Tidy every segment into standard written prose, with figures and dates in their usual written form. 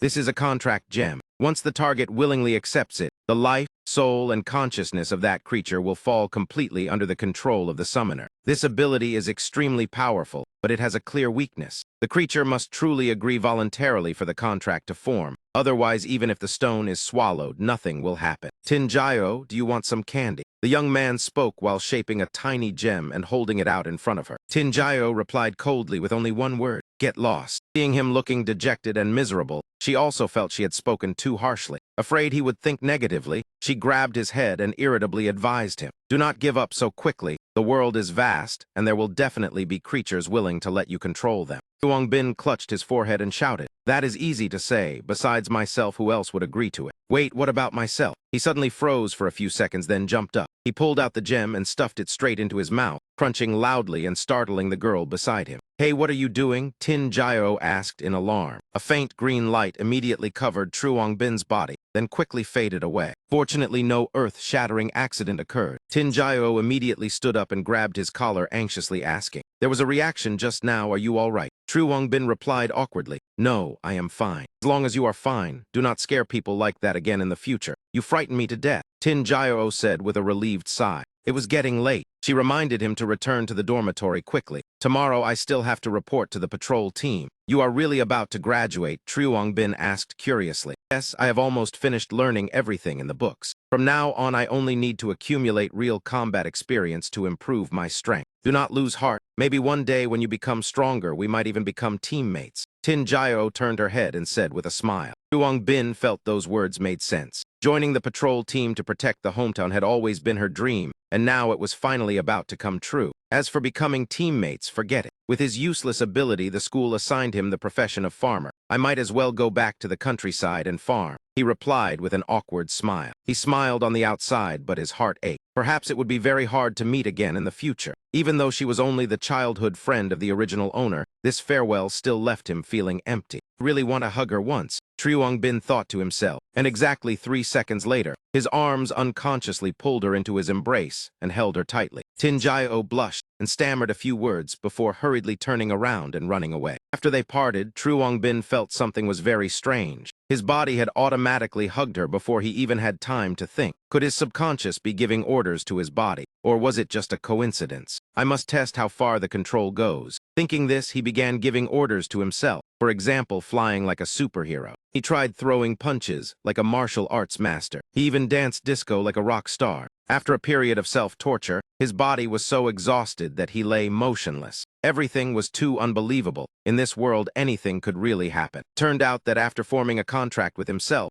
This is a contract gem. Once the target willingly accepts it, the life, soul, and consciousness of that creature will fall completely under the control of the summoner. This ability is extremely powerful, but it has a clear weakness. The creature must truly agree voluntarily for the contract to form. Otherwise, even if the stone is swallowed, nothing will happen. Tinjayo, do you want some candy? The young man spoke while shaping a tiny gem and holding it out in front of her. Tinjayo replied coldly with only one word, "Get lost." Seeing him looking dejected and miserable, she also felt she had spoken too harshly. Afraid he would think negatively, she grabbed his head and irritably advised him, "Do not give up so quickly. The world is vast, and there will definitely be creatures willing to let you control them." Bin clutched his forehead and shouted, "That is easy to say. Besides myself, who else would agree to it? Wait, what about myself?" He suddenly froze for a few seconds, then jumped up. He pulled out the gem and stuffed it straight into his mouth, crunching loudly and startling the girl beside him. "Hey, what are you doing?" Tinjayo asked in alarm. A faint green light immediately covered Bin's body, then quickly faded away. Fortunately, no earth-shattering accident occurred. Tinjayo immediately stood up and grabbed his collar, anxiously asking, "There was a reaction just now, are you all right?" Bin replied awkwardly, "No, I am fine. As long as you are fine, do not scare people like that again in the future. You frighten me to death," Tinjayo said with a relieved sigh. It was getting late. She reminded him to return to the dormitory quickly. "Tomorrow I still have to report to the patrol team." "You are really about to graduate?" Bin asked curiously. "Yes, I have almost finished learning everything in the books. From now on I only need to accumulate real combat experience to improve my strength. Do not lose heart. Maybe one day when you become stronger, we might even become teammates." Tinjayo turned her head and said with a smile. Bin felt those words made sense. Joining the patrol team to protect the hometown had always been her dream, and now it was finally about to come true. As for becoming teammates, forget it. With his useless ability, the school assigned him the profession of farmer. "I might as well go back to the countryside and farm," he replied with an awkward smile. He smiled on the outside, but his heart ached. Perhaps it would be very hard to meet again in the future. Even though she was only the childhood friend of the original owner, this farewell still left him feeling empty. "Really want to hug her once," Bin thought to himself, and exactly 3 seconds later, his arms unconsciously pulled her into his embrace and held her tightly. Tinjayo blushed and stammered a few words before hurriedly turning around and running away. After they parted, Bin felt something was very strange. His body had automatically hugged her before he even had time to think. Could his subconscious be giving orders to his body, or was it just a coincidence? "I must test how far the control goes." Thinking this, he began giving orders to himself. For example, flying like a superhero. He tried throwing punches like a martial arts master. He even danced disco like a rock star. After a period of self-torture, his body was so exhausted that he lay motionless. Everything was too unbelievable. In this world, anything could really happen. Turned out that after forming a contract with himself,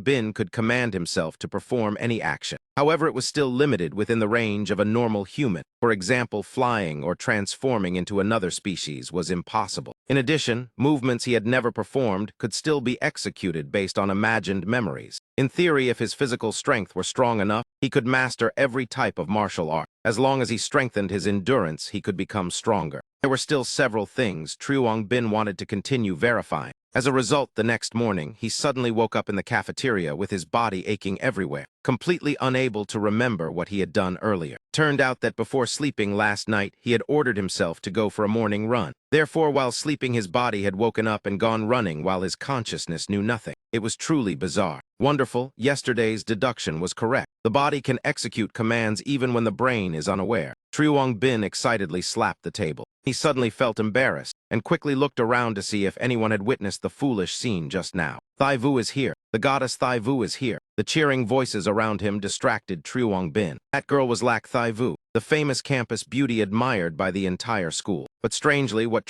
Bin could command himself to perform any action. However, it was still limited within the range of a normal human. For example, flying or transforming into another species was impossible. In addition, movements he had never performed could still be executed based on imagined memories. In theory, if his physical strength were strong enough, he could master every type of martial art. As long as he strengthened his endurance, he could become stronger. There were still several things Bin wanted to continue verifying. As a result, the next morning, he suddenly woke up in the cafeteria with his body aching everywhere, completely unable to remember what he had done earlier. Turned out that before sleeping last night, he had ordered himself to go for a morning run. Therefore, while sleeping, his body had woken up and gone running while his consciousness knew nothing. It was truly bizarre. Wonderful, yesterday's deduction was correct. The body can execute commands even when the brain is unaware. Bin excitedly slapped the table. He suddenly felt embarrassed and quickly looked around to see if anyone had witnessed the foolish scene just now. Thaivu is here. The goddess Thaivu is here. The cheering voices around him distracted Bin. That girl was Lac Thaivu, the famous campus beauty admired by the entire school. But strangely, what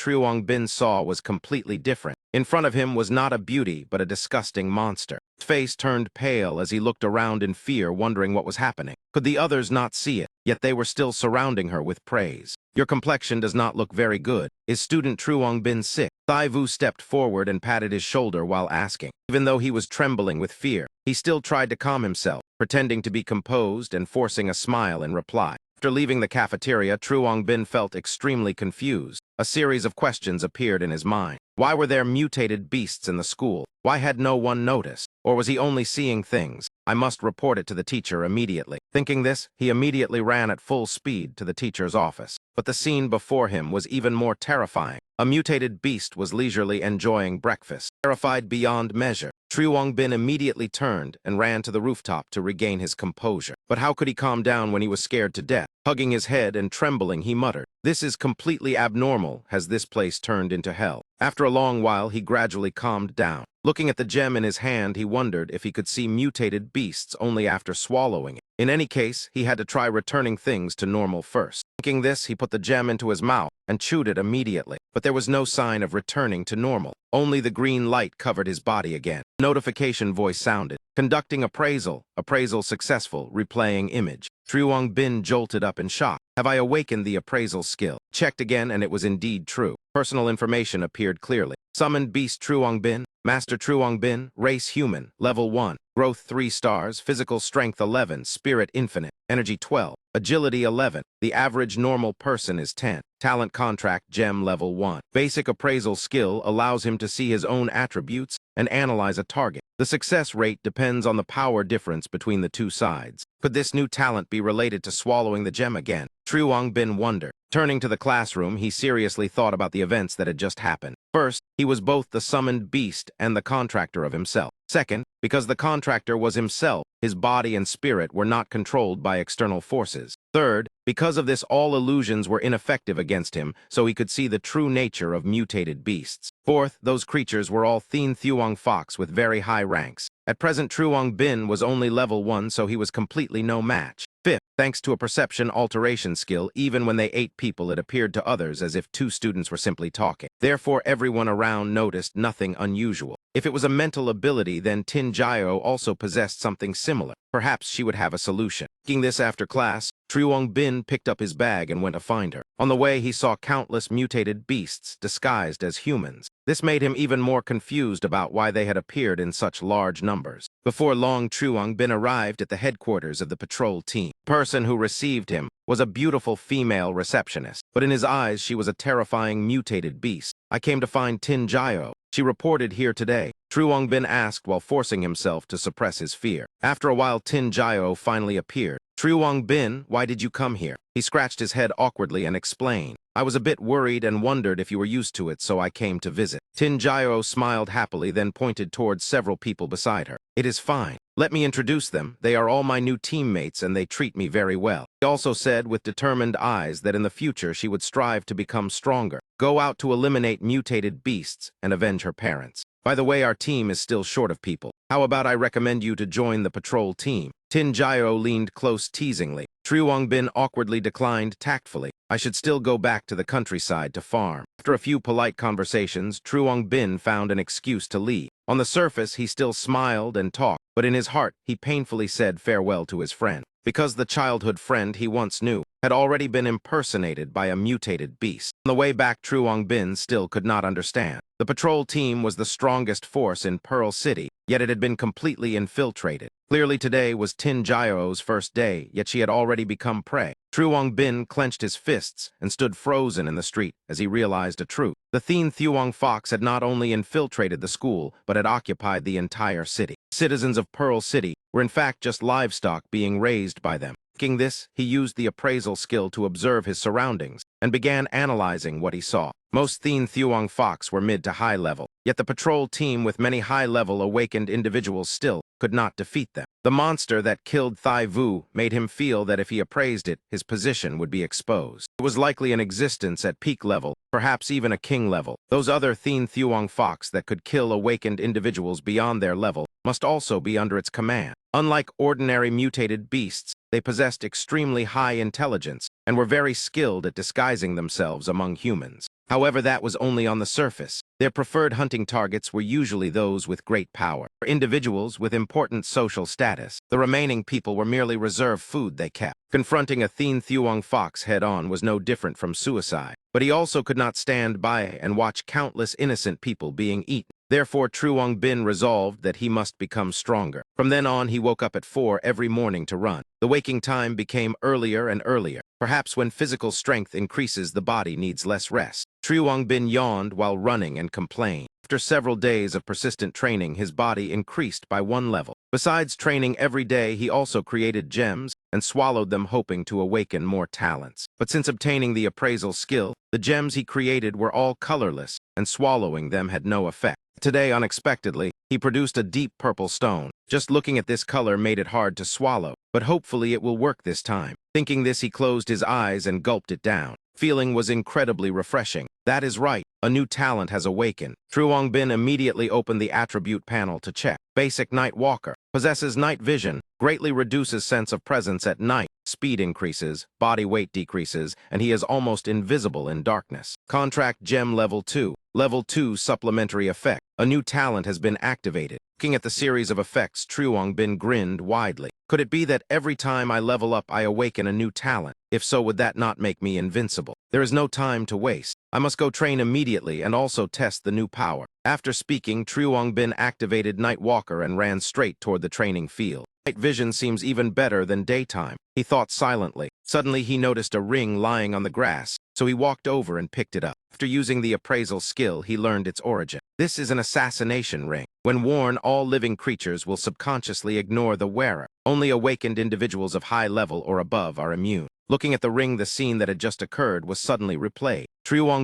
Bin saw was completely different. In front of him was not a beauty, but a disgusting monster. His face turned pale as he looked around in fear, wondering what was happening. Could the others not see it? Yet they were still surrounding her with praise. "Your complexion does not look very good. Is student Bin sick?" Thaivu stepped forward and patted his shoulder while asking. Even though he was trembling with fear, he still tried to calm himself, pretending to be composed and forcing a smile in reply. After leaving the cafeteria, Bin felt extremely confused. A series of questions appeared in his mind. Why were there mutated beasts in the school? Why had no one noticed? Or was he only seeing things? I must report it to the teacher immediately. Thinking this, he immediately ran at full speed to the teacher's office. But the scene before him was even more terrifying. A mutated beast was leisurely enjoying breakfast. Terrified beyond measure, True Bin immediately turned and ran to the rooftop to regain his composure. But how could he calm down when he was scared to death? Hugging his head and trembling, he muttered, "This is completely abnormal. Has this place turned into hell?" After a long while, he gradually calmed down. Looking at the gem in his hand, he wondered if he could see mutated beasts only after swallowing it. In any case, he had to try returning things to normal first. Thinking this, he put the gem into his mouth and chewed it immediately. But there was no sign of returning to normal. Only the green light covered his body again. Notification voice sounded. Conducting appraisal. Appraisal successful. Replaying image. True Bin jolted up in shock. Have I awakened the appraisal skill? Checked again, and it was indeed true. Personal information appeared clearly. Summoned Beast True Bin. Master True Bin. Race Human. Level 1. Growth 3 stars. Physical Strength 11. Spirit Infinite. Energy 12. Agility 11. The average normal person is 10. Talent Contract Gem Level 1. Basic appraisal skill allows him to see his own attributes and analyze a target. The success rate depends on the power difference between the two sides. Could this new talent be related to swallowing the gem again? True Bin wondered. Turning to the classroom, he seriously thought about the events that had just happened. First, he was both the summoned beast and the contractor of himself. Second, because the contractor was himself, his body and spirit were not controlled by external forces. Third, because of this, all illusions were ineffective against him, so he could see the true nature of mutated beasts. Fourth, those creatures were all Thuong Fox with very high ranks. At present, True Bin was only level 1, so he was completely no match. Fifth, thanks to a perception alteration skill, even when they ate people, it appeared to others as if two students were simply talking. Therefore, everyone around noticed nothing unusual. If it was a mental ability, then Tinjio also possessed something similar. Perhaps she would have a solution. Thinking this after class, True Bin picked up his bag and went to find her. On the way, he saw countless mutated beasts disguised as humans. This made him even more confused about why they had appeared in such large numbers. Before long, True Bin arrived at the headquarters of the patrol team. The person who received him was a beautiful female receptionist, but in his eyes she was a terrifying mutated beast. "I came to find Tinjio. She reported here today," True Bin asked while forcing himself to suppress his fear. After a while, Tinjio finally appeared. "True Bin, why did you come here?" He scratched his head awkwardly and explained, "I was a bit worried and wondered if you were used to it, so I came to visit." Tinjio smiled happily, then pointed towards several people beside her. "It is fine. Let me introduce them. They are all my new teammates and they treat me very well." He also said with determined eyes that in the future she would strive to become stronger, go out to eliminate mutated beasts, and avenge her parents. "By the way, our team is still short of people. How about I recommend you to join the patrol team?" Tinjio leaned close teasingly. True Bin awkwardly declined tactfully. "I should still go back to the countryside to farm." After a few polite conversations, True Bin found an excuse to leave. On the surface, he still smiled and talked, but in his heart, he painfully said farewell to his friend. Because the childhood friend he once knew had already been impersonated by a mutated beast. On the way back, True Bin still could not understand. The patrol team was the strongest force in Pearl City, yet it had been completely infiltrated. Clearly today was Tinjio's first day, yet she had already become prey. True Bin clenched his fists and stood frozen in the street as he realized a truth. The Thuong Fox had not only infiltrated the school, but had occupied the entire city. Citizens of Pearl City were in fact just livestock being raised by them. Thinking this, he used the appraisal skill to observe his surroundings and began analyzing what he saw. Most Thuong Fox were mid to high level, yet the patrol team with many high-level awakened individuals still could not defeat them. The monster that killed Thai Vu made him feel that if he appraised it, his position would be exposed. It was likely in existence at peak level, perhaps even a king level. Those other Thuong Fox that could kill awakened individuals beyond their level must also be under its command. Unlike ordinary mutated beasts, they possessed extremely high intelligence and were very skilled at disguising themselves among humans. However, that was only on the surface. Their preferred hunting targets were usually those with great power, or individuals with important social status. The remaining people were merely reserve food they kept. Confronting a Thuong Fox head-on was no different from suicide, but he also could not stand by and watch countless innocent people being eaten. Therefore, True Bin resolved that he must become stronger. From then on, he woke up at 4 every morning to run. The waking time became earlier and earlier. Perhaps when physical strength increases, the body needs less rest. Bin yawned while running and complained. After several days of persistent training, his body increased by 1 level. Besides training every day, he also created gems and swallowed them, hoping to awaken more talents. But since obtaining the appraisal skill, the gems he created were all colorless, and swallowing them had no effect. Today, unexpectedly, he produced a deep purple stone. Just looking at this color made it hard to swallow, but hopefully it will work this time. Thinking this, he closed his eyes and gulped it down. Feeling was incredibly refreshing. That is right, a new talent has awakened. Bin immediately opened the attribute panel to check. Basic Night Walker. Possesses night vision, greatly reduces sense of presence at night, speed increases, body weight decreases, and he is almost invisible in darkness. Contract Gem Level 2. Level 2 Supplementary Effect. A new talent has been activated. Looking at the series of effects, Bin grinned widely. Could it be that every time I level up, I awaken a new talent? If so, would that not make me invincible? There is no time to waste. I must go train immediately and also test the new power. After speaking, Bin activated Night Walker and ran straight toward the training field. Night vision seems even better than daytime, he thought silently. Suddenly, he noticed a ring lying on the grass, so he walked over and picked it up. After using the appraisal skill, he learned its origin. This is an assassination ring. When worn, all living creatures will subconsciously ignore the wearer. Only awakened individuals of high level or above are immune. Looking at the ring, the scene that had just occurred was suddenly replayed.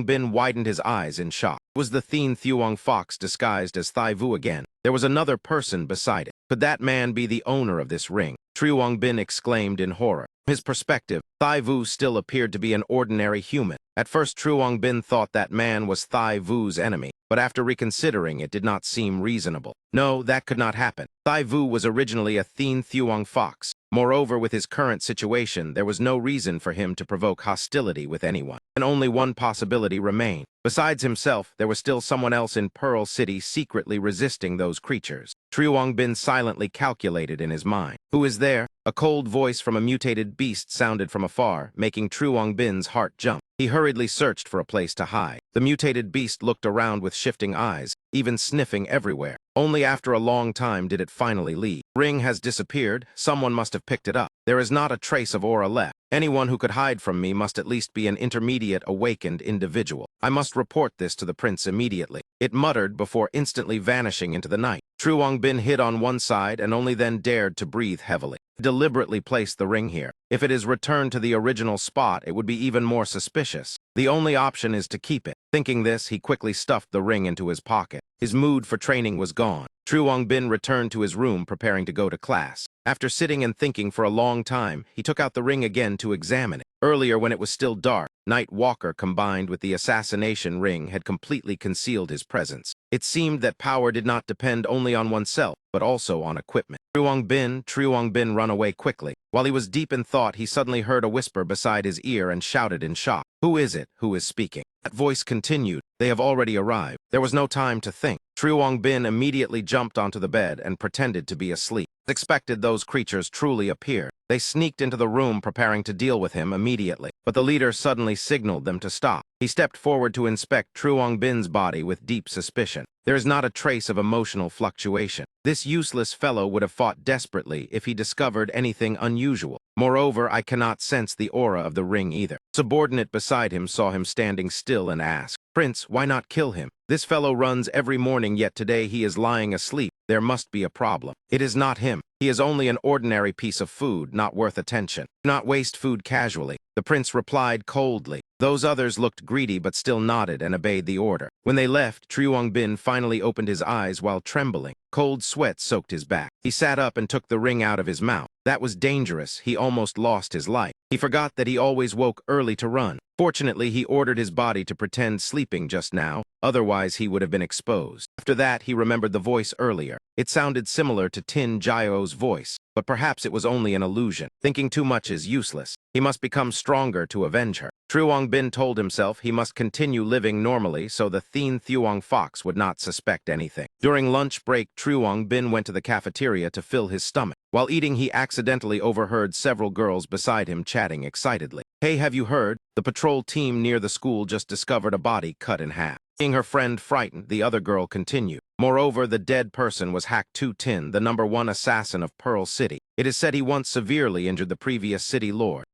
Bin widened his eyes in shock. It was the Thuong Fox disguised as Thai Vu again. There was another person beside it. Could that man be the owner of this ring? Bin exclaimed in horror. From his perspective, Thai Vu still appeared to be an ordinary human. At first, Bin thought that man was Thai Vu's enemy, but after reconsidering, it did not seem reasonable. No, that could not happen. Thai Vu was originally a Thuong Fox. Moreover, with his current situation, there was no reason for him to provoke hostility with anyone, and only one possibility remained. Besides himself, there was still someone else in Pearl City secretly resisting those creatures. Bin silently calculated in his mind. Who is there? A cold voice from a mutated beast sounded from afar, making Bin's heart jump. He hurriedly searched for a place to hide. The mutated beast looked around with shifting eyes, even sniffing everywhere. Only after a long time did it finally leave. Ring has disappeared. Someone must have picked it up. There is not a trace of aura left. Anyone who could hide from me must at least be an intermediate awakened individual. I must report this to the prince immediately. It muttered before instantly vanishing into the night. Bin hid on one side and only then dared to breathe heavily. He deliberately placed the ring here. If it is returned to the original spot, it would be even more suspicious. The only option is to keep it. Thinking this, he quickly stuffed the ring into his pocket. His mood for training was gone. Bin returned to his room, preparing to go to class. After sitting and thinking for a long time, he took out the ring again to examine it. Earlier, when it was still dark, Night Walker combined with the assassination ring had completely concealed his presence. It seemed that power did not depend only on oneself, but also on equipment. Bin run away quickly. While he was deep in thought, he suddenly heard a whisper beside his ear and shouted in shock. Who is it? Who is speaking? That voice continued. They have already arrived. There was no time to think. Bin immediately jumped onto the bed and pretended to be asleep. As expected, those creatures truly appeared. They sneaked into the room, preparing to deal with him immediately. But the leader suddenly signaled them to stop. He stepped forward to inspect Bin's body with deep suspicion. There is not a trace of emotional fluctuation. This useless fellow would have fought desperately if he discovered anything unusual. Moreover, I cannot sense the aura of the ring either. Subordinate beside him saw him standing still and asked, Prince, why not kill him? This fellow runs every morning, yet today he is lying asleep. There must be a problem. It is not him. He is only an ordinary piece of food, not worth attention. Do not waste food casually. The prince replied coldly. Those others looked greedy but still nodded and obeyed the order. When they left, Bin finally opened his eyes while trembling. Cold sweat soaked his back. He sat up and took the ring out of his mouth. That was dangerous. He almost lost his life. He forgot that he always woke early to run. Fortunately, he ordered his body to pretend sleeping just now. Otherwise, he would have been exposed. After that, he remembered the voice earlier. It sounded similar to Tin Jaio's voice, but perhaps it was only an illusion. Thinking too much is useless. He must become stronger to avenge her. Bin told himself he must continue living normally so the Thuong Fox would not suspect anything. During lunch break, Bin went to the cafeteria to fill his stomach. While eating, he accidentally overheard several girls beside him chatting excitedly. Hey, have you heard? The patrol team near the school just discovered a body cut in half. Seeing her friend frightened, the other girl continued. Moreover, the dead person was Hack Tin, the #1 assassin of Pearl City. It is said he once severely injured the previous city lord.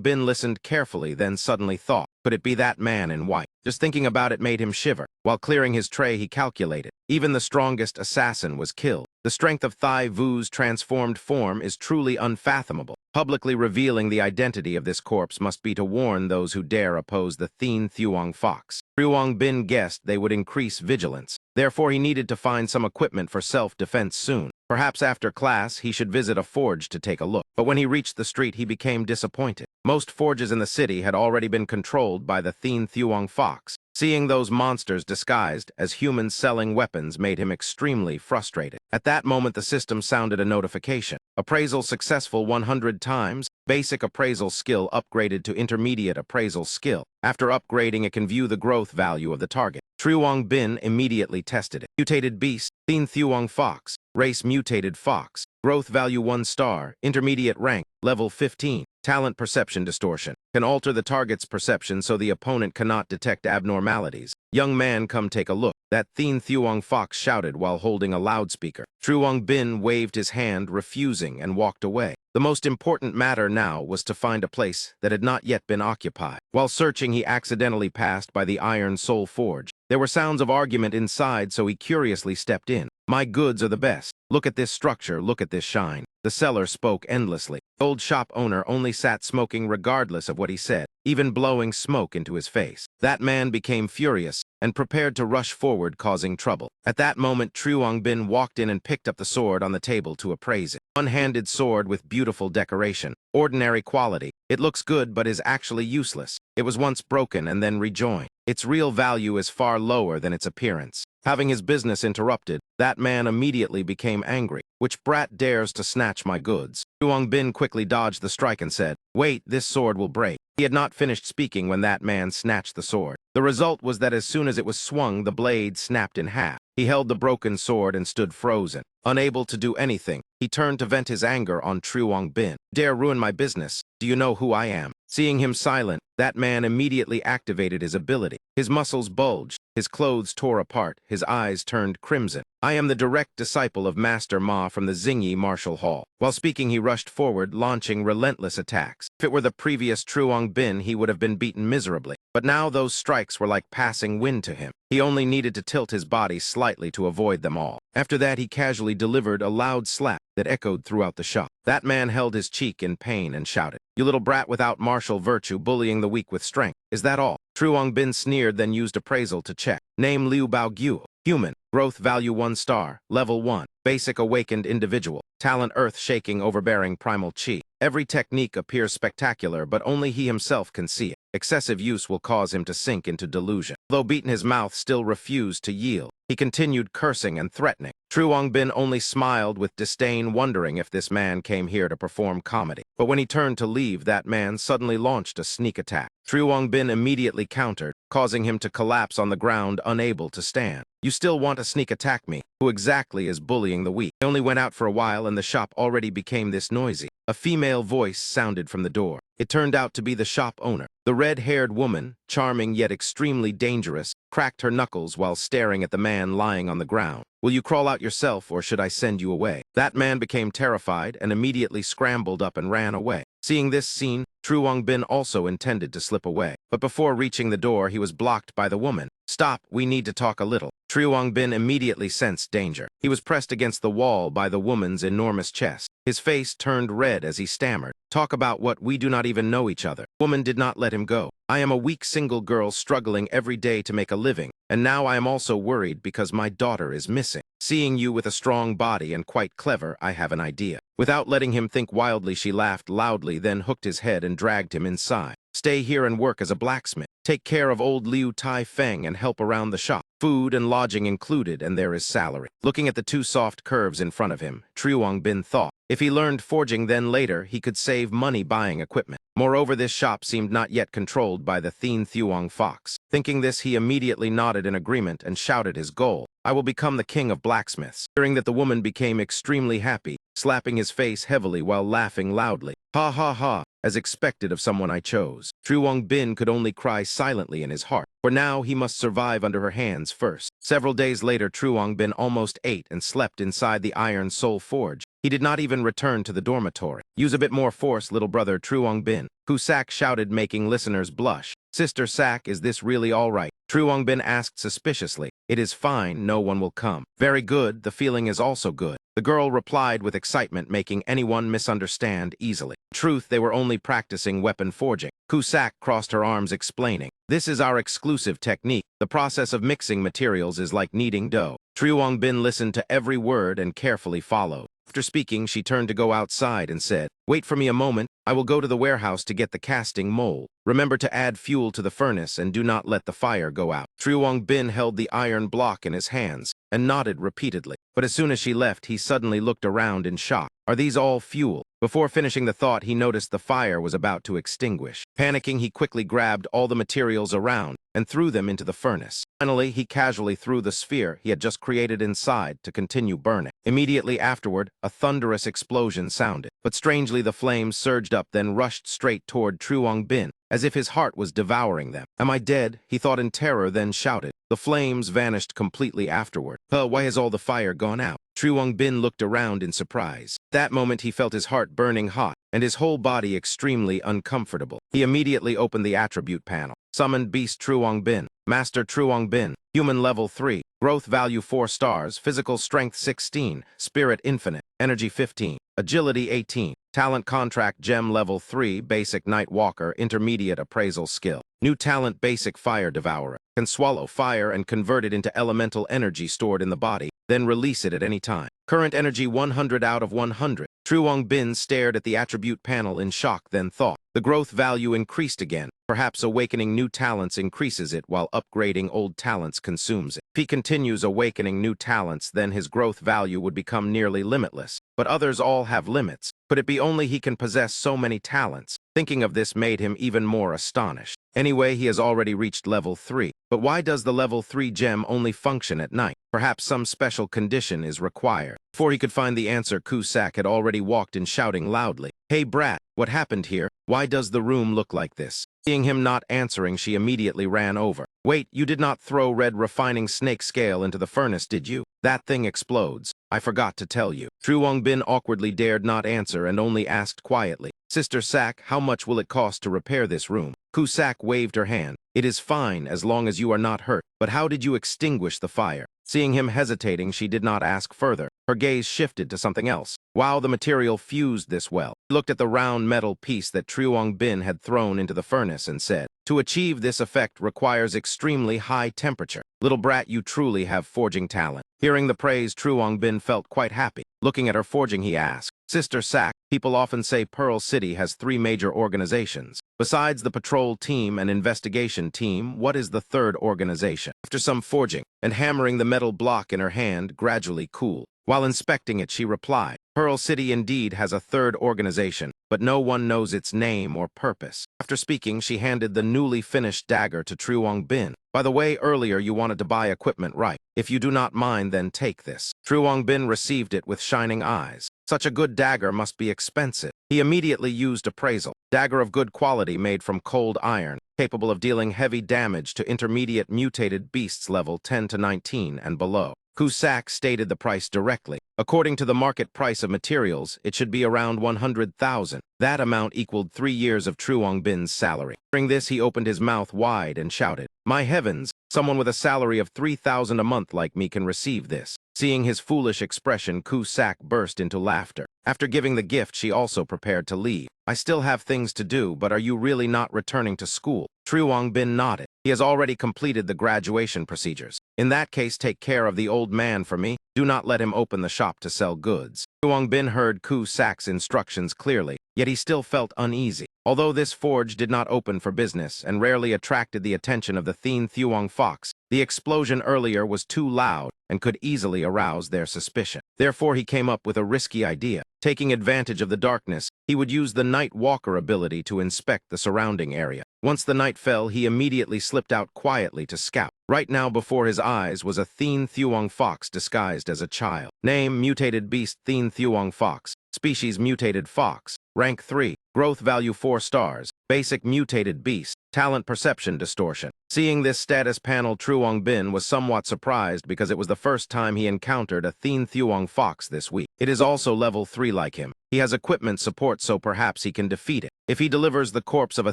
Bin listened carefully, then suddenly thought, could it be that man in white? Just thinking about it made him shiver. While clearing his tray, he calculated. Even the strongest assassin was killed. The strength of Thai Vu's transformed form is truly unfathomable. Publicly revealing the identity of this corpse must be to warn those who dare oppose the Thien Thuong Fox. Truong Bin guessed they would increase vigilance. Therefore, he needed to find some equipment for self-defense soon. Perhaps after class, he should visit a forge to take a look. But when he reached the street, he became disappointed. Most forges in the city had already been controlled by the Thien Thuong Fox. Seeing those monsters disguised as humans selling weapons made him extremely frustrated. At that moment, the system sounded a notification. Appraisal successful 100 times. Basic appraisal skill upgraded to intermediate appraisal skill. After upgrading, it can view the growth value of the target. Truong Bin immediately tested it. Mutated beast, Thien Thuong Fox. Race mutated fox. Growth value 1 star. Intermediate rank, level 15. Talent perception distortion. Can alter the target's perception so the opponent cannot detect abnormalities. Young man, come take a look. That Thien Thuong Fox shouted while holding a loudspeaker. Truong Bin waved his hand, refusing, and walked away. The most important matter now was to find a place that had not yet been occupied. While searching, he accidentally passed by the Iron Soul Forge. There were sounds of argument inside, so he curiously stepped in. My goods are the best. Look at this structure, look at this shine. The seller spoke endlessly. The old shop owner only sat smoking regardless of what he said, even blowing smoke into his face. That man became furious and prepared to rush forward, causing trouble. At that moment, Truong Bin walked in and picked up the sword on the table to appraise it. One-handed sword with beautiful decoration. Ordinary quality. It looks good but is actually useless. It was once broken and then rejoined. Its real value is far lower than its appearance. Having his business interrupted, that man immediately became angry. Which brat dares to snatch my goods? Truong Bin quickly dodged the strike and said, Wait, this sword will break. He had not finished speaking when that man snatched the sword. The result was that as soon as it was swung, the blade snapped in half. He held the broken sword and stood frozen. Unable to do anything, he turned to vent his anger on Truong Bin. Dare ruin my business? Do you know who I am? Seeing him silent, that man immediately activated his ability. His muscles bulged, his clothes tore apart, his eyes turned crimson. I am the direct disciple of Master Ma from the Xingyi Martial Hall. While speaking, he rushed forward, launching relentless attacks. If it were the previous Truong Bin, he would have been beaten miserably. But now those strikes were like passing wind to him. He only needed to tilt his body slightly to avoid them all. After that, he casually delivered a loud slap that echoed throughout the shop. That man held his cheek in pain and shouted, You little brat without martial virtue, bullying the weak with strength. Is that all? Truong Bin sneered, then used appraisal to check. Name Liu Baogyuo. Human. Growth value 1 star. Level 1. Basic awakened individual. Talent earth-shaking, overbearing primal chi. Every technique appears spectacular, but only he himself can see it. Excessive use will cause him to sink into delusion. Though beaten, his mouth still refused to yield. He continued cursing and threatening. Truong Bin only smiled with disdain, wondering if this man came here to perform comedy. But when he turned to leave, that man suddenly launched a sneak attack. Truong Bin immediately countered, causing him to collapse on the ground, unable to stand. You still want to sneak attack me? Who exactly is bullying the weak? I only went out for a while and the shop already became this noisy. A female voice sounded from the door. It turned out to be the shop owner. The red-haired woman, charming yet extremely dangerous, cracked her knuckles while staring at the man lying on the ground. Will you crawl out yourself, or should I send you away? That man became terrified and immediately scrambled up and ran away. Seeing this scene, Truong Bin also intended to slip away. But before reaching the door, he was blocked by the woman. Stop, we need to talk a little. Truong Bin immediately sensed danger. He was pressed against the wall by the woman's enormous chest. His face turned red as he stammered. Talk about what? We do not even know each other. Woman did not let him go. I am a weak single girl struggling every day to make a living, and now I am also worried because my daughter is missing. Seeing you with a strong body and quite clever, I have an idea. Without letting him think wildly, she laughed loudly, then hooked his head and dragged him inside. Stay here and work as a blacksmith. Take care of old Liu Tai Feng and help around the shop. Food and lodging included, and there is salary. Looking at the two soft curves in front of him, Truong Bin thought, if he learned forging, then later he could save money buying equipment. Moreover, this shop seemed not yet controlled by the Thien Thuong Fox. Thinking this, he immediately nodded in agreement and shouted his goal. I will become the king of blacksmiths. Hearing that, the woman became extremely happy, slapping his face heavily while laughing loudly. Ha ha ha, as expected of someone I chose. Truong Bin could only cry silently in his heart, for now he must survive under her hands first. Several days later, Truong Bin almost ate and slept inside the Iron Soul Forge. He did not even return to the dormitory. Use a bit more force, little brother Truong Bin. Husak shouted, making listeners blush. Sister Sack, is this really all right? Truong Bin asked suspiciously. It is fine, no one will come. Very good, the feeling is also good. The girl replied with excitement, making anyone misunderstand easily. In truth, they were only practicing weapon forging. Kusak crossed her arms, explaining, "This is our exclusive technique. The process of mixing materials is like kneading dough." Truong Bin listened to every word and carefully followed. After speaking, she turned to go outside and said, "Wait for me a moment. I will go to the warehouse to get the casting mold. Remember to add fuel to the furnace and do not let the fire go out." Truong Bin held the iron block in his hands and nodded repeatedly. But as soon as she left, he suddenly looked around in shock. Are these all fuel? Before finishing the thought, he noticed the fire was about to extinguish. Panicking, he quickly grabbed all the materials around and threw them into the furnace. Finally, he casually threw the sphere he had just created inside to continue burning. Immediately afterward, a thunderous explosion sounded. But strangely, the flames surged up, then rushed straight toward Truong Bin, as if his heart was devouring them. Am I dead? He thought in terror, then shouted. The flames vanished completely afterward. Why has all the fire gone out? Truong Bin looked around in surprise. That moment, he felt his heart burning hot and his whole body extremely uncomfortable. He immediately opened the attribute panel. Summoned Beast Truong Bin. Master Truong Bin. Human level 3. Growth value 4 stars. Physical strength 16. Spirit infinite. Energy 15. Agility 18. Talent contract gem level 3. Basic Night Walker. Intermediate appraisal skill. New talent basic Fire Devourer. Can swallow fire and convert it into elemental energy stored in the body, then release it at any time. Current energy 100 out of 100. Truong Bin stared at the attribute panel in shock, then thought. The growth value increased again. Perhaps awakening new talents increases it while upgrading old talents consumes it. If he continues awakening new talents, then his growth value would become nearly limitless. But others all have limits. Could it be only he can possess so many talents? Thinking of this made him even more astonished. Anyway, he has already reached level 3. But why does the level 3 gem only function at night? Perhaps some special condition is required. Before he could find the answer, Kusak had already walked in, shouting loudly, "Hey brat, what happened here? Why does the room look like this?" Seeing him not answering, she immediately ran over. "Wait, you did not throw red refining snake scale into the furnace, did you? That thing explodes. I forgot to tell you." Truong Bin awkwardly dared not answer and only asked quietly, "Sister Sack, how much will it cost to repair this room?" Kusak waved her hand. "It is fine as long as you are not hurt. But how did you extinguish the fire?" Seeing him hesitating, she did not ask further. Her gaze shifted to something else. Wow, the material fused this well. He looked at the round metal piece that Truong Bin had thrown into the furnace and said, "To achieve this effect requires extremely high temperature. Little brat, you truly have forging talent." Hearing the praise, Truong Bin felt quite happy. Looking at her forging, he asked, "Sister Sack, people often say Pearl City has 3 major organizations. Besides the patrol team and investigation team, what is the third organization?" After some forging and hammering the metal block in her hand gradually cooled. While inspecting it, she replied, "Pearl City indeed has a third organization, but no one knows its name or purpose." After speaking, she handed the newly finished dagger to Truong Bin. "By the way, earlier you wanted to buy equipment, right? If you do not mind, then take this." Truong Bin received it with shining eyes. Such a good dagger must be expensive. He immediately used Appraisal. Dagger of good quality made from cold iron, capable of dealing heavy damage to intermediate mutated beasts level 10 to 19 and below. Kusak stated the price directly. According to the market price of materials, it should be around 100,000. That amount equaled 3 years of Truong Bin's salary. During this, he opened his mouth wide and shouted, "My heavens, someone with a salary of 3,000 a month like me can receive this." Seeing his foolish expression, Kusak burst into laughter. After giving the gift, she also prepared to leave. "I still have things to do, but are you really not returning to school?" Truong Bin nodded. "He has already completed the graduation procedures. In that case, take care of the old man for me. Do not let him open the shop to sell goods." Truong Bin heard Kusak's instructions clearly, yet he still felt uneasy. Although this forge did not open for business and rarely attracted the attention of the Thien Thuong Fox, the explosion earlier was too loud and could easily arouse their suspicion. Therefore, he came up with a risky idea. Taking advantage of the darkness, he would use the Night Walker ability to inspect the surrounding area. Once the night fell, he immediately slipped out quietly to scout. Right now before his eyes was a Thien Thuong Fox disguised as a child. Name, Mutated Beast Thien Thuong Fox. Species, Mutated Fox. Rank 3. Growth value 4 stars. Basic Mutated Beast. Talent Perception Distortion. Seeing this status panel, Truong Bin was somewhat surprised because it was the first time he encountered a Thien Thuong Fox this week. It is also level 3 like him. He has equipment support, so perhaps he can defeat it. If he delivers the corpse of a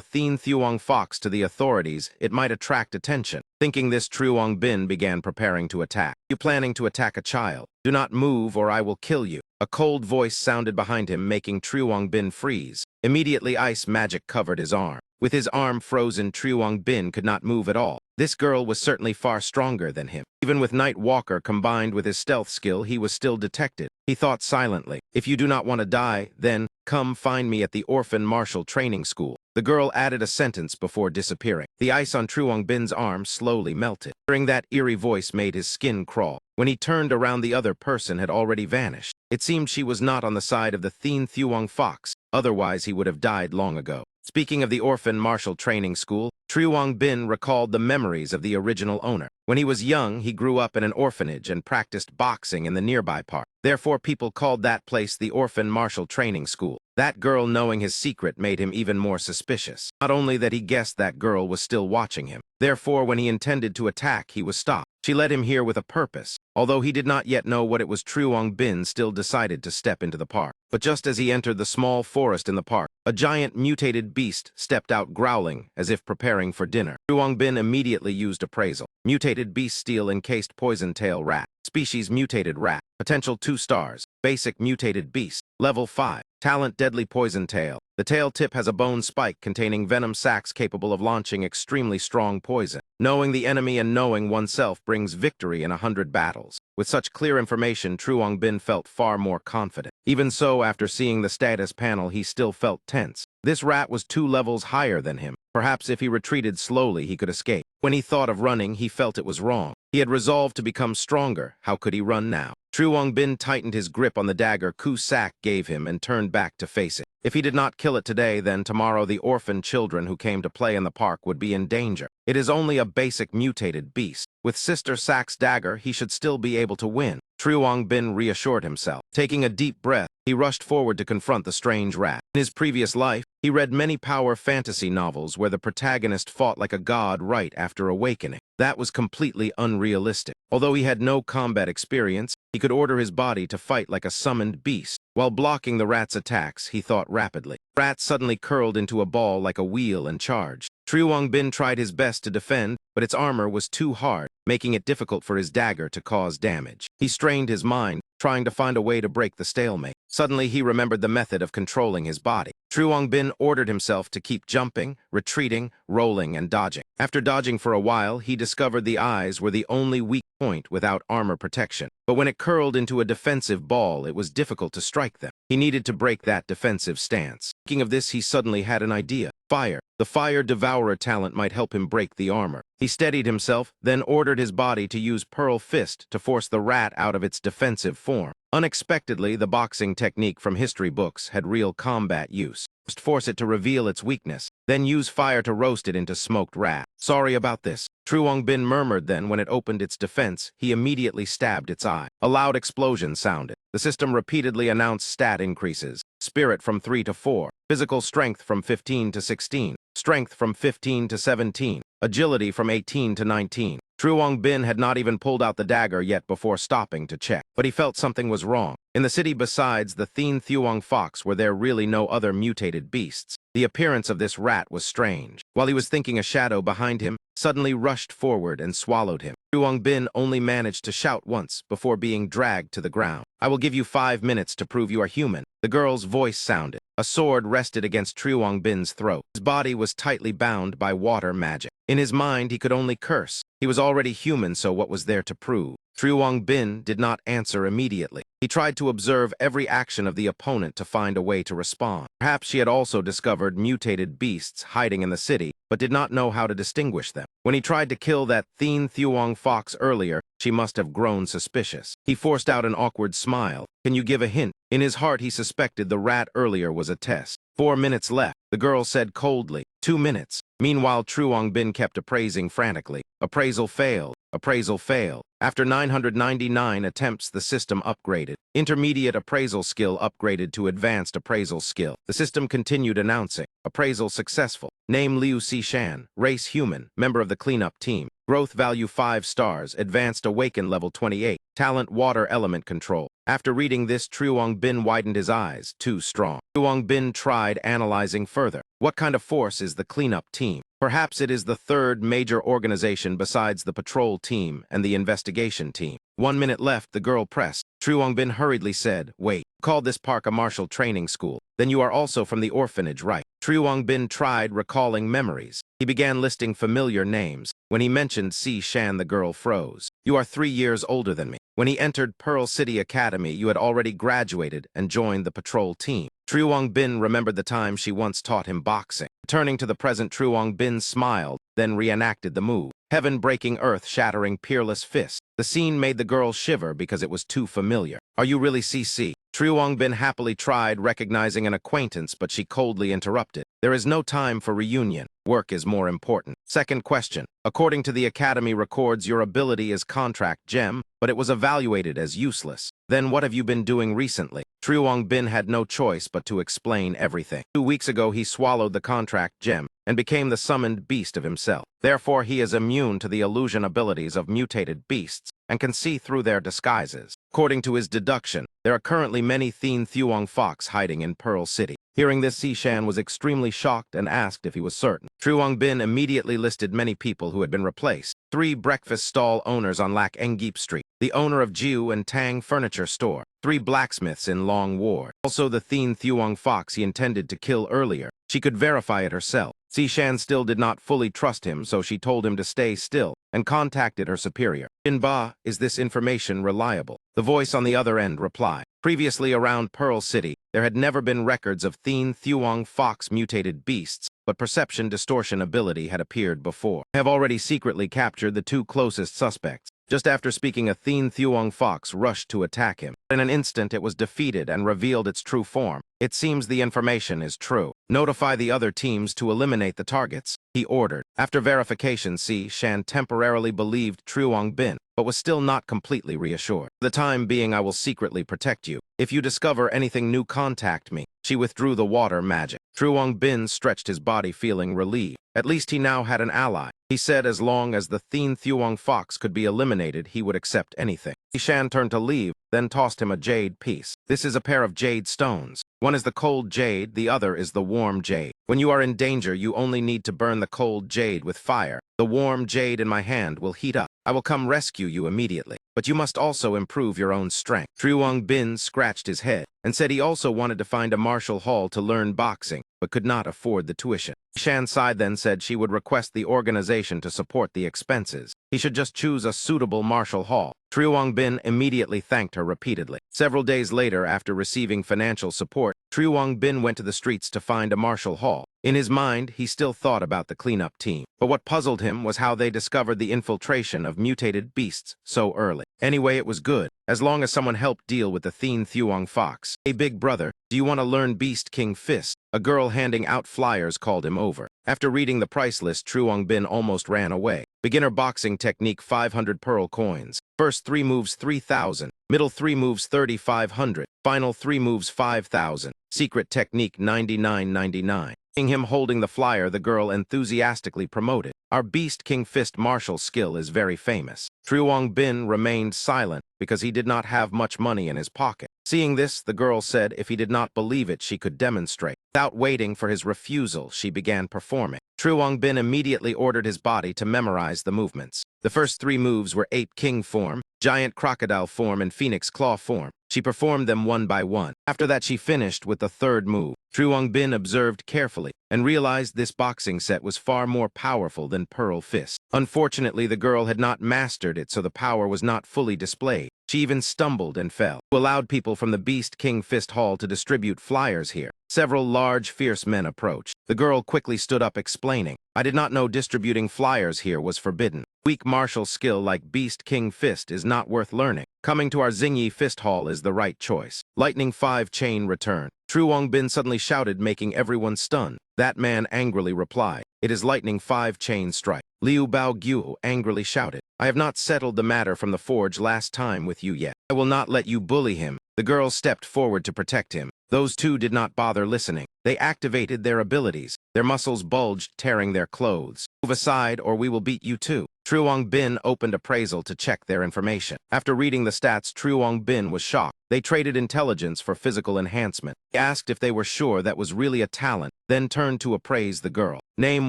Thin Thuong fox to the authorities, it might attract attention. Thinking this, Truong Bin began preparing to attack. You planning to attack a child? Do not move or I will kill you. A cold voice sounded behind him, making Truong Bin freeze. Immediately, ice magic covered his arm. With his arm frozen, Truong Bin could not move at all. This girl was certainly far stronger than him. Even with Night Walker combined with his stealth skill, he was still detected. He thought silently, if you do not want to die, then come find me at the Orphan Martial Training School. The girl added a sentence before disappearing. The ice on Truong Bin's arm slowly melted. Hearing that eerie voice made his skin crawl. When he turned around, the other person had already vanished. It seemed she was not on the side of the Thin Thuong fox, otherwise he would have died long ago. Speaking of the Orphan Martial Training School, Truong Bin recalled the memories of the original owner. When he was young, he grew up in an orphanage and practiced boxing in the nearby park. Therefore, people called that place the Orphan Martial Training School. That girl knowing his secret made him even more suspicious. Not only that he guessed that girl was still watching him. Therefore, when he intended to attack, he was stopped. She led him here with a purpose. Although he did not yet know what it was, Truong Bin still decided to step into the park. But just as he entered the small forest in the park, a giant mutated beast stepped out growling as if preparing for dinner. Truong Bin immediately used Appraisal. Mutated beast, steel encased poison tail rat. Species mutated rat. Potential 2 stars. Basic mutated beast. Level 5. Talent deadly poison tail. The tail tip has a bone spike containing venom sacs capable of launching extremely strong poison. Knowing the enemy and knowing oneself brings victory in 100 battles. With such clear information, Truong Bin felt far more confident. Even so, after seeing the status panel, he still felt tense. This rat was 2 levels higher than him. Perhaps if he retreated slowly, he could escape. When he thought of running, he felt it was wrong. He had resolved to become stronger. How could he run now? Truong Bin tightened his grip on the dagger Ku Sak gave him and turned back to face it. If he did not kill it today, then tomorrow the orphan children who came to play in the park would be in danger. It is only a basic mutated beast. With Sister Sak's dagger, he should still be able to win. Truong Bin reassured himself. Taking a deep breath, he rushed forward to confront the strange rat. In his previous life, he read many power fantasy novels where the protagonist fought like a god right after awakening. That was completely unrealistic. Although he had no combat experience, he could order his body to fight like a summoned beast. While blocking the rat's attacks, he thought rapidly. The rat suddenly curled into a ball like a wheel and charged. Truong Bin tried his best to defend, but its armor was too hard, making it difficult for his dagger to cause damage. He strained his mind, trying to find a way to break the stalemate. Suddenly, he remembered the method of controlling his body. Truong Bin ordered himself to keep jumping, retreating, rolling, and dodging. After dodging for a while, he discovered the eyes were the only weak point without armor protection. But when it curled into a defensive ball, it was difficult to strike them. He needed to break that defensive stance. Thinking of this, he suddenly had an idea. Fire. The Fire Devourer talent might help him break the armor. He steadied himself, then ordered his body to use Pearl Fist to force the rat out of its defensive form. Unexpectedly, the boxing technique from history books had real combat use. First force it to reveal its weakness, then use fire to roast it into smoked rat. Sorry about this. Truong Bin murmured. Then, when it opened its defense, he immediately stabbed its eye. A loud explosion sounded. The system repeatedly announced stat increases. Spirit from 3 to 4. Physical strength from 15 to 16. Strength from 15 to 17. Agility from 18 to 19. Truong Bin had not even pulled out the dagger yet before stopping to check. But he felt something was wrong. In the city besides the Thin Thuong fox were there really no other mutated beasts. The appearance of this rat was strange. While he was thinking, a shadow behind him suddenly rushed forward and swallowed him. Truong Bin only managed to shout once before being dragged to the ground. I will give you 5 minutes to prove you are human. The girl's voice sounded. A sword rested against Truong Bin's throat. His body was tightly bound by water magic. In his mind, he could only curse. He was already human, so what was there to prove? Truong Bin did not answer immediately. He tried to observe every action of the opponent to find a way to respond. Perhaps she had also discovered mutated beasts hiding in the city, but did not know how to distinguish them. When he tried to kill that Thin Thuong fox earlier, she must have grown suspicious. He forced out an awkward smile. Can you give a hint? In his heart, he suspected the rat earlier was a test. 4 minutes left, the girl said coldly. 2 minutes. Meanwhile, Truong Bin kept appraising frantically. Appraisal failed. Appraisal failed. After 999 attempts, the system upgraded. Intermediate appraisal skill upgraded to advanced appraisal skill. The system continued announcing. Appraisal successful. Name Liu Xishan. Race human. Member of the cleanup team. Growth value 5 stars. Advanced awaken level 28. Talent water element control. After reading this, Truong Bin widened his eyes. Too strong. Truong Bin tried analyzing further. What kind of force is the cleanup team? Perhaps it is the third major organization besides the patrol team and the investigation team. 1 minute left, the girl pressed. Truong Bin hurriedly said, "Wait, call this park a martial training school. Then you are also from the orphanage, right?" Truong Bin tried recalling memories. He began listing familiar names. When he mentioned Si Shan, the girl froze. "You are 3 years older than me. When he entered Pearl City Academy, you had already graduated and joined the patrol team." Truong Bin remembered the time she once taught him boxing. Turning to the present, Truong Bin smiled, then reenacted the move. Heaven-breaking, earth-shattering, peerless fist. The scene made the girl shiver because it was too familiar. "Are you really CC?" Truong Bin happily tried recognizing an acquaintance, but she coldly interrupted. "There is no time for reunion. Work is more important." Second question. According to the Academy records, your ability is contract gem, but it was evaluated as useless. Then what have you been doing recently? Truong Bin had no choice but to explain everything. 2 weeks ago, he swallowed the contract gem and became the summoned beast of himself. Therefore, he is immune to the illusion abilities of mutated beasts and can see through their disguises. According to his deduction, there are currently many Thien Thuong Fox hiding in Pearl City. Hearing this, Si Shan was extremely shocked and asked if he was certain. Truong Bin immediately listed many people who had been replaced. 3 breakfast stall owners on Lac Engip Street, the owner of Jiu and Tang Furniture Store, 3 blacksmiths in Long Ward. Also the Thien Thuong Fox he intended to kill earlier. She could verify it herself. Si Shan still did not fully trust him, so she told him to stay still and contacted her superior. "In Ba, is this information reliable?" The voice on the other end replied. Previously around Pearl City, there had never been records of Thien Thuong Fox mutated beasts, but perception distortion ability had appeared before. I have already secretly captured the 2 closest suspects. Just after speaking, a Thien Thuong Fox rushed to attack him. In an instant, it was defeated and revealed its true form. "It seems the information is true. Notify the other teams to eliminate the targets," he ordered. After verification, Si Shan temporarily believed Truong Bin, but was still not completely reassured. "For the time being, I will secretly protect you. If you discover anything new, contact me." She withdrew the water magic. Truong Bin stretched his body, feeling relieved. At least he now had an ally. He said as long as the Thien Thuong Fox could be eliminated, he would accept anything. Si Shan turned to leave, then tossed him a jade piece. "This is a pair of jade stones. One is the cold jade, the other is the warm jade. When you are in danger, you only need to burn the cold jade with fire. The warm jade in my hand will heat up. I will come rescue you immediately. But you must also improve your own strength." Truong Bin scratched his head and said he also wanted to find a martial hall to learn boxing, but could not afford the tuition. Shan Sai then said she would request the organization to support the expenses. He should just choose a suitable martial hall. Truong Bin immediately thanked her repeatedly. Several days later, after receiving financial support, Truong Bin went to the streets to find a martial hall. In his mind, he still thought about the cleanup team. But what puzzled him was how they discovered the infiltration of mutated beasts so early. Anyway, it was good, as long as someone helped deal with the Thien Thuong Fox. "Hey, big brother, do you want to learn Beast King Fist?" A girl handing out flyers called him over. After reading the price list, Truong Bin almost ran away. Beginner boxing technique, 500 pearl coins. First 3 moves 3,000. Middle 3 moves 3,500. Final 3 moves 5,000. Secret technique, 99.99. Seeing him holding the flyer, the girl enthusiastically promoted. "Our Beast King Fist martial skill is very famous." Truong Bin remained silent because he did not have much money in his pocket. Seeing this, the girl said if he did not believe it, she could demonstrate. Without waiting for his refusal, she began performing. Truong Bin immediately ordered his body to memorize the movements. The first 3 moves were Ape King form, Giant Crocodile form, and Phoenix Claw form. She performed them one by one. After that, she finished with the 3rd move. Truong Bin observed carefully and realized this boxing set was far more powerful than Pearl Fist. Unfortunately, the girl had not mastered it, so the power was not fully displayed. She even stumbled and fell. Who allowed people from the Beast King Fist Hall to distribute flyers here. Several large, fierce men approached. The girl quickly stood up, explaining, "I did not know distributing flyers here was forbidden. Weak martial skill like Beast King Fist is not worth learning. Coming to our Xingyi Fist Hall is the right choice." Lightning 5 chain return. Truong Bin suddenly shouted, making everyone stunned. That man angrily replied, "It is Lightning 5 chain strike." Liu Bao Gyu angrily shouted, "I have not settled the matter from the forge last time with you yet. I will not let you bully him." The girl stepped forward to protect him. Those two did not bother listening. They activated their abilities. Their muscles bulged, tearing their clothes. Move aside or we will beat you too. Truong Bin opened Appraisal to check their information. After reading the stats, Truong Bin was shocked. They traded intelligence for physical enhancement. He asked if they were sure that was really a talent, then turned to appraise the girl. Name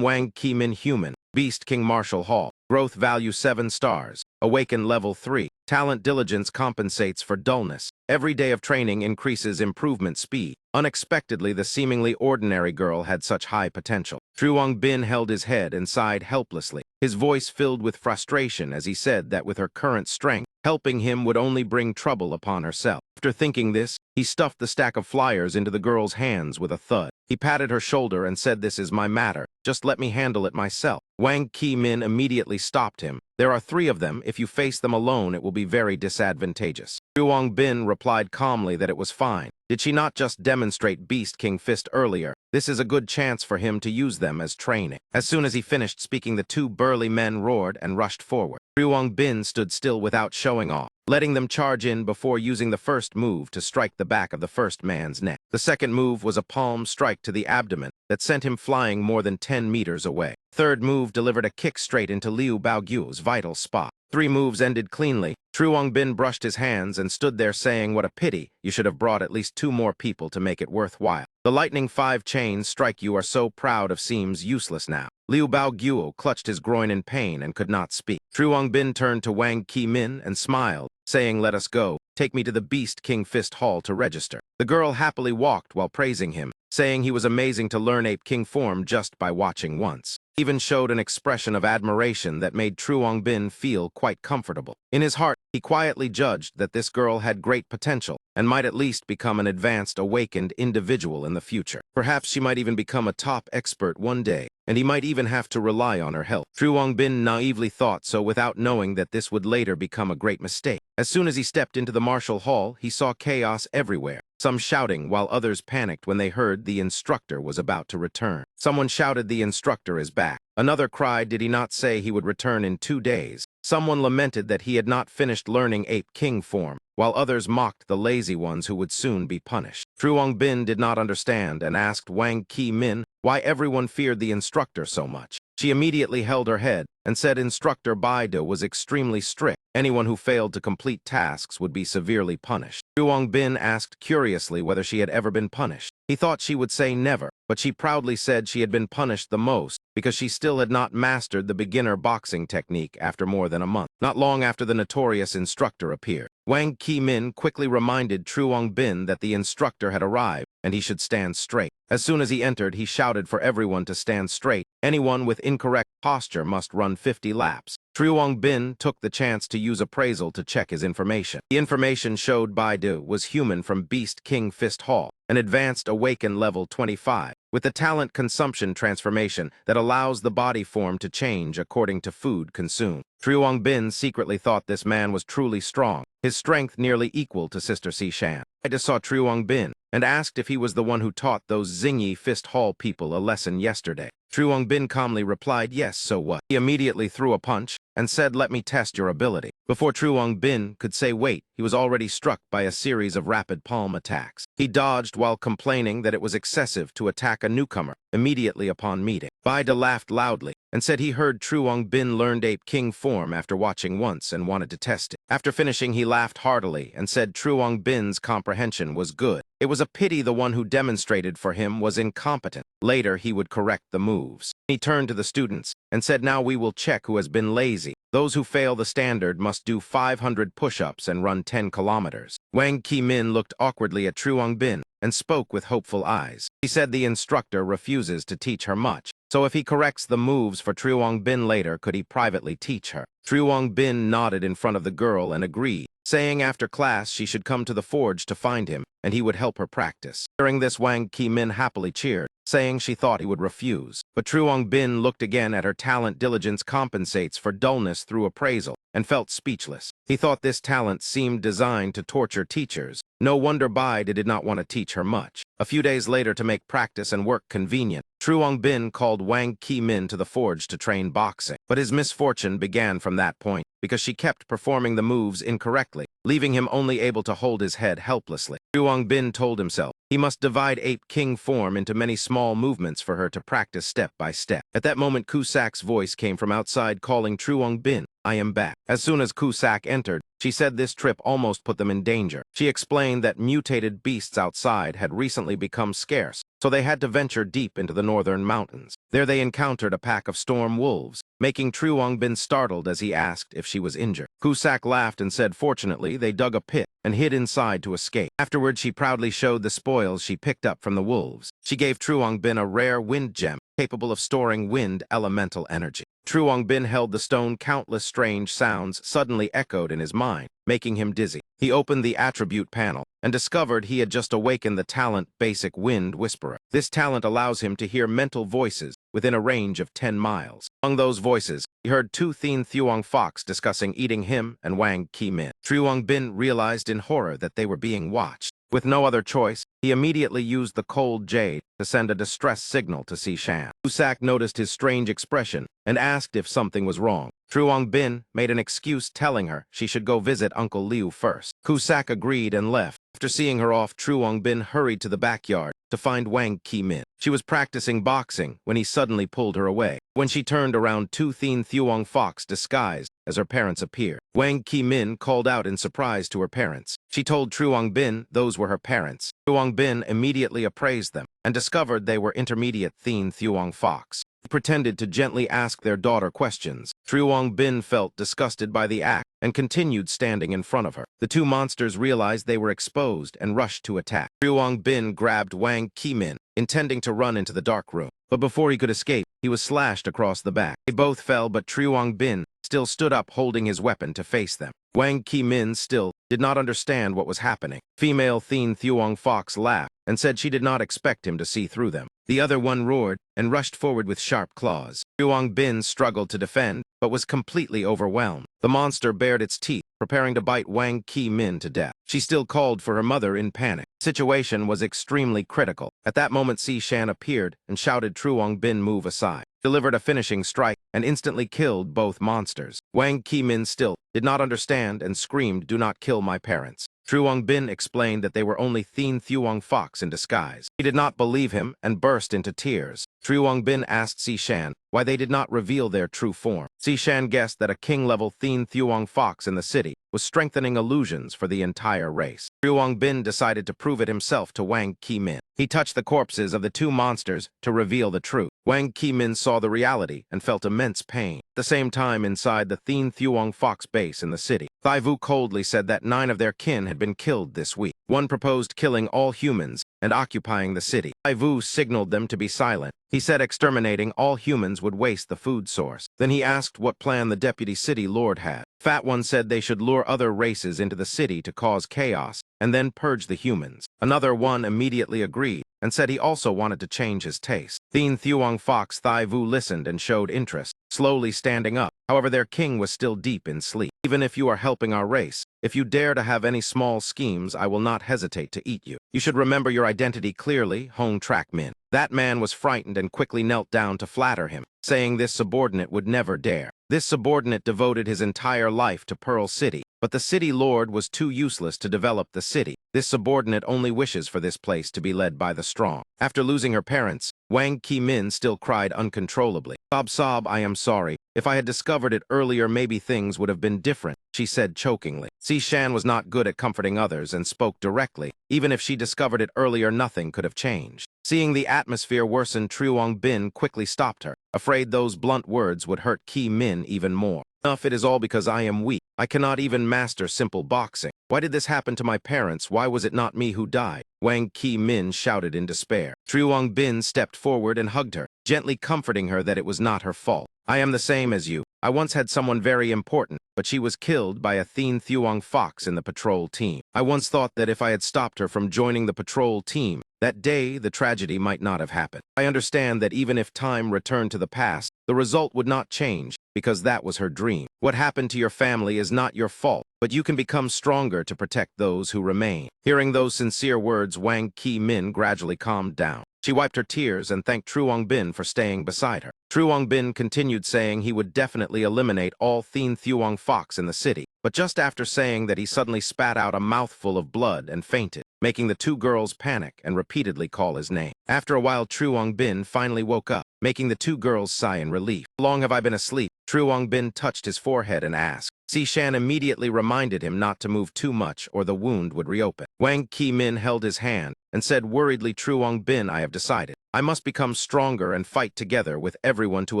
Wang Ki-min Human. Beast King Martial Hall. Growth value 7 stars. Awaken level 3. Talent diligence compensates for dullness. Every day of training increases improvement speed. Unexpectedly, the seemingly ordinary girl had such high potential. Truong Bin held his head and sighed helplessly. His voice filled with frustration as he said that with her current strength, helping him would only bring trouble upon herself. After thinking this, he stuffed the stack of flyers into the girl's hands with a thud. He patted her shoulder and said, "This is my matter. Just let me handle it myself." Wang Ki-min immediately stopped him. "There are 3 of them. If you face them alone, it will be very disadvantageous." Truong Bin replied calmly that it was fine. Did she not just demonstrate Beast King Fist earlier? This is a good chance for him to use them as training. As soon as he finished speaking, the 2 burly men roared and rushed forward. Truong Bin stood still without showing off, letting them charge in before using the first move to strike the back of the first man's neck. The second move was a palm strike to the abdomen that sent him flying more than 10 meters away. Third move delivered a kick straight into Liu Baogyu's vital spot. 3 moves ended cleanly. Truong Bin brushed his hands and stood there saying, "What a pity. You should have brought at least 2 more people to make it worthwhile. The lightning 5 chains strike you are so proud of seems useless now." Liu Baogyu clutched his groin in pain and could not speak. Truong Bin turned to Wang Ki-min and smiled, saying, "Let us go. Take me to the Beast King Fist Hall to register." The girl happily walked while praising him, saying he was amazing to learn Ape King form just by watching once. He even showed an expression of admiration that made Truong Bin feel quite comfortable. In his heart, he quietly judged that this girl had great potential and might at least become an advanced, awakened individual in the future. Perhaps she might even become a top expert one day, and he might even have to rely on her help. Truong Bin naively thought so without knowing that this would later become a great mistake. As soon as he stepped into the martial hall, he saw chaos everywhere. Some shouting while others panicked when they heard the instructor was about to return. Someone shouted the instructor is back. Another cried did he not say he would return in 2 days. Someone lamented that he had not finished learning Ape King form, while others mocked the lazy ones who would soon be punished. Truong Bin did not understand and asked Wang Ki-min why everyone feared the instructor so much. She immediately held her head and said Instructor Baidu was extremely strict. Anyone who failed to complete tasks would be severely punished. Truong Bin asked curiously whether she had ever been punished. He thought she would say never, but she proudly said she had been punished the most because she still had not mastered the beginner boxing technique after more than a month. Not long after the notorious instructor appeared, Wang Ki-min quickly reminded Truong Bin that the instructor had arrived and he should stand straight. As soon as he entered, he shouted for everyone to stand straight. Anyone with incorrect posture must run 50 laps. Truong Bin took the chance to use Appraisal to check his information. The information showed Baidu was human from Beast King Fist Hall, an advanced awakened level 25, with the talent consumption transformation that allows the body form to change according to food consumed. Truong Bin secretly thought this man was truly strong, his strength nearly equal to Sister Si-Shan. I just saw Truong Bin and asked if he was the one who taught those zingy Fist Hall people a lesson yesterday. Truong Bin calmly replied, "Yes, so what?" He immediately threw a punch and said, "Let me test your ability." Before Truong Bin could say wait, he was already struck by a series of rapid palm attacks. He dodged while complaining that it was excessive to attack a newcomer immediately upon meeting. Baidu laughed loudly and said he heard Truong Bin learned Ape King form after watching once and wanted to test it. After finishing, he laughed heartily and said Truong Bin's comprehension was good. It was a pity the one who demonstrated for him was incompetent. Later, he would correct the moves. He turned to the students and said, "Now we will check who has been lazy. Those who fail the standard must do 500 push-ups and run 10 kilometers. Wang Ki-min looked awkwardly at Truong Bin and spoke with hopeful eyes. He said the instructor refuses to teach her much, so if he corrects the moves for Truong Bin later, could he privately teach her? Truong Bin nodded in front of the girl and agreed, saying after class she should come to the forge to find him, and he would help her practice. During this, Wang Ki-min happily cheered, saying she thought he would refuse. But Truong Bin looked again at her talent diligence compensates for dullness through appraisal. and felt speechless. He thought this talent seemed designed to torture teachers. No wonder Bai did not want to teach her much. A few days later, to make practice and work convenient, Truong Bin called Wang Ki-min to the forge to train boxing. But his misfortune began from that point, because she kept performing the moves incorrectly, leaving him only able to hold his head helplessly. Truong Bin told himself he must divide Ape King form into many small movements for her to practice step by step. At that moment, Kusak's voice came from outside calling Truong Bin, "I am back." As soon as Kusak entered, she said this trip almost put them in danger. She explained that mutated beasts outside had recently become scarce, so they had to venture deep into the northern mountains. There they encountered a pack of storm wolves, making Truong Bin startled as he asked if she was injured. Kusak laughed and said fortunately they dug a pit and hid inside to escape. Afterward, she proudly showed the spoils she picked up from the wolves. She gave Truong Bin a rare wind gem capable of storing wind elemental energy. Truong Bin held the stone. Countless strange sounds suddenly echoed in his mind, making him dizzy. He opened the attribute panel and discovered he had just awakened the talent Basic Wind Whisperer. This talent allows him to hear mental voices within a range of 10 miles. Among those voices, he heard two Thien Thuong Fox discussing eating him and Wang Ki-min. Truong Bin realized in horror that they were being watched. With no other choice, he immediately used the cold jade to send a distress signal to Si-shan. Kusak noticed his strange expression and asked if something was wrong. Truong Bin made an excuse telling her she should go visit Uncle Liu first. Kusak agreed and left. After seeing her off, Truong Bin hurried to the backyard to find Wang Ki-min. She was practicing boxing when he suddenly pulled her away. When she turned around, two Thien Thuong Fox disguised as her parents appeared. Wang Ki-min called out in surprise to her parents. She told Truong Bin those were her parents. Truong Bin immediately appraised them and discovered they were intermediate Thien Thuong Fox. He pretended to gently ask their daughter questions. Truong Bin felt disgusted by the act and continued standing in front of her. The two monsters realized they were exposed and rushed to attack. Truong Bin grabbed Wang Ki-min, intending to run into the dark room. But before he could escape, he was slashed across the back. They both fell, but Truong Bin still stood up holding his weapon to face them. Wang Ki-min still did not understand what was happening. Female Thien Thuong Fox laughed and said she did not expect him to see through them. The other one roared and rushed forward with sharp claws. Truong Bin struggled to defend, but was completely overwhelmed. The monster bared its teeth, preparing to bite Wang Ki-min to death. She still called for her mother in panic. The situation was extremely critical. At that moment, Si-shan appeared and shouted Truong Bin move aside, delivered a finishing strike, and instantly killed both monsters. Wang Ki-min still did not understand and screamed, "Do not kill my parents." Truong Bin explained that they were only Thien Thuong Fox in disguise. He did not believe him and burst into tears. Truong Bin asked Si-shan why they did not reveal their true form. Si-shan guessed that a king-level Thien Thuong Fox in the city was strengthening illusions for the entire race. Truong Bin decided to prove it himself to Wang Ki-min. He touched the corpses of the two monsters to reveal the truth. Wang Ki-min saw the reality and felt immense pain. At the same time, inside the Thien Thuong Fox base in the city, Thai-Vu coldly said that 9 of their kin had been killed this week. One proposed killing all humans and occupying the city. Thai-Vu signaled them to be silent. He said exterminating all humans would waste the food source. Then he asked what plan the deputy city lord had. Fat One said they should lure other races into the city to cause chaos and then purge the humans. Another one immediately agreed and said he also wanted to change his taste. Thien Thuong Fox Thai-Vu listened and showed interest, slowly standing up. However, their king was still deep in sleep. "Even if you are helping our race, if you dare to have any small schemes, I will not hesitate to eat you. You should remember your identity clearly, Hong Trak Min." That man was frightened and quickly knelt down to flatter him, saying this subordinate would never dare. This subordinate devoted his entire life to Pearl City, but the city lord was too useless to develop the city. This subordinate only wishes for this place to be led by the strong. After losing her parents, Wang Ki-min still cried uncontrollably. Sob, I am sorry. If I had discovered it earlier, maybe things would have been different," she said chokingly. Si-shan was not good at comforting others and spoke directly. Even if she discovered it earlier, nothing could have changed. Seeing the atmosphere worsen, Truong Bin quickly stopped her, afraid those blunt words would hurt Ki-min even more. "Enough, it is all because I am weak. I cannot even master simple boxing. Why did this happen to my parents? Why was it not me who died?" Wang Ki-min shouted in despair. Truong Bin stepped forward and hugged her, gently comforting her that it was not her fault. I am the same as you. I once had someone very important, but she was killed by a Thien Thuong Fox in the patrol team. I once thought that if I had stopped her from joining the patrol team, that day the tragedy might not have happened. I understand that even if time returned to the past, the result would not change, because that was her dream. What happened to your family is not your fault, but you can become stronger to protect those who remain. Hearing those sincere words, Wang Ki-min gradually calmed down. She wiped her tears and thanked Truong Bin for staying beside her. Truong Bin continued saying he would definitely eliminate all Thien Thuong Fox in the city, but just after saying that he suddenly spat out a mouthful of blood and fainted, making the two girls panic and repeatedly call his name. After a while, Truong Bin finally woke up, making the two girls sigh in relief. How long have I been asleep? Truong Bin touched his forehead and asked. Si-shan immediately reminded him not to move too much or the wound would reopen. Wang Ki-min held his hand and said worriedly, Truong Bin, I have decided. I must become stronger and fight together with everyone to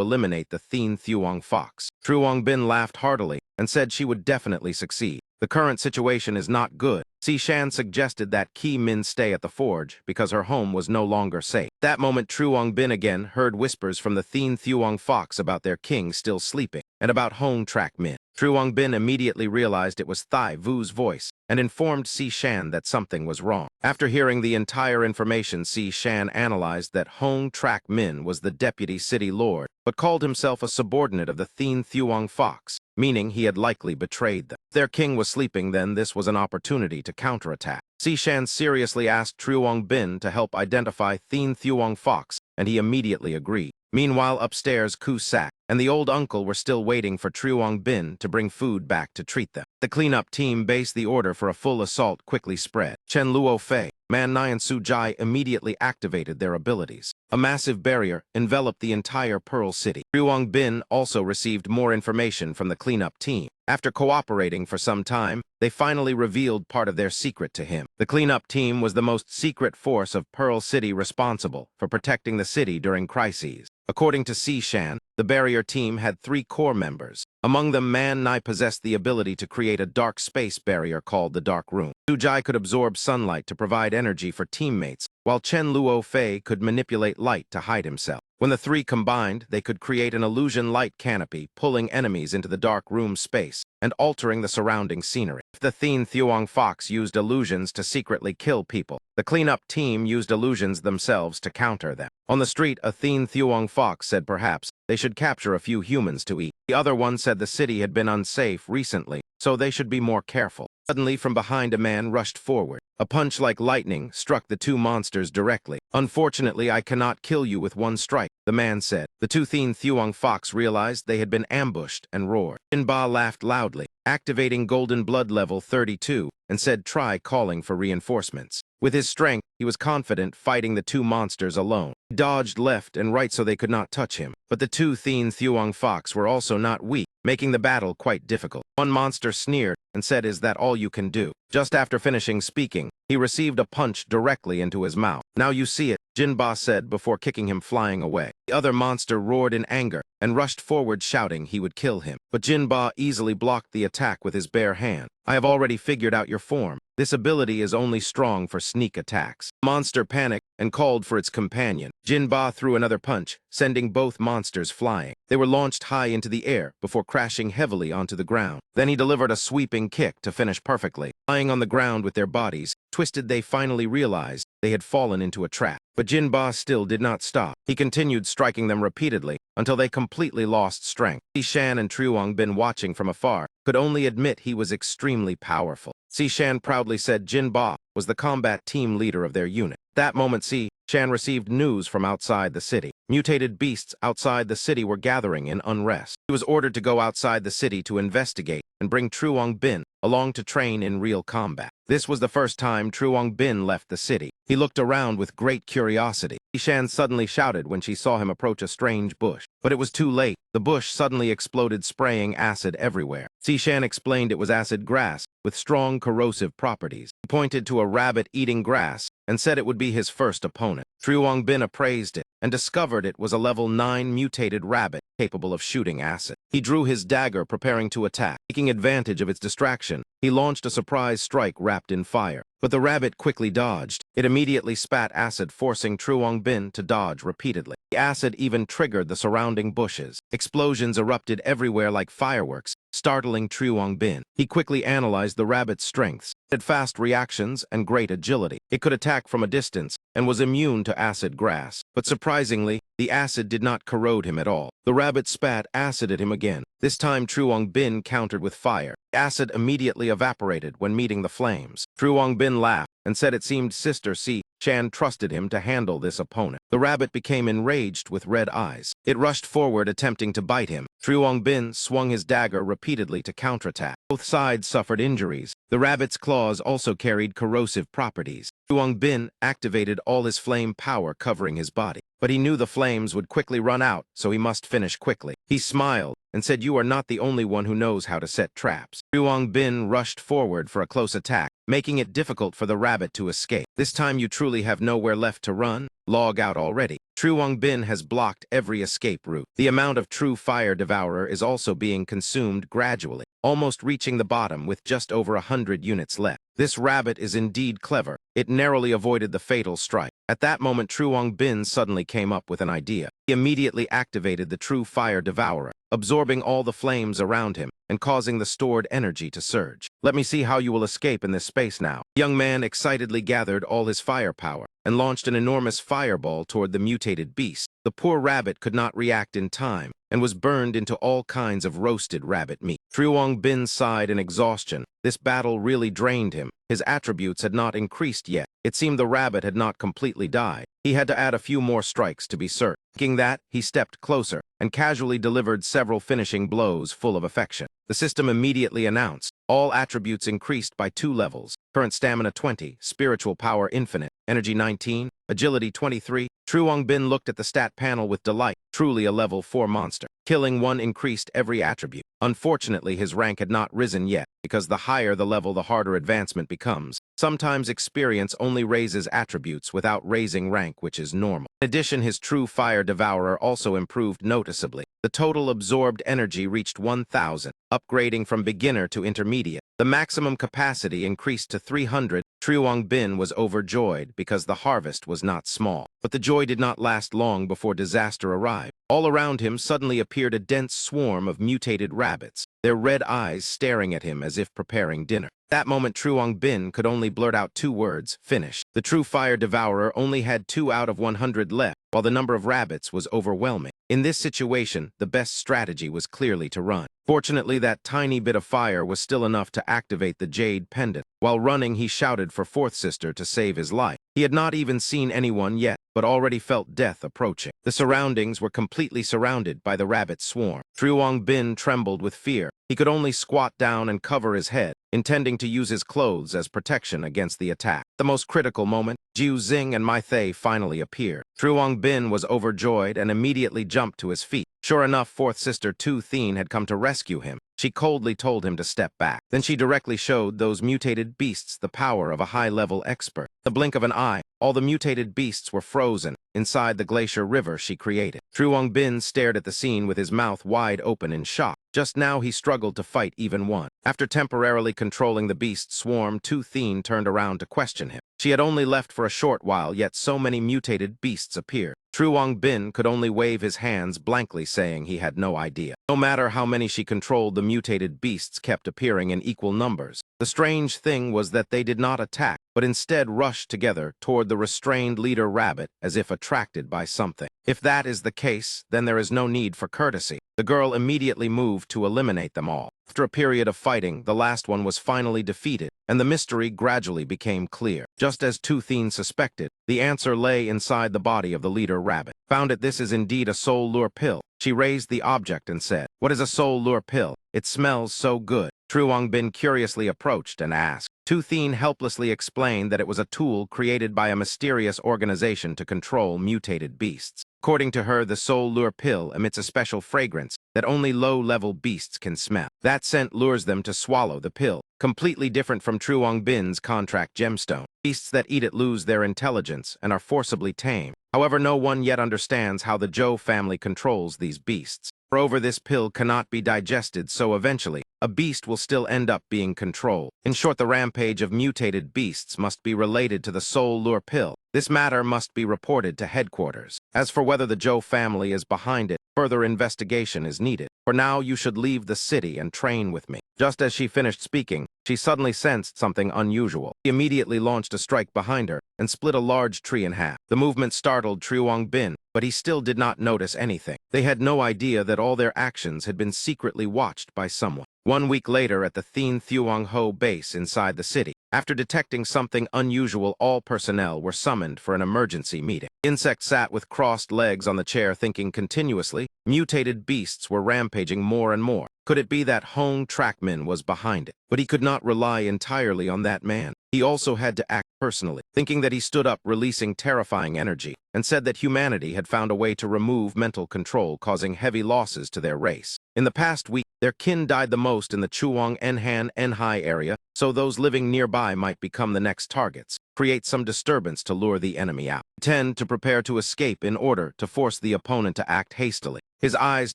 eliminate the Thien Thuong Fox. Truong Bin laughed heartily and said she would definitely succeed. The current situation is not good. Si-shan suggested that Ki-min stay at the forge because her home was no longer safe. That moment, Truong Bin again heard whispers from the Thien Thuong Fox about their king still sleeping and about Hong Trak Min. Truong Bin immediately realized it was Thai Vu's voice and informed Si-shan that something was wrong. After hearing the entire information, Si-shan analyzed that Hong Trak Min was the deputy city lord, but called himself a subordinate of the Thien Thuong Fox, meaning he had likely betrayed them. If their king was sleeping, then this was an opportunity to counterattack. Si-shan seriously asked Truong Bin to help identify Thien Thuong Fox, and he immediately agreed. Meanwhile, upstairs, Ku-sak and the old uncle were still waiting for Truong Bin to bring food back to treat them. The cleanup team based the order for a full assault quickly spread. Chen Luo-fei, Man Nai and Su-jai immediately activated their abilities. A massive barrier enveloped the entire Pearl City. Truong Bin also received more information from the cleanup team. After cooperating for some time, they finally revealed part of their secret to him. The cleanup team was the most secret force of Pearl City responsible for protecting the city during crises. According to Si-shan, the barrier team had 3 core members. Among them, Man Nai possessed the ability to create a dark space barrier called the Dark Room. Su-jai could absorb sunlight to provide energy for teammates, while Chen Luo-fei could manipulate light to hide himself. When the 3 combined, they could create an illusion light canopy, pulling enemies into the dark room space and altering the surrounding scenery. If the Thien Thuong Fox used illusions to secretly kill people, the cleanup team used illusions themselves to counter them. On the street, a Thien Thuong Fox said perhaps they should capture a few humans to eat. The other one said the city had been unsafe recently, so they should be more careful. Suddenly, from behind, a man rushed forward. A punch like lightning struck the 2 monsters directly. Unfortunately, I cannot kill you with one strike, the man said. The 2 Thien Thuong Fox realized they had been ambushed and roared. Jinba laughed loudly, activating Golden Blood level 32, and said try calling for reinforcements. With his strength, he was confident fighting the 2 monsters alone. He dodged left and right so they could not touch him. But the 2 Thien Thuong Fox were also not weak, making the battle quite difficult. One monster sneered and said, "Is that all you can do?" Just after finishing speaking, he received a punch directly into his mouth. "Now you see it," Jinba said before kicking him flying away. The other monster roared in anger and rushed forward shouting he would kill him. But Jinba easily blocked the attack with his bare hand. "I have already figured out your form. This ability is only strong for sneak attacks." The monster panicked and called for its companion. Jinba threw another punch, sending both monsters flying. They were launched high into the air before crashing heavily onto the ground. Then he delivered a sweeping kick to finish perfectly. Lying on the ground with their bodies twisted, they finally realized they had fallen into a trap. But Jinba still did not stop. He continued striking them repeatedly until they completely lost strength. Si-shan and Truong Bin, watching from afar, could only admit he was extremely powerful. Si-shan proudly said Jinba was the combat team leader of their unit. That moment, Si-shan received news from outside the city. Mutated beasts outside the city were gathering in unrest. He was ordered to go outside the city to investigate and bring Truong Bin along to train in real combat. This was the first time Truong Bin left the city. He looked around with great curiosity. Si-shan suddenly shouted when she saw him approach a strange bush. But it was too late. The bush suddenly exploded, spraying acid everywhere. Si-shan explained it was acid grass with strong corrosive properties. He pointed to a rabbit eating grass and said it would be his first opponent. Truong Bin appraised it and discovered it was a level 9 mutated rabbit capable of shooting acid. He drew his dagger, preparing to attack. Taking advantage of its distraction, he launched a surprise strike wrapped in fire. But the rabbit quickly dodged. It immediately spat acid, forcing Truong Bin to dodge repeatedly. The acid even triggered the surrounding bushes. Explosions erupted everywhere like fireworks, startling Truong Bin. He quickly analyzed the rabbit's strengths. It had fast reactions and great agility. It could attack from a distance and was immune to acid grass. But surprisingly, the acid did not corrode him at all. The rabbit spat acid at him again. This time Truong Bin countered with fire. The acid immediately evaporated when meeting the flames. Truong Bin laughed and said it seemed Sister Si Chan trusted him to handle this opponent. The rabbit became enraged with red eyes. It rushed forward, attempting to bite him. Truong Bin swung his dagger repeatedly to counterattack. Both sides suffered injuries. The rabbit's claws also carried corrosive properties. Truong Bin activated all his flame power, covering his body. But he knew the flames would quickly run out, so he must finish quickly. He smiled and said, "You are not the only one who knows how to set traps." Truong Bin rushed forward for a close attack, making it difficult for the rabbit to escape. "This time you truly have nowhere left to run? Log out already." Truong Bin has blocked every escape route. The amount of true fire Devourer is also being consumed gradually, almost reaching the bottom with just over 100 units left. This rabbit is indeed clever. It narrowly avoided the fatal strike. At that moment, Truong Bin suddenly came up with an idea. He immediately activated the True Fire Devourer, absorbing all the flames around him and causing the stored energy to surge. "Let me see how you will escape in this space now." The young man excitedly gathered all his firepower and launched an enormous fireball toward the mutated beast. The poor rabbit could not react in time and was burned into all kinds of roasted rabbit meat. Truong Bin sighed in exhaustion. This battle really drained him. His attributes had not increased yet. It seemed the rabbit had not completely died. He had to add a few more strikes to be certain. Thinking that, he stepped closer and casually delivered several finishing blows full of affection. The system immediately announced, all attributes increased by 2 levels. Current stamina 20, spiritual power infinite, energy 19, agility 23. Truong Bin looked at the stat panel with delight. Truly a level 4 monster. Killing 1 increased every attribute. Unfortunately, his rank had not risen yet, because the higher the level, the harder advancement becomes. Sometimes experience only raises attributes without raising rank, which is normal. In addition, his True Fire Devourer also improved noticeably. The total absorbed energy reached 1,000, upgrading from beginner to intermediate. The maximum capacity increased to 300. Truong Bin was overjoyed because the harvest was not small. But the joy did not last long before disaster arrived. All around him suddenly appeared a dense swarm of mutated rabbits, their red eyes staring at him as if preparing dinner. At that moment, Truong Bin could only blurt out 2 words, "Finish." The True Fire Devourer only had 2 out of 100 left, while the number of rabbits was overwhelming. In this situation, the best strategy was clearly to run. Fortunately, that tiny bit of fire was still enough to activate the jade pendant. While running, he shouted for Fourth Sister to save his life. He had not even seen anyone yet, but already felt death approaching. The surroundings were completely surrounded by the rabbit swarm. Truong Bin trembled with fear. He could only squat down and cover his head, intending to use his clothes as protection against the attack. The most critical moment, Jiu Xing and Mai Thay finally appeared. Truong Bin was overjoyed and immediately jumped to his feet. Sure enough, Fourth Sister Tu Thien had come to rescue him. She coldly told him to step back. Then she directly showed those mutated beasts the power of a high-level expert. The blink of an eye, all the mutated beasts were frozen inside the glacier river she created. Truong Bin stared at the scene with his mouth wide open in shock. Just now he struggled to fight even one. After temporarily controlling the beast swarm, Tu Thien turned around to question him. She had only left for a short while, yet so many mutated beasts appeared. Truong Bin could only wave his hands blankly, saying he had no idea. No matter how many she controlled, the mutated beasts kept appearing in equal numbers. The strange thing was that they did not attack, but instead rushed together toward the restrained leader rabbit as if attracted by something. If that is the case, then there is no need for courtesy. The girl immediately moved to eliminate them all. After a period of fighting, the last one was finally defeated, and the mystery gradually became clear. Just as Tu Thien suspected, the answer lay inside the body of the leader rabbit. Found it, this is indeed a soul lure pill. She raised the object and said, "What is a soul lure pill? It smells so good." Truong Bin curiously approached and asked. Tu Thien helplessly explained that it was a tool created by a mysterious organization to control mutated beasts. According to her, the soul lure pill emits a special fragrance that only low-level beasts can smell. That scent lures them to swallow the pill. completely different from Truong Bin's contract gemstone. Beasts that eat it lose their intelligence and are forcibly tamed. However, no one yet understands how the Zhou family controls these beasts. Moreover, this pill cannot be digested, so eventually, a beast will still end up being controlled. In short, the rampage of mutated beasts must be related to the soul lure pill. This matter must be reported to headquarters. As for whether the Zhou family is behind it, further investigation is needed. For now, you should leave the city and train with me. Just as she finished speaking, she suddenly sensed something unusual. He immediately launched a strike behind her and split a large tree in half. The movement startled Truong Bin, but he still did not notice anything. They had no idea that all their actions had been secretly watched by someone. 1 week later, at the Thien Thuong Ho base inside the city, after detecting something unusual, all personnel were summoned for an emergency meeting. Insect sat with crossed legs on the chair thinking continuously. Mutated beasts were rampaging more and more. Could it be that Hong Trackman was behind it? But he could not rely entirely on that man. He also had to act personally, thinking that he stood up, releasing terrifying energy, and said that humanity had found a way to remove mental control, causing heavy losses to their race. In the past week, their kin died the most in the Chuang Enhan Enhai area, so those living nearby might become the next targets. Create some disturbance to lure the enemy out. Tend to prepare to escape in order to force the opponent to act hastily. His eyes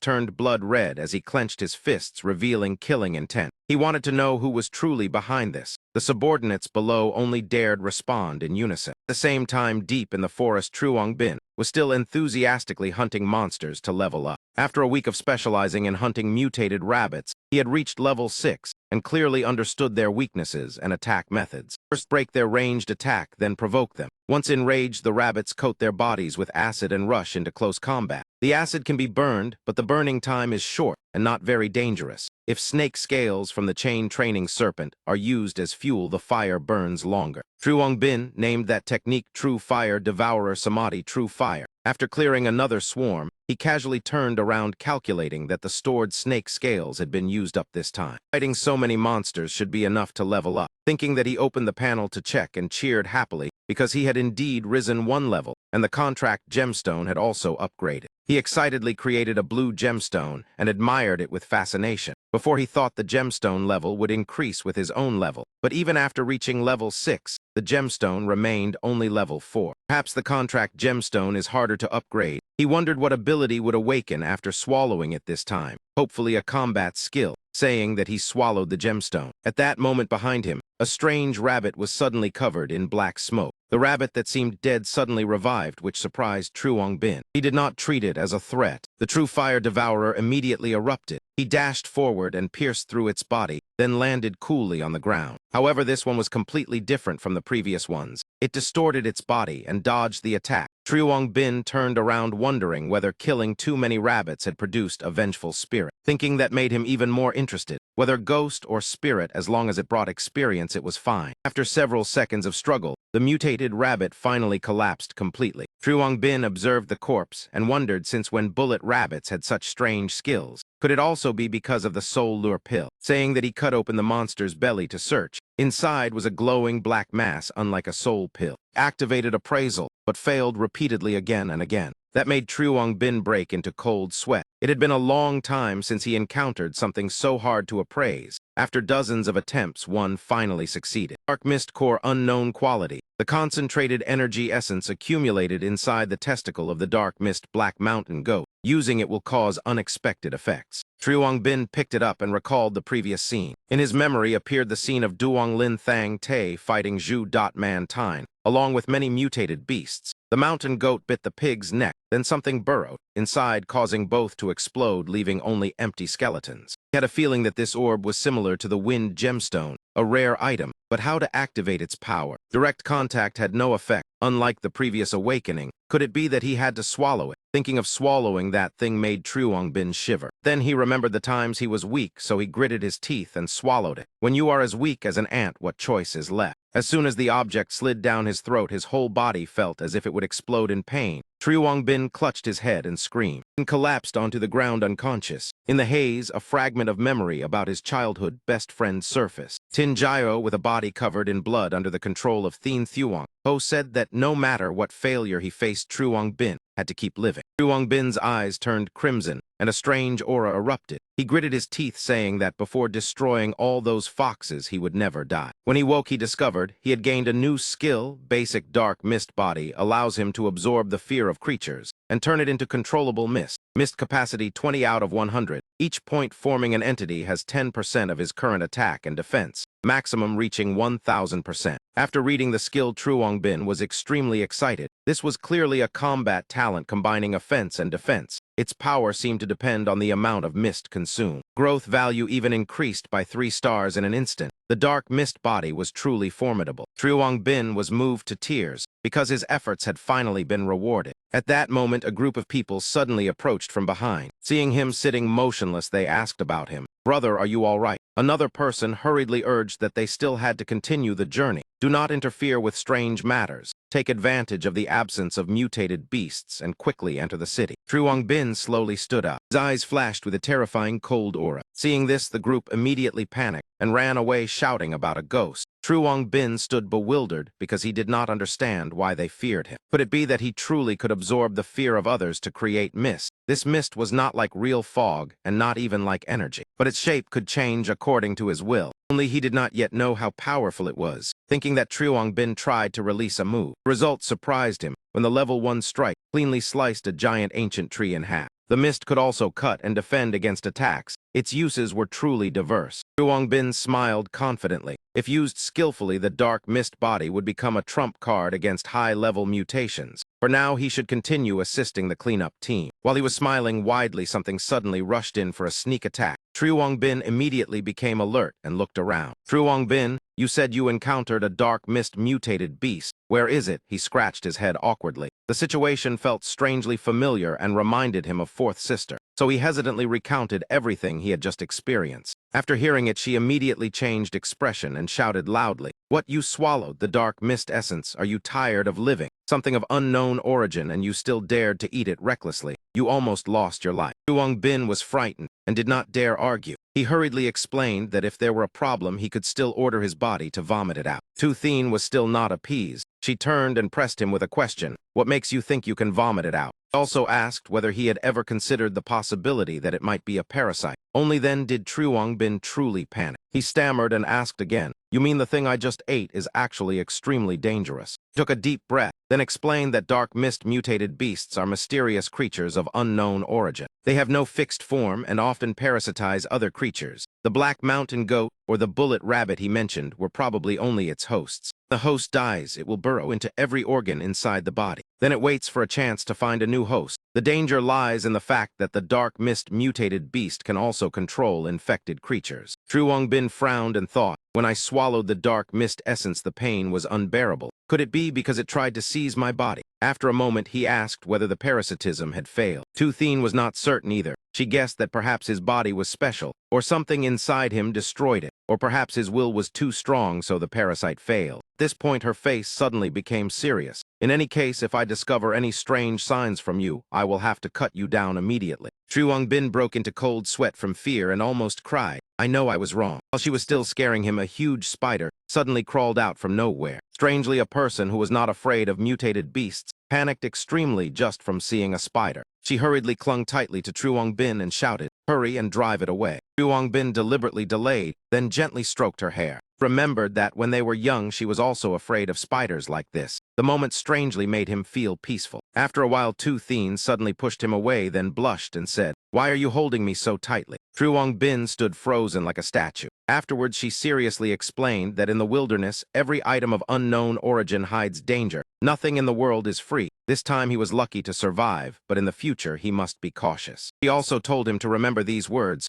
turned blood red as he clenched his fists, revealing killing intent. He wanted to know who was truly behind this. The subordinates below only dared respond in unison. At the same time, deep in the forest, Truong Bin was still enthusiastically hunting monsters to level up. After a week of specializing in hunting mutated rabbits, he had reached level 6 and clearly understood their weaknesses and attack methods. First break their ranged attack, then provoke them. Once enraged, the rabbits coat their bodies with acid and rush into close combat. The acid can be burned, but the burning time is short and not very dangerous. If snake scales from the chain training serpent are used as fuel, the fire burns longer. Truong Bin named that technique True Fire Devourer Samadhi True Fire. After clearing another swarm, he casually turned around, calculating that the stored snake scales had been used up this time. Fighting so many monsters should be enough to level up. Thinking that, he opened the panel to check and cheered happily because he had indeed risen 1 level, and the contract gemstone had also upgraded. He excitedly created a blue gemstone and admired it with fascination. Before, he thought the gemstone level would increase with his own level, but even after reaching level 6, the gemstone remained only level 4. Perhaps the contract gemstone is harder to upgrade. He wondered what ability would awaken after swallowing it this time. Hopefully a combat skill, saying that he swallowed the gemstone. At that moment behind him, a strange rabbit was suddenly covered in black smoke. The rabbit that seemed dead suddenly revived, which surprised Truong Bin. He did not treat it as a threat. The True Fire Devourer immediately erupted. He dashed forward and pierced through its body, then landed coolly on the ground. However, this one was completely different from the previous ones. It distorted its body and dodged the attack. Truong Bin turned around, wondering whether killing too many rabbits had produced a vengeful spirit. Thinking that made him even more interested. Whether ghost or spirit, as long as it brought experience, it was fine. After several seconds of struggle, the mutated rabbit finally collapsed completely. Truong Bin observed the corpse and wondered since when bullet rabbits had such strange skills. Could it also be because of the soul lure pill? Saying that, he cut open the monster's belly to search. Inside was a glowing black mass, unlike a soul pill. Activated Appraisal, but failed repeatedly again and again. That made Truong Bin break into cold sweat. It had been a long time since he encountered something so hard to appraise. After dozens of attempts, one finally succeeded. Dark Mist Core Unknown Quality. The concentrated energy essence accumulated inside the testicle of the Dark Mist Black Mountain Goat. Using it will cause unexpected effects. Truong Bin picked it up and recalled the previous scene. In his memory appeared the scene of Duong Lin Thang Te fighting Zhu Man Tine, along with many mutated beasts. The mountain goat bit the pig's neck, then something burrowed inside, causing both to explode, leaving only empty skeletons. He had a feeling that this orb was similar to the Wind Gemstone, a rare item, but how to activate its power? Direct contact had no effect, unlike the previous awakening. Could it be that he had to swallow it? Thinking of swallowing that thing made Truong Bin shiver. Then he remembered the times he was weak, so he gritted his teeth and swallowed it. When you are as weak as an ant, what choice is left? As soon as the object slid down his throat, his whole body felt as if it would explode in pain. Truong Bin clutched his head and screamed, and collapsed onto the ground unconscious. In the haze, a fragment of memory about his childhood best friend surfaced. Tin Jio, with a body covered in blood under the control of Thien Thuong Ho, said that no matter what failure he faced, Truong Bin had to keep living. Truong Bin's eyes turned crimson and a strange aura erupted. He gritted his teeth, saying that before destroying all those foxes, he would never die. When he woke, he discovered he had gained a new skill. Basic dark mist body allows him to absorb the fear of creatures and turn it into controllable mist. Mist capacity 20 out of 100. Each point forming an entity has 10% of his current attack and defense, maximum reaching 1000%. After reading the skill, True Bin was extremely excited. This was clearly a combat talent combining offense and defense. Its power seemed to depend on the amount of mist consumed. Growth value even increased by 3 stars in an instant. The dark mist body was truly formidable. True Bin was moved to tears because his efforts had finally been rewarded. At that moment, a group of people suddenly approached from behind. Seeing him sitting motionless, they asked about him. "Brother, are you all right?" Another person hurriedly urged that they still had to continue the journey. "Do not interfere with strange matters. Take advantage of the absence of mutated beasts and quickly enter the city." True Bin slowly stood up. His eyes flashed with a terrifying cold aura. Seeing this, the group immediately panicked and ran away shouting about a ghost. True Bin stood bewildered because he did not understand why they feared him. Could it be that he truly could absorb the fear of others to create mist? This mist was not like real fog and not even like energy, but its shape could change according to his will. Only he did not yet know how powerful it was. Thinking that True Bin tried to release a move, the result surprised him when the level 1 strike cleanly sliced a giant ancient tree in half. The mist could also cut and defend against attacks. Its uses were truly diverse. True Bin smiled confidently. If used skillfully, the dark mist body would become a trump card against high-level mutations. For now, he should continue assisting the cleanup team. While he was smiling widely, something suddenly rushed in for a sneak attack. True Bin immediately became alert and looked around. "True Bin, you said you encountered a dark mist mutated beast. Where is it?" He scratched his head awkwardly. The situation felt strangely familiar and reminded him of Fourth Sister, so he hesitantly recounted everything he had just experienced. After hearing it, she immediately changed expression and shouted loudly, "What, you swallowed the dark mist essence? Are you tired of living? Something of unknown origin, and you still dared to eat it recklessly. You almost lost your life." True Bin was frightened and did not dare argue. He hurriedly explained that if there were a problem, he could still order his body to vomit it out. Thien was still not appeased. She turned and pressed him with a question. "What makes you think you can vomit it out?" He also asked whether he had ever considered the possibility that it might be a parasite. Only then did True Bin truly panic. He stammered and asked again, "You mean the thing I just ate is actually extremely dangerous?" He took a deep breath, then explained that dark mist mutated beasts are mysterious creatures of unknown origin. They have no fixed form and often parasitize other creatures. The black mountain goat or the bullet rabbit he mentioned were probably only its hosts. The host dies, it will burrow into every organ inside the body. Then it waits for a chance to find a new host. The danger lies in the fact that the dark mist mutated beast can also control infected creatures. True Bin frowned and thought, "When I swallowed the dark mist essence, the pain was unbearable. Could it be because it tried to seize my body?" After a moment, he asked whether the parasitism had failed. Thien was not certain either. She guessed that perhaps his body was special, or something inside him destroyed it, or perhaps his will was too strong so the parasite failed. At this point, her face suddenly became serious. "In any case, if I discover any strange signs from you, I will have to cut you down immediately." True Bin broke into cold sweat from fear and almost cried. "I know I was wrong." While she was still scaring him, a huge spider suddenly crawled out from nowhere. Strangely, a person who was not afraid of mutated beasts panicked extremely just from seeing a spider. She hurriedly clung tightly to True Bin and shouted, "Hurry and drive it away." True Bin deliberately delayed, then gently stroked her hair. Remembered that when they were young, she was also afraid of spiders like this. The moment strangely made him feel peaceful. After a while, Thien suddenly pushed him away, then blushed and said, "Why are you holding me so tightly?" True Bin stood frozen like a statue. Afterwards, she seriously explained that in the wilderness, every item of unknown origin hides danger. Nothing in the world is free. This time he was lucky to survive, but in the future he must be cautious. He also told him to remember these words,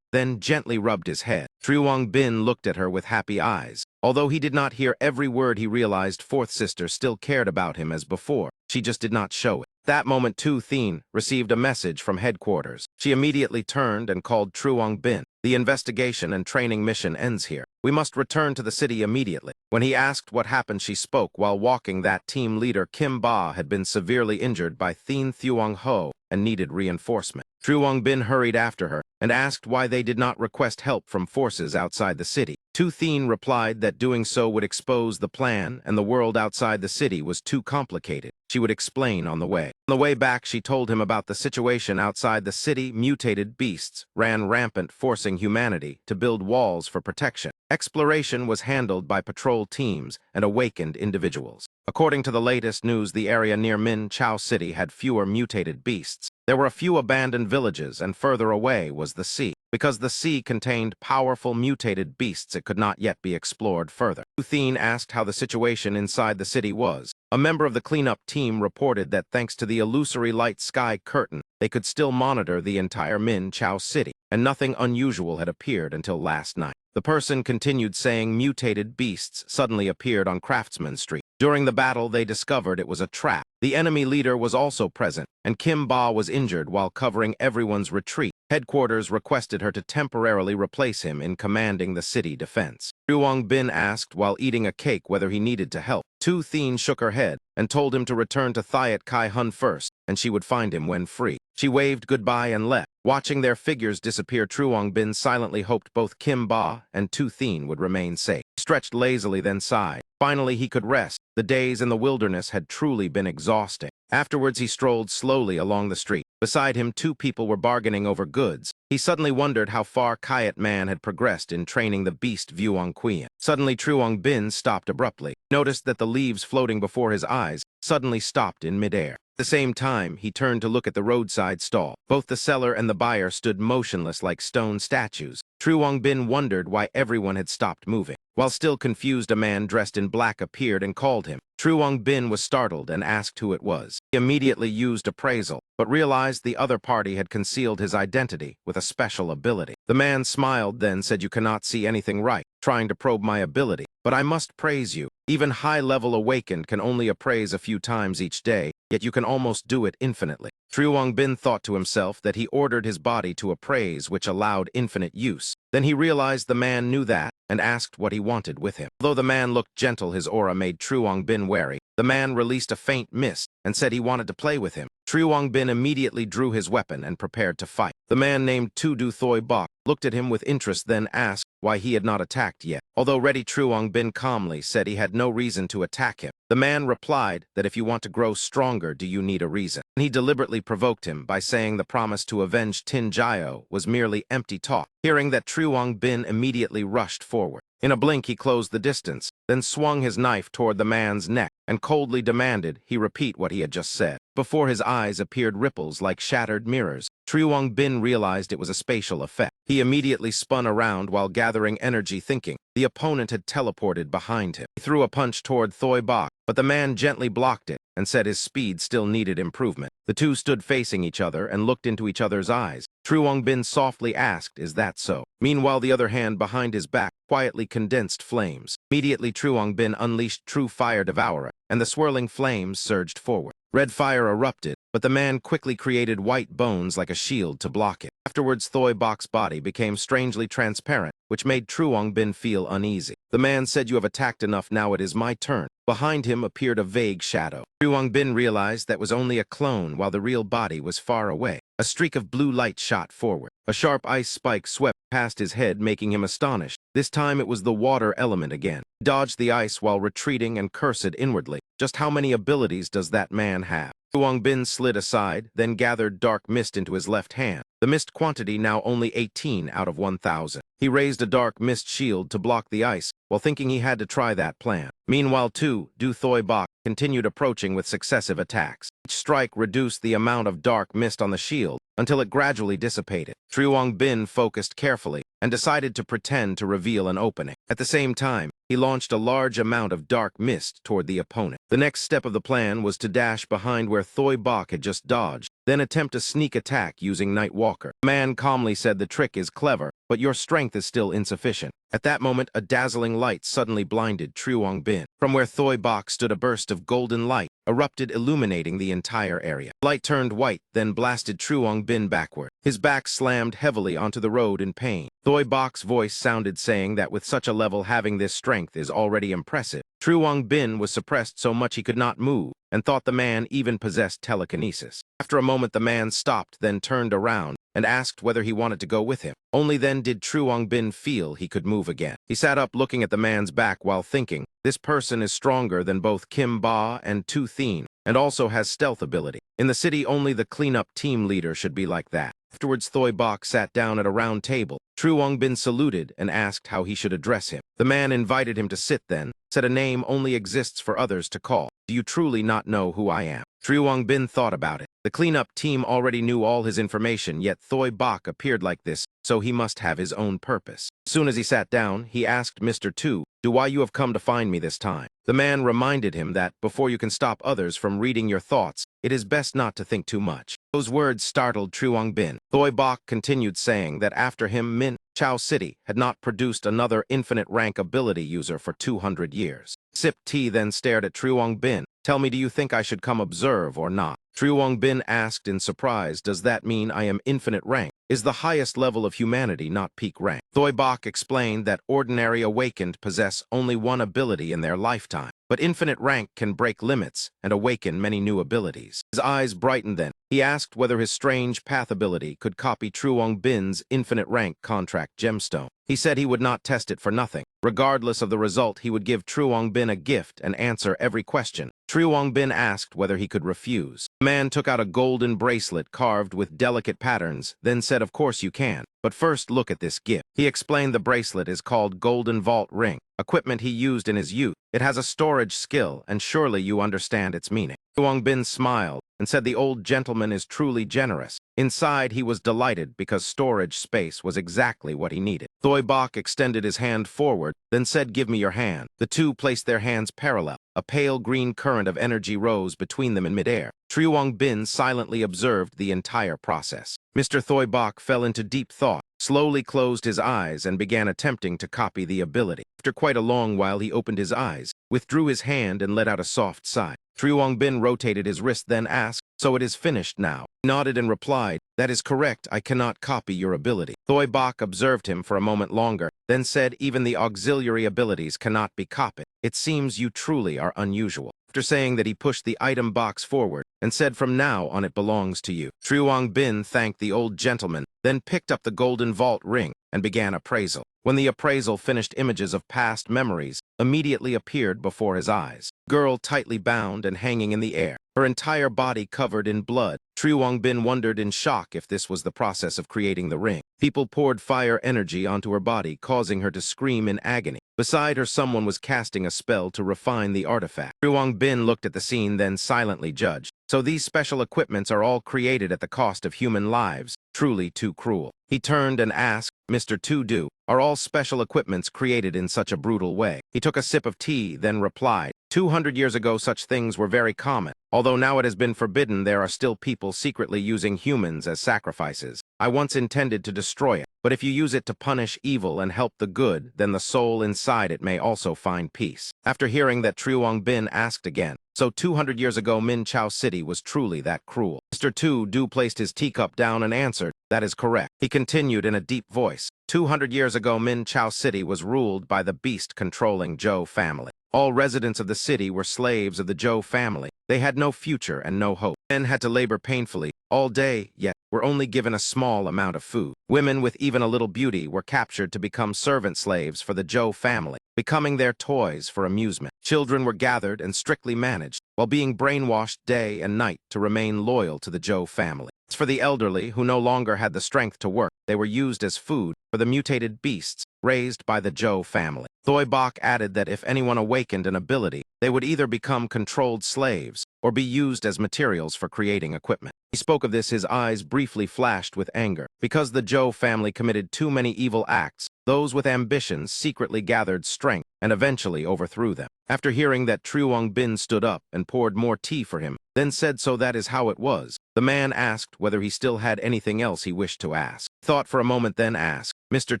then gently rubbed his head. True Bin looked at her with happy eyes. Although he did not hear every word, he realized Fourth Sister still cared about him as before. She just did not show it. That moment, Thien received a message from headquarters. She immediately turned and called True Bin. "The investigation and training mission ends here. We must return to the city immediately." When he asked what happened, she spoke while walking that team leader Kim Ba had been severely injured by Thuong Ho and needed reinforcement. True Bin hurried after her and asked why they did not request help from forces outside the city. Thien replied that doing so would expose the plan and the world outside the city was too complicated. She would explain on the way. On the way back, she told him about the situation outside the city. Mutated beasts ran rampant, forcing humanity to build walls for protection. Exploration was handled by patrol teams and awakened individuals. According to the latest news, the area near Minchow City had fewer mutated beasts. There were a few abandoned villages, and further away was the sea. Because the sea contained powerful mutated beasts, it could not yet be explored further. Uthene asked how the situation inside the city was. A member of the cleanup team reported that thanks to the illusory light sky curtain, they could still monitor the entire Minchow City, and nothing unusual had appeared until last night. The person continued saying mutated beasts suddenly appeared on Craftsman Street. During the battle, they discovered it was a trap. The enemy leader was also present, and Kim Ba was injured while covering everyone's retreat. Headquarters requested her to temporarily replace him in commanding the city defense. Ruong Bin asked while eating a cake whether he needed to help. Tu Thien shook her head and told him to return to Thiat Kai Hun first, and she would find him when free. She waved goodbye and left. Watching their figures disappear, Truong Bin silently hoped both Kim Ba and Tu Thien would remain safe. He stretched lazily, then sighed. Finally, he could rest. The days in the wilderness had truly been exhausting. Afterwards, he strolled slowly along the street. Beside him, two people were bargaining over goods. He suddenly wondered how far Kayat Man had progressed in training the beast Vuong Qian. Suddenly, Truong Bin stopped abruptly, noticed that the leaves floating before his eyes suddenly stopped in midair. At the same time, he turned to look at the roadside stall. Both the seller and the buyer stood motionless like stone statues. Truong Bin wondered why everyone had stopped moving. While still confused, a man dressed in black appeared and called him. Truong Bin was startled and asked who it was. He immediately used Appraisal, but realized the other party had concealed his identity with a special ability. The man smiled, then said, "You cannot see anything right, trying to probe my ability, but I must praise you. Even high-level awakened can only appraise a few times each day, yet you can almost do it infinitely." Truong Bin thought to himself that he ordered his body to appraise, which allowed infinite use. Then he realized the man knew that and asked what he wanted with him. Although the man looked gentle, his aura made Truong Bin wary. The man released a faint mist and said he wanted to play with him. Truong Bin immediately drew his weapon and prepared to fight. The man named Tu Du Thoi Bok looked at him with interest, then asked why he had not attacked yet. Although ready, Truong Bin calmly said he had no reason to attack him. The man replied that if you want to grow stronger, do you need a reason? He deliberately provoked him by saying the promise to avenge Tin Jiao was merely empty talk. Hearing that, Truong Bin immediately rushed forward. In a blink, he closed the distance, then swung his knife toward the man's neck and coldly demanded he repeat what he had just said. Before his eyes appeared ripples like shattered mirrors. Truong Bin realized it was a spatial effect. He immediately spun around while gathering energy, thinking the opponent had teleported behind him. He threw a punch toward Thoi Bok, but the man gently blocked it and said his speed still needed improvement. The two stood facing each other and looked into each other's eyes. Truong Bin softly asked, "Is that so?" Meanwhile, the other hand behind his back quietly condensed flames. Immediately, Truong Bin unleashed True Fire Devourer, and the swirling flames surged forward. Red fire erupted, but the man quickly created white bones like a shield to block it. Afterwards, Thoi Bok's body became strangely transparent, which made Truong Bin feel uneasy. The man said, "You have attacked enough, now it is my turn." Behind him appeared a vague shadow. Truong Bin realized that was only a clone while the real body was far away. A streak of blue light shot forward. A sharp ice spike swept past his head, making him astonished. This time it was the water element again. He dodged the ice while retreating and cursed inwardly. Just how many abilities does that man have? Truong Bin slid aside, then gathered dark mist into his left hand. The mist quantity now only 18 out of 1,000. He raised a dark mist shield to block the ice, while thinking he had to try that plan. Meanwhile, Tu Du Thoi Bok continued approaching with successive attacks. Each strike reduced the amount of dark mist on the shield until it gradually dissipated. Truong Bin focused carefully and decided to pretend to reveal an opening. At the same time, he launched a large amount of dark mist toward the opponent. The next step of the plan was to dash behind where Thoi Bok had just dodged, then attempt a sneak attack using Night Walker. The man calmly said, "The trick is clever, but your strength is still insufficient." At that moment, a dazzling light suddenly blinded Truong Bin. From where Thoi Bok stood, a burst of golden light erupted, illuminating the entire area. Light turned white, then blasted Truong Bin backward. His back slammed heavily onto the road in pain. Thoi Bok's voice sounded saying that with such a level, having this strength is already impressive. True Bin was suppressed so much he could not move, and thought the man even possessed telekinesis. After a moment the man stopped, then turned around, and asked whether he wanted to go with him. Only then did True Bin feel he could move again. He sat up looking at the man's back while thinking, this person is stronger than both Kim Ba and Tu Thien, and also has stealth ability. In the city, only the cleanup team leader should be like that. Afterwards, Thoi Bok sat down at a round table. True Bin saluted and asked how he should address him. The man invited him to sit then, said a name only exists for others to call. Do you truly not know who I am? True Bin thought about it. The cleanup team already knew all his information, yet Thoi Bok appeared like this, so he must have his own purpose. As soon as he sat down, he asked Mr. Tu, do why you have come to find me this time? The man reminded him that, before you can stop others from reading your thoughts, it is best not to think too much. Those words startled True Bin. Thoi Bok continued saying that after him, Minchow City had not produced another infinite rank ability user for 200 years. Sip T then stared at True Bin. Tell me, do you think I should come observe or not? True Bin asked in surprise, does that mean I am infinite rank? Is the highest level of humanity not peak rank? Thoi Bok explained that ordinary awakened possess only one ability in their lifetime, but infinite rank can break limits and awaken many new abilities. His eyes brightened then. He asked whether his strange path ability could copy True Bin's infinite rank contract gemstone. He said he would not test it for nothing. Regardless of the result, he would give True Bin a gift and answer every question. True Bin asked whether he could refuse. The man took out a golden bracelet carved with delicate patterns, then said, of course you can, but first look at this gift. He explained the bracelet is called Golden Vault Ring, equipment he used in his youth. It has a storage skill, and surely you understand its meaning. True Bin smiled and said the old gentleman is truly generous. Inside, he was delighted because storage space was exactly what he needed. Thoi Bok extended his hand forward, then said, give me your hand. The two placed their hands parallel. A pale green current of energy rose between them in midair. True Bin silently observed the entire process. Mr. Thoi Bok fell into deep thought, slowly closed his eyes, and began attempting to copy the ability. After quite a long while, he opened his eyes, withdrew his hand, and let out a soft sigh. True Bin rotated his wrist, then asked, so it is finished now? He nodded and replied, that is correct, I cannot copy your ability. Thoi Bok observed him for a moment longer, then said even the auxiliary abilities cannot be copied. It seems you truly are unusual. After saying that, he pushed the item box forward and said, from now on it belongs to you. True Bin thanked the old gentleman, then picked up the golden vault ring and began appraisal. When the appraisal finished, images of past memories immediately appeared before his eyes. Girl tightly bound and hanging in the air, her entire body covered in blood. True Bin wondered in shock if this was the process of creating the ring. People poured fire energy onto her body, causing her to scream in agony. Beside her, someone was casting a spell to refine the artifact. True Bin looked at the scene, then silently judged. So these special equipments are all created at the cost of human lives. Truly too cruel. He turned and asked, Mr. Tu, are all special equipments created in such a brutal way? He took a sip of tea, then replied, 200 years ago such things were very common. Although now it has been forbidden, there are still people secretly using humans as sacrifices. I once intended to destroy it, but if you use it to punish evil and help the good, then the soul inside it may also find peace. After hearing that, True Bin asked again, so 200 years ago Minchow City was truly that cruel? Mr. Tu placed his teacup down and answered, that is correct. He continued in a deep voice, 200 years ago Minchow City was ruled by the beast-controlling Zhou family. All residents of the city were slaves of the Zhou family. They had no future and no hope. Men had to labor painfully all day, yet were only given a small amount of food. Women with even a little beauty were captured to become servant slaves for the Zhou family, becoming their toys for amusement. Children were gathered and strictly managed, while being brainwashed day and night to remain loyal to the Zhou family. As for the elderly, who no longer had the strength to work, they were used as food for the mutated beasts raised by the Zhou family. Thoi Bok added that if anyone awakened an ability, they would either become controlled slaves or be used as materials for creating equipment. He spoke of this, his eyes briefly flashed with anger. Because the Zhou family committed too many evil acts, those with ambitions secretly gathered strength and eventually overthrew them. After hearing that, True Bin stood up and poured more tea for him, then said, so that is how it was. The man asked whether he still had anything else he wished to ask. Thought for a moment, then asked, Mr.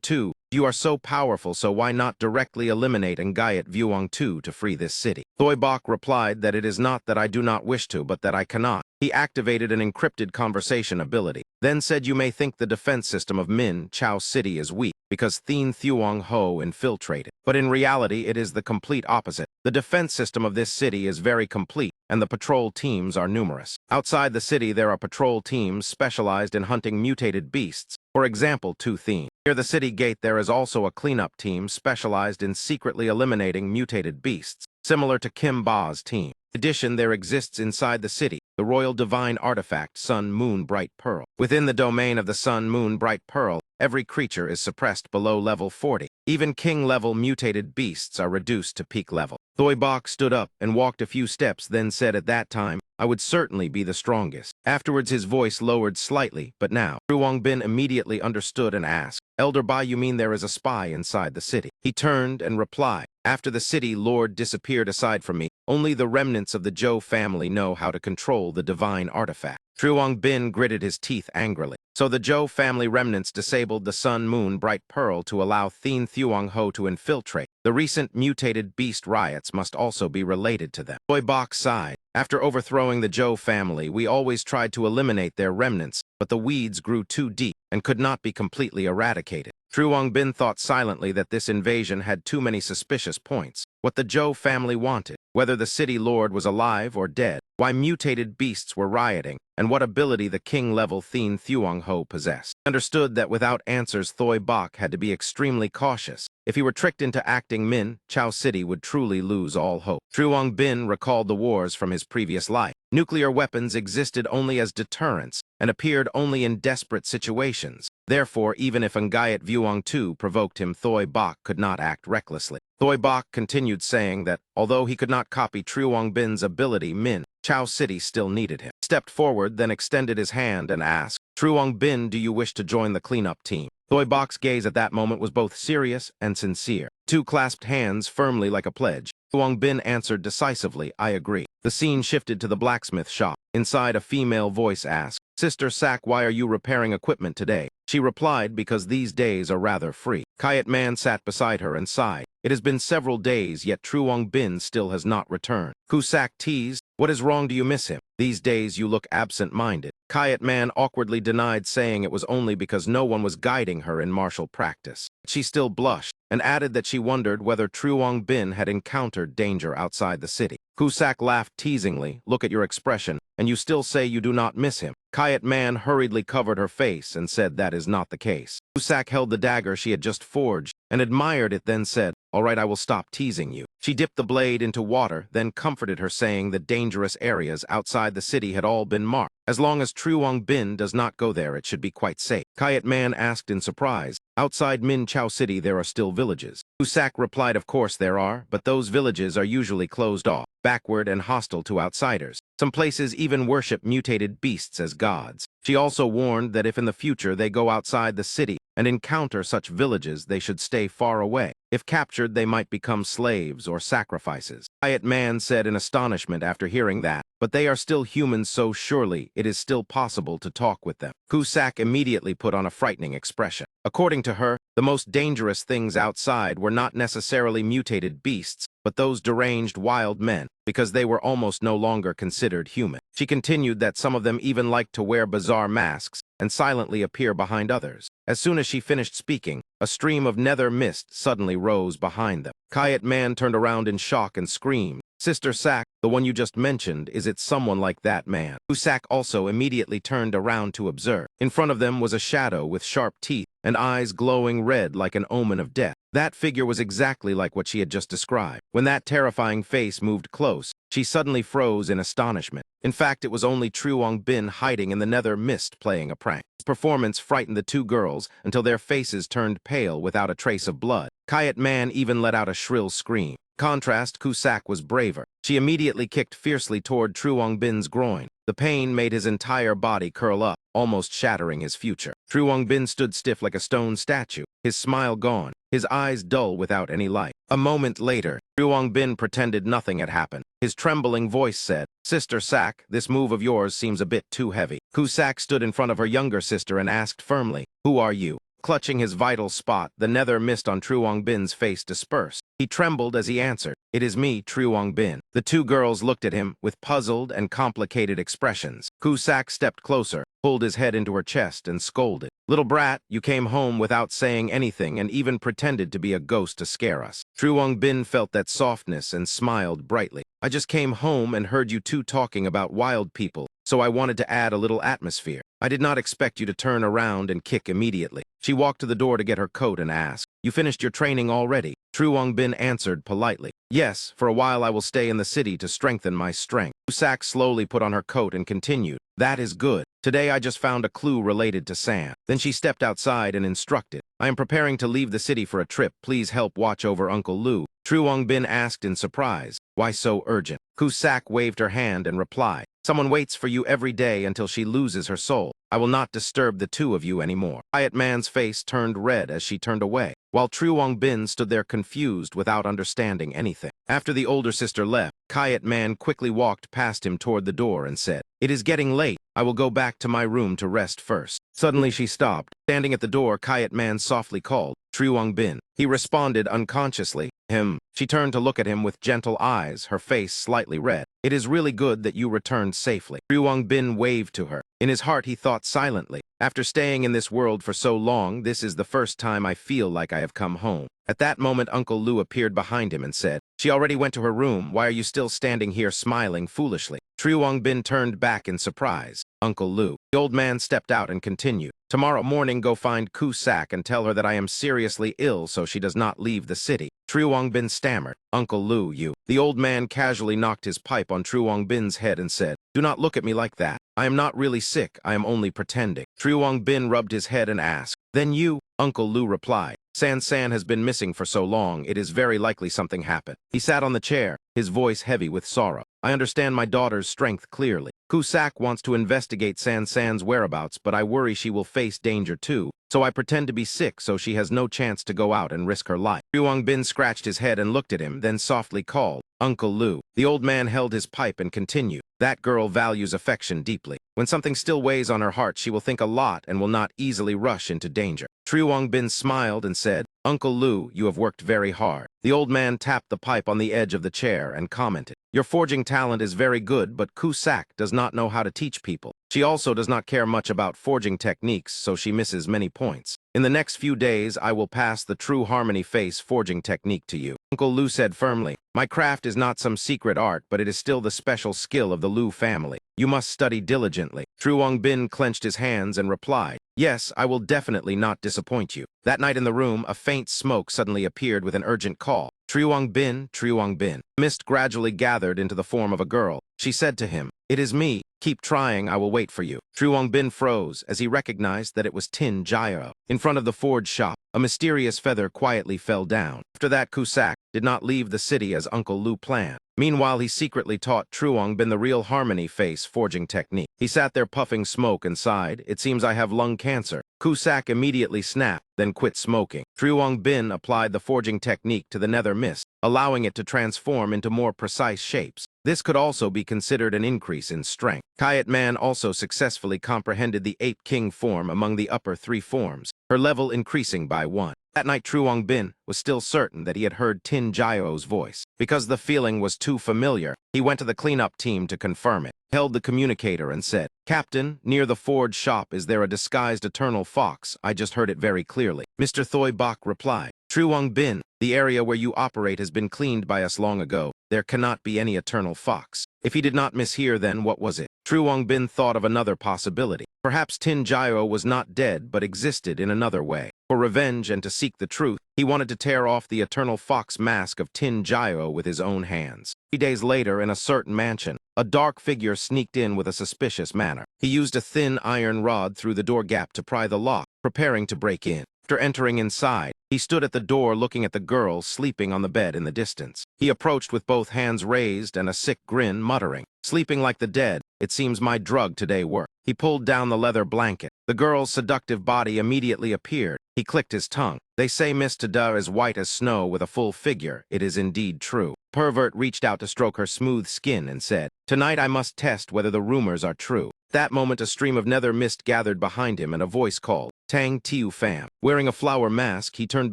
Tu, you are so powerful, so why not directly eliminate Ngayat Vuong Tu to free this city? Thoi Bok replied that it is not that I do not wish to, but that I cannot. He activated an encrypted conversation ability, then said, you may think the defense system of Minchow City is weak, because Thien Thuong Ho infiltrated. But in reality, it is the complete opposite. The defense system of this city is very complete, and the patrol teams are numerous. Outside the city, there are patrol teams specialized in hunting mutated beasts, for example, Tu Thien. Near the city gate, there is also a cleanup team specialized in secretly eliminating mutated beasts, similar to Kim Ba's team. In addition, there exists inside the city the Royal Divine Artifact Sun Moon Bright Pearl. Within the domain of the Sun Moon Bright Pearl, every creature is suppressed below level 40. Even king-level mutated beasts are reduced to peak level. Thoi Bok stood up and walked a few steps, then said at that time, "I would certainly be the strongest." Afterwards his voice lowered slightly, but now Truong Bin immediately understood and asked, "Elder Bai, you mean there is a spy inside the city?" He turned and replied, "After the city lord disappeared aside from me, only the remnants of the Zhou family know how to control the divine artifact." Truong Bin gritted his teeth angrily. So the Zhou family remnants disabled the Sun Moon Bright Pearl to allow Thien Thuong Ho to infiltrate. The recent mutated beast riots must also be related to them. Thoi Bok sighed. After overthrowing the Zhou family, we always tried to eliminate their remnants, but the weeds grew too deep and could not be completely eradicated. Truong Bin thought silently that this invasion had too many suspicious points. What the Zhou family wanted, whether the city lord was alive or dead, why mutated beasts were rioting, and what ability the king-level Thien Thuong Ho possessed. Understood that without answers, Thoi Bok had to be extremely cautious. If he were tricked into acting Min, Chao City would truly lose all hope. Truong Bin recalled the wars from his previous life. Nuclear weapons existed only as deterrents and appeared only in desperate situations. Therefore, even if Ngayat Vuong Tu provoked him, Thoi Bok could not act recklessly. Thoi Bok continued saying that, although he could not copy Truong Bin's ability, Min, Chao City still needed him. He stepped forward, then extended his hand and asked, "Truong Bin, do you wish to join the cleanup team?" Thoi Bok's gaze at that moment was both serious and sincere. Two clasped hands firmly like a pledge. Truong Bin answered decisively, "I agree." The scene shifted to the blacksmith shop. Inside, a female voice asked, "Sister Sak, why are you repairing equipment today?" She replied, "Because these days are rather free." Kayat Man sat beside her and sighed. It has been several days, yet Truong Bin still has not returned. Kusak teased, "What is wrong? Do you miss him? These days you look absent-minded." Kayat Man awkwardly denied, saying it was only because no one was guiding her in martial practice. She still blushed and added that she wondered whether Truong Bin had encountered danger outside the city. Kusak laughed teasingly, "Look at your expression, and you still say you do not miss him." Kayat Man hurriedly covered her face and said that is not the case. Kusak held the dagger she had just forged and admired it, then said, "All right, I will stop teasing you." She dipped the blade into water, then comforted her, saying the dangerous areas outside the city had all been marked. As long as Truong Bin does not go there, it should be quite safe. Kayat Man asked in surprise, "Outside Min Chao City there are still villages?" Kusak replied, "Of course there are, but those villages are usually closed off, backward and hostile to outsiders. Some places even worship mutated beasts as gods." She also warned that if in the future they go outside the city and encounter such villages, they should stay far away. If captured, they might become slaves or sacrifices. Kayat Man said in astonishment after hearing that, "But they are still humans, so surely it is still possible to talk with them." Kusak immediately put on a frightening expression. According to her, the most dangerous things outside were not necessarily mutated beasts, but those deranged wild men, because they were almost no longer considered human. She continued that some of them even liked to wear bizarre masks and silently appear behind others. As soon as she finished speaking, a stream of nether mist suddenly rose behind them. Kayat Man turned around in shock and screamed, "Sister Sak, the one you just mentioned, is it someone like that man?" Kusak also immediately turned around to observe. In front of them was a shadow with sharp teeth and eyes glowing red like an omen of death. That figure was exactly like what she had just described. When that terrifying face moved close, she suddenly froze in astonishment. In fact, it was only Truong Bin hiding in the nether mist playing a prank. His performance frightened the two girls until their faces turned pale without a trace of blood. Kayat Man even let out a shrill scream. Contrast, Kusak was braver. She immediately kicked fiercely toward Truong Bin's groin. The pain made his entire body curl up, almost shattering his future. Truong Bin stood stiff like a stone statue, his smile gone, his eyes dull without any light. A moment later, Truong Bin pretended nothing had happened. His trembling voice said, "Sister Sak, this move of yours seems a bit too heavy." Kusak stood in front of her younger sister and asked firmly, "Who are you?" Clutching his vital spot, the nether mist on True Bin's face dispersed. He trembled as he answered, "It is me, True Bin." The two girls looked at him with puzzled and complicated expressions. Kusak stepped closer, pulled his head into her chest, and scolded. "Little brat, you came home without saying anything and even pretended to be a ghost to scare us." True Bin felt that softness and smiled brightly. "I just came home and heard you two talking about wild people, so I wanted to add a little atmosphere. I did not expect you to turn around and kick immediately." She walked to the door to get her coat and asked, "You finished your training already?" True Bin answered politely, "Yes, for a while I will stay in the city to strengthen my strength." Kusak slowly put on her coat and continued, "That is good. Today I just found a clue related to sand." Then she stepped outside and instructed, "I am preparing to leave the city for a trip. Please help watch over Uncle Lu." True Bin asked in surprise, "Why so urgent?" Kusak waved her hand and replied, "Someone waits for you every day until she loses her soul. I will not disturb the two of you anymore." Quiet Man's face turned red as she turned away, while True Bin stood there confused without understanding anything. After the older sister left, Quiet Man quickly walked past him toward the door and said, "It is getting late. I will go back to my room to rest first." Suddenly she stopped. Standing at the door, Quiet Man softly called, "True Bin." He responded unconsciously, "Him." She turned to look at him with gentle eyes, her face slightly red. "It is really good that you returned safely." True Bin waved to her. In his heart he thought silently, "After staying in this world for so long, this is the first time I feel like I have come home." At that moment Uncle Lu appeared behind him and said, "She already went to her room. Why are you still standing here smiling foolishly?" True Bin turned back in surprise. "Uncle Lu." The old man stepped out and continued, "Tomorrow morning go find Kusak and tell her that I am seriously ill so she does not leave the city." True Bin stammered, "Uncle Lu, you." The old man casually knocked his pipe on True Bin's head and said, "Do not look at me like that. I am not really sick. I am only pretending." True Bin rubbed his head and asked, "Then you?" Uncle Lu replied, San has been missing for so long, it is very likely something happened." He sat on the chair, his voice heavy with sorrow. "I understand my daughter's strength clearly. Kusak wants to investigate San's whereabouts, but I worry she will face danger too, so I pretend to be sick so she has no chance to go out and risk her life." True Bin scratched his head and looked at him, then softly called, "Uncle Lu." The old man held his pipe and continued, "That girl values affection deeply. When something still weighs on her heart, she will think a lot and will not easily rush into danger." True Bin smiled and said, "Uncle Lu, you have worked very hard." The old man tapped the pipe on the edge of the chair and commented, "Your forging talent is very good, but Kusak does not know how to teach people. She also does not care much about forging techniques, so she misses many points. In the next few days, I will pass the True Harmony Face forging technique to you." Uncle Lu said firmly, "My craft is not some secret art, but it is still the special skill of the Lu family. You must study diligently." True Bin clenched his hands and replied, "Yes, I will definitely not disappoint you." That night in the room, a faint smoke suddenly appeared with an urgent call, True Bin, True Bin." Mist gradually gathered into the form of a girl. She said to him, "It is me. Keep trying, I will wait for you." True Bin froze as he recognized that it was Tin Gyro. In front of the forge shop, a mysterious feather quietly fell down. After that, Kusak did not leave the city as Uncle Lu planned. Meanwhile, he secretly taught True Bin the real Harmony Face forging technique. He sat there puffing smoke and sighed, "It seems I have lung cancer." Kusak immediately snapped, then quit smoking. True Bin applied the forging technique to the nether mist, allowing it to transform into more precise shapes. This could also be considered an increase in strength. Quiet Man also successfully comprehended the Ape King form among the upper three forms, her level increasing by 1. That night, True Bin was still certain that he had heard Tin Gyro's voice. Because the feeling was too familiar, he went to the cleanup team to confirm it, held the communicator and said, "Captain, near the forge shop is there a disguised eternal fox? I just heard it very clearly." Mr. Thoibok replied, "True Bin, the area where you operate has been cleaned by us long ago. There cannot be any eternal fox." If he did not mishear, then what was it? True Bin thought of another possibility. Perhaps Tin Gyro was not dead but existed in another way. For revenge and to seek the truth, he wanted to tear off the eternal fox mask of Tin Gyro with his own hands. 3 days later, in a certain mansion, a dark figure sneaked in with a suspicious manner. He used a thin iron rod through the door gap to pry the lock, preparing to break in. After entering inside, he stood at the door looking at the girl sleeping on the bed in the distance. He approached with both hands raised and a sick grin, muttering, "Sleeping like the dead, it seems my drug today worked." He pulled down the leather blanket. The girl's seductive body immediately appeared. He clicked his tongue. "They say Miss Tada is white as snow with a full figure. It is indeed true." Pervert reached out to stroke her smooth skin and said, "Tonight I must test whether the rumors are true." At that moment, a stream of nether mist gathered behind him and a voice called, Tang Tiu Pham. Wearing a flower mask, he turned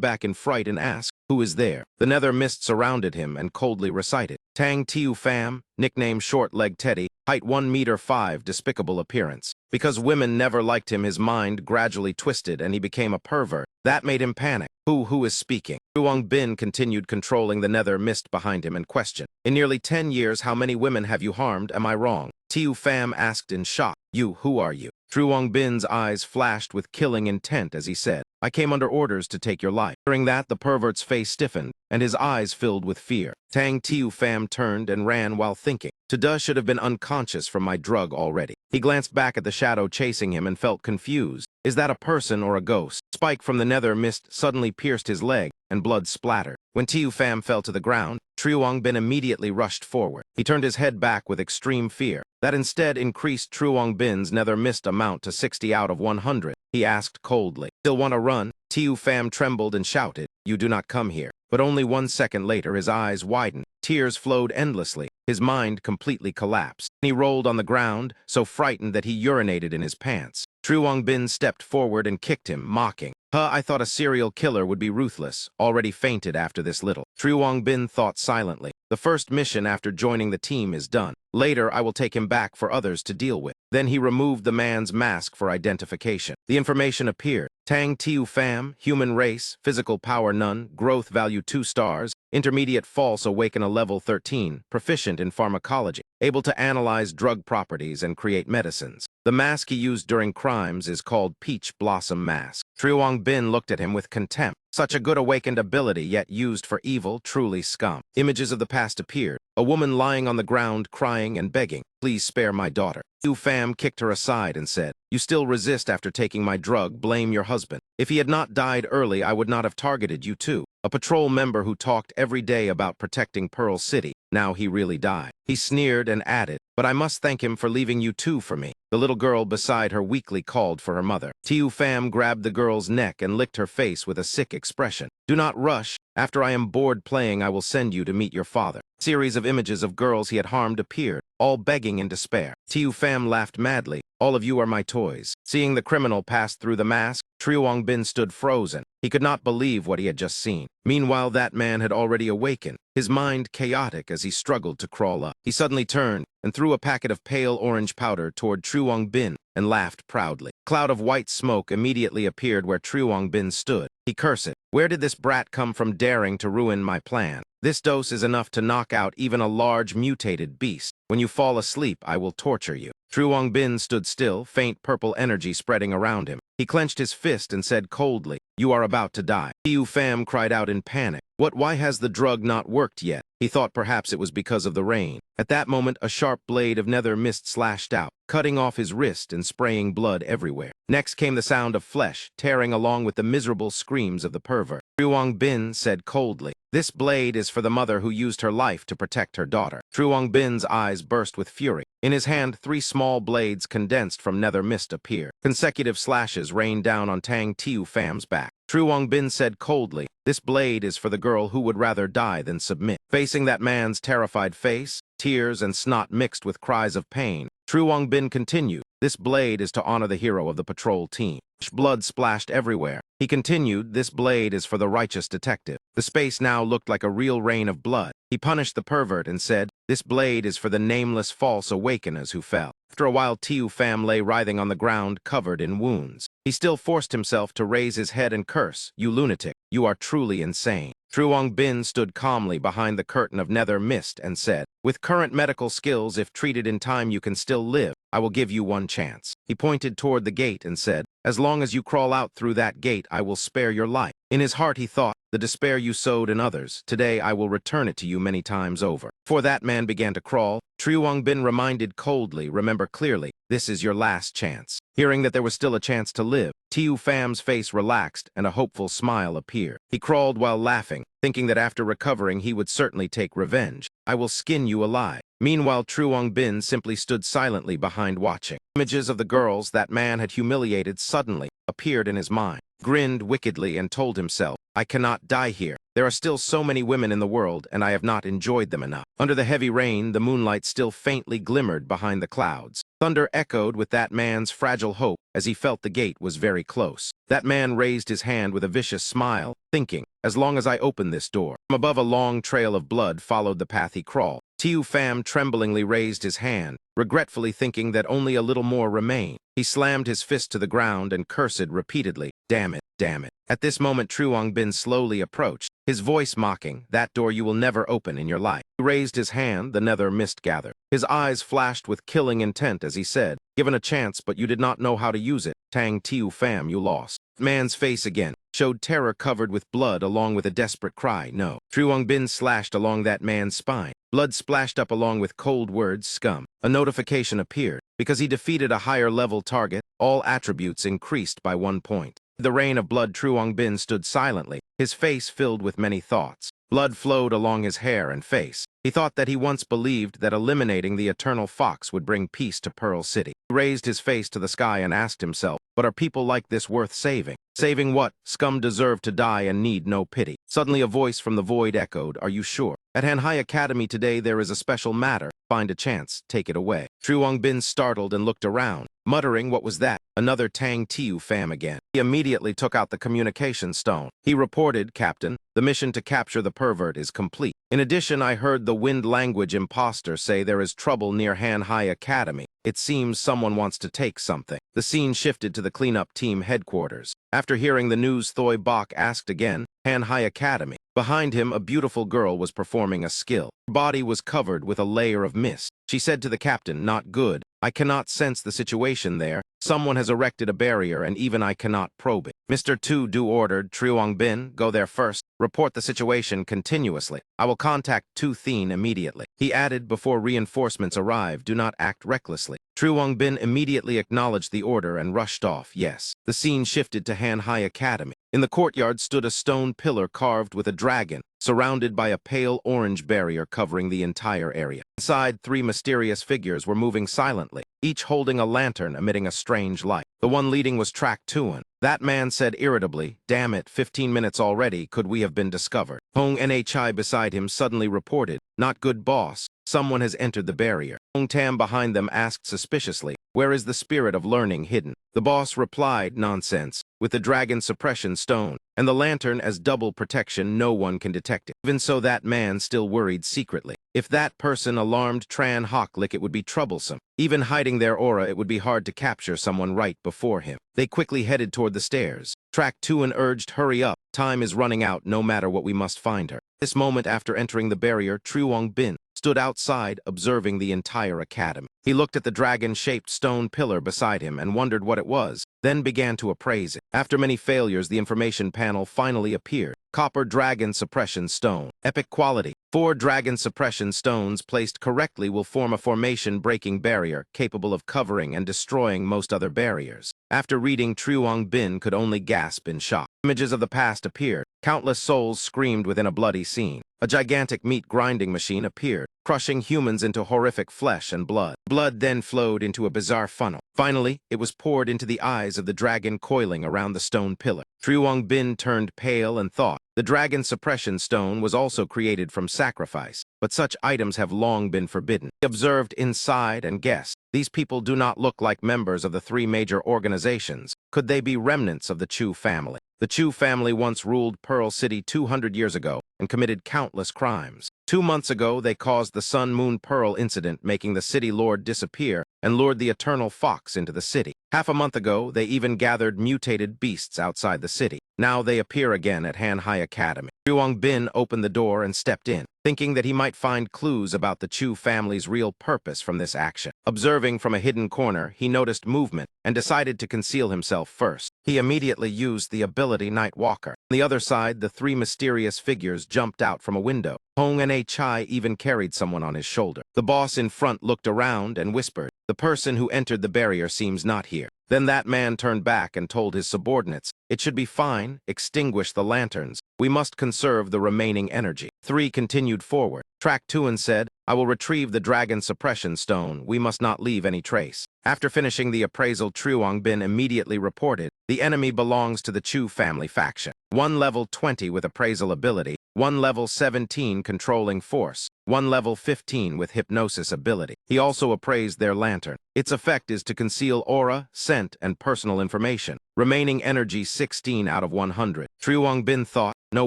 back in fright and asked, "Who is there?" The nether mist surrounded him and coldly recited, "Tang Tiu Pham, nicknamed Short-Leg Teddy, height 1 meter 5, despicable appearance." Because women never liked him, his mind gradually twisted and he became a pervert. That made him panic. Who is speaking? Truong Bin continued controlling the nether mist behind him and questioned, "In nearly 10 years, how many women have you harmed? Am I wrong?" Tiu Pham asked in shock, Who are you?" Truong Bin's eyes flashed with killing intent as he said, "I came under orders to take your life." Hearing that, the pervert's face stiffened and his eyes filled with fear. Tang Tiu Pham turned and ran while thinking, "Tada should have been unconscious from my drug already." He glanced back at the shadow chasing him and felt confused. Is that a person or a ghost? Spike from the nether mist suddenly pierced his leg and blood splattered. When Tiu Pham fell to the ground, Truong Bin immediately rushed forward. He turned his head back with extreme fear. That instead increased Truong Bin's nether mist amount to 60 out of 100. He asked coldly, "Still want to run?" Tiu Pham trembled and shouted, "You do not come here." But only 1 second later, his eyes widened. Tears flowed endlessly. His mind completely collapsed. He rolled on the ground, so frightened that he urinated in his pants. Truong Bin stepped forward and kicked him, mocking, I thought a serial killer would be ruthless, already fainted after this little." Truong Bin thought silently. The first mission after joining the team is done. Later, I will take him back for others to deal with. Then he removed the man's mask for identification. The information appeared. Tang Tiu Pham, human race, physical power none, growth value 2 stars, intermediate false awaken a level 13, proficient in pharmacology, able to analyze drug properties and create medicines. The mask he used during crimes is called Peach Blossom Mask. Truong Bin looked at him with contempt. Such a good awakened ability, yet used for evil, truly scum. Images of the past appeared. A woman lying on the ground, crying and begging, "Please spare my daughter." Tiu Pham kicked her aside and said, "You still resist after taking my drug, blame your husband. If he had not died early, I would not have targeted you too." A patrol member who talked every day about protecting Pearl City. Now he really died. He sneered and added, "But I must thank him for leaving you two for me." The little girl beside her weakly called for her mother. Tiu Pham grabbed the girl's neck and licked her face with a sick expression. "Do not rush. After I am bored playing, I will send you to meet your father." A series of images of girls he had harmed appeared, all begging in despair. Tiu Pham laughed madly. "All of you are my toys." Seeing the criminal pass through the mask, Truong Bin stood frozen. He could not believe what he had just seen. Meanwhile, that man had already awakened, his mind chaotic as he struggled to crawl up. He suddenly turned and threw a packet of pale orange powder toward Truong Bin and laughed proudly. A cloud of white smoke immediately appeared where Truong Bin stood. He cursed, "Where did this brat come from daring to ruin my plan? This dose is enough to knock out even a large mutated beast. When you fall asleep, I will torture you." Truong Bin stood still, faint purple energy spreading around him. He clenched his fist and said coldly, "You are about to die." Tiu Pham cried out in panic. Why has the drug not worked yet?" He thought perhaps it was because of the rain. At that moment, a sharp blade of nether mist slashed out, cutting off his wrist and spraying blood everywhere. Next came the sound of flesh, tearing along with the miserable screams of the pervert. Truong Bin said coldly, "This blade is for the mother who used her life to protect her daughter." Truong Bin's eyes burst with fury. In his hand, 3 small blades condensed from nether mist appeared. Consecutive slashes rained down on Tang Tiu Pham's back. Truong Bin said coldly, "This blade is for the girl who would rather die than submit." Facing that man's terrified face, tears and snot mixed with cries of pain, Truong Bin continued, "This blade is to honor the hero of the patrol team." Blood splashed everywhere. He continued, "This blade is for the righteous detective." The space now looked like a real rain of blood. He punished the pervert and said, "This blade is for the nameless false awakeners who fell." After a while, Tiu Pham lay writhing on the ground, covered in wounds. He still forced himself to raise his head and curse, "You lunatic, you are truly insane." Truong Bin stood calmly behind the curtain of nether mist and said, "With current medical skills, if treated in time, you can still live. I will give you one chance." He pointed toward the gate and said, "As long as you crawl out through that gate, I will spare your life." In his heart he thought, "The despair you sowed in others, today I will return it to you many times over." Before that man began to crawl, Truong Bin reminded coldly, "Remember clearly, this is your last chance." Hearing that there was still a chance to live, Tiu Pham's face relaxed and a hopeful smile appeared. He crawled while laughing, thinking that after recovering he would certainly take revenge. "I will skin you alive." Meanwhile, Truong Bin simply stood silently behind watching. Images of the girls that man had humiliated suddenly appeared in his mind. Grinned wickedly and told himself, I cannot die here. There are still so many women in the world, and I have not enjoyed them enough. Under the heavy rain, the moonlight still faintly glimmered behind the clouds. Thunder echoed with that man's fragile hope as he felt the gate was very close. That man raised his hand with a vicious smile, thinking, as long as I open this door. From above, a long trail of blood followed the path he crawled. Tiu Pham tremblingly raised his hand, regretfully thinking that only a little more remained. He slammed his fist to the ground and cursed repeatedly, "Damn it, damn it." At this moment, Truong Bin slowly approached, his voice mocking, "That door you will never open in your life." He raised his hand, the nether mist gathered. His eyes flashed with killing intent as he said, "Given a chance, but you did not know how to use it. Tang Tiu Pham, you lost." The man's face again showed terror covered with blood along with a desperate cry, "No." Truong Bin slashed along that man's spine. Blood splashed up along with cold words, "Scum." A notification appeared. Because he defeated a higher level target, all attributes increased by 1 point. The rain of blood, Truong Bin stood silently, his face filled with many thoughts. Blood flowed along his hair and face. He thought that he once believed that eliminating the Eternal Fox would bring peace to Pearl City. He raised his face to the sky and asked himself, but are people like this worth saving? Saving what? Scum deserve to die and need no pity. Suddenly a voice from the void echoed, "Are you sure? At Hanhai Academy today there is a special matter. Find a chance, take it away." Truong Bin startled and looked around, muttering, "What was that?" Another Tang Tiu Pham again. He immediately took out the communication stone. He reported, "Captain, the mission to capture the pervert is complete. In addition, I heard the wind language imposter say there is trouble near Hanhai Academy. It seems someone wants to take something." The scene shifted to the cleanup team headquarters. After hearing the news, Thoi Bok asked again, "Hanhai Academy." Behind him, a beautiful girl was performing a skill. Her body was covered with a layer of mist. She said to the captain, "Not good. I cannot sense the situation there. Someone has erected a barrier and even I cannot probe it." Mr. Tu Du ordered, "Truong Bin, go there first. Report the situation continuously. I will contact Tu Thien immediately." He added, "Before reinforcements arrive, do not act recklessly." Truong Bin immediately acknowledged the order and rushed off, yes. The scene shifted to Hanhai Academy. In the courtyard stood a stone pillar carved with a dragon, surrounded by a pale orange barrier covering the entire area. Inside, 3 mysterious figures were moving silently, each holding a lantern emitting a strange light. The one leading was Trak Tuan. That man said irritably, "Damn it, 15 minutes already, could we have been discovered?" Hong Nhi beside him suddenly reported, "Not good, boss. Someone has entered the barrier." Hong Tam behind them asked suspiciously, "Where is the spirit of learning hidden?" The boss replied, "Nonsense. With the dragon suppression stone and the lantern as double protection, no one can detect it." Even so, that man still worried secretly. If that person alarmed Tran Hocklick, it would be troublesome. Even hiding their aura, it would be hard to capture someone right before him. They quickly headed toward the stairs. Trak Tuan urged, "Hurry up. Time is running out. No matter what, we must find her." This moment, after entering the barrier, Truong Bin stood outside observing the entire academy. He looked at the dragon-shaped stone pillar beside him and wondered what it was, then began to appraise it. After many failures, the information panel finally appeared. Copper Dragon Suppression Stone. Epic quality. 4 dragon suppression stones placed correctly will form a formation-breaking barrier capable of covering and destroying most other barriers. After reading, Truong Bin could only gasp in shock. Images of the past appeared. Countless souls screamed within a bloody scene. A gigantic meat grinding machine appeared, crushing humans into horrific flesh and blood. Blood then flowed into a bizarre funnel. Finally, it was poured into the eyes of the dragon coiling around the stone pillar. Truong Bin turned pale and thought, the dragon suppression stone was also created from sacrifice, but such items have long been forbidden. He observed inside and guessed, these people do not look like members of the 3 major organizations. Could they be remnants of the Chu family? The Chu family once ruled Pearl City 200 years ago and committed countless crimes. 2 months ago, they caused the Sun Moon Pearl incident, making the city lord disappear and lured the Eternal Fox into the city. Half a month ago, they even gathered mutated beasts outside the city. Now they appear again at Hanhai Academy. Truong Bin opened the door and stepped in, thinking that he might find clues about the Chu family's real purpose from this action. Observing from a hidden corner, he noticed movement and decided to conceal himself first. He immediately used the ability Night Walker. On the other side, the 3 mysterious figures jumped out from a window. Hong Nhi even carried someone on his shoulder. The boss in front looked around and whispered, "The person who entered the barrier seems not here." Then that man turned back and told his subordinates, "It should be fine, extinguish the lanterns. We must conserve the remaining energy." 3 continued forward. Trak Tuan said, "I will retrieve the dragon suppression stone. We must not leave any trace." After finishing the appraisal, Truong Bin immediately reported, The enemy belongs to the Chu family faction. 1 level 20 with appraisal ability, 1 level 17 controlling force, 1 level 15 with hypnosis ability. He also appraised their lantern. Its effect is to conceal aura, scent, and personal information. Remaining energy 16 out of 100. Triwong Bin thought, no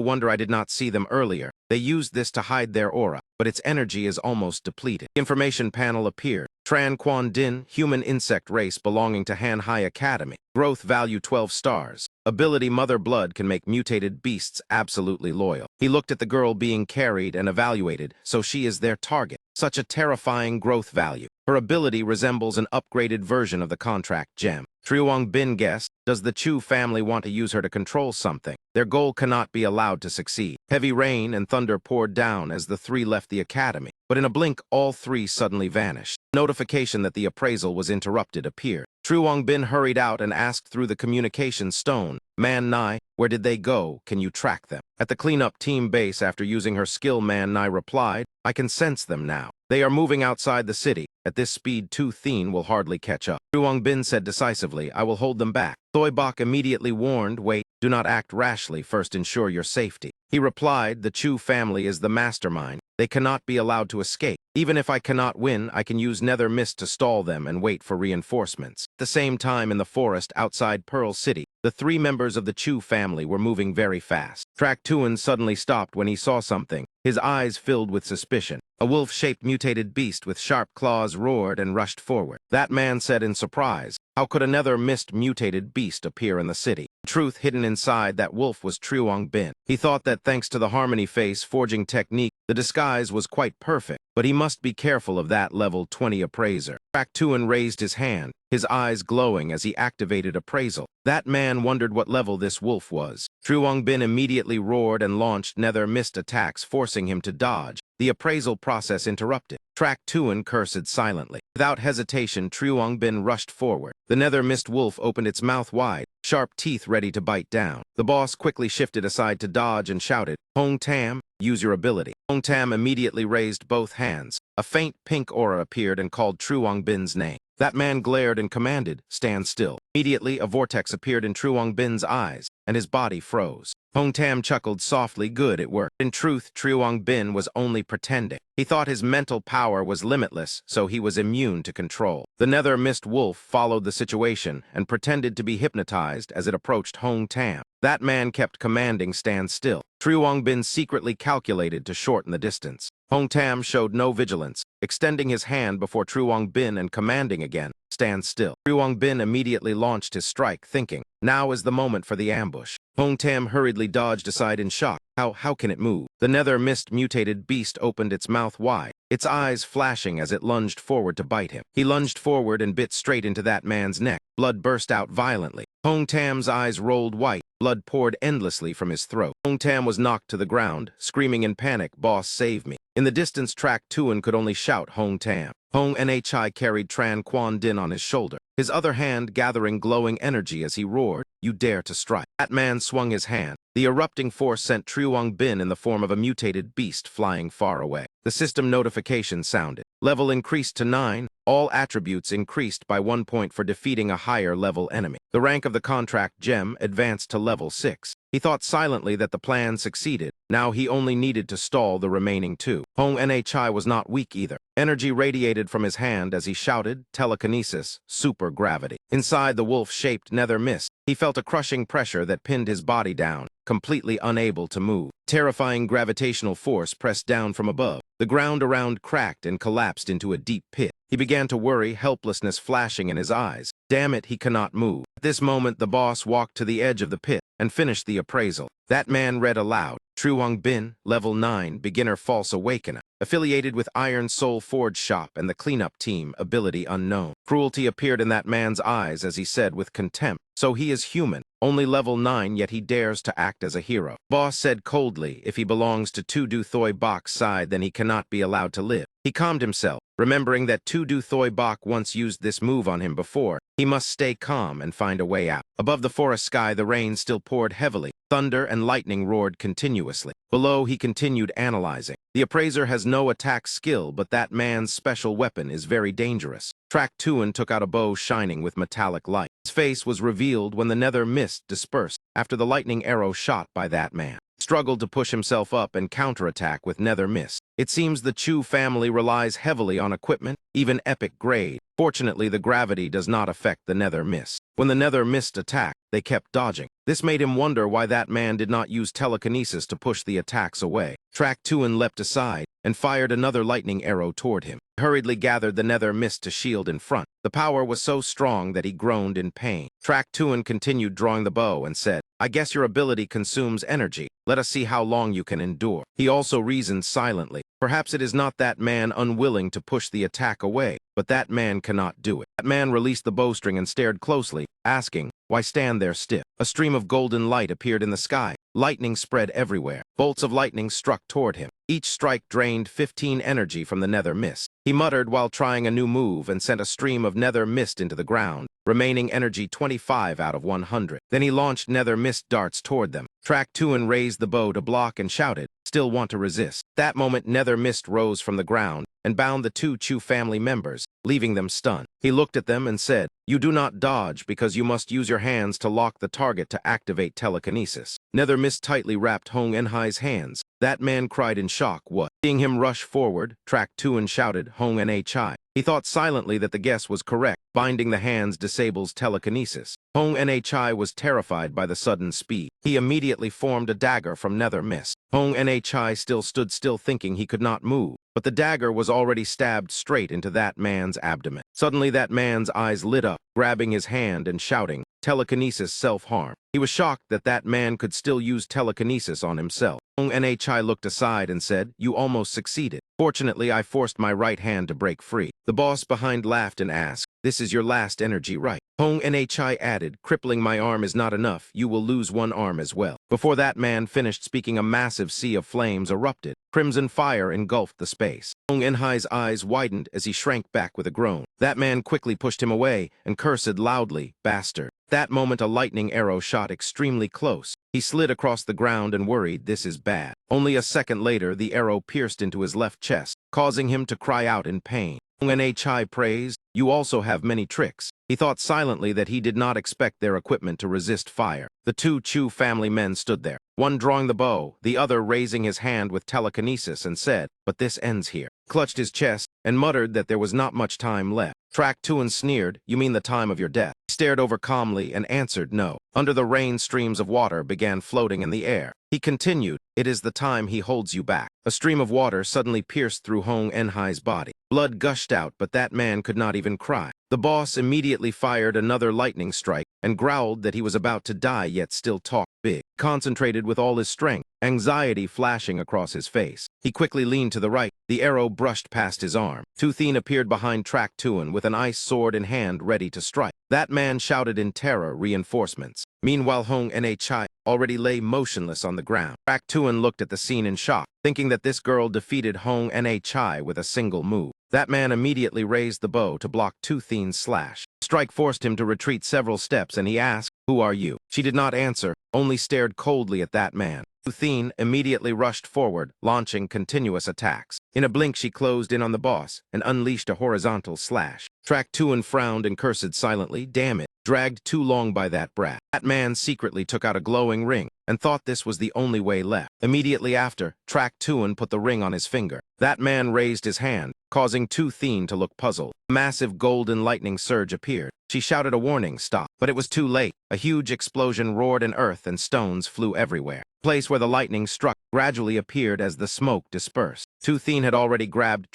wonder I did not see them earlier. They used this to hide their aura, but its energy is almost depleted. Information panel appeared. Tran Quan Din, human insect race belonging to Han Hai Academy. Growth value 12 stars. Ability Mother Blood can make mutated beasts absolutely loyal. He looked at the girl being carried and evaluated, so she is their target. Such a terrifying growth value. Her ability resembles an upgraded version of the contract gem. Triwong Bin guessed, does the Chu family want to use her to control something? Their goal cannot be allowed to succeed. Heavy rain and thunder poured down as the three left the academy, but in a blink all three suddenly vanished. Notification that the appraisal was interrupted appeared. Triwong Bin hurried out and asked through the communication stone, Man Nai, where did they go? Can you track them? At the cleanup team base after using her skill, Man Nai replied, I can sense them now. They are moving outside the city. At this speed, Tu Thien will hardly catch up. Triwong Bin said decisively, I will hold them back. Thoi Bok immediately warned, wait, do not act rashly, first ensure your safety. He replied, the Chu family is the mastermind. They cannot be allowed to escape. Even if I cannot win, I can use Nether Mist to stall them and wait for reinforcements. At the same time in the forest outside Pearl City, the three members of the Chu family were moving very fast. Track Tuan suddenly stopped when he saw something, his eyes filled with suspicion. A wolf-shaped mutated beast with sharp claws roared and rushed forward. That man said in surprise, how could another mist mutated beast appear in the city? The truth hidden inside that wolf was Triwong Bin. He thought that thanks to the Harmony Face forging technique, the disguise was quite perfect, but he must be careful of that level 20 appraiser. Track Tuan raised his hand, his eyes glowing as he activated appraisal. That man wondered what level this wolf was. Triwong Bin immediately roared and launched Nether Mist attacks, forcing him to dodge. The appraisal process interrupted. Track Tuan cursed silently. Without hesitation, Triwong Bin rushed forward. The Nether Mist wolf opened its mouth wide, sharp teeth ready to bite down. The boss quickly shifted aside to dodge and shouted, Hong Tam, use your ability. Hong Tam immediately raised both hands. A faint pink aura appeared and called Triwong Bin's name. That man glared and commanded, stand still. Immediately, a vortex appeared in Triwong Bin's eyes, and his body froze. Hong Tam chuckled softly, good, it worked. In truth, Triwong Bin was only pretending. He thought his mental power was limitless, so he was immune to control. The Nether Mist wolf followed the situation and pretended to be hypnotized as it approached Hong Tam. That man kept commanding, stand still. Triwong Bin secretly calculated to shorten the distance. Hong Tam showed no vigilance, extending his hand before Triwong Bin and commanding again, stand still. Triwong Bin immediately launched his strike, thinking, now is the moment for the ambush. Hong Tam hurriedly dodged aside in shock. How can it move? The Nether Mist mutated beast opened its mouth wide, its eyes flashing as it lunged forward to bite him. He lunged forward and bit straight into that man's neck. Blood burst out violently. Hong Tam's eyes rolled white. Blood poured endlessly from his throat. Hong Tam was knocked to the ground, screaming in panic, boss, save me. In the distance, Track Tuan could only shout Hong Tam. Hong Nhi carried Tran Quan Din on his shoulder, his other hand gathering glowing energy as he roared, you dare to strike. That man swung his hand. The erupting force sent Triwong Bin in the form of a mutated beast flying far away. The system notification sounded. Level increased to 9. All attributes increased by 1 point for defeating a higher level enemy. The rank of the contract gem advanced to level 6. He thought silently that the plan succeeded. Now he only needed to stall the remaining 2. Hong Nhi was not weak either. Energy radiated from his hand as he shouted, telekinesis, super gravity. Inside the wolf-shaped Nether Mist, he felt a crushing pressure that pinned his body down, completely unable to move. Terrifying gravitational force pressed down from above. The ground around cracked and collapsed into a deep pit. He began to worry, helplessness flashing in his eyes. Damn it, he cannot move. At this moment, the boss walked to the edge of the pit and finished the appraisal. That man read aloud, Triwong Bin, level 9, beginner false awakener. Affiliated with Iron Soul Forge Shop and the cleanup team, ability unknown. Cruelty appeared in that man's eyes as he said with contempt, so he is human, only level 9, yet he dares to act as a hero. Boss said coldly, if he belongs to Tu Du Thoi Bok's side, then he cannot be allowed to live. He calmed himself, remembering that Tu Du Thoi Bok once used this move on him before. He must stay calm and find a way out. Above the forest sky, the rain still poured heavily. Thunder and lightning roared continuously. Below, he continued analyzing. The appraiser has no attack skill, but that man's special weapon is very dangerous. Tuan took out a bow shining with metallic light. His face was revealed when the nether mist dispersed after the lightning arrow shot by that man. Struggled to push himself up and counterattack with nether mist. It seems the Chu family relies heavily on equipment, even epic grade. Fortunately, the gravity does not affect the nether mist. When the nether mist attacked, they kept dodging. This made him wonder why that man did not use telekinesis to push the attacks away. Tuan leapt aside and fired another lightning arrow toward him. He hurriedly gathered the nether mist to shield in front. The power was so strong that he groaned in pain. Tuan continued drawing the bow and said, "I guess your ability consumes energy. Let us see how long you can endure." He also reasoned silently. Perhaps it is not that man unwilling to push the attack away, but that man cannot do it. That man released the bowstring and stared closely, asking, "Why stand there stiff?" A stream of golden light appeared in the sky. Lightning spread everywhere. Bolts of lightning struck toward him. Each strike drained 15 energy from the nether mist. He muttered while trying a new move and sent a stream of nether mist into the ground, remaining energy 25 out of 100. Then he launched nether mist darts toward them. Tuan raised the bow to block and shouted, "Still want to resist." That moment, nether mist rose from the ground and bound the two Chu family members, leaving them stunned. He looked at them and said, "You do not dodge because you must use your hands to lock the target to activate telekinesis." Nether mist tightly wrapped Hong Enhai's hands. That man cried in shock. "What?" Seeing him rush forward, Tuan shouted, "Hong Nhai." He thought silently that the guess was correct. Binding the hands disables telekinesis. Hong Nhai was terrified by the sudden speed. He immediately formed a dagger from nether mist. Hong Nhai still stood still, thinking he could not move, but the dagger was already stabbed straight into that man's abdomen. Suddenly that man's eyes lit up, grabbing his hand and shouting, "Telekinesis self-harm." He was shocked that that man could still use telekinesis on himself. Hong Nhai looked aside and said, "You almost succeeded. Fortunately, I forced my right hand to break free." The boss behind laughed and asked, "This is your last energy, right?" Hong Nhai added, "Crippling my arm is not enough. You will lose one arm as well." Before that man finished speaking, a massive sea of flames erupted. Crimson fire engulfed the space. Hong Enhai's eyes widened as he shrank back with a groan. That man quickly pushed him away and cursed loudly, "Bastard." That moment, a lightning arrow shot extremely close. He slid across the ground and worried, "This is bad." Only a second later, the arrow pierced into his left chest, causing him to cry out in pain. Hong Nhai praised, "You also have many tricks." He thought silently that he did not expect their equipment to resist fire. The two Chu family men stood there, one drawing the bow, the other raising his hand with telekinesis, and said, "But this ends here." Clutched his chest and muttered that there was not much time left. Tuan sneered, "You mean the time of your death?" He stared over calmly and answered, "No." Under the rain, streams of water began floating in the air. He continued, "It is the time he holds you back." A stream of water suddenly pierced through Hong Enhai's body. Blood gushed out, but that man could not even cry. The boss immediately fired another lightning strike and growled that he was about to die, yet still talked big. Concentrated with all his strength, anxiety flashing across his face. He quickly leaned to the right. The arrow brushed past his arm. Tuan appeared behind Tuan with an ice sword in hand, ready to strike. That man shouted in terror, "Reinforcements." Meanwhile, Hong Nhai already lay motionless on the ground. Tuan looked at the scene in shock, thinking that this girl defeated Hong Nhai with a single move. That man immediately raised the bow to block Tuan's slash. Strike forced him to retreat several steps, and he asked, "Who are you?" She did not answer, only stared coldly at that man. Tuan immediately rushed forward, launching continuous attacks. In a blink, she closed in on the boss and unleashed a horizontal slash. Tuan frowned and cursed silently, "Damn it, dragged too long by that brat." That man secretly took out a glowing ring and thought this was the only way left. Immediately after, Tuan put the ring on his finger. That man raised his hand, causing Tuan to look puzzled. A massive golden lightning surge appeared. She shouted a warning, "Stop." But it was too late. A huge explosion roared and earth and stones flew everywhere. The place where the lightning struck gradually appeared as the smoke dispersed. Tuan had already grabbed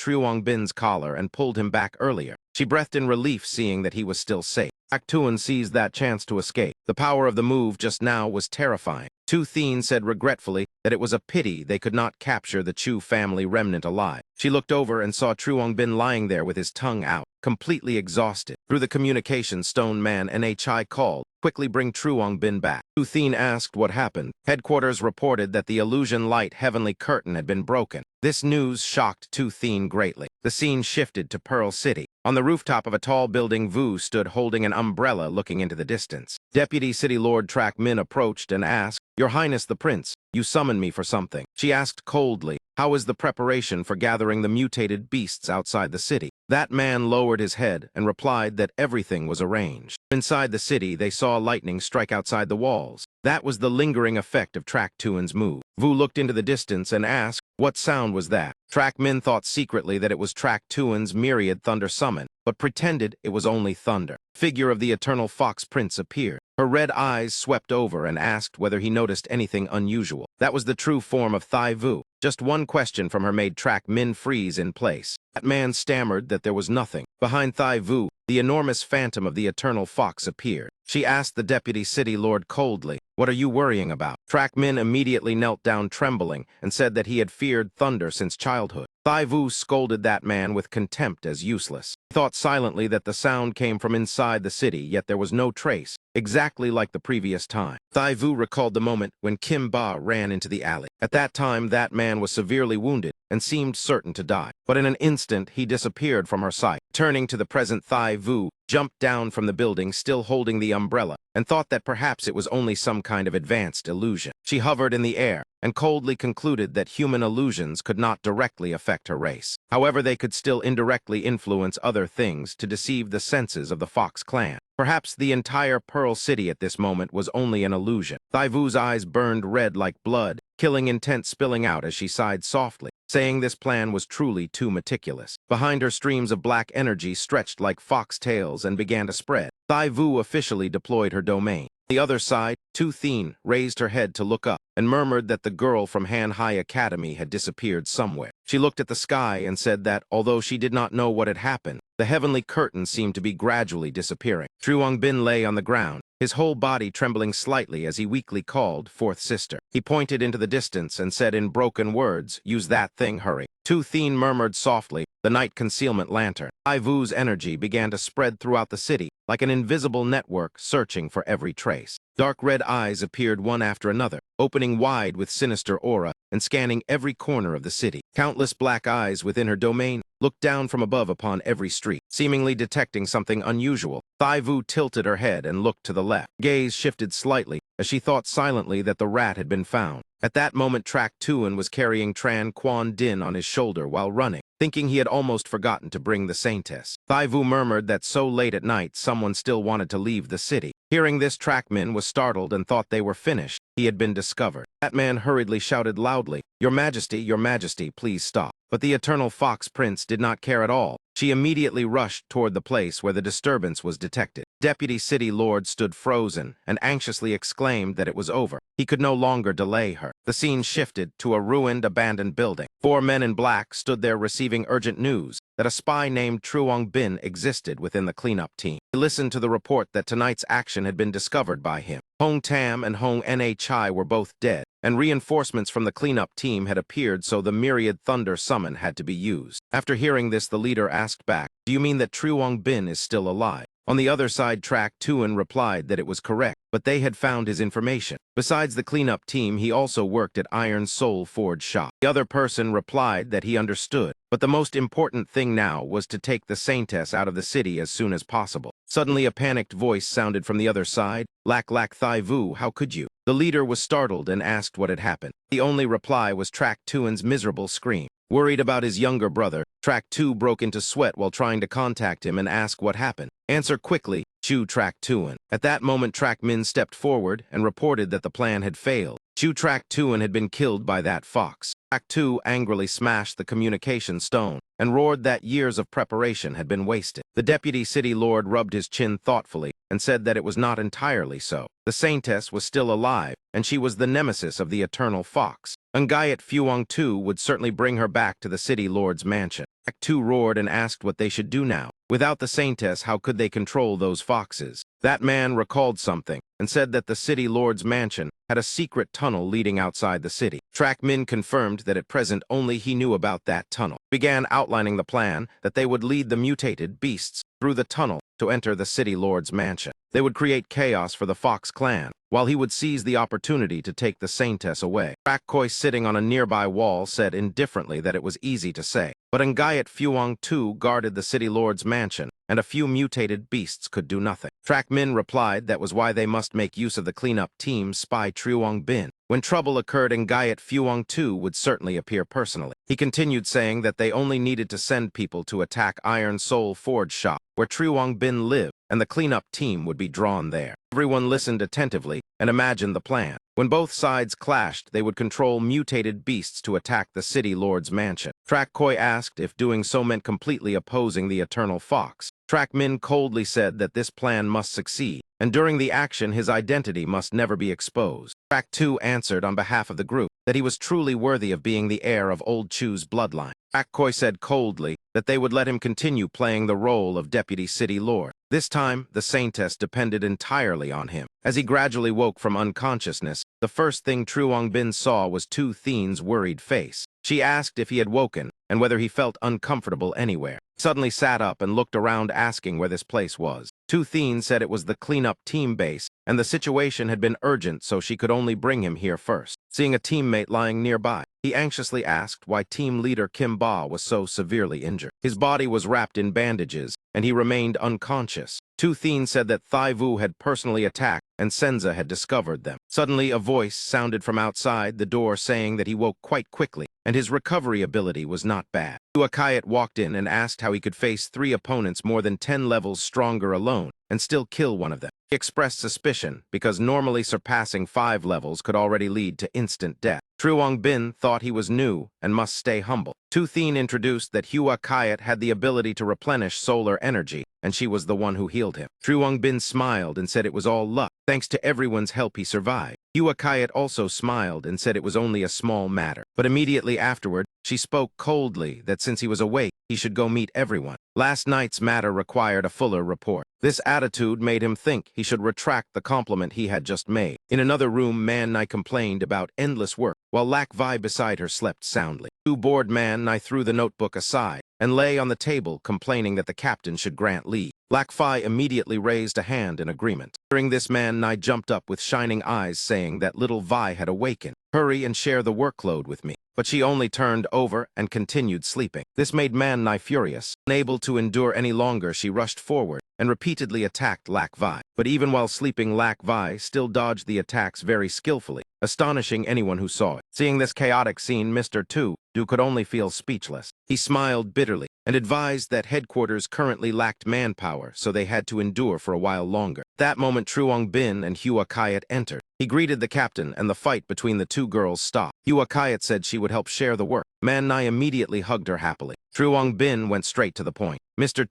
Bin's collar and pulled him back earlier. She breathed in relief, seeing that he was still safe. Tuan seized that chance to escape. The power of the move just now was terrifying. Tuan said regretfully that it was a pity they could not capture the Chu family remnant alive. She looked over and saw Bin lying there with his tongue out, completely exhausted. Through the communication stone man, Nhai called, "Quickly bring Bin back." Tuan asked what happened. Headquarters reported that the illusion light heavenly curtain had been broken. This news shocked Tuan greatly. The scene shifted to Pearl City. On the rooftop of a tall building, Vu stood holding an umbrella looking into the distance. Deputy City Lord Track Min approached and asked, "Your Highness the Prince, you summoned me for something." She asked coldly, "How is the preparation for gathering the mutated beasts outside the city?" That man lowered his head and replied that everything was arranged. Inside the city, they saw lightning strike outside the walls. That was the lingering effect of Track Tuan's move. Vu looked into the distance and asked, "What sound was that?" Track Min thought secretly that it was Track Tuan's myriad thunder summon, but pretended it was only thunder. Figure of the eternal fox prince appeared. Her red eyes swept over and asked whether he noticed anything unusual. That was the true form of Thai Vu. Just one question from her made Track Min freeze in place. That man stammered that there was nothing. Behind Thai Vu, the enormous phantom of the eternal fox appeared. She asked the deputy city lord coldly, "What are you worrying about?" Track Min immediately knelt down trembling and said that he had feared thunder since childhood. Thai Vu scolded that man with contempt as useless. He thought silently that the sound came from inside the city, yet there was no trace, exactly like the previous time. Thai Vu recalled the moment when Kim Ba ran into the alley. At that time, that man was severely wounded and seemed certain to die. But in an instant, he disappeared from her sight. Turning to the present, Thai Vu jumped down from the building, still holding the umbrella, and thought that perhaps it was only some kind of advanced illusion. She hovered in the air and coldly concluded that human illusions could not directly affect her race. However, they could still indirectly influence other things to deceive the senses of the Fox clan. Perhaps the entire Pearl City at this moment was only an illusion. Thai Vu's eyes burned red like blood, killing intent spilling out as she sighed softly, saying this plan was truly too meticulous. Behind her, streams of black energy stretched like fox tails and began to spread. Thai Vu officially deployed her domain. On the other side, Tu Thien raised her head to look up and murmured that the girl from Han High Academy had disappeared somewhere. She looked at the sky and said that, although she did not know what had happened, the heavenly curtain seemed to be gradually disappearing. Truong Bin lay on the ground, his whole body trembling slightly as he weakly called, "Fourth sister." He pointed into the distance and said in broken words, "Use that thing, hurry." Tu Thien murmured softly, "The night concealment lantern." Thai Vu's energy began to spread throughout the city, like an invisible network searching for every trace. Dark red eyes appeared one after another, opening wide with sinister aura and scanning every corner of the city. Countless black eyes within her domain looked down from above upon every street, seemingly detecting something unusual. Thai Vu tilted her head and looked to the left. Gaze shifted slightly as she thought silently that the rat had been found. At that moment, Track Tuan was carrying Tran Quan Din on his shoulder while running, thinking he had almost forgotten to bring the Saintess. Thai Vu murmured that so late at night someone still wanted to leave the city. Hearing this, Track Min was startled and thought they were finished. He had been discovered. That man hurriedly shouted loudly, Your Majesty, please stop." But the Eternal Fox Prince did not care at all. She immediately rushed toward the place where the disturbance was detected. Deputy City Lord stood frozen and anxiously exclaimed that it was over. He could no longer delay her. The scene shifted to a ruined, abandoned building. 4 men in black stood there receiving urgent news that a spy named Truong Bin existed within the cleanup team. He listened to the report that tonight's action had been discovered by him. Hong Tam and Hong N.A. Chai were both dead, and reinforcements from the cleanup team had appeared, so the myriad thunder summon had to be used. After hearing this, the leader asked back, "Do you mean that Truong Bin is still alive?" On the other side, Track Tuan replied that it was correct, but they had found his information. Besides the cleanup team, he also worked at Iron Soul Forge shop. The other person replied that he understood, but the most important thing now was to take the Saintess out of the city as soon as possible. Suddenly, a panicked voice sounded from the other side, "Lack Thai Vu, how could you?" The leader was startled and asked what had happened. The only reply was Track Tuan's miserable scream. Worried about his younger brother, Track 2 broke into sweat while trying to contact him and ask what happened. "Answer quickly," Chu Track Tuan. At that moment, Track Min stepped forward and reported that the plan had failed. Chu Track Tuan had been killed by that fox. Track 2 angrily smashed the communication stone and roared that years of preparation had been wasted. The deputy city lord rubbed his chin thoughtfully and said that it was not entirely so. The Saintess was still alive, and she was the nemesis of the Eternal Fox. Ngayat Fuong Tu would certainly bring her back to the city lord's mansion. Track 2 roared and asked what they should do now. Without the Saintess, how could they control those foxes? That man recalled something and said that the city lord's mansion had a secret tunnel leading outside the city. Track Min confirmed that at present only he knew about that tunnel. Began outlining the plan that they would lead the mutated beasts through the tunnel to enter the city lord's mansion. They would create chaos for the Fox clan, while he would seize the opportunity to take the saintess away. Koi, sitting on a nearby wall, said indifferently that it was easy to say, but Ngayat Fuang too guarded the city lord's mansion, and a few mutated beasts could do nothing. Min replied that was why they must make use of the cleanup team spy Truong Bin. When trouble occurred, Ngayat Fuang too would certainly appear personally. He continued saying that they only needed to send people to attack Iron Soul Forge Shop, where Truong Bin lived, and the cleanup team would be drawn there. Everyone listened attentively and imagined the plan. When both sides clashed, they would control mutated beasts to attack the city lord's mansion. Koi asked if doing so meant completely opposing the Eternal Fox. Min coldly said that this plan must succeed, and during the action his identity must never be exposed. 2 answered on behalf of the group that he was truly worthy of being the heir of Old Chu's bloodline. Koi said coldly that they would let him continue playing the role of Deputy City Lord. This time, the Saintess depended entirely on him. As he gradually woke from unconsciousness, the first thing Truong Bin saw was Tu Thien's worried face. She asked if he had woken and whether he felt uncomfortable anywhere. Suddenly sat up and looked around asking where this place was. Tu Thien said it was the cleanup team base, and the situation had been urgent, so she could only bring him here first. Seeing a teammate lying nearby, he anxiously asked why team leader Kim Ba was so severely injured. His body was wrapped in bandages, and he remained unconscious. Tu Thien said that Thai Vu had personally attacked, and Senza had discovered them. Suddenly, a voice sounded from outside the door saying that he woke quite quickly, and his recovery ability was not bad. Kayat walked in and asked how he could face 3 opponents more than 10 levels stronger alone and still kill one of them. He expressed suspicion because normally surpassing 5 levels could already lead to instant death. Truong Bin thought he was new and must stay humble. Tu Thien introduced that Hua Kayat had the ability to replenish solar energy, and she was the one who healed him. Truong Bin smiled and said it was all luck. Thanks to everyone's help, he survived. Hua Kayat also smiled and said it was only a small matter. But immediately afterward, she spoke coldly that since he was awake, he should go meet everyone. Last night's matter required a fuller report. This attitude made him think he should retract the compliment he had just made. In another room, Man Nai complained about endless work, while Lak Vi beside her slept soundly. Bored Man Nai threw the notebook aside and lay on the table complaining that the captain should grant leave. Lak Vi immediately raised a hand in agreement. During this, Man Nai jumped up with shining eyes saying that little Vi had awakened. Hurry and share the workload with me. But she only turned over and continued sleeping. This made Man Nai furious. Unable to endure any longer, she rushed forward and repeatedly attacked Lak Vi. But even while sleeping, Lak Vi still dodged the attacks very skillfully, astonishing anyone who saw it. Seeing this chaotic scene, Mr. Du could only feel speechless. He smiled bitterly and advised that headquarters currently lacked manpower, so they had to endure for a while longer. At that moment, Truong Bin and Hua Kayat entered. He greeted the captain, and the fight between the 2 girls stopped. Hua Kayat said she would help share the work. Man Nai immediately hugged her happily. Truong Bin went straight to the point. Mr.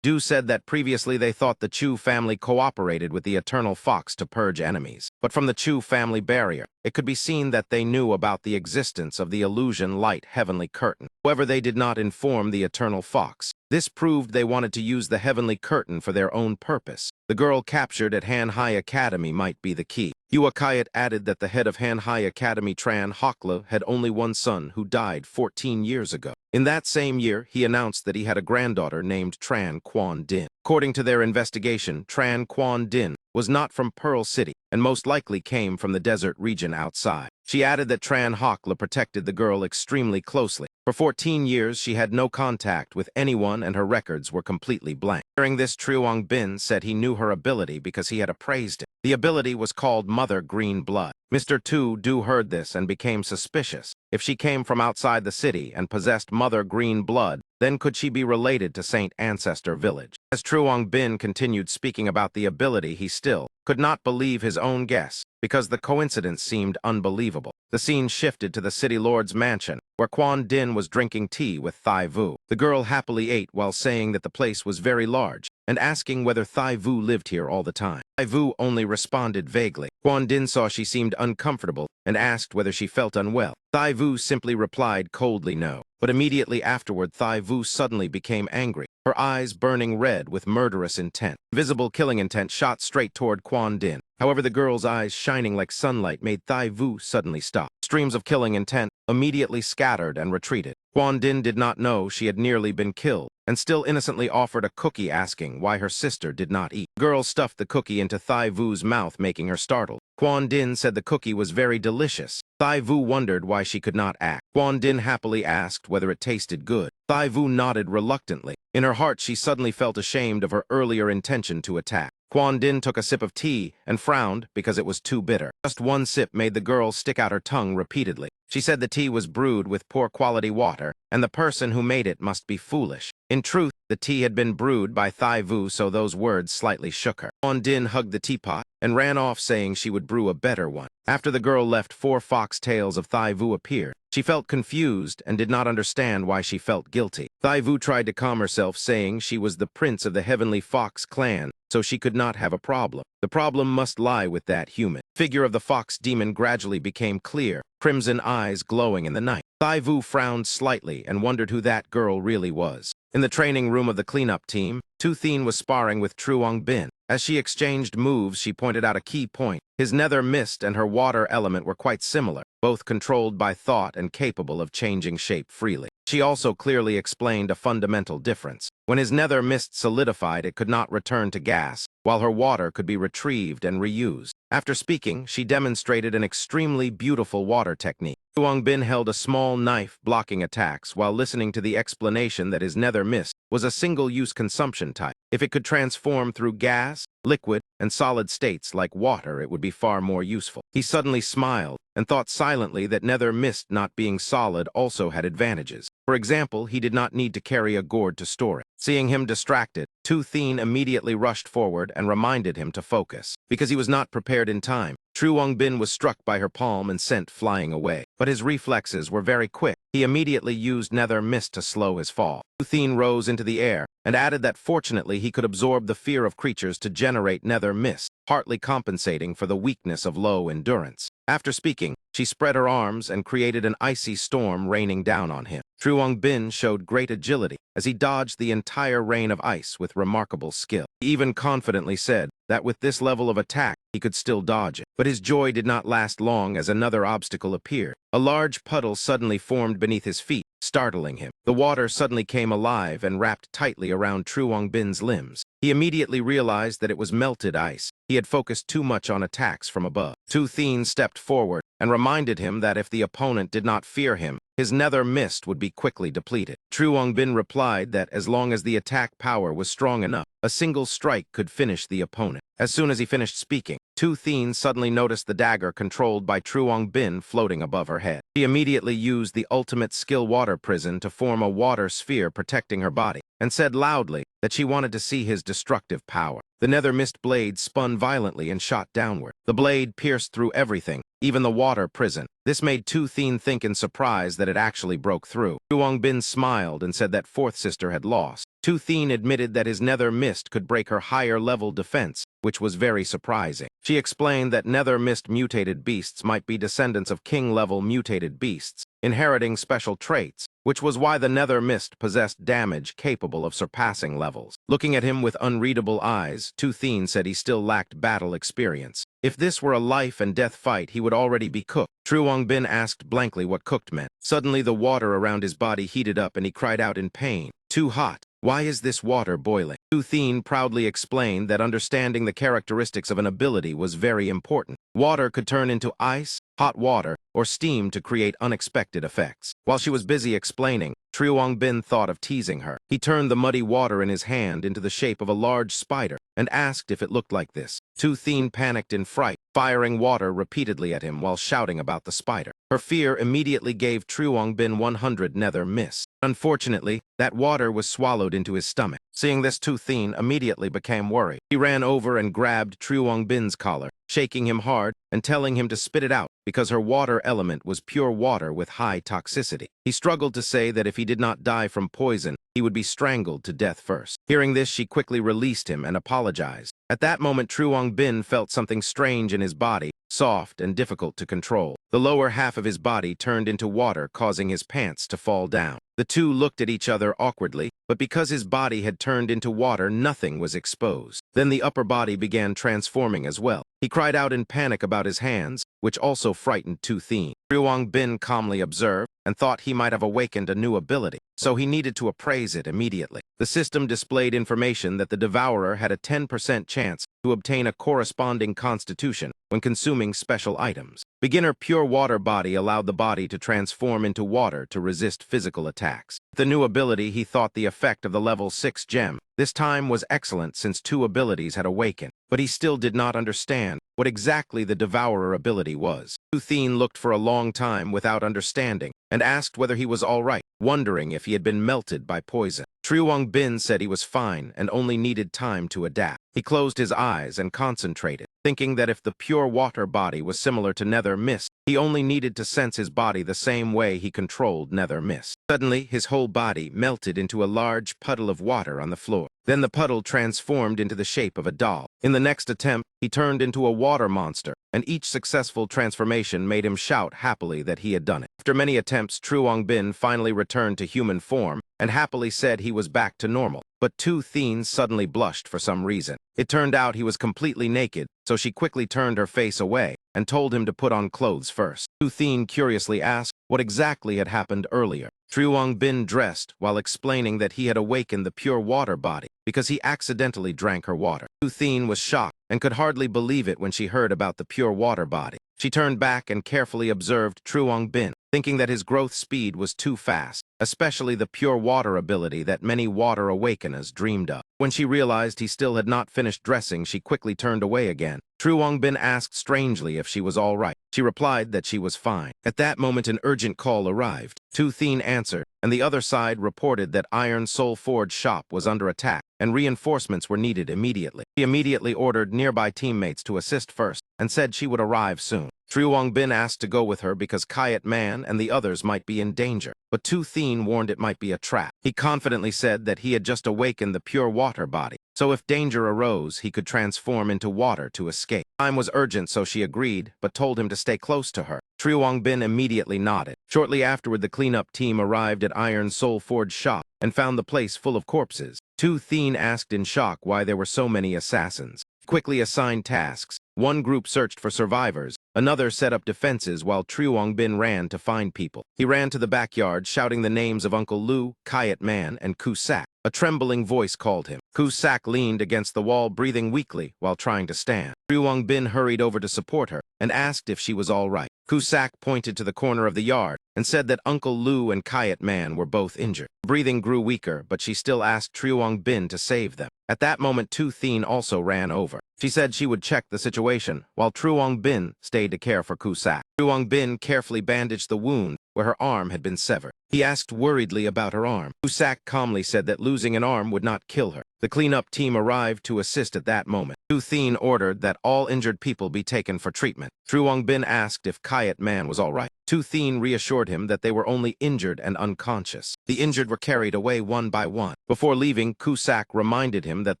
Du said that previously they thought the Chu family cooperated with the Eternal Fox to purge enemies. But from the Chu family barrier, it could be seen that they knew about the existence of the illusion light heavenly curtain. However, they did not inform the Eternal Fox. This proved they wanted to use the heavenly curtain for their own purpose. The girl captured at Han Hai Academy might be the key. Hua Kayat added that the head of Han Hai Academy, Tran Hokla, had only one son who died 14 years ago. In that same year, he announced that he had a granddaughter named Tran Quan Din. According to their investigation, Tran Quan Din was not from Pearl City and most likely came from the desert region outside. She added that Tran Hokla protected the girl extremely closely. For 14 years, she had no contact with anyone and her records were completely blank. During this, Truong Bin said he knew her ability because he had appraised it. The ability was called Mother Green Blood. Mr. Du heard this and became suspicious. If she came from outside the city and possessed Mother Green Blood, then could she be related to Saint Ancestor Village? As Truong Bin continued speaking about the ability, he still could not believe his own guess because the coincidence seemed unbelievable. The scene shifted to the city lord's mansion, where Quan Din was drinking tea with Thai Vu. The girl happily ate while saying that the place was very large and asking whether Thai Vu lived here all the time. Thai Vu only responded vaguely. Quan Din saw she seemed uncomfortable and asked whether she felt unwell. Thai Vu simply replied coldly no. But immediately afterward, Thai Vu suddenly became angry, her eyes burning red with murderous intent. Visible killing intent shot straight toward Quan Din. However, the girl's eyes shining like sunlight made Thai Vu suddenly stop. Streams of killing intent immediately scattered and retreated. Quan Din did not know she had nearly been killed, and still innocently offered a cookie, asking why her sister did not eat. The girl stuffed the cookie into Thai Vu's mouth, making her startled. Quan Din said the cookie was very delicious. Thai Vu wondered why she could not act. Quan Din happily asked whether it tasted good. Thai Vu nodded reluctantly. In her heart, she suddenly felt ashamed of her earlier intention to attack. Quan Din took a sip of tea and frowned because it was too bitter. Just one sip made the girl stick out her tongue repeatedly. She said the tea was brewed with poor quality water, and the person who made it must be foolish. In truth, the tea had been brewed by Thai Vu, so those words slightly shook her. Quan Din hugged the teapot and ran off, saying she would brew a better one. After the girl left, 4 fox tails of Thai Vu appeared. She felt confused and did not understand why she felt guilty. Thai Vu tried to calm herself, saying she was the prince of the Heavenly Fox clan, so she could not have a problem. The problem must lie with that human. Figure of the fox demon gradually became clear, crimson eyes glowing in the night. Thai Vu frowned slightly and wondered who that girl really was. In the training room of the cleanup team, Tu Thien was sparring with Truong Bin. As she exchanged moves, she pointed out a key point. His nether mist and her water element were quite similar, both controlled by thought and capable of changing shape freely. She also clearly explained a fundamental difference. When his nether mist solidified, it could not return to gas, while her water could be retrieved and reused. After speaking, she demonstrated an extremely beautiful water technique. Truong Bin held a small knife blocking attacks while listening to the explanation that his nether mist was a single-use consumption type. If it could transform through gas, liquid, and solid states like water, it would be far more useful. He suddenly smiled and thought silently that nether mist not being solid also had advantages. For example, he did not need to carry a gourd to store it. Seeing him distracted, Tu Thien immediately rushed forward and reminded him to focus. Because he was not prepared in time, Truong Bin was struck by her palm and sent flying away. But his reflexes were very quick. He immediately used nether mist to slow his fall. Tu Thien rose into the air and added that fortunately he could absorb the fear of creatures to generate nether mist, partly compensating for the weakness of low endurance. After speaking, she spread her arms and created an icy storm raining down on him. Truong Bin showed great agility as he dodged the entire rain of ice with remarkable skill. He even confidently said that with this level of attack, he could still dodge it. But his joy did not last long as another obstacle appeared. A large puddle suddenly formed beneath his feet, startling him. The water suddenly came alive and wrapped tightly around Truong Bin's limbs. He immediately realized that it was melted ice. He had focused too much on attacks from above. Tu Thien stepped forward and reminded him that if the opponent did not fear him, his nether mist would be quickly depleted. Truong Bin replied that as long as the attack power was strong enough, a single strike could finish the opponent. As soon as he finished speaking, Tu Thien suddenly noticed the dagger controlled by Truong Bin floating above her head. She immediately used the ultimate skill water prison to form a water sphere protecting her body, and said loudly that she wanted to see his destructive power. The nether mist blade spun violently and shot downward. The blade pierced through everything, even the water prison. This made Tu Thien think in surprise that it actually broke through. Truong Bin smiled and said that fourth sister had lost. Tu Thien admitted that his nether mist could break her higher-level defense, which was very surprising. She explained that nether mist mutated beasts might be descendants of king-level mutated beasts, inheriting special traits, which was why the nether mist possessed damage capable of surpassing levels. Looking at him with unreadable eyes, Tu Thien said he still lacked battle experience. If this were a life-and-death fight, he would already be cooked. Truong Bin asked blankly what cooked meant. Suddenly, the water around his body heated up and he cried out in pain. Too hot. Why is this water boiling? Tu Thien proudly explained that understanding the characteristics of an ability was very important. Water could turn into ice, hot water, or steam to create unexpected effects. While she was busy explaining, Truong Bin thought of teasing her. He turned the muddy water in his hand into the shape of a large spider and asked if it looked like this. Tu Thien panicked in fright, firing water repeatedly at him while shouting about the spider. Her fear immediately gave Truong Bin 100 nether mist. Unfortunately, that water was swallowed into his stomach. Seeing this, Tu Thien immediately became worried. He ran over and grabbed Truong Bin's collar, shaking him hard and telling him to spit it out because her water element was pure water with high toxicity. He struggled to say that if he did not die from poison, he would be strangled to death first. Hearing this, she quickly released him and apologized. At that moment, Truong Bin felt something strange in his body, soft and difficult to control. The lower half of his body turned into water, causing his pants to fall down. The two looked at each other awkwardly, but because his body had turned into water, nothing was exposed. Then the upper body began transforming as well. He cried out in panic about his hands, which also frightened Tu Thien. Truong Bin calmly observed and thought he might have awakened a new ability, so he needed to appraise it immediately. The system displayed information that the Devourer had a 10% chance to obtain a corresponding constitution when consuming special items. Beginner Pure Water Body allowed the body to transform into water to resist physical attacks. With the new ability, he thought the effect of the level 6 gem this time was excellent since 2 abilities had awakened, but he still did not understand what exactly the Devourer ability was. Tu Thien looked for a long time without understanding and asked whether he was all right, wondering if he had been melted by poison. Truong Bin said he was fine and only needed time to adapt. He closed his eyes and concentrated, thinking that if the pure water body was similar to Nether Mist, he only needed to sense his body the same way he controlled Nether Mist. Suddenly, his whole body melted into a large puddle of water on the floor. Then the puddle transformed into the shape of a doll. In the next attempt, he turned into a water monster, and each successful transformation made him shout happily that he had done it. After many attempts, Truong Bin finally returned to human form and happily said he was back to normal. But Tu Thien suddenly blushed for some reason. It turned out he was completely naked, so she quickly turned her face away and told him to put on clothes first. Tu Thien curiously asked what exactly had happened earlier. Truong Bin dressed while explaining that he had awakened the pure water body because he accidentally drank her water. Tu Thien was shocked and could hardly believe it when she heard about the pure water body. She turned back and carefully observed Truong Bin, thinking that his growth speed was too fast, especially the pure water ability that many water awakeners dreamed of. When she realized he still had not finished dressing, she quickly turned away again. Truong Bin asked strangely if she was all right. She replied that she was fine. At that moment, an urgent call arrived. Tu Thien answered, and the other side reported that Iron Soul Forge shop was under attack, and reinforcements were needed immediately. She immediately ordered nearby teammates to assist first, and said she would arrive soon. Truong Bin asked to go with her because Kayat Man and the others might be in danger, but Tu Thien warned it might be a trap. He confidently said that he had just awakened the pure water body, so if danger arose, he could transform into water to escape. Time was urgent, so she agreed, but told him to stay close to her. Truong Bin immediately nodded. Shortly afterward, the cleanup team arrived at Iron Soul Forge shop and found the place full of corpses. Tu Thien asked in shock why there were so many assassins. Quickly assigned tasks. One group searched for survivors, another set up defenses while Truong Bin ran to find people. He ran to the backyard shouting the names of Uncle Lu, Kayat Man, and Kusak. A trembling voice called him. Kusak leaned against the wall, breathing weakly while trying to stand. Truong Bin hurried over to support her and asked if she was all right. Kusak pointed to the corner of the yard and said that Uncle Lu and Kayat Man were both injured. Breathing grew weaker, but she still asked Truong Bin to save them. At that moment, Tu Thien also ran over. She said she would check the situation, while Truong Bin stayed to care for Kusak. Truong Bin carefully bandaged the wound where her arm had been severed. He asked worriedly about her arm. Kusak calmly said that losing an arm would not kill her. The cleanup team arrived to assist at that moment. Tu Thien ordered that all injured people be taken for treatment. Truong Bin asked if Kayat Man was all right. Tu Thien reassured him that they were only injured and unconscious. The injured were carried away one by one. Before leaving, Kusak reminded him that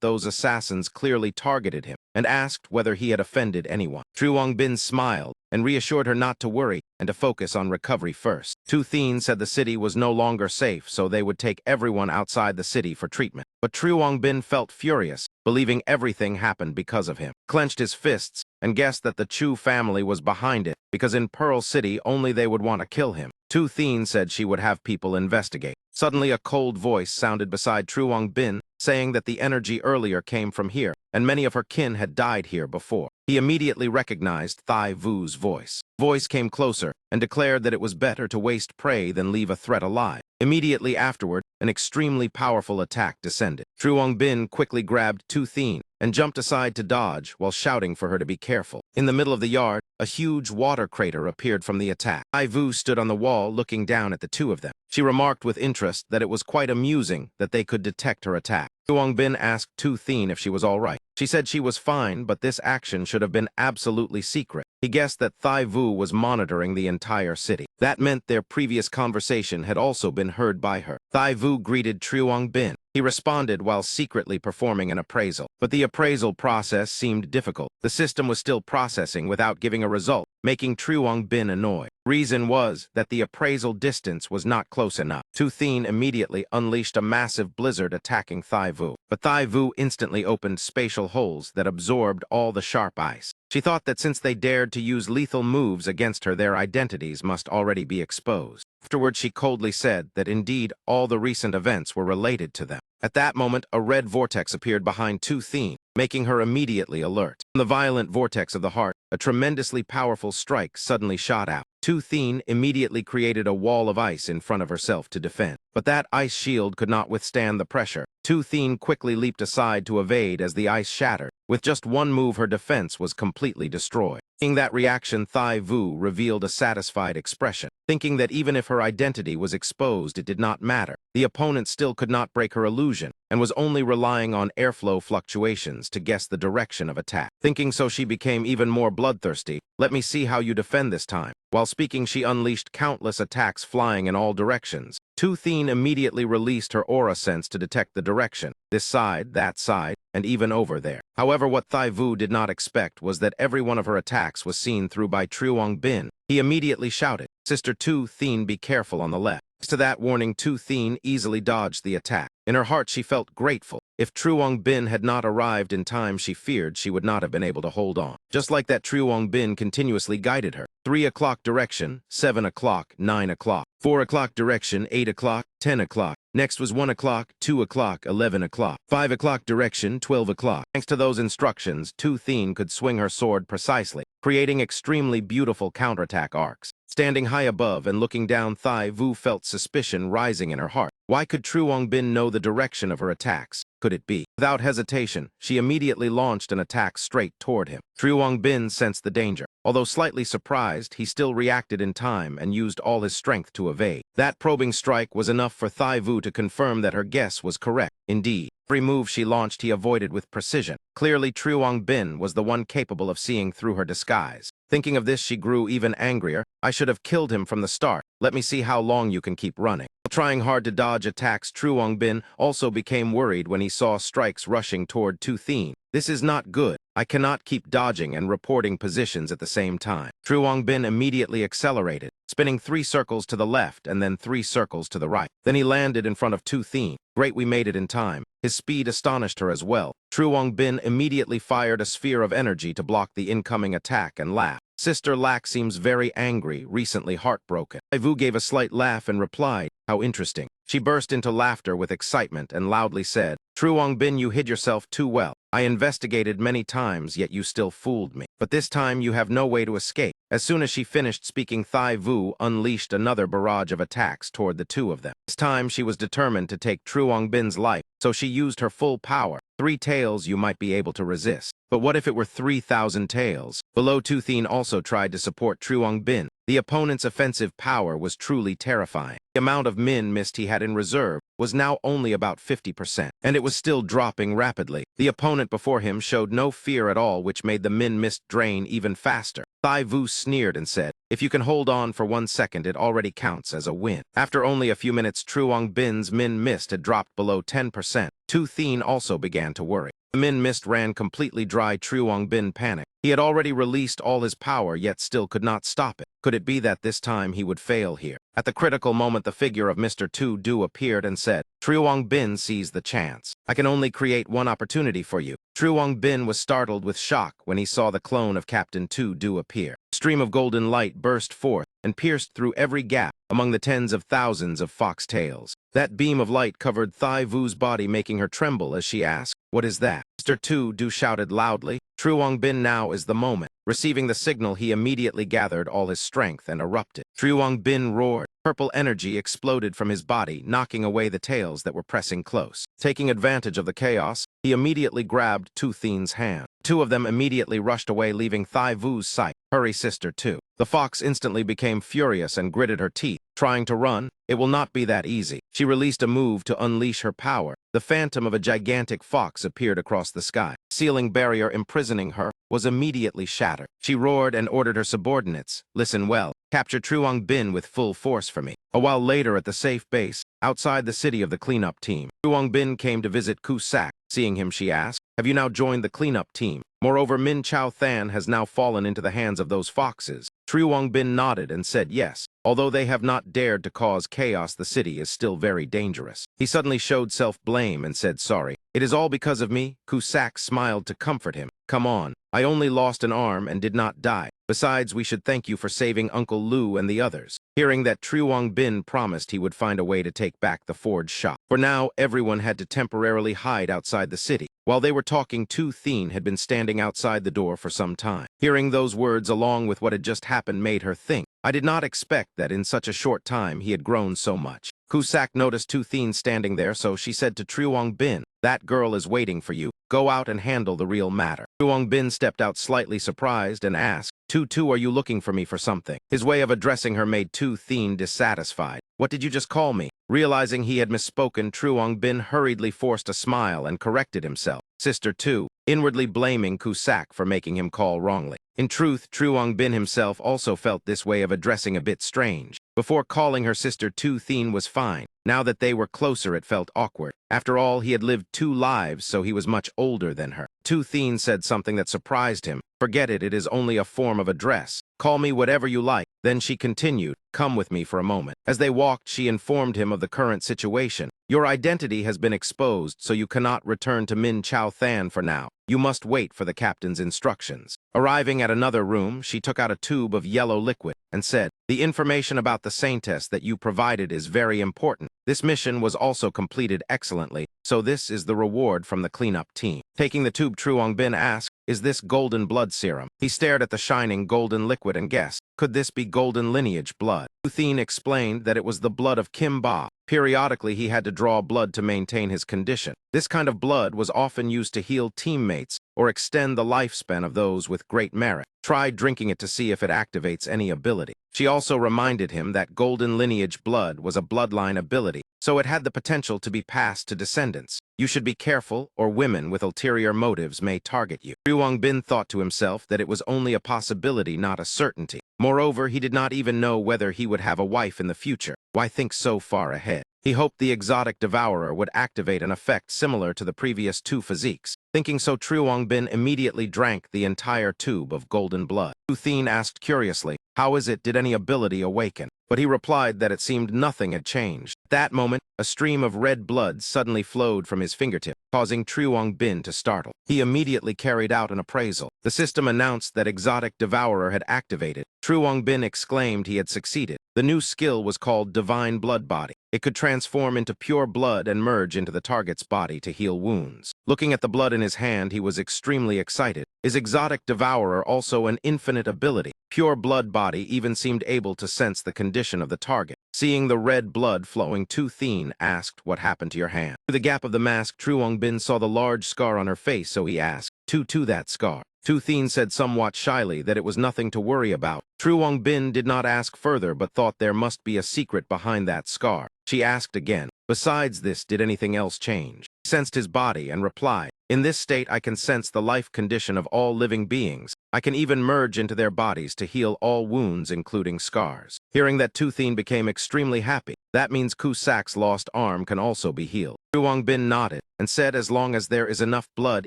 those assassins clearly targeted him and asked whether he had offended anyone. Truong Bin smiled and reassured her not to worry and to focus on recovery first. Tu Thien said the city was no longer safe, so they would take everyone outside the city for treatment. But Truong Bin felt furious, believing everything happened because of him. Clenched his fists and guessed that the Chu family was behind it, because in Pearl City only they would want to kill him. Tu Thien said she would have people investigate. Suddenly a cold voice sounded beside Truong Bin, saying that the energy earlier came from here, and many of her kin had died here before. He immediately recognized Thai Vu's voice. Voice came closer and declared that it was better to waste prey than leave a threat alive. Immediately afterward, an extremely powerful attack descended. Truong Bin quickly grabbed Tu Thien and jumped aside to dodge while shouting for her to be careful. In the middle of the yard, a huge water crater appeared from the attack. Thai Vu stood on the wall looking down at the two of them. She remarked with interest that it was quite amusing that they could detect her attack. Truong Bin asked Tu Thien if she was all right. She said she was fine, but this action should have been absolutely secret. He guessed that Thai Vu was monitoring the entire city. That meant their previous conversation had also been heard by her. Thai Vu greeted Truong Bin. He responded while secretly performing an appraisal. But the appraisal process seemed difficult. The system was still processing without giving a result, making Truong Bin annoyed. Reason was that the appraisal distance was not close enough. Tu Thien immediately unleashed a massive blizzard attacking Thai Vu, but Thai Vu instantly opened spatial holes that absorbed all the sharp ice. She thought that since they dared to use lethal moves against her, their identities must already be exposed. Afterward, she coldly said that indeed all the recent events were related to them. At that moment, a red vortex appeared behind Tu Thien, making her immediately alert. From the violent vortex of the heart, a tremendously powerful strike suddenly shot out. Tu Thien immediately created a wall of ice in front of herself to defend. But that ice shield could not withstand the pressure. Tu Thien quickly leaped aside to evade as the ice shattered. With just one move, her defense was completely destroyed. Seeing that reaction, Thai Vu revealed a satisfied expression, thinking that even if her identity was exposed, it did not matter. The opponent still could not break her illusion, and was only relying on airflow fluctuations to guess the direction of attack. Thinking so, she became even more bloodthirsty. "Let me see how you defend this time." While speaking, she unleashed countless attacks flying in all directions. Tu Thien immediately released her aura sense to detect the direction, this side, that side, and even over there. However, what Thai Vu did not expect was that every one of her attacks was seen through by Truong Bin. He immediately shouted, "Sister Tu Thien, be careful on the left." Thanks to that warning, Tu Thien easily dodged the attack. In her heart, she felt grateful. If Truong Bin had not arrived in time, she feared she would not have been able to hold on. Just like that, Truong Bin continuously guided her. 3 o'clock direction, 7 o'clock, 9 o'clock. 4 o'clock direction, 8 o'clock, 10 o'clock. Next was 1 o'clock, 2 o'clock, 11 o'clock. 5 o'clock direction, 12 o'clock. Thanks to those instructions, Tu Thien could swing her sword precisely, creating extremely beautiful counterattack arcs. Standing high above and looking down, Thai Vu felt suspicion rising in her heart. Why could Truong Bin know the direction of her attacks? Could it be? Without hesitation, she immediately launched an attack straight toward him. Truong Bin sensed the danger. Although slightly surprised, he still reacted in time and used all his strength to evade. That probing strike was enough for Thai Vu to confirm that her guess was correct. Indeed, every move she launched he avoided with precision. Clearly, Truong Bin was the one capable of seeing through her disguise. Thinking of this, she grew even angrier. "I should have killed him from the start. Let me see how long you can keep running." While trying hard to dodge attacks, Truong Bin also became worried when he saw strikes rushing toward Tu Thien. "This is not good. I cannot keep dodging and reporting positions at the same time." Truong Bin immediately accelerated, spinning 3 circles to the left and then 3 circles to the right. Then he landed in front of Tu Thien. "Great, we made it in time." His speed astonished her as well. Truong Bin immediately fired a sphere of energy to block the incoming attack and laughed. "Sister Lack seems very angry, recently heartbroken." Thai Vu gave a slight laugh and replied, "How interesting." She burst into laughter with excitement and loudly said, "Truong Bin, you hid yourself too well. I investigated many times, yet you still fooled me. But this time you have no way to escape." As soon as she finished speaking, Thai Vu unleashed another barrage of attacks toward the two of them. This time she was determined to take Truong Bin's life, so she used her full power. 3 tails you might be able to resist. But what if it were 3,000 tails? Below, Tu Thien also tried to support Truong Bin. The opponent's offensive power was truly terrifying. The amount of min mist he had in reserve was now only about 50%, and it was still dropping rapidly. The opponent before him showed no fear at all, which made the min mist drain even faster. Thai Vu sneered and said, "If you can hold on for 1 second, it already counts as a win." After only a few minutes, Truong Bin's min mist had dropped below 10%. Tu Thien also began to worry. The min mist ran completely dry. Truong Bin panicked. He had already released all his power, yet still could not stop it. Could it be that this time he would fail here? At the critical moment, the figure of Mr. Tu Du appeared and said, "Truong Bin seized the chance. I can only create one opportunity for you." Truong Bin was startled with shock when he saw the clone of Captain Tu Du appear. A stream of golden light burst forth and pierced through every gap among the tens of thousands of foxtails. That beam of light covered Thai Vu's body, making her tremble as she asked, "What is that?" Mr. Tu Du shouted loudly, "Truong Bin, now is the moment." Receiving the signal, he immediately gathered all his strength and erupted. Truong Bin roared. Purple energy exploded from his body, knocking away the tails that were pressing close. Taking advantage of the chaos, he immediately grabbed Tu Thien's hand. 2 of them immediately rushed away, leaving Thai Vu's sight. "Hurry, Sister Tu." The fox instantly became furious and gritted her teeth. Trying to run? It will not be that easy. She released a move to unleash her power. The phantom of a gigantic fox appeared across the sky. The ceiling barrier imprisoning her was immediately shattered. She roared and ordered her subordinates, "Listen well. Capture Truong Bin with full force for me." A while later, at the safe base, outside the city of the cleanup team, Truong Bin came to visit Ku Sak. Seeing him, she asked, Have you now joined the cleanup team? Moreover, Min Chao Than has now fallen into the hands of those foxes. True Bin nodded and said yes. Although they have not dared to cause chaos, the city is still very dangerous. He suddenly showed self-blame and said sorry. It is all because of me. Cusack smiled to comfort him. Come on, I only lost an arm and did not die. Besides, we should thank you for saving Uncle Lu and the others. Hearing that True Bin promised he would find a way to take back the forge shop. For now, everyone had to temporarily hide outside the city. While they were talking, Tu Thien had been standing outside the door for some time. Hearing those words along with what had just happened made her think. I did not expect that in such a short time he had grown so much. Cusack noticed Tu Thien standing there, so she said to True Bin, that girl is waiting for you. Go out and handle the real matter. True Bin stepped out slightly surprised and asked, Tu, are you looking for me for something? His way of addressing her made Tu Thien dissatisfied. What did you just call me? Realizing he had misspoken, True Bin hurriedly forced a smile and corrected himself. Sister Tu, inwardly blaming Cusack for making him call wrongly. In truth, True Bin himself also felt this way of addressing a bit strange. Before calling her sister, Tu Thien was fine. Now that they were closer, it felt awkward. After all, he had lived 2 lives, so he was much older than her. Tu Thien said something that surprised him. Forget it, it is only a form of address. Call me whatever you like. Then she continued, come with me for a moment. As they walked, she informed him of the current situation. Your identity has been exposed, so you cannot return to Min Chao Than for now. You must wait for the captain's instructions. Arriving at another room, she took out a tube of yellow liquid and said, the information about the saintess that you provided is very important. This mission was also completed excellently, so this is the reward from the cleanup team. Taking the tube, True Bin asked, is this golden blood serum? He stared at the shining golden liquid and guessed, could this be golden lineage blood? Tu Thien explained that it was the blood of Kim Ba. Periodically, he had to draw blood to maintain his condition. This kind of blood was often used to heal teammates or extend the lifespan of those with great merit. Try drinking it to see if it activates any ability. She also reminded him that golden lineage blood was a bloodline ability, so it had the potential to be passed to descendants. You should be careful, or women with ulterior motives may target you. True Bin thought to himself that it was only a possibility, not a certainty. Moreover, he did not even know whether he would have a wife in the future. Why think so far ahead? He hoped the exotic Devourer would activate an effect similar to the previous 2 physiques. Thinking so, True Bin immediately drank the entire tube of golden blood. Tu Thien asked curiously, how is it, did any ability awaken? But he replied that it seemed nothing had changed. At that moment, a stream of red blood suddenly flowed from his fingertip, causing True Bin to startle. He immediately carried out an appraisal. The system announced that exotic Devourer had activated. True Bin exclaimed he had succeeded. The new skill was called Divine Blood Body. It could transform into pure blood and merge into the target's body to heal wounds. Looking at the blood in his hand, he was extremely excited. Is exotic Devourer also an infinite ability? Pure blood body even seemed able to sense the condition of the target. Seeing the red blood flowing, Tu Thien asked, what happened to your hand? Through the gap of the mask, True Bin saw the large scar on her face, so he asked, Tu, that scar. Tu Thien said somewhat shyly that it was nothing to worry about. True Bin did not ask further but thought there must be a secret behind that scar. She asked again, besides this, did anything else change? He sensed his body and replied, in this state I can sense the life condition of all living beings. I can even merge into their bodies to heal all wounds, including scars. Hearing that, Tu Thien became extremely happy. That means Cusack's lost arm can also be healed. True Bin nodded and said, as long as there is enough blood,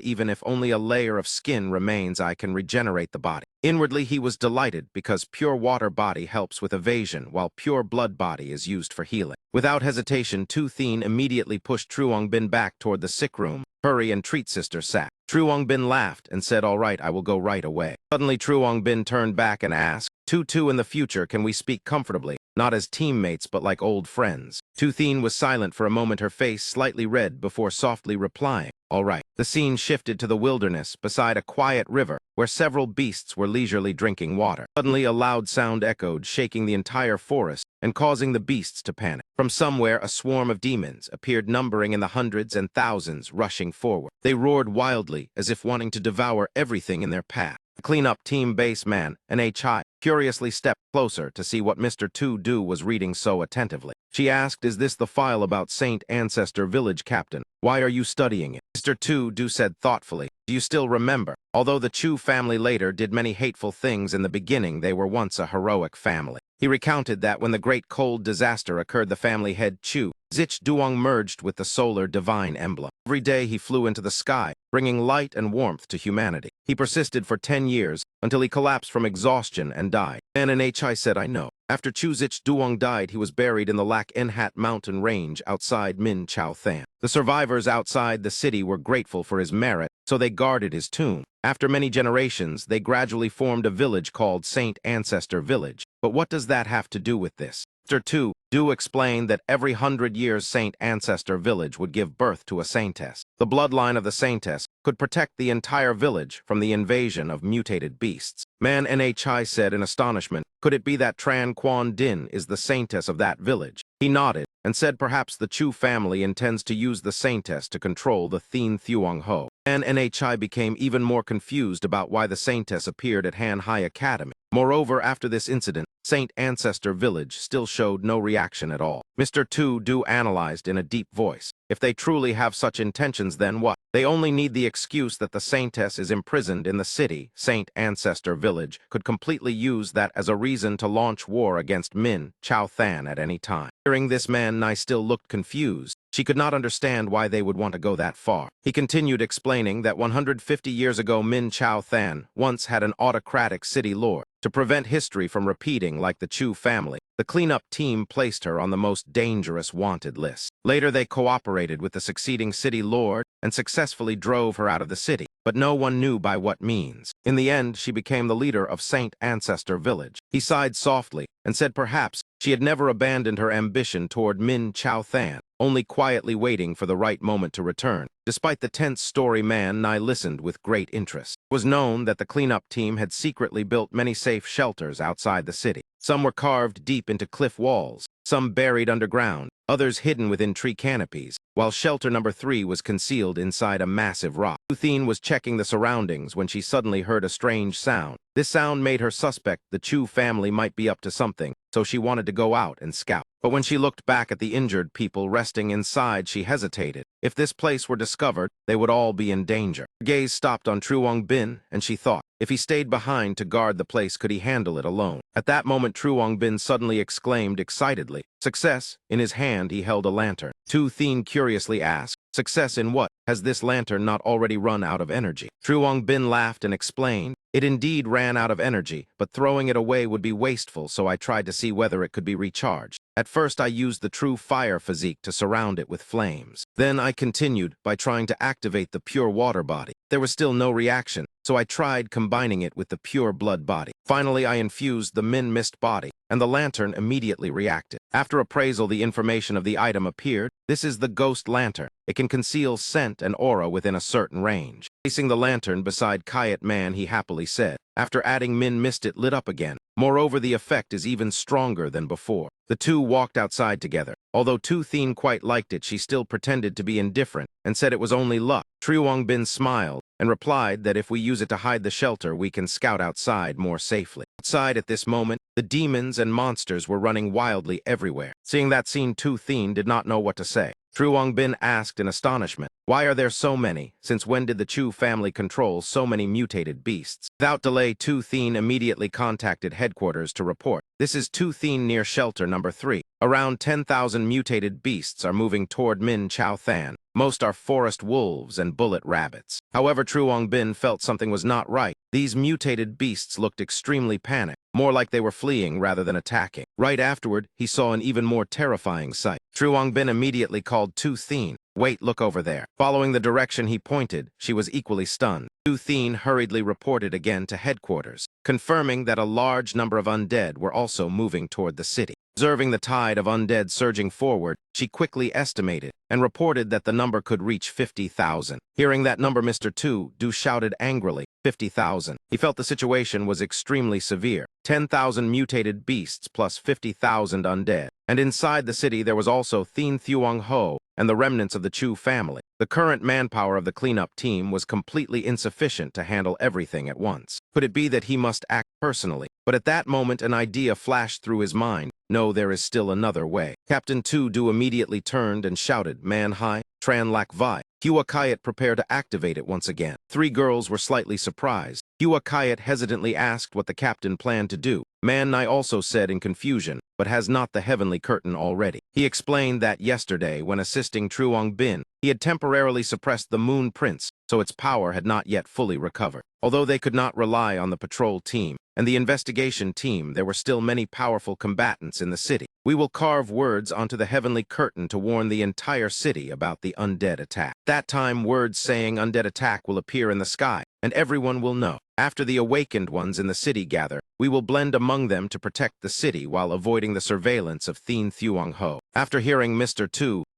even if only a layer of skin remains, I can regenerate the body. Inwardly, he was delighted because pure water body helps with evasion, while pure blood body is used for healing. Without hesitation, Tu Thien immediately pushed True Bin back toward the sick room. Hurry and treat Sister Sack. True Bin laughed and said, all right, I will go right away. Suddenly, True Bin turned back and asked, Tu, in the future, can we speak comfortably? Not as teammates, but like old friends. Tu Thien was silent for a moment, her face slightly red, before softly replying, all right. The scene shifted to the wilderness beside a quiet river where several beasts were leisurely drinking water. Suddenly, a loud sound echoed, shaking the entire forest and causing the beasts to panic. From somewhere, a swarm of demons appeared, numbering in the hundreds and thousands, rushing forward. They roared wildly, as if wanting to devour everything in their path. The cleanup team base man, an HI, curiously stepped closer to see what Mr. Tu was reading so attentively. She asked, is this the file about Saint Ancestor Village Captain? Why are you studying it? Mr. Tu said thoughtfully, do you still remember? Although the Chu family later did many hateful things, in the beginning they were once a heroic family. He recounted that when the Great Cold Disaster occurred, the family head Chu Zich Duong merged with the solar divine emblem. Every day he flew into the sky, bringing light and warmth to humanity. He persisted for 10 years until he collapsed from exhaustion and died. Manhwa said, I know. After Chu Zich Duong died, he was buried in the Lac Nhat mountain range outside Min Chao Than. The survivors outside the city were grateful for his merit, so they guarded his tomb. After many generations, they gradually formed a village called Saint Ancestor Village. But what does that have to do with this? Mr. 2 do explain that every 100 years Saint Ancestor Village would give birth to a saintess. The bloodline of the saintess could protect the entire village from the invasion of mutated beasts. Manhwa said in astonishment, could it be that Tran Quan Din is the saintess of that village? He nodded and said perhaps the Chu family intends to use the saintess to control the Thien Thuong Ho. Manhwa became even more confused about why the saintess appeared at Han Hai Academy. Moreover, after this incident, Saint Ancestor Village still showed no reaction at all. Mr. 2 do analyzed in a deep voice. If they truly have such intentions, then what? They only need the excuse that the saintess is imprisoned in the city. Saint Ancestor Village could completely use that as a reason to launch war against Min Chao Than at any time. Hearing this, Manhwa still looked confused. She could not understand why they would want to go that far. He continued explaining that 150 years ago Min Chao Than once had an autocratic city lord. To prevent history from repeating like the Chu family, the cleanup team placed her on the most dangerous wanted list. Later, they cooperated with the succeeding city lord and successfully drove her out of the city, but no one knew by what means. In the end, she became the leader of Saint Ancestor Village. He sighed softly and said perhaps she had never abandoned her ambition toward Min Chao Than, only quietly waiting for the right moment to return. Despite the tense story, Manhwa listened with great interest. It was known that the cleanup team had secretly built many safe shelters outside the city. Some were carved deep into cliff walls, some buried underground, others hidden within tree canopies, while shelter number 3 was concealed inside a massive rock. Thien was checking the surroundings when she suddenly heard a strange sound. This sound made her suspect the Chu family might be up to something, so she wanted to go out and scout. But when she looked back at the injured people resting inside, she hesitated. If this place were discovered, they would all be in danger. Her gaze stopped on Truong Bin, and she thought, if he stayed behind to guard the place, could he handle it alone? At that moment, Truong Bin suddenly exclaimed excitedly, "Success!" In his hand, he held a lantern. Tu Thien curiously asked, "Success in what? Has this lantern not already run out of energy?" Truong Bin laughed and explained, "It indeed ran out of energy, but throwing it away would be wasteful, so I tried to see whether it could be recharged. At first, I used the true fire physique to surround it with flames. Then I continued by trying to activate the pure water body. There was still no reaction, so I tried combining it with the pure blood body. Finally, I infused the Min Mist body, and the lantern immediately reacted. After appraisal, the information of the item appeared. This is the Ghost Lantern. It can conceal scent and aura within a certain range." Placing the lantern beside Kayat Man, he happily said, "After adding Min Mist, it lit up again. Moreover, the effect is even stronger than before." The two walked outside together. Although Tu Thien quite liked it, she still pretended to be indifferent and said it was only luck. Truong Bin smiled and replied that if we use it to hide the shelter, we can scout outside more safely. Outside at this moment, the demons and monsters were running wildly everywhere. Seeing that scene, Tu Thien did not know what to say. Truong Bin asked in astonishment, "Why are there so many? Since when did the Chu family control so many mutated beasts?" Without delay, Tu Thien immediately contacted headquarters to report. "This is Tu Thien near shelter number 3. Around 10,000 mutated beasts are moving toward Min Chao Than. Most are forest wolves and bullet rabbits." However, Truong Bin felt something was not right. These mutated beasts looked extremely panicked, more like they were fleeing rather than attacking. Right afterward, he saw an even more terrifying sight. Truong Bin immediately called Tu Thien. "Wait, look over there." Following the direction he pointed, she was equally stunned. Tu Thien hurriedly reported again to headquarters, confirming that a large number of undead were also moving toward the city. Observing the tide of undead surging forward, she quickly estimated and reported that the number could reach 50,000. Hearing that number, Mr. Tu do shouted angrily, 50,000. He felt the situation was extremely severe. 10,000 mutated beasts plus 50,000 undead. And inside the city, there was also Thien Thuong Ho and the remnants of the Chu family. The current manpower of the cleanup team was completely insufficient to handle everything at once. Could it be that he must act personally? But at that moment, an idea flashed through his mind. No, there is still another way. Captain Tu Du immediately turned and shouted, "Man Hai, Tran Lak Vi." Hua Kayat prepared to activate it once again. 3 girls were slightly surprised. Hua Kayat hesitantly asked what the captain planned to do. Man-Nai also said in confusion, but has not the heavenly curtain already? He explained that yesterday, when assisting Truong Bin, he had temporarily suppressed the Moon Prince, so its power had not yet fully recovered. Although they could not rely on the patrol team and the investigation team, there were still many powerful combatants in the city. We will carve words onto the heavenly curtain to warn the entire city about the undead attack. That time, words saying undead attack will appear in the sky, and everyone will know. After the awakened ones in the city gather, we will blend among them to protect the city while avoiding the surveillance of Thien Thuong Ho. After hearing Mr.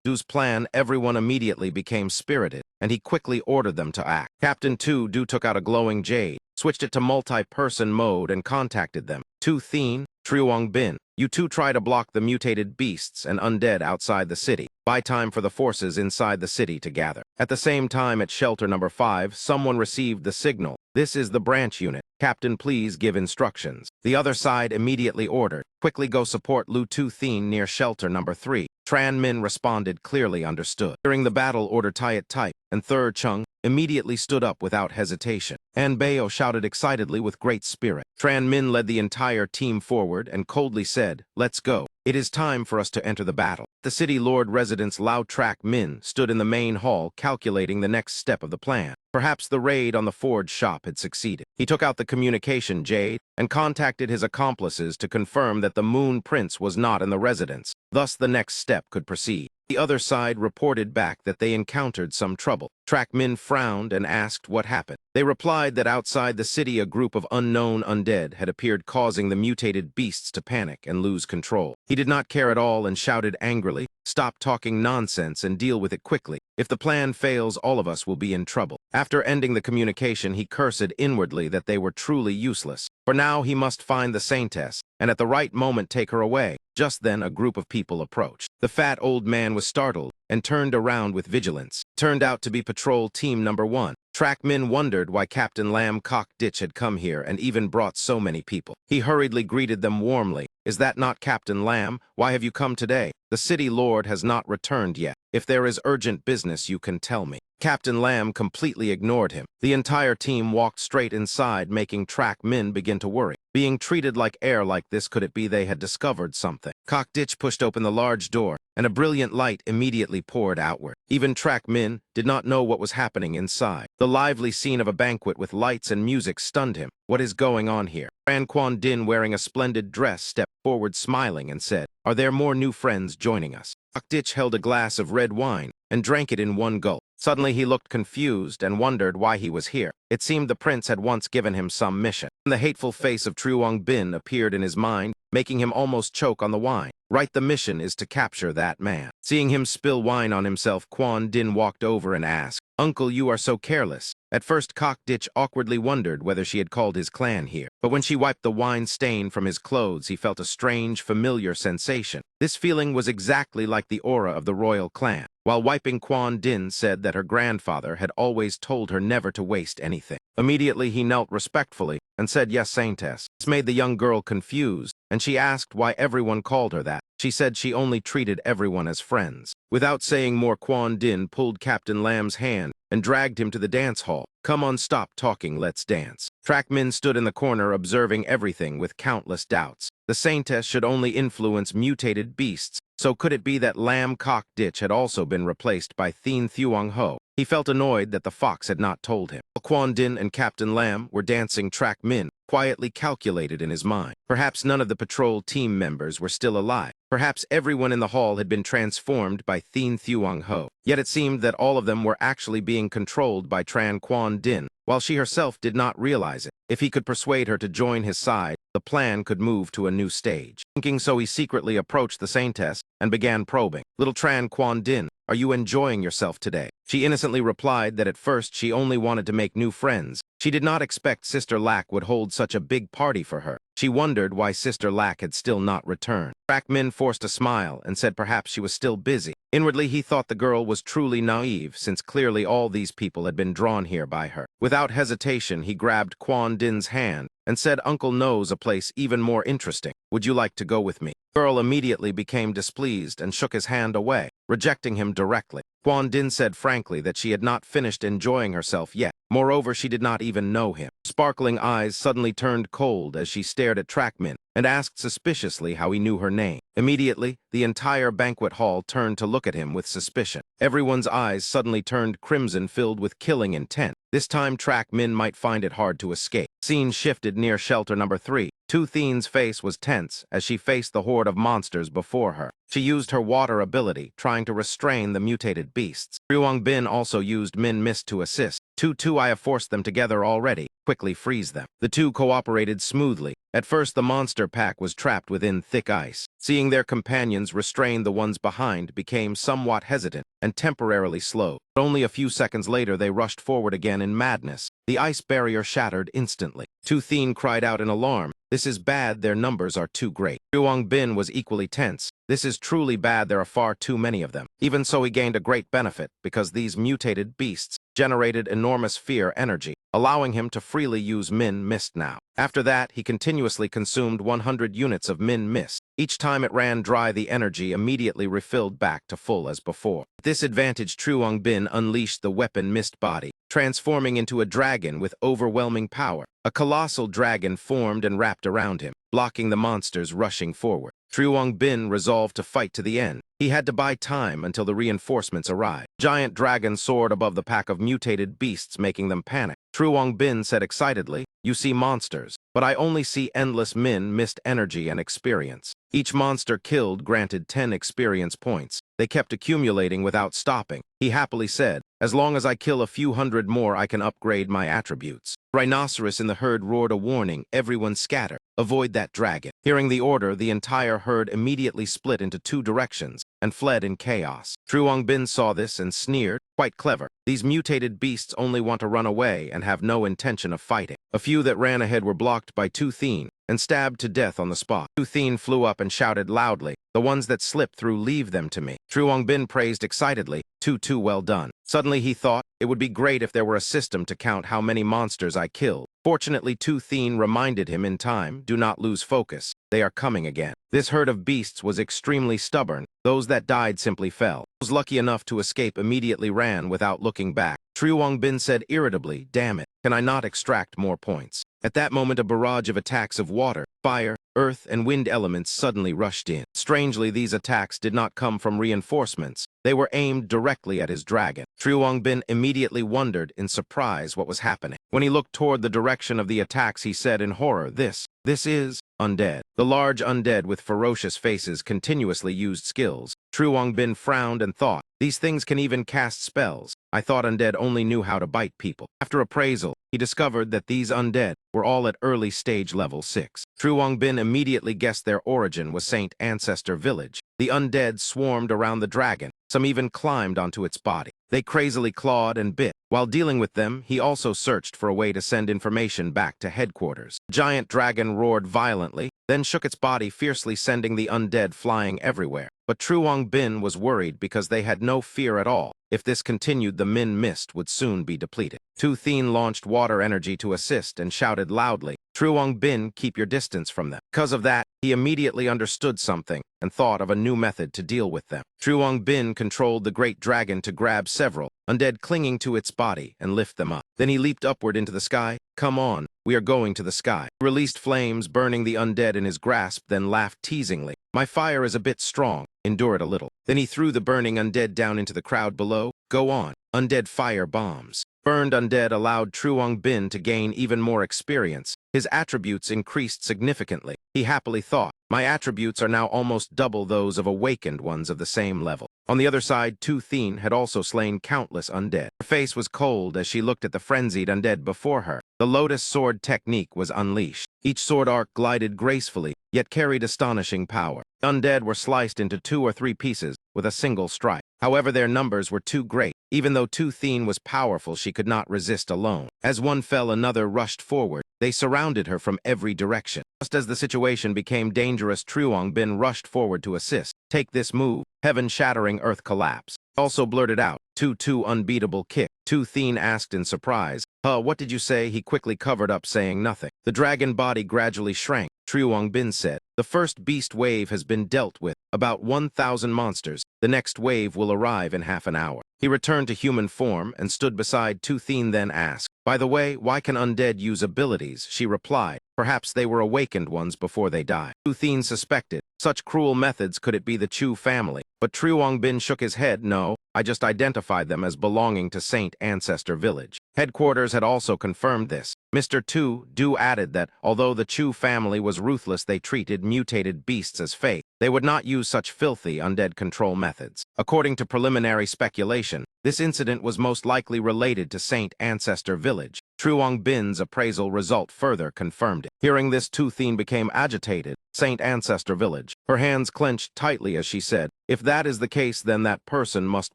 Du's plan, everyone immediately became spirited, and he quickly ordered them to act. Captain Du took out a glowing jade, switched it to multi-person mode, and contacted them. Thien, Truong Bin, you two try to block the mutated beasts and undead outside the city. Buy time for the forces inside the city to gather. At the same time, at shelter number 5, someone received the signal. This is the branch unit. Captain, please give instructions. The other side immediately ordered. Quickly go support Lu Tu Thien near shelter number 3. Tran Min responded, clearly understood. During the battle, order Tyat Type and Third Chung immediately stood up without hesitation. An Bayo shouted excitedly with great spirit. Tran Min led the entire team forward and coldly said, "Let's go. It is time for us to enter the battle." The city lord residence Lao Trak Min stood in the main hall calculating the next step of the plan. Perhaps the raid on the forge shop had succeeded. He took out the communication jade and contacted his accomplices to confirm that the Moon Prince was not in the residence. Thus, the next step could proceed. The other side reported back that they encountered some trouble. Trak Min frowned and asked what happened. They replied that outside the city a group of unknown undead had appeared, causing the mutated beasts to panic and lose control. He did not care at all and shouted angrily, "Stop talking nonsense and deal with it quickly. If the plan fails, all of us will be in trouble." After ending the communication, he cursed inwardly that they were truly useless. For now, he must find the Saintess, and at the right moment take her away. Just then, a group of people approached. The fat old man was startled and turned around with vigilance. Turned out to be patrol team number 1. Trak Min wondered why Captain Lam Kok Ditch had come here and even brought so many people. He hurriedly greeted them warmly. "Is that not Captain Lam? Why have you come today? The city lord has not returned yet. If there is urgent business, you can tell me." Captain Lam completely ignored him. The entire team walked straight inside, making Trak Min begin to worry. Being treated like air like this, could it be they had discovered something? Kok Ditch pushed open the large door, and a brilliant light immediately poured outward. Even Trak Min did not know what was happening inside. The lively scene of a banquet with lights and music stunned him. What is going on here? Ran Quan Din, wearing a splendid dress, stepped forward smiling and said, "Are there more new friends joining us?" Kok Ditch held a glass of red wine and drank it in one gulp. Suddenly he looked confused and wondered why he was here. It seemed the prince had once given him some mission. The hateful face of Truong Bin appeared in his mind, making him almost choke on the wine. Right, the mission is to capture that man. Seeing him spill wine on himself, Quan Din walked over and asked, "Uncle, you are so careless." At first, Kok Ditch awkwardly wondered whether she had called his clan here. But when she wiped the wine stain from his clothes, he felt a strange, familiar sensation. This feeling was exactly like the aura of the royal clan. While wiping, Quan Din said that her grandfather had always told her never to waste anything. Immediately, he knelt respectfully and said, "Yes, Saintess." This made the young girl confused, and she asked why everyone called her that. She said she only treated everyone as friends. Without saying more, Quan Din pulled Captain Lam's hand and dragged him to the dance hall. "Come on, stop talking, let's dance." Trak Min stood in the corner observing everything with countless doubts. The Saintess should only influence mutated beasts, so could it be that Lam Kok Ditch had also been replaced by Thien Thuong Ho? He felt annoyed that the fox had not told him. Quan Din and Captain Lam were dancing. Trak Min quietly calculated in his mind. Perhaps none of the patrol team members were still alive. Perhaps everyone in the hall had been transformed by Thien Thuong Ho. Yet it seemed that all of them were actually being controlled by Tran Quan Din, while she herself did not realize it. If he could persuade her to join his side, the plan could move to a new stage. Thinking so, he secretly approached the Saintess and began probing. "Little Tran Quan Din, are you enjoying yourself today?" She innocently replied that at first she only wanted to make new friends. She did not expect Sister Lack would hold such a big party for her. She wondered why Sister Lack had still not returned. Trak Min forced a smile and said perhaps she was still busy. Inwardly, he thought the girl was truly naive, since clearly all these people had been drawn here by her. Without hesitation, he grabbed Quan Din's hand and said, "Uncle knows a place even more interesting. Would you like to go with me?" The girl immediately became displeased and shook his hand away, rejecting him directly. Huan Din said frankly that she had not finished enjoying herself yet. Moreover, she did not even know him. Sparkling eyes suddenly turned cold as she stared at Trackman and asked suspiciously how he knew her name. Immediately, the entire banquet hall turned to look at him with suspicion. Everyone's eyes suddenly turned crimson, filled with killing intent. This time, Trackman might find it hard to escape. Scene shifted near shelter number 3. Tu Thien's face was tense as she faced the horde of monsters before her. She used her water ability, trying to restrain the mutated beasts. Ryuang Bin also used Min Mist to assist. I have forced them together already. Quickly freeze them. The two cooperated smoothly. At first, the monster pack was trapped within thick ice. Seeing their companions restrain the ones behind became somewhat hesitant and temporarily slowed. But only a few seconds later, they rushed forward again in madness. The ice barrier shattered instantly. Tu Thien cried out in alarm. This is bad, their numbers are too great. Ryuang Bin was equally tense. This is truly bad, there are far too many of them. Even so, he gained a great benefit because these mutated beasts generated enormous fear energy, allowing him to freely use Min Mist now. After that, he continuously consumed 100 units of Min Mist. Each time it ran dry, the energy immediately refilled back to full as before. At this advantage, Ryuang Bin unleashed the weapon Mist Body, transforming into a dragon with overwhelming power. A colossal dragon formed and wrapped around him, blocking the monsters rushing forward. Ryuang Bin resolved to fight to the end. He had to buy time until the reinforcements arrived. Giant dragon soared above the pack of mutated beasts, making them panic. Ryuang Bin said excitedly, "You see monsters, but I only see endless Min Mist energy and experience." Each monster killed granted 10 experience points. They kept accumulating without stopping. He happily said, "As long as I kill a few hundred more, I can upgrade my attributes." Rhinoceros in the herd roared a warning. Everyone scatter. Avoid that dragon. Hearing the order, the entire herd immediately split into 2 directions and fled in chaos. Ryuang Bin saw this and sneered, "Quite clever. These mutated beasts only want to run away and have no intention of fighting." A few that ran ahead were blocked by Tu Thien and stabbed to death on the spot. Tu Thien flew up and shouted loudly, "The ones that slipped through, leave them to me." Ryuang Bin praised excitedly, "Too well done." Suddenly he thought, it would be great if there were a system to count how many monsters I killed. Fortunately, Tu Thien reminded him in time, "Do not lose focus. They are coming again." This herd of beasts was extremely stubborn. Those that died simply fell. Those lucky enough to escape immediately ran without looking back. Ryuang Bin said irritably, "Damn it, can I not extract more points?" At that moment, a barrage of attacks of water, fire, earth, and wind elements suddenly rushed in. Strangely, these attacks did not come from reinforcements. They were aimed directly at his dragon. Ryuang Bin immediately wondered in surprise what was happening. When he looked toward the direction of the attacks, he said in horror, This is undead." The large undead with ferocious faces continuously used skills. Ryuang Bin frowned and thought, "These things can even cast spells. I thought undead only knew how to bite people." After appraisal, he discovered that these undead were all at early stage level 6. Ryuang Bin immediately guessed their origin was Saint Ancestor Village. The undead swarmed around the dragon. Some even climbed onto its body. They crazily clawed and bit. While dealing with them, he also searched for a way to send information back to headquarters. The giant dragon roared violently, then shook its body fiercely, sending the undead flying everywhere. But Ryuang Bin was worried because they had no fear at all. If this continued, the Min Mist would soon be depleted. Tu Thien launched water energy to assist and shouted loudly, "Ryuang Bin, keep your distance from them." Because of that, he immediately understood something and thought of a new method to deal with them. Ryuang Bin controlled the great dragon to grab several undead clinging to its body and lift them up. Then he leaped upward into the sky. "Come on, we are going to the sky." He released flames, burning the undead in his grasp, then laughed teasingly. "My fire is a bit strong. Endure it a little." Then he threw the burning undead down into the crowd below. "Go on." Undead fire bombs. Burned undead allowed Ryuang Bin to gain even more experience. His attributes increased significantly. He happily thought, "My attributes are now almost double those of awakened ones of the same level." On the other side, Tu Thien had also slain countless undead. Her face was cold as she looked at the frenzied undead before her. The Lotus Sword technique was unleashed. Each sword arc glided gracefully, yet carried astonishing power. Undead were sliced into 2 or 3 pieces with a single strike. However, their numbers were too great. Even though Tu Thien was powerful, she could not resist alone. As one fell, another rushed forward. They surrounded her from every direction. Just as the situation became dangerous, Ryuang Bin rushed forward to assist. "Take this move." Heaven-shattering earth collapse. Also blurted out, "Two unbeatable kick." Tu Thien asked in surprise, What did you say?" He quickly covered up, saying nothing. The dragon body gradually shrank. Ryuang Bin said, "The first beast wave has been dealt with. About 1,000 monsters. The next wave will arrive in half an hour." He returned to human form and stood beside Tu Thien, then asked, "By the way, why can undead use abilities?" She replied, "Perhaps they were awakened ones before they died." Tu Thien suspected, such cruel methods could it be the Chu family? But Truong Bin shook his head. "No, I just identified them as belonging to Saint Ancestor Village." Headquarters had also confirmed this. Mr. Tu Du added that, although the Chu family was ruthless, they treated mutated beasts as fake. They would not use such filthy undead control methods. According to preliminary speculation, this incident was most likely related to Saint Ancestor Village. Truong Bin's appraisal result further confirmed it. Hearing this, Tu Thien became agitated. Saint Ancestor Village. Her hands clenched tightly as she said, "If that is the case, then that person must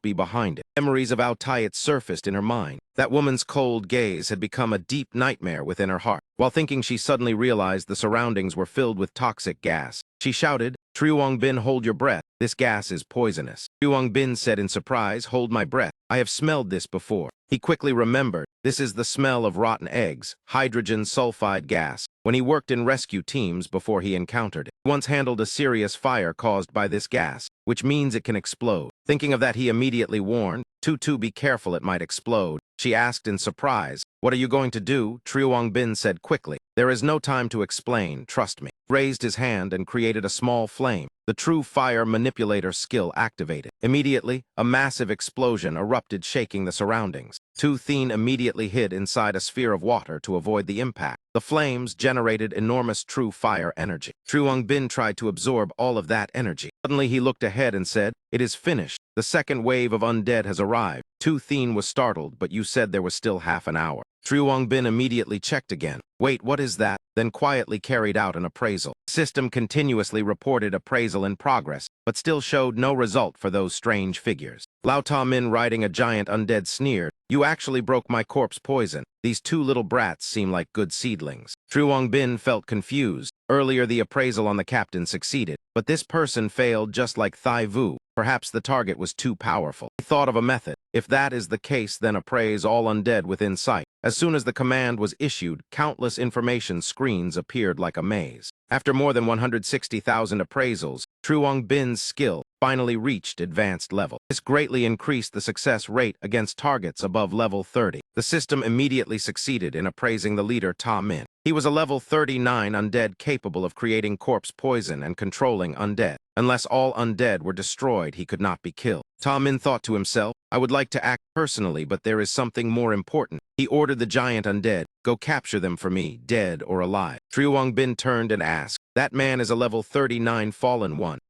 be behind it." Memories of Aotayat surfaced in her mind. That woman's cold gaze had become a deep nightmare within her heart. While thinking, she suddenly realized the surroundings were filled with toxic gas. She shouted, "Truong Bin, hold your breath. This gas is poisonous." Truong Bin said in surprise, "Hold my breath. I have smelled this before." He quickly remembered, this is the smell of rotten eggs, hydrogen sulfide gas, when he worked in rescue teams before he encountered it. He once handled a serious fire caused by this gas, which means it can explode. Thinking of that, he immediately warned, "Tutu, be careful, it might explode." She asked in surprise, "What are you going to do?" Truong Bin said quickly, "There is no time to explain, trust me." Raised his hand and created a small flame. The true fire manipulator skill activated. Immediately, a massive explosion erupted, shaking the surroundings. Tu Thien immediately hid inside a sphere of water to avoid the impact. The flames generated enormous true fire energy. Truong Bin tried to absorb all of that energy. Suddenly, he looked ahead and said, "It is finished. The second wave of undead has arrived." Tu Thien was startled, "But you said there was still half an hour." Truong Bin immediately checked again. "Wait, what is that?" Then quietly carried out an appraisal. The system continuously reported appraisal in progress, but still showed no result for those strange figures. Lao Ta Min, riding a giant undead, sneered, "You actually broke my corpse poison. These two little brats seem like good seedlings." Truong Bin felt confused. Earlier, the appraisal on the captain succeeded, but this person failed just like Thai Vu. Perhaps the target was too powerful. He thought of a method. If that is the case, then appraise all undead within sight. As soon as the command was issued, countless information screens appeared like a maze. After more than 160,000 appraisals, Truong Bin's skill finally reached advanced level. This greatly increased the success rate against targets above level 30. The system immediately succeeded in appraising the leader Ta Min. He was a level 39 undead capable of creating corpse poison and controlling undead. Unless all undead were destroyed, he could not be killed. Ta Min thought to himself, "I would like to act personally, but there is something more important." He ordered the giant undead, "Go capture them for me, dead or alive." Truong Bin turned and asked, "That man is a level 39 fallen one."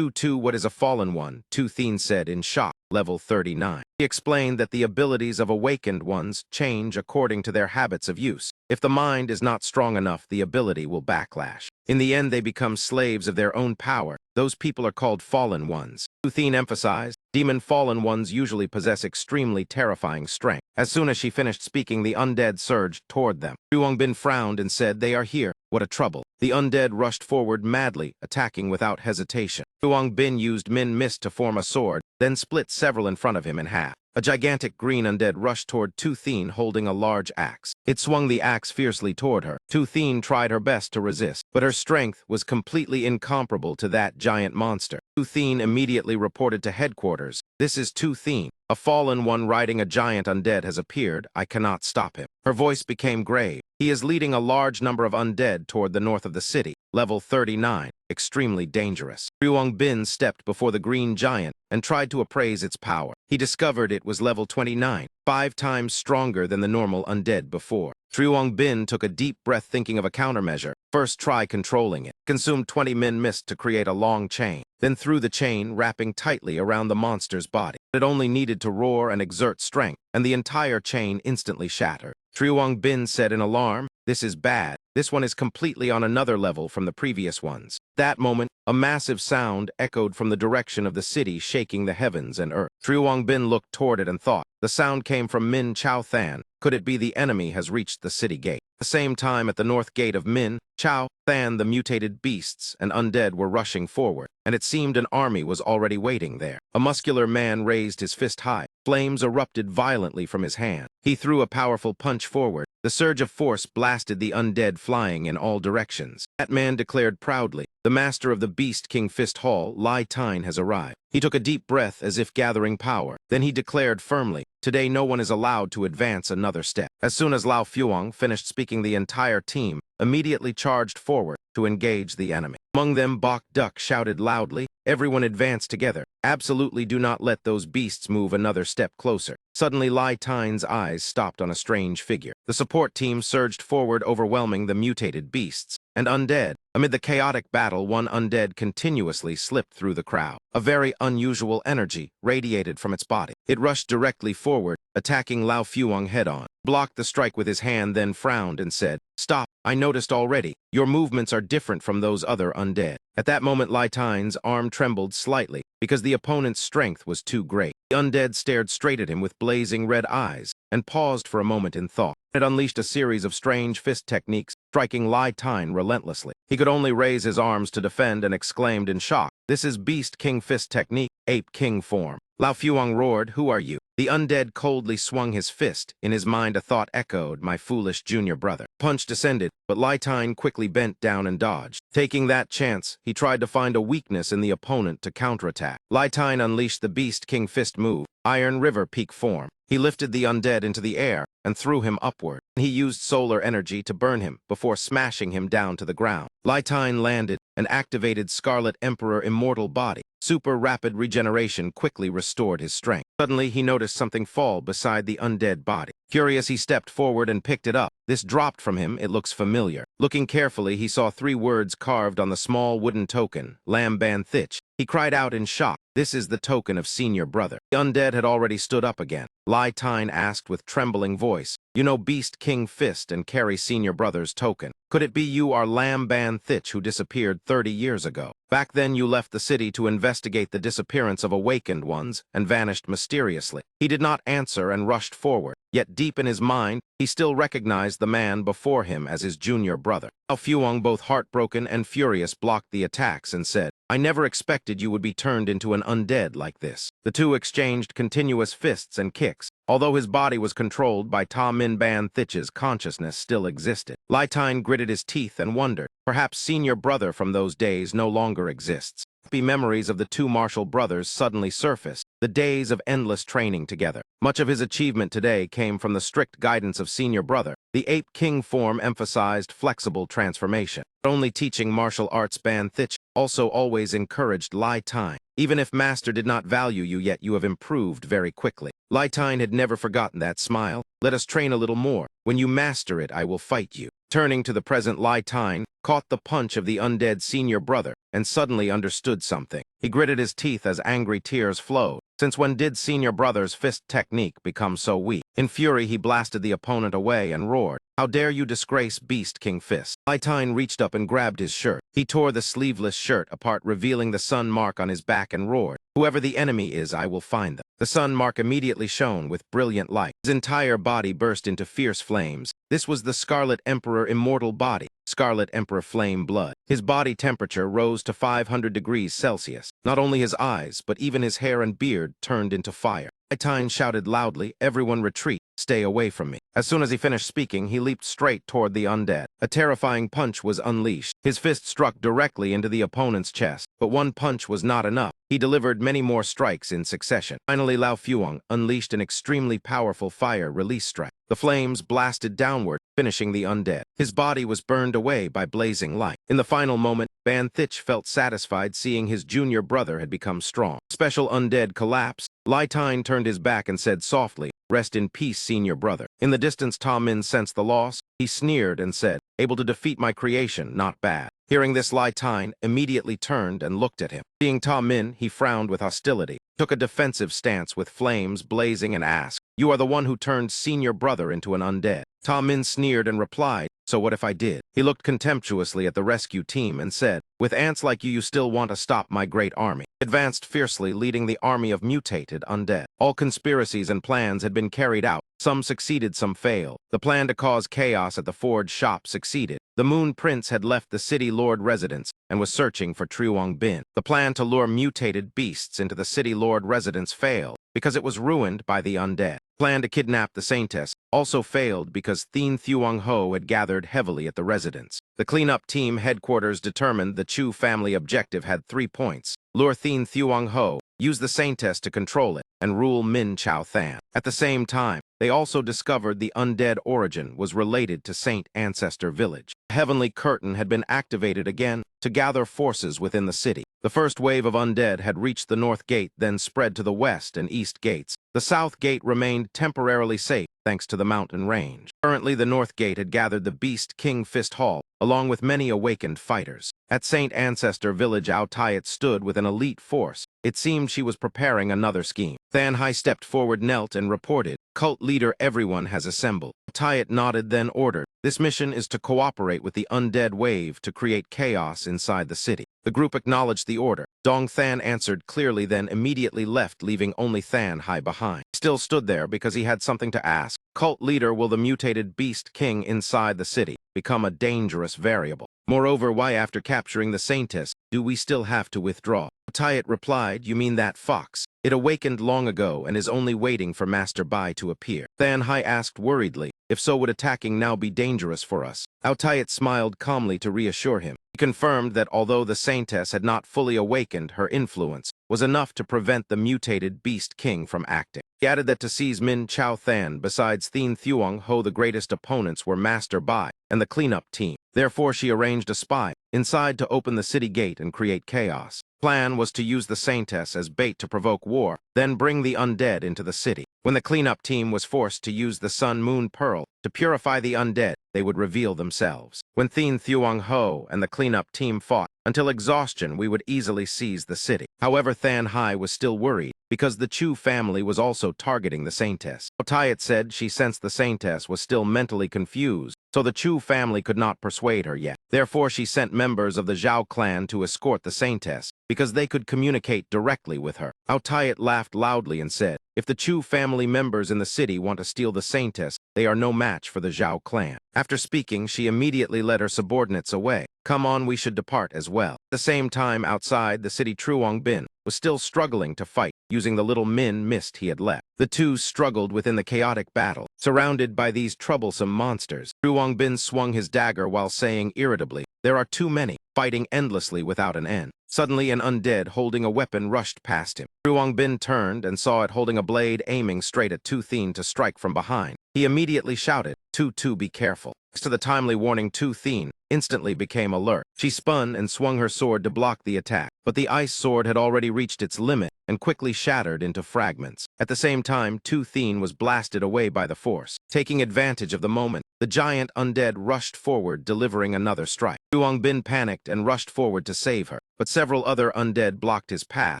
What is a fallen one?" Tu Thien said in shock. "Level 39. He explained that the abilities of awakened ones change according to their habits of use. If the mind is not strong enough, the ability will backlash. In the end, they become slaves of their own power. Those people are called fallen ones. Tu Thien emphasized, demon fallen ones usually possess extremely terrifying strength. As soon as she finished speaking, the undead surged toward them. Truong Bin frowned and said, "They are here. What a trouble." The undead rushed forward madly, attacking without hesitation. Truong Bin used Min Mist to form a sword, then split several in front of him in half. A gigantic green undead rushed toward Tu Thien holding a large axe. It swung the axe fiercely toward her. Tu Thien tried her best to resist, but her strength was completely incomparable to that giant monster. Tu Thien immediately reported to headquarters, "This is Tu Thien. A fallen one riding a giant undead has appeared. I cannot stop him." Her voice became grave. "He is leading a large number of undead toward the north of the city. Level 39. Extremely dangerous." Truong Bin stepped before the green giant and tried to appraise its power. He discovered it was level 29, 5 times stronger than the normal undead before. Truong Bin took a deep breath, thinking of a countermeasure. First, try controlling it. Consumed 20 Min Mist to create a long chain. Then threw the chain, wrapping tightly around the monster's body. It only needed to roar and exert strength, and the entire chain instantly shattered. Truong Bin said in alarm, "This is bad. This one is completely on another level from the previous ones." That moment, a massive sound echoed from the direction of the city, shaking the heavens and earth. Truong Bin looked toward it and thought, the sound came from Min Chao Than. Could it be the enemy has reached the city gate? At the same time, at the north gate of Min Chao Than, the mutated beasts and undead were rushing forward, and it seemed an army was already waiting there. A muscular man raised his fist high. Flames erupted violently from his hand. He threw a powerful punch forward. The surge of force blasted the undead, flying in all directions. That man declared proudly, The master of the Beast King Fist Hall, Lai Tine, has arrived. He took a deep breath as if gathering power. Then he declared firmly, "Today no one is allowed to advance another step." As soon as Lao Fuang finished speaking, the entire team immediately charged forward to engage the enemy. Among them, Bok Duck shouted loudly, "Everyone advance together. Absolutely do not let those beasts move another step closer." Suddenly, Lai Tine's eyes stopped on a strange figure. The support team surged forward, overwhelming the mutated beasts and undead. Amid the chaotic battle, one undead continuously slipped through the crowd. A very unusual energy radiated from its body. It rushed directly forward, attacking Lao Fuang head-on. Blocked the strike with his hand, then frowned and said, "Stop, I noticed already. Your movements are different from those other undead." At that moment, Lai Tine's arm trembled slightly because the opponent's strength was too great. The undead stared straight at him with blazing red eyes and paused for a moment in thought. It unleashed a series of strange fist techniques, striking Lai Tine relentlessly. He could only raise his arms to defend and exclaimed in shock, "This is Beast King Fist technique, Ape King form." Lao Fuang roared, "Who are you?" The undead coldly swung his fist. In his mind, a thought echoed, "My foolish junior brother." Punch descended, but Lai Tine quickly bent down and dodged. Taking that chance, he tried to find a weakness in the opponent to counterattack. Lai Tine unleashed the Beast King Fist move, Iron River Peak form. He lifted the undead into the air and threw him upward. He used solar energy to burn him before smashing him down to the ground. Lai Tine landed and activated Scarlet Emperor Immortal Body. Super rapid regeneration quickly restored his strength. Suddenly, he noticed something fall beside the undead body. Curious, he stepped forward and picked it up. This dropped from him. It looks familiar. Looking carefully, he saw 3 words carved on the small wooden token, Lam Ban Thich. He cried out in shock. This is the token of senior brother. The undead had already stood up again. Lai Tine asked with trembling voice, "You know Beast King Fist and carry senior brother's token. Could it be you are Lam Ban Thich who disappeared 30 years ago? Back then you left the city to investigate the disappearance of awakened ones and vanished mysteriously." He did not answer and rushed forward. Yet deep in his mind, he still recognized the man before him as his junior brother. Lao Fuang, both heartbroken and furious, blocked the attacks and said, "I never expected you would be turned into an undead like this." The two exchanged continuous fists and kicks. Although his body was controlled by Ta Min Ban Thich's consciousness still existed. Lai Tine gritted his teeth and wondered, perhaps senior brother from those days no longer exists. Happy memories of the two martial brothers suddenly surfaced, the days of endless training together. Much of his achievement today came from the strict guidance of senior brother. The Ape King form emphasized flexible transformation. Not only teaching martial arts, Ban Thich also always encouraged Lai Tine. Even if master did not value you yet, you have improved very quickly. Lai Tine had never forgotten that smile. "Let us train a little more. When you master it, I will fight you." Turning to the present, Lai Tine caught the punch of the undead senior brother and suddenly understood something. He gritted his teeth as angry tears flowed. Since when did senior brother's fist technique become so weak? In fury, he blasted the opponent away and roared, "How dare you disgrace Beast King Fist?" Lai Tine reached up and grabbed his shirt. He tore the sleeveless shirt apart, revealing the sun mark on his back, and roared, "Whoever the enemy is, I will find them." The sun mark immediately shone with brilliant light. His entire body burst into fierce flames. This was the Scarlet Emperor Immortal Body, Scarlet Emperor Flame Blood. His body temperature rose to 500 degrees Celsius. Not only his eyes, but even his hair and beard turned into fire. Lai Tine shouted loudly, "Everyone retreat, stay away from me." As soon as he finished speaking, he leaped straight toward the undead. A terrifying punch was unleashed. His fist struck directly into the opponent's chest, but one punch was not enough. He delivered many more strikes in succession. Finally, Lao Fuang unleashed an extremely powerful fire release strike. The flames blasted downward, finishing the undead. His body was burned away by blazing light. In the final moment, Ban Thich felt satisfied seeing his junior brother had become strong. Special undead collapsed. Lai Tine turned his back and said softly, "Rest in peace, senior brother." In the distance, Ta Min sensed the loss. He sneered and said, "Able to defeat my creation, not bad." Hearing this, Lai Tine immediately turned and looked at him. Seeing Ta Min, he frowned with hostility, took a defensive stance with flames blazing and asked, "You are the one who turned senior brother into an undead?" Ta Min sneered and replied, "So what if I did?" He looked contemptuously at the rescue team and said, "With ants like you still want to stop my great army." He advanced fiercely, leading the army of mutated undead. All conspiracies and plans had been carried out. Some succeeded, some failed. The plan to cause chaos at the forge shop succeeded. The Moon Prince had left the city lord residence and was searching for Truong Bin. The plan to lure mutated beasts into the city lord residence failed because it was ruined by the undead. plan to kidnap the Saintess also failed because Thien Thuong Ho had gathered heavily at the residence. The cleanup team headquarters determined the Chu family objective had 3 points. Lure Thien Thuong Ho, use the Saintess to control it, and rule Min Chao Than. At the same time, they also discovered the undead origin was related to Saint Ancestor Village. The Heavenly Curtain had been activated again to gather forces within the city. The first wave of undead had reached the North Gate, then spread to the West and East Gates. The South Gate remained temporarily safe thanks to the mountain range. Currently, the North Gate had gathered the Beast King Fist Hall, along with many awakened fighters. At Saint Ancestor Village, Aotayat stood with an elite force. It seemed she was preparing another scheme. Than Hai stepped forward, knelt, and reported, "Cult leader, everyone has assembled." Aotayat nodded, then ordered, "This mission is to cooperate with the undead wave to create chaos inside the city." The group acknowledged the order. Dong Than answered clearly, then immediately left, leaving only Than Hai behind. He still stood there because he had something to ask. "Cult leader, will the mutated Beast King inside the city become a dangerous variable? Moreover, why after capturing the Saintess do we still have to withdraw?" Aotayat replied, "You mean that fox? It awakened long ago and is only waiting for Master Bai to appear." Than Hai asked worriedly, "If so, would attacking now be dangerous for us?" Aotayat smiled calmly to reassure him. He confirmed that although the Saintess had not fully awakened, her influence was enough to prevent the mutated Beast King from acting. He added that to seize Min Chao Than, besides Thien Thuong Ho, the greatest opponents were Master Bai and the cleanup team. Therefore, she arranged a spy inside to open the city gate and create chaos. Plan was to use the Saintess as bait to provoke war, then bring the undead into the city. When the cleanup team was forced to use the Sun Moon Pearl to purify the undead, they would reveal themselves. When Thien Thuong Ho and the cleanup team fought until exhaustion, we would easily seize the city. However, Than Hai was still worried because the Chu family was also targeting the Saintess. Aotayat said she sensed the Saintess was still mentally confused, so the Chu family could not persuade her yet. Therefore, she sent members of the Zhao clan to escort the Saintess because they could communicate directly with her. Aotayat laughed loudly and said, "If the Chu family members in the city want to steal the Saintess, they are no match for the Zhao clan." After speaking, she immediately led her subordinates away. "Come on, we should depart as well." At the same time, outside the city, Truong Bin was still struggling to fight, using the little min mist he had left. The two struggled within the chaotic battle. Surrounded by these troublesome monsters, Truong Bin swung his dagger while saying irritably, "There are too many, fighting endlessly without an end." Suddenly, an undead holding a weapon rushed past him. Truong Bin turned and saw it holding a blade aiming straight at Tu Thien to strike from behind. He immediately shouted, Tu, be careful." Thanks to the timely warning, Tu Thien instantly became alert. She spun and swung her sword to block the attack, but the ice sword had already reached its limit and quickly shattered into fragments. At the same time, Tu Thien was blasted away by the force. Taking advantage of the moment, the giant undead rushed forward, delivering another strike. Truong Bin panicked and rushed forward to save her, but several other undead blocked his path.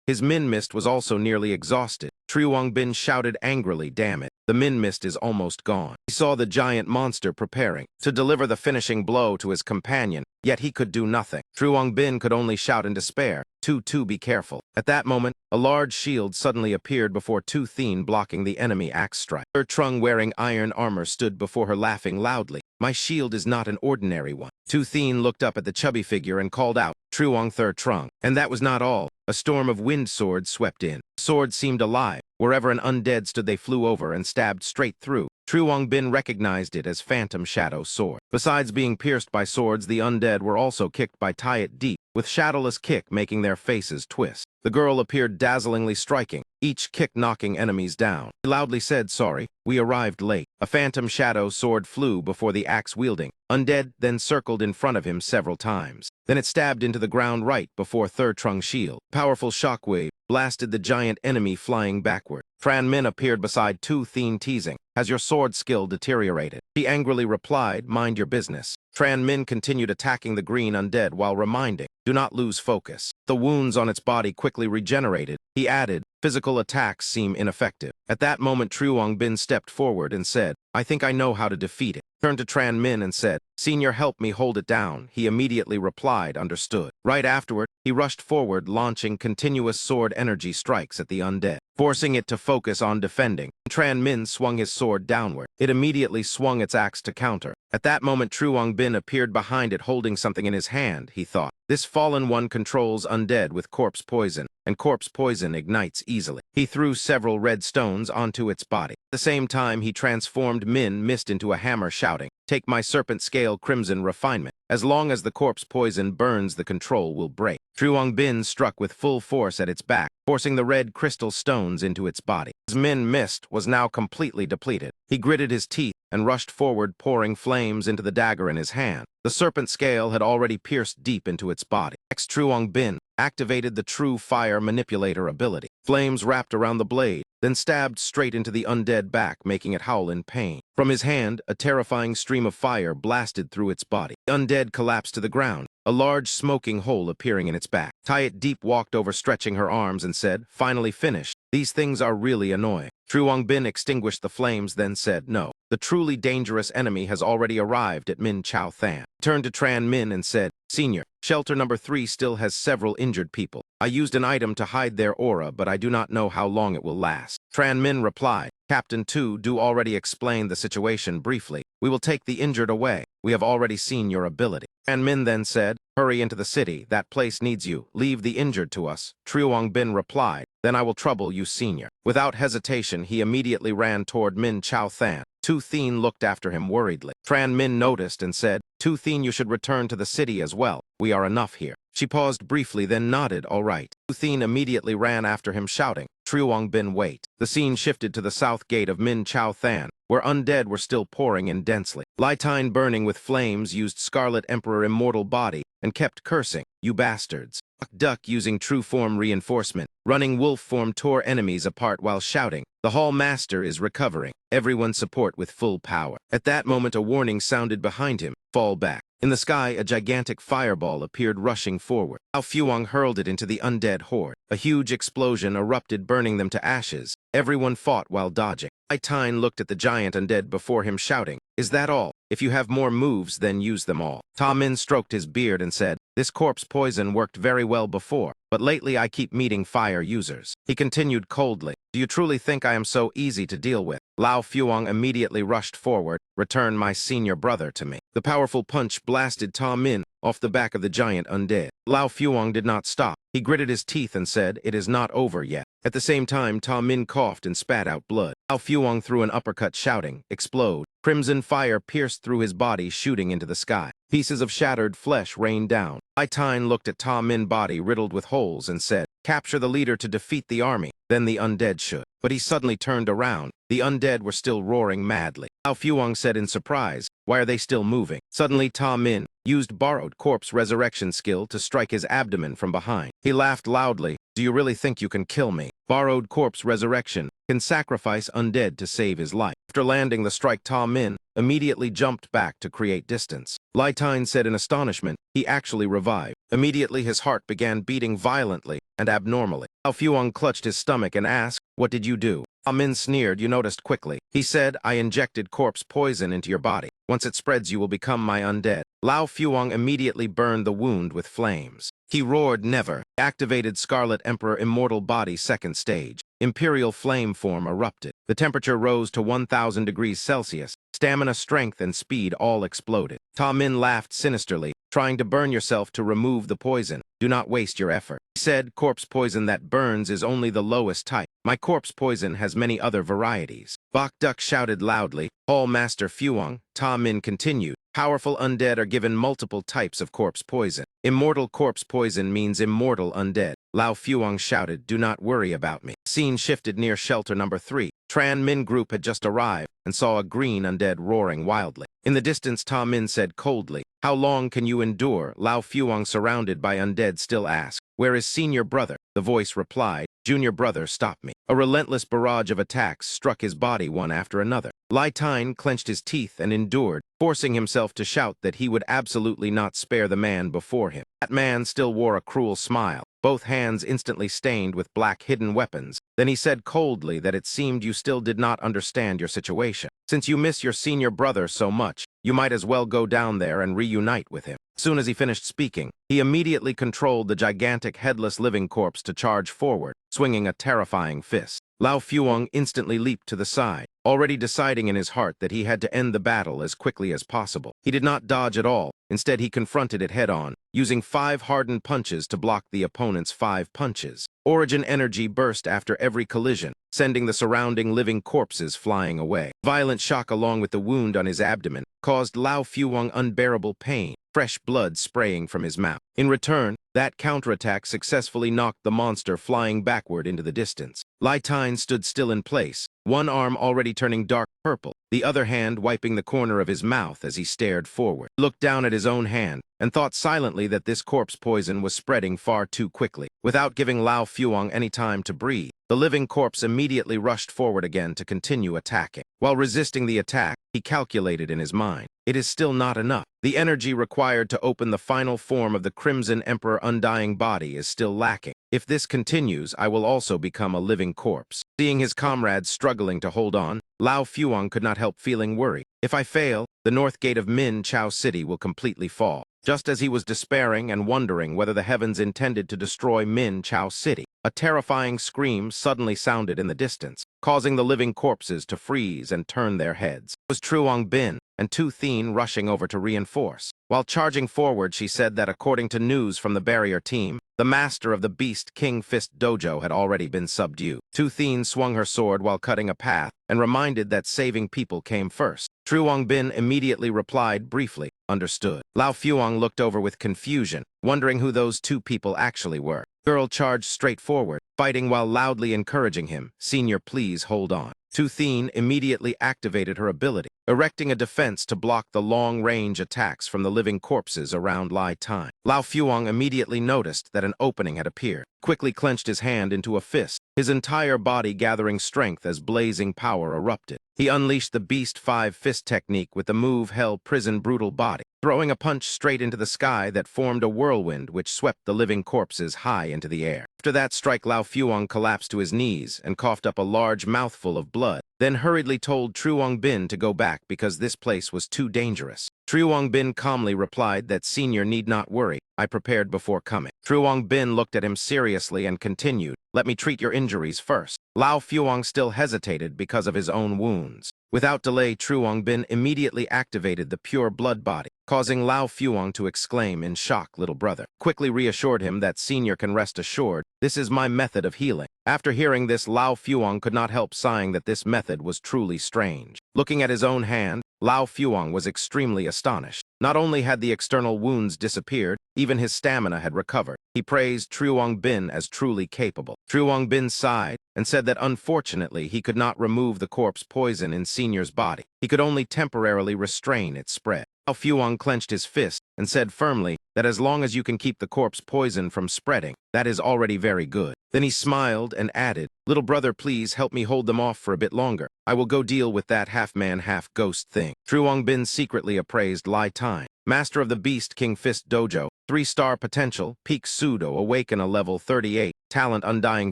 His min mist was also nearly exhausted. Truong Bin shouted angrily, "Damn it, the min mist is almost gone." He saw the giant monster preparing to deliver the finishing blow to his companion, yet he could do nothing. Truong Bin could only shout in despair, Tu, be careful." At that moment, a large shield suddenly appeared before Tu Thien, blocking the enemy axe strike. Her Trung, wearing iron armor, stood before her laughing loudly. "My shield is not an ordinary one." Tu Thien looked up at the chubby figure and called out, "Truong Thur Trung." And that was not all. A storm of wind swords swept in. Swords seemed alive. Wherever an undead stood, they flew over and stabbed straight through. Truong Bin recognized it as Phantom Shadow's sword. Besides being pierced by swords, the undead were also kicked by Tayat deep, with Shadowless kick making their faces twist. The girl appeared dazzlingly striking, each kick knocking enemies down. He loudly said, "Sorry, we arrived late." A Phantom Shadow sword flew before the axe-wielding undead, then circled in front of him several times. Then it stabbed into the ground right before Thur Trung's shield. Powerful shockwave blasted the giant enemy flying backward. Tran Min appeared beside Tu Thien, teasing, "Has your sword skill deteriorated?" He angrily replied, "Mind your business." Tran Min continued attacking the green undead while reminding, "Do not lose focus." The wounds on its body quickly regenerated. He added, "Physical attacks seem ineffective." At that moment, Truong Bin stepped forward and said, "I think I know how to defeat it." Turned to Tran Min and said, "Senior, help me hold it down." He immediately replied, "Understood." Right afterward, he rushed forward, launching continuous sword energy strikes at the undead, forcing it to focus on defending. Tran Min swung his sword downward. It immediately swung its axe to counter. At that moment, Truong Bin appeared behind it holding something in his hand. He thought, "This fallen one controls undead with corpse poison." and corpse poison ignites easily. He threw several red stones onto its body. At the same time, he transformed Min Mist into a hammer, shouting, "Take my serpent scale crimson refinement. As long as the corpse poison burns, the control will break." Truong Bin struck with full force at its back, forcing the red crystal stones into its body. As Min Mist was now completely depleted, he gritted his teeth and rushed forward, pouring flames into the dagger in his hand. The serpent scale had already pierced deep into its body. Next, Truong Bin activated the True Fire Manipulator ability. Flames wrapped around the blade, then stabbed straight into the undead back, making it howl in pain. From his hand, a terrifying stream of fire blasted through its body. The undead collapsed to the ground, a large smoking hole appearing in its back. Tayet Deep walked over, stretching her arms, and said, "Finally finished. These things are really annoying." Truong Bin extinguished the flames, then said, "No. The truly dangerous enemy has already arrived at Min Chao Than." He turned to Tran Min and said, "Senior, shelter number 3 still has several injured people. I used an item to hide their aura, but I do not know how long it will last." Tran Min replied, "Captain Tu do already explain the situation briefly. We will take the injured away. We have already seen your ability." Tran Min then said, "Hurry into the city. That place needs you. Leave the injured to us." Truong Bin replied, "Then I will trouble you, senior." Without hesitation, he immediately ran toward Min Chao Than. Tu Thien looked after him worriedly. Tran Min noticed and said, "Tu Thien, you should return to the city as well. We are enough here." She paused briefly, then nodded, "All right." Tu Thien immediately ran after him, shouting, "Truong Bin, wait." The scene shifted to the south gate of Min Chao Than, where undead were still pouring in densely. Litine, burning with flames, used Scarlet Emperor Immortal Body and kept cursing, "You bastards." Duck, using true form reinforcement, running wolf form, tore enemies apart while shouting, "The Hall Master is recovering. Everyone support with full power." At that moment, a warning sounded behind him, "Fall back." In the sky, a gigantic fireball appeared, rushing forward. Lao Fuang hurled it into the undead horde. A huge explosion erupted, burning them to ashes. Everyone fought while dodging. Litine looked at the giant undead before him, shouting, "Is that all? If you have more moves, then use them all." Ta Min stroked his beard and said, "This corpse poison worked very well before, but lately I keep meeting fire users." He continued coldly, "Do you truly think I am so easy to deal with?" Lao Fuang immediately rushed forward, "Return my senior brother to me." The powerful punch blasted Ta Min off the back of the giant undead. Lao Fuang did not stop. He gritted his teeth and said, "It is not over yet." At the same time, Ta Min coughed and spat out blood. Lao Fuang threw an uppercut, shouting, "Explode." Crimson fire pierced through his body, shooting into the sky. Pieces of shattered flesh rained down. Litine looked at Ta Min's body riddled with holes and said, "Capture the leader to defeat the army. Then the undead should." But he suddenly turned around. The undead were still roaring madly. Lao Fuang said in surprise, "Why are they still moving?" Suddenly, Ta Min used borrowed corpse resurrection skill to strike his abdomen from behind. He laughed loudly, "Do you really think you can kill me?" Borrowed corpse resurrection can sacrifice undead to save his life. After landing the strike, Ta Min immediately jumped back to create distance. Litine said in astonishment, "He actually revived." Immediately his heart began beating violently and abnormally. Lao Fuang clutched his stomach and asked, "What did you do?" Ta Min sneered, "You noticed quickly." He said, "I injected corpse poison into your body. Once it spreads, you will become my undead." Lao Fuang immediately burned the wound with flames. He roared, "Never." He activated Scarlet Emperor Immortal Body second stage. Imperial flame form erupted. The temperature rose to 1,000 degrees Celsius. Stamina, strength, and speed all exploded. Ta Min laughed sinisterly, "Trying to burn yourself to remove the poison. Do not waste your effort." He said, "Corpse poison that burns is only the lowest type. My corpse poison has many other varieties." Bok Duck shouted loudly, "Hall Master Fuang." Ta Min continued, "Powerful undead are given multiple types of corpse poison. Immortal corpse poison means immortal undead." Lao Fuang shouted, "Do not worry about me." Scene shifted near shelter number 3. Tran Min group had just arrived and saw a green undead roaring wildly. In the distance, Ta Min said coldly, "How long can you endure?" Lao Fuang, surrounded by undead, still asked, "Where is senior brother?" The voice replied, "Junior brother, stop me." A relentless barrage of attacks struck his body one after another. Litine clenched his teeth and endured, forcing himself to shout that he would absolutely not spare the man before him. That man still wore a cruel smile, both hands instantly stained with black hidden weapons. Then he said coldly that it seemed you still did not understand your situation. Since you miss your senior brother so much, you might as well go down there and reunite with him. As soon as he finished speaking, he immediately controlled the gigantic headless living corpse to charge forward, swinging a terrifying fist. Lao Fuang instantly leaped to the side, already deciding in his heart that he had to end the battle as quickly as possible. He did not dodge at all. Instead, he confronted it head-on, using 5 hardened punches to block the opponent's 5 punches. Origin energy burst after every collision, sending the surrounding living corpses flying away. Violent shock along with the wound on his abdomen caused Lao Fuwang unbearable pain, fresh blood spraying from his mouth. In return, that counterattack successfully knocked the monster flying backward into the distance. Lai Tine stood still in place, one arm already turning dark purple, the other hand wiping the corner of his mouth as he stared forward. He looked down at his own hand and thought silently that this corpse poison was spreading far too quickly. Without giving Lao Fuwang any time to breathe, the living corpse immediately rushed forward again to continue attacking. While resisting the attack, he calculated in his mind, it is still not enough. The energy required to open the final form of the Crimson Emperor undying body is still lacking. If this continues, I will also become a living corpse. Seeing his comrades struggling to hold on, Lao Fuwang could not help feeling worried. If I fail, the north gate of Minchow City will completely fall. Just as he was despairing and wondering whether the heavens intended to destroy Minchow City, a terrifying scream suddenly sounded in the distance, causing the living corpses to freeze and turn their heads. It was Truong Bin and Tu Thien rushing over to reinforce. While charging forward, she said that according to news from the barrier team, the master of the Beast King Fist Dojo had already been subdued. Tu Thien swung her sword while cutting a path and reminded that saving people came first. Truong Bin immediately replied briefly, understood. Lao Fuwang looked over with confusion, wondering who those two people actually were. Girl charged straight forward, fighting while loudly encouraging him, "Senior, please hold on." Tu Thien immediately activated her ability, erecting a defense to block the long-range attacks from the living corpses around Lai Tine. Lao Fuwang immediately noticed that an opening had appeared, quickly clenched his hand into a fist, his entire body gathering strength as blazing power erupted. He unleashed the Beast 5 fist technique with the move Hell Prison Brutal Body, throwing a punch straight into the sky that formed a whirlwind which swept the living corpses high into the air. After that strike, Lao Fuwang collapsed to his knees and coughed up a large mouthful of blood, then hurriedly told Truong Bin to go back because this place was too dangerous. Truong Bin calmly replied that Senior need not worry, I prepared before coming. Truong Bin looked at him seriously and continued, let me treat your injuries first. Lao Fuwang still hesitated because of his own wounds. Without delay, Truong Bin immediately activated the pure blood body, causing Lao Fuwang to exclaim in shock, little brother. Quickly reassured him that Senior can rest assured, this is my method of healing. After hearing this, Lao Fuwang could not help sighing that this method was truly strange. Looking at his own hand, Lao Fuwang was extremely astonished. Not only had the external wounds disappeared, even his stamina had recovered. He praised Truong Bin as truly capable. Truong Bin sighed and said that unfortunately he could not remove the corpse poison in Senior's body. He could only temporarily restrain its spread. Lao Fuwang clenched his fist and said firmly that as long as you can keep the corpse poison from spreading, that is already very good. Then he smiled and added, little brother, please help me hold them off for a bit longer. I will go deal with that half-man, half-ghost thing. Truong Bin secretly appraised Lai Tine, master of the Beast King Fist Dojo, 3-star potential, peak pseudo, awaken a level 38, talent undying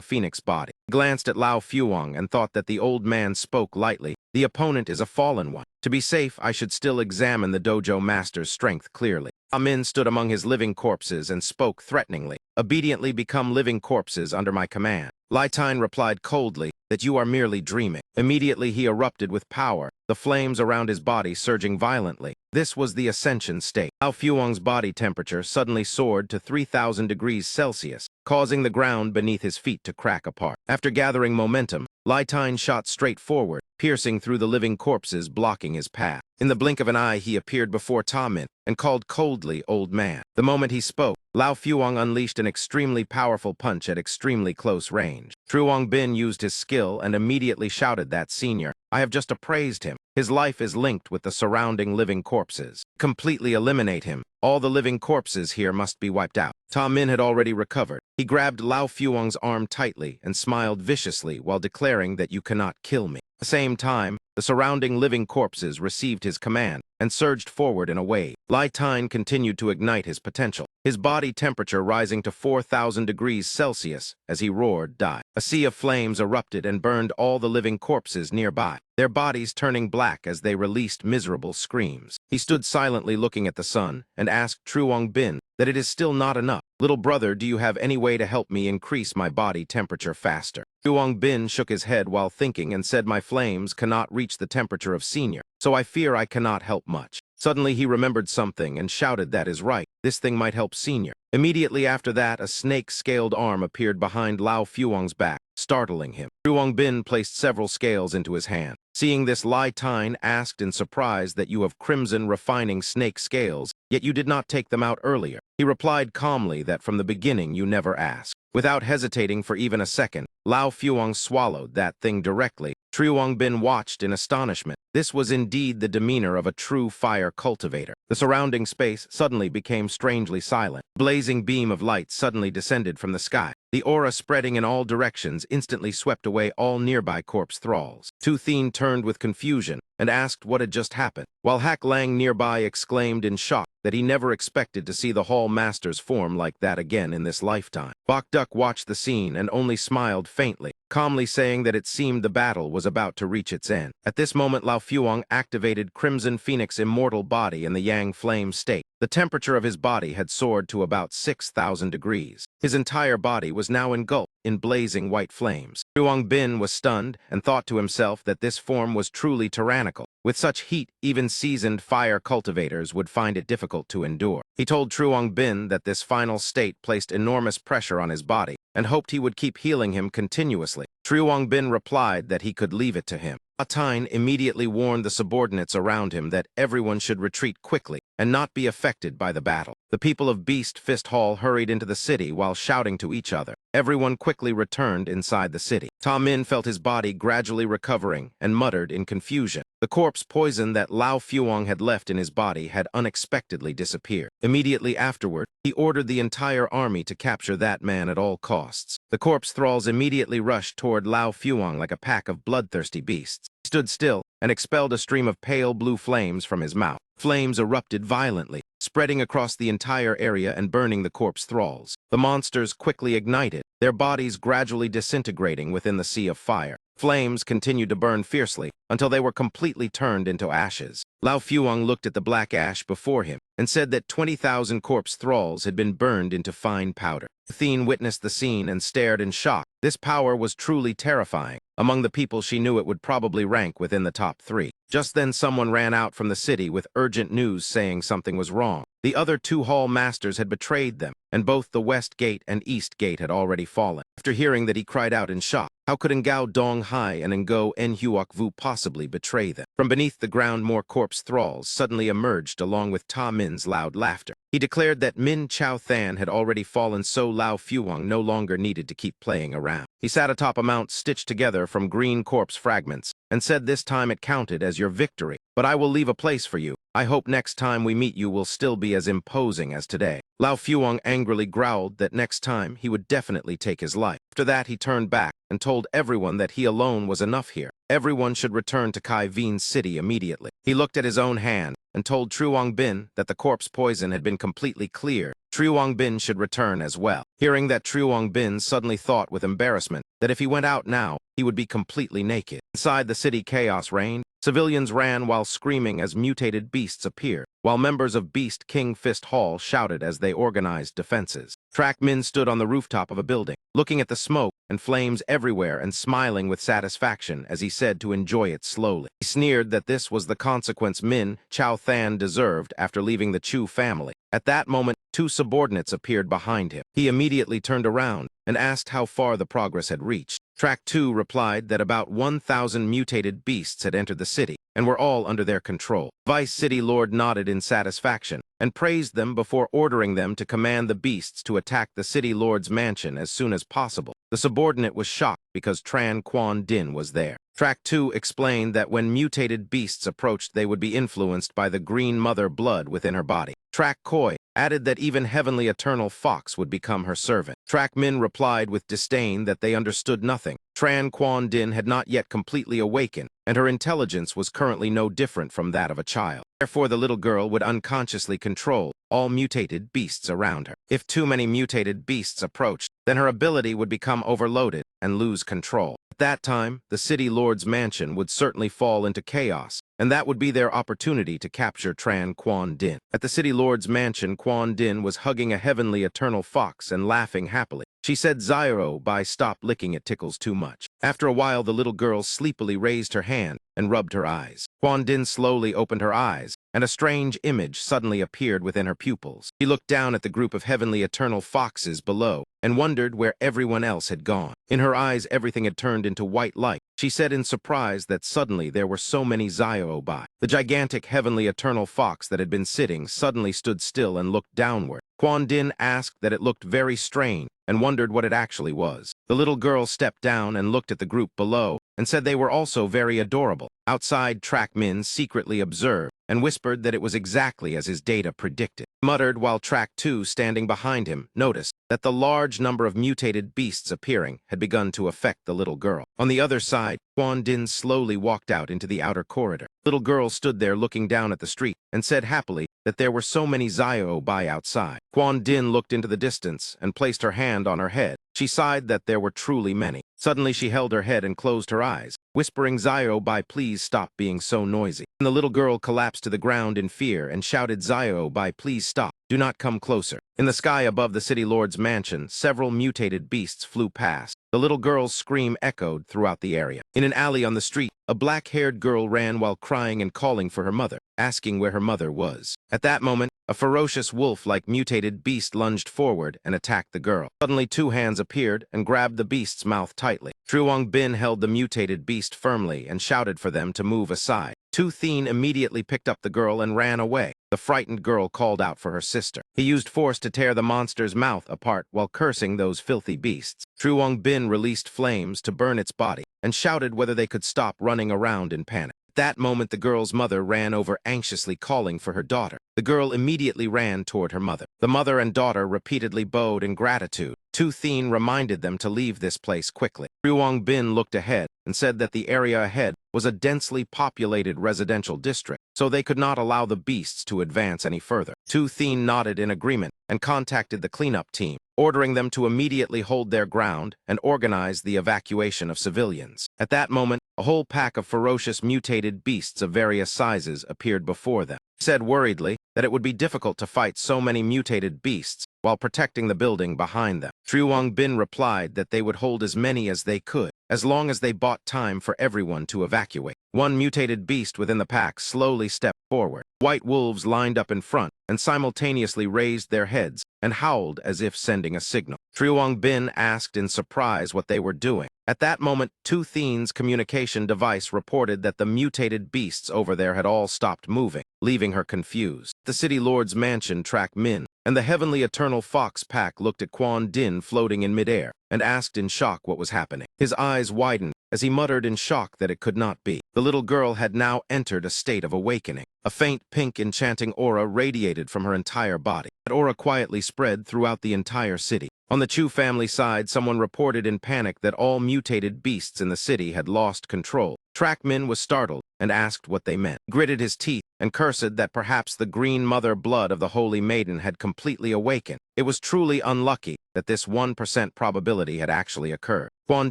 phoenix body. Glanced at Lao Fuwang and thought that the old man spoke lightly. The opponent is a fallen one. To be safe, I should still examine the dojo master's strength clearly. Amin stood among his living corpses and spoke threateningly. Obediently become living corpses under my command. Lai Tine replied coldly that you are merely dreaming. Immediately he erupted with power, the flames around his body surging violently. This was the ascension state. Lao Fuwang's body temperature suddenly soared to 3,000 degrees Celsius, causing the ground beneath his feet to crack apart. After gathering momentum, Lai Tine shot straight forward, piercing through the living corpses, blocking his path. In the blink of an eye, he appeared before Ta Min and called coldly, old man. The moment he spoke, Lao Fuwang unleashed an extremely powerful punch at extremely close range. Truong Bin used his skill and immediately shouted that Senior, I have just appraised him. His life is linked with the surrounding living corpses. Completely eliminate him. All the living corpses here must be wiped out. Ta Min had already recovered. He grabbed Lao Fuwang's arm tightly and smiled viciously while declaring that you cannot kill me. At the same time, the surrounding living corpses received his command and surged forward in a wave. Lai Tine continued to ignite his potential, his body temperature rising to 4,000 degrees Celsius as he roared, die. A sea of flames erupted and burned all the living corpses nearby, their bodies turning black as they released miserable screams. He stood silently looking at the sun and asked Truong Bin that it is still not enough. Little brother, do you have any way to help me increase my body temperature faster? Truong Bin shook his head while thinking and said my flames cannot reach the temperature of Senior, so I fear I cannot help much. Suddenly he remembered something and shouted, "That is right. This thing might help Senior." Immediately after that, a snake-scaled arm appeared behind Lao Fuang's back, startling him. Truong Bin placed several scales into his hand. Seeing this, Lai Tine asked in surprise that you have crimson refining snake scales, yet you did not take them out earlier. He replied calmly that from the beginning you never asked. Without hesitating for even a second, Lao Fuang swallowed that thing directly. Truong Bin watched in astonishment. This was indeed the demeanor of a true fire cultivator. The surrounding space suddenly became strangely silent. A blazing beam of light suddenly descended from the sky. The aura spreading in all directions instantly swept away all nearby corpse thralls. Tu Thien turned with confusion and asked what had just happened, while Hak Lang nearby exclaimed in shock that he never expected to see the Hall Master's form like that again in this lifetime. Bok Duk watched the scene and only smiled faintly, calmly saying that it seemed the battle was about to reach its end. At this moment, Lao Fuang activated Crimson Phoenix Immortal Body in the Yang Flame state. The temperature of his body had soared to about 6,000 degrees. His entire body was now engulfed in blazing white flames. Truong Bin was stunned and thought to himself that this form was truly tyrannical. With such heat, even seasoned fire cultivators would find it difficult to endure. He told Truong Bin that this final state placed enormous pressure on his body and hoped he would keep healing him continuously. Truong Bin replied that he could leave it to him. Atine immediately warned the subordinates around him that everyone should retreat quickly and not be affected by the battle. The people of Beast Fist Hall hurried into the city while shouting to each other. Everyone quickly returned inside the city. Ta Min felt his body gradually recovering and muttered in confusion. The corpse poison that Lao Fuang had left in his body had unexpectedly disappeared. Immediately afterward, he ordered the entire army to capture that man at all costs. The corpse thralls immediately rushed toward Lao Fuang like a pack of bloodthirsty beasts. He stood still and expelled a stream of pale blue flames from his mouth. Flames erupted violently, spreading across the entire area and burning the corpse thralls. The monsters quickly ignited, their bodies gradually disintegrating within the sea of fire. Flames continued to burn fiercely until they were completely turned into ashes. Lao Fuang looked at the black ash before him and said that 20,000 corpse thralls had been burned into fine powder. Thien witnessed the scene and stared in shock. This power was truly terrifying. Among the people she knew, it would probably rank within the top 3. Just then someone ran out from the city with urgent news saying something was wrong. The other 2 hall masters had betrayed them, and both the West Gate and East Gate had already fallen. After hearing that, he cried out in shock. How could Ngao Dong Hai and Ngo En Huok Vu possibly betray them? From beneath the ground, more corpse thralls suddenly emerged along with Ta Min's loud laughter. He declared that Min Chao Than had already fallen, so Lao Fuang no longer needed to keep playing around. He sat atop a mount stitched together from green corpse fragments and said this time it counted as your victory. But I will leave a place for you. I hope next time we meet you will still be as imposing as today. Lao Fuang angrily growled that next time he would definitely take his life. After that, he turned back and told everyone that he alone was enough here. Everyone should return to Kai Vien's city immediately. He looked at his own hand and told Truong Bin that the corpse poison had been completely cleared. Truong Bin should return as well. Hearing that, Truong Bin suddenly thought with embarrassment that if he went out now, he would be completely naked. Inside the city, chaos reigned. Civilians ran while screaming as mutated beasts appeared, while members of Beast King Fist Hall shouted as they organized defenses. Track Min stood on the rooftop of a building, looking at the smoke and flames everywhere and smiling with satisfaction as he said to enjoy it slowly. He sneered that this was the consequence Min Chao Than deserved after leaving the Chu family. At that moment, 2 subordinates appeared behind him. He immediately turned around and asked how far the progress had reached. Track 2 replied that about 1,000 mutated beasts had entered the city and were all under their control. Vice City Lord nodded in satisfaction and praised them before ordering them to command the beasts to attack the City Lord's mansion as soon as possible. The subordinate was shocked because Tran Quan Din was there. Track 2 explained that when mutated beasts approached, they would be influenced by the green mother blood within her body. Track Koi added that even Heavenly Eternal Fox would become her servant. Track Min replied with disdain that they understood nothing. Tran Quan Din had not yet completely awakened, and her intelligence was currently no different from that of a child. Therefore, the little girl would unconsciously control all mutated beasts around her. If too many mutated beasts approached, then her ability would become overloaded and lose control. At that time, the City Lord's mansion would certainly fall into chaos, and that would be their opportunity to capture Tran Quan Din. At the City Lord's mansion, Quan Din was hugging a Heavenly Eternal Fox and laughing happily. She said, "Zyro, stop licking, it tickles too much." After a while, the little girl sleepily raised her hand and rubbed her eyes. Quan Din slowly opened her eyes, and a strange image suddenly appeared within her pupils. She looked down at the group of heavenly eternal foxes below and wondered where everyone else had gone. In her eyes, everything had turned into white light. She said in surprise that suddenly there were so many Zio-Obai. The gigantic heavenly eternal fox that had been sitting suddenly stood still and looked downward. Quan Din asked that it looked very strange and wondered what it actually was. The little girl stepped down and looked at the group below and said they were also very adorable. Outside, Track Min secretly observed and whispered that it was exactly as his data predicted. Muttered while Track 2, standing behind him, noticed that the large number of mutated beasts appearing had begun to affect the little girl. On the other side, Quan Din slowly walked out into the outer corridor. Little girl stood there looking down at the street and said happily that there were so many Zio-Obai outside. Quan Din looked into the distance and placed her hand on her head. She sighed that there were truly many. Suddenly she held her head and closed her eyes, whispering, "Zio-Obai, please stop being so noisy." And the little girl collapsed to the ground in fear and shouted, "Zio-Obai, please stop. Do not come closer." In the sky above the city lord's mansion, several mutated beasts flew past. The little girl's scream echoed throughout the area. In an alley on the street, a black-haired girl ran while crying and calling for her mother, asking where her mother was. At that moment, a ferocious wolf-like mutated beast lunged forward and attacked the girl. Suddenly, two hands appeared and grabbed the beast's mouth tightly. Truong Bin held the mutated beast firmly and shouted for them to move aside. Tu Thien immediately picked up the girl and ran away. The frightened girl called out for her sister. He used force to tear the monster's mouth apart while cursing those filthy beasts. Truong Bin released flames to burn its body and shouted whether they could stop running around in panic. At that moment, the girl's mother ran over anxiously calling for her daughter. The girl immediately ran toward her mother. The mother and daughter repeatedly bowed in gratitude. Tu Thien reminded them to leave this place quickly. Truong Bin looked ahead and said that the area ahead was a densely populated residential district, so they could not allow the beasts to advance any further. Tu Thien nodded in agreement and contacted the cleanup team, ordering them to immediately hold their ground and organize the evacuation of civilians. At that moment, a whole pack of ferocious mutated beasts of various sizes appeared before them. He said worriedly that it would be difficult to fight so many mutated beasts while protecting the building behind them. Truong Bin replied that they would hold as many as they could, as long as they bought time for everyone to evacuate. One mutated beast within the pack slowly stepped forward. White wolves lined up in front and simultaneously raised their heads and howled as if sending a signal. Truong Bin asked in surprise what they were doing. At that moment, Tu Thien's communication device reported that the mutated beasts over there had all stopped moving, leaving her confused. The city lord's mansion tracked Min, and the heavenly eternal fox pack looked at Quan Din floating in midair and asked in shock what was happening. His eyes widened as he muttered in shock that it could not be. The little girl had now entered a state of awakening. A faint pink enchanting aura radiated from her entire body. That aura quietly spread throughout the entire city. On the Chu family side, someone reported in panic that all mutated beasts in the city had lost control. Track Min was startled and asked what they meant. He gritted his teeth and cursed that perhaps the green mother blood of the Holy Maiden had completely awakened. It was truly unlucky that this 1% probability had actually occurred. Quan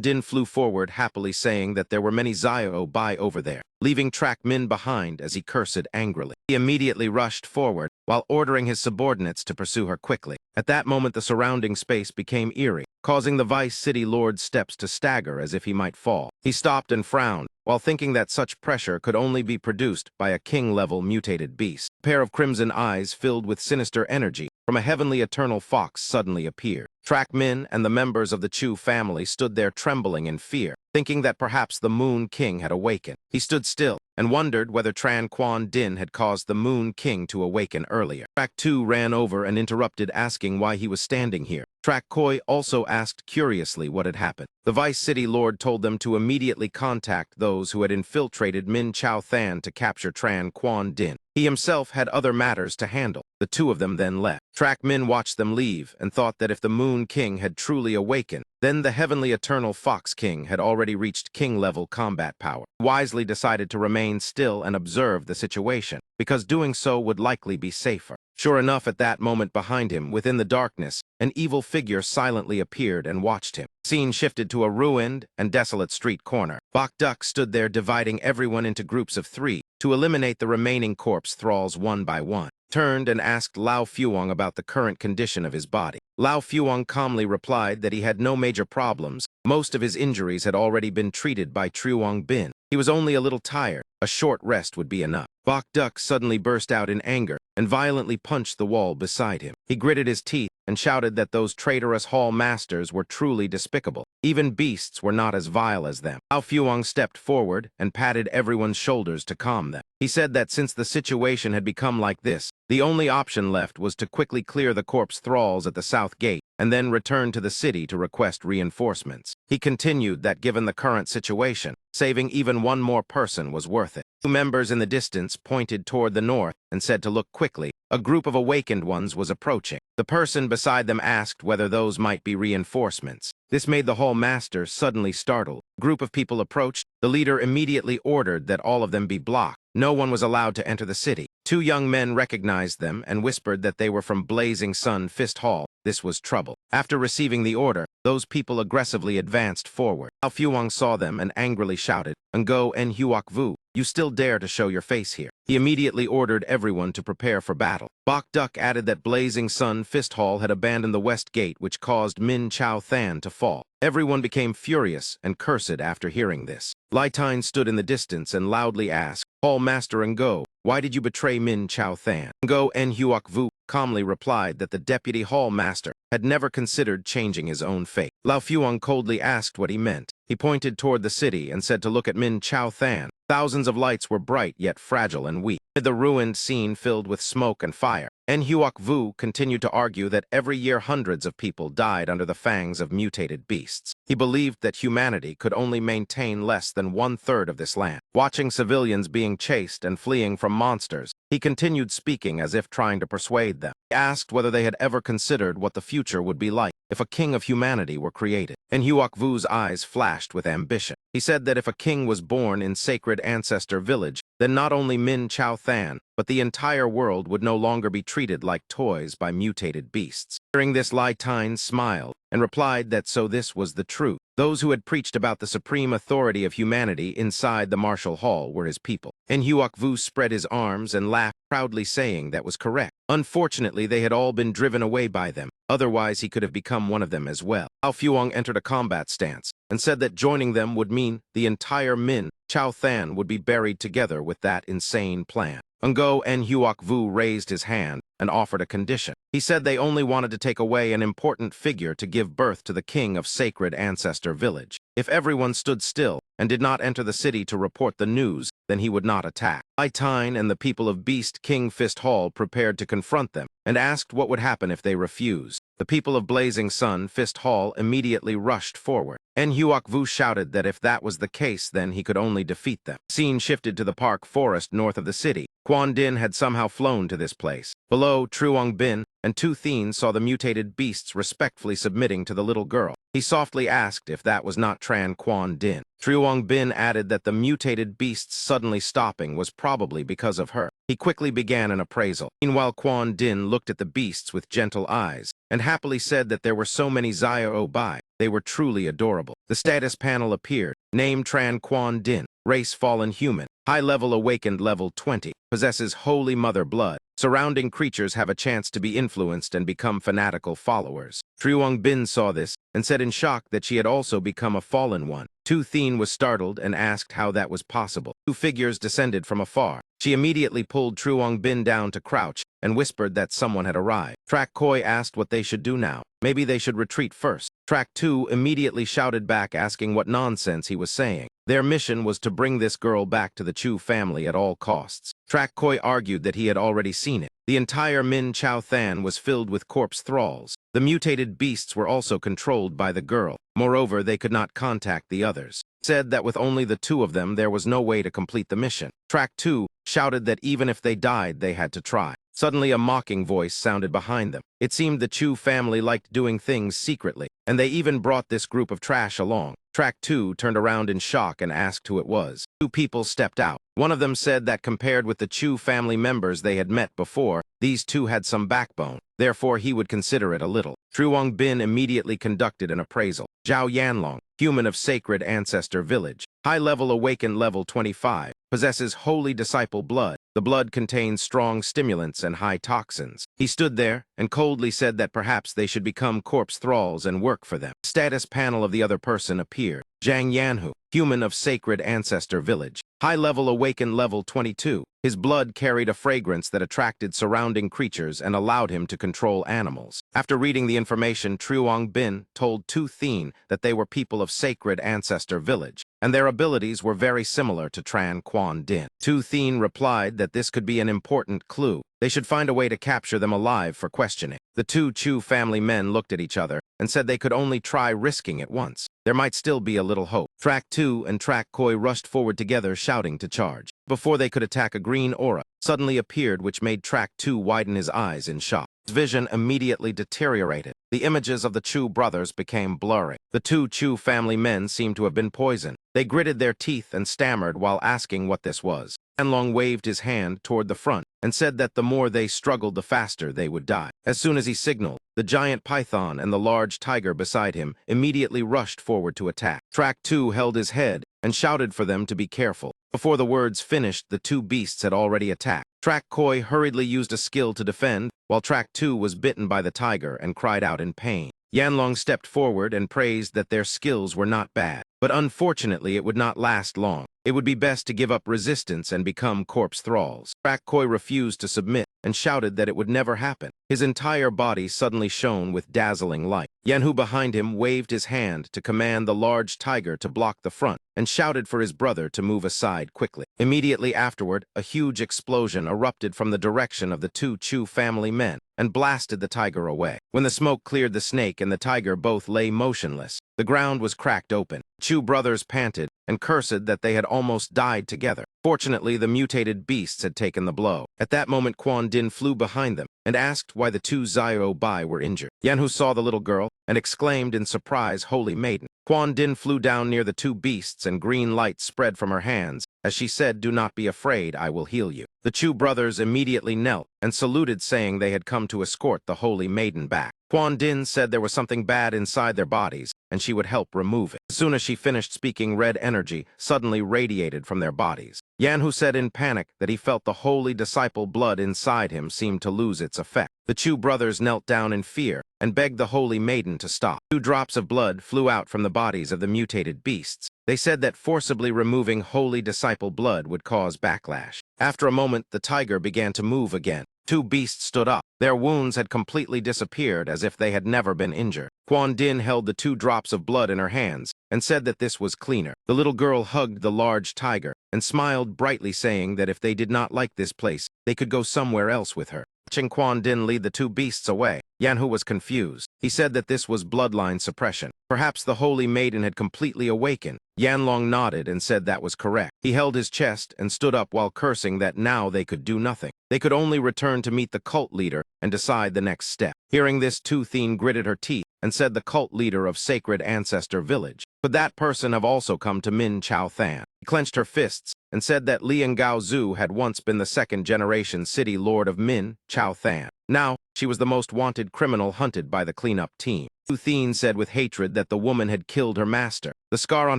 Din flew forward, happily saying that there were many Zio-Obai over there, leaving Track Min behind as he cursed angrily. He immediately rushed forward while ordering his subordinates to pursue her quickly. At that moment, the surrounding space became eerie, causing the Vice City Lord's steps to stagger as if he might fall. He stopped and frowned, while thinking that such pressure could only be produced by a king-level mutated beast. A pair of crimson eyes filled with sinister energy from a heavenly eternal fox suddenly appeared. Track Min and the members of the Chu family stood there trembling in fear, thinking that perhaps the Moon King had awakened. He stood still and wondered whether Tran Quan Din had caused the Moon King to awaken earlier. Track 2 ran over and interrupted, asking why he was standing here. Track Koi also asked curiously what had happened. The Vice City Lord told them to immediately contact those who had infiltrated Min Chao Than to capture Tran Quan Din. He himself had other matters to handle. The two of them then left. Track Min watched them leave and thought that if the Moon King had truly awakened, then the Heavenly Eternal Fox King had already reached king-level combat power. Wisely decided to remain still and observe the situation, because doing so would likely be safer. Sure enough, at that moment behind him, within the darkness, an evil figure silently appeared and watched him. Scene shifted to a ruined and desolate street corner. Bok Duk stood there dividing everyone into groups of 3 to eliminate the remaining corpse thralls one by one. Turned and asked Lao Fuong about the current condition of his body. Lao Fuong calmly replied that he had no major problems. Most of his injuries had already been treated by Truong Bin. He was only a little tired. A short rest would be enough. Bok Duk suddenly burst out in anger and violently punched the wall beside him. He gritted his teeth and shouted that those traitorous hall masters were truly despicable. Even beasts were not as vile as them. Ao Fuang stepped forward and patted everyone's shoulders to calm them. He said that since the situation had become like this, the only option left was to quickly clear the corpse thralls at the south gate and then return to the city to request reinforcements. He continued that given the current situation, saving even one more person was worth it. Two members in the distance pointed toward the north and said to look quickly. A group of awakened ones was approaching. The person beside them asked whether those might be reinforcements. This made the hall master suddenly startled. A group of people approached. The leader immediately ordered that all of them be blocked. No one was allowed to enter the city. Two young men recognized them and whispered that they were from Blazing Sun Fist Hall. This was trouble. After receiving the order, those people aggressively advanced forward. Ao Fuang saw them and angrily shouted, "Ngo en Huok Vu, you still dare to show your face here." He immediately ordered everyone to prepare for battle. Bok Duk added that Blazing Sun Fist Hall had abandoned the west gate, which caused Min Chao Than to fall. Everyone became furious and cursed after hearing this. Lai Tine stood in the distance and loudly asked, "Hall Master Ngo, why did you betray Min Chao Than?" Ngo en Huok Vu calmly replied that the deputy hall master had never considered changing his own fate. Lao Fuang coldly asked what he meant. He pointed toward the city and said to look at Min Chao Than. Thousands of lights were bright yet fragile and weak. The ruined scene filled with smoke and fire. En Huok Vu continued to argue that every year hundreds of people died under the fangs of mutated beasts. He believed that humanity could only maintain less than 1/3 of this land. Watching civilians being chased and fleeing from monsters, he continued speaking as if trying to persuade them. He asked whether they had ever considered what the future would be like if a king of humanity were created. En Huok Vu's eyes flashed with ambition. He said that if a king was born in sacred ancestor village, then not only Min Chao Than, but the entire world would no longer be treated like toys by mutated beasts. Hearing this, Lai Tine smiled and replied that so this was the truth. Those who had preached about the supreme authority of humanity inside the martial hall were his people. En Huok Vu spread his arms and laughed, proudly saying that was correct. Unfortunately, they had all been driven away by them. Otherwise, he could have become one of them as well. Ao Fuang entered a combat stance and said that joining them would mean the entire Min Chao Than would be buried together with that insane plan. Ngo en Huok Vu raised his hand and offered a condition. He said they only wanted to take away an important figure to give birth to the king of sacred ancestor village. If everyone stood still and did not enter the city to report the news, then he would not attack. Lai Tine and the people of Beast King Fist Hall prepared to confront them and asked what would happen if they refused. The people of Blazing Sun Fist Hall immediately rushed forward. En Huok Vu shouted that if that was the case, then he could only defeat them. Scene shifted to the park forest north of the city. Quan Din had somehow flown to this place. Below, Truong Bin and Tu Thien saw the mutated beasts respectfully submitting to the little girl. He softly asked if that was not Tran Quan Din. Truong Bin added that the mutated beasts suddenly stopping was probably because of her. He quickly began an appraisal. Meanwhile, Quan Din looked at the beasts with gentle eyes and happily said that there were so many Zio Bai. They were truly adorable. The status panel appeared. Name Tran Quan Din. Race fallen human. High level awakened level 20. Possesses holy mother blood. Surrounding creatures have a chance to be influenced and become fanatical followers. Truong Bin saw this and said in shock that she had also become a fallen one. Tu Thien was startled and asked how that was possible. Two figures descended from afar. She immediately pulled Truong Bin down to crouch and whispered that someone had arrived. Track Koi asked what they should do now. Maybe they should retreat first. Track 2 immediately shouted back asking what nonsense he was saying. Their mission was to bring this girl back to the Chu family at all costs. Track Koi argued that he had already seen it. The entire Min Chao Than was filled with corpse thralls. The mutated beasts were also controlled by the girl. Moreover, they could not contact the others. Said that with only the two of them, there was no way to complete the mission. Track 2 shouted that even if they died, they had to try. Suddenly, a mocking voice sounded behind them. It seemed the Chu family liked doing things secretly, and they even brought this group of trash along. Track 2 turned around in shock and asked who it was. Two people stepped out. One of them said that compared with the Chu family members they had met before, these two had some backbone. Therefore, he would consider it a little. Truong Bin immediately conducted an appraisal. Zhao Yanlong, human of sacred ancestor village. High-level awakened level 25. Possesses holy disciple blood. The blood contains strong stimulants and high toxins. He stood there and coldly said that perhaps they should become corpse thralls and work for them. Status panel of the other person appeared. Zhang Yanhu, human of sacred ancestor village. High-level awakened level 22. His blood carried a fragrance that attracted surrounding creatures and allowed him to control animals. After reading the information, Truong Bin told Tu Thien that they were people of sacred ancestor village, and their abilities were very similar to Tran Quan Din. Tu Thien replied that this could be an important clue. They should find a way to capture them alive for questioning. The two Chu family men looked at each other and said they could only try risking it once. There might still be a little hope. Track 2 and Track Koi rushed forward together, shouting to charge. Before they could attack, a green aura suddenly appeared, which made Track 2 widen his eyes in shock. His vision immediately deteriorated. The images of the Chu brothers became blurry. The two Chu family men seemed to have been poisoned. They gritted their teeth and stammered while asking what this was. Yanlong waved his hand toward the front and said that the more they struggled, the faster they would die. As soon as he signaled, the giant python and the large tiger beside him immediately rushed forward to attack. Track 2 held his head and shouted for them to be careful. Before the words finished, the two beasts had already attacked. Track Koi hurriedly used a skill to defend, while Track 2 was bitten by the tiger and cried out in pain. Yanlong stepped forward and praised that their skills were not bad, but unfortunately it would not last long. It would be best to give up resistance and become corpse thralls. Track Koi refused to submit and shouted that it would never happen. His entire body suddenly shone with dazzling light. Yanhu behind him waved his hand to command the large tiger to block the front and shouted for his brother to move aside quickly. Immediately afterward, a huge explosion erupted from the direction of the two Chu family men and blasted the tiger away. When the smoke cleared, the snake and the tiger both lay motionless. The ground was cracked open. Chu brothers panted and cursed that they had almost died together. Fortunately, the mutated beasts had taken the blow. At that moment, Quan Din flew behind them and asked why the two Zio Bai were injured. Yanhu saw the little girl and exclaimed in surprise, "Holy Maiden." Quan Din flew down near the two beasts and green light spread from her hands as she said, "Do not be afraid, I will heal you." The Chu brothers immediately knelt and saluted, saying they had come to escort the Holy Maiden back. Quan Din said there was something bad inside their bodies and she would help remove it. As soon as she finished speaking, red energy suddenly radiated from their bodies. Yanhu said in panic that he felt the holy disciple blood inside him seemed to lose its effect. The Chu brothers knelt down in fear and begged the Holy Maiden to stop. 2 drops of blood flew out from the bodies of the mutated beasts. They said that forcibly removing holy disciple blood would cause backlash. After a moment, the tiger began to move again. 2 beasts stood up. Their wounds had completely disappeared as if they had never been injured. Quan Din held the 2 drops of blood in her hands and said that this was cleaner. The little girl hugged the large tiger and smiled brightly, saying that if they did not like this place, they could go somewhere else with her. Watching Quan Din lead the 2 beasts away, Yanhu was confused. He said that this was bloodline suppression. Perhaps the Holy Maiden had completely awakened. Yanlong nodded and said that was correct. He held his chest and stood up while cursing that now they could do nothing. They could only return to meet the cult leader and decide the next step. Hearing this, Tu Thien gritted her teeth and said the cult leader of Sacred Ancestor Village. Could that person have also come to Min Chao Than? He clenched her fists and said that Lian Gao Zhu had once been the 2nd-generation city lord of Min Chao Than. Now, she was the most wanted criminal hunted by the cleanup team. Tu Thien said with hatred that the woman had killed her master. The scar on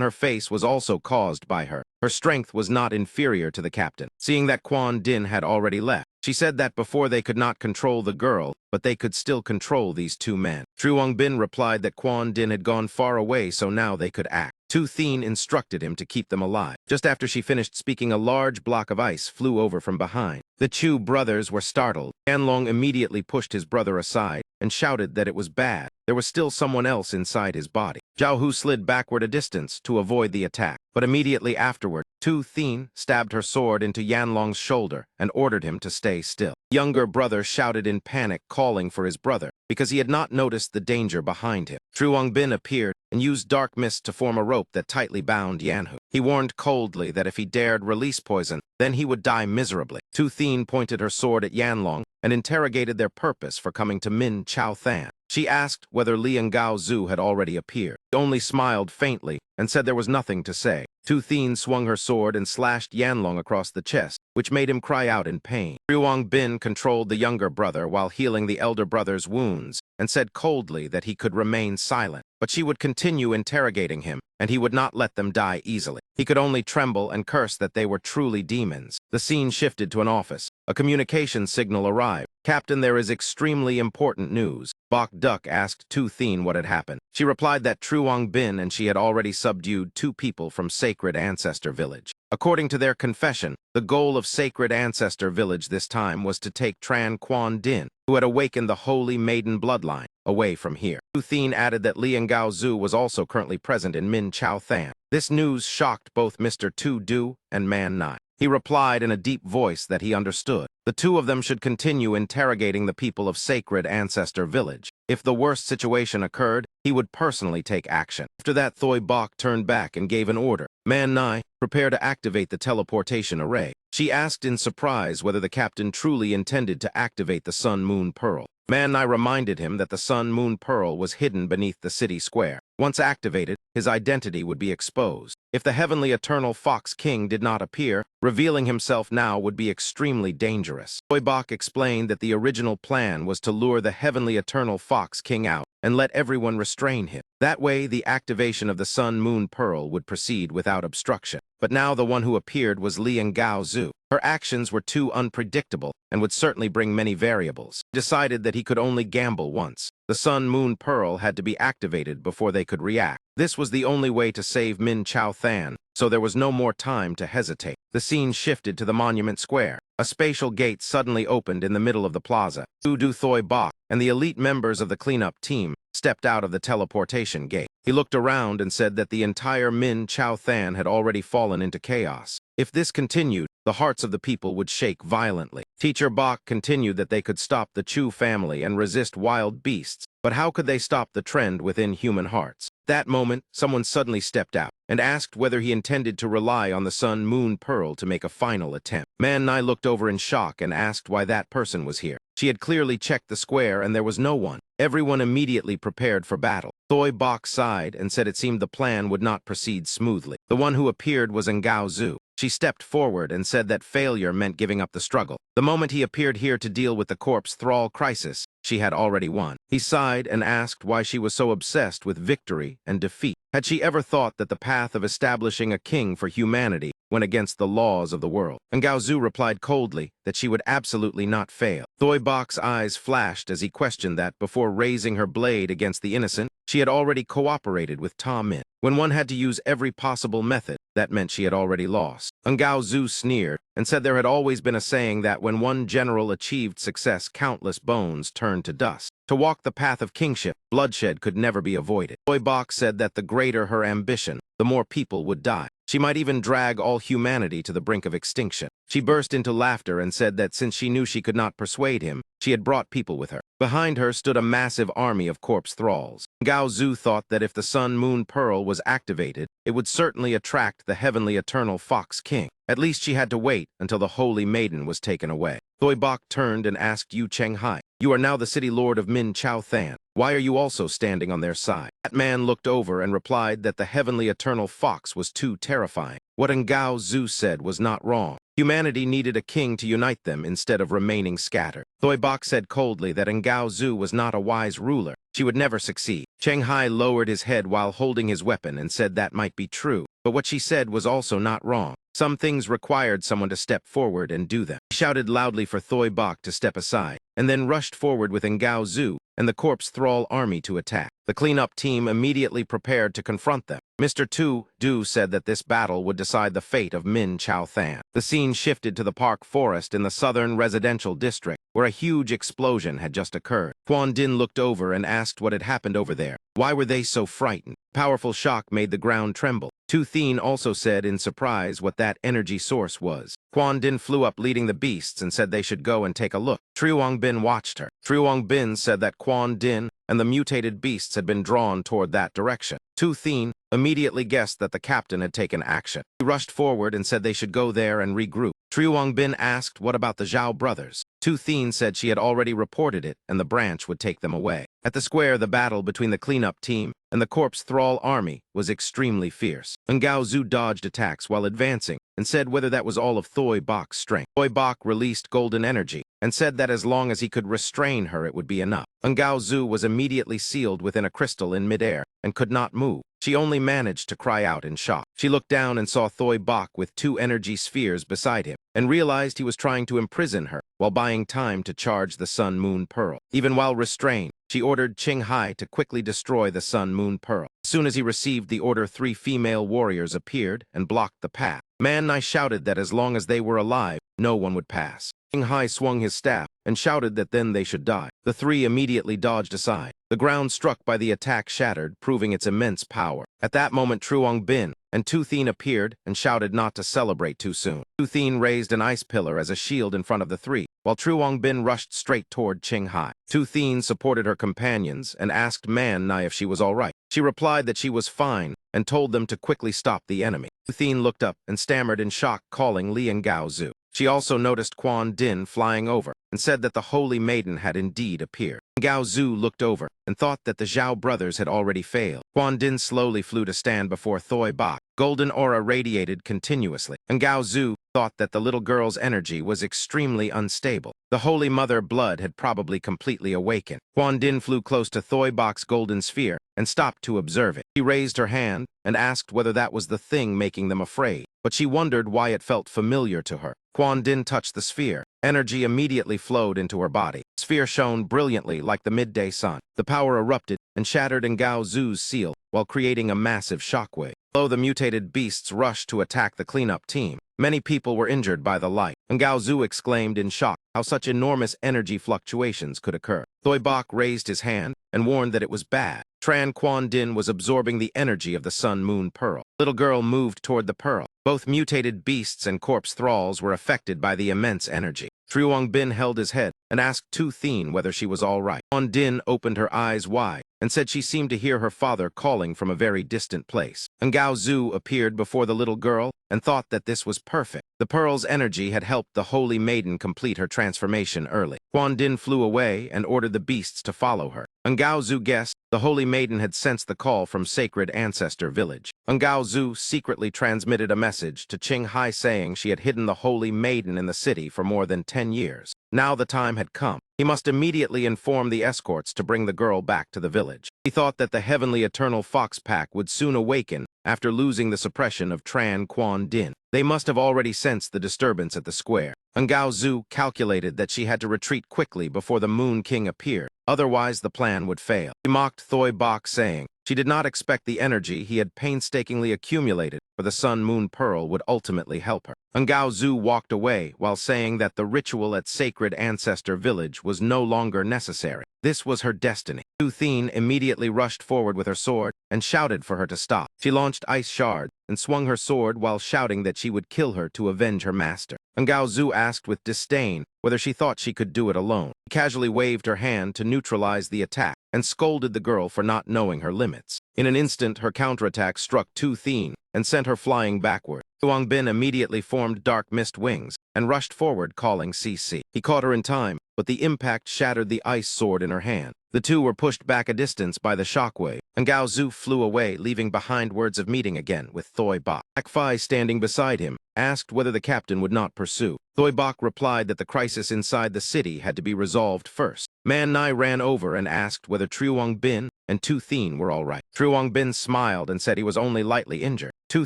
her face was also caused by her. Her strength was not inferior to the captain. Seeing that Quan Din had already left, she said that before they could not control the girl, but they could still control these 2 men. Truong Bin replied that Quan Din had gone far away, so now they could act. Tu Thien instructed him to keep them alive. Just after she finished speaking, a large block of ice flew over from behind. The Chu brothers were startled. Yanlong immediately pushed his brother aside and shouted that it was bad. There was still someone else inside his body. Zhao Hu slid backward a distance to avoid the attack, but immediately afterward, Tu Thien stabbed her sword into Yanlong's shoulder and ordered him to stay still. Younger brother shouted in panic, calling for his brother, because he had not noticed the danger behind him. Truong Bin appeared and used dark mist to form a rope that tightly bound Yanhu. He warned coldly that if he dared release poison, then he would die miserably. Tu Thien pointed her sword at Yanlong and interrogated their purpose for coming to Min Chao Than. She asked whether Lian Gao Zhu had already appeared. He only smiled faintly and said there was nothing to say. Tu Thien swung her sword and slashed Yanlong across the chest, which made him cry out in pain. Truong Bin controlled the younger brother while healing the elder brother's wounds and said coldly that he could remain silent, but she would continue interrogating him, and he would not let them die easily. He could only tremble and curse that they were truly demons. The scene shifted to an office. A communication signal arrived. "Captain, there is extremely important news. Bok Duck asked Tu Thien what had happened. She replied that Truong Bin and she had already subdued 2 people from Sacred Ancestor Village. According to their confession, the goal of Sacred Ancestor Village this time was to take Tran Quan Din, who had awakened the Holy Maiden bloodline, away from here. Tu Thien added that Liang Gao Zhu was also currently present in Min Chao Than. This news shocked both Mr. Tu Du and Man Nai. He replied in a deep voice that he understood. The 2 of them should continue interrogating the people of Sacred Ancestor Village. If the worst situation occurred, he would personally take action. After that, Thoi Bok turned back and gave an order. Man Nai, prepare to activate the teleportation array. She asked in surprise whether the captain truly intended to activate the Sun Moon Pearl. Man Nai reminded him that the Sun Moon Pearl was hidden beneath the city square. Once activated, his identity would be exposed. If the Heavenly Eternal Fox King did not appear, revealing himself now would be extremely dangerous. Thoi Bok explained that the original plan was to lure the Heavenly Eternal Fox King out and let everyone restrain him. That way, the activation of the Sun Moon Pearl would proceed without obstruction. But now the one who appeared was Liang Gao Zhu. Her actions were too unpredictable and would certainly bring many variables. He decided that he could only gamble once. The Sun Moon Pearl had to be activated before they could react. This was the only way to save Min Chao Than, so there was no more time to hesitate. The scene shifted to the Monument Square. A spatial gate suddenly opened in the middle of the plaza. Du Thoi Bok and the elite members of the cleanup team stepped out of the teleportation gate. He looked around and said that the entire Min Chao Than had already fallen into chaos. If this continued, the hearts of the people would shake violently. Teacher Bok continued that they could stop the Chu family and resist wild beasts, but how could they stop the trend within human hearts? That moment, someone suddenly stepped out and asked whether he intended to rely on the Sun Moon Pearl to make a final attempt. Man Nai looked over in shock and asked why that person was here. She had clearly checked the square and there was no one. Everyone immediately prepared for battle. Thoi Bok sighed and said it seemed the plan would not proceed smoothly. The one who appeared was Ngao Zhu. She stepped forward and said that failure meant giving up the struggle. The moment he appeared here to deal with the corpse thrall crisis, she had already won. He sighed and asked why she was so obsessed with victory and defeat. Had she ever thought that the path of establishing a king for humanity went against the laws of the world? And Ngao Zhu replied coldly that she would absolutely not fail. Thoi Bok's eyes flashed as he questioned that before raising her blade against the innocent, she had already cooperated with Ta Min. When one had to use every possible method, that meant she had already lost. Ngao Zhu sneered and said there had always been a saying that when one general achieved success, countless bones turned to dust. To walk the path of kingship, bloodshed could never be avoided. Thoi Bok said that the greater her ambition, the more people would die. She might even drag all humanity to the brink of extinction. She burst into laughter and said that since she knew she could not persuade him, she had brought people with her. Behind her stood a massive army of corpse thralls. Ngao Zhu thought that if the Sun Moon Pearl was activated, it would certainly attract the Heavenly Eternal Fox King. At least she had to wait until the Holy Maiden was taken away. Thoi Bok turned and asked Yu Cheng Hai, "You are now the city lord of Min Chao Than. Why are you also standing on their side?" That man looked over and replied that the Heavenly Eternal Fox was too terrifying. What Ngao Zhu said was not wrong. Humanity needed a king to unite them instead of remaining scattered. Thoi Bok said coldly that Ngao Zhu was not a wise ruler. She would never succeed. Cheng Hai lowered his head while holding his weapon and said that might be true, but what she said was also not wrong. Some things required someone to step forward and do them. He shouted loudly for Thoi Bok to step aside, and then rushed forward with Ngao Zhu and the corpse thrall army to attack. The cleanup team immediately prepared to confront them. Mr. Tu Du said that this battle would decide the fate of Min Chao Than. The scene shifted to the park forest in the southern residential district, where a huge explosion had just occurred. Quan Din looked over and asked what had happened over there. Why were they so frightened? Powerful shock made the ground tremble. Tu Thien also said in surprise what that energy source was. Quan Din flew up leading the beasts and said they should go and take a look. Truong Bin watched her. Truong Bin said that Quan Din and the mutated beasts had been drawn toward that direction. Tu Thien immediately guessed that the captain had taken action. He rushed forward and said they should go there and regroup. Truong Bin asked what about the Zhao brothers. Tu Thien said she had already reported it and the branch would take them away. At the square, the battle between the cleanup team and the corpse thrall army was extremely fierce. Ngao Zhu dodged attacks while advancing and said whether that was all of Thoi Bok's strength. Thoi Bok released golden energy and said that as long as he could restrain her, it would be enough. Ngao Zhu was immediately sealed within a crystal in midair and could not move. She only managed to cry out in shock. She looked down and saw Thoi Bok with 2 energy spheres beside him and realized he was trying to imprison her while buying time to charge the Sun Moon Pearl. Even while restrained, she ordered Qing Hai to quickly destroy the Sun Moon Pearl. As soon as he received the order, 3 female warriors appeared and blocked the path. Man shouted that as long as they were alive, no one would pass. Qing Hai swung his staff and shouted that then they should die. The 3 immediately dodged aside. The ground struck by the attack shattered, proving its immense power. At that moment, Truong Bin and Tu Thien appeared and shouted not to celebrate too soon. Tu Thien raised an ice pillar as a shield in front of the 3, while Truong Bin rushed straight toward Qing Hai. Tu Thien supported her companions and asked Man Nai if she was all right. She replied that she was fine and told them to quickly stop the enemy. Tu Thien looked up and stammered in shock, calling Liang Gao Zhu. She also noticed Quan Din flying over and said that the Holy Maiden had indeed appeared. Gao Zhu looked over and thought that the Zhao brothers had already failed. Quan Din slowly flew to stand before Thoi Bok. Golden aura radiated continuously, and Gao Zhu thought that the little girl's energy was extremely unstable. The Holy Mother blood had probably completely awakened. Quan Din flew close to Thoi Bok's golden sphere and stopped to observe it. She raised her hand and asked whether that was the thing making them afraid, but she wondered why it felt familiar to her. Quan Din touched the sphere. Energy immediately flowed into her body. The sphere shone brilliantly like the midday sun. The power erupted and shattered in Gao Zhu's seal while creating a massive shockwave. Below, the mutated beasts rushed to attack the cleanup team. Many people were injured by the light, and Gao Zhu exclaimed in shock how such enormous energy fluctuations could occur. Thoi Bok raised his hand and warned that it was bad. Tran Quan Din was absorbing the energy of the Sun Moon Pearl. Little girl moved toward the pearl. Both mutated beasts and corpse thralls were affected by the immense energy. Truong Bin held his head and asked Tu Thien whether she was all right. Quan Din opened her eyes wide and said she seemed to hear her father calling from a very distant place. And Gao Zhu appeared before the little girl and thought that this was perfect. The pearl's energy had helped the Holy Maiden complete her transformation early. Quan Din flew away and ordered the beasts to follow her. And Gao Zhu guessed the Holy Maiden had sensed the call from Sacred Ancestor Village. And Gao Zhu secretly transmitted a message to Qing Hai saying she had hidden the Holy Maiden in the city for more than 10 years. Now the time had come. He must immediately inform the escorts to bring the girl back to the village. He thought that the Heavenly Eternal Fox Pack would soon awaken after losing the suppression of Tran Quan Din. They must have already sensed the disturbance at the square. And Gao Zhu calculated that she had to retreat quickly before the Moon King appeared. Otherwise, the plan would fail. He mocked Thoi Bok, saying she did not expect the energy he had painstakingly accumulated for the Sun Moon Pearl would ultimately help her. And Gao Zhu walked away while saying that the ritual at Sacred Ancestor Village was no longer necessary. This was her destiny. Tu Thien immediately rushed forward with her sword and shouted for her to stop. She launched ice shards and swung her sword while shouting that she would kill her to avenge her master. And Gao Zhu asked with disdain whether she thought she could do it alone. She casually waved her hand to neutralize the attack and scolded the girl for not knowing her limits. In an instant, her counterattack struck Tu Thien and sent her flying backward. Truong Bin immediately formed dark mist wings and rushed forward, calling CC. He caught her in time, but the impact shattered the ice sword in her hand. The two were pushed back a distance by the shockwave, and Gao Zhu flew away, leaving behind words of meeting again with Thoi Bok. Black Phi, standing beside him, asked whether the captain would not pursue. Thoi Bok replied that the crisis inside the city had to be resolved first. Man Nai ran over and asked whether Truong Bin and Tu Thien were all right. Truong Bin smiled and said he was only lightly injured. Tu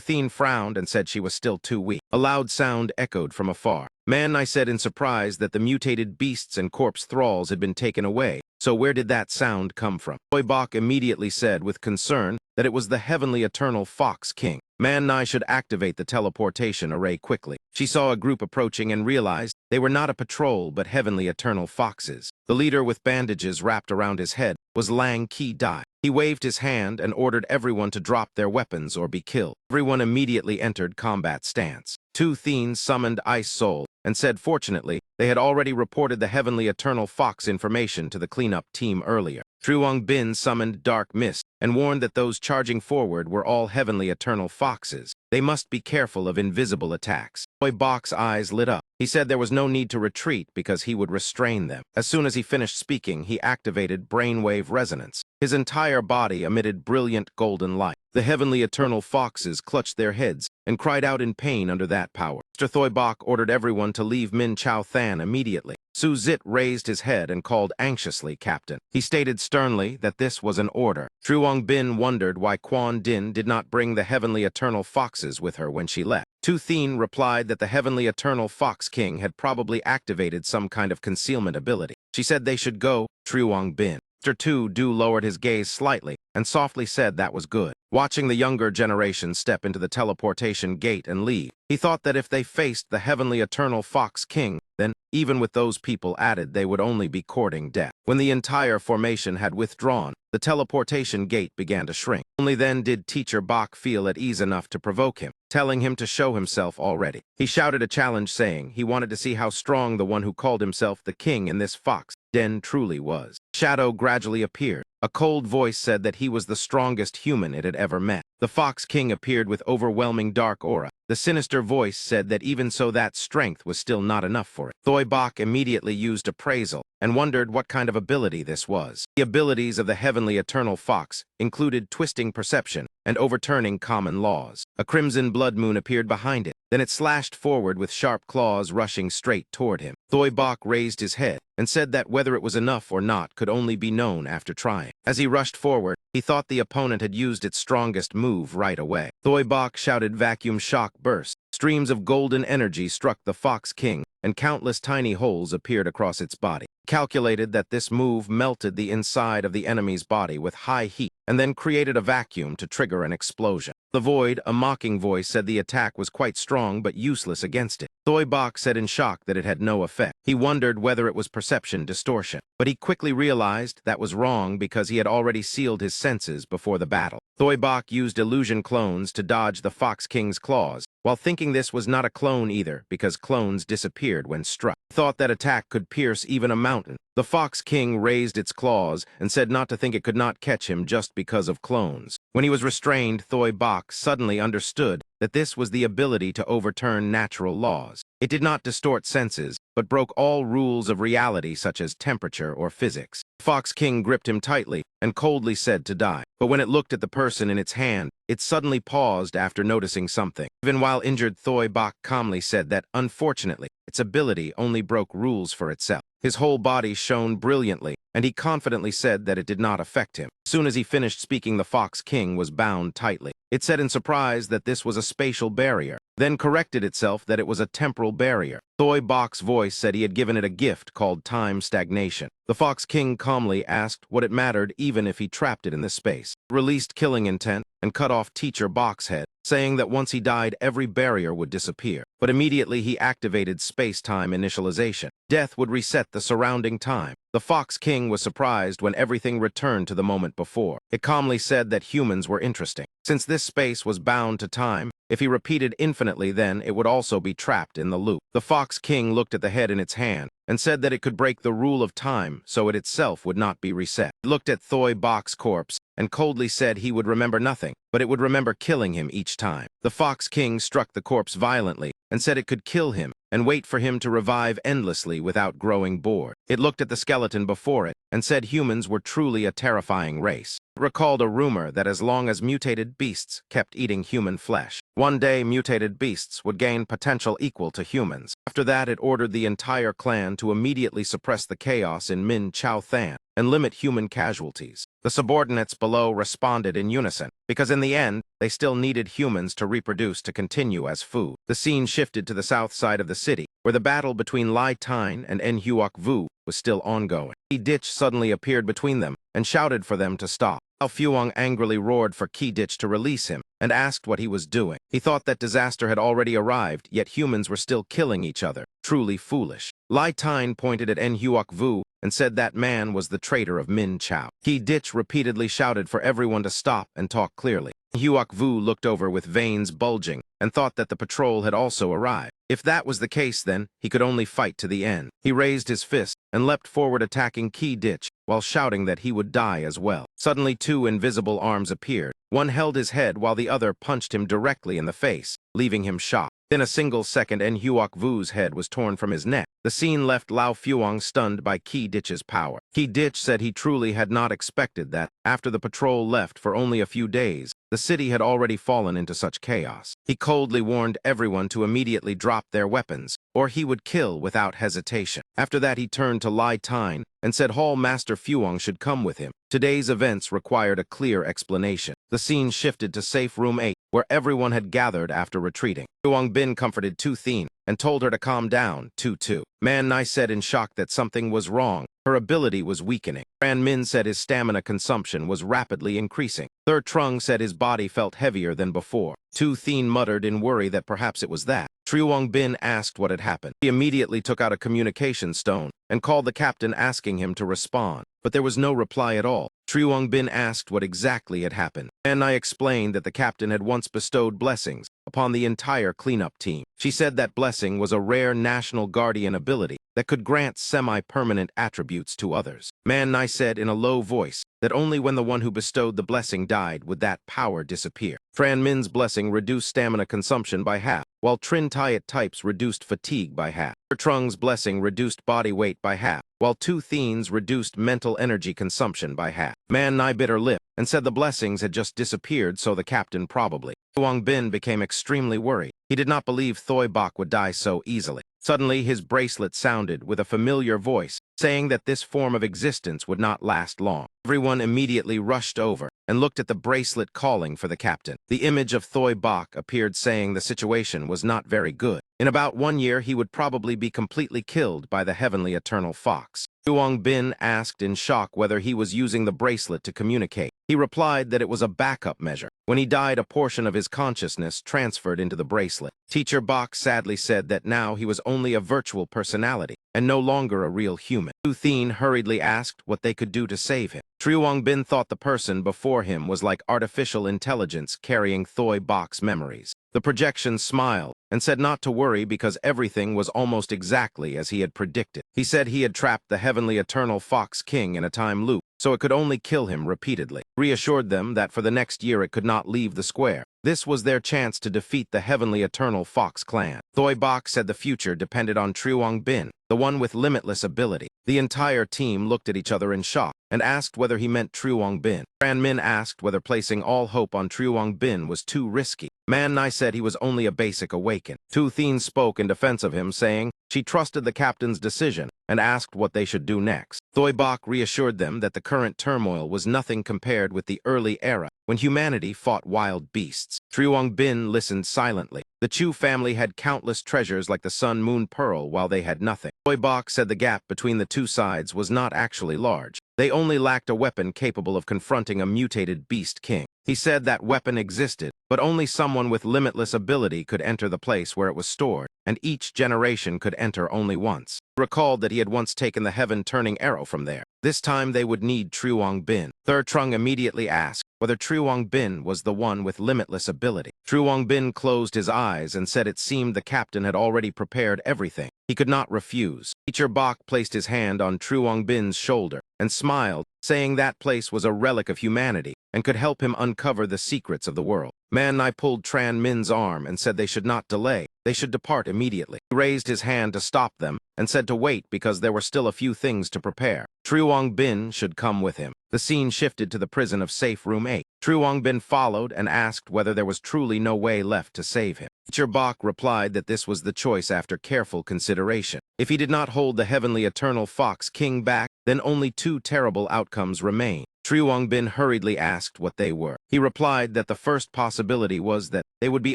Thien frowned and said she was still too weak. A loud sound echoed from afar. Man Nai said in surprise that the mutated beasts and corpse thralls had been taken away. So where did that sound come from? Thoi Bok immediately said with concern that it was the Heavenly Eternal Fox King. Man Nai should activate the teleportation array quickly. She saw a group approaching and realized they were not a patrol but Heavenly Eternal Foxes. The leader with bandages wrapped around his head was Lang Ki Dai. He waved his hand and ordered everyone to drop their weapons or be killed. Everyone immediately entered combat stance. Tu Thien summoned Ice Soul and said fortunately they had already reported the Heavenly Eternal Fox information to the cleanup team earlier. Truong Bin summoned Dark Mist and warned that those charging forward were all Heavenly Eternal Foxes. They must be careful of invisible attacks. Thoi Bok's eyes lit up. He said there was no need to retreat because he would restrain them. As soon as he finished speaking, he activated brainwave resonance. His entire body emitted brilliant golden light. The Heavenly Eternal Foxes clutched their heads and cried out in pain under that power. Mr. Thoi Bok ordered everyone to leave Min Chao Than immediately. Su Zit raised his head and called anxiously, "Captain." He stated sternly that this was an order. Truong Bin wondered why Quan Din did not bring the Heavenly Eternal Foxes with her when she left. Tu Thien replied that the Heavenly Eternal Fox King had probably activated some kind of concealment ability. She said they should go. Truong Bin Mr. Tu lowered his gaze slightly and softly said that was good. Watching the younger generation step into the teleportation gate and leave, he thought that if they faced the heavenly eternal Fox King, then, even with those people added, they would only be courting death. When the entire formation had withdrawn, the teleportation gate began to shrink. Only then did Teacher Bach feel at ease enough to provoke him, telling him to show himself already. He shouted a challenge saying he wanted to see how strong the one who called himself the king in this fox den truly was. Shadow gradually appeared. A cold voice said that he was the strongest human it had ever met. The Fox King appeared with overwhelming dark aura. The sinister voice said that even so that strength was still not enough for it. Thoy Bach immediately used Appraisal and wondered what kind of ability this was. The abilities of the heavenly eternal fox included twisting perception and overturning common laws. A crimson blood moon appeared behind it. Then it slashed forward with sharp claws rushing straight toward him. Thoy Bach raised his head and said that whether it was enough or not could only be known after trying. As he rushed forward, he thought the opponent had used its strongest move right away. Thoy Bach shouted vacuum shock burst. Streams of golden energy struck the Fox King, and countless tiny holes appeared across its body. Calculated that this move melted the inside of the enemy's body with high heat, and then created a vacuum to trigger an explosion. The void, a mocking voice, said the attack was quite strong but useless against it. Thoy Bach said in shock that it had no effect. He wondered whether it was perception distortion, but he quickly realized that was wrong because he had already sealed his senses before the battle. Thoy Bach used illusion clones to dodge the Fox King's claws, while thinking this was not a clone either because clones disappeared when struck. He thought that attack could pierce even a mountain. The Fox King raised its claws and said not to think it could not catch him just because of clones. When he was restrained, Thoy Bach suddenly understood that this was the ability to overturn natural laws. It did not distort senses, but broke all rules of reality such as temperature or physics. Fox King gripped him tightly and coldly said to die. But when it looked at the person in its hand, it suddenly paused after noticing something. Even while injured, Thoy Bach calmly said that, unfortunately, its ability only broke rules for itself. His whole body shone brilliantly, and he confidently said that it did not affect him. As soon as he finished speaking, the Fox King was bound tightly. It said in surprise that this was a spatial barrier, then corrected itself that it was a temporal barrier. Thoy Bach's voice said he had given it a gift called time stagnation. The Fox King calmly asked what it mattered even if he trapped it in this space. Released killing intent and cut off Teacher Bach's head, saying that once he died, every barrier would disappear. But immediately he activated space-time initialization. Death would reset the surrounding time. The Fox King was surprised when everything returned to the moment before. It calmly said that humans were interesting. Since this space was bound to time, if he repeated infinitely, then it would also be trapped in the loop. The Fox King looked at the head in its hand and said that it could break the rule of time so it itself would not be reset. It looked at Thoy Bach's corpse and coldly said he would remember nothing, but it would remember killing him each time. The Fox King struck the corpse violently and said it could kill him and wait for him to revive endlessly without growing bored. It looked at the skeleton before it and said humans were truly a terrifying race. It recalled a rumor that as long as mutated beasts kept eating human flesh, one day mutated beasts would gain potential equal to humans. After that, it ordered the entire clan to immediately suppress the chaos in Min Chao Than and limit human casualties. The subordinates below responded in unison, because in the end, they still needed humans to reproduce to continue as food. The scene shifted to the south side of the city, where the battle between Lai Tine and En Huoc Vu was still ongoing. Ki Ditch suddenly appeared between them and shouted for them to stop. Lao Fuang angrily roared for Ki Ditch to release him and asked what he was doing. He thought that disaster had already arrived, yet humans were still killing each other. Truly foolish. Lai Tine pointed at En Huoc Vu and said that man was the traitor of Min Chao. Ki Ditch repeatedly shouted for everyone to stop and talk clearly. Huoc Vu looked over with veins bulging and thought that the patrol had also arrived. If that was the case, then he could only fight to the end. He raised his fist and leapt forward, attacking Ki Ditch while shouting that he would die as well. Suddenly, two invisible arms appeared. One held his head while the other punched him directly in the face, leaving him shocked. In a single second, En Huoc Vu's head was torn from his neck. The scene left Lao Fuang stunned by Ki Ditch's power. Ki Ditch said he truly had not expected that, after the patrol left for only a few days, the city had already fallen into such chaos. He coldly warned everyone to immediately drop their weapons, or he would kill without hesitation. After that, he turned to Lai Tine and said Hall Master Fuang should come with him. Today's events required a clear explanation. The scene shifted to Safe Room 8, where everyone had gathered after retreating. Fuang Bin comforted Tu Thien and told her to calm down, Tu. Man Nai said in shock that something was wrong, Her ability was weakening. Tran Min said his stamina consumption was rapidly increasing. Third Trung said his body felt heavier than before. Tu Thien muttered in worry that perhaps it was that. Triwong Bin asked what had happened. He immediately took out a communication stone and called the captain asking him to respond, but there was no reply at all. Triwong Bin asked what exactly had happened, and I explained that the captain had once bestowed blessings upon the entire cleanup team. She said that blessing was a rare national guardian ability that could grant semi-permanent attributes to others. Man Nai said in a low voice that only when the one who bestowed the blessing died would that power disappear. Tran Min's blessing reduced stamina consumption by half, while Trin Tyat types reduced fatigue by half. Trung's blessing reduced body weight by half, while Tu Thien's reduced mental energy consumption by half. Man Nai bit her lip and said the blessings had just disappeared, so the captain probably. Wang Bin became extremely worried. He did not believe Thoi Bok would die so easily. Suddenly, his bracelet sounded with a familiar voice, saying that this form of existence would not last long. Everyone immediately rushed over and looked at the bracelet calling for the captain. The image of Thoi Bok appeared saying the situation was not very good. In about 1 year, he would probably be completely killed by the heavenly eternal fox. Wang Bin asked in shock whether he was using the bracelet to communicate. He replied that it was a backup measure. When he died, a portion of his consciousness transferred into the bracelet. Teacher Bok sadly said that now he was only a virtual personality and no longer a real human. Tu Thien hurriedly asked what they could do to save him. Triwong Bin thought the person before him was like artificial intelligence carrying Thoi Bok's memories. The projection smiled and said not to worry because everything was almost exactly as he had predicted. He said he had trapped the heavenly eternal Fox King in a time loop, so it could only kill him repeatedly. Reassured them that for the next year it could not leave the square. This was their chance to defeat the heavenly eternal Fox clan. Thoi Bok said the future depended on Triwong Bin, the one with limitless ability. The entire team looked at each other in shock and asked whether he meant Triwong Bin. Tran Min asked whether placing all hope on Triwong Bin was too risky. Man Nai said he was only a basic awaken. Tu Thien spoke in defense of him, saying she trusted the captain's decision and asked what they should do next. Thoi Bok reassured them that the current turmoil was nothing compared with the early era when humanity fought wild beasts. Triwong Bin listened silently. The Chu family had countless treasures like the Sun Moon Pearl while they had nothing. Thoi Bok said the gap between the two sides was not actually large. They only lacked a weapon capable of confronting a mutated beast king. He said that weapon existed, but only someone with limitless ability could enter the place where it was stored, and each generation could enter only once. He recalled that he had once taken the heaven-turning arrow from there. This time they would need Triwong Bin. Third Trung immediately asked whether Triwong Bin was the one with limitless ability. Triwong Bin closed his eyes and said it seemed the captain had already prepared everything. He could not refuse. Teacher Bok placed his hand on Triwong Bin's shoulder and smiled, saying that place was a relic of humanity and could help him uncover the secrets of the world. Man Nai pulled Tran Min's arm and said they should not delay. They should depart immediately. He raised his hand to stop them and said to wait because there were still a few things to prepare. Triwong Bin should come with him. The scene shifted to the prison of Safe Room 8. Triwong Bin followed and asked whether there was truly no way left to save him. Teacher Bok replied that this was the choice after careful consideration. If he did not hold the heavenly eternal Fox King back, then only two terrible outcomes remained. Triwong Bin hurriedly asked what they were. He replied that the first possibility was that they would be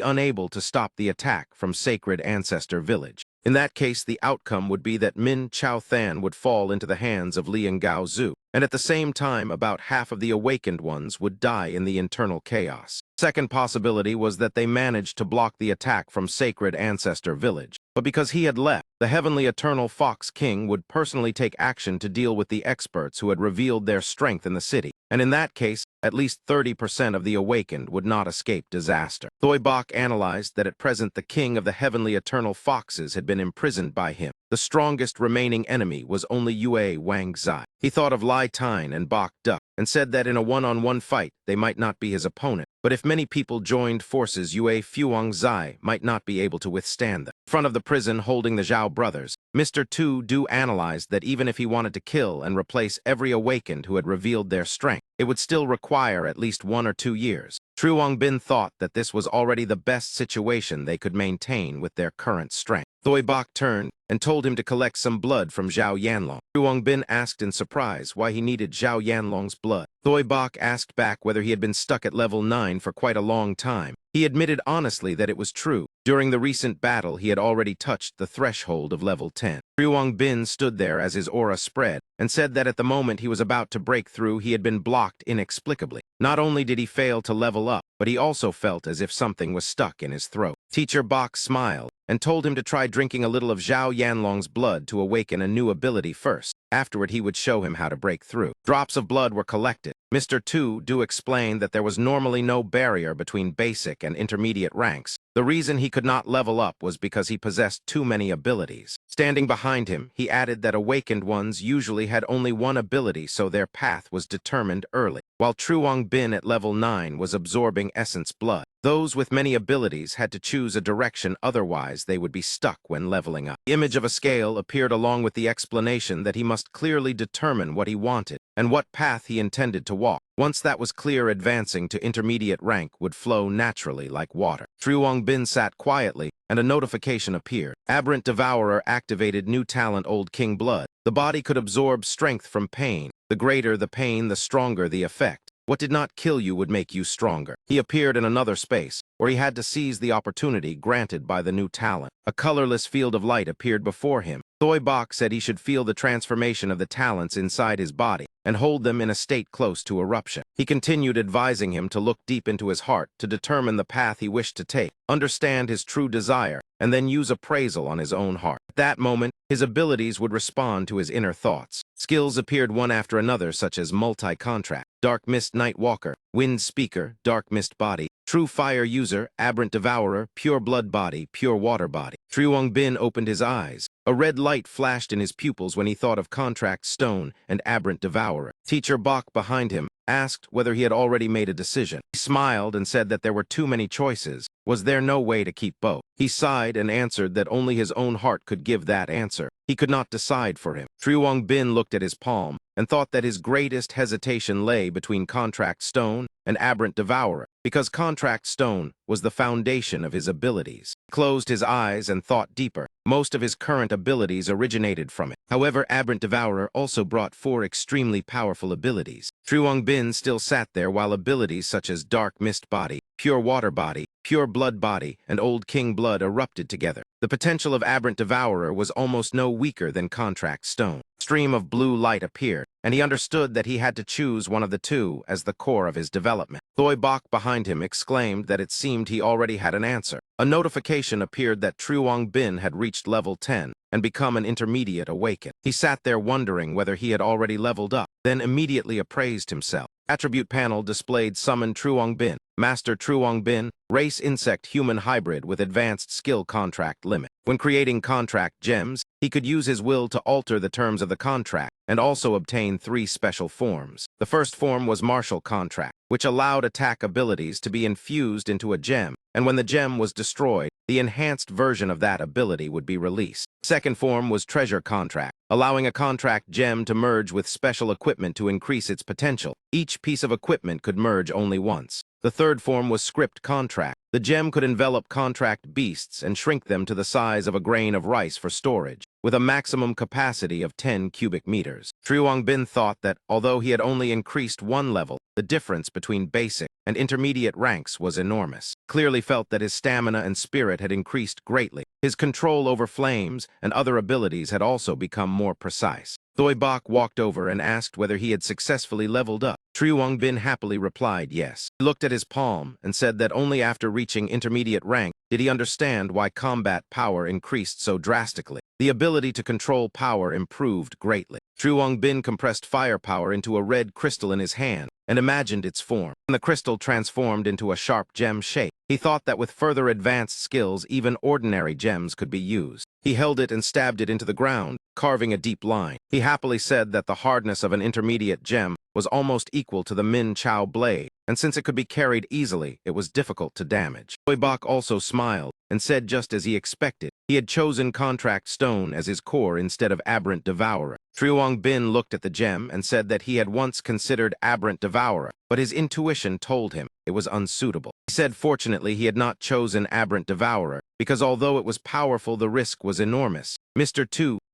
unable to stop the attack from Sacred Ancestor Village. In that case, the outcome would be that Min Chao Than would fall into the hands of Liang Gao Zhu, and at the same time, about half of the awakened ones would die in the internal chaos. Second possibility was that they managed to block the attack from Sacred Ancestor Village, but because he had left, the heavenly eternal Fox King would personally take action to deal with the experts who had revealed their strength in the city, and in that case, at least 30% of the awakened would not escape disaster. Thoi Bok analyzed that at present the king of the heavenly eternal foxes had been imprisoned by him. The strongest remaining enemy was only Yue Wang Zai. He thought of Lai Tine and Bok Duck and said that in a one-on-one fight they might not be his opponent, but if many people joined forces, Yue Fuang Zai might not be able to withstand them. In front of the prison holding the Zhao brothers, Mr. Tu Du analyzed that even if he wanted to kill and replace every awakened who had revealed their strength, it would still require at least 1 or 2 years. Triwong Bin thought that this was already the best situation they could maintain with their current strength. Thoi Bok turned and told him to collect some blood from Zhao Yanlong. Triwong Bin asked in surprise why he needed Zhao Yanlong's blood. Thoi Bok asked back whether he had been stuck at level 9 for quite a long time. He admitted honestly that it was true. During the recent battle, he had already touched the threshold of level 10. True Bin stood there as his aura spread, and said that at the moment he was about to break through, he had been blocked inexplicably. Not only did he fail to level up, but he also felt as if something was stuck in his throat. Teacher Bok smiled and told him to try drinking a little of Zhao Yanlong's blood to awaken a new ability first. Afterward, he would show him how to break through. Drops of blood were collected. Mr. Tu explained that there was normally no barrier between basic and intermediate ranks. The reason he could not level up was because he possessed too many abilities. Standing behind him, he added that awakened ones usually had only one ability, so their path was determined early. While True Bin at level 9 was absorbing essence blood, those with many abilities had to choose a direction, otherwise they would be stuck when leveling up. The image of a scale appeared along with the explanation that he must clearly determine what he wanted and what path he intended to walk. Once that was clear, advancing to intermediate rank would flow naturally like water. True Bin sat quietly, and a notification appeared. Aberrant Devourer activated new talent Old King Blood. The body could absorb strength from pain. The greater the pain, the stronger the effect. What did not kill you would make you stronger. He appeared in another space, where he had to seize the opportunity granted by the new talent. A colorless field of light appeared before him. Thoi Bok said he should feel the transformation of the talents inside his body and hold them in a state close to eruption. He continued advising him to look deep into his heart to determine the path he wished to take, understand his true desire, and then use appraisal on his own heart. At that moment, his abilities would respond to his inner thoughts. Skills appeared one after another, such as Multi-Contract, Dark Mist Night Walker, Wind Speaker, Dark Mist Body, True Fire User, Aberrant Devourer, Pure Blood Body, Pure Water Body. True Bin opened his eyes. A red light flashed in his pupils when he thought of Contract Stone and Aberrant Devourer. Teacher Bok behind him asked whether he had already made a decision. He smiled and said that there were too many choices. Was there no way to keep both? He sighed and answered that only his own heart could give that answer. He could not decide for him. True Bin looked at his palm and thought that his greatest hesitation lay between Contract Stone and Aberrant Devourer, because Contract Stone was the foundation of his abilities. He closed his eyes and thought deeper. Most of his current abilities originated from it. However, Aberrant Devourer also brought 4 extremely powerful abilities. True Bin still sat there while abilities such as Dark Mist Body, Pure Water Body, Pure Blood Body, and Old King Blood erupted together. The potential of Aberrant Devourer was almost no weaker than Contract Stone. A stream of blue light appeared, and he understood that he had to choose one of the two as the core of his development. Thoi Bok behind him exclaimed that it seemed he already had an answer. A notification appeared that True Bin had reached level 10 and become an intermediate awakened. He sat there wondering whether he had already leveled up, then immediately appraised himself. Attribute panel displayed Summon True Bin. Master True Bin, Race Insect Human Hybrid with Advanced Skill Contract Limit. When creating contract gems, he could use his will to alter the terms of the contract and also obtain 3 special forms. The first form was Martial Contract, which allowed attack abilities to be infused into a gem, and when the gem was destroyed, the enhanced version of that ability would be released. Second form was Treasure Contract, allowing a contract gem to merge with special equipment to increase its potential. Each piece of equipment could merge only once. The third form was Script Contract. The gem could envelop contract beasts and shrink them to the size of a grain of rice for storage, with a maximum capacity of 10 cubic meters. True Bin thought that, although he had only increased 1 level, the difference between basic and intermediate ranks was enormous. Clearly felt that his stamina and spirit had increased greatly. His control over flames and other abilities had also become more precise. Thoi Bok walked over and asked whether he had successfully leveled up. True Bin happily replied yes. He looked at his palm and said that only after reaching intermediate rank did he understand why combat power increased so drastically. The ability to control power improved greatly. True Bin compressed firepower into a red crystal in his hand and imagined its form. When the crystal transformed into a sharp gem shape, he thought that with further advanced skills, even ordinary gems could be used. He held it and stabbed it into the ground, carving a deep line. He happily said that the hardness of an intermediate gem was almost equal to the Min Chao blade, and since it could be carried easily, it was difficult to damage. Thoi Bok also smiled and said just as he expected, he had chosen Contract Stone as his core instead of Aberrant Devourer. True Bin looked at the gem and said that he had once considered Aberrant Devourer, but his intuition told him it was unsuitable. He said fortunately he had not chosen Aberrant Devourer, because although it was powerful, the risk was enormous. Mr.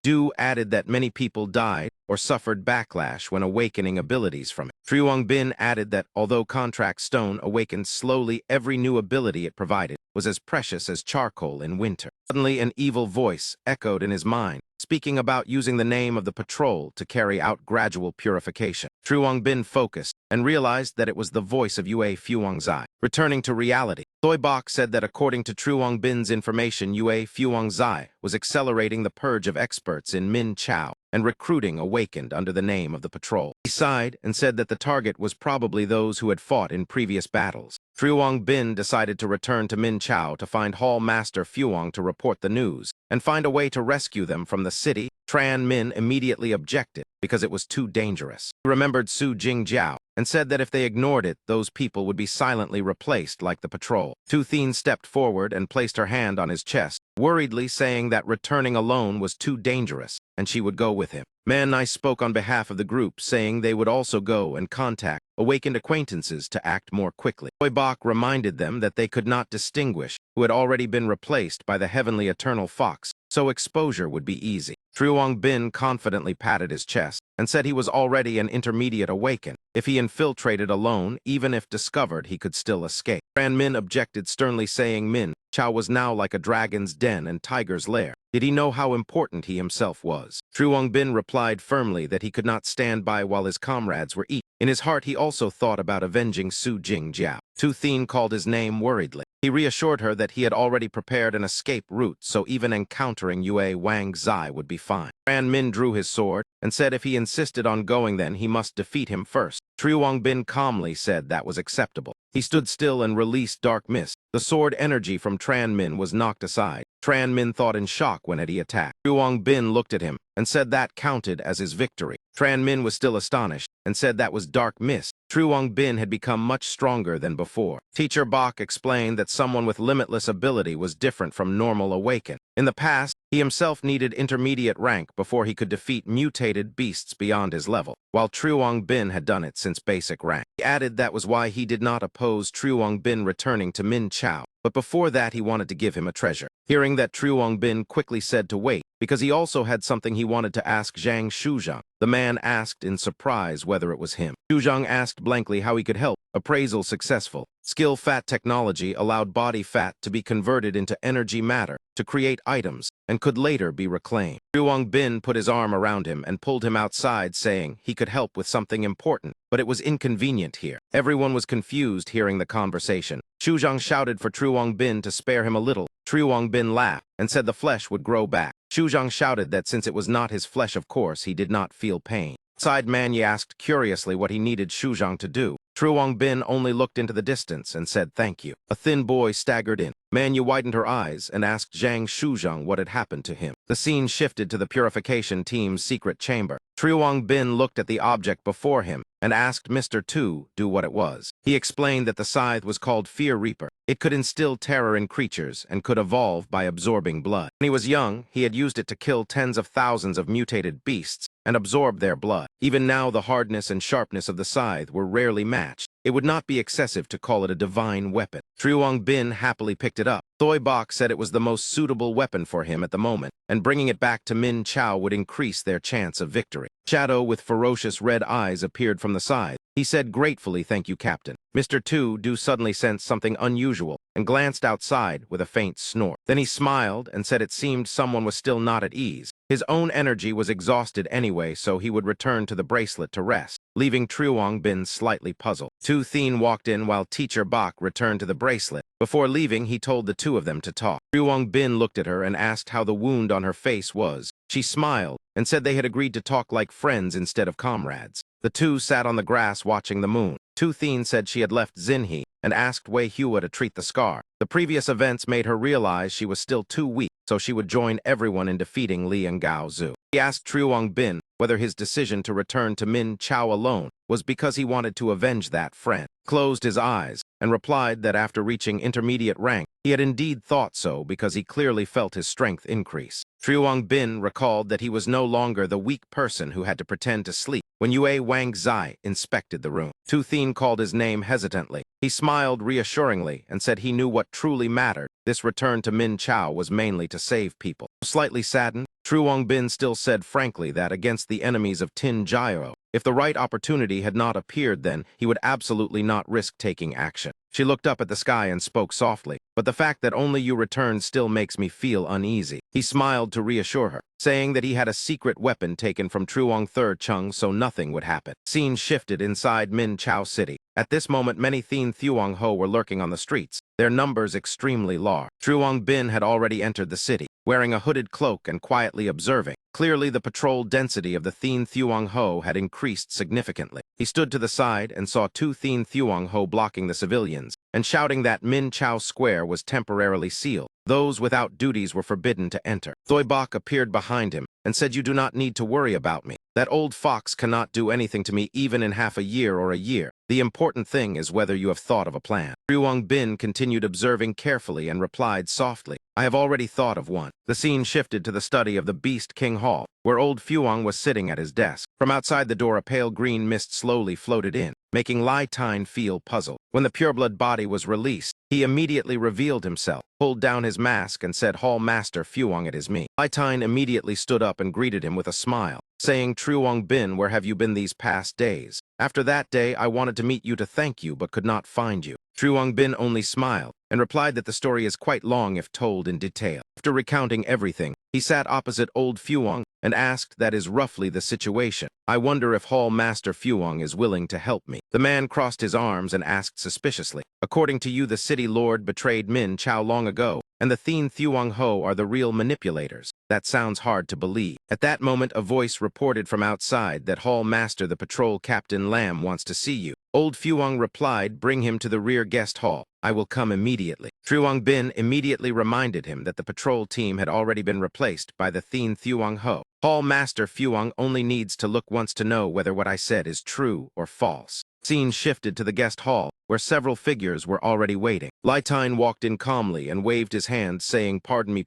Du added that many people died or suffered backlash when awakening abilities from it. Triwong Bin added that although Contract Stone awakened slowly, every new ability it provided was as precious as charcoal in winter. Suddenly, an evil voice echoed in his mind, speaking about using the name of the patrol to carry out gradual purification. Triwong Bin focused and realized that it was the voice of Yue Fuangzai. Returning to reality, Thoi Bok said that according to Triwong Bin's information, Yue Fuangzai was accelerating the purge of experts in Min Chao and recruiting awakened under the name of the patrol. He sighed and said that the target was probably those who had fought in previous battles. Triwong Bin decided to return to Min Chao to find Hall Master Fuang to report the news and find a way to rescue them from the city. Tran Min immediately objected because it was too dangerous. He remembered Su Jingjiao and said that if they ignored it, those people would be silently replaced like the patrol. Tu Thien stepped forward and placed her hand on his chest, worriedly saying that returning alone was too dangerous and she would go with him. I spoke on behalf of the group, saying they would also go and contact awakened acquaintances to act more quickly. Thoi Bok reminded them that they could not distinguish who had already been replaced by the heavenly eternal fox, so exposure would be easy. Triwong Bin confidently patted his chest and said he was already an intermediate awakened. If he infiltrated alone, even if discovered, he could still escape. Tran Min objected, sternly saying Min Chao was now like a dragon's den and tiger's lair. Did he know how important he himself was? Triwong Bin replied firmly that he could not stand by while his comrades were eating. In his heart, he also thought about avenging Su Jingjiao. Tu Thien called his name worriedly. He reassured her that he had already prepared an escape route, so even encountering Yue Wang Zai would be fine. Tran Min drew his sword and said if he insisted on going, then he must defeat him first. Triwong Bin calmly said that was acceptable. He stood still and released dark mist. The sword energy from Tran Min was knocked aside. Tran Min thought in shock when he attacked. Triwong Bin looked at him and said that counted as his victory. Tran Min was still astonished and said that was dark mist. Triwong Bin had become much stronger than before. Teacher Bok explained that someone with limitless ability was different from normal awakened. In the past, he himself needed intermediate rank before he could defeat mutated beasts beyond his level, while Triwong Bin had done it since basic rank. He added that was why he did not oppose Triwong Bin returning to Min Chao, but before that he wanted to give him a treasure. Hearing that, Triwong Bin quickly said to wait, because he also had something he wanted to ask Zhang Shuzhang. The man asked in surprise whether it was him. Shuzhang asked blankly how he could help. Appraisal successful. Skill fat technology allowed body fat to be converted into energy matter to create items and could later be reclaimed. Triwong Bin put his arm around him and pulled him outside, saying he could help with something important, but it was inconvenient here. Everyone was confused hearing the conversation. Shuzhang shouted for Triwong Bin to spare him a little. Triwong Bin laughed and said the flesh would grow back. Shuzhang shouted that since it was not his flesh, of course, he did not feel pain. Outside, Manhwa asked curiously what he needed Shuzhang to do. Triwong Bin only looked into the distance and said thank you. A thin boy staggered in. Manhwa widened her eyes and asked Zhang Shuzhang what had happened to him. The scene shifted to the purification team's secret chamber. Triwong Bin looked at the object before him and asked Mr. Tu what it was. He explained that the scythe was called Fear Reaper. It could instill terror in creatures and could evolve by absorbing blood. When he was young, he had used it to kill tens of thousands of mutated beasts and absorb their blood. Even now, the hardness and sharpness of the scythe were rarely matched. It would not be excessive to call it a divine weapon. Triwong Bin happily picked it up. Thoi Bok said it was the most suitable weapon for him at the moment, and bringing it back to Min Chao would increase their chance of victory. Shadow with ferocious red eyes appeared from the side. He said gratefully, "Thank you, Captain." Mr. Tu suddenly sensed something unusual and glanced outside with a faint snort. Then he smiled and said it seemed someone was still not at ease. His own energy was exhausted anyway, so he would return to the bracelet to rest, leaving Triwong Bin slightly puzzled. Tu Thien walked in while Teacher Bok returned to the bracelet. Before leaving, he told the two of them to talk. Triwong Bin looked at her and asked how the wound on her face was. She smiled and said they had agreed to talk like friends instead of comrades. The two sat on the grass watching the moon. Tu Thien said she had left Xinhe and asked Wei Hua to treat the scar. The previous events made her realize she was still too weak, so she would join everyone in defeating Li and Gao Zhu. He asked Triwong Bin whether his decision to return to Min Chao alone was because he wanted to avenge that friend. Closed his eyes and replied that after reaching intermediate rank, he had indeed thought so because he clearly felt his strength increase. Triwong Bin recalled that he was no longer the weak person who had to pretend to sleep. when Yue Wang Zai inspected the room. Tu Thien called his name hesitantly. He smiled reassuringly and said he knew what truly mattered. This return to Minchow was mainly to save people. Slightly saddened, Truong Bin still said frankly that against the enemies of Tin Gyro, if the right opportunity had not appeared then, he would absolutely not risk taking action. She looked up at the sky and spoke softly, but the fact that only you returned still makes me feel uneasy. He smiled to reassure her, saying that he had a secret weapon taken from Truong Third Chung so nothing would happen. Scene shifted inside Min Chao City. At this moment, many Thien Thuong Ho were lurking on the streets, their numbers extremely large. Truong Bin had already entered the city, wearing a hooded cloak and quietly observing. Clearly, the patrol density of the Thien Thuong Ho had increased significantly. He stood to the side and saw two Thien Thuong Ho blocking the civilians, and shouting that Min Chao Square was temporarily sealed. Those without duties were forbidden to enter. Thoibok appeared behind him and said, "You do not need to worry about me. That old fox cannot do anything to me even in half a year or a year. The important thing is whether you have thought of a plan." Truong Bin continued observing carefully and replied softly, "I have already thought of one." The scene shifted to the study of the Beast King Hall, where old Fuong was sitting at his desk. From outside the door, a pale green mist slowly floated in, making Lai Tine feel puzzled. When the pureblood body was released, he immediately revealed himself, pulled down his mask, and said, "Hall Master Fuong, it is me." Lai Tine immediately stood up and greeted him with a smile, saying, "Truong Bin, where have you been these past days? After that day, I wanted to meet you to thank you, but could not find you." Truong Bin only smiled and replied that the story is quite long if told in detail. After recounting everything, he sat opposite old Fuong and asked, "That is roughly the situation. I wonder if Hall Master Fuong is willing to help me." The man crossed his arms and asked suspiciously, "According to you, the city lord betrayed Min Chao long ago, and the Thien Thuong Ho are the real manipulators. That sounds hard to believe." At that moment, a voice reported from outside that Hall Master the Patrol Captain Lam wants to see you. Old Fuong replied, "Bring him to the rear guest hall. I will come immediately." Truong Bin immediately reminded him that the patrol team had already been replaced by the Thien Thuong Ho. Hall Master Fuong only needs to look once to know whether what I said is true or false. Scene shifted to the guest hall, where several figures were already waiting. Lai Tine walked in calmly and waved his hand, saying, pardon me.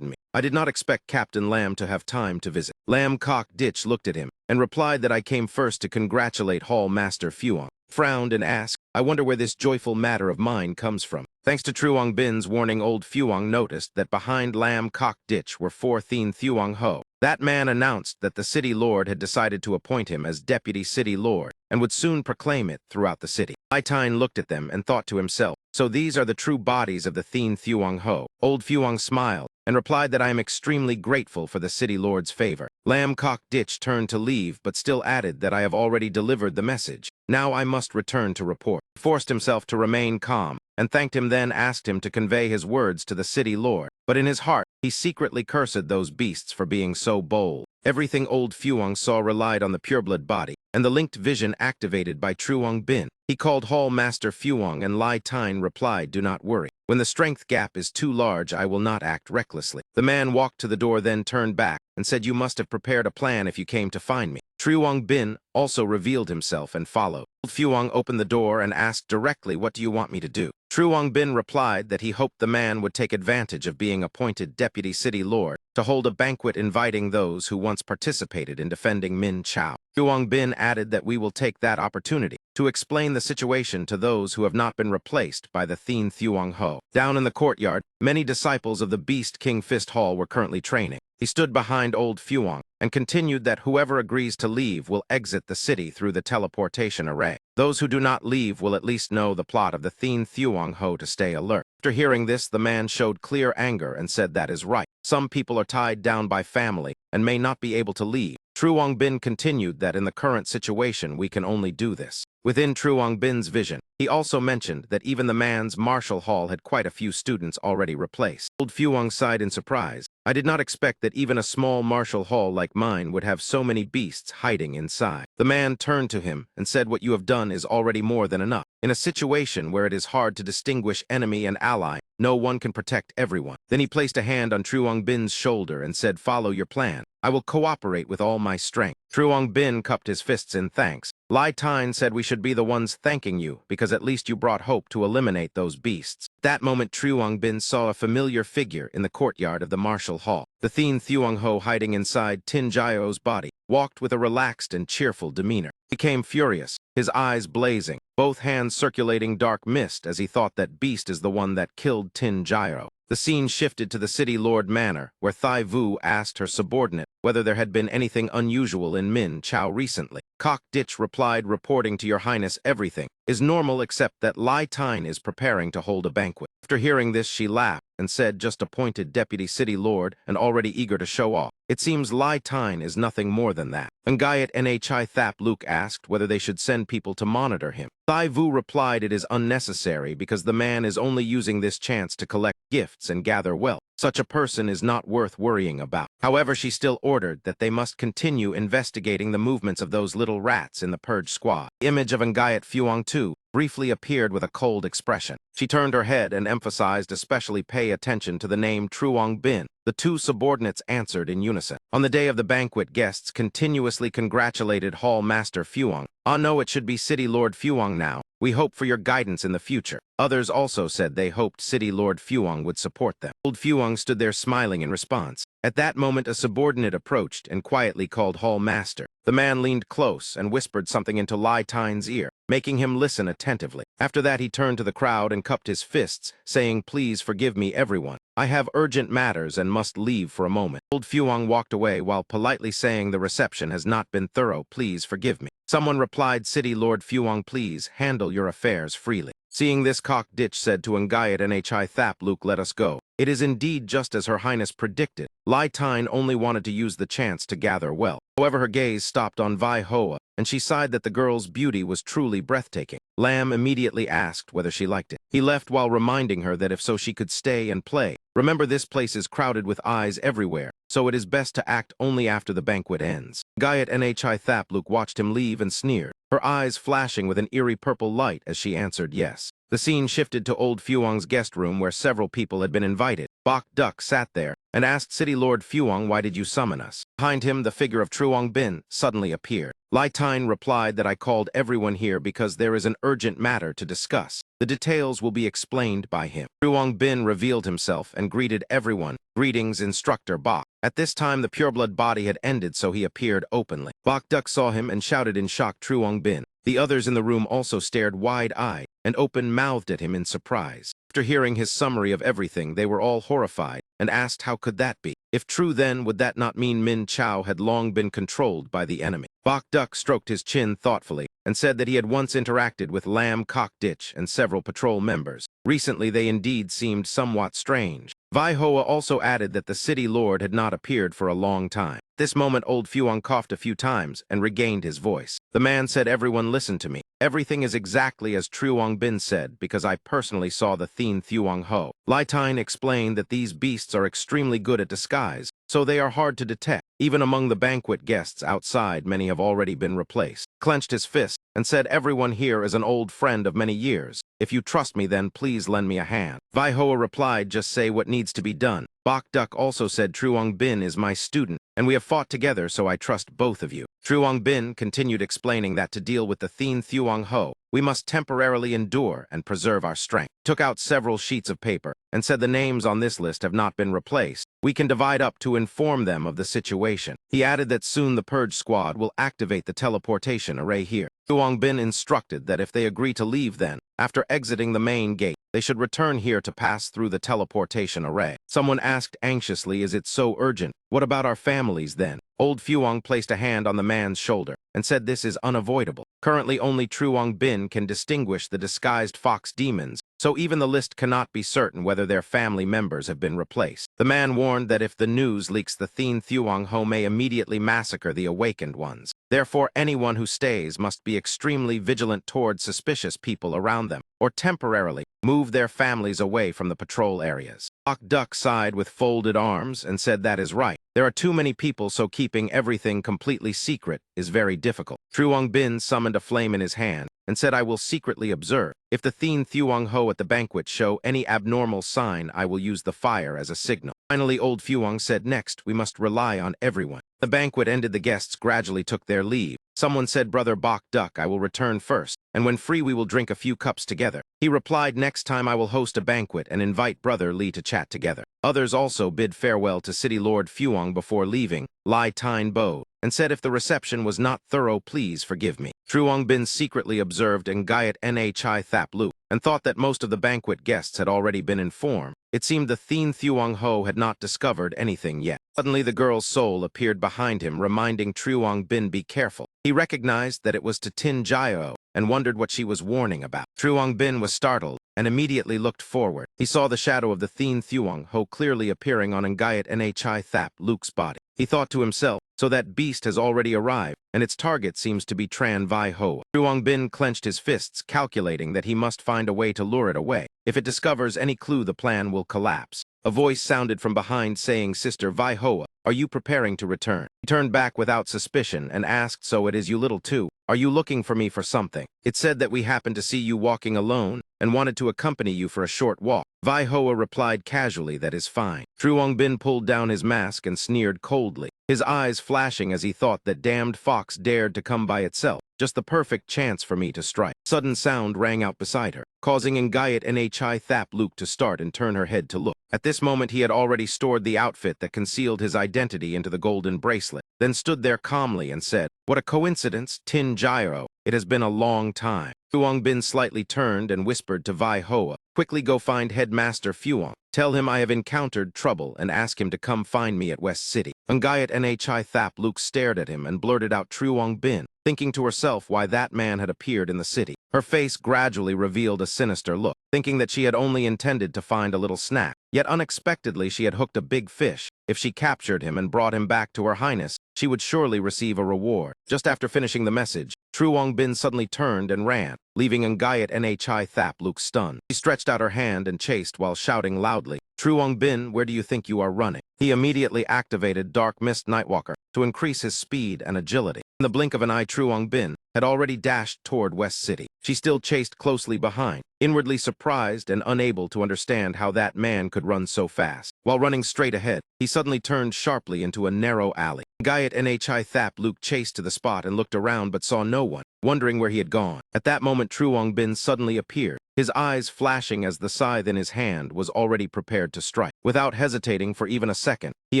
I did not expect Captain Lam to have time to visit." Lam Kok Ditch looked at him and replied that I came first to congratulate Hall Master Fuong. Frowned and asked, "I wonder where this joyful matter of mine comes from." Thanks to Truong Bin's warning, old Fuong noticed that behind Lam Kok Ditch were 4 Thien Thuong Ho. That man announced that the city lord had decided to appoint him as deputy city lord and would soon proclaim it throughout the city. Lai Tine looked at them and thought to himself, "So these are the true bodies of the Thien Thuong Ho." Old Fuong smiled and replied that I am extremely grateful for the city lord's favor. Lam Kok Ditch turned to leave, but still added that I have already delivered the message. Now I must return to report. He forced himself to remain calm and thanked him, then asked him to convey his words to the city lord. But in his heart, he secretly cursed those beasts for being so bold. Everything old Fuong saw relied on the pureblood body and the linked vision activated by Truong Bin. He called Hall Master Fuong, and Lai Tine replied, "Do not worry. When the strength gap is too large, I will not act recklessly." The man walked to the door, then turned back and said, "You must have prepared a plan if you came to find me." Truong Bin also revealed himself and followed. Old Fuong opened the door and asked directly, "What do you want me to do?" Truong Bin replied that he hoped the man would take advantage of being appointed deputy city lord to hold a banquet inviting those who once participated in defending Min Chao. Truong Bin added that we will take that opportunity to explain the situation to those who have not been replaced by the Thien Thuong Ho. Down in the courtyard, many disciples of the Beast King Fist Hall were currently training. He stood behind old Fuong and continued that whoever agrees to leave will exit the city through the teleportation array. Those who do not leave will at least know the plot of the Thien Thuong Ho to stay alert. After hearing this, the man showed clear anger and said that is right. Some people are tied down by family and may not be able to leave. Truong Bin continued that in the current situation we can only do this within Truong Bin's vision. He also mentioned that even the man's martial hall had quite a few students already replaced. Old Fuong sighed in surprise. "I did not expect that even a small martial hall like mine would have so many beasts hiding inside." The man turned to him and said, "What you have done is already more than enough. In a situation where it is hard to distinguish enemy and ally, no one can protect everyone." Then he placed a hand on Truong Bin's shoulder and said, "Follow your plan. I will cooperate with all my strength." Truong Bin cupped his fists in thanks. Lai Tine said, "We should be the ones thanking you, because at least you brought hope to eliminate those beasts." That moment, Truong Bin saw a familiar figure in the courtyard of the martial hall. The Thien Thuong Ho, hiding inside Tin Jio's body, walked with a relaxed and cheerful demeanor. became furious, his eyes blazing, both hands circulating dark mist as he thought that beast is the one that killed Tin Gyro. The scene shifted to the City Lord Manor, where Thai Vu asked her subordinate whether there had been anything unusual in Min Chow recently. Cock Ditch replied, reporting to Your Highness everything is normal except that Lai Tine is preparing to hold a banquet. After hearing this, she laughed and said, just appointed Deputy City Lord and already eager to show off. It seems Lai Tine is nothing more than that. Ngayat Nhai Thap Luke asked whether they should send people to monitor him. Thai Vu replied it is unnecessary because the man is only using this chance to collect gifts and gather wealth. Such a person is not worth worrying about. However, she still ordered that they must continue investigating the movements of those little rats in the purge squad. The image of Ngayat Phuong too briefly appeared with a cold expression. She turned her head and emphasized especially pay attention to the name Truong Bin. The two subordinates answered in unison. On the day of the banquet, guests continuously congratulated Hall Master Phuong. "Ah no, it should be City Lord Phuong now. We hope for your guidance in the future." Others also said they hoped City Lord Phuong would support them. Old Phuong stood there smiling in response. At that moment, a subordinate approached and quietly called Hall Master. The man leaned close and whispered something into Lai Tine's ear, making him listen attentively. After that, he turned to the crowd and cupped his fists, saying, "Please forgive me, everyone. I have urgent matters and must leave for a moment." Old Phuong walked away while politely saying, "The reception has not been thorough. Please forgive me." Someone replied, "City Lord Phuong, please handle your affairs freely." Seeing this, Cock Ditch said to Ngayat Nhai Thap Luke, "Let us go." It is indeed just as Her Highness predicted. Lai Tine only wanted to use the chance to gather wealth. However, her gaze stopped on Vai Hoa, and she sighed that the girl's beauty was truly breathtaking. Lam immediately asked whether she liked it. He left while reminding her that if so she could stay and play. Remember, this place is crowded with eyes everywhere, so it is best to act only after the banquet ends. Ngayat Nhai Thap Luke watched him leave and sneered, her eyes flashing with an eerie purple light as she answered yes. The scene shifted to Old Phuong's guest room where several people had been invited. Bok Duck sat there and asked City Lord Phuong, "Why did you summon us?" Behind him, the figure of Truong Bin suddenly appeared. Lai Tine replied that I called everyone here because there is an urgent matter to discuss. The details will be explained by him. Truong Bin revealed himself and greeted everyone. "Greetings, Instructor Bok." At this time, the pureblood body had ended, so he appeared openly. Bok Duck saw him and shouted in shock, "Truong Bin." The others in the room also stared wide-eyed and open-mouthed at him in surprise. After hearing his summary of everything, they were all horrified and asked how could that be? If true, then would that not mean Min Chow had long been controlled by the enemy? Bok Duck stroked his chin thoughtfully and said that he had once interacted with Lam Cock Ditch and several patrol members. Recently, they indeed seemed somewhat strange. Vai Hoa also added that the City Lord had not appeared for a long time. At this moment, Old Phuong coughed a few times and regained his voice. The man said, "Everyone listen to me. Everything is exactly as Truong Bin said, because I personally saw the Thien Thuong Ho." Lai Tine explained that these beasts are extremely good at disguise, so they are hard to detect. Even among the banquet guests outside, many have already been replaced. Clenched his fist and said, "Everyone here is an old friend of many years. If you trust me, then please lend me a hand." Vai Hoa replied, "Just say what needs to be done." Bok Duck also said, "Truong Bin is my student, and we have fought together, so I trust both of you." Truong Bin continued explaining that to deal with the Thien Thuong Ho, we must temporarily endure and preserve our strength. Took out several sheets of paper and said the names on this list have not been replaced. We can divide up to inform them of the situation. He added that soon the Purge Squad will activate the teleportation array here. Truong Bin instructed that if they agree to leave then, after exiting the main gate, they should return here to pass through the teleportation array. Someone asked anxiously, "Is it so urgent? What about our families then?" Old Phuong placed a hand on the man's shoulder and said this is unavoidable. Currently, only Truong Bin can distinguish the disguised fox demons, so even the list cannot be certain whether their family members have been replaced. The man warned that if the news leaks, the Thien Thuong Ho may immediately massacre the awakened ones. Therefore, anyone who stays must be extremely vigilant toward suspicious people around them, or temporarily move their families away from the patrol areas. Bok Duck sighed with folded arms and said that is right. There are too many people, so keeping everything completely secret is very difficult. Truong Bin summoned a flame in his hand and said, "I will secretly observe." If the Thien Thuong Ho at the banquet show any abnormal sign, I will use the fire as a signal. Finally, old Thuong said, next, we must rely on everyone. The banquet ended, the guests gradually took their leave. Someone said, Brother Bok Duck, I will return first, and when free we will drink a few cups together. He replied, next time I will host a banquet and invite Brother Lee to chat together. Others also bid farewell to City Lord Thuong before leaving, Lai Tine Bo, and said if the reception was not thorough, please forgive me. Truong Bin secretly observed Ngayat Nhi Thap Luke and thought that most of the banquet guests had already been informed. It seemed the Thien Thuong Ho had not discovered anything yet. Suddenly the girl's soul appeared behind him, reminding Truong Bin be careful. He recognized that it was Tin Jio and wondered what she was warning about. Truong Bin was startled and immediately looked forward. He saw the shadow of the Thien Thuong Ho clearly appearing on Ngayat Nhi Thap Luke's body. He thought to himself, so that beast has already arrived, and its target seems to be Tran Vi Ho. Truong Bin clenched his fists, calculating that he must find a way to lure it away. If it discovers any clue, the plan will collapse. A voice sounded from behind saying, Sister Vi Hoa, are you preparing to return? He turned back without suspicion and asked, so it is you little two. Are you looking for me for something? It said that we happened to see you walking alone and wanted to accompany you for a short walk. Vi Hoa replied casually, that is fine. Truong Bin pulled down his mask and sneered coldly, his eyes flashing as he thought that damned fox dared to come by itself. Just the perfect chance for me to strike. Sudden sound rang out beside her, causing Ngayat Nhi Thap Luke to start and turn her head to look. At this moment he had already stored the outfit that concealed his identity into the golden bracelet, then stood there calmly and said, what a coincidence, Tin Jio. It has been a long time. Thuong Bin slightly turned and whispered to Vi Hoa, quickly go find Headmaster Thuong. Tell him I have encountered trouble and ask him to come find me at West City. Ngayat Nhi Thap Luke stared at him and blurted out Truong Bin, thinking to herself why that man had appeared in the city. Her face gradually revealed a sinister look, thinking that she had only intended to find a little snack. Yet unexpectedly she had hooked a big fish. If she captured him and brought him back to Her Highness, she would surely receive a reward. Just after finishing the message, Truong Bin suddenly turned and ran, leaving Ngayat Nhi Thap Luke stunned. She stretched out her hand and chased while shouting loudly, Truong Bin, where do you think you are running? He immediately activated Dark Mist Nightwalker to increase his speed and agility. In the blink of an eye, Truong Bin had already dashed toward West City. She still chased closely behind, inwardly surprised and unable to understand how that man could run so fast. While running straight ahead, he suddenly turned sharply into a narrow alley. Ngayat Nhi Thap Luke chased to the spot and looked around but saw no one, wondering where he had gone. At that moment, Truong Bin suddenly appeared, his eyes flashing as the scythe in his hand was already prepared to strike. Without hesitating for even a second, he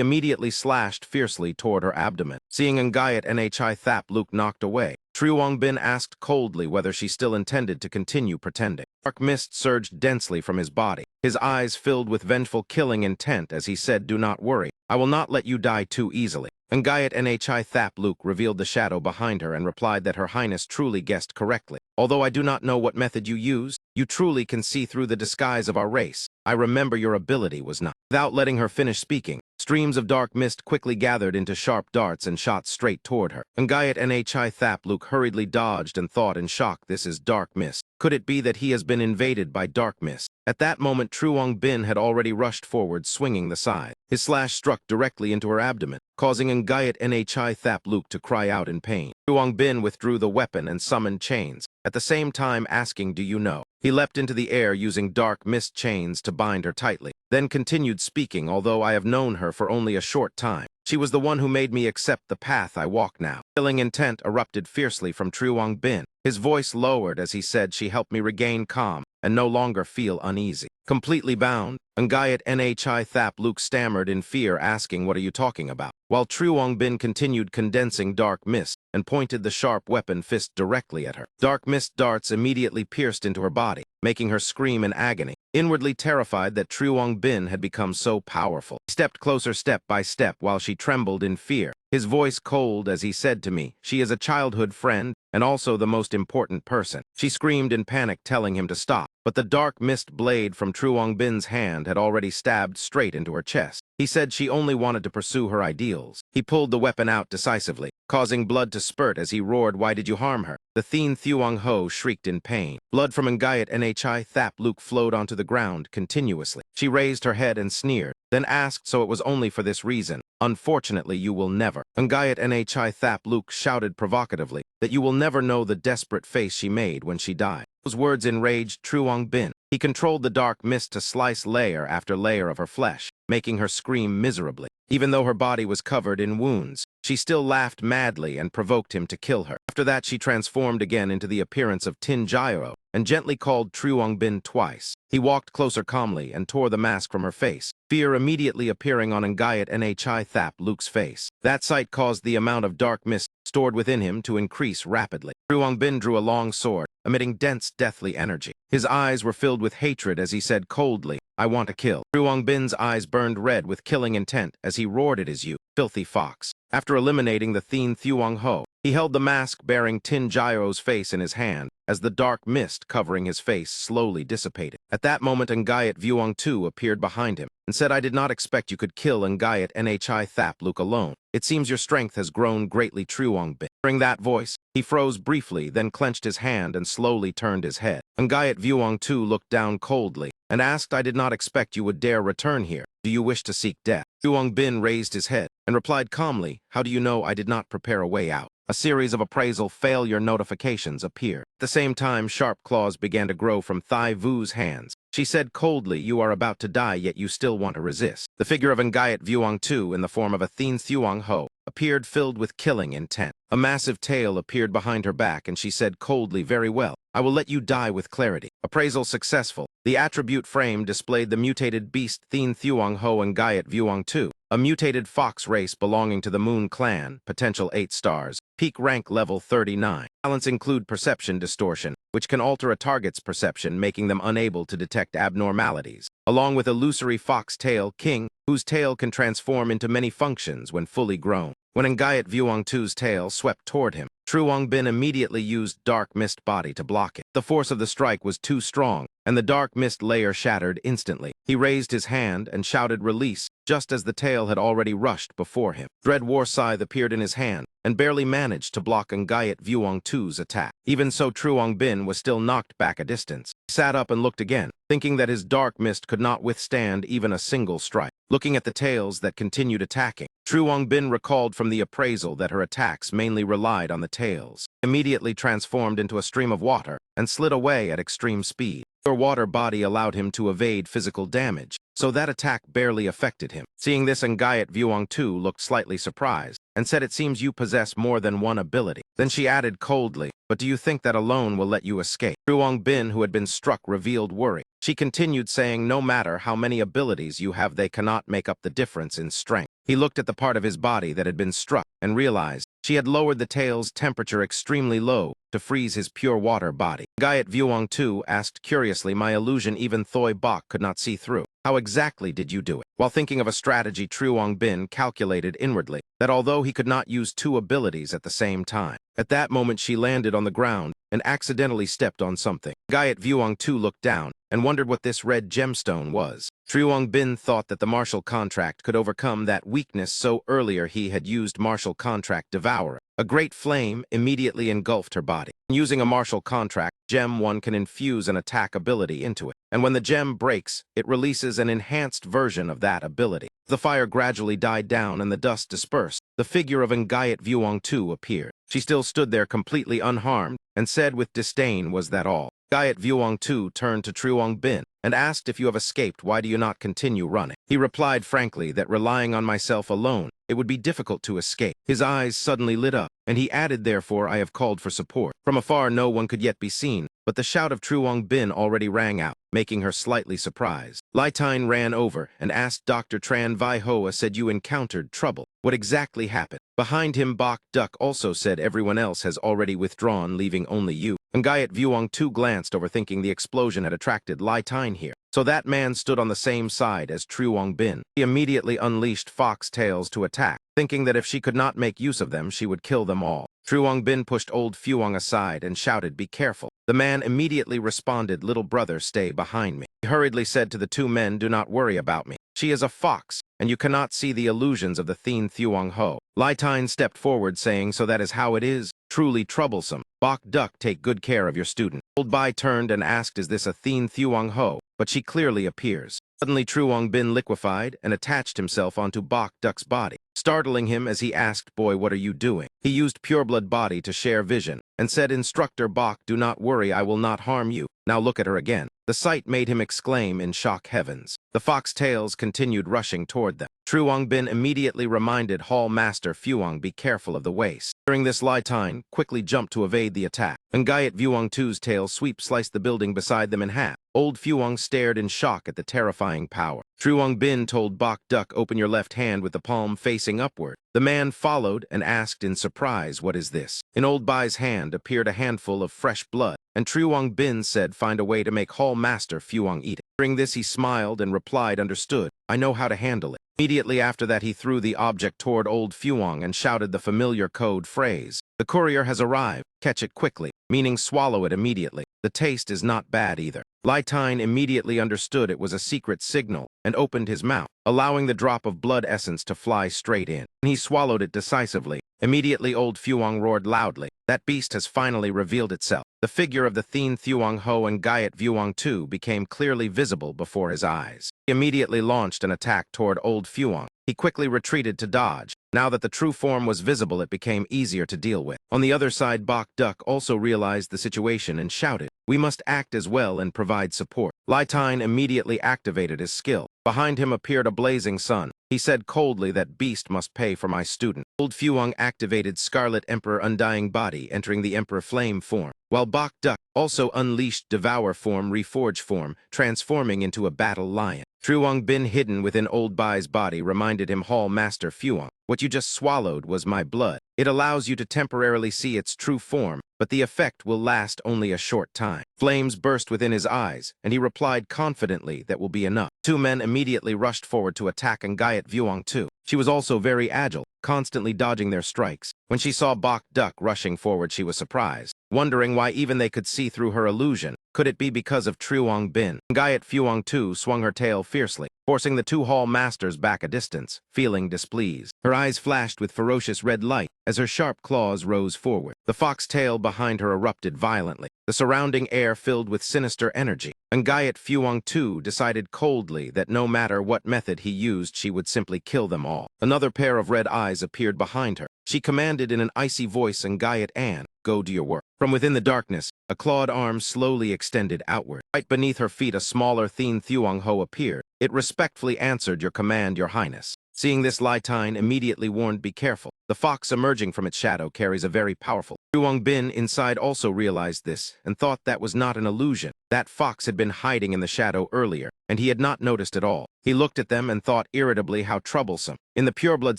immediately slashed fiercely toward her abdomen. Seeing Ngayat Nhi Thap Luke knocked away, Truong Bin asked coldly whether she still intended to continue pretending. Dark mist surged densely from his body, his eyes filled with vengeful killing intent as he said, do not worry, I will not let you die too easily. Ngayat Nhi Thap Luke revealed the shadow behind her and replied that Her Highness truly guessed correctly. Although I do not know what method you used, you truly can see through the disguise of our race. I remember your ability was not. Without letting her finish speaking, streams of dark mist quickly gathered into sharp darts and shot straight toward her. Ngayat Nhi Thap Luke hurriedly dodged and thought in shock, this is dark mist. Could it be that he has been invaded by dark mist? At that moment, Truong Bin had already rushed forward, swinging the scythe. His slash struck directly into her abdomen, causing Ngayat Nhi Thap Luke to cry out in pain. Truong Bin withdrew the weapon and summoned chains, at the same time asking, do you know? He leapt into the air using dark mist chains to bind her tightly, then continued speaking, although I have known her for only a short time. She was the one who made me accept the path I walk now. Killing intent erupted fiercely from Truong Bin. His voice lowered as he said, she helped me regain calm and no longer feel uneasy. Completely bound, Ngayat Nhi Thap Luke stammered in fear, asking, what are you talking about? While Truong Bin continued condensing dark mist and pointed the sharp weapon fist directly at her. Dark mist darts immediately pierced into her body, making her scream in agony. Inwardly terrified that Truong Bin had become so powerful, he stepped closer step by step while she trembled in fear, his voice cold as he said to me, she is a childhood friend and also the most important person. She screamed in panic, telling him to stop, but the dark mist blade from Truong Bin's hand had already stabbed straight into her chest. He said she only wanted to pursue her ideals. He pulled the weapon out decisively, causing blood to spurt as he roared, why did you harm her? The Thien Thuong Ho shrieked in pain. Blood from Ngayat Nhi Thap Luke flowed onto the ground continuously. She raised her head and sneered, then asked, so it was only for this reason. Unfortunately, you will never. Ngayat Nhi Thap Luke shouted provocatively that you will never know the desperate face she made when she died. Those words enraged Truong Bin. He controlled the dark mist to slice layer after layer of her flesh, making her scream miserably. Even though her body was covered in wounds, she still laughed madly and provoked him to kill her. After that, she transformed again into the appearance of Tin Gyro and gently called Truong Bin twice. He walked closer calmly and tore the mask from her face, fear immediately appearing on Ngayat Nhi Thap Luke's face. That sight caused the amount of dark mist stored within him to increase rapidly. Truong Bin drew a long sword, emitting dense, deathly energy. His eyes were filled with hatred as he said coldly, "I want to kill." Truong Bin's eyes burned red with killing intent as he roared at his "You filthy fox." After eliminating the Thien Thuong Ho, he held the mask bearing Tin Gyro's face in his hand as the dark mist covering his face slowly dissipated. At that moment, Ngayat Vuong Tu appeared behind him and said, "I did not expect you could kill Ngayat Nhi Thap Luke alone. It seems your strength has grown greatly, Truong Bin." Hearing that voice, he froze briefly, then clenched his hand and slowly turned his head. Ngayat Vuong Tu looked down coldly and asked, "I did not expect you would dare return here. Do you wish to seek death?" Truong Bin raised his head and replied calmly, "How do you know I did not prepare a way out?" A series of appraisal failure notifications appeared. At the same time, sharp claws began to grow from Thai Vu's hands. She said coldly, "You are about to die, yet you still want to resist." The figure of Ngayat Vuong Tu, in the form of a Thien Thuong Ho, appeared filled with killing intent. A massive tail appeared behind her back, and she said coldly, "Very well. I will let you die with clarity." Appraisal successful. The attribute frame displayed the mutated beast Thien Thuong Ho and Ngayat Vuong Tu, a mutated fox race belonging to the Moon Clan, potential 8 stars, peak rank level 39. Talents include perception distortion, which can alter a target's perception, making them unable to detect abnormalities, along with illusory fox tail king, whose tail can transform into many functions when fully grown. When Ngayat Vuong Tu's tail swept toward him, Truong Bin immediately used dark mist body to block it. The force of the strike was too strong, and the dark mist layer shattered instantly. He raised his hand and shouted release, just as the tail had already rushed before him. Dread War Scythe appeared in his hand and barely managed to block Ngayat Vuong Tu's attack. Even so, Truong Bin was still knocked back a distance. He sat up and looked again, thinking that his dark mist could not withstand even a single strike. Looking at the tails that continued attacking, Truong Bin recalled from the appraisal that her attacks mainly relied on the tails. Immediately transformed into a stream of water and slid away at extreme speed. Her water body allowed him to evade physical damage, so that attack barely affected him. Seeing this, Ngayat Vuong Tu looked slightly surprised and said, "It seems you possess more than one ability." Then she added coldly, "But do you think that alone will let you escape?" Truong Bin, who had been struck, revealed worry. She continued saying, "No matter how many abilities you have, they cannot make up the difference in strength." He looked at the part of his body that had been struck and realized she had lowered the tail's temperature extremely low to freeze his pure water body. Ngayat Vuong Tu asked curiously, "My illusion even Thoi Bok could not see through. How exactly did you do it?" While thinking of a strategy, Truong Bin calculated inwardly that although he could not use 2 abilities at the same time. At that moment, she landed on the ground and accidentally stepped on something. Ngayat Vuong Tu looked down and wondered what this red gemstone was. Truong Bin thought that the martial contract could overcome that weakness, so earlier he had used martial contract Devourer. A great flame immediately engulfed her body. Using a martial contract gem, one can infuse an attack ability into it, and when the gem breaks, it releases an enhanced version of that ability. The fire gradually died down and the dust dispersed. The figure of Ngayat Vuong Tu appeared. She still stood there completely unharmed and said with disdain, "Was that all?" Ngayat Vuong Tu turned to Truong Bin and asked, "If you have escaped, why do you not continue running?" He replied frankly that relying on myself alone, it would be difficult to escape. His eyes suddenly lit up, and he added, "Therefore, I have called for support." From afar, no one could yet be seen, but the shout of Truong Bin already rang out, making her slightly surprised. Lai Tine ran over and asked, "Dr. Tran Vai Hoa said you encountered trouble. What exactly happened?" Behind him, Bok Duck also said, "Everyone else has already withdrawn, leaving only you." Ngayat Vuong Tu glanced over, thinking the explosion had attracted Lai Tine here. So that man stood on the same side as Truong Bin. He immediately unleashed fox tails to attack, thinking that if she could not make use of them, she would kill them all. Truong Bin pushed old Phuong aside and shouted, "Be careful." The man immediately responded, "Little brother, stay behind me." He hurriedly said to the 2 men, "Do not worry about me. She is a fox, and you cannot see the illusions of the Thien Thuong Ho." Lai Tine stepped forward, saying, "So that is how it is? Truly troublesome. Bok Duck, take good care of your student." Old Bai turned and asked, "Is this a Thien Thuong Ho?" But she clearly appears. Suddenly, Truong Bin liquefied and attached himself onto Bok Duck's body. startling him as he asked, "Boy, what are you doing?" He used pureblood body to share vision and said, "Instructor Bok, do not worry, I will not harm you. Now look at her again." The sight made him exclaim in shock, "Heavens." The fox tails continued rushing toward them. Truong Bin immediately reminded Hall Master Fuong, "Be careful of the waist." During this, Lai Tine quickly jumped to evade the attack. Ngayat Vuong Tu's tail sweep sliced the building beside them in half. Old Fuong stared in shock at the terrifying power. Truong Bin told Bok Duck, "Open your left hand with the palm facing upward." The man followed and asked in surprise, "What is this?" In Old Bai's hand appeared a handful of fresh blood, and Truong Bin said, "Find a way to make Hall Master Fuong eat it." Hearing this, he smiled and replied, "Understood. I know how to handle it." Immediately after that, he threw the object toward Old Fuong and shouted the familiar code phrase, "The courier has arrived. Catch it quickly," meaning swallow it immediately. The taste is not bad either. Lai Tine immediately understood it was a secret signal and opened his mouth, allowing the drop of blood essence to fly straight in. He swallowed it decisively. Immediately, Old Fuong roared loudly. That beast has finally revealed itself. The figure of the Thien Thuong Ho and Gayat Vuong Tu became clearly visible before his eyes. He immediately launched an attack toward Old Fuong. He quickly retreated to dodge. Now that the true form was visible, it became easier to deal with. On the other side, Bok Duck also realized the situation and shouted, "We must act as well and provide support." Lai Tine immediately activated his skill. Behind him appeared a blazing sun. He said coldly, "That beast must pay for my student." Old Fuong activated Scarlet Emperor Undying Body, entering the Emperor Flame form, while Bok Duck also unleashed Devourer form, Reforge form, transforming into a battle lion. Truong Bin, hidden within Old Bai's body, reminded him, "Hall Master Fuong, what you just swallowed was my blood. It allows you to temporarily see its true form, but the effect will last only a short time." Flames burst within his eyes, and he replied confidently, "That will be enough." Two men immediately rushed forward to attack Ngayat Vuong Tu. She was also very agile, constantly dodging their strikes. When she saw Bok Duck rushing forward, she was surprised, wondering why even they could see through her illusion. Could it be because of Truong Bin? Ngayat Vuong Tu swung her tail fiercely, forcing the two hall masters back a distance, feeling displeased. Her eyes flashed with ferocious red light as her sharp claws rose forward. The fox tail behind her erupted violently, the surrounding air filled with sinister energy. Ngayat Vuong Tu decided coldly that no matter what method he used, she would simply kill them all. Another pair of red eyes appeared behind her. She commanded in an icy voice, "Ngayat An, go do your work." From within the darkness, a clawed arm slowly extended outward. Right beneath her feet, a smaller Thien Thuong Ho appeared. It respectfully answered, "Your command, Your Highness." Seeing this, Lai Tine immediately warned, "Be careful. The fox emerging from its shadow carries a very powerful." Truong Bin inside also realized this and thought that was not an illusion. That fox had been hiding in the shadow earlier, and he had not noticed at all. He looked at them and thought irritably how troublesome. In the pureblood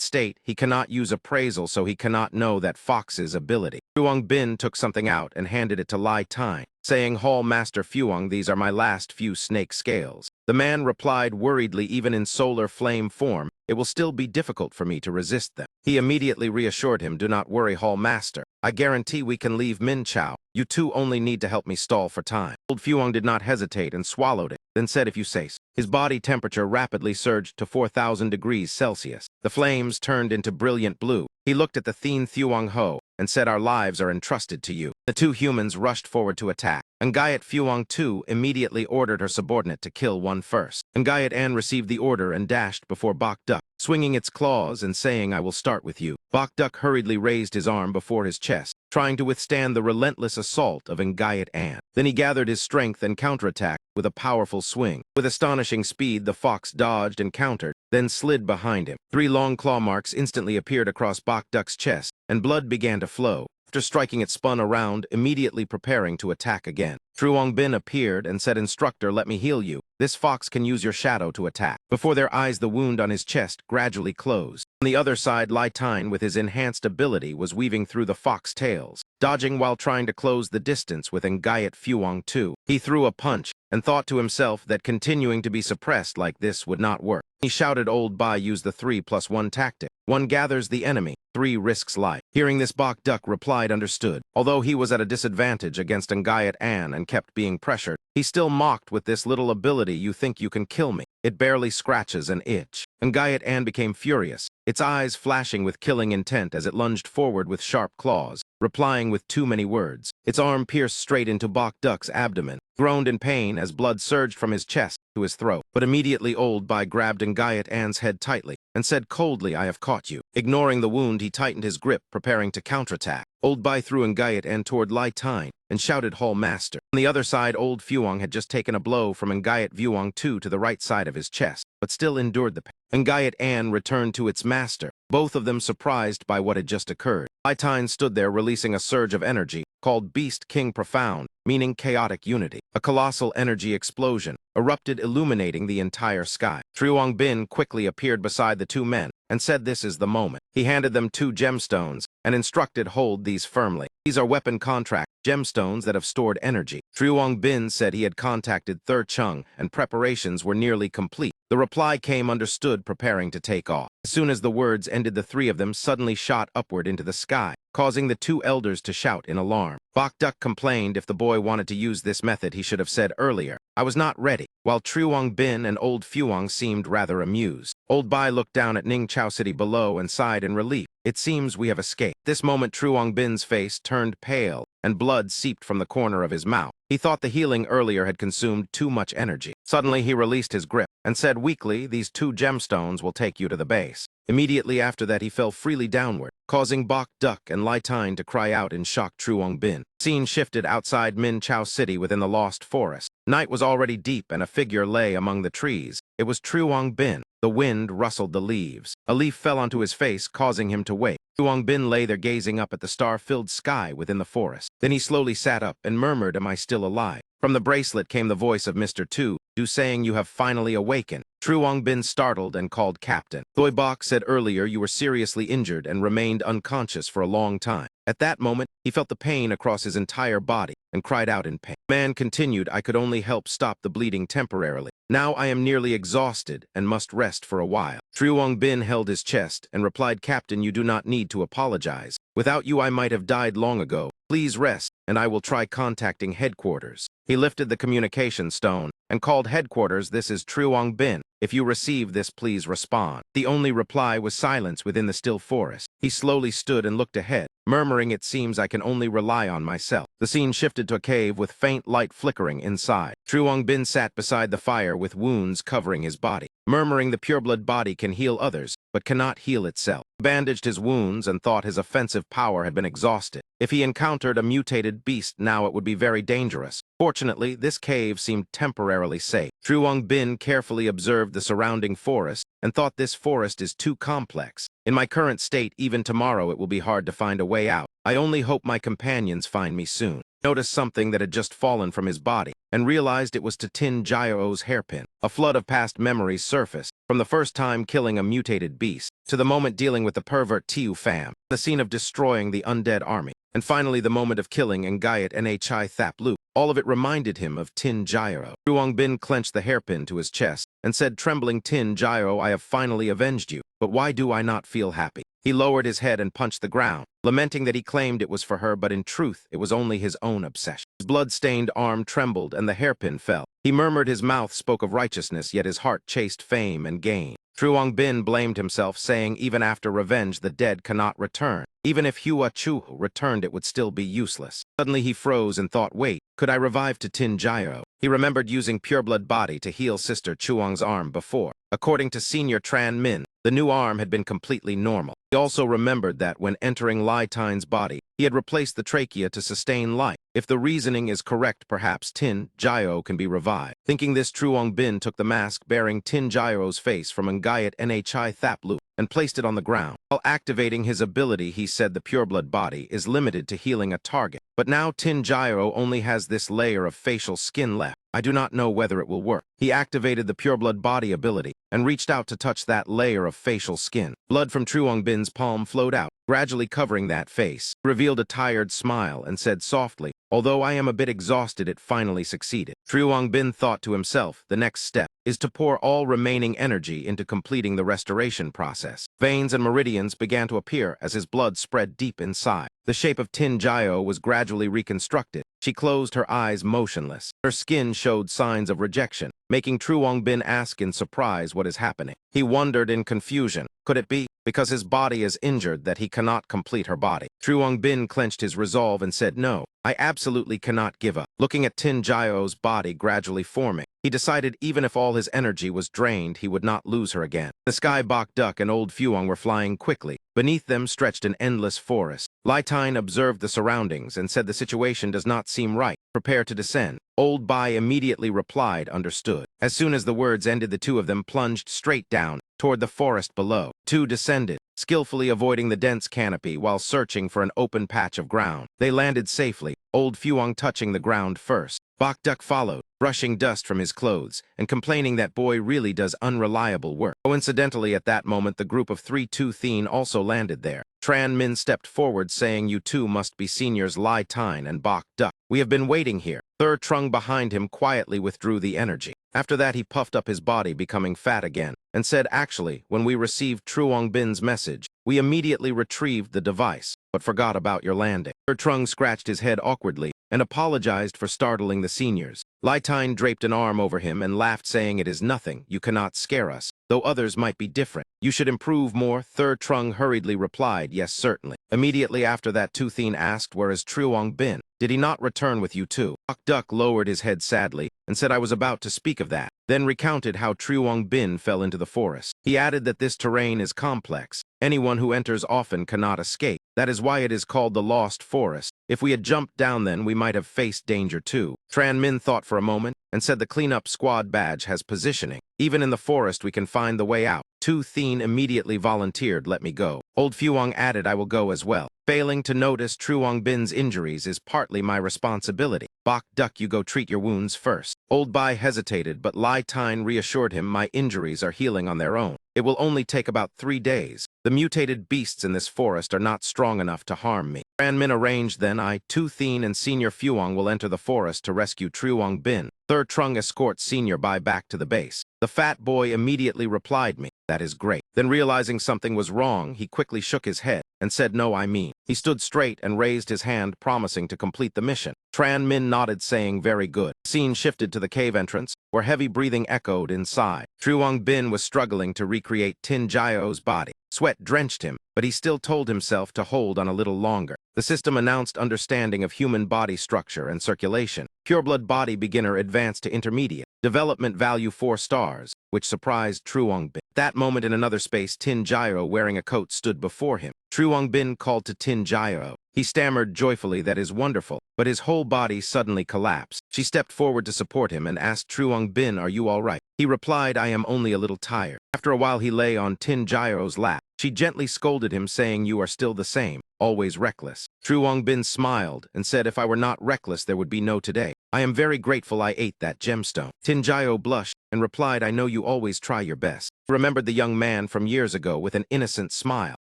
state, he cannot use appraisal, so he cannot know that fox's ability. Truong Bin took something out and handed it to Lai Tine, saying, "Hall Master Fuong, these are my last few snake scales." The man replied worriedly, "Even in solar flame form, it will still be difficult for me to resist them." He immediately reassured him, "Do not worry, Hall Master. I guarantee we can leave Minchow. You two only need to help me stall for time." Old Fuong did not hesitate and swallowed it, then said, "If you say so." His body temperature rapidly surged to 4,000 degrees Celsius. The flames turned into brilliant blue. He looked at the Thien Thuong Ho and said, "Our lives are entrusted to you." The two humans rushed forward to attack. Ngayat Vuong Tu immediately ordered her subordinate to kill one first. Ngayat An received the order and dashed before Bok Duck, swinging its claws and saying, "I will start with you." Bok Duck hurriedly raised his arm before his chest, trying to withstand the relentless assault of Ngayat An. Then he gathered his strength and counterattacked with a powerful swing. With astonishing speed, the fox dodged and countered, then slid behind him. 3 long claw marks instantly appeared across Bok Duck's chest, and blood began to flow. After striking, it spun around, immediately preparing to attack again. Truong Bin appeared and said, "Instructor, let me heal you. This fox can use your shadow to attack." Before their eyes, the wound on his chest gradually closed. On the other side, Lai Tine, with his enhanced ability, was weaving through the fox tails, dodging while trying to close the distance with Ngayat Vuong Tu. He threw a punch and thought to himself that continuing to be suppressed like this would not work. He shouted, "Old Bai, use the 3+1 tactic. 1 gathers the enemy, 3 risks life." Hearing this, Bok Duck replied, "Understood." Although he was at a disadvantage against Ngayat An and kept being pressured, he still mocked, "With this little ability, you think you can kill me? It barely scratches an itch." Ngayat An became furious, its eyes flashing with killing intent as it lunged forward with sharp claws, replying with too many words. Its arm pierced straight into Bok Duck's abdomen. groaned in pain as blood surged from his chest to his throat. But immediately Old Bai grabbed Ngayat An's head tightly and said coldly, "I have caught you." Ignoring the wound, he tightened his grip, preparing to counterattack. Old Bai threw Ngayat An toward Lai Tine and shouted, "Hall Master." On the other side, Old Fuang had just taken a blow from Ngayat Vuong II to the right side of his chest, but still endured the pain. Ngayat An returned to its master, both of them surprised by what had just occurred. Lai Tine stood there, releasing a surge of energy called Beast King Profound, meaning chaotic unity. A colossal energy explosion erupted, illuminating the entire sky. Truong Bin quickly appeared beside the two men and said, "This is the moment." He handed them 2 gemstones and instructed, "Hold these firmly. These are weapon contract gemstones that have stored energy." Truong Bin said he had contacted Thur Chung and preparations were nearly complete. The reply came, "Understood, preparing to take off." As soon as the words ended, the 3 of them suddenly shot upward into the sky, causing the 2 elders to shout in alarm. Bok Duk complained if the boy wanted to use this method, he should have said earlier, "I was not ready," while Truong Bin and Old Fuang seemed rather amused. Old Bai looked down at Ning Chao City below and sighed in relief. "It seems we have escaped." This moment, Truong Bin's face turned pale and blood seeped from the corner of his mouth. He thought the healing earlier had consumed too much energy. Suddenly, he released his grip and said weakly, "These 2 gemstones will take you to the base." Immediately after that, he fell freely downward, causing Bok Duk and Lai Tine to cry out in shock. Truong Bin. Scene shifted outside Min Chao City within the Lost Forest. Night was already deep and a figure lay among the trees. It was Truong Bin. The wind rustled the leaves. A leaf fell onto his face, causing him to wake. Truong Bin lay there gazing up at the star-filled sky within the forest. Then he slowly sat up and murmured, "Am I still alive?" From the bracelet came the voice of Mr. Tu, saying, "You have finally awakened." Truong Bin startled and called Captain. Thoi Bok said earlier you were seriously injured and remained unconscious for a long time. At that moment, he felt the pain across his entire body and cried out in pain. The man continued, "I could only help stop the bleeding temporarily. Now I am nearly exhausted and must rest for a while." Truong Bin held his chest and replied, "Captain, you do not need to apologize. Without you I might have died long ago. Please rest, and I will try contacting headquarters." He lifted the communication stone and called headquarters. "This is Truong Bin. If you receive this, please respond." The only reply was silence within the still forest. He slowly stood and looked ahead, murmuring, "It seems I can only rely on myself." The scene shifted to a cave with faint light flickering inside. Truong Bin sat beside the fire with wounds covering his body, murmuring, "The pureblood body can heal others, but cannot heal itself." He bandaged his wounds and thought his offensive power had been exhausted. If he encountered a mutated beast now, it would be very dangerous. Fortunately, this cave seemed temporarily safe. Truong Bin carefully observed the surrounding forest and thought, "This forest is too complex. In my current state, even tomorrow it will be hard to find a way out. I only hope my companions find me soon." He noticed something that had just fallen from his body and realized it was to Tin Jairo's hairpin. A flood of past memories surfaced, from the first time killing a mutated beast, to the moment dealing with the pervert Tiu Pham, the scene of destroying the undead army, and finally the moment of killing Ngayat Nhai Thap Lu. All of it reminded him of Tin Jairo. Truong Bin clenched the hairpin to his chest and said, trembling, "Tin Jairo, I have finally avenged you, but why do I not feel happy?" He lowered his head and punched the ground, lamenting that he claimed it was for her, but in truth it was only his own obsession. His blood-stained arm trembled and the hairpin fell. He murmured, his mouth spoke of righteousness, yet his heart chased fame and gain. Truong Bin blamed himself, saying, "Even after revenge, the dead cannot return. Even if Hua Chu returned, it would still be useless." Suddenly he froze and thought, "Wait, could I revive to Tin Jairo?" He remembered using pureblood body to heal Sister Chuang's arm before. According to Senior Tran Min, the new arm had been completely normal. He also remembered that when entering Lai Tine's body, he had replaced the trachea to sustain life. If the reasoning is correct, perhaps Tin Jairo can be revived. Thinking this, Truong Bin took the mask bearing Tin Jairo's face from Ngayat Nhai Thap Lu and placed it on the ground. While activating his ability, he said the pureblood body is limited to healing a target. But now Tin Jairo only has this layer of facial skin left. I do not know whether it will work. He activated the pureblood body ability and reached out to touch that layer of facial skin. Blood from Truong Bin's palm flowed out, gradually covering that face. He revealed a tired smile and said softly, "Although I am a bit exhausted, it finally succeeded." Truong Bin thought to himself, the next step is to pour all remaining energy into completing the restoration process. Veins and meridians began to appear as his blood spread deep inside. The shape of Tin Jairo was gradually reconstructed. She closed her eyes motionless. Her skin showed signs of rejection, making Truong Bin ask in surprise what is happening. He wondered in confusion. Could it be? because his body is injured that he cannot complete her body. True Bin clenched his resolve and said, "No, I absolutely cannot give up." Looking at Tin Jao's body gradually forming, he decided even if all his energy was drained, he would not lose her again. The sky, Bok Duck and old Fuong were flying quickly. Beneath them stretched an endless forest. Lai Tine observed the surroundings and said the situation does not seem right. Prepare to descend. Old Bai immediately replied, understood. As soon as the words ended, the two of them plunged straight down toward the forest below. Two descended, skillfully avoiding the dense canopy while searching for an open patch of ground. They landed safely, old Fuong touching the ground first. Bok Duck followed, brushing dust from his clothes and complaining that boy really does unreliable work. Coincidentally, at that moment, the group of 3-2 Thien also landed there. Tran Min stepped forward, saying, "You two must be seniors Lai Tine and Bok Duck. We have been waiting here." Thur Trung behind him quietly withdrew the energy. After that, he puffed up his body, becoming fat again, and said, "Actually, when we received Truong Bin's message, we immediately retrieved the device, but forgot about your landing." Thur Trung scratched his head awkwardly and apologized for startling the seniors. Lai Tine draped an arm over him and laughed, saying, "It is nothing. You cannot scare us, though others might be different. You should improve more." Thur Trung hurriedly replied, "Yes, certainly." Immediately after that, Tu Thien asked, "Where is Truong Bin? Did he not return with you too?" Bok Duck lowered his head sadly and said, "I was about to speak of that," then recounted how Truong Bin fell into the forest. He added that this terrain is complex. Anyone who enters often cannot escape. That is why it is called the Lost Forest. If we had jumped down then, we might have faced danger too. Tran Min thought for a moment and said, "The cleanup squad badge has positioning. Even in the forest we can find the way out." Tu Thien immediately volunteered, "Let me go." Old Fuong added, "I will go as well. Failing to notice Truong Bin's injuries is partly my responsibility. Bok Duck, you go treat your wounds first." Old Bai hesitated, but Lai Tine reassured him, "My injuries are healing on their own. It will only take about 3 days. The mutated beasts in this forest are not strong enough to harm me." Tran Min arranged then, Tu Thien and Senior Fuong will enter the forest to rescue Truong Bin. Thur Trung escorts Senior Bai back to the base. The fat boy immediately replied me, "That is great." Then realizing something was wrong, he quickly shook his head and said, "No, I mean." He stood straight and raised his hand, promising to complete the mission. Tran Min nodded, saying, "Very good." Scene shifted to the cave entrance, where heavy breathing echoed inside. Truong Bin was struggling to recreate Tin Jao's body. Sweat drenched him, but he still told himself to hold on a little longer. The system announced understanding of human body structure and circulation. Pureblood body beginner advanced to intermediate. Development value 4 stars, which surprised Truong Bin. That moment in another space, Tin Jio wearing a coat stood before him. Truong Bin called to Tin Jio. He stammered joyfully, "That is wonderful," but his whole body suddenly collapsed. She stepped forward to support him and asked Truong Bin, "Are you all right?" He replied, "I am only a little tired." After a while, he lay on Tin Jio's lap. She gently scolded him, saying, "You are still the same, always reckless." Truong Bin smiled and said, "If I were not reckless, there would be no today. I am very grateful I ate that gemstone." Tin Jio blushed and replied, "I know you always try your best." He remembered the young man from years ago with an innocent smile.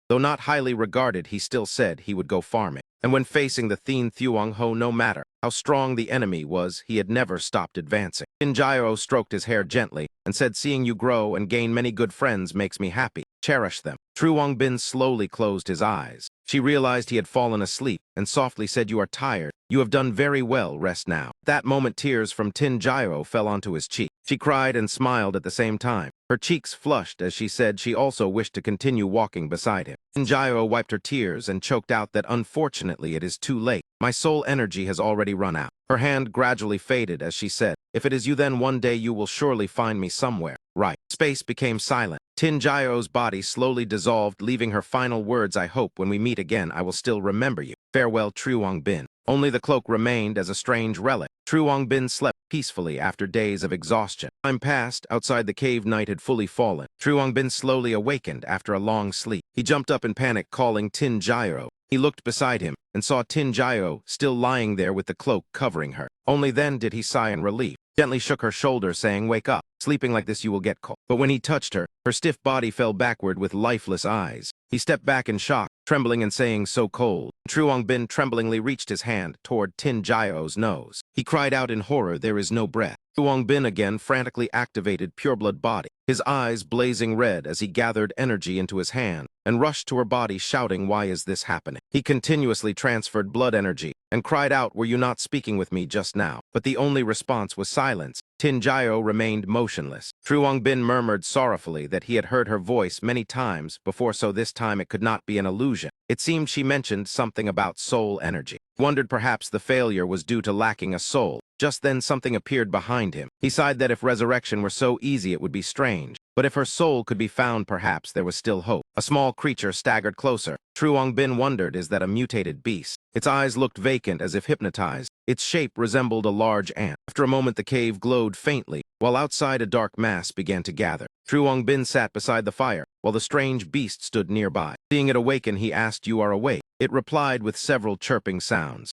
Though not highly regarded, he still said he would go farming. And when facing the Thien Thuong Ho, no matter how strong the enemy was, he had never stopped advancing. Tin Jio stroked his hair gently and said, "Seeing you grow and gain many good friends makes me happy. Cherish them." Truong Bin slowly closed his eyes. She realized he had fallen asleep and softly said, "You are tired. You have done very well. Rest now." At that moment, tears from Tin Jio fell onto his cheek. She cried and smiled at the same time. Her cheeks flushed as she said she also wished to continue walking beside him. Tin Jio wiped her tears and choked out that unfortunately it is too late. "My soul energy has already run out." Her hand gradually faded as she said, "If it is you, then one day you will surely find me somewhere." Right. Space became silent. Tin Jio's body slowly dissolved, leaving her final words, "I hope when we meet again I will still remember you. Farewell, Truong Bin." Only the cloak remained as a strange relic. Truong Bin slept peacefully after days of exhaustion. Time passed. Outside the cave, night had fully fallen. Truong Bin slowly awakened after a long sleep. He jumped up in panic, calling Tin Jio. He looked beside him and saw Tin Jio still lying there with the cloak covering her. Only then did he sigh in relief. Gently shook her shoulder, saying, "Wake up. Sleeping like this you will get cold." But when he touched her, her stiff body fell backward with lifeless eyes. He stepped back in shock, trembling and saying, "So cold." Truong Bin tremblingly reached his hand toward Tin Jio's nose. He cried out in horror, "There is no breath." Bin again frantically activated Pureblood Body, his eyes blazing red as he gathered energy into his hand and rushed to her body shouting, "Why is this happening?" He continuously transferred blood energy and cried out, "Were you not speaking with me just now?" But the only response was silence. Tinjayo remained motionless. Bin murmured sorrowfully that he had heard her voice many times before, so this time it could not be an illusion. It seemed she mentioned something about soul energy. Wondered perhaps the failure was due to lacking a soul. Just then something appeared behind him. He sighed that if resurrection were so easy it would be strange. But if her soul could be found, perhaps there was still hope. A small creature staggered closer. Bin wondered, is that a mutated beast? Its eyes looked vacant as if hypnotized. Its shape resembled a large ant. After a moment the cave glowed faintly, while outside a dark mass began to gather. Bin sat beside the fire, while the strange beast stood nearby. Seeing it awaken, he asked, "You are awake?" It replied with several chirping sounds.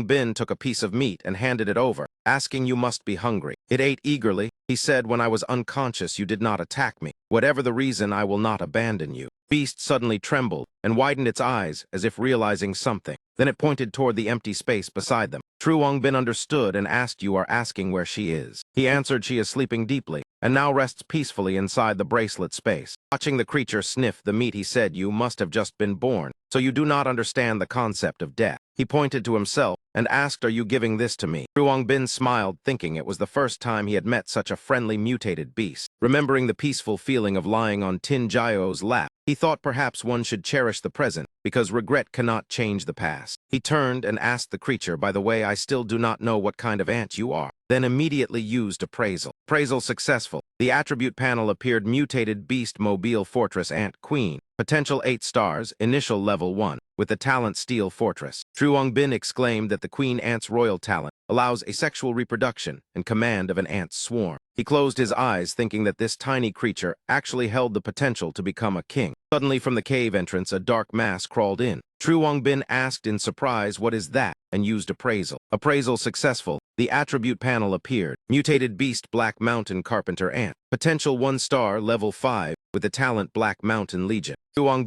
Bin took a piece of meat and handed it over, asking, "You must be hungry." It ate eagerly. He said, "When I was unconscious, you did not attack me. Whatever the reason, I will not abandon you." Beast suddenly trembled and widened its eyes as if realizing something. Then it pointed toward the empty space beside them. Bin understood and asked, "You are asking where she is?" He answered, "She is sleeping deeply and now rests peacefully inside the bracelet space." Watching the creature sniff the meat, he said, "You must have just been born, so you do not understand the concept of death." He pointed to himself and asked, "Are you giving this to me?" Bin smiled, thinking it was the first time he had met such a friendly mutated beast. Remembering the peaceful feeling of lying on Tinjayo's lap, he thought perhaps one should cherish the present, because regret cannot change the past. He turned and asked the creature, "By the way, I still do not know what kind of ant you are." Then immediately used Appraisal. Appraisal successful. The attribute panel appeared: Mutated Beast Mobile Fortress Ant Queen. Potential 8 stars, initial level 1, with the talent Steel Fortress. Bin exclaimed that the Queen Ant's royal talent allows asexual reproduction and command of an ant swarm. He closed his eyes, thinking that this tiny creature actually held the potential to become a king. Suddenly from the cave entrance, a dark mass crawled in. Bin asked in surprise, "What is that?" and used Appraisal. Appraisal successful. The attribute panel appeared: Mutated Beast Black Mountain Carpenter Ant. Potential 1 star, level 5, with the talent Black Mountain Legion.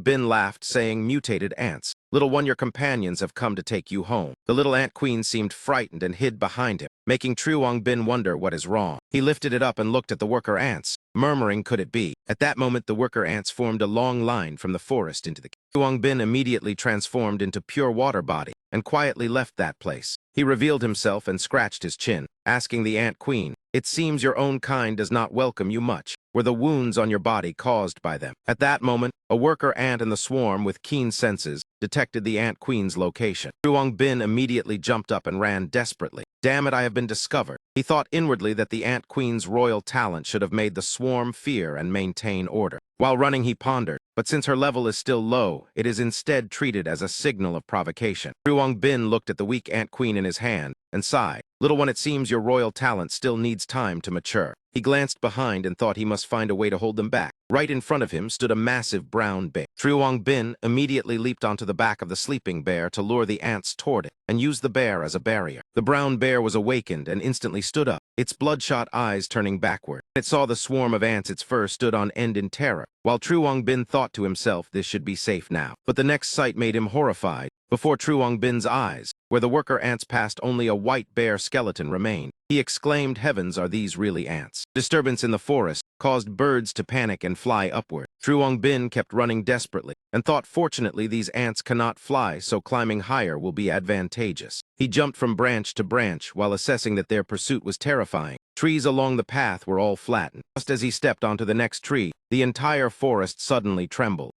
Bin laughed, saying, "Mutated ants. Little one, your companions have come to take you home." The little ant queen seemed frightened and hid behind him, making Bin wonder what is wrong. He lifted it up and looked at the worker ants, murmuring, "Could it be?" At that moment the worker ants formed a long line from the forest into the cave. Bin immediately transformed into pure water body and quietly left that place. He revealed himself and scratched his chin, asking the ant queen, "It seems your own kind does not welcome you much. Were the wounds on your body caused by them?" At that moment, a worker ant in the swarm with keen senses detected the ant queen's location. Bin immediately jumped up and ran desperately. "Damn it, I have been discovered." He thought inwardly that the ant queen's royal talent should have made the swarm fear and maintain order. While running, he pondered, but since her level is still low, it is instead treated as a signal of provocation. Bin looked at the weak ant queen in his hand and sighed. "Little one, it seems your royal talent still needs time to mature." He glanced behind and thought he must find a way to hold them back. Right in front of him stood a massive brown bear. Bin immediately leaped onto the back of the sleeping bear to lure the ants toward it and used the bear as a barrier. The brown bear was awakened and instantly stood up, its bloodshot eyes turning backward. When it saw the swarm of ants, its fur stood on end in terror, while Bin thought to himself, "This should be safe now." But the next sight made him horrified. Before Bin's eyes, where the worker ants passed, only a white bear skeleton remained. He exclaimed, "Heavens, are these really ants?" Disturbance in the forest caused birds to panic and fly upward. Bin kept running desperately and thought, fortunately these ants cannot fly, so climbing higher will be advantageous. He jumped from branch to branch while assessing that their pursuit was terrifying. Trees along the path were all flattened. Just as he stepped onto the next tree, the entire forest suddenly trembled.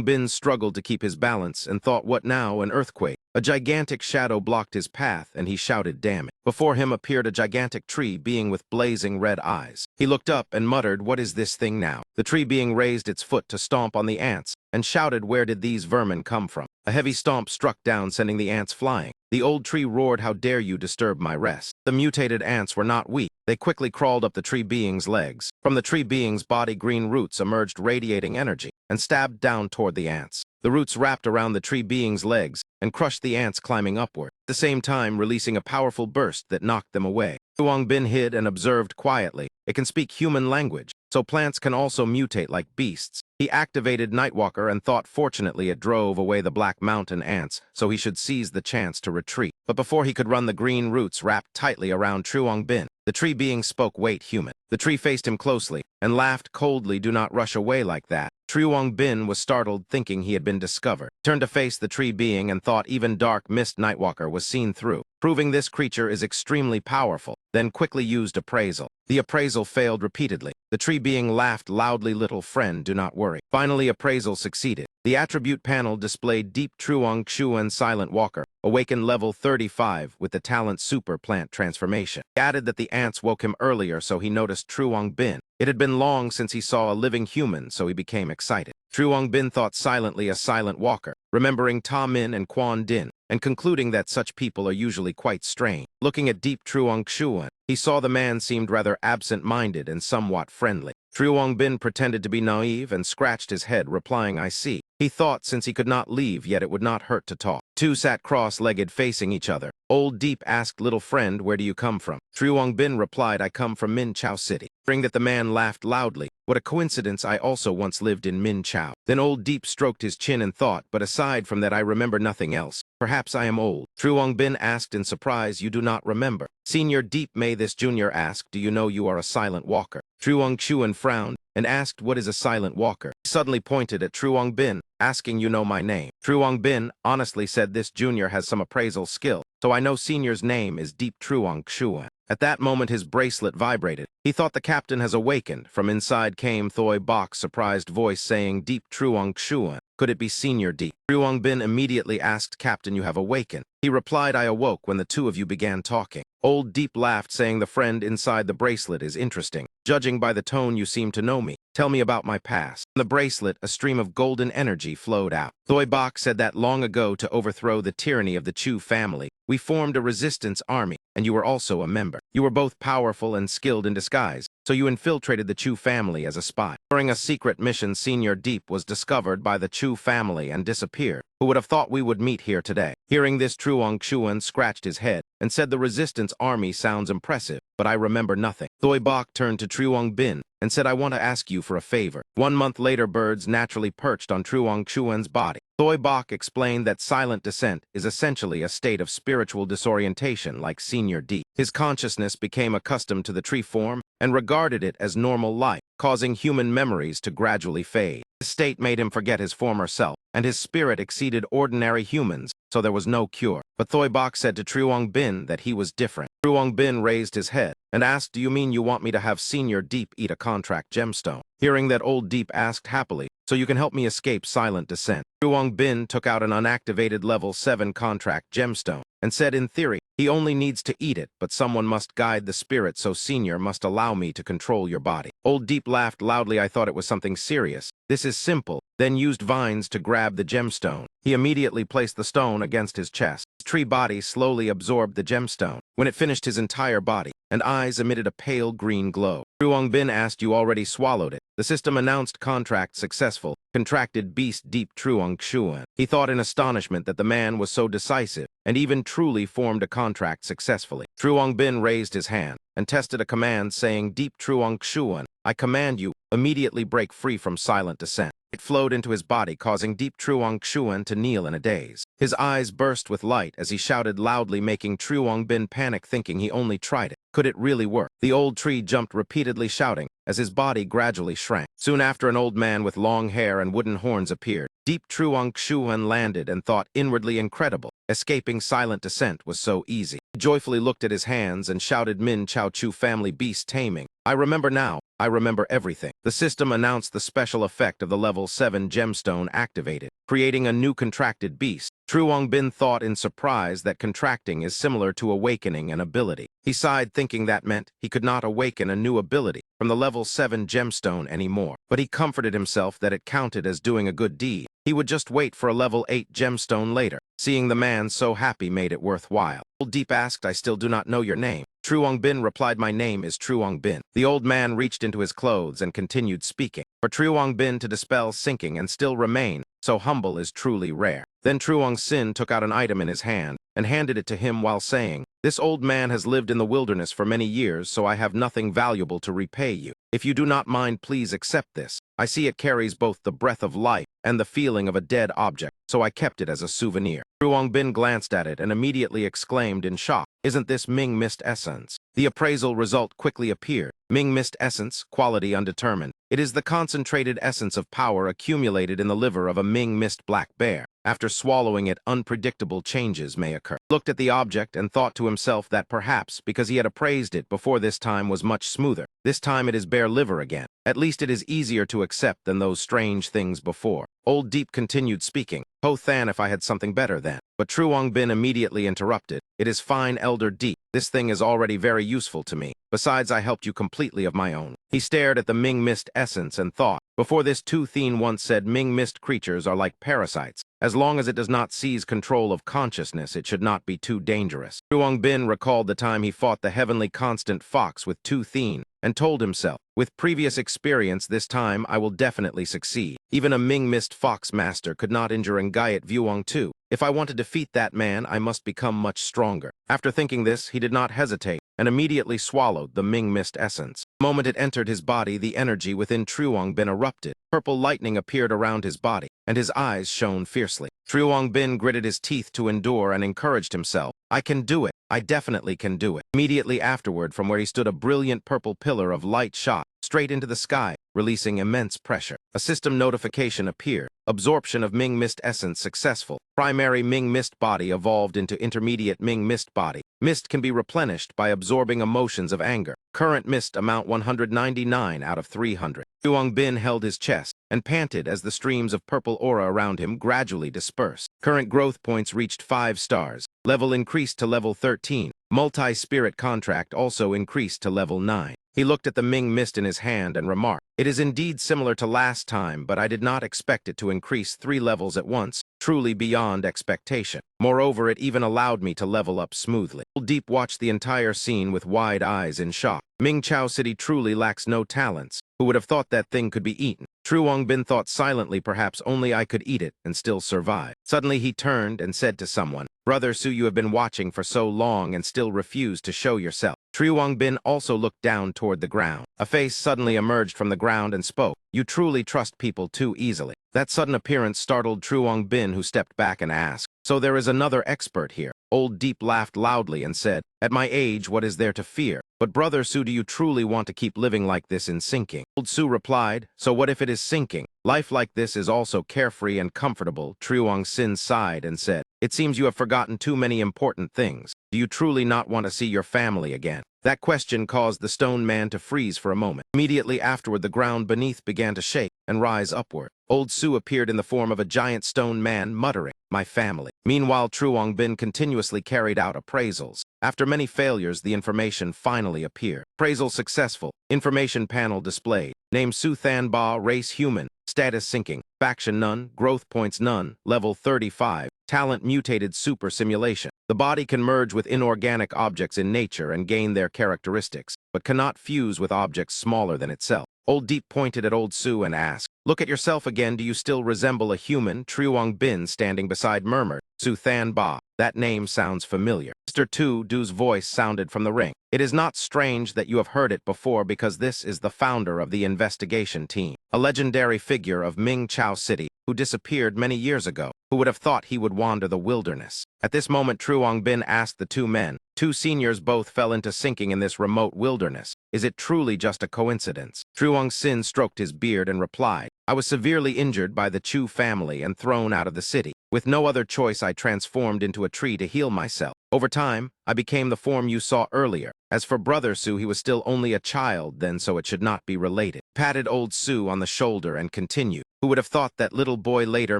Bin struggled to keep his balance and thought, what now, an earthquake? A gigantic shadow blocked his path and he shouted, "Damn it." Before him appeared a gigantic tree being with blazing red eyes. He looked up and muttered, "What is this thing now?" The tree being raised its foot to stomp on the ants and shouted, "Where did these vermin come from?" A heavy stomp struck down, sending the ants flying. The old tree roared, "How dare you disturb my rest?" The mutated ants were not weak. They quickly crawled up the tree being's legs. From the tree being's body, green roots emerged radiating energy and stabbed down toward the ants. The roots wrapped around the tree being's legs and crushed the ants climbing upward, at the same time releasing a powerful burst that knocked them away. Bin hid and observed quietly. It can speak human language, so plants can also mutate like beasts. He activated Nightwalker and thought fortunately it drove away the Black Mountain ants, so he should seize the chance to retreat. But before he could run, the green roots wrapped tightly around Truong Bin. The tree being spoke, "Wait, human." The tree faced him closely and laughed coldly. "Do not rush away like that." Truong Bin was startled, thinking he had been discovered. Turned to face the tree being and thought even dark mist Nightwalker was seen through, proving this creature is extremely powerful, then quickly used Appraisal. The Appraisal failed repeatedly. The tree being laughed loudly. "Little friend, do not worry." Finally, Appraisal succeeded. The attribute panel displayed Deep Truong Chu and Silent Walker, awakened level 35 with the talent Super Plant Transformation. He added that the ants woke him earlier, so he noticed Truong Bin. It had been long since he saw a living human, so he became excited. Truong Bin thought silently a Silent Walker, remembering Ta Min and Quan Din, and concluding that such people are usually quite strange. Looking at Deep Truong Chuan, he saw the man seemed rather absent-minded and somewhat friendly. Truong Bin pretended to be naive and scratched his head, replying, "I see." He thought since he could not leave, yet it would not hurt to talk. Two sat cross-legged facing each other. Old Deep asked, "Little friend, where do you come from?" Truong Bin replied, "I come from Minchow City." Hearing that, the man laughed loudly. "What a coincidence, I also once lived in Minchow." Then Old Deep stroked his chin and thought, "But aside from that, I remember nothing else. Perhaps I am old." Truong Bin asked in surprise, "You do not remember?" Senior Deep May this junior asked, "Do you know you are a Silent Walker?" Truong Chuan frowned and asked, "What is a Silent Walker?" He suddenly pointed at Truong Bin, asking, "You know my name?" Truong Bin honestly said, "This junior has some appraisal skill, so I know senior's name is Deep Truong Chuan." At that moment his bracelet vibrated. He thought the captain has awakened. From inside came Thoi Bok's surprised voice saying, "Deep Truong Chuan. Could it be Senior Deep?" Truong Bin immediately asked, "Captain, you have awakened." He replied, "I awoke when the two of you began talking." Old Deep laughed, saying, "The friend inside the bracelet is interesting. Judging by the tone, you seem to know me. Tell me about my past." From the bracelet, a stream of golden energy flowed out. Thoi Bok said that long ago, to overthrow the tyranny of the Chu family, we formed a resistance army, and you were also a member. You were both powerful and skilled in disguise, so you infiltrated the Chu family as a spy. During a secret mission, Senior Deep was discovered by the Chu family and disappeared. Who would have thought we would meet here today? Hearing this, Truong Chuan scratched his head and said, "The resistance army sounds impressive, but I remember nothing." Thoi Bok turned to Truong Bin and said, "I want to ask you for a favor." 1 month later, birds naturally perched on Truong Chuan's body. Thoi Bok explained that silent descent is essentially a state of spiritual disorientation like Senior Deep. His consciousness became accustomed to the tree form and regarded it as normal life, causing human memories to gradually fade. This state made him forget his former self, and his spirit exceeded ordinary humans, so there was no cure. But Thoi Bok said to Truong Bin that he was different. Truong Bin raised his head and asked, "Do you mean you want me to have Senior Deep eat a contract gemstone?" Hearing that, Old Deep asked happily, "So you can help me escape silent descent." Truong Bin took out an unactivated level 7 contract gemstone and said, "In theory, he only needs to eat it, but someone must guide the spirit, so Senior must allow me to control your body." Old Deep laughed loudly. "I thought it was something serious. This is simple." Then used vines to grab the gemstone. He immediately placed the stone against his chest. His tree body slowly absorbed the gemstone. When it finished, his entire body and eyes emitted a pale green glow. Truong Bin asked, "You already swallowed it?" The system announced, "Contract successful. Contracted Beast Deep Truong Chuan." He thought in astonishment that the man was so decisive and even truly formed a contract successfully. Truong Bin raised his hand and tested a command saying, "Deep Truong Chuan, I command you, immediately break free from silent descent." It flowed into his body, causing Deep Truong Chuan to kneel in a daze. His eyes burst with light as he shouted loudly, making Truong Bin panic, thinking he only tried it. Could it really work? The old tree jumped repeatedly, shouting, as his body gradually shrank. Soon after, an old man with long hair and wooden horns appeared. Deep Truong Chuan landed and thought inwardly, incredible. Escaping silent descent was so easy. He joyfully looked at his hands and shouted, "Min Chao Chu family beast taming. I remember now. I remember everything." The system announced the special effect of the level 7 gemstone activated, creating a new contracted beast. Truong Bin thought in surprise that contracting is similar to awakening an ability. He sighed, thinking that meant he could not awaken a new ability from the level 7 gemstone anymore. But he comforted himself that it counted as doing a good deed. He would just wait for a level 8 gemstone later. Seeing the man so happy made it worthwhile. Old Deep asked, "I still do not know your name." Truong Bin replied, "My name is Truong Bin." The old man reached into his clothes and continued speaking. For Truong Bin to dispel sinking and still remain so humble is truly rare. Then Truong Sin took out an item in his hand and handed it to him while saying, "This old man has lived in the wilderness for many years, so I have nothing valuable to repay you. If you do not mind, please accept this. I see it carries both the breath of life and the feeling of a dead object, so I kept it as a souvenir." Truong Bin glanced at it and immediately exclaimed in shock, "Isn't this Ming Mist Essence?" The appraisal result quickly appeared. Ming Mist Essence, quality undetermined. It is the concentrated essence of power accumulated in the liver of a Ming Mist black bear. After swallowing it, unpredictable changes may occur. Looked at the object and thought to himself that perhaps, because he had appraised it before, this time was much smoother. This time it is bare liver again. At least it is easier to accept than those strange things before. Old Deep continued speaking. "Ho Than, if I had something better then." But Truong Bin immediately interrupted. "It is fine, Elder Deep. This thing is already very useful to me. Besides, I helped you completely of my own." He stared at the Ming Mist essence and thought. Before this, Tu Thien once said Ming Mist creatures are like parasites. As long as it does not seize control of consciousness, it should not be too dangerous. Truong Bin recalled the time he fought the heavenly constant fox with Tu Thien, and told himself, "With previous experience, this time I will definitely succeed. Even a Ming Mist Fox Master could not injure Ngayat Vuong Tu. If I want to defeat that man, I must become much stronger." After thinking this, he did not hesitate, and immediately swallowed the Ming Mist essence. The moment it entered his body, the energy within Truong Bin erupted. Purple lightning appeared around his body, and his eyes shone fiercely. Truong Bin gritted his teeth to endure and encouraged himself. "I can do it. I definitely can do it." Immediately afterward, from where he stood, a brilliant purple pillar of light shot straight into the sky, releasing immense pressure. A system notification appeared. Absorption of Ming Mist essence successful. Primary Ming Mist body evolved into intermediate Ming Mist body. Mist can be replenished by absorbing emotions of anger. Current mist amount 199 out of 300. Truong Bin held his chest and panted as the streams of purple aura around him gradually dispersed. Current growth points reached 5 stars. Level increased to level 13. Multi-spirit contract also increased to level 9. He looked at the Ming Mist in his hand and remarked, "It is indeed similar to last time, but I did not expect it to increase 3 levels at once. Truly beyond expectation. Moreover, it even allowed me to level up smoothly." Old Deep watched the entire scene with wide eyes in shock. Mingchow City truly lacks no talents. Who would have thought that thing could be eaten? Truong Bin thought silently, perhaps only I could eat it and still survive. Suddenly he turned and said to someone, "Brother Su, you have been watching for so long and still refuse to show yourself." Truong Bin also looked down toward the ground. A face suddenly emerged from the ground and spoke. "You truly trust people too easily." That sudden appearance startled Truong Bin, who stepped back and asked, "So there is another expert here?" Old Deep laughed loudly and said, "At my age, what is there to fear? But Brother Su, do you truly want to keep living like this in sinking?" Old Su replied, "So what if it is sinking? Life like this is also carefree and comfortable." Truong Sin sighed and said, "It seems you have forgotten too many important things. Do you truly not want to see your family again?" That question caused the stone man to freeze for a moment. Immediately afterward, the ground beneath began to shake and rise upward. Old Su appeared in the form of a giant stone man, muttering, "My family." Meanwhile, Truong Bin continuously carried out appraisals. After many failures, the information finally appeared. Appraisal successful. Information panel displayed. Name Su Than Ba, race human. Status sinking. Faction none. Growth points none. Level 35. Talent mutated super simulation. The body can merge with inorganic objects in nature and gain their characteristics, but cannot fuse with objects smaller than itself. Old Deep pointed at Old Su and asked, "Look at yourself again. Do you still resemble a human?" Truong Bin, standing beside, murmured, "Su Than Ba. That name sounds familiar." Mr. Tu Du's voice sounded from the ring. "It is not strange that you have heard it before, because this is the founder of the investigation team, a legendary figure of Mingchow City who disappeared many years ago. Who would have thought he would wander the wilderness?" At this moment, Truong Bin asked the two men. Two seniors both fell into sinking in this remote wilderness. Is it truly just a coincidence? Truong Sin stroked his beard and replied, "I was severely injured by the Chu family and thrown out of the city. With no other choice, I transformed into a tree to heal myself. Over time, I became the form you saw earlier. As for Brother Su, he was still only a child then, so it should not be related." Patted Old Su on the shoulder and continued, "Who would have thought that little boy later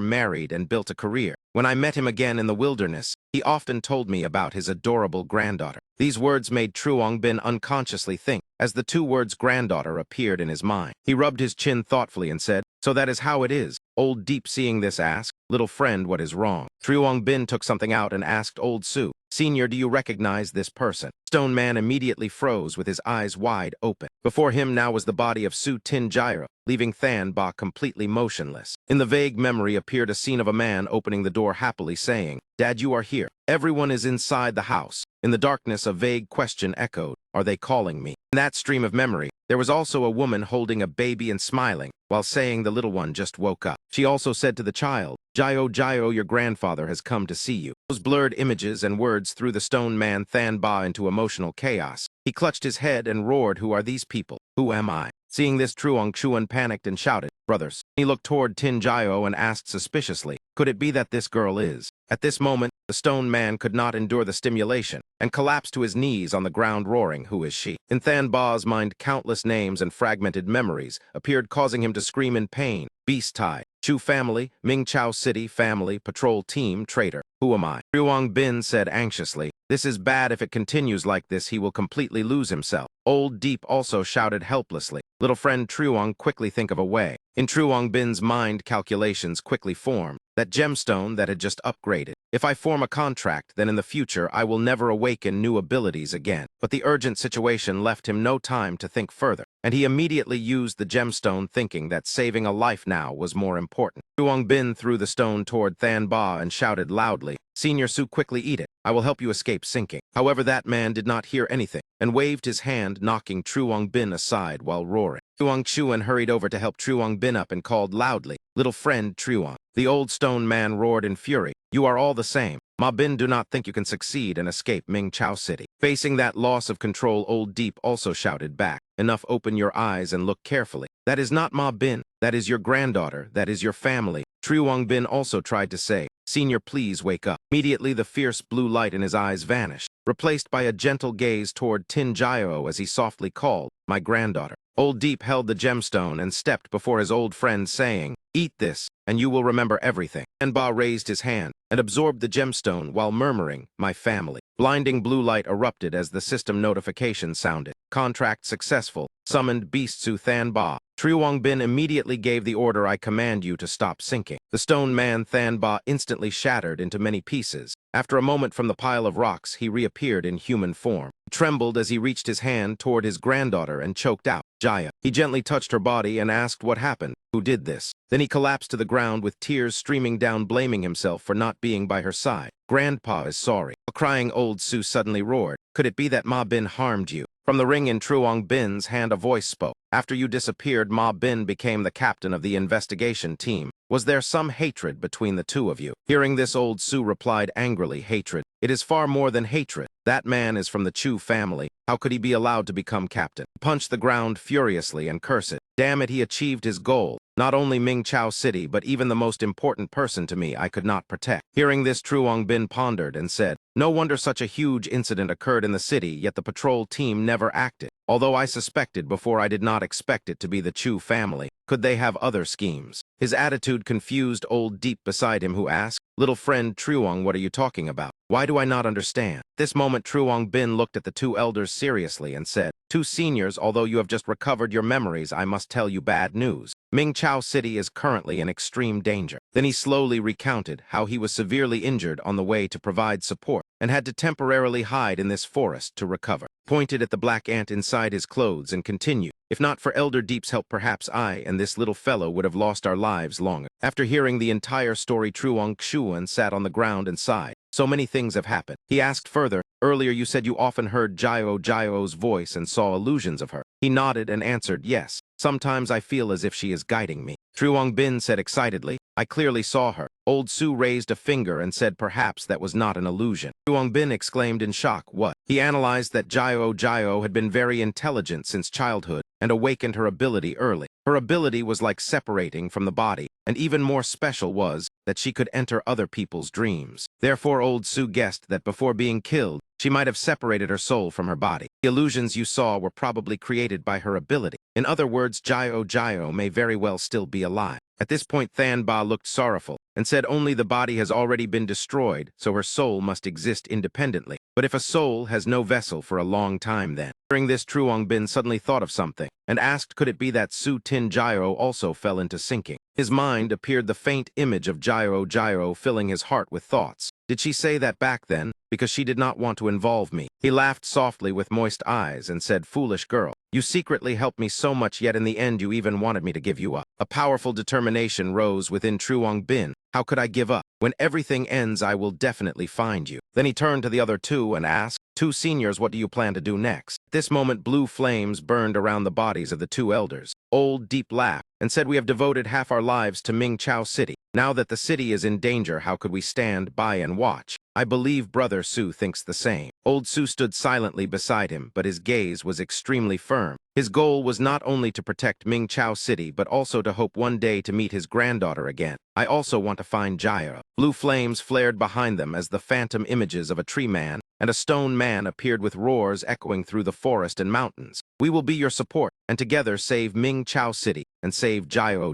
married and built a career? When I met him again in the wilderness, he often told me about his adorable granddaughter." These words made Truong Bin unconsciously think, as the two words granddaughter appeared in his mind. He rubbed his chin thoughtfully and said, "So that is how it is." Old Deep, seeing this, asked, "Little friend, what is wrong?" Truong Bin took something out and asked Old Su, "Senior, do you recognize this person?" Stone Man immediately froze with his eyes wide open. Before him now was the body of Su Tin Gyro, leaving Than Ba completely motionless. In the vague memory appeared a scene of a man opening the door happily saying, "Dad, you are here. Everyone is inside the house." In the darkness, a vague question echoed, "Are they calling me?" In that stream of memory, there was also a woman holding a baby and smiling, while saying the little one just woke up. She also said to the child, "Gyro, Gyro, your grandfather has come to see you." Those blurred images and words threw the stone man Than Ba into emotional chaos. He clutched his head and roared, "Who are these people? Who am I?" Seeing this, Truong Chuan panicked and shouted, "Brothers." He looked toward Tin Gyro and asked suspiciously, "Could it be that this girl is?" At this moment, the stone man could not endure the stimulation and collapsed to his knees on the ground roaring, "Who is she?" In Than Ba's mind, countless names and fragmented memories appeared, causing him to scream in pain. Beast tie, Chu family, Minchow City family, patrol team, traitor. Who am I? Truong Bin said anxiously, "This is bad. If it continues like this, he will completely lose himself." Old Deep also shouted helplessly. Little friend Truong, quickly think of a way. In Truong Bin's mind, calculations quickly formed. That gemstone that had just upgraded. If I form a contract, then in the future I will never awaken new abilities again. But the urgent situation left him no time to think further, and he immediately used the gemstone, thinking that saving a life now was more important. Truong Bin threw the stone toward Than Ba and shouted loudly, "Senior Su, quickly eat it. I will help you escape sinking." However, that man did not hear anything and waved his hand, knocking Truong Bin aside while roaring. Truong Chuan hurried over to help Truong Bin up and called loudly, "Little friend Truong." The old stone man roared in fury, "You are all the same. Ma Bin, do not think you can succeed and escape Minchow City." Facing that loss of control, Old Deep also shouted back, "Enough, open your eyes and look carefully. That is not Ma Bin. That is your granddaughter. That is your family." Truong Bin also tried to say, "Senior, please wake up." Immediately, the fierce blue light in his eyes vanished, replaced by a gentle gaze toward Tin Gyro as he softly called, "My granddaughter." Old Deep held the gemstone and stepped before his old friend, saying, "Eat this, and you will remember everything." Than Ba raised his hand and absorbed the gemstone while murmuring, "My family." Blinding blue light erupted as the system notification sounded. "Contract successful. Summoned Beast Su Than Ba." Truong Bin immediately gave the order, "I command you to stop sinking." The stone man Than Ba instantly shattered into many pieces. After a moment from the pile of rocks, he reappeared in human form. He trembled as he reached his hand toward his granddaughter and choked out, "Jaya." He gently touched her body and asked what happened, who did this. Then he collapsed to the ground with tears streaming down, blaming himself for not being by her side. "Grandpa is sorry." A crying Old Su suddenly roared, "Could it be that Ma Bin harmed you?" From the ring in Truong Bin's hand, a voice spoke. "After you disappeared, Ma Bin became the captain of the investigation team. Was there some hatred between the two of you?" Hearing this, Old Su replied angrily, "Hatred? It is far more than hatred. That man is from the Chu family. How could he be allowed to become captain?" He punched the ground furiously and cursed, "Damn it, he achieved his goal. Not only Minchow City, but even the most important person to me I could not protect." Hearing this, Truong Bin pondered and said, "No wonder such a huge incident occurred in the city, yet the patrol team never acted. Although I suspected before, I did not expect it to be the Chu family. Could they have other schemes?" His attitude confused Old Deep beside him, who asked, "Little friend Truong, what are you talking about? Why do I not understand?" At this moment, Truong Bin looked at the two elders seriously and said, "Two seniors, although you have just recovered your memories, I must tell you bad news. Minchow City is currently in extreme danger." Then he slowly recounted how he was severely injured on the way to provide support and had to temporarily hide in this forest to recover. Pointed at the black ant inside his clothes and continued, "If not for Elder Deep's help, perhaps I and this little fellow would have lost our lives longer." After hearing the entire story, Truong Chuan sat on the ground and sighed. "So many things have happened." He asked further, "Earlier you said you often heard Gyro's voice and saw illusions of her." He nodded and answered, "Yes. Sometimes I feel as if she is guiding me." Truong Bin said excitedly, "I clearly saw her." Old Su raised a finger and said perhaps that was not an illusion. Truong Bin exclaimed in shock, "What?" He analyzed that Gyro had been very intelligent since childhood and awakened her ability early. Her ability was like separating from the body, and even more special was that she could enter other people's dreams. Therefore, Old Su guessed that before being killed, she might have separated her soul from her body. The illusions you saw were probably created by her ability. In other words, Gyro may very well still be alive. At this point, Than Ba looked sorrowful. and said only the body has already been destroyed, so her soul must exist independently. But if a soul has no vessel for a long time then. During this, Truong Bin suddenly thought of something, and asked could it be that Su Tin Gyro also fell into sinking. His mind appeared the faint image of Gyro filling his heart with thoughts. Did she say that back then? Because she did not want to involve me. He laughed softly with moist eyes and said, "Foolish girl, you secretly helped me so much, yet in the end you even wanted me to give you up." A powerful determination rose within Truong Bin. How could I give up? When everything ends, I will definitely find you. Then he turned to the other two and asked, "Two seniors, what do you plan to do next?" At this moment, blue flames burned around the bodies of the two elders. Old Deep laughed and said, "We have devoted half our lives to Minchow City. Now that the city is in danger, how could we stand by and watch? I believe Brother Su thinks the same." Old Su stood silently beside him, but his gaze was extremely firm. His goal was not only to protect Minchow City, but also to hope one day to meet his granddaughter again. "I also want to find Gyro." Blue flames flared behind them as the phantom images of a tree man and a stone man appeared with roars echoing through the forest and mountains. "We will be your support, and together save Minchow City and save Gyro."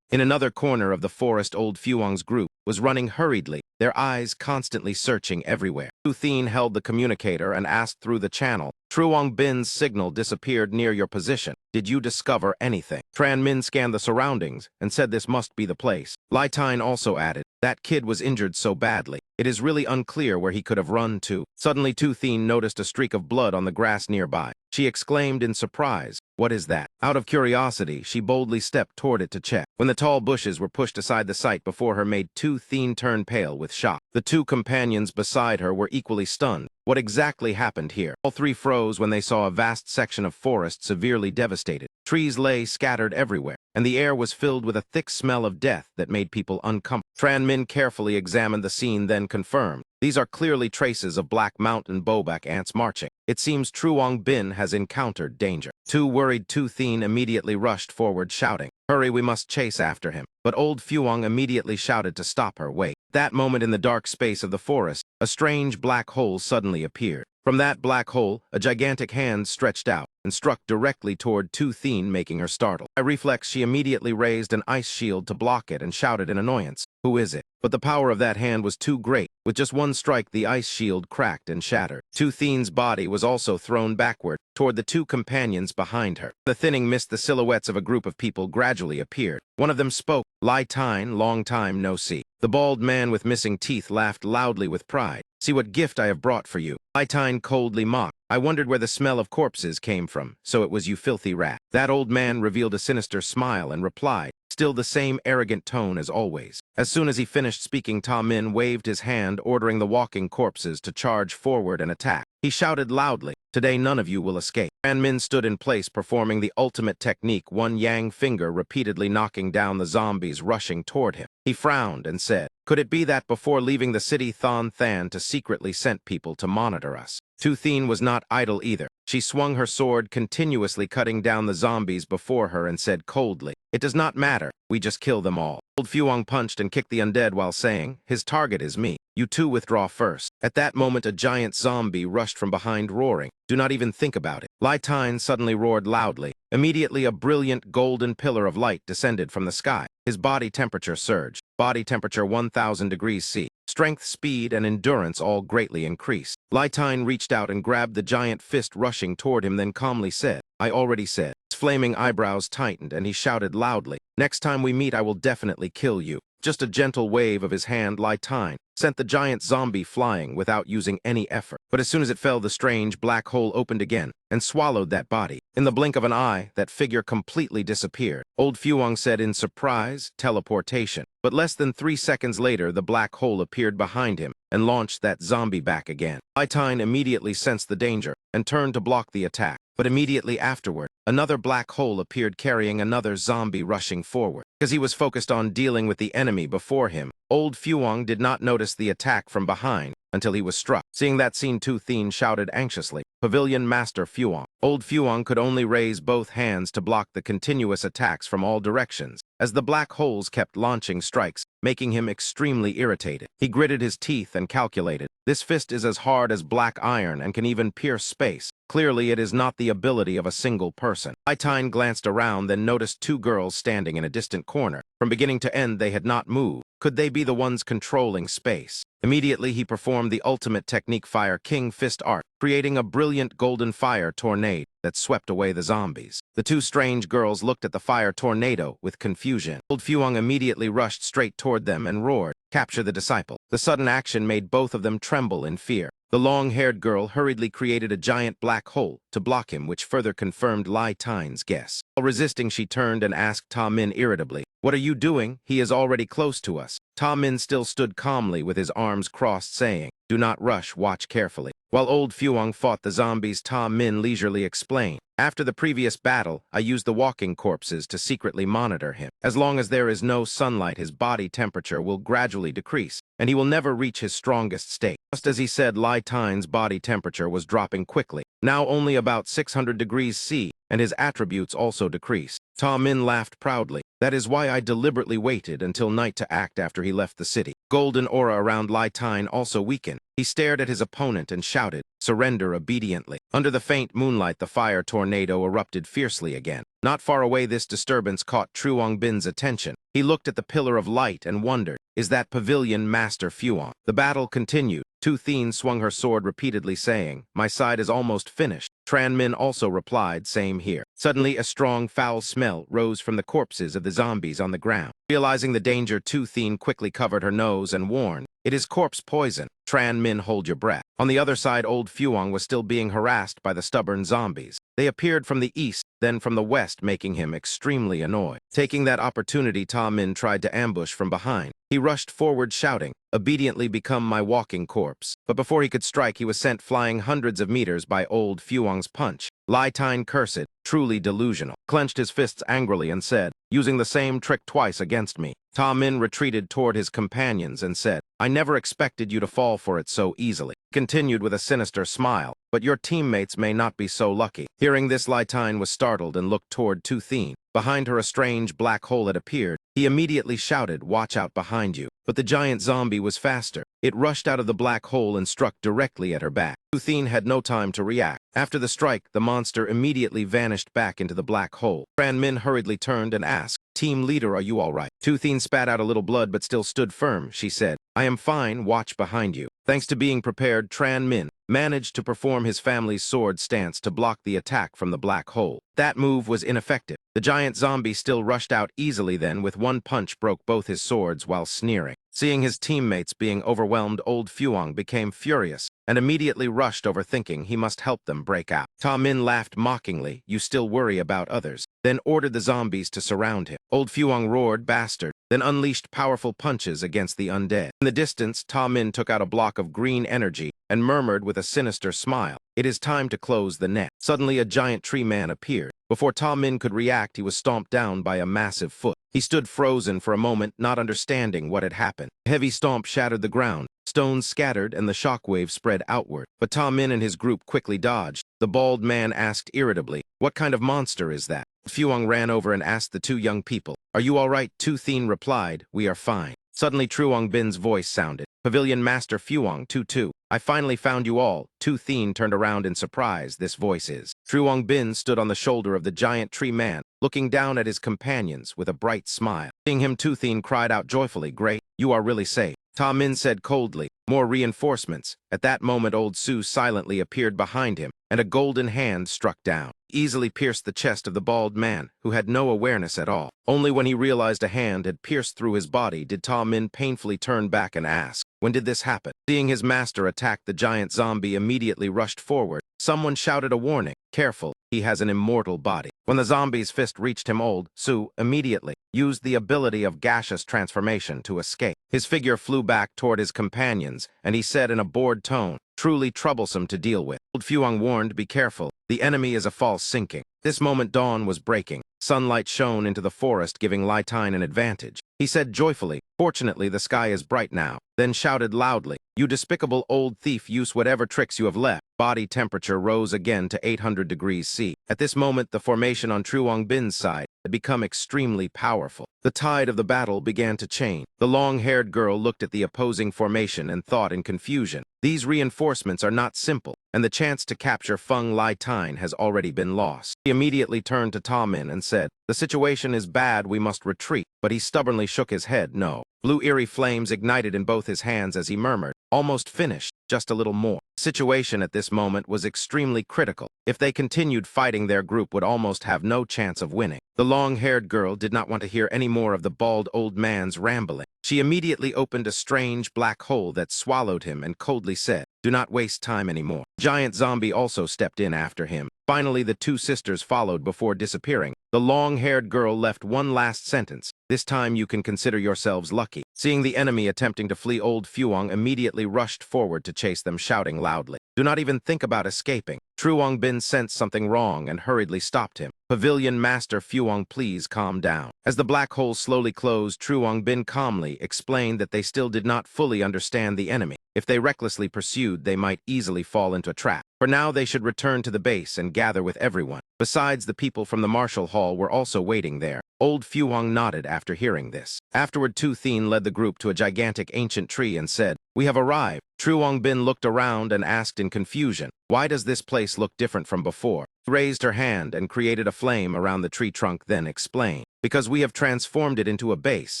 In another corner of the forest, old Fuong's group was running hurriedly, their eyes constantly searching everywhere. Tu Thien held the communicator and asked through the channel, "Truong Bin's signal disappeared near your position. Did you discover anything?" Tran Min scanned the surroundings and said this must be the place. Lai Tine also added, "That kid was injured so badly. It is really unclear where he could have run to." Suddenly, Tu Thien noticed a streak of blood on the grass nearby. She exclaimed in surprise, "What is that?" Out of curiosity, she boldly stepped toward it to check. When the tall bushes were pushed aside, the sight before her made Tu Thien turn pale with shock. The two companions beside her were equally stunned. What exactly happened here? All three froze when they saw a vast section of forest severely devastated. Trees lay scattered everywhere, and the air was filled with a thick smell of death that made people uncomfortable. Tran Min carefully examined the scene, then confirmed, "These are clearly traces of Black Mountain bobak ants marching. It seems Truong Bin has encountered danger." Two worried Tu Thien immediately rushed forward shouting, "Hurry, we must chase after him." But old Fuong immediately shouted to stop her. "Wait." That moment, in the dark space of the forest, a strange black hole suddenly appeared. From that black hole, a gigantic hand stretched out and struck directly toward Tu Thien, making her startle. By reflex, she immediately raised an ice shield to block it and shouted in annoyance, "Who is it?" But the power of that hand was too great. With just one strike, the ice shield cracked and shattered. Tu Thien's body was also thrown backward toward the two companions behind her. The thinning mist, the silhouettes of a group of people gradually appeared. One of them spoke, "Lai Tine, long time no see." The bald man with missing teeth laughed loudly with pride. "See what gift I have brought for you." Lai Tine coldly mocked, "I wondered where the smell of corpses came from, so it was you filthy rat." That old man revealed a sinister smile and replied, still the same arrogant tone as always. As soon as he finished speaking, Ta Min waved his hand, ordering the walking corpses to charge forward and attack. He shouted loudly, "Today none of you will escape." Tran Min stood in place, performing the ultimate technique, one yang finger repeatedly knocking down the zombies rushing toward him. He frowned and said, "Could it be that before leaving the city, Thon Than to secretly sent people to monitor us?" Tu Thien was not idle either. She swung her sword, continuously cutting down the zombies before her, and said coldly, "It does not matter. We just kill them all." Old Fuong punched and kicked the undead while saying, "His target is me. You two withdraw first." At that moment, a giant zombie rushed from behind, roaring, "Do not even think about it." Lai Tine suddenly roared loudly. Immediately, a brilliant golden pillar of light descended from the sky. His body temperature surged. Body temperature 1000 degrees C. Strength, speed, and endurance all greatly increased. Lai Tine reached out and grabbed the giant fist rushing toward him, then calmly said, "I already said." His flaming eyebrows tightened, and he shouted loudly, "Next time we meet, I will definitely kill you." Just a gentle wave of his hand, Lai Tine sent the giant zombie flying without using any effort. But as soon as it fell, the strange black hole opened again and swallowed that body. In the blink of an eye, that figure completely disappeared. Old Fuong said in surprise, "Teleportation." But less than 3 seconds later, the black hole appeared behind him and launched that zombie back again. Lai Tine immediately sensed the danger and turned to block the attack. But immediately afterward, another black hole appeared carrying another zombie rushing forward. Because he was focused on dealing with the enemy before him, old Fuong did not notice the attack from behind until he was struck. Seeing that scene, Tu Thien shouted anxiously, "Pavilion Master Fuong." Old Fuong could only raise both hands to block the continuous attacks from all directions, as the black holes kept launching strikes, making him extremely irritated. He gritted his teeth and calculated, "This fist is as hard as black iron and can even pierce space. Clearly, it is not the ability of a single person." Lai Tine glanced around, then noticed two girls standing in a distant corner. From beginning to end, they had not moved. Could they be the ones controlling space? Immediately, he performed the ultimate technique Fire King Fist Art, creating a brilliant golden fire tornado that swept away the zombies. The two strange girls looked at the fire tornado with confusion. Old Fuang immediately rushed straight toward them and roared, "Capture the disciple." The sudden action made both of them tremble in fear. The long-haired girl hurriedly created a giant black hole to block him, which further confirmed Lai Tine's guess. While resisting, she turned and asked Ta Min irritably, "What are you doing? He is already close to us." Ta Min still stood calmly with his arms crossed, saying, "Do not rush, watch carefully." While old Fuang fought the zombies, Ta Min leisurely explained, "After the previous battle, I used the walking corpses to secretly monitor him. As long as there is no sunlight, his body temperature will gradually decrease, and he will never reach his strongest state." Just as he said, Lai Tine's body temperature was dropping quickly, now only about 600 degrees C, and his attributes also decreased. Ta Min laughed proudly. "That is why I deliberately waited until night to act after he left the city." Golden aura around Lai Tine also weakened. He stared at his opponent and shouted, "Surrender obediently." Under the faint moonlight, the fire tornado erupted fiercely again. Not far away, this disturbance caught Truong Bin's attention. He looked at the pillar of light and wondered, "Is that pavilion Master Fuang?" The battle continued. Tu Thien swung her sword repeatedly, saying, "My side is almost finished." Tran Min also replied, "Same here." Suddenly, a strong, foul smell rose from the corpses of the zombies on the ground. Realizing the danger, Tu Thien quickly covered her nose and warned, "It is corpse poison. Tran Min, hold your breath." On the other side, old Fuang was still being harassed by the stubborn zombies. They appeared from the east, then from the west, making him extremely annoyed. Taking that opportunity, Ta Min tried to ambush from behind. He rushed forward shouting, "Obediently become my walking corpse." But before he could strike, he was sent flying hundreds of meters by old Fuang's punch. Lai Tine cursed, truly delusional, clenched his fists angrily and said, "Using the same trick twice against me." Ta Min retreated toward his companions and said, "I never expected you to fall for it so easily." Continued with a sinister smile, "But your teammates may not be so lucky." Hearing this, Lai Tine was startled and looked toward Tu Thien. Behind her, a strange black hole had appeared. He immediately shouted, "Watch out behind you." But the giant zombie was faster. It rushed out of the black hole and struck directly at her back. Tu Thien had no time to react. After the strike, the monster immediately vanished back into the black hole. Tran Min hurriedly turned and asked, "Team leader, are you all right?" Tu Thien spat out a little blood but still stood firm. She said, "I am fine, watch behind you." Thanks to being prepared, Tran Min managed to perform his family's sword stance to block the attack from the black hole. That move was ineffective. The giant zombie still rushed out easily, then with one punch broke both his swords while sneering. Seeing his teammates being overwhelmed, old Fuang became furious and immediately rushed over, thinking he must help them break out. Ta Min laughed mockingly, "You still worry about others," then ordered the zombies to surround him. Old Fuang roared, "Bastard," then unleashed powerful punches against the undead. In the distance, Ta Min took out a block of green energy and murmured with a sinister smile, "It is time to close the net." Suddenly, a giant tree man appeared. Before Ta Min could react, he was stomped down by a massive foot. He stood frozen for a moment, not understanding what had happened. A heavy stomp shattered the ground. Stones scattered and the shockwave spread outward. But Ta Min and his group quickly dodged. The bald man asked irritably, "What kind of monster is that?" Fuang ran over and asked the two young people, "Are you all right?" Tu Thien replied, "We are fine." Suddenly, Truong Bin's voice sounded, "Pavilion Master Fuang, Tu. I finally found you all." Tu Thien turned around in surprise. This voice is. Truong Bin stood on the shoulder of the giant tree man, looking down at his companions with a bright smile. Seeing him, Tu Thien cried out joyfully, "Great, you are really safe." Ta Min said coldly, "More reinforcements." At that moment, old Su silently appeared behind him, and a golden hand struck down. Easily pierced the chest of the bald man, who had no awareness at all. Only when he realized a hand had pierced through his body did Ta Min painfully turn back and ask, "When did this happen?" Seeing his master attack, the giant zombie immediately rushed forward. Someone shouted a warning, "Careful, he has an immortal body." When the zombie's fist reached him, old Su immediately used the ability of gaseous transformation to escape. His figure flew back toward his companions, and he said in a bored tone, "Truly troublesome to deal with." Old Fuang warned, "Be careful. The enemy is a false sinking." This moment, dawn was breaking. Sunlight shone into the forest, giving Lai Tine an advantage. He said joyfully, "Fortunately, the sky is bright now," then shouted loudly, "You despicable old thief, use whatever tricks you have left." Body temperature rose again to 800 degrees C. At this moment, the formation on Truong Bin's side had become extremely powerful. The tide of the battle began to change. The long-haired girl looked at the opposing formation and thought in confusion, "These reinforcements are not simple, and the chance to capture Feng Lai Tine has already been lost." He immediately turned to Ta Min and said, "The situation is bad, we must retreat," but he stubbornly shook his head no. Blue eerie flames ignited in both his hands as he murmured, "Almost finished, just a little more." The situation at this moment was extremely critical. If they continued fighting, their group would almost have no chance of winning. The long-haired girl did not want to hear any more of the bald old man's rambling. She immediately opened a strange black hole that swallowed him and coldly said, "Do not waste time anymore." Giant zombie also stepped in after him. Finally, the two sisters followed before disappearing. The long-haired girl left one last sentence. "This time you can consider yourselves lucky." Seeing the enemy attempting to flee, old Fuang immediately rushed forward to chase them, shouting loudly, "Do not even think about escaping." Truong Bin sensed something wrong and hurriedly stopped him. "Pavilion Master Fuang, please calm down." As the black hole slowly closed, Truong Bin calmly explained that they still did not fully understand the enemy. If they recklessly pursued, they might easily fall into a trap. For now, they should return to the base and gather with everyone. Besides, the people from the Marshal Hall were also waiting there. Old Fuang nodded after hearing this. Afterward, Tu Thien led the group to a gigantic ancient tree and said, "We have arrived." Truong Bin looked around and asked in confusion, "Why does this place look different from before?" She raised her hand and created a flame around the tree trunk, then explained, "Because we have transformed it into a base.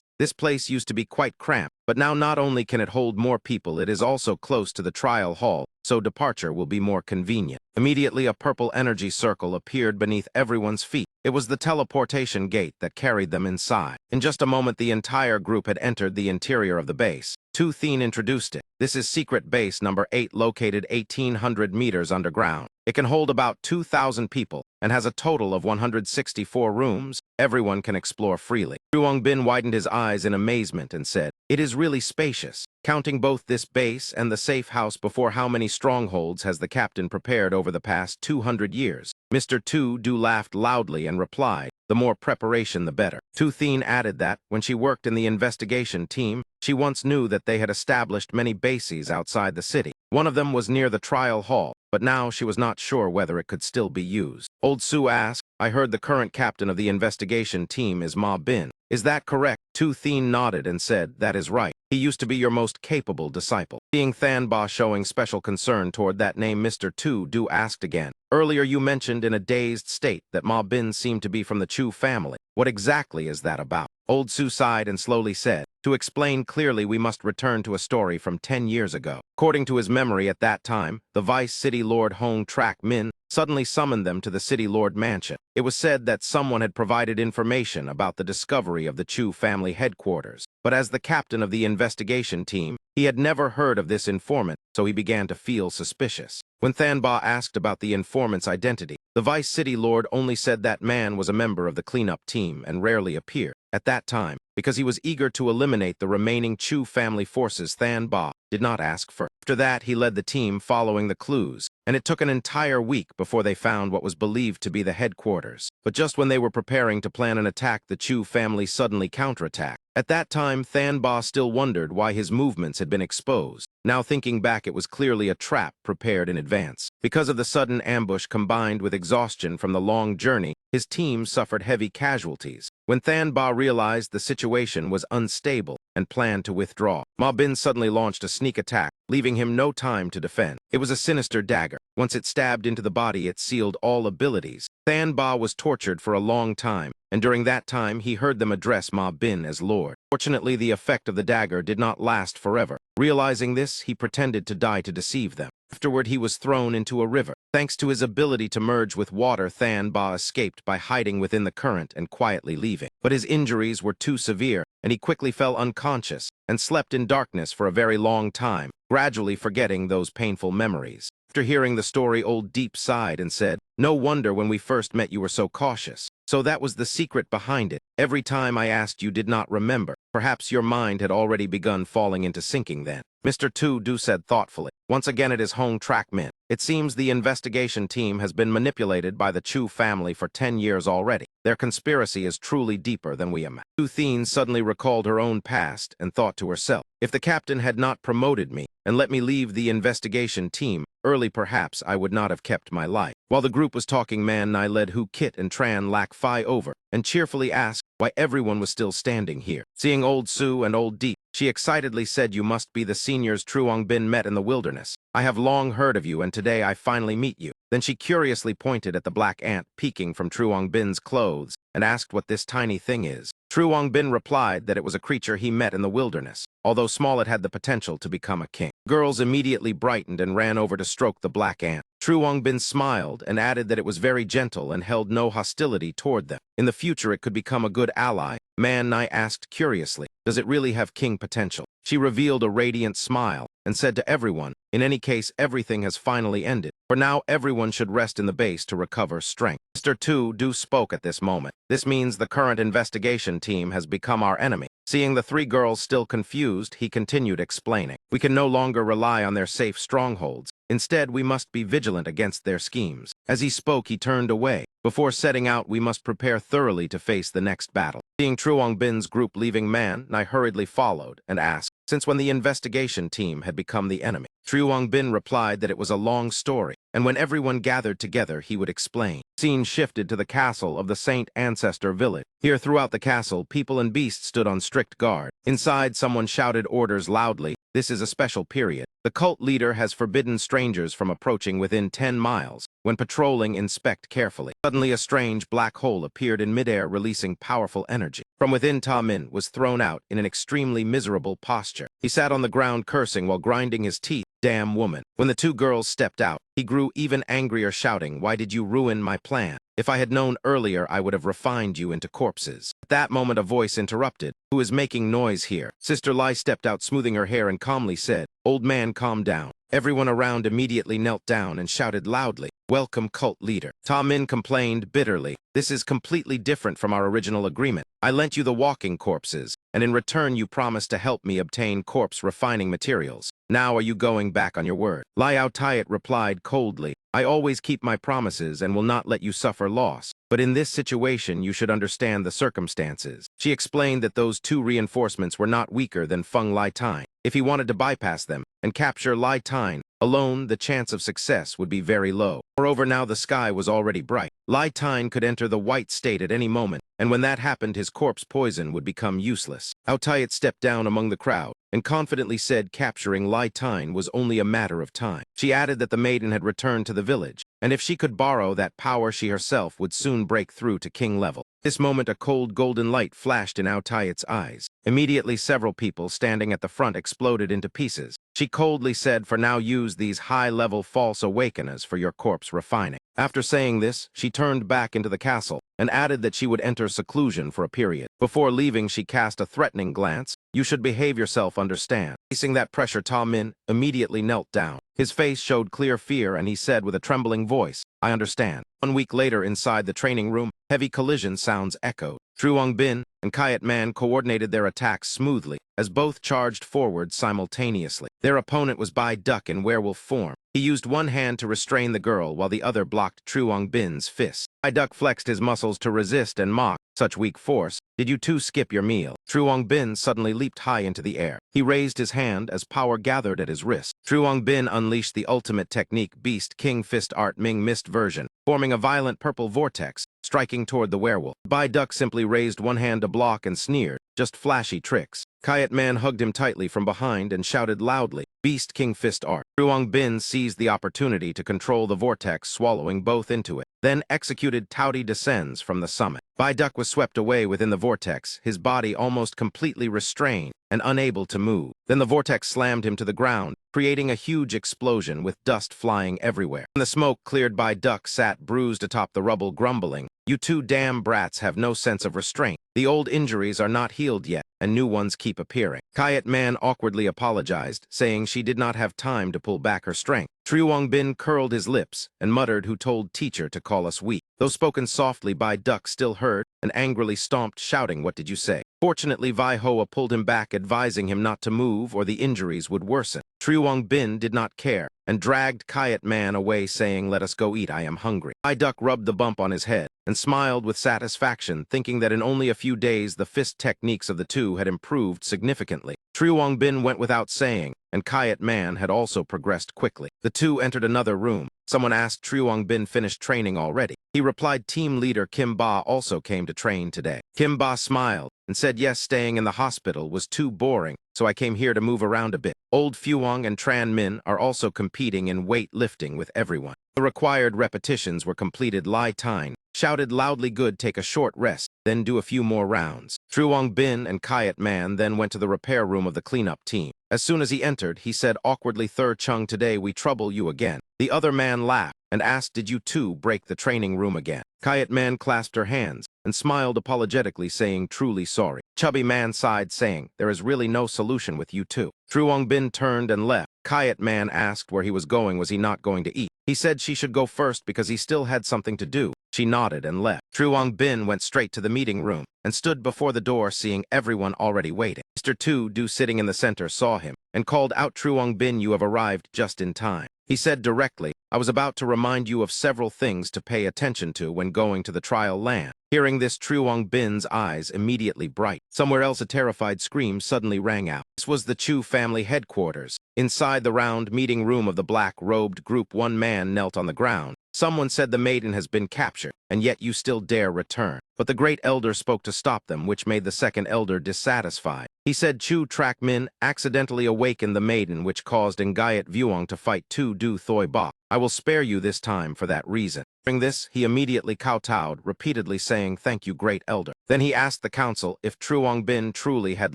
This place used to be quite cramped, but now not only can it hold more people, it is also close to the trial hall, so departure will be more convenient." Immediately, a purple energy circle appeared beneath everyone's feet. It was the teleportation gate that carried them inside. In just a moment, the entire group had entered the interior of the base. Tu Thien introduced it. "This is secret base number 8, located 1,800 meters underground. It can hold about 2,000 people and has a total of 164 rooms. Everyone can explore freely." Truong Bin widened his eyes in amazement and said, "It is really spacious. Counting both this base and the safe house before, how many strongholds has the captain prepared over the past 200 years? Mr. Tu Du laughed loudly and replied, "The more preparation, the better." Tu Thien added that, when she worked in the investigation team, she once knew that they had established many bases outside the city. One of them was near the trial hall, but now she was not sure whether it could still be used. Old Su asked, "I heard the current captain of the investigation team is Ma Bin. Is that correct?" Tu Thien nodded and said, "That is right. He used to be your most capable disciple." Seeing Than Ba showing special concern toward that name, Mr. Tu Du asked again, "Earlier you mentioned in a dazed state that Ma Bin seemed to be from the Chu family. What exactly is that about?" Old Su sighed and slowly said, "To explain clearly, we must return to a story from 10 years ago. According to his memory at that time, the Vice City Lord Hong Trak Min suddenly summoned them to the City Lord Mansion. It was said that someone had provided information about the discovery of the Chu family headquarters. But as the captain of the investigation team, he had never heard of this informant, so he began to feel suspicious. When Than Ba asked about the informant's identity, the Vice City Lord only said that man was a member of the cleanup team and rarely appeared. At that time, because he was eager to eliminate the remaining Chu family forces, Than Ba did not ask for. After that, he led the team following the clues, and it took an entire week before they found what was believed to be the headquarters. But just when they were preparing to plan an attack, the Chu family suddenly counterattacked. At that time, Than Ba still wondered why his movements had been exposed. Now thinking back, it was clearly a trap prepared in advance. Because of the sudden ambush combined with exhaustion from the long journey, his team suffered heavy casualties. When Than Ba realized the situation was unstable and planned to withdraw, Ma Bin suddenly launched a sneak attack, leaving him no time to defend. It was a sinister dagger. Once it stabbed into the body, it sealed all abilities. Than Ba was tortured for a long time, and during that time he heard them address Ma Bin as Lord. Fortunately, the effect of the dagger did not last forever. Realizing this, he pretended to die to deceive them. Afterward, he was thrown into a river. Thanks to his ability to merge with water, Than Ba escaped by hiding within the current and quietly leaving. But his injuries were too severe, and he quickly fell unconscious and slept in darkness for a very long time, gradually forgetting those painful memories. After hearing the story, Old Deep sighed and said, "No wonder when we first met you were so cautious. So that was the secret behind it. Every time I asked, you did not remember. Perhaps your mind had already begun falling into sinking then." Mr. Tu Du said thoughtfully, "Once again it is Hong Trak Min. It seems the investigation team has been manipulated by the Chu family for 10 years already. Their conspiracy is truly deeper than we imagine." Tu Thien suddenly recalled her own past and thought to herself, "If the captain had not promoted me and let me leave the investigation team early, perhaps I would not have kept my life." While the group was talking, Man Nai led Hu Kit and Tran Lak Phi over and cheerfully asked why everyone was still standing here. Seeing Old Su and Old Deep, she excitedly said, "You must be the seniors Truong Bin met in the wilderness. I have long heard of you, and today I finally meet you." Then she curiously pointed at the black ant peeking from Truong Bin's clothes and asked what this tiny thing is. Truong Bin replied that it was a creature he met in the wilderness. Although small, it had the potential to become a king. Girls immediately brightened and ran over to stroke the black ant. Truong Bin smiled and added that it was very gentle and held no hostility toward them. In the future, it could become a good ally. Man Nai asked curiously, does it really have king potential? She revealed a radiant smile and said to everyone, in any case, everything has finally ended. For now, everyone should rest in the base to recover strength. Mr. Tu spoke at this moment. This means the current investigation team has become our enemy. Seeing the three girls still confused, he continued explaining. We can no longer rely on their safe strongholds. Instead, we must be vigilant against their schemes. As he spoke, he turned away. Before setting out, we must prepare thoroughly to face the next battle. Seeing Truong Bin's group leaving Man, I hurriedly followed and asked, since when the investigation team had become the enemy. Truong Bin replied that it was a long story, and when everyone gathered together, he would explain. Scene shifted to the castle of the Saint Ancestor village. Here throughout the castle, people and beasts stood on strict guard. Inside, someone shouted orders loudly. This is a special period. The cult leader has forbidden strangers from approaching within 10 miles. When patrolling, inspect carefully. Suddenly, a strange black hole appeared in midair, releasing powerful energy. From within, Ta Min was thrown out in an extremely miserable posture. He sat on the ground cursing while grinding his teeth. Damn woman. When the two girls stepped out, he grew even angrier, shouting, why did you ruin my plan? If I had known earlier, I would have refined you into corpses. At that moment, a voice interrupted. Who is making noise here? Sister Lai stepped out, smoothing her hair, and calmly said, old man, calm down. Everyone around immediately knelt down and shouted loudly, welcome, cult leader. Ta Min complained bitterly. This is completely different from our original agreement. I lent you the walking corpses, and in return you promised to help me obtain corpse refining materials. Now are you going back on your word? Liao Tiat replied coldly, I always keep my promises and will not let you suffer loss. But in this situation, you should understand the circumstances. She explained that those two reinforcements were not weaker than Feng Lai Tine. If he wanted to bypass them and capture Lai Tine alone, the chance of success would be very low. Moreover, now the sky was already bright. Lai Tine could enter the white state at any moment, and when that happened, his corpse poison would become useless. Aotayat stepped down among the crowd and confidently said capturing Lai Tine was only a matter of time. She added that the maiden had returned to the village, and if she could borrow that power, she herself would soon break through to king level. At this moment, a cold golden light flashed in Aotayat's eyes. Immediately, several people standing at the front exploded into pieces. She coldly said, for now use these high-level false awakeners for your corpse refining. After saying this, she turned back into the castle and added that she would enter seclusion for a period. Before leaving, she cast a threatening glance. You should behave yourself, understand. Facing that pressure, Ta Min immediately knelt down. His face showed clear fear, and he said with a trembling voice, I understand. 1 week later, inside the training room, heavy collision sounds echoed. Truong Bin and Kiat Man coordinated their attacks smoothly as both charged forward simultaneously. Their opponent was Bai Duck in werewolf form. He used one hand to restrain the girl while the other blocked Truong Bin's fist. Bai Duck flexed his muscles to resist and mocked, such weak force. Did you two skip your meal? Truong Bin suddenly leaped high into the air. He raised his hand as power gathered at his wrist. Truong Bin unleashed the ultimate technique Beast King Fist Art Ming Mist version, forming a violent purple vortex, striking toward the werewolf. Bai Duck simply raised one hand to block and sneered, just flashy tricks. Kiat Man hugged him tightly from behind and shouted loudly, Beast King Fist Art. Truong Bin seized the opportunity to control the vortex, swallowing both into it, then executed Touty Descends from the summit. Bai Duck was swept away within the vortex, his body almost completely restrained and unable to move. Then the vortex slammed him to the ground, creating a huge explosion with dust flying everywhere. When the smoke cleared, Bai Duck sat bruised atop the rubble, grumbling, you two damn brats have no sense of restraint. The old injuries are not healed yet, and new ones keep appearing. Kiat Man awkwardly apologized, saying she did not have time to pull back her strength. Truong Bin curled his lips and muttered, who told teacher to call us weak? Though spoken softly, Bai Duck still heard and angrily stomped, shouting, what did you say? Fortunately, Vai Hoa pulled him back, advising him not to move or the injuries would worsen. Truong Bin did not care and dragged Kiat Man away, saying, let us go eat, I am hungry. Bai Duck rubbed the bump on his head and smiled with satisfaction, thinking that in only a few days the fist techniques of the two had improved significantly. Truong Bin went without saying, and Kiat Man had also progressed quickly. The two entered another room. Someone asked Truong Bin finished training already. He replied team leader Kim Ba also came to train today. Kim Ba smiled and said yes, staying in the hospital was too boring, so I came here to move around a bit. Old Fuong and Tran Min are also competing in weight lifting with everyone. The required repetitions were completed. Lai Tine shouted loudly, good, take a short rest, then do a few more rounds. Truong Bin and Kayat Man then went to the repair room of the cleanup team. As soon as he entered, he said awkwardly, Thur Chung, today we trouble you again. The other man laughed and asked, did you too break the training room again? Kayat Man clasped her hands and smiled apologetically, saying, truly sorry. Chubby Man sighed, saying, there is really no solution with you two. Truong Bin turned and left. Kayat Man asked where he was going. Was he not going to eat? He said she should go first because he still had something to do. She nodded and left. Truong Bin went straight to the meeting room and stood before the door, seeing everyone already waiting. Mr. Tu Du, sitting in the center, saw him and called out, Truong Bin, you have arrived just in time. He said directly, I was about to remind you of several things to pay attention to when going to the trial land. Hearing this, Truong Bin's eyes immediately bright. Somewhere else, a terrified scream suddenly rang out. This was the Chu family headquarters. Inside the round meeting room of the black-robed group, one man knelt on the ground. Someone said the maiden has been captured, and yet you still dare return. But the great elder spoke to stop them, which made the second elder dissatisfied. He said Chu Trak Min accidentally awakened the maiden, which caused Ngayat Vuong to fight Tu Du Thoi Bok. I will spare you this time for that reason. During this, he immediately kowtowed, repeatedly saying, thank you, great elder. Then he asked the council if Truong Bin truly had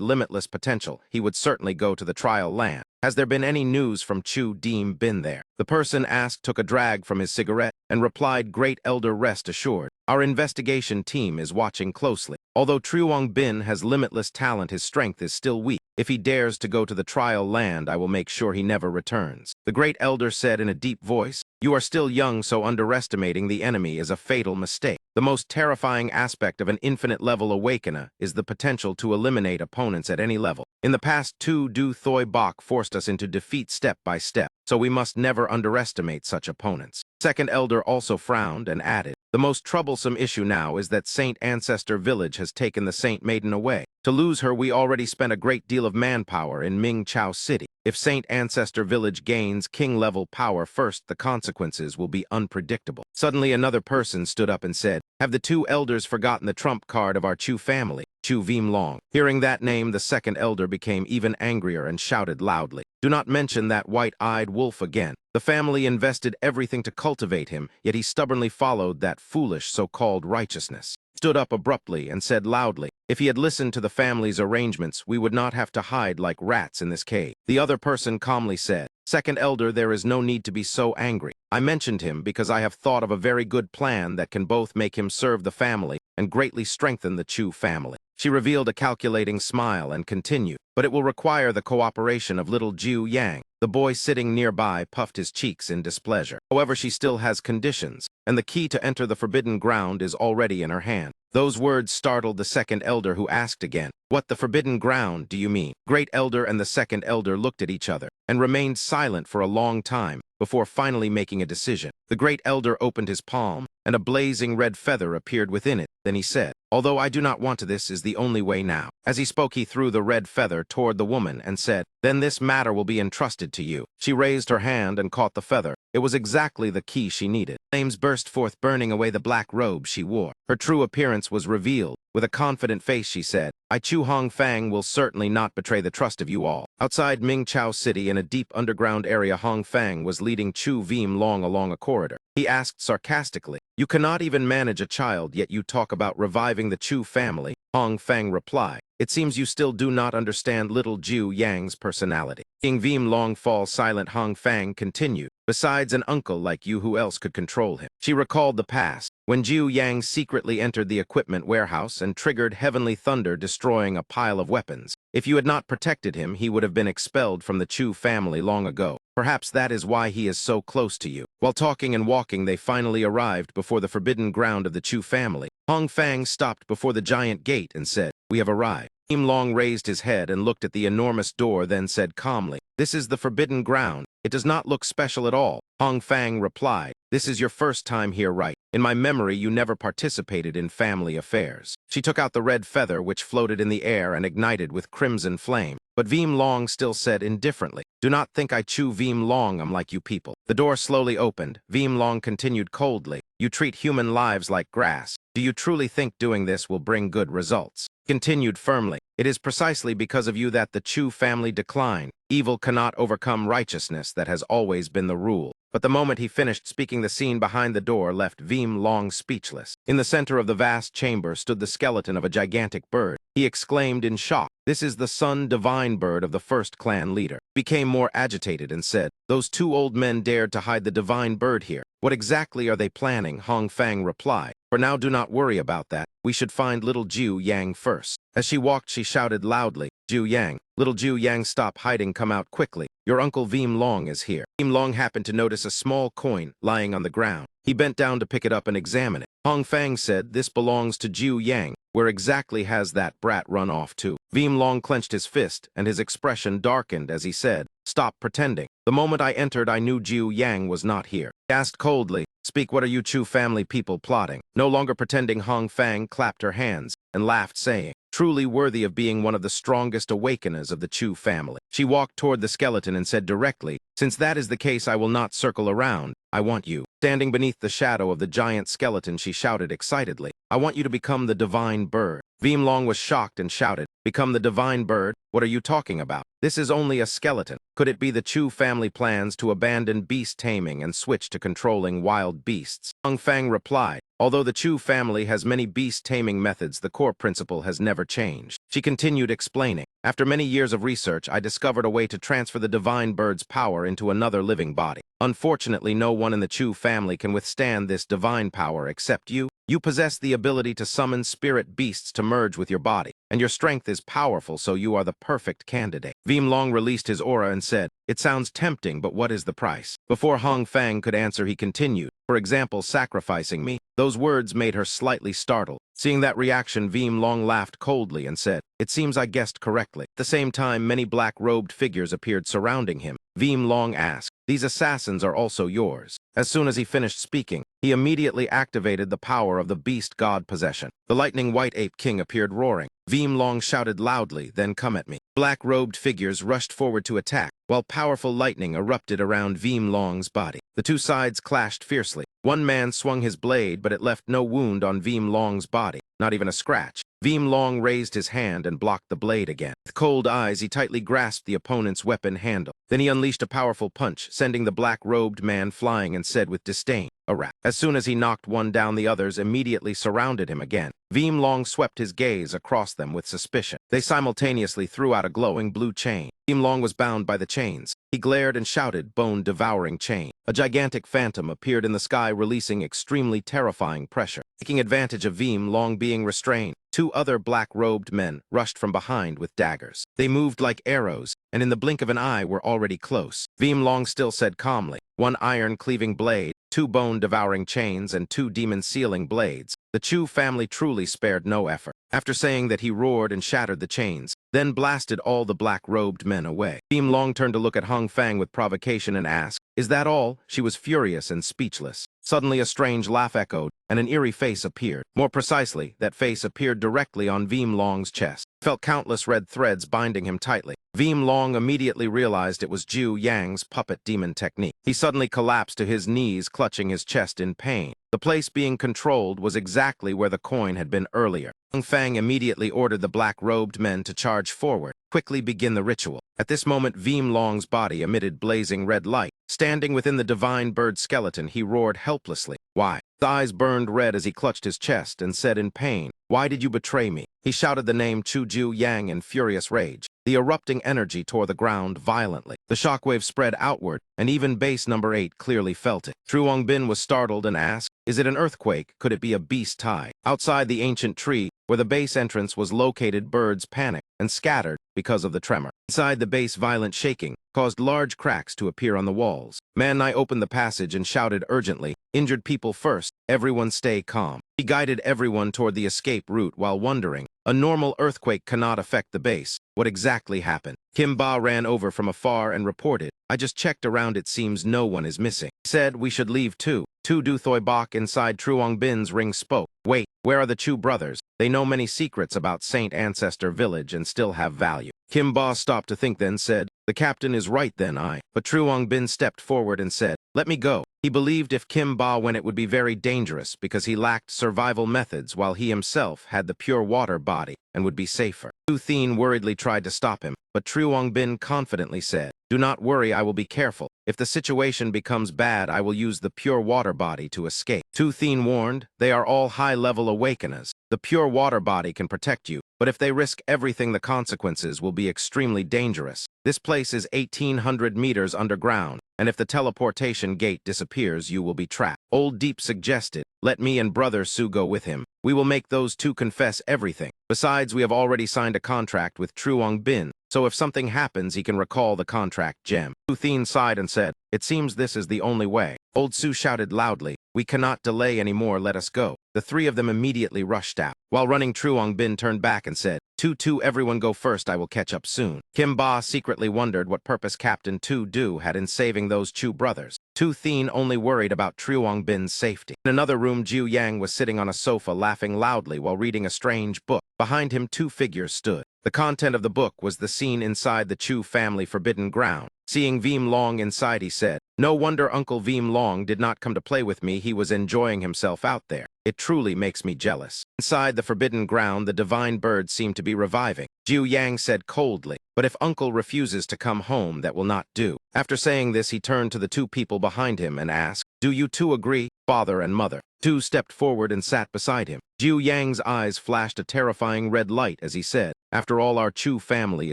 limitless potential, he would certainly go to the trial land. Has there been any news from Chu Deem Bin there? The person asked took a drag from his cigarette and replied, great elder, rest assured. Our investigation team is watching closely. Although Truong Bin has limitless talent, his strength is still weak. If he dares to go to the trial land, I will make sure he never returns. The great elder said in a deep voice, you are still young, so underestimating the enemy is a fatal mistake. The most terrifying aspect of an infinite-level awakener is the potential to eliminate opponents at any level. In the past, Tu Du Thoi Bok forced us into defeat step by step, so we must never underestimate such opponents. Second elder also frowned and added, the most troublesome issue now is that Saint Ancestor Village has taken the Saint Maiden away. To lose her, we already spent a great deal of manpower in Mingchao City. If Saint Ancestor Village gains king-level power first, the consequences will be unpredictable. Suddenly, another person stood up and said, have the two elders forgotten the trump card of our Chu family, Chu Vim Long? Hearing that name, the second elder became even angrier and shouted loudly, do not mention that white-eyed wolf again. The family invested everything to cultivate him, yet he stubbornly followed that foolish so-called righteousness. Stood up abruptly and said loudly, if he had listened to the family's arrangements, we would not have to hide like rats in this cave. The other person calmly said, second elder, there is no need to be so angry. I mentioned him because I have thought of a very good plan that can both make him serve the family and greatly strengthen the Chu family. She revealed a calculating smile and continued, but it will require the cooperation of little Jiu Yang. The boy sitting nearby puffed his cheeks in displeasure. However, she still has conditions, and the key to enter the forbidden ground is already in her hand. Those words startled the second elder, who asked again, what the forbidden ground do you mean? Great elder and the second elder looked at each other and remained silent for a long time before finally making a decision. The great elder opened his palm, and a blazing red feather appeared within it. Then he said, although I do not want to, this is the only way now. As he spoke, he threw the red feather toward the woman and said, then this matter will be entrusted to you. She raised her hand and caught the feather. It was exactly the key she needed. Flames burst forth, burning away the black robe she wore. Her true appearance was revealed. With a confident face, she said, I, Chu Hong Fang, will certainly not betray the trust of you all. Outside Mingchao City, in a deep underground area, Hong Fang was leading Chu Vim Long along a corridor. He asked sarcastically, you cannot even manage a child, yet you talk about reviving the Chu family. Hong Fang replied, it seems you still do not understand little Jiu Yang's personality. King Vim Long fall silent. Hong Fang continued, besides an uncle like you, who else could control him? She recalled the past, when Jiu Yang secretly entered the equipment warehouse and triggered heavenly thunder, destroying a pile of weapons. If you had not protected him, he would have been expelled from the Chu family long ago. Perhaps that is why he is so close to you. While talking and walking, they finally arrived before the forbidden ground of the Chu family. Hong Fang stopped before the giant gate and said, we have arrived. Vim Long raised his head and looked at the enormous door, then said calmly, this is the forbidden ground. It does not look special at all. Hong Fang replied, this is your first time here, right? In my memory, you never participated in family affairs. She took out the red feather, which floated in the air and ignited with crimson flame. But Vim Long still said indifferently, do not think I Chu Vim Long am like you people. The door slowly opened. Vim Long continued coldly, you treat human lives like grass. Do you truly think doing this will bring good results? Continued firmly, "It is precisely because of you that the Chu family decline. Evil cannot overcome righteousness. That has always been the rule." But the moment he finished speaking, the scene behind the door left Veem Long speechless. In the center of the vast chamber stood the skeleton of a gigantic bird. He exclaimed in shock, "This is the sun divine bird of the first clan leader." Became more agitated and said, "Those two old men dared to hide the divine bird here. What exactly are they planning?" Hong Fang replied, "For now, do not worry about that. We should find little Jiu Yang first." As she walked, she shouted loudly, "Jiu Yang, little Jiu Yang, stop hiding, come out quickly. Your uncle Veem Long is here." Veem Long happened to notice a small coin lying on the ground. He bent down to pick it up and examine it. Hong Fang said, "This belongs to Jiu Yang. Where exactly has that brat run off to?" Veem Long clenched his fist, and his expression darkened as he said, "Stop pretending. The moment I entered, I knew Jiu Yang was not here." He asked coldly, "Speak, what are you Chu family people plotting?" No longer pretending, Hong Fang clapped her hands and laughed, saying, "Truly worthy of being one of the strongest awakeners of the Chu family." She walked toward the skeleton and said directly, "Since that is the case, I will not circle around. I want you." Standing beneath the shadow of the giant skeleton, she shouted excitedly, "I want you to become the divine bird." Veem Long was shocked and shouted, "Become the divine bird? What are you talking about? This is only a skeleton. Could it be the Chu family plans to abandon beast taming and switch to controlling wild beasts?" Hong Fang replied, "Although the Chu family has many beast taming methods, the core principle has never changed." She continued explaining, "After many years of research, I discovered a way to transfer the divine bird's power into another living body. Unfortunately, no one in the Chu family can withstand this divine power except you. You possess the ability to summon spirit beasts to merge with your body, and your strength is powerful, so you are the perfect candidate." Veem Long released his aura and said, "It sounds tempting, but what is the price?" Before Hong Fang could answer, he continued, "For example, sacrificing me." Those words made her slightly startled. Seeing that reaction, Veem Long laughed coldly and said, "It seems I guessed correctly." At the same time, many black-robed figures appeared surrounding him. Veem Long asked, "These assassins are also yours?" As soon as he finished speaking, he immediately activated the power of the beast god possession. The lightning white ape king appeared roaring. Veem Long shouted loudly, "Then come at me." Black-robed figures rushed forward to attack, while powerful lightning erupted around Veem Long's body. The two sides clashed fiercely. One man swung his blade, but it left no wound on Veem Long's body, not even a scratch. Veem Long raised his hand and blocked the blade again. With cold eyes, he tightly grasped the opponent's weapon handle. Then he unleashed a powerful punch, sending the black-robed man flying, and said with disdain, "A rat." As soon as he knocked one down, the others immediately surrounded him again. Veem Long swept his gaze across them with suspicion. They simultaneously threw out a glowing blue chain. Veem Long was bound by the chains. He glared and shouted, "Bone-devouring chain." A gigantic phantom appeared in the sky, releasing extremely terrifying pressure. Taking advantage of Veem Long being restrained, two other black-robed men rushed from behind with daggers. They moved like arrows, and in the blink of an eye were already close. Veem Long still said calmly, "One iron-cleaving blade, two bone-devouring chains, and two demon-sealing blades." The Chu family truly spared no effort. After saying that, he roared and shattered the chains, then blasted all the black-robed men away. Veem Long turned to look at Hong Fang with provocation and asked, "Is that all?" She was furious and speechless. Suddenly a strange laugh echoed, and an eerie face appeared. More precisely, that face appeared directly on Veem Long's chest. He felt countless red threads binding him tightly. Veem Long immediately realized it was Jiu Yang's puppet demon technique. He suddenly collapsed to his knees, clutching his chest in pain. The place being controlled was exactly where the coin had been earlier. Hong Fang immediately ordered the black-robed men to charge forward. Quickly begin the ritual. At this moment, Veem Long's body emitted blazing red light. Standing within the divine bird skeleton, he roared helplessly. "Why?" His eyes burned red as he clutched his chest and said in pain, "Why did you betray me?" He shouted the name Chu Jiu Yang in furious rage. The erupting energy tore the ground violently. The shockwave spread outward, and even base number 8 clearly felt it. Truong Bin was startled and asked, "Is it an earthquake? Could it be a beast tide?" Outside the ancient tree, where the base entrance was located, birds panicked and scattered because of the tremor. Inside the base, violent shaking caused large cracks to appear on the walls. Manhwa opened the passage and shouted urgently, "Injured people first, everyone stay calm." He guided everyone toward the escape route while wondering, a normal earthquake cannot affect the base. What exactly happened? Kim Ba ran over from afar and reported, "I just checked around, it seems no one is missing." He said, "We should leave too." Tu Du Thoi Bok inside Truong Bin's ring spoke, "Wait, where are the Chu brothers? They know many secrets about Saint Ancestor Village and still have value." Kim Ba stopped to think, then said, "The captain is right then, But Truong Bin stepped forward and said, "Let me go. He believed if Kim Ba went it would be very dangerous because he lacked survival methods while he himself had the pure water body and would be safer. Tu Thien worriedly tried to stop him, but Truong Bin confidently said, "Do not worry, I will be careful. If the situation becomes bad, I will use the pure water body to escape." Tu Thien warned, "They are all high-level awakeners. The pure water body can protect you, but if they risk everything, the consequences will be extremely dangerous. This place is 1,800 meters underground, and if the teleportation gate disappears, you will be trapped." Old Deep suggested, "Let me and Brother Su go with him. We will make those two confess everything. Besides, we have already signed a contract with Truong Bin, so if something happens, he can recall the contract gem." Tu Thien sighed and said, "It seems this is the only way." Old Su shouted loudly, "We cannot delay anymore, let us go." The three of them immediately rushed out. While running, Truong Bin turned back and said, "Tu, everyone go first, I will catch up soon." Kim Ba secretly wondered what purpose Captain Tu Du had in saving those Chu brothers. Tu Thien only worried about Truong Bin's safety. In another room, Jiu Yang was sitting on a sofa laughing loudly while reading a strange book. Behind him, two figures stood. The content of the book was the scene inside the Chu family forbidden ground. Seeing Veem Long inside, he said, "No wonder Uncle Veem Long did not come to play with me. He was enjoying himself out there. It truly makes me jealous." Inside the forbidden ground, the divine bird seemed to be reviving. Jiu Yang said coldly, "But if Uncle refuses to come home, that will not do." After saying this, he turned to the two people behind him and asked, "Do you two agree, father and mother?" Tu stepped forward and sat beside him. Jiu Yang's eyes flashed a terrifying red light as he said, "After all, our Chu family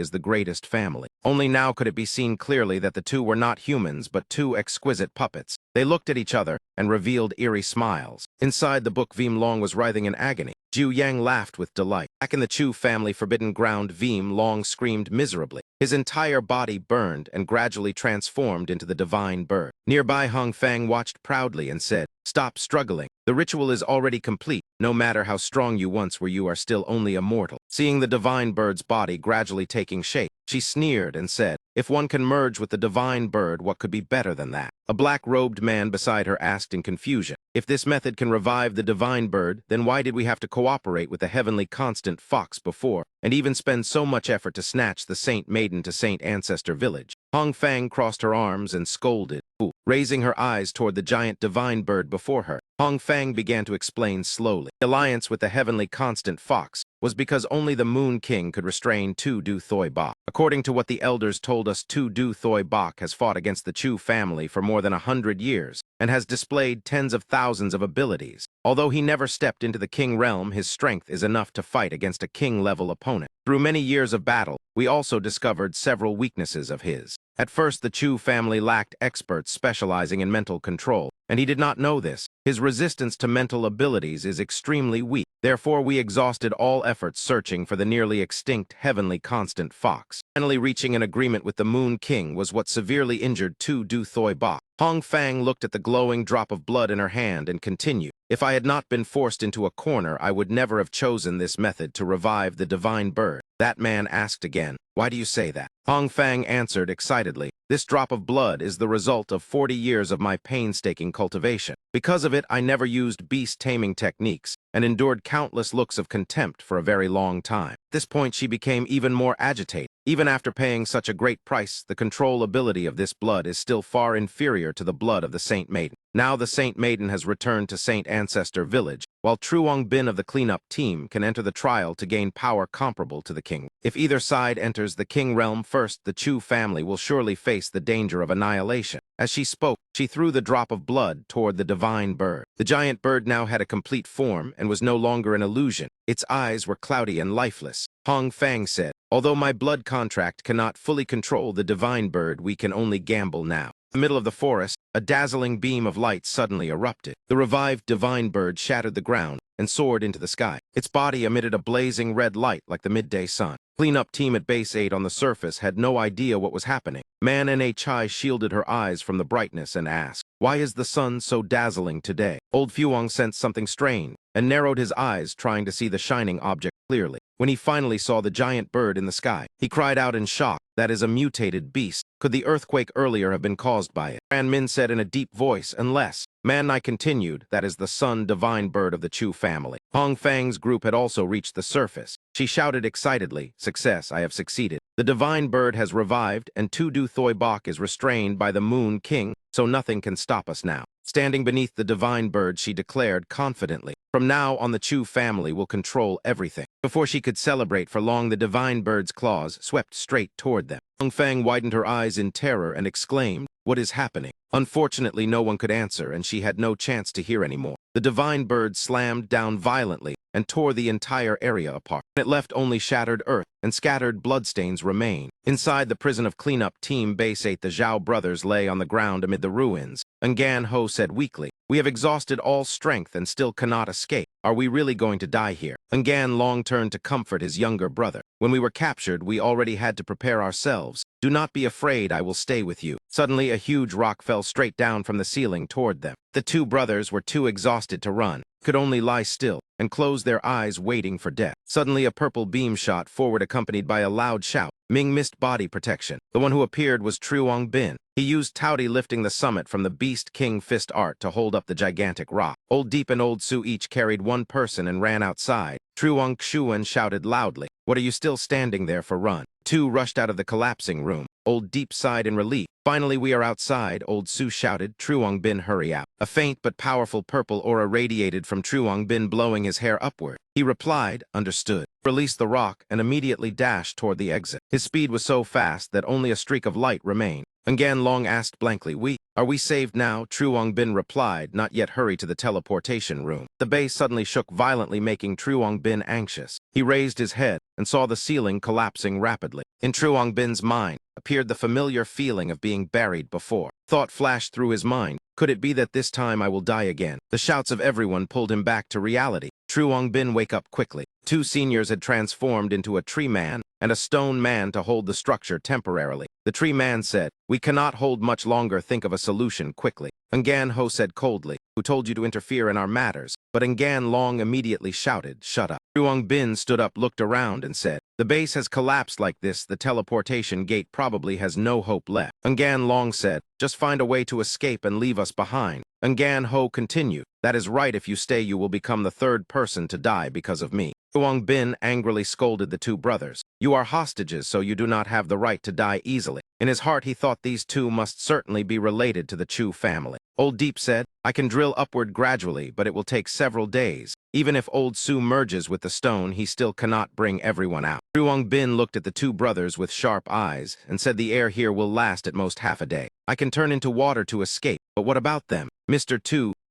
is the greatest family." Only now could it be seen clearly that the two were not humans, but two exquisite puppets. They looked at each other and revealed eerie smiles. Inside the book, Veem Long was writhing in agony. Jiu Yang laughed with delight. Back in the Chu family forbidden ground, Veem Long screamed miserably. His entire body burned and gradually transformed into the divine bird. Nearby, Hong Fang watched proudly and said, "Stop struggling. The ritual is already complete. No matter how strong you once were, you are still only a mortal." Seeing the divine bird's body gradually taking shape, she sneered and said, "If one can merge with the divine bird, what could be better than that?" A black-robed man beside her asked in confusion, "If this method can revive the divine bird, then why did we have to cooperate with the heavenly constant fox before, and even spend so much effort to snatch the Saint Maiden to Saint Ancestor Village?" Hong Fang crossed her arms and scolded. Raising her eyes toward the giant divine bird before her, Hong Fang began to explain slowly. The alliance with the heavenly constant fox was because only the Moon King could restrain Tu Du Thoi Bok. According to what the elders told us, Tu Du Thoi Bok has fought against the Chu family for more than 100 years and has displayed tens of thousands of abilities. Although he never stepped into the king realm, his strength is enough to fight against a king-level opponent. Through many years of battle, we also discovered several weaknesses of his. At first, the Chu family lacked experts specializing in mental control, and he did not know this. His resistance to mental abilities is extremely weak. Therefore, we exhausted all efforts searching for the nearly extinct heavenly constant fox. Finally reaching an agreement with the Moon King was what severely injured Tu Du Thoi Bok. Hong Fang looked at the glowing drop of blood in her hand and continued, "If I had not been forced into a corner, I would never have chosen this method to revive the divine bird." That man asked again, "Why do you say that?" Hong Fang answered excitedly, "This drop of blood is the result of 40 years of my painstaking cultivation. Because of it, I never used beast-taming techniques and endured countless looks of contempt for a very long time." At this point, she became even more agitated. Even after paying such a great price, the control ability of this blood is still far inferior to the blood of the Saint Maiden. Now the Saint Maiden has returned to Saint Ancestor Village, while Truong Bin of the cleanup team can enter the trial to gain power comparable to the king. If either side enters the king realm first, the Chu family will surely face the danger of annihilation. As she spoke, she threw the drop of blood toward the divine bird. The giant bird now had a complete form and was no longer an illusion. Its eyes were cloudy and lifeless. Hong Fang said, "Although my blood contract cannot fully control the divine bird, we can only gamble now." In the middle of the forest, a dazzling beam of light suddenly erupted. The revived divine bird shattered the ground and soared into the sky. Its body emitted a blazing red light like the midday sun. Cleanup team at Base 8 on the surface had no idea what was happening. Man Chai shielded her eyes from the brightness and asked, "Why is the sun so dazzling today?" Old Fuong sensed something strange and narrowed his eyes, trying to see the shining object clearly. When he finally saw the giant bird in the sky, he cried out in shock, "That is a mutated beast. Could the earthquake earlier have been caused by it?" Ran Min said in a deep voice, "Unless." Man Nai continued, "That is the sun divine bird of the Chu family." Hong Fang's group had also reached the surface. She shouted excitedly, "Success, I have succeeded. The divine bird has revived, and Tu Du Thoi Bok is restrained by the Moon King. so nothing can stop us now. Standing beneath the divine bird, she declared confidently, "From now on, the Chu family will control everything." Before she could celebrate for long, the divine bird's claws swept straight toward them. Long Fang widened her eyes in terror and exclaimed, "What is happening?" Unfortunately, no one could answer, and she had no chance to hear anymore. The divine bird slammed down violently and tore the entire area apart. It left only shattered earth, and scattered bloodstains remained. Inside the prison of cleanup, Team Base 8, the Zhao brothers lay on the ground amid the ruins. Ngan Ho said weakly, "We have exhausted all strength and still cannot escape. Are we really going to die here?" Ngan Long turned to comfort his younger brother. "When we were captured, we already had to prepare ourselves. Do not be afraid, I will stay with you." Suddenly, a huge rock fell straight down from the ceiling toward them. The two brothers were too exhausted to run, could only lie still, and close their eyes waiting for death. Suddenly, a purple beam shot forward accompanied by a loud shout. Ming missed body protection. The one who appeared was Truong Bin. He used Taudi lifting the summit from the Beast King fist art to hold up the gigantic rock. Old Deep and Old Su each carried one person and ran outside. Truong Xuan shouted loudly, "What are you still standing there for? Run." Two rushed out of the collapsing room. Old Deep sighed in relief. "Finally, we are outside," Old Su shouted. "Truong Bin, hurry out." A faint but powerful purple aura radiated from Truong Bin, blowing his hair upward. He replied, "Understood." Released the rock and immediately dashed toward the exit. His speed was so fast that only a streak of light remained. Ngan Long asked blankly, Are we saved now?" Truong Bin replied, "Not yet, hurry to the teleportation room." The base suddenly shook violently, making Truong Bin anxious. He raised his head and saw the ceiling collapsing rapidly. In Truong Bin's mind appeared the familiar feeling of being buried before. Thought flashed through his mind, could it be that this time I will die again? The shouts of everyone pulled him back to reality. Truong Bin, wake up quickly. Two seniors had transformed into a tree man and a stone man to hold the structure temporarily. The tree man said, "We cannot hold much longer, think of a solution quickly." Ngan Ho said coldly, "Who told you to interfere in our matters?" But Ngan Long immediately shouted, "Shut up." Truong Bin stood up, looked around, and said, "The base has collapsed like this, the teleportation gate probably has no hope left." Ngan Long said, "Just find a way to escape and leave us behind." Ngan Ho continued, "That is right, if you stay you will become the third person to die because of me." Truong Bin angrily scolded the two brothers. "You are hostages, so you do not have the right to die easily." In his heart he thought these two must certainly be related to the Chu family. Old Deep said, "I can drill upward gradually, but it will take several days. Even if Old Su merges with the stone, he still cannot bring everyone out." Truong Bin looked at the two brothers with sharp eyes and said, "The air here will last at most half a day. I can turn into water to escape, but what about them?" Mr.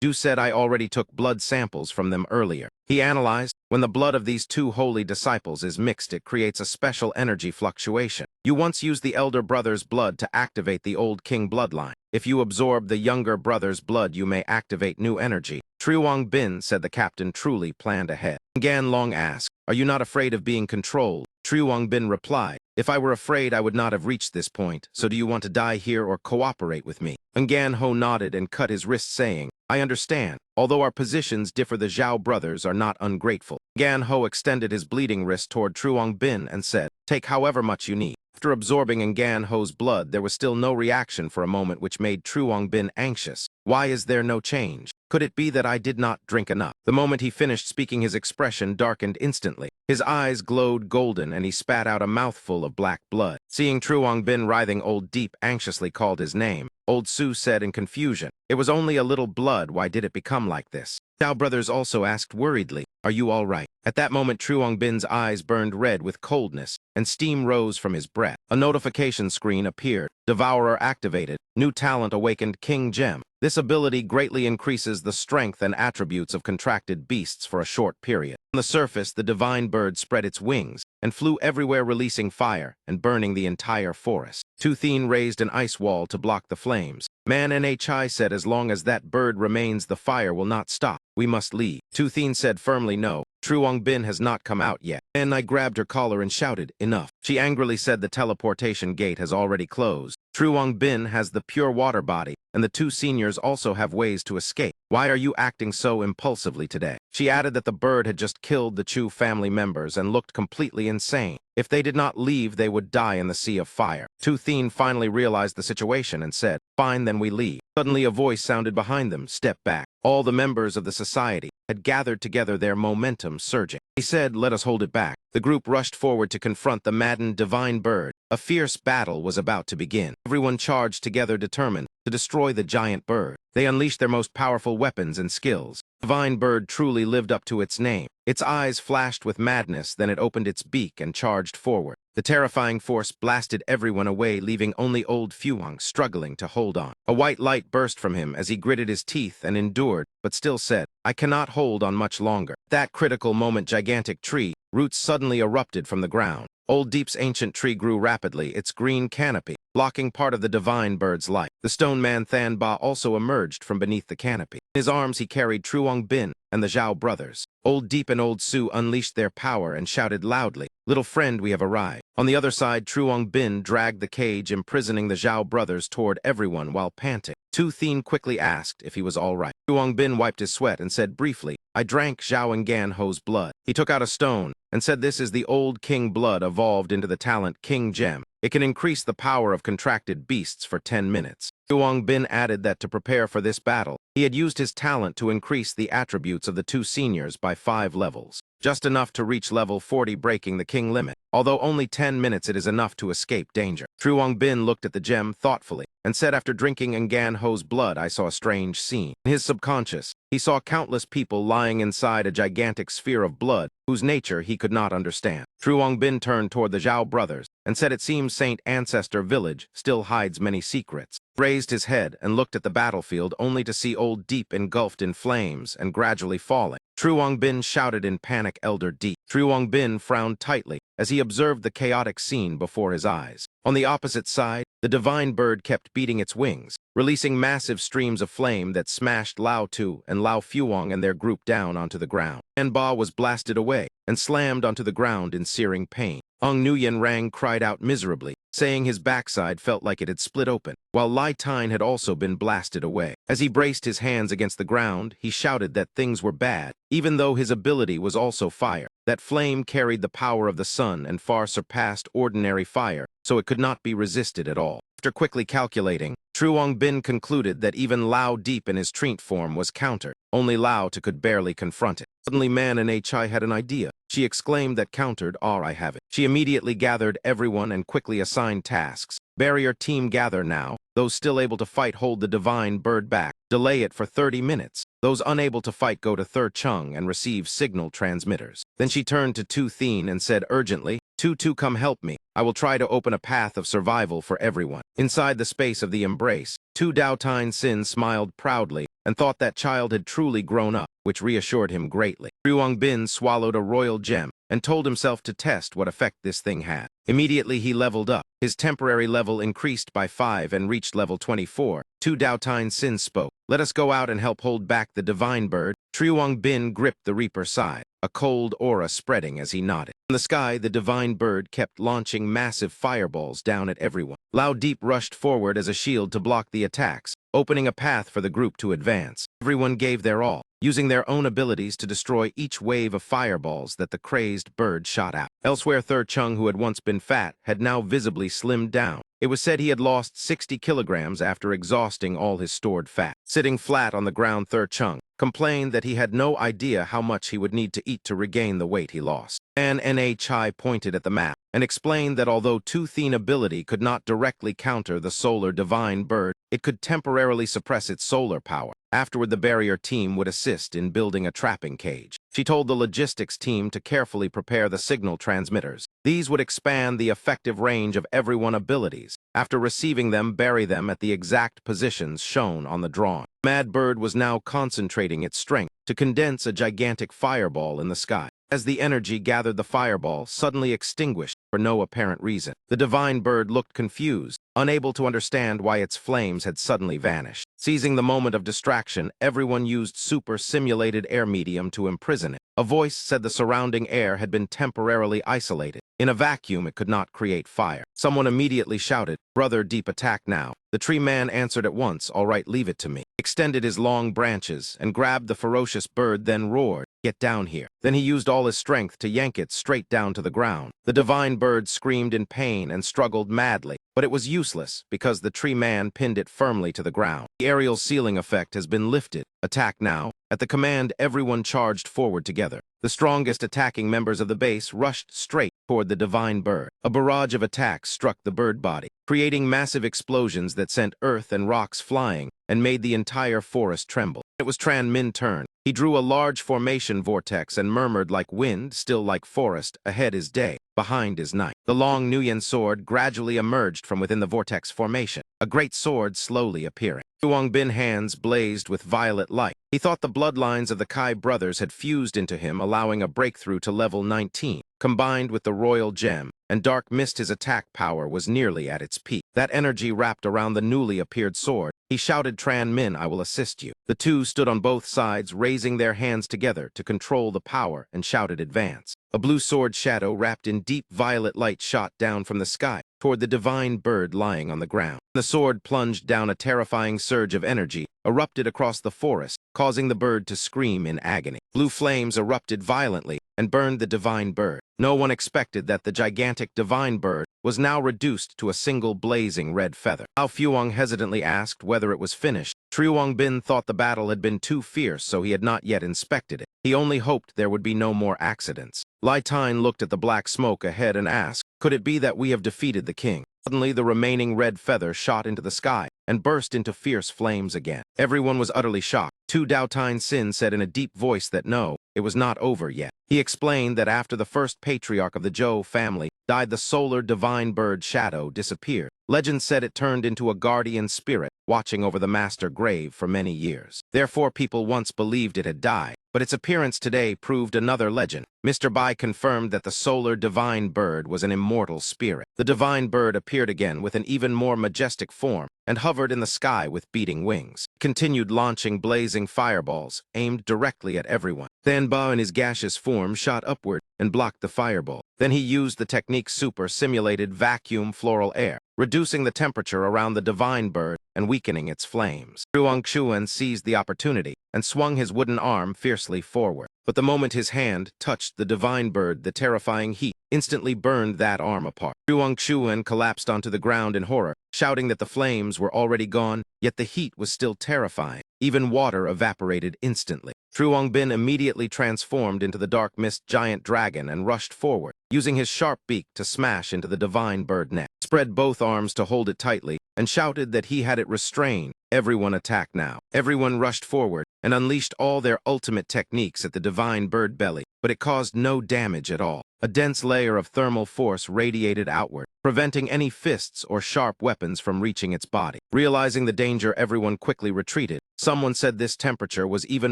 Du said, "I already took blood samples from them earlier." He analyzed, when the blood of these two holy disciples is mixed, it creates a special energy fluctuation. You once used the elder brother's blood to activate the old king bloodline. If you absorb the younger brother's blood, you may activate new energy. Truong Bin said the captain truly planned ahead. Ngan Long asked, "Are you not afraid of being controlled?" Truong Bin replied, "If I were afraid, I would not have reached this point. So do you want to die here or cooperate with me?" Ngan Ho nodded and cut his wrist, saying, "I understand. Although our positions differ, the Zhao brothers are not ungrateful." Ngan Ho extended his bleeding wrist toward Truong Bin and said, "Take however much you need." After absorbing Ngan Ho's blood, there was still no reaction for a moment, which made Truong Bin anxious. Why is there no change? Could it be that I did not drink enough? The moment he finished speaking, his expression darkened instantly. His eyes glowed golden, and he spat out a mouthful of black blood. Seeing Truong Bin writhing, Old Deep anxiously called his name. Old Su said in confusion, "It was only a little blood. Why did it become like this?" Zhao brothers also asked worriedly, "Are you all right?" At that moment, Truong Bin's eyes burned red with coldness, and steam rose from his breath. A notification screen appeared. Devourer activated. New talent awakened, King Gem. This ability greatly increases the strength and attributes of contracted beasts for a short period. On the surface, the divine bird spread its wings and flew everywhere, releasing fire and burning the entire forest. Tuthin raised an ice wall to block the flames. Man Nhai said, "As long as that bird remains, the fire will not stop. We must leave." Tuthin said firmly, "No. Truong Bin has not come out yet." And I grabbed her collar and shouted, "Enough." She angrily said, "The teleportation gate has already closed. Truong Bin has the pure water body, and the two seniors also have ways to escape. Why are you acting so impulsively today?" She added that the bird had just killed the Chu family members and looked completely insane. If they did not leave, they would die in the sea of fire. Tuthin finally realized the situation and said, "Fine, then we leave." Suddenly a voice sounded behind them, "Step back." All the members of the society had gathered together, their momentum surging. He said, "Let us hold it back." The group rushed forward to confront the maddened divine bird. A fierce battle was about to begin. Everyone charged together, determined to destroy the giant bird. They unleashed their most powerful weapons and skills. The divine bird truly lived up to its name. Its eyes flashed with madness, then it opened its beak and charged forward. The terrifying force blasted everyone away, leaving only old Fuang struggling to hold on. A white light burst from him as he gritted his teeth and endured, but still said, "I cannot hold on much longer." That critical moment, gigantic tree, roots suddenly erupted from the ground. Old Deep's ancient tree grew rapidly, its green canopy blocking part of the divine bird's light. The stone man Than Ba also emerged from beneath the canopy. In his arms he carried Truong Bin and the Zhao brothers. Old Deep and Old Su unleashed their power and shouted loudly, "Little friend, we have arrived." On the other side, Truong Bin dragged the cage, imprisoning the Zhao brothers toward everyone while panting. Tu Thien quickly asked if he was all right. Truong Bin wiped his sweat and said briefly, "I drank Zhao and Gan Ho's blood." He took out a stone and said, "This is the old king blood evolved into the talent King Gem. It can increase the power of contracted beasts for 10 minutes. Truong Bin added that to prepare for this battle, he had used his talent to increase the attributes of the two seniors by 5 levels, just enough to reach level 40, breaking the king limit. Although only 10 minutes, it is enough to escape danger. Truong Bin looked at the gem thoughtfully and said, "After drinking Ngan Ho's blood, I saw a strange scene." In his subconscious, he saw countless people lying inside a gigantic sphere of blood whose nature he could not understand. Truong Bin turned toward the Zhao brothers and said, "It seems Saint Ancestor Village still hides many secrets." Raised his head and looked at the battlefield only to see Old Deep engulfed in flames and gradually falling. Truong Bin shouted in panic, "Elder Deep." Truong Bin frowned tightly as he observed the chaotic scene before his eyes. On the opposite side, the divine bird kept beating its wings, releasing massive streams of flame that smashed Lao Tu and Lao Fuang and their group down onto the ground. Than Ba was blasted away and slammed onto the ground in searing pain. Ong Nuyen Rang cried out miserably, saying his backside felt like it had split open, while Lai Tine had also been blasted away. As he braced his hands against the ground, he shouted that things were bad, even though his ability was also fire. That flame carried the power of the sun and far surpassed ordinary fire, so it could not be resisted at all. After quickly calculating, Truong Bin concluded that even Lao Deep in his Treant form was countered. Only Lao Tu could barely confront it. Suddenly Man and Chai had an idea. She exclaimed that countered, I have it." She immediately gathered everyone and quickly assigned tasks. Barrier team gather now. Those still able to fight hold the divine bird back. Delay it for 30 minutes. Those unable to fight go to Thir Chung and receive signal transmitters. Then she turned to Tu Thien and said urgently, Tu, come help me. I will try to open a path of survival for everyone." Inside the space of the embrace, Tu Dao Tine Sin smiled proudly and thought that child had truly grown up, which reassured him greatly. Truong Bin swallowed a royal gem and told himself to test what effect this thing had. Immediately he leveled up. His temporary level increased by 5 and reached level 24. Tu Dao Tine Sin spoke, "Let us go out and help hold back the divine bird." Truong Bin gripped the Reaper's side, a cold aura spreading as he nodded. In the sky, the divine bird kept launching massive fireballs down at everyone. Lao Deep rushed forward as a shield to block the attacks, opening a path for the group to advance. Everyone gave their all, using their own abilities to destroy each wave of fireballs that the crazed bird shot out. Elsewhere, Thir Chung, who had once been fat, had now visibly slimmed down. It was said he had lost 60 kilograms after exhausting all his stored fat. Sitting flat on the ground, Thir Chung complained that he had no idea how much he would need to eat to regain the weight he lost. N.A. Chai pointed at the map and explained that although Tu Thien ability could not directly counter the solar divine bird, it could temporarily suppress its solar power. Afterward, the barrier team would assist in building a trapping cage. She told the logistics team to carefully prepare the signal transmitters. These would expand the effective range of everyone's abilities. After receiving them, bury them at the exact positions shown on the drawing. Mad Bird was now concentrating its strength to condense a gigantic fireball in the sky. As the energy gathered, the fireball suddenly extinguished for no apparent reason. The divine bird looked confused, unable to understand why its flames had suddenly vanished. Seizing the moment of distraction, everyone used super-simulated air medium to imprison it. A voice said the surrounding air had been temporarily isolated. In a vacuum, it could not create fire. Someone immediately shouted, "Brother Deep, attack now." The tree man answered at once, "All right, leave it to me." Extended his long branches and grabbed the ferocious bird, then roared, "Get down here." Then he used all his strength to yank it straight down to the ground. The divine bird screamed in pain and struggled madly, but it was useless because the tree man pinned it firmly to the ground. The aerial ceiling effect has been lifted. Attack now. At the command, everyone charged forward together. The strongest attacking members of the base rushed straight toward the divine bird. A barrage of attacks struck the bird body, creating massive explosions that sent earth and rocks flying and made the entire forest tremble. It was Tran Min's turn. He drew a large formation vortex and murmured like wind, still like forest, ahead is day, behind is night. The long Nuyen sword gradually emerged from within the vortex formation, a great sword slowly appearing. Truong Bin's hands blazed with violet light. He thought the bloodlines of the Kai brothers had fused into him, allowing a breakthrough to level 19. Combined with the royal gem and dark mist, his attack power was nearly at its peak. That energy wrapped around the newly appeared sword. He shouted, Tran Min, I will assist you. The two stood on both sides, raising their hands together to control the power, and shouted, advance. A blue sword shadow wrapped in deep violet light shot down from the sky toward the divine bird lying on the ground. The sword plunged down. A terrifying surge of energy erupted across the forest, causing the bird to scream in agony. Blue flames erupted violently and burned the divine bird. No one expected that the gigantic divine bird was now reduced to a single blazing red feather. Lao Fuong hesitantly asked whether it was finished. Truong Bin thought the battle had been too fierce, so he had not yet inspected it. He only hoped there would be no more accidents. Lai Tine looked at the black smoke ahead and asked, could it be that we have defeated the king? Suddenly, the remaining red feather shot into the sky and burst into fierce flames again. Everyone was utterly shocked. Tu Dao Tine Sin said in a deep voice that no, it was not over yet. He explained that after the first patriarch of the Zhou family died, the solar divine bird shadow disappeared. Legend said it turned into a guardian spirit, watching over the master grave for many years. Therefore, people once believed it had died, but its appearance today proved another legend. Mr. Bai confirmed that the solar divine bird was an immortal spirit. The divine bird appeared again with an even more majestic form and hovered in the sky with beating wings. Continued launching blazing fireballs aimed directly at everyone. Thanba in his gaseous form shot upward and blocked the fireball. Then he used the technique super simulated vacuum floral air, reducing the temperature around the divine bird and weakening its flames. Truong Chuan seized the opportunity and swung his wooden arm fiercely forward. But the moment his hand touched the divine bird, the terrifying heat instantly burned that arm apart. Truong Chuan collapsed onto the ground in horror, shouting that the flames were already gone, yet the heat was still terrifying. Even water evaporated instantly. Truong Bin immediately transformed into the dark mist giant dragon and rushed forward, using his sharp beak to smash into the divine bird neck. Spread both arms to hold it tightly and shouted that he had it restrained. Everyone attacked now. Everyone rushed forward and unleashed all their ultimate techniques at the divine bird belly, but it caused no damage at all. A dense layer of thermal force radiated outward, preventing any fists or sharp weapons from reaching its body. Realizing the danger, everyone quickly retreated. Someone said this temperature was even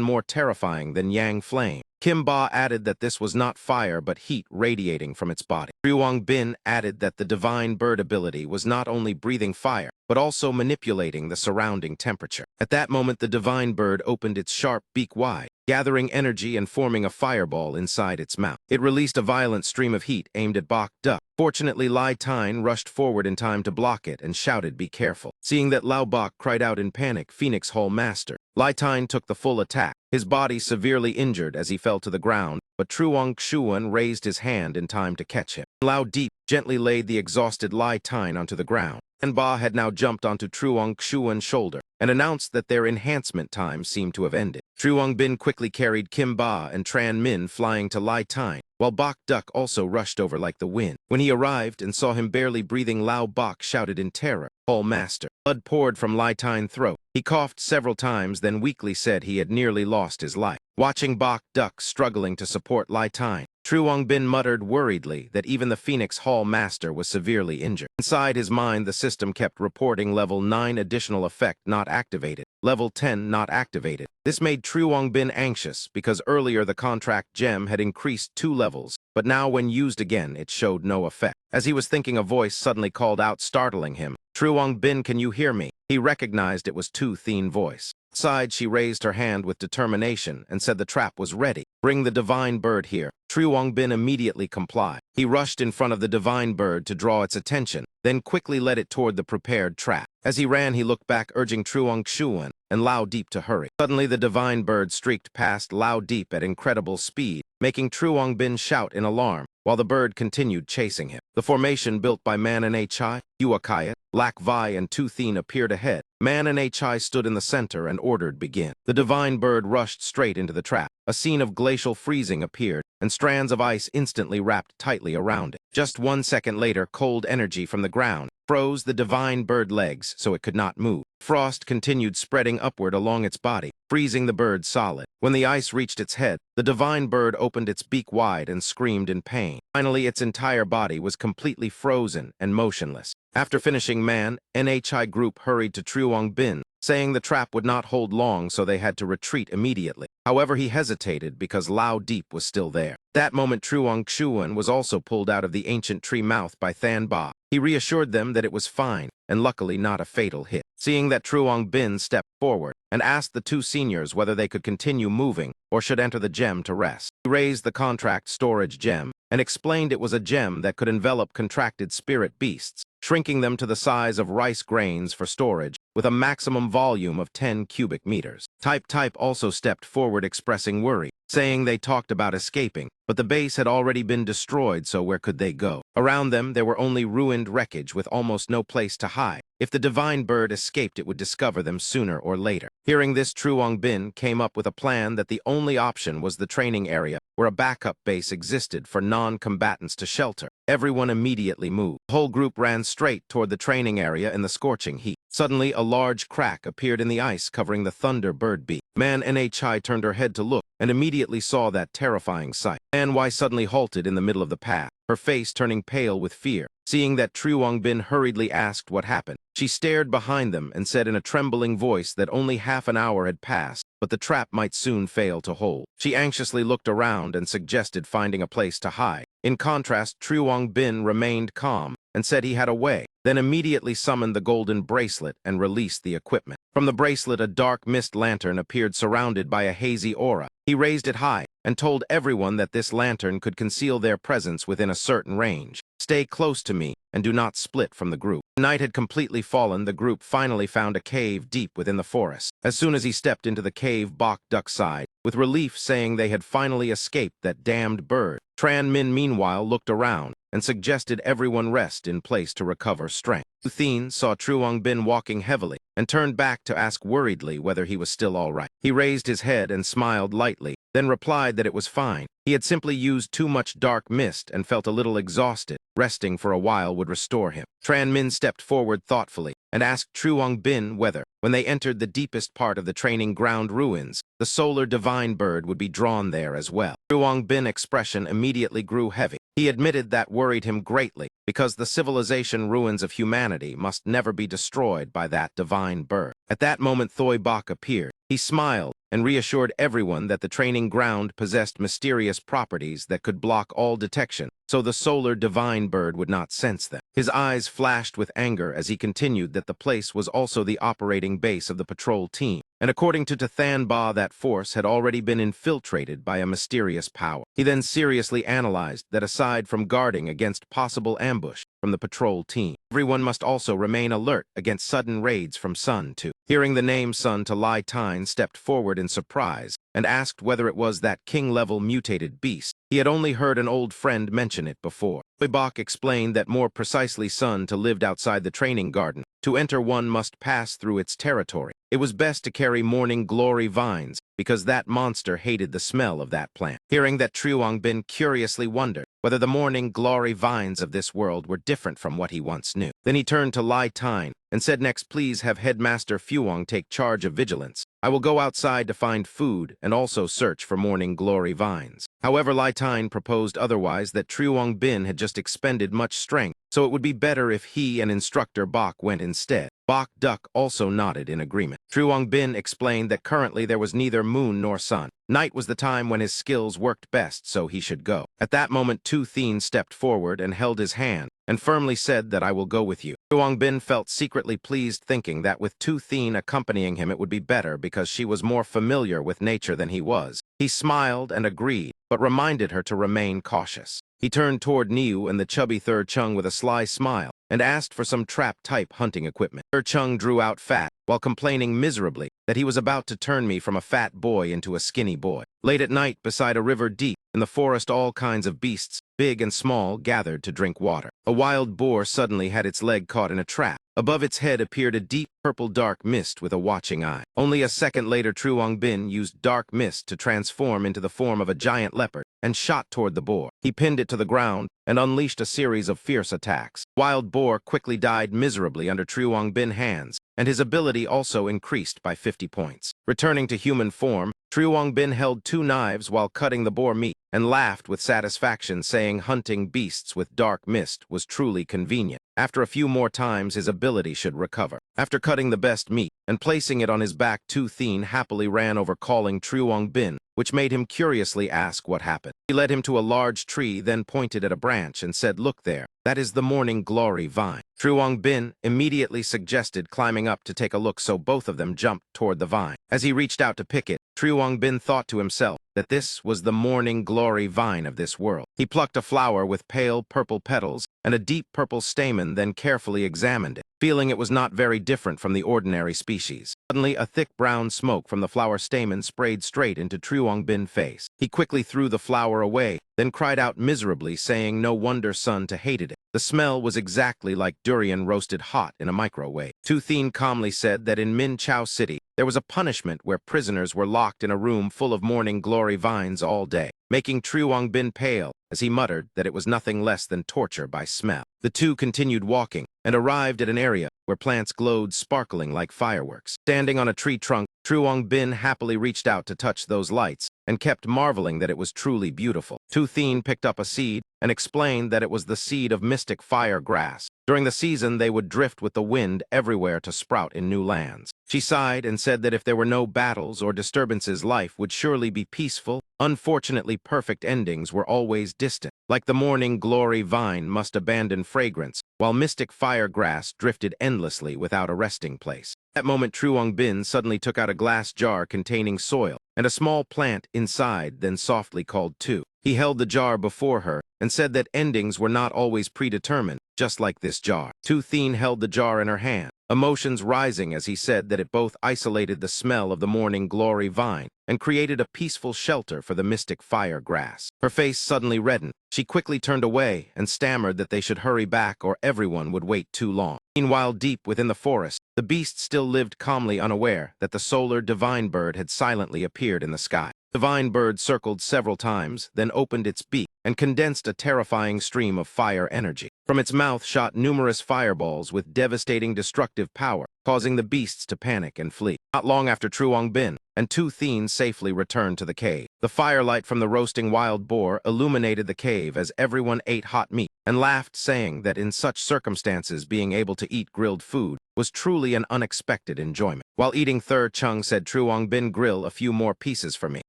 more terrifying than Yang Flame. Kim Ba added that this was not fire but heat radiating from its body. Truong Bin added that the divine bird ability was not only breathing fire, but also manipulating the surrounding temperature. At that moment, the divine bird opened its sharp beak wide, gathering energy and forming a fireball inside its mouth. It released a violent stream of heat aimed at Bok Duck. Fortunately, Lai Tine rushed forward in time to block it and shouted, be careful. Seeing that Lao Bok cried out in panic, Phoenix Hall Master. Lai Tine took the full attack, his body severely injured as he fell to the ground, but Truong Xuan raised his hand in time to catch him. Lao Deep gently laid the exhausted Lai Tine onto the ground. And Ba had now jumped onto Truong Xuan's shoulder and announced that their enhancement time seemed to have ended. Truong Bin quickly carried Kim Ba and Tran Min flying to Lai Tine, while Bok Duck also rushed over like the wind. When he arrived and saw him barely breathing, Lao Bok shouted in terror, Hall Master. Blood poured from Lai Tine's throat. He coughed several times, then weakly said he had nearly lost his life. Watching Bok Duck struggling to support Lai Tine, Truong Bin muttered worriedly that even the Phoenix Hall Master was severely injured. Inside his mind, the system kept reporting level 9 additional effect not activated, level 10 not activated. This made Truong Bin anxious because earlier the contract gem had increased 2 levels, but now when used again, it showed no effect. As he was thinking, a voice suddenly called out, startling him. Truong Bin, can you hear me? He recognized it was Tu Thien voice. Outside, she raised her hand with determination and said the trap was ready. Bring the divine bird here. Truong Bin immediately complied. He rushed in front of the divine bird to draw its attention, then quickly led it toward the prepared trap. As he ran, he looked back, urging Truong Xuan and Lao Deep to hurry. Suddenly, the divine bird streaked past Lao Deep at incredible speed, making Truong Bin shout in alarm, while the bird continued chasing him. The formation built by Man and Chai, Yuakayat, Lak Vai, and Tu Thien appeared ahead. Man and Chai stood in the center and ordered begin. The divine bird rushed straight into the trap, a scene of glacial freezing appeared, and strands of ice instantly wrapped tightly around it. Just 1 second later, cold energy from the ground froze the divine bird legs so it could not move. Frost continued spreading upward along its body, freezing the bird solid. When the ice reached its head, the divine bird opened its beak wide and screamed in pain. Finally, its entire body was completely frozen and motionless. After finishing NHI group hurried to Truong Bin, saying the trap would not hold long, so they had to retreat immediately. However, he hesitated because Lao Deep was still there. That moment, Truong Chuan was also pulled out of the ancient tree mouth by Than Ba. He reassured them that it was fine, and luckily not a fatal hit. Seeing that Truong Bin stepped forward and asked the two seniors whether they could continue moving or should enter the gem to rest. He raised the contract storage gem and explained it was a gem that could envelop contracted spirit beasts, shrinking them to the size of rice grains for storage, with a maximum volume of 10 cubic meters. Type also stepped forward expressing worry, saying they talked about escaping, but the base had already been destroyed, so where could they go? Around them, there were only ruined wreckage with almost no place to hide. If the divine bird escaped, it would discover them sooner or later. Hearing this, Truong Bin came up with a plan that the only option was the training area, where a backup base existed for non-combatants to shelter. Everyone immediately moved. The whole group ran straight toward the training area in the scorching heat. Suddenly, a large crack appeared in the ice covering the thunder bird beak. NHI turned her head to look and immediately saw that terrifying sight. Manhwa suddenly halted in the middle of the path, her face turning pale with fear. Seeing that, Truong Bin hurriedly asked what happened. She stared behind them and said in a trembling voice that only half an hour had passed, but the trap might soon fail to hold. She anxiously looked around and suggested finding a place to hide. In contrast, Truong Bin remained calm and said he had a way, then immediately summoned the golden bracelet and released the equipment. From the bracelet, a dark mist lantern appeared surrounded by a hazy aura. He raised it high and told everyone that this lantern could conceal their presence within a certain range. Stay close to me and do not split from the group. Night had completely fallen. The group finally found a cave deep within the forest. As soon as he stepped into the cave, Bok Duck sighed, with relief, saying they had finally escaped that damned bird. Tran Min meanwhile looked around and suggested everyone rest in place to recover strength. Thien saw Truong Bin walking heavily and turned back to ask worriedly whether he was still all right. He raised his head and smiled lightly, then replied that it was fine. He had simply used too much dark mist and felt a little exhausted. Resting for a while would restore him. Tran Min stepped forward thoughtfully and asked Truong Bin whether, when they entered the deepest part of the training ground ruins, the solar divine bird would be drawn there as well. Truong Bin's expression immediately grew heavy. He admitted that worried him greatly, because the civilization ruins of humanity must never be destroyed by that divine bird. At that moment, Thoi Bok appeared. He smiled and reassured everyone that the training ground possessed mysterious properties that could block all detection, so the solar divine bird would not sense them. His eyes flashed with anger as he continued that the place was also the operating base of the patrol team, and according to Than Ba, that force had already been infiltrated by a mysterious power. He then seriously analyzed that aside from guarding against possible ambush from the patrol team, everyone must also remain alert against sudden raids from Sun too. Hearing the name Sun, Lai Tine stepped forward in surprise and asked whether it was that king-level mutated beast. He had only heard an old friend mention it before. Bok explained that more precisely Sun lived outside the training garden. To enter, one must pass through its territory. It was best to carry morning glory vines because that monster hated the smell of that plant. Hearing that, Truong Bin curiously wondered whether the morning glory vines of this world were different from what he once knew. Then he turned to Lai Tine and said, "Next, please have Headmaster Fuong take charge of vigilance. I will go outside to find food and also search for morning glory vines." However, Lai Tine proposed otherwise, that Truong Bin had just expended much strength, so it would be better if he and Instructor Bok went instead. Bok Duck also nodded in agreement. Truong Bin explained that currently there was neither moon nor sun. Night was the time when his skills worked best, so he should go. At that moment, Tu Thien stepped forward and held his hand, and firmly said that I will go with you. Truong Bin felt secretly pleased, thinking that with Tu Thien accompanying him it would be better because she was more familiar with nature than he was. He smiled and agreed, but reminded her to remain cautious. He turned toward Niu and the chubby Thur Chung with a sly smile and asked for some trap-type hunting equipment. Thur Chung drew out fat while complaining miserably that he was about to turn me from a fat boy into a skinny boy. Late at night, beside a river deep in the forest, all kinds of beasts, big and small, gathered to drink water. A wild boar suddenly had its leg caught in a trap. Above its head appeared a deep purple dark mist with a watching eye. Only a second later, True Bin used dark mist to transform into the form of a giant leopard and shot toward the boar. He pinned it to the ground and unleashed a series of fierce attacks. Wild Boar quickly died miserably under True Bin's hands, and his ability also increased by 50 points. Returning to human form, True Bin held 2 knives while cutting the boar meat and laughed with satisfaction, saying hunting beasts with dark mist was truly convenient. After a few more times, his ability should recover. After cutting the best meat and placing it on his back, Tu Thien happily ran over, calling True Bin, which made him curiously ask what happened. He led him to a large tree, then pointed at a branch and said, "Look there, that is the morning glory vine." True Bin immediately suggested climbing up to take a look, so both of them jumped toward the vine. As he reached out to pick it, True Bin thought to himself that this was the morning glory vine of this world. He plucked a flower with pale purple petals and a deep purple stamen, then carefully examined it, feeling it was not very different from the ordinary species. Suddenly, a thick brown smoke from the flower stamen sprayed straight into True Bin's face. He quickly threw the flower away, then cried out miserably, saying, "No wonder Sun To hated it. The smell was exactly like durian roasted hot in a microwave." Tu Thien calmly said that in Minchow City, there was a punishment where prisoners were locked in a room full of morning glory vines all day, making True Bin pale as he muttered that it was nothing less than torture by smell. The two continued walking and arrived at an area where plants glowed sparkling like fireworks. Standing on a tree trunk, True Bin happily reached out to touch those lights and kept marveling that it was truly beautiful. Tu Thien picked up a seed and explained that it was the seed of mystic fire grass. During the season, they would drift with the wind everywhere to sprout in new lands. She sighed and said that if there were no battles or disturbances, life would surely be peaceful. Unfortunately, perfect endings were always distant. Like the morning glory vine must abandon fragrance, while mystic fire grass drifted endlessly without a resting place. At that moment, True Bin suddenly took out a glass jar containing soil and a small plant inside, then softly called Tu. He held the jar before her and said that endings were not always predetermined, just like this jar. Tu Thien held the jar in her hand, emotions rising as he said that it both isolated the smell of the morning glory vine and created a peaceful shelter for the mystic fire grass. Her face suddenly reddened. She quickly turned away and stammered that they should hurry back or everyone would wait too long. Meanwhile, deep within the forest, the beast still lived calmly, unaware that the solar divine bird had silently appeared in the sky. The divine bird circled several times, then opened its beak and condensed a terrifying stream of fire energy. From its mouth shot numerous fireballs with devastating destructive power, causing the beasts to panic and flee. Not long after, True Bin and Tu Thien safely returned to the cave. The firelight from the roasting wild boar illuminated the cave as everyone ate hot meat and laughed, saying that in such circumstances being able to eat grilled food was truly an unexpected enjoyment. While eating, Thur Chung said, "True Bin, grill a few more pieces for me.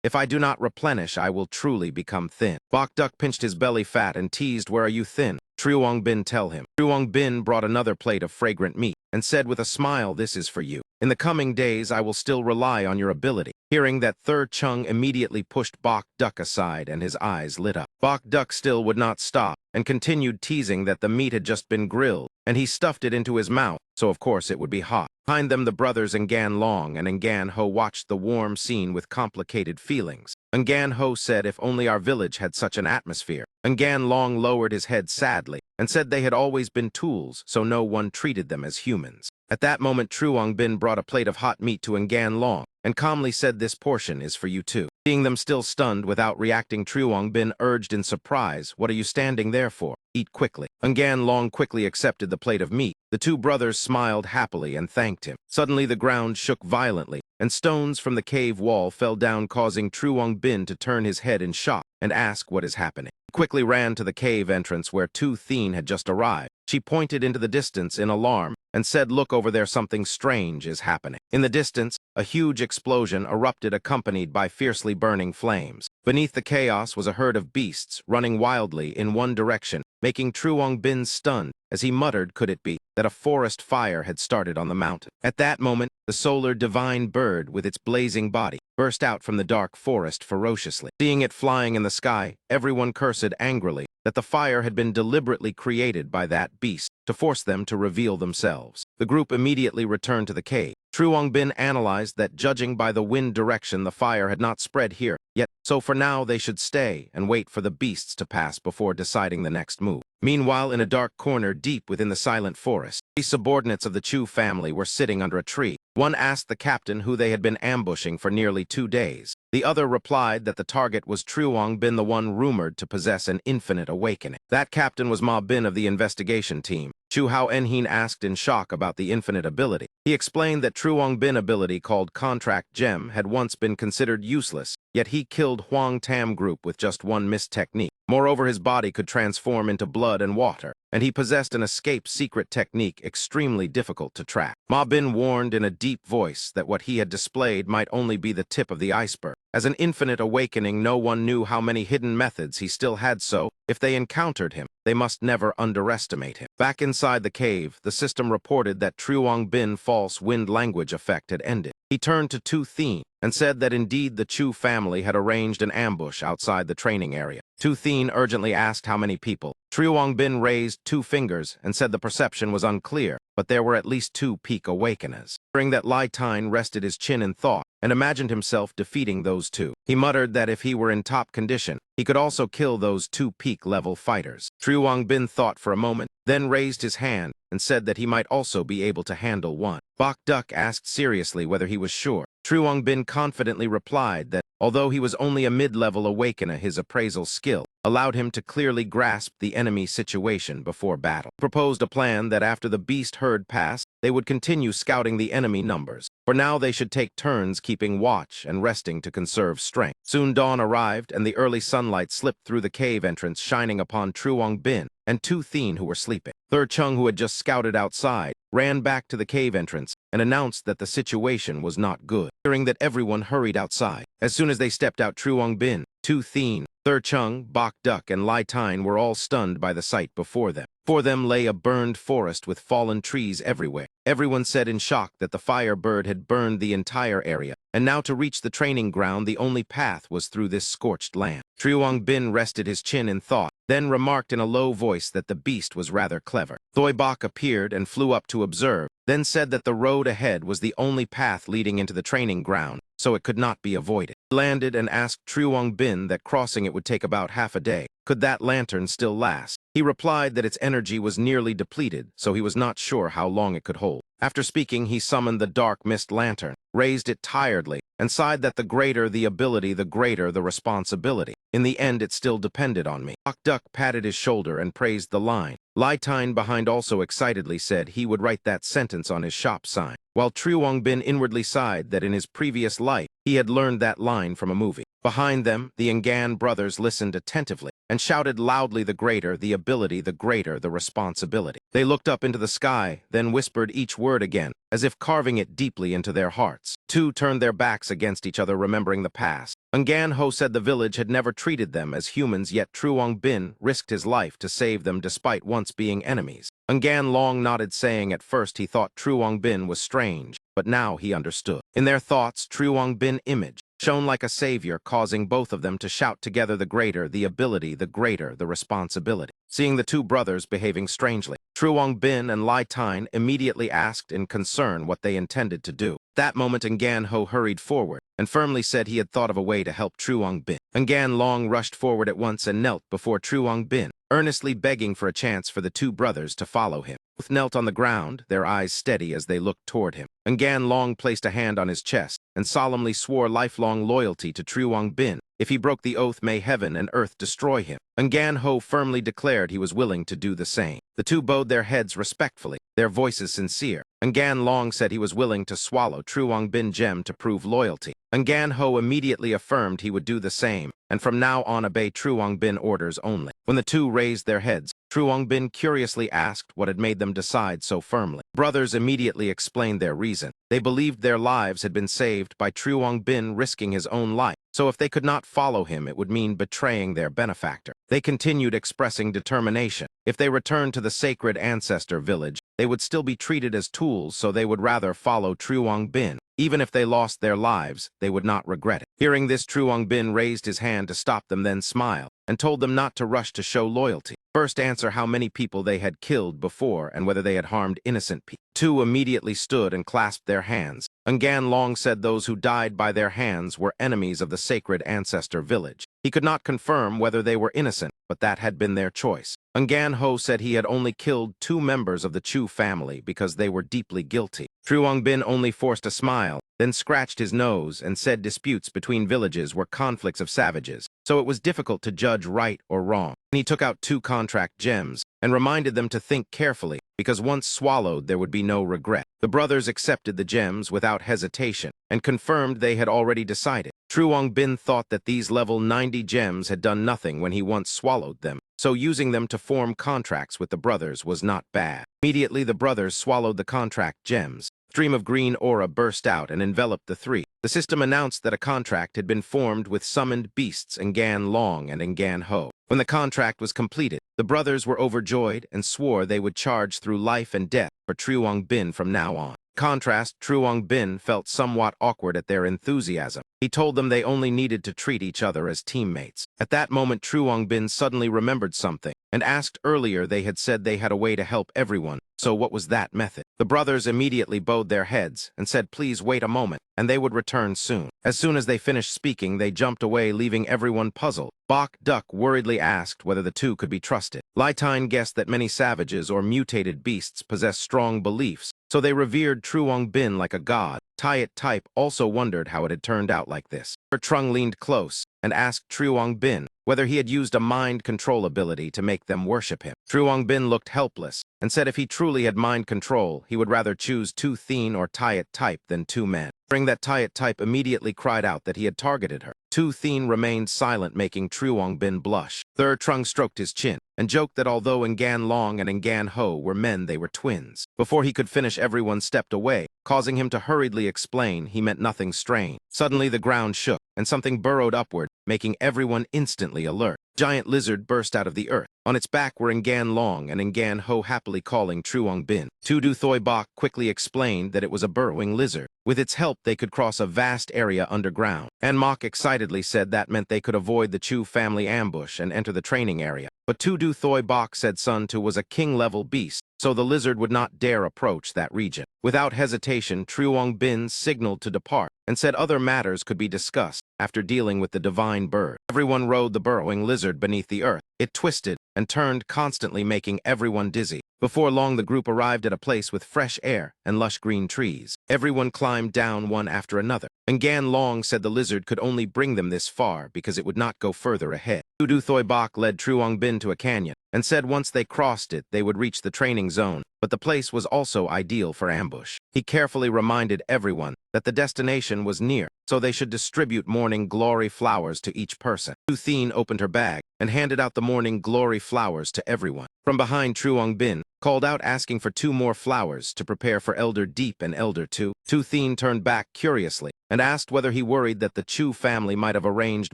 If I do not replenish, I will truly become thin." Bok Duck pinched his belly fat and teased, "Where are you thin?" True Bin tell him. True Bin brought another plate of fragrant meat and said with a smile, "This is for you. In the coming days, I will still rely on your ability." Hearing that, Thur Chung immediately pushed Bok Duck aside and his eyes lit up. Bok Duck still would not stop and continued teasing that the meat had just been grilled and he stuffed it into his mouth, so of course it would be hot. Behind them, the brothers Ngan Long and Ngan Ho watched the warm scene with complicated feelings. Ngan Ho said, "If only our village had such an atmosphere." Ngan Long lowered his head sadly and said they had always been tools, so no one treated them as humans. At that moment, True Bin brought a plate of hot meat to Ngan Long and calmly said, "This portion is for you too." Seeing them still stunned without reacting, True Bin urged in surprise, "What are you standing there for? Eat quickly." Ngan Long quickly accepted the plate of meat. The two brothers smiled happily and thanked him. Suddenly, the ground shook violently, and stones from the cave wall fell down, causing True Bin to turn his head in shock and ask what is happening. He quickly ran to the cave entrance where Tu Thien had just arrived. She pointed into the distance in alarm and said, "Look over there, something strange is happening." In the distance, a huge explosion erupted, accompanied by fiercely burning flames. Beneath the chaos was a herd of beasts running wildly in one direction, making True Bin stunned as he muttered, "Could it be that a forest fire had started on the mountain?" At that moment, the solar divine bird with its blazing body burst out from the dark forest ferociously. Seeing it flying in the sky, everyone cursed angrily that the fire had been deliberately created by that beast to force them to reveal themselves. The group immediately returned to the cave. True Bin analyzed that judging by the wind direction, the fire had not spread here yet, so for now they should stay and wait for the beasts to pass before deciding the next move. Meanwhile, in a dark corner deep within the silent forest, the subordinates of the Chu family were sitting under a tree. One asked the captain who they had been ambushing for nearly 2 days. The other replied that the target was Truong Bin, the one rumored to possess an infinite awakening. That captain was Ma Bin of the investigation team. Chu Hao Enhin asked in shock about the infinite ability. He explained that Truong Bin ability called Contract Gem had once been considered useless, yet he killed Huang Tam Group with just one missed technique. Moreover, his body could transform into blood and water, and he possessed an escape secret technique extremely difficult to track. Ma Bin warned in a deep voice that what he had displayed might only be the tip of the iceberg. As an infinite awakening, no one knew how many hidden methods he still had, so if they encountered him, they must never underestimate him. Back inside the cave, the system reported that Truong Bin false wind language effect had ended. He turned to Tu Thien and said that indeed the Chu family had arranged an ambush outside the training area. Tu Thien urgently asked how many people. Truong Bin raised 2 fingers and said the perception was unclear, but there were at least 2 peak awakeners. During that, Lai Tine rested his chin in thought and imagined himself defeating those 2. He muttered that if he were in top condition, he could also kill those 2 peak-level fighters. Truong Bin thought for a moment, then raised his hand and said that he might also be able to handle one. Bok Duk asked seriously whether he was sure. Truong Bin confidently replied that, although he was only a mid-level awakener, his appraisal skill allowed him to clearly grasp the enemy situation before battle. He proposed a plan that after the beast herd passed, they would continue scouting the enemy numbers. For now, they should take turns keeping watch and resting to conserve strength. Soon dawn arrived, and the early sunlight slipped through the cave entrance, shining upon Truong Bin and Tu Thien, who were sleeping. Thur Chung, who had just scouted outside, ran back to the cave entrance and announced that the situation was not good. Hearing that, everyone hurried outside. As soon as they stepped out, Truong Bin, Tu Thien, Thur Chung, Bok Duk, and Lai Tine were all stunned by the sight before them. Before them lay a burned forest with fallen trees everywhere. Everyone said in shock that the fire bird had burned the entire area, and now to reach the training ground, the only path was through this scorched land. Truong Bin rested his chin in thought, then remarked in a low voice that the beast was rather clever. Thoi Bok appeared and flew up to observe, then said that the road ahead was the only path leading into the training ground, so it could not be avoided. He landed and asked Truong Bin that crossing it would take about half a day. Could that lantern still last? He replied that its energy was nearly depleted, so he was not sure how long it could hold. After speaking, he summoned the dark mist lantern, raised it tiredly, and sighed that the greater the ability, the greater the responsibility. In the end, it still depended on me. Bok Duk patted his shoulder and praised the line. Lai Tine behind also excitedly said he would write that sentence on his shop sign, while Truong Bin inwardly sighed that in his previous life, he had learned that line from a movie. Behind them, the Ngan brothers listened attentively and shouted loudly, the greater the ability, the greater the responsibility. They looked up into the sky, then whispered each word again, as if carving it deeply into their hearts. 2 turned their backs against each other, remembering the past. Ngan Ho said the village had never treated them as humans, yet Truong Bin risked his life to save them despite once being enemies. Ngan Long nodded, saying at first he thought Truong Bin was strange, but now he understood. In their thoughts, Truong Bin image shone like a savior, causing both of them to shout together, the greater the ability, the greater the responsibility. Seeing the 2 brothers behaving strangely, Truong Bin and Lai Tine immediately asked in concern what they intended to do. At that moment, Ngan Ho hurried forward and firmly said he had thought of a way to help Truong Bin. Ngan Long rushed forward at once and knelt before Truong Bin, earnestly begging for a chance for the 2 brothers to follow him. Both knelt on the ground, their eyes steady as they looked toward him. Ngan Long placed a hand on his chest and solemnly swore lifelong loyalty to Truong Bin. If he broke the oath, may heaven and earth destroy him. Ngan Ho firmly declared he was willing to do the same. The 2 bowed their heads respectfully, their voices sincere. Ngan Long said he was willing to swallow Truong Bin gem to prove loyalty. Ngan Ho immediately affirmed he would do the same, and from now on obey Truong Bin orders only. When the 2 raised their heads, Truong Bin curiously asked what had made them decide so firmly. Brothers immediately explained their reason. They believed their lives had been saved by Truong Bin risking his own life, so if they could not follow him, it would mean betraying their benefactor. They continued expressing determination. If they returned to the sacred ancestor village, they would still be treated as tools, so they would rather follow Truong Bin. Even if they lost their lives, they would not regret it. Hearing this, Truong Bin raised his hand to stop them, then smiled and told them not to rush to show loyalty. First, answer how many people they had killed before and whether they had harmed innocent people. 2 immediately stood and clasped their hands. Ngan Long said those who died by their hands were enemies of the sacred ancestor village. He could not confirm whether they were innocent, but that had been their choice. Ngan Ho said he had only killed 2 members of the Chu family because they were deeply guilty. Truong Bin only forced a smile, then scratched his nose and said disputes between villages were conflicts of savages, so it was difficult to judge right or wrong. He took out 2 contract gems and reminded them to think carefully, because once swallowed there would be no regret. The brothers accepted the gems without hesitation and confirmed they had already decided. Truong Bin thought that these level 90 gems had done nothing when he once swallowed them, so using them to form contracts with the brothers was not bad. Immediately the brothers swallowed the contract gems. A stream of green aura burst out and enveloped the 3. The system announced that a contract had been formed with summoned beasts Ngan Long and Ngan Ho. When the contract was completed, the brothers were overjoyed and swore they would charge through life and death for Truong Bin from now on. In contrast, Truong Bin felt somewhat awkward at their enthusiasm. He told them they only needed to treat each other as teammates. At that moment, Truong Bin suddenly remembered something and asked earlier they had said they had a way to help everyone, so what was that method? The brothers immediately bowed their heads and said please wait a moment, and they would return soon. As soon as they finished speaking, they jumped away, leaving everyone puzzled. Bok Duck worriedly asked whether the 2 could be trusted. Lai Tine guessed that many savages or mutated beasts possess strong beliefs, so they revered Truong Bin like a god. Tyet Type also wondered how it had turned out like this. Trung leaned close and asked Truong Bin whether he had used a mind control ability to make them worship him. Truong Bin looked helpless and said if he truly had mind control, he would rather choose 2 Thien or Tyet Type than 2 men. During that, Tyet Type immediately cried out that he had targeted her. 2 Thien remained silent, making Truong Bin blush. Third Trung stroked his chin and joked that although Ngan Long and Ngan Ho were men, they were twins. Before he could finish, everyone stepped away, causing him to hurriedly explain he meant nothing strange. Suddenly the ground shook and something burrowed upward, making everyone instantly alert. Giant lizard burst out of the earth. On its back were Ngan Long and Ngan Ho happily calling Truong Bin. Tudu Thoi Bok quickly explained that it was a burrowing lizard. With its help, they could cross a vast area underground. And Mok excitedly said that meant they could avoid the Chu family ambush and enter the training area. But Tudu Thoi Bok said Sun Tu was a king-level beast, so the lizard would not dare approach that region. Without hesitation, Truong Bin signaled to depart and said other matters could be discussed after dealing with the divine bird. Everyone rode the burrowing lizard beneath the earth. It twisted and turned constantly, making everyone dizzy. Before long, the group arrived at a place with fresh air and lush green trees. Everyone climbed down one after another. Ngan Long said the lizard could only bring them this far because it would not go further ahead. Tudu Thoi Bok led Truong Bin to a canyon and said once they crossed it, they would reach the training zone, but the place was also ideal for ambush. He carefully reminded everyone that the destination was near, so they should distribute morning glory flowers to each person. Tu Thien opened her bag and handed out the morning glory flowers to everyone. From behind, Truong Bin called out asking for 2 more flowers to prepare for Elder Deep and Elder Tu. Tu Thien turned back curiously and asked whether he worried that the Chu family might have arranged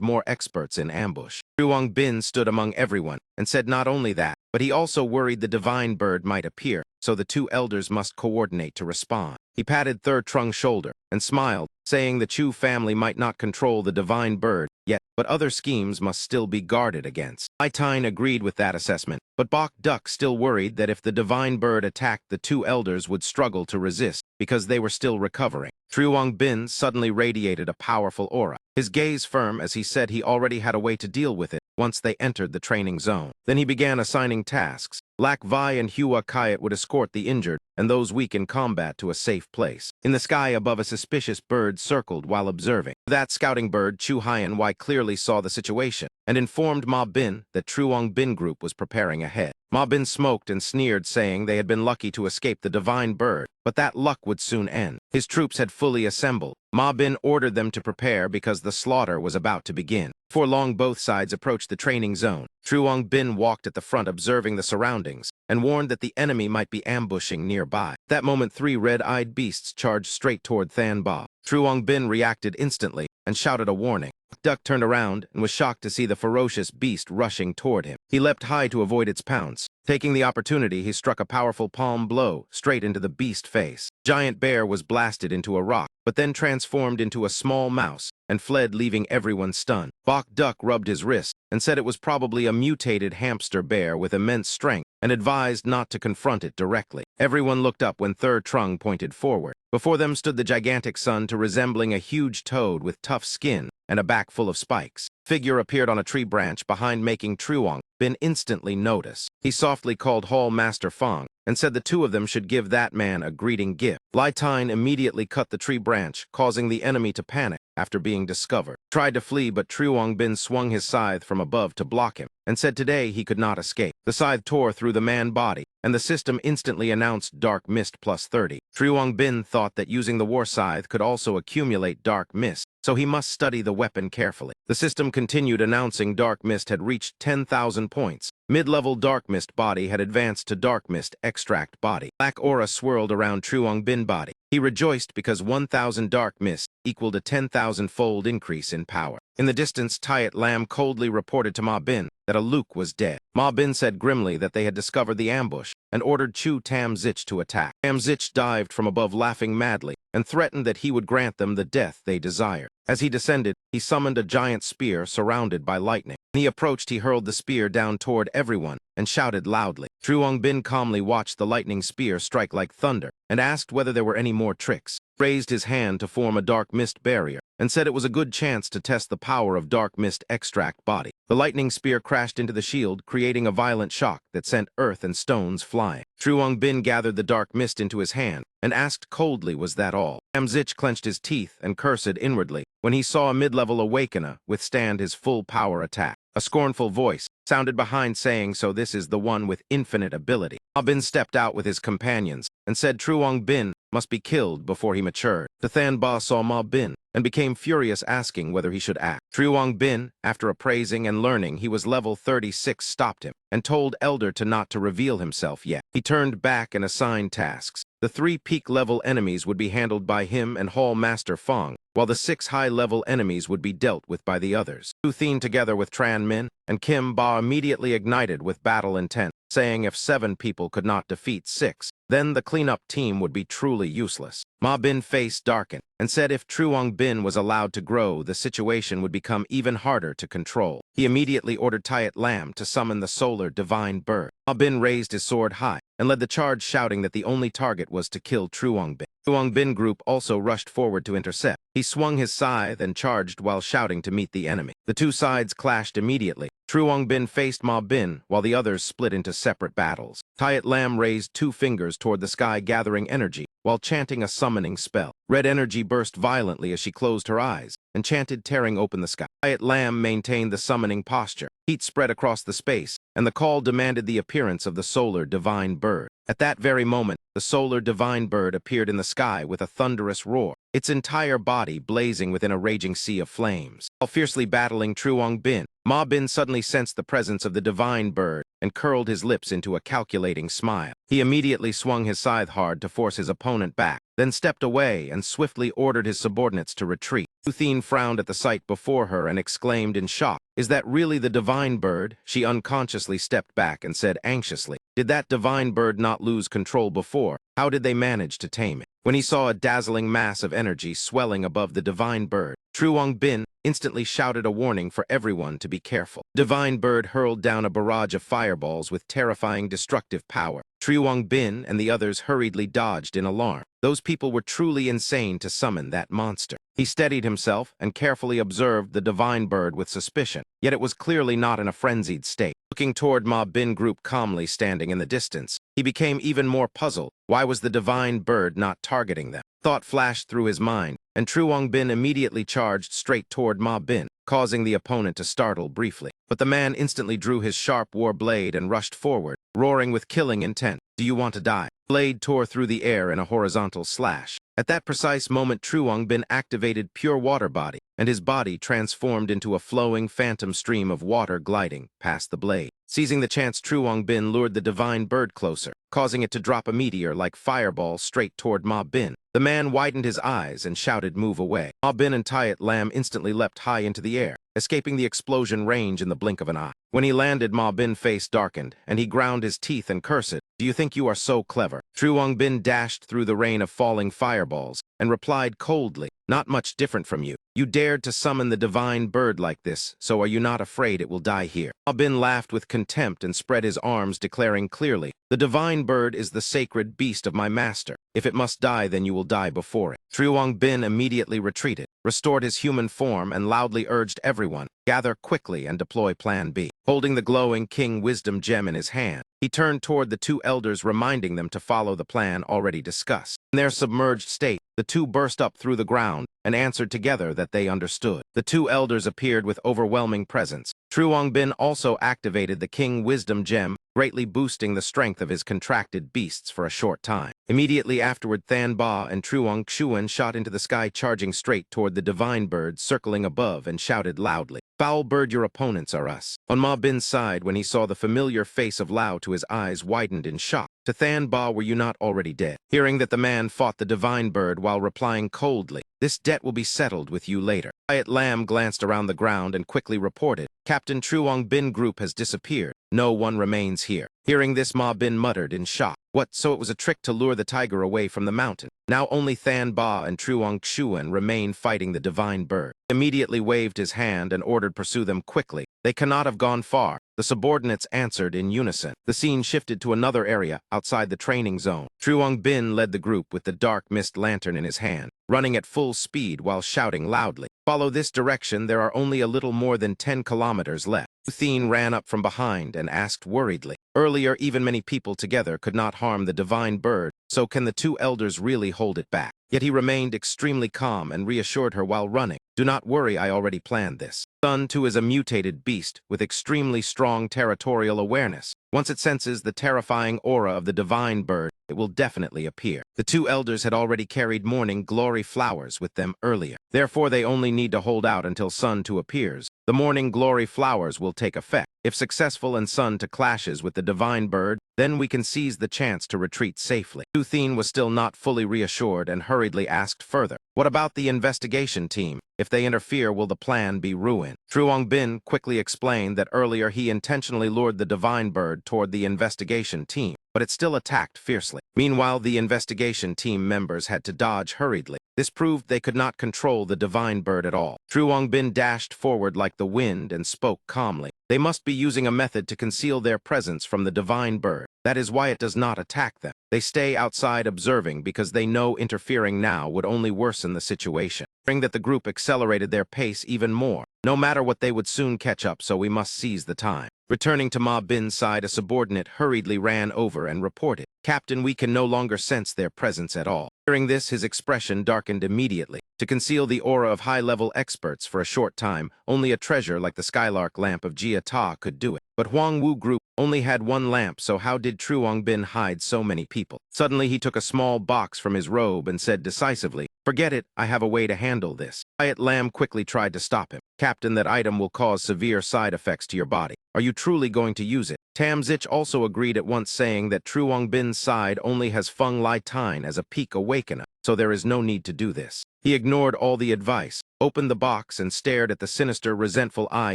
more experts in ambush. Truong Bin stood among everyone and said not only that, but he also worried the divine bird might appear, so the 2 elders must coordinate to respond. He patted Third Trung's shoulder and smiled, saying the Chu family might not control the divine bird yet, but other schemes must still be guarded against. Lai Tine agreed with that assessment, but Bok Duck still worried that if the divine bird attacked, the 2 elders would struggle to resist because they were still recovering. Truong Bin suddenly radiated a powerful aura, his gaze firm as he said he already had a way to deal with it once they entered the training zone. Then he began assigning tasks. Lak Vi and Hua Kayat would escort the injured and those weak in combat to a safe place. In the sky above, a suspicious bird circled while observing. That scouting bird, Chu Hien Wai, clearly saw the situation and informed Ma Bin that Truong Bin group was preparing ahead. Ma Bin smoked and sneered, saying they had been lucky to escape the divine bird, but that luck would soon end. His troops had fully assembled. Ma Bin ordered them to prepare because the slaughter was about to begin. Before long, both sides approached the training zone. Truong Bin walked at the front, observing the surroundings, and warned that the enemy might be ambushing nearby. At that moment, 3 red-eyed beasts charged straight toward Than Ba. Truong Bin reacted instantly and shouted a warning. Duck turned around and was shocked to see the ferocious beast rushing toward him. He leapt high to avoid its pounce. Taking the opportunity, he struck a powerful palm blow straight into the beast face. Giant Bear was blasted into a rock, but then transformed into a small mouse and fled, leaving everyone stunned. Duck rubbed his wrist and said it was probably a mutated hamster bear with immense strength and advised not to confront it directly. Everyone looked up when Third Trung pointed forward. Before them stood the gigantic sun, to resembling a huge toad with tough skin and a back full of spikes. Figure appeared on a tree branch behind, making Truong Bin instantly notice. He softly called Hall Master Fong and said the two of them should give that man a greeting gift. Lai Tine immediately cut the tree branch, causing the enemy to panic after being discovered. Tried to flee, but Truong Bin swung his scythe from above to block him and said today he could not escape. The scythe tore through the man body, and the system instantly announced Dark Mist plus 30. Truong Bin thought that using the war scythe could also accumulate Dark Mist, so he must study the weapon carefully. The system continued announcing Dark Mist had reached 10,000 points. Mid-level Dark Mist body had advanced to Dark Mist Extract body. Black aura swirled around Truong Bin body. He rejoiced because 1,000 Dark Mist equaled a 10,000-fold increase in power. In the distance, Tiat Lam coldly reported to Ma Bin that a Luke was dead. Ma Bin said grimly that they had discovered the ambush and ordered Chu Tam Zich to attack. Tam Zich dived from above, laughing madly, and threatened that he would grant them the death they desired. As he descended, he summoned a giant spear surrounded by lightning. When he approached, he hurled the spear down toward everyone and shouted loudly. Truong Bin calmly watched the lightning spear strike like thunder and asked whether there were any more tricks. Raised his hand to form a dark mist barrier and said it was a good chance to test the power of Dark Mist Extract body. The lightning spear crashed into the shield, creating a violent shock that sent earth and stones flying. Truong Bin gathered the dark mist into his hand and asked coldly, was that all? Tam Zich clenched his teeth and cursed inwardly when he saw a mid-level awakener withstand his full power attack. A scornful voice sounded behind saying, so this is the one with infinite ability. Ma Bin stepped out with his companions and said Truong Bin must be killed before he matured. The Than Ba saw Ma Bin and became furious, asking whether he should act. Truong Bin, after appraising and learning he was level 36, stopped him and told Elder to not to reveal himself yet. He turned back and assigned tasks. The 3 peak-level enemies would be handled by him and Hall Master Fong, while the 6 high-level enemies would be dealt with by the others. Su Thien, together with Tran Min and Kim Ba, immediately ignited with battle intent, saying if 7 people could not defeat 6, then the cleanup team would be truly useless. Ma Bin's face darkened and said if Truong Bin was allowed to grow, the situation would become even harder to control. He immediately ordered Tiat Lam to summon the solar divine bird. Ma Bin raised his sword high and led the charge, shouting that the only target was to kill Truong Bin. Truong Bin group also rushed forward to intercept. He swung his scythe and charged while shouting to meet the enemy. The 2 sides clashed immediately. Truong Bin faced Ma Bin while the others split into separate battles. Tiat Lam raised 2 fingers toward the sky, gathering energy while chanting a summoning spell. Red energy burst violently as she closed her eyes and chanted, tearing open the sky. Tiat Lam maintained the summoning posture. Heat spread across the space, and the call demanded the appearance of the solar divine bird. At that very moment, the solar divine bird appeared in the sky with a thunderous roar, its entire body blazing within a raging sea of flames. While fiercely battling Truong Bin, Ma Bin suddenly sensed the presence of the divine bird and curled his lips into a calculating smile. He immediately swung his scythe hard to force his opponent back, then stepped away and swiftly ordered his subordinates to retreat. Su Thien frowned at the sight before her and exclaimed in shock, "Is that really the divine bird?" She unconsciously stepped back and said anxiously, "Did that divine bird not lose control before? How did they manage to tame it?" When he saw a dazzling mass of energy swelling above the divine bird, Truong Bin instantly shouted a warning for everyone to be careful. Divine bird hurled down a barrage of fireballs with terrifying destructive power. Truong Bin and the others hurriedly dodged in alarm. Those people were truly insane to summon that monster. He steadied himself and carefully observed the divine bird with suspicion, yet it was clearly not in a frenzied state. Looking toward Ma Bin group calmly standing in the distance, he became even more puzzled. Why was the divine bird not targeting them? Thought flashed through his mind, and Truong Bin immediately charged straight toward Ma Bin, causing the opponent to startle briefly. But the man instantly drew his sharp war blade and rushed forward, roaring with killing intent. "Do you want to die?" Blade tore through the air in a horizontal slash. At that precise moment, Truong Bin activated Pure Water Body, and his body transformed into a flowing phantom stream of water gliding past the blade. Seizing the chance, Truong Bin lured the divine bird closer, causing it to drop a meteor like fireball straight toward Ma Bin. The The man widened his eyes and shouted, "Move away." Ma Bin and Tayat Lam instantly leapt high into the air, escaping the explosion range in the blink of an eye. When he landed, Ma Bin's face darkened, and he ground his teeth and cursed, "Do you think you are so clever?" Truong Bin dashed through the rain of falling fireballs and replied coldly, "Not much different from you. You dared to summon the divine bird like this, so are you not afraid it will die here?" Ma Bin laughed with contempt and spread his arms, declaring clearly, "The divine bird is the sacred beast of my master. If it must die, then you will die before it." Truong Bin immediately retreated, restored his human form, and loudly urged everyone, "Gather quickly and deploy Plan B." Holding the glowing King Wisdom gem in his hand, he turned toward the two elders, reminding them to follow the plan already discussed. In their submerged state, the two burst up through the ground and answered together that they understood. The two elders appeared with overwhelming presence. Truong Bin also activated the King Wisdom gem, greatly boosting the strength of his contracted beasts for a short time. Immediately afterward, Than Ba and Truong Xuan shot into the sky, charging straight toward the divine bird circling above, and shouted loudly, "Foul bird, your opponents are us." On Ma Bin's side, when he saw the familiar face of Lao, his eyes widened in shock. To Than Ba, "Were you not already dead?" Hearing that the man fought the divine bird while replying coldly, "This debt will be settled with you later." Tayat Lam glanced around the ground and quickly reported, "Captain Truong Bin group has disappeared. No one remains here." Hearing this, Ma Bin muttered in shock. What, so it was a trick to lure the tiger away from the mountain? Now only Than Ba and Truong Xuan remained fighting the divine bird. He immediately waved his hand and ordered, "Pursue them quickly. They cannot have gone far." The subordinates answered in unison. The scene shifted to another area outside the training zone. Truong Bin led the group with the dark mist lantern in his hand, running at full speed while shouting loudly, "Follow this direction. There are only a little more than 10 kilometers left." Thien ran up from behind and asked worriedly, "Earlier, even many people together could not harm the divine bird, so can the two elders really hold it back?" Yet he remained extremely calm and reassured her while running, "Do not worry, I already planned this." Sun, too, is a mutated beast with extremely strong territorial awareness. Once it senses the terrifying aura of the divine bird, it will definitely appear. The two elders had already carried morning glory flowers with them earlier. Therefore, they only need to hold out until Sun 2 appears. The morning glory flowers will take effect. If successful and Sun 2 clashes with the divine bird, then we can seize the chance to retreat safely. Thien was still not fully reassured and hurriedly asked further, "What about the investigation team? If they interfere, will the plan be ruined?" Truong Bin quickly explained that earlier he intentionally lured the divine bird toward the investigation team, but it still attacked fiercely. Meanwhile, the investigation team members had to dodge hurriedly. This proved they could not control the divine bird at all. Truong Bin dashed forward like the wind and spoke calmly. "They must be using a method to conceal their presence from the divine bird. That is why it does not attack them. They stay outside observing because they know interfering now would only worsen the situation." Hearing that, the group accelerated their pace even more. No matter what, they would soon catch up, so we must seize the time. Returning to Ma Bin's side, a subordinate hurriedly ran over and reported, "Captain, we can no longer sense their presence at all." Hearing this, his expression darkened immediately. To conceal the aura of high-level experts for a short time, only a treasure like the Skylark lamp of Jia Ta could do it. But Huang Wu group only had one lamp, so how did Truong Bin hide so many people? Suddenly, he took a small box from his robe and said decisively, "Forget it, I have a way to handle this." Tayat Lam quickly tried to stop him. "Captain, that item will cause severe side effects to your body. Are you truly going to use it?" Tam Zich also agreed at once, saying that Truong Bin's side only has Feng Lai Tine as a peak awakener, so there is no need to do this. He ignored all the advice, opened the box, and stared at the sinister, resentful eye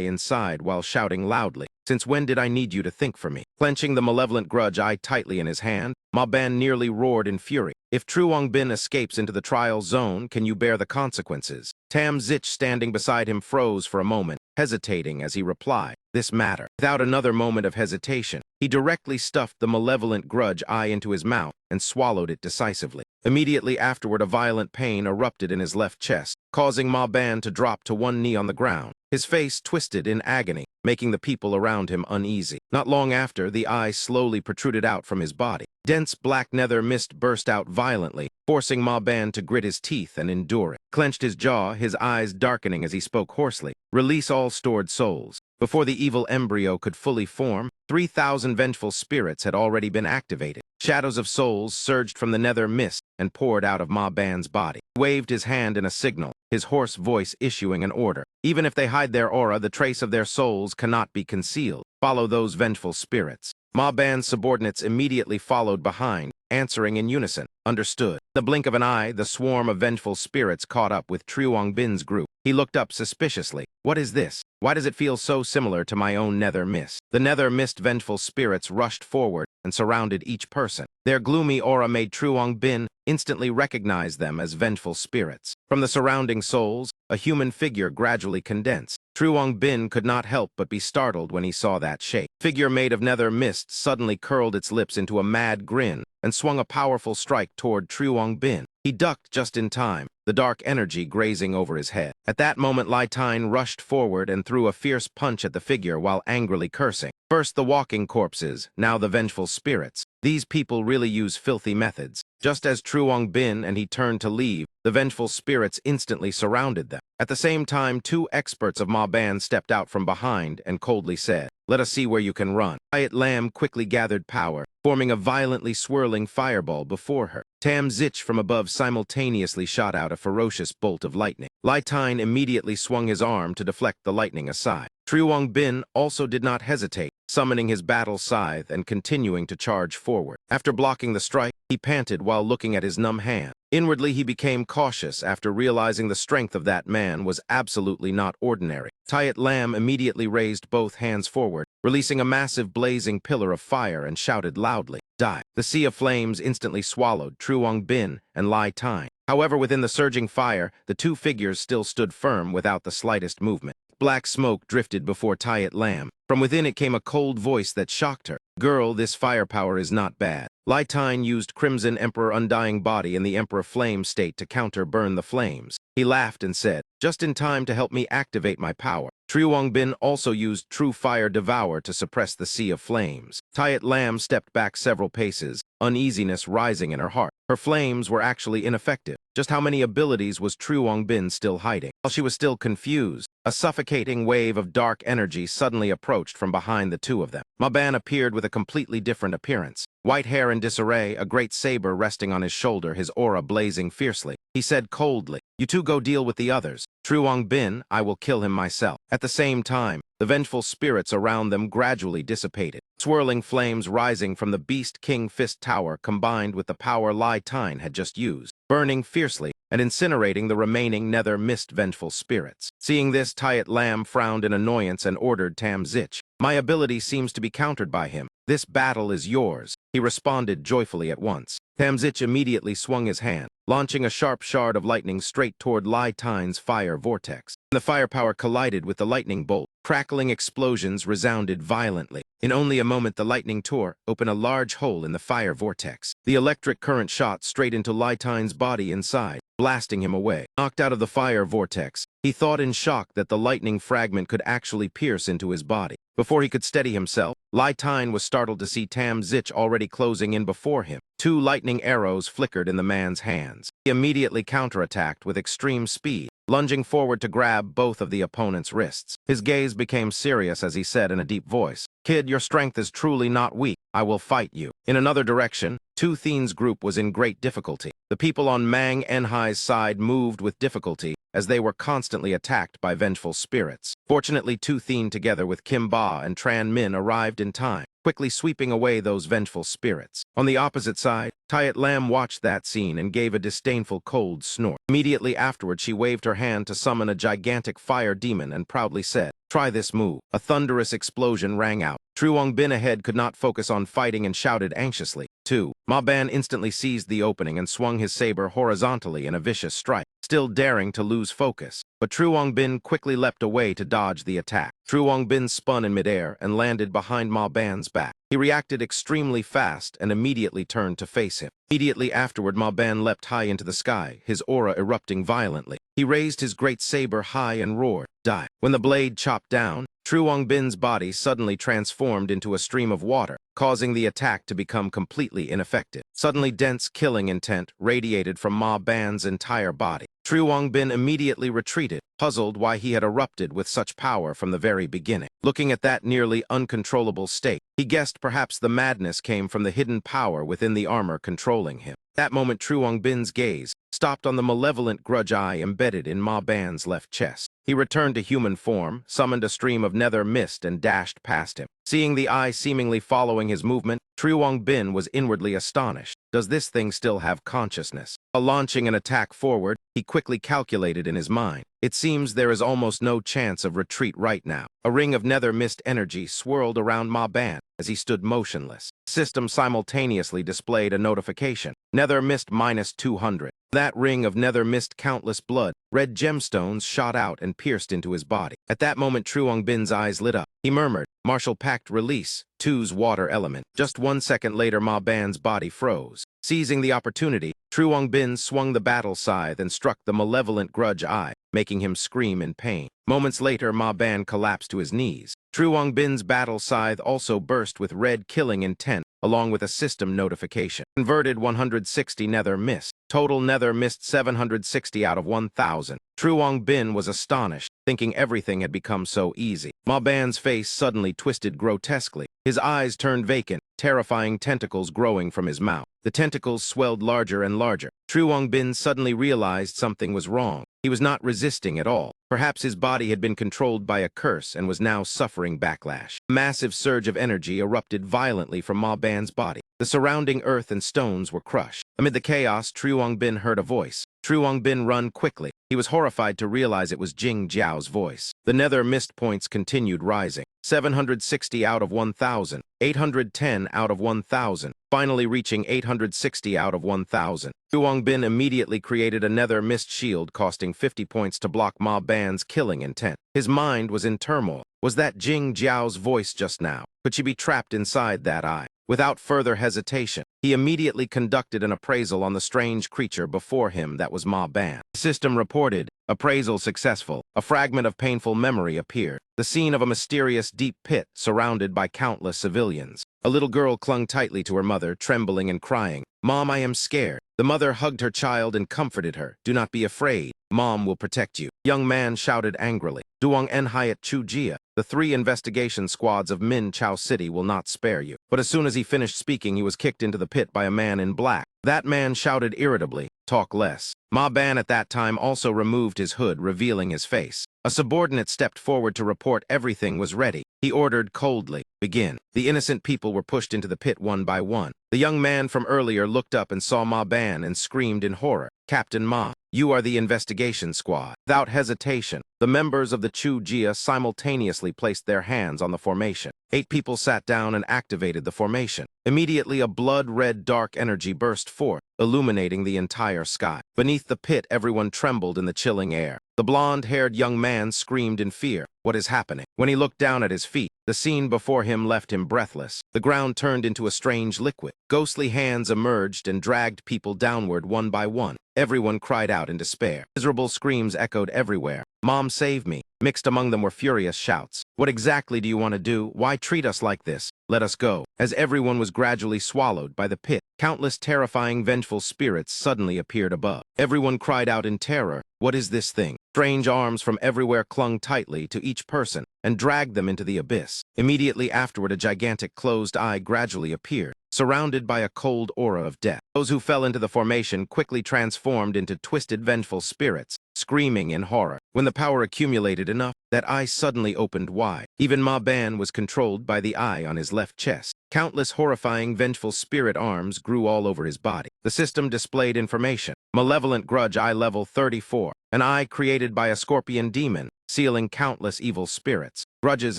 inside while shouting loudly, "Since when did I need you to think for me?" Clenching the malevolent grudge eye tightly in his hand, Ma Ban nearly roared in fury, "If Truong Bin escapes into the trial zone, can you bear the consequences?" Tam Zich, standing beside him, froze for a moment, hesitating as he replied, "This matter." Without another moment of hesitation, he directly stuffed the malevolent grudge eye into his mouth and swallowed it decisively. Immediately afterward, a violent pain erupted in his left chest, causing Ma Ban to drop to one knee on the ground. His face twisted in agony, making the people around him uneasy. Not long after, the eye slowly protruded out from his body. Dense black nether mist burst out violently, forcing Ma Ban to grit his teeth and endure it. Clenched his jaw, his eyes darkening as he spoke hoarsely, "Release all stored souls." Before the evil embryo could fully form, 3,000 vengeful spirits had already been activated. Shadows of souls surged from the nether mist and poured out of Ma Ban's body. He waved his hand in a signal, his hoarse voice issuing an order. "Even if they hide their aura, the trace of their souls cannot be concealed. Follow those vengeful spirits." Ma Ban's subordinates immediately followed behind, answering in unison. Understood. The blink of an eye, the swarm of vengeful spirits caught up with True Bin's group. He looked up suspiciously. What is this? Why does it feel so similar to my own nether mist? The nether mist vengeful spirits rushed forward and surrounded each person. Their gloomy aura made True Bin instantly recognize them as vengeful spirits. From the surrounding souls, a human figure gradually condensed. True Bin could not help but be startled when he saw that shape. Figure made of nether mist suddenly curled its lips into a mad grin and swung a powerful strike toward True Bin. He ducked just in time, the dark energy grazing over his head. At that moment, Lai Tine rushed forward and threw a fierce punch at the figure while angrily cursing. First the walking corpses, now the vengeful spirits. These people really use filthy methods. Just as True Bin and he turned to leave, the vengeful spirits instantly surrounded them. At the same time, two experts of Ma Ban stepped out from behind and coldly said, "Let us see where you can run." Quiet Lam quickly gathered power, forming a violently swirling fireball before her. Tam Zich from above simultaneously shot out a ferocious bolt of lightning. Lai Tine immediately swung his arm to deflect the lightning aside. True Bin also did not hesitate, summoning his battle scythe and continuing to charge forward. After blocking the strike, he panted while looking at his numb hand. Inwardly, he became cautious after realizing the strength of that man was absolutely not ordinary. Tayat Lam immediately raised both hands forward, releasing a massive blazing pillar of fire and shouted loudly, "Die!" The sea of flames instantly swallowed True Bin and Lai Tine. However, within the surging fire, the two figures still stood firm without the slightest movement. Black smoke drifted before Tayat Lam. From within it came a cold voice that shocked her. "Girl, this firepower is not bad." Lai Tine used Crimson Emperor Undying Body in the Emperor Flame state to counter-burn the flames. He laughed and said, "Just in time to help me activate my power." True Bin also used True Fire Devourer to suppress the sea of flames. Tayat Lam stepped back several paces, uneasiness rising in her heart. Her flames were actually ineffective. Just how many abilities was True Bin still hiding? While she was still confused, a suffocating wave of dark energy suddenly approached from behind the two of them. Ma Ban appeared with a completely different appearance. White hair in disarray, a great saber resting on his shoulder, his aura blazing fiercely. He said coldly, "You two go deal with the others. True Bin, I will kill him myself." At the same time, the vengeful spirits around them gradually dissipated. Swirling flames rising from the Beast King Fist Tower combined with the power Lai Tine had just used, burning fiercely and incinerating the remaining nether mist vengeful spirits. Seeing this, Tayat Lam frowned in annoyance and ordered Tam Zich, "My ability seems to be countered by him. This battle is yours." He responded joyfully at once. Tam Zich immediately swung his hand, launching a sharp shard of lightning straight toward Lai Tine's fire vortex. The firepower collided with the lightning bolt. Crackling explosions resounded violently. In only a moment, the lightning tore open a large hole in the fire vortex. The electric current shot straight into Lai Tine's body inside, blasting him away. Knocked out of the fire vortex, he thought in shock that the lightning fragment could actually pierce into his body. Before he could steady himself, Lai Tine was startled to see Tam Zich already closing in before him. Two lightning arrows flickered in the man's hands. He immediately counterattacked with extreme speed, lunging forward to grab both of the opponent's wrists. His gaze became serious as he said in a deep voice, "Kid, your strength is truly not weak. I will fight you." In another direction, Tu Thien's group was in great difficulty. The people on Mang Enhai's side moved with difficulty as they were constantly attacked by vengeful spirits. Fortunately, Tu Thien together with Kim Ba and Tran Min arrived in time, quickly sweeping away those vengeful spirits. On the opposite side, Tayat Lam watched that scene and gave a disdainful cold snort. Immediately afterward, she waved her hand to summon a gigantic fire demon and proudly said, "Try this move." A thunderous explosion rang out. True Bin ahead could not focus on fighting and shouted anxiously, "Two." Ma Ban instantly seized the opening and swung his saber horizontally in a vicious strike, still daring to lose focus. But True Bin quickly leapt away to dodge the attack. True Bin spun in midair and landed behind Ma Ban's back. He reacted extremely fast and immediately turned to face him. Immediately afterward, Ma Ban leapt high into the sky, his aura erupting violently. He raised his great saber high and roared, "Die." When the blade chopped down, True Bin's body suddenly transformed into a stream of water, causing the attack to become completely ineffective. Suddenly, dense killing intent radiated from Ma Ban's entire body. True Bin immediately retreated, puzzled why he had erupted with such power from the very beginning. Looking at that nearly uncontrollable state, he guessed perhaps the madness came from the hidden power within the armor controlling him. That moment, True Bin's gaze stopped on the malevolent grudge eye embedded in Ma Ban's left chest. He returned to human form, summoned a stream of nether mist, and dashed past him. Seeing the eye seemingly following his movement, Truong Bin was inwardly astonished. Does this thing still have consciousness? While launching an attack forward, he quickly calculated in his mind. It seems there is almost no chance of retreat right now. A ring of nether mist energy swirled around Ma Ban as he stood motionless. The system simultaneously displayed a notification. Nether mist -200. That ring of nether mist countless blood. Red gemstones shot out and pierced into his body. At that moment, Truong Bin's eyes lit up. He murmured, "Martial Pact release. 2's water element." Just 1 second later, Ma Ban's body froze. Seizing the opportunity, Truong Bin swung the battle scythe and struck the malevolent grudge eye, making him scream in pain. Moments later, Ma Ban collapsed to his knees. Truong Bin's battle scythe also burst with red killing intent, along with a system notification. Converted 160 nether mist. Total nether mist 760 out of 1,000. Truong Bin was astonished, thinking everything had become so easy. Ma Ban's face suddenly twisted grotesquely. His eyes turned vacant, terrifying tentacles growing from his mouth. The tentacles swelled larger and larger. Truong Bin suddenly realized something was wrong. He was not resisting at all. Perhaps his body had been controlled by a curse and was now suffering backlash. A massive surge of energy erupted violently from Ma Ban's body. The surrounding earth and stones were crushed. Amid the chaos, Truong Bin heard a voice. Truong Bin ran quickly. He was horrified to realize it was Jing Jiao's voice. The nether mist points continued rising. 760 out of 1,000. 810 out of 1,000. Finally reaching 860 out of 1,000. Truong Bin immediately created a nether mist shield costing 50 points to block Ma Ban's killing intent. His mind was in turmoil. Was that Jing Jiao's voice just now? Could she be trapped inside that eye? Without further hesitation, he immediately conducted an appraisal on the strange creature before him that was Ma Ban. The system reported, "Appraisal successful." A fragment of painful memory appeared. The scene of a mysterious deep pit surrounded by countless civilians. A little girl clung tightly to her mother, trembling and crying, "Mom, I am scared." The mother hugged her child and comforted her. "Do not be afraid. Mom will protect you." Young man shouted angrily, "Duong En Hiat Chu Jia. The 3 investigation squads of Min Chao City will not spare you." But as soon as he finished speaking, he was kicked into the pit by a man in black. That man shouted irritably, "Talk less." Ma Ban at that time also removed his hood, revealing his face. A subordinate stepped forward to report everything was ready. He ordered coldly, "Begin." The innocent people were pushed into the pit one by one. The young man from earlier looked up and saw Ma Ban and screamed in horror, "Captain Ma, you are the investigation squad." Without hesitation, the members of the Chu Jia simultaneously placed their hands on the formation. 8 people sat down and activated the formation. Immediately, a blood-red dark energy burst forth, illuminating the entire sky. Beneath the pit, everyone trembled in the chilling air. The blonde-haired young man screamed in fear. What is happening? When he looked down at his feet, the scene before him left him breathless. The ground turned into a strange liquid. Ghostly hands emerged and dragged people downward one by one. Everyone cried out in despair. Miserable screams echoed everywhere. "Mom, save me." Mixed among them were furious shouts. "What exactly do you want to do? Why treat us like this? Let us go." As everyone was gradually swallowed by the pit, countless terrifying, vengeful spirits suddenly appeared above. Everyone cried out in terror, "What is this thing?" Strange arms from everywhere clung tightly to each person and dragged them into the abyss. Immediately afterward, a gigantic closed eye gradually appeared, surrounded by a cold aura of death. Those who fell into the formation quickly transformed into twisted, vengeful spirits, screaming in horror. When the power accumulated enough, that eye suddenly opened wide. Even Ma Ban was controlled by the eye on his left chest. Countless horrifying, vengeful spirit arms grew all over his body. The system displayed information. Malevolent grudge eye level 34. An eye created by a scorpion demon, sealing countless evil spirits. Grudges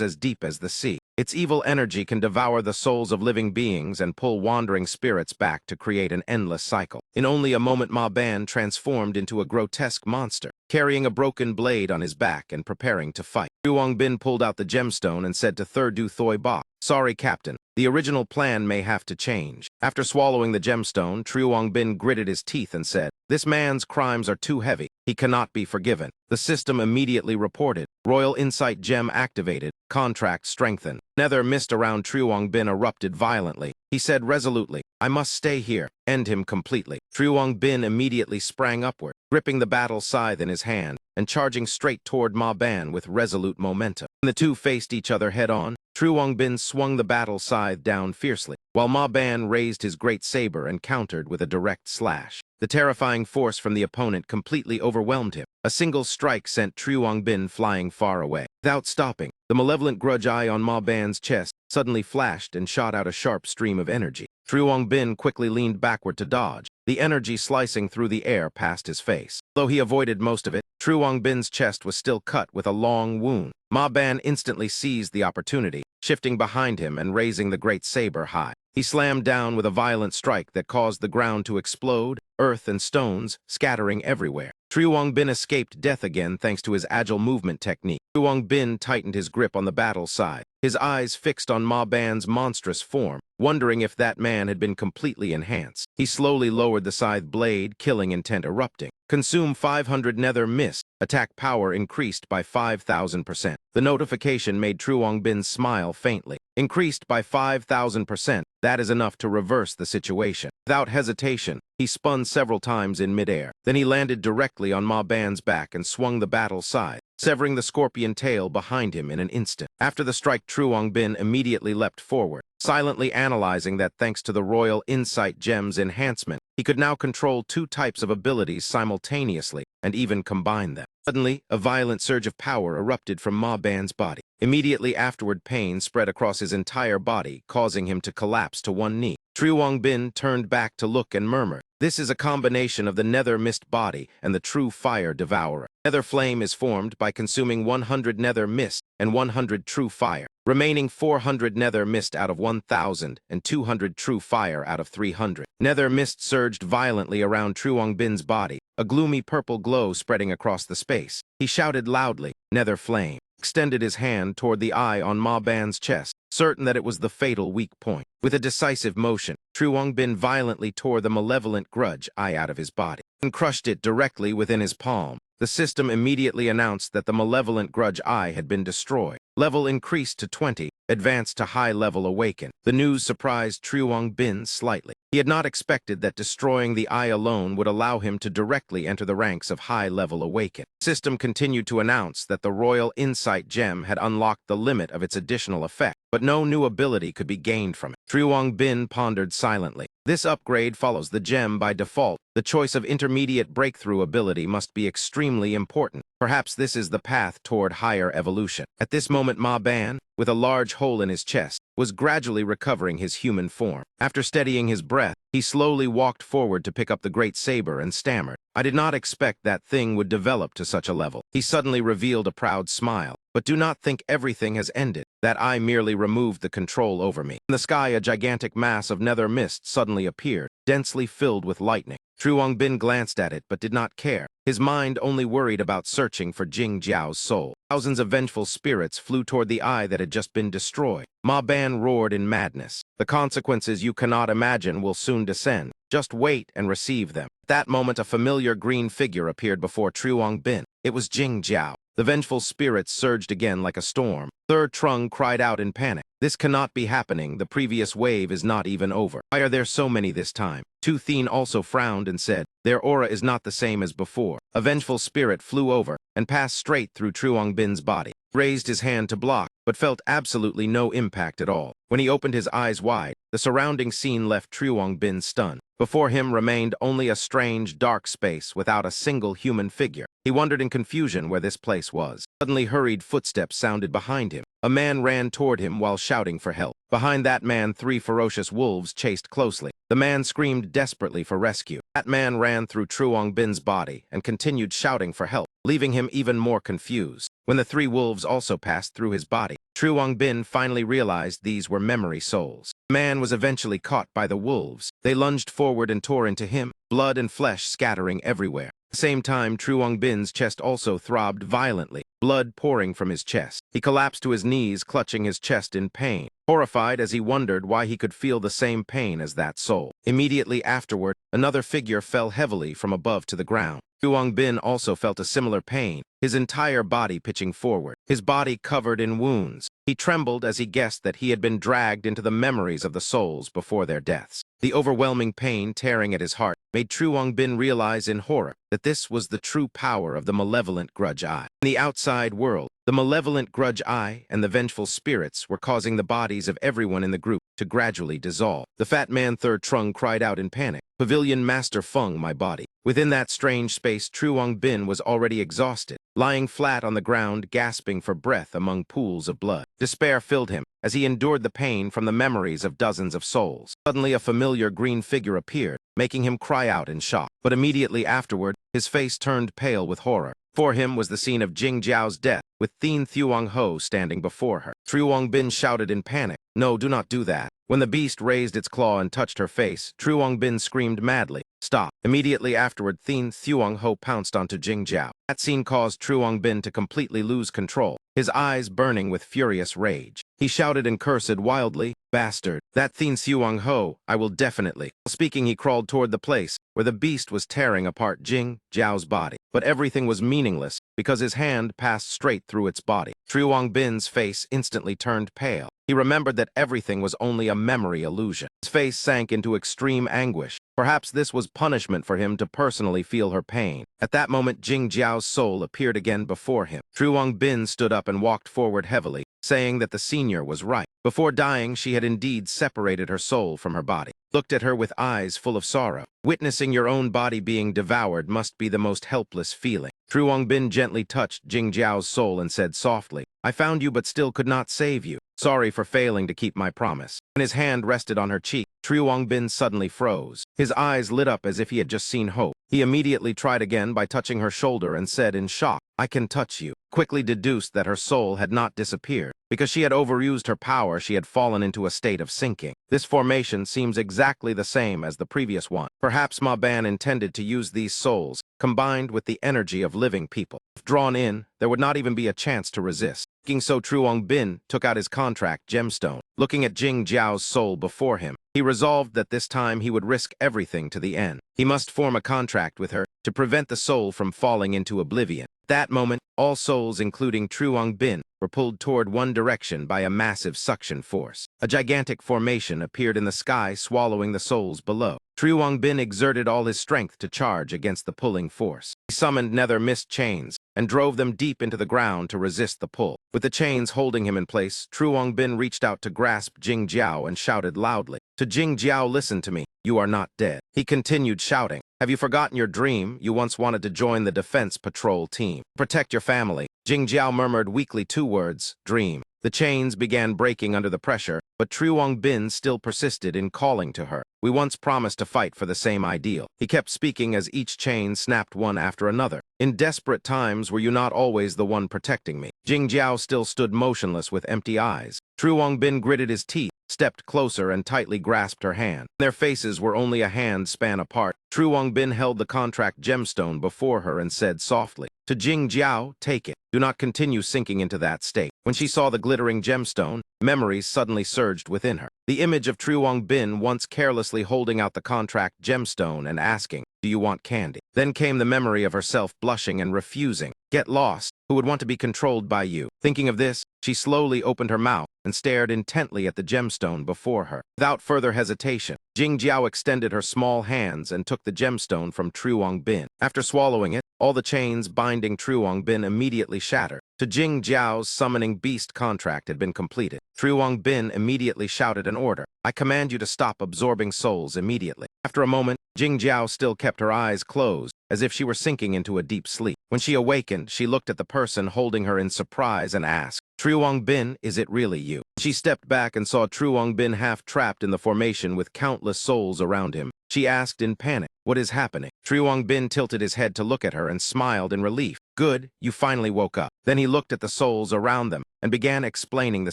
as deep as the sea. Its evil energy can devour the souls of living beings and pull wandering spirits back to create an endless cycle. In only a moment, Ma Ban transformed into a grotesque monster, carrying a broken blade on his back and preparing to fight. Truong Bin pulled out the gemstone and said to Third Du Thoi Bok, "Sorry, Captain. The original plan may have to change." After swallowing the gemstone, Truong Bin gritted his teeth and said, "This man's crimes are too heavy. He cannot be forgiven." The system immediately reported, "Royal Insight Gem activated. Contract strengthened." Nether mist around Truong Bin erupted violently. He said resolutely, "I must stay here. End him completely." Truong Bin immediately sprang upward, gripping the battle scythe in his hand and charging straight toward Ma Ban with resolute momentum. When the two faced each other head-on, Truong Bin swung the battle scythe down fiercely, while Ma Ban raised his great saber and countered with a direct slash. The terrifying force from the opponent completely overwhelmed him. A single strike sent Truong Bin flying far away. Without stopping, the malevolent grudge eye on Ma Ban's chest suddenly flashed and shot out a sharp stream of energy. True Bin quickly leaned backward to dodge, the energy slicing through the air past his face. Though he avoided most of it, True Bin's chest was still cut with a long wound. Ma Ban instantly seized the opportunity, shifting behind him and raising the great saber high. He slammed down with a violent strike that caused the ground to explode, earth and stones scattering everywhere. True Bin escaped death again thanks to his agile movement technique. True Bin tightened his grip on the battle side, his eyes fixed on Ma Ban's monstrous form, wondering if that man had been completely enhanced. He slowly lowered the scythe blade, killing intent erupting. Consume 500 nether mist. Attack power increased by 5,000%. The notification made True Bin smile faintly. Increased by 5,000%. That is enough to reverse the situation. Without hesitation, he spun several times in midair. Then he landed directly on Ma Ban's back and swung the battle scythe, severing the scorpion tail behind him in an instant. After the strike, True Bin immediately leapt forward, silently analyzing that thanks to the Royal Insight Gem's enhancement, he could now control two types of abilities simultaneously and even combine them. Suddenly, a violent surge of power erupted from Ma Ban's body. Immediately afterward, pain spread across his entire body, causing him to collapse to one knee. True Bin turned back to look and murmured, "This is a combination of the Nether Mist body and the true fire Devourer. Nether Flame is formed by consuming 100 Nether Mist and 100 true fire, remaining 400 Nether Mist out of 1,000 and 200 true fire out of 300. Nether Mist surged violently around True Bin's body, a gloomy purple glow spreading across the space. He shouted loudly, "Nether Flame," extended his hand toward the eye on Ma Ban's chest, certain that it was the fatal weak point. With a decisive motion, True Bin violently tore the malevolent grudge eye out of his body and crushed it directly within his palm. The system immediately announced that the malevolent grudge eye had been destroyed. Level increased to 20, advanced to high level awaken. The news surprised True Bin slightly. He had not expected that destroying the eye alone would allow him to directly enter the ranks of high level awaken. The system continued to announce that the Royal Insight Gem had unlocked the limit of its additional effect, but no new ability could be gained from it. True Bin pondered silently. This upgrade follows the gem by default. The choice of intermediate breakthrough ability must be extremely important. Perhaps this is the path toward higher evolution. At this moment, Ma Ban, with a large hole in his chest, was gradually recovering his human form. After steadying his breath, he slowly walked forward to pick up the great saber and stammered, "I did not expect that thing would develop to such a level." He suddenly revealed a proud smile. "But do not think everything has ended. That eye merely removed the control over me." In the sky, a gigantic mass of nether mist suddenly appeared, densely filled with lightning. True Bin glanced at it but did not care. His mind only worried about searching for Jing Jiao's soul. Thousands of vengeful spirits flew toward the eye that had just been destroyed. Ma Ban roared in madness. "The consequences you cannot imagine will soon descend. Just wait and receive them." At that moment, a familiar green figure appeared before True Bin. It was Jing Jiao. The vengeful spirits surged again like a storm. Third Trung cried out in panic, "This cannot be happening. The previous wave is not even over. Why are there so many this time?" Tu Thien also frowned and said, "Their aura is not the same as before." A vengeful spirit flew over and passed straight through True Bin's body. Raised his hand to block, but felt absolutely no impact at all. When he opened his eyes wide, the surrounding scene left True Bin stunned. Before him remained only a strange, dark space without a single human figure. He wondered in confusion where this place was. Suddenly, hurried footsteps sounded behind him. A man ran toward him while shouting for help. Behind that man, 3 ferocious wolves chased closely. The man screamed desperately for rescue. That man ran through True Bin's body and continued shouting for help, leaving him even more confused. When the 3 wolves also passed through his body, True Bin finally realized these were memory souls. The man was eventually caught by the wolves. They lunged forward and tore into him, blood and flesh scattering everywhere. At the same time, True Bin's chest also throbbed violently, blood pouring from his chest. He collapsed to his knees, clutching his chest in pain, horrified as he wondered why he could feel the same pain as that soul. Immediately afterward, another figure fell heavily from above to the ground. True Bin also felt a similar pain, his entire body pitching forward, his body covered in wounds. He trembled as he guessed that he had been dragged into the memories of the souls before their deaths. The overwhelming pain tearing at his heart made True Bin realize in horror that this was the true power of the malevolent grudge eye. In the outside world, the malevolent grudge eye and the vengeful spirits were causing the bodies of everyone in the group to gradually dissolve. The fat man Third Trung cried out in panic, "Pavilion Master Feng, my body." Within that strange space, True Bin was already exhausted. lying flat on the ground, gasping for breath among pools of blood. Despair filled him as he endured the pain from the memories of dozens of souls. Suddenly, a familiar green figure appeared, making him cry out in shock. But immediately afterward, his face turned pale with horror. For him was the scene of Jing Jiao's death, with Thien Thuong Ho standing before her. Truong Bin shouted in panic, "No, do not do that." When the beast raised its claw and touched her face, Truong Bin screamed madly, "Stop." Immediately afterward, Thien Thuong Ho pounced onto Jing Jiao. That scene caused Truong Bin to completely lose control, his eyes burning with furious rage. He shouted and cursed wildly, "Bastard! That Thien Thuong Ho, I will definitely." Speaking, he crawled toward the place where the beast was tearing apart Jing Jiao's body. But everything was meaningless because his hand passed straight through its body. Truong Bin's face instantly turned pale. He remembered that everything was only a memory illusion. His face sank into extreme anguish. Perhaps this was punishment for him to personally feel her pain. At that moment, Jing Jiao's soul appeared again before him. Truong Bin stood up and walked forward heavily, saying that the senior was right. Before dying, she had indeed separated her soul from her body. Looked at her with eyes full of sorrow. Witnessing your own body being devoured must be the most helpless feeling. Truong Bin gently touched Jing Jiao's soul and said softly, "I found you but still could not save you. Sorry for failing to keep my promise." When his hand rested on her cheek, Truong Bin suddenly froze. His eyes lit up as if he had just seen hope. He immediately tried again by touching her shoulder and said in shock, "I can touch you." Quickly deduced that her soul had not disappeared. Because she had overused her power, she had fallen into a state of sinking. This formation seems exactly the same as the previous one. Perhaps Ma Ban intended to use these souls, combined with the energy of living people. If drawn in, there would not even be a chance to resist. Thinking so, Truong Bin took out his contract gemstone. Looking at Jing Jiao's soul before him, he resolved that this time he would risk everything to the end. He must form a contract with her to prevent the soul from falling into oblivion. At that moment, all souls, including Truong Bin, were pulled toward one direction by a massive suction force. A gigantic formation appeared in the sky, swallowing the souls below. Truong Bin exerted all his strength to charge against the pulling force. He summoned nether mist chains and drove them deep into the ground to resist the pull. With the chains holding him in place, Truong Bin reached out to grasp Jing Jiao and shouted loudly, "To Jing Jiao, listen to me. You are not dead." He continued shouting, "Have you forgotten your dream? You once wanted to join the defense patrol team. Protect your family." Jing Jiao murmured weakly 2 words, "Dream." The chains began breaking under the pressure, but Truong Bin still persisted in calling to her. "We once promised to fight for the same ideal." He kept speaking as each chain snapped one after another. "In desperate times, were you not always the one protecting me?" Jing Jiao still stood motionless with empty eyes. Truong Bin gritted his teeth, stepped closer and tightly grasped her hand. Their faces were only a hand span apart. Truong Bin held the contract gemstone before her and said softly, "To Jing Jiao, take it. Do not continue sinking into that state." When she saw the glittering gemstone, memories suddenly surged within her. The image of Truong Bin once carelessly holding out the contract gemstone and asking, "Do you want candy?" Then came the memory of herself blushing and refusing. "Get lost. Who would want to be controlled by you?" Thinking of this, she slowly opened her mouth and stared intently at the gemstone before her. Without further hesitation, Jing Jiao extended her small hands and took the gemstone from Truong Bin. After swallowing it, all the chains binding Truong Bin immediately shattered. To Jing Jiao's summoning beast contract had been completed. Truong Bin immediately shouted an order, "I command you to stop absorbing souls immediately." After a moment, Jing Jiao still kept her eyes closed, as if she were sinking into a deep sleep. When she awakened, she looked at the person holding her in surprise and asked, "Truong Bin, is it really you?" She stepped back and saw Truong Bin half-trapped in the formation with countless souls around him. She asked in panic, "What is happening?" Truong Bin tilted his head to look at her and smiled in relief. "Good, you finally woke up." Then he looked at the souls around them and began explaining the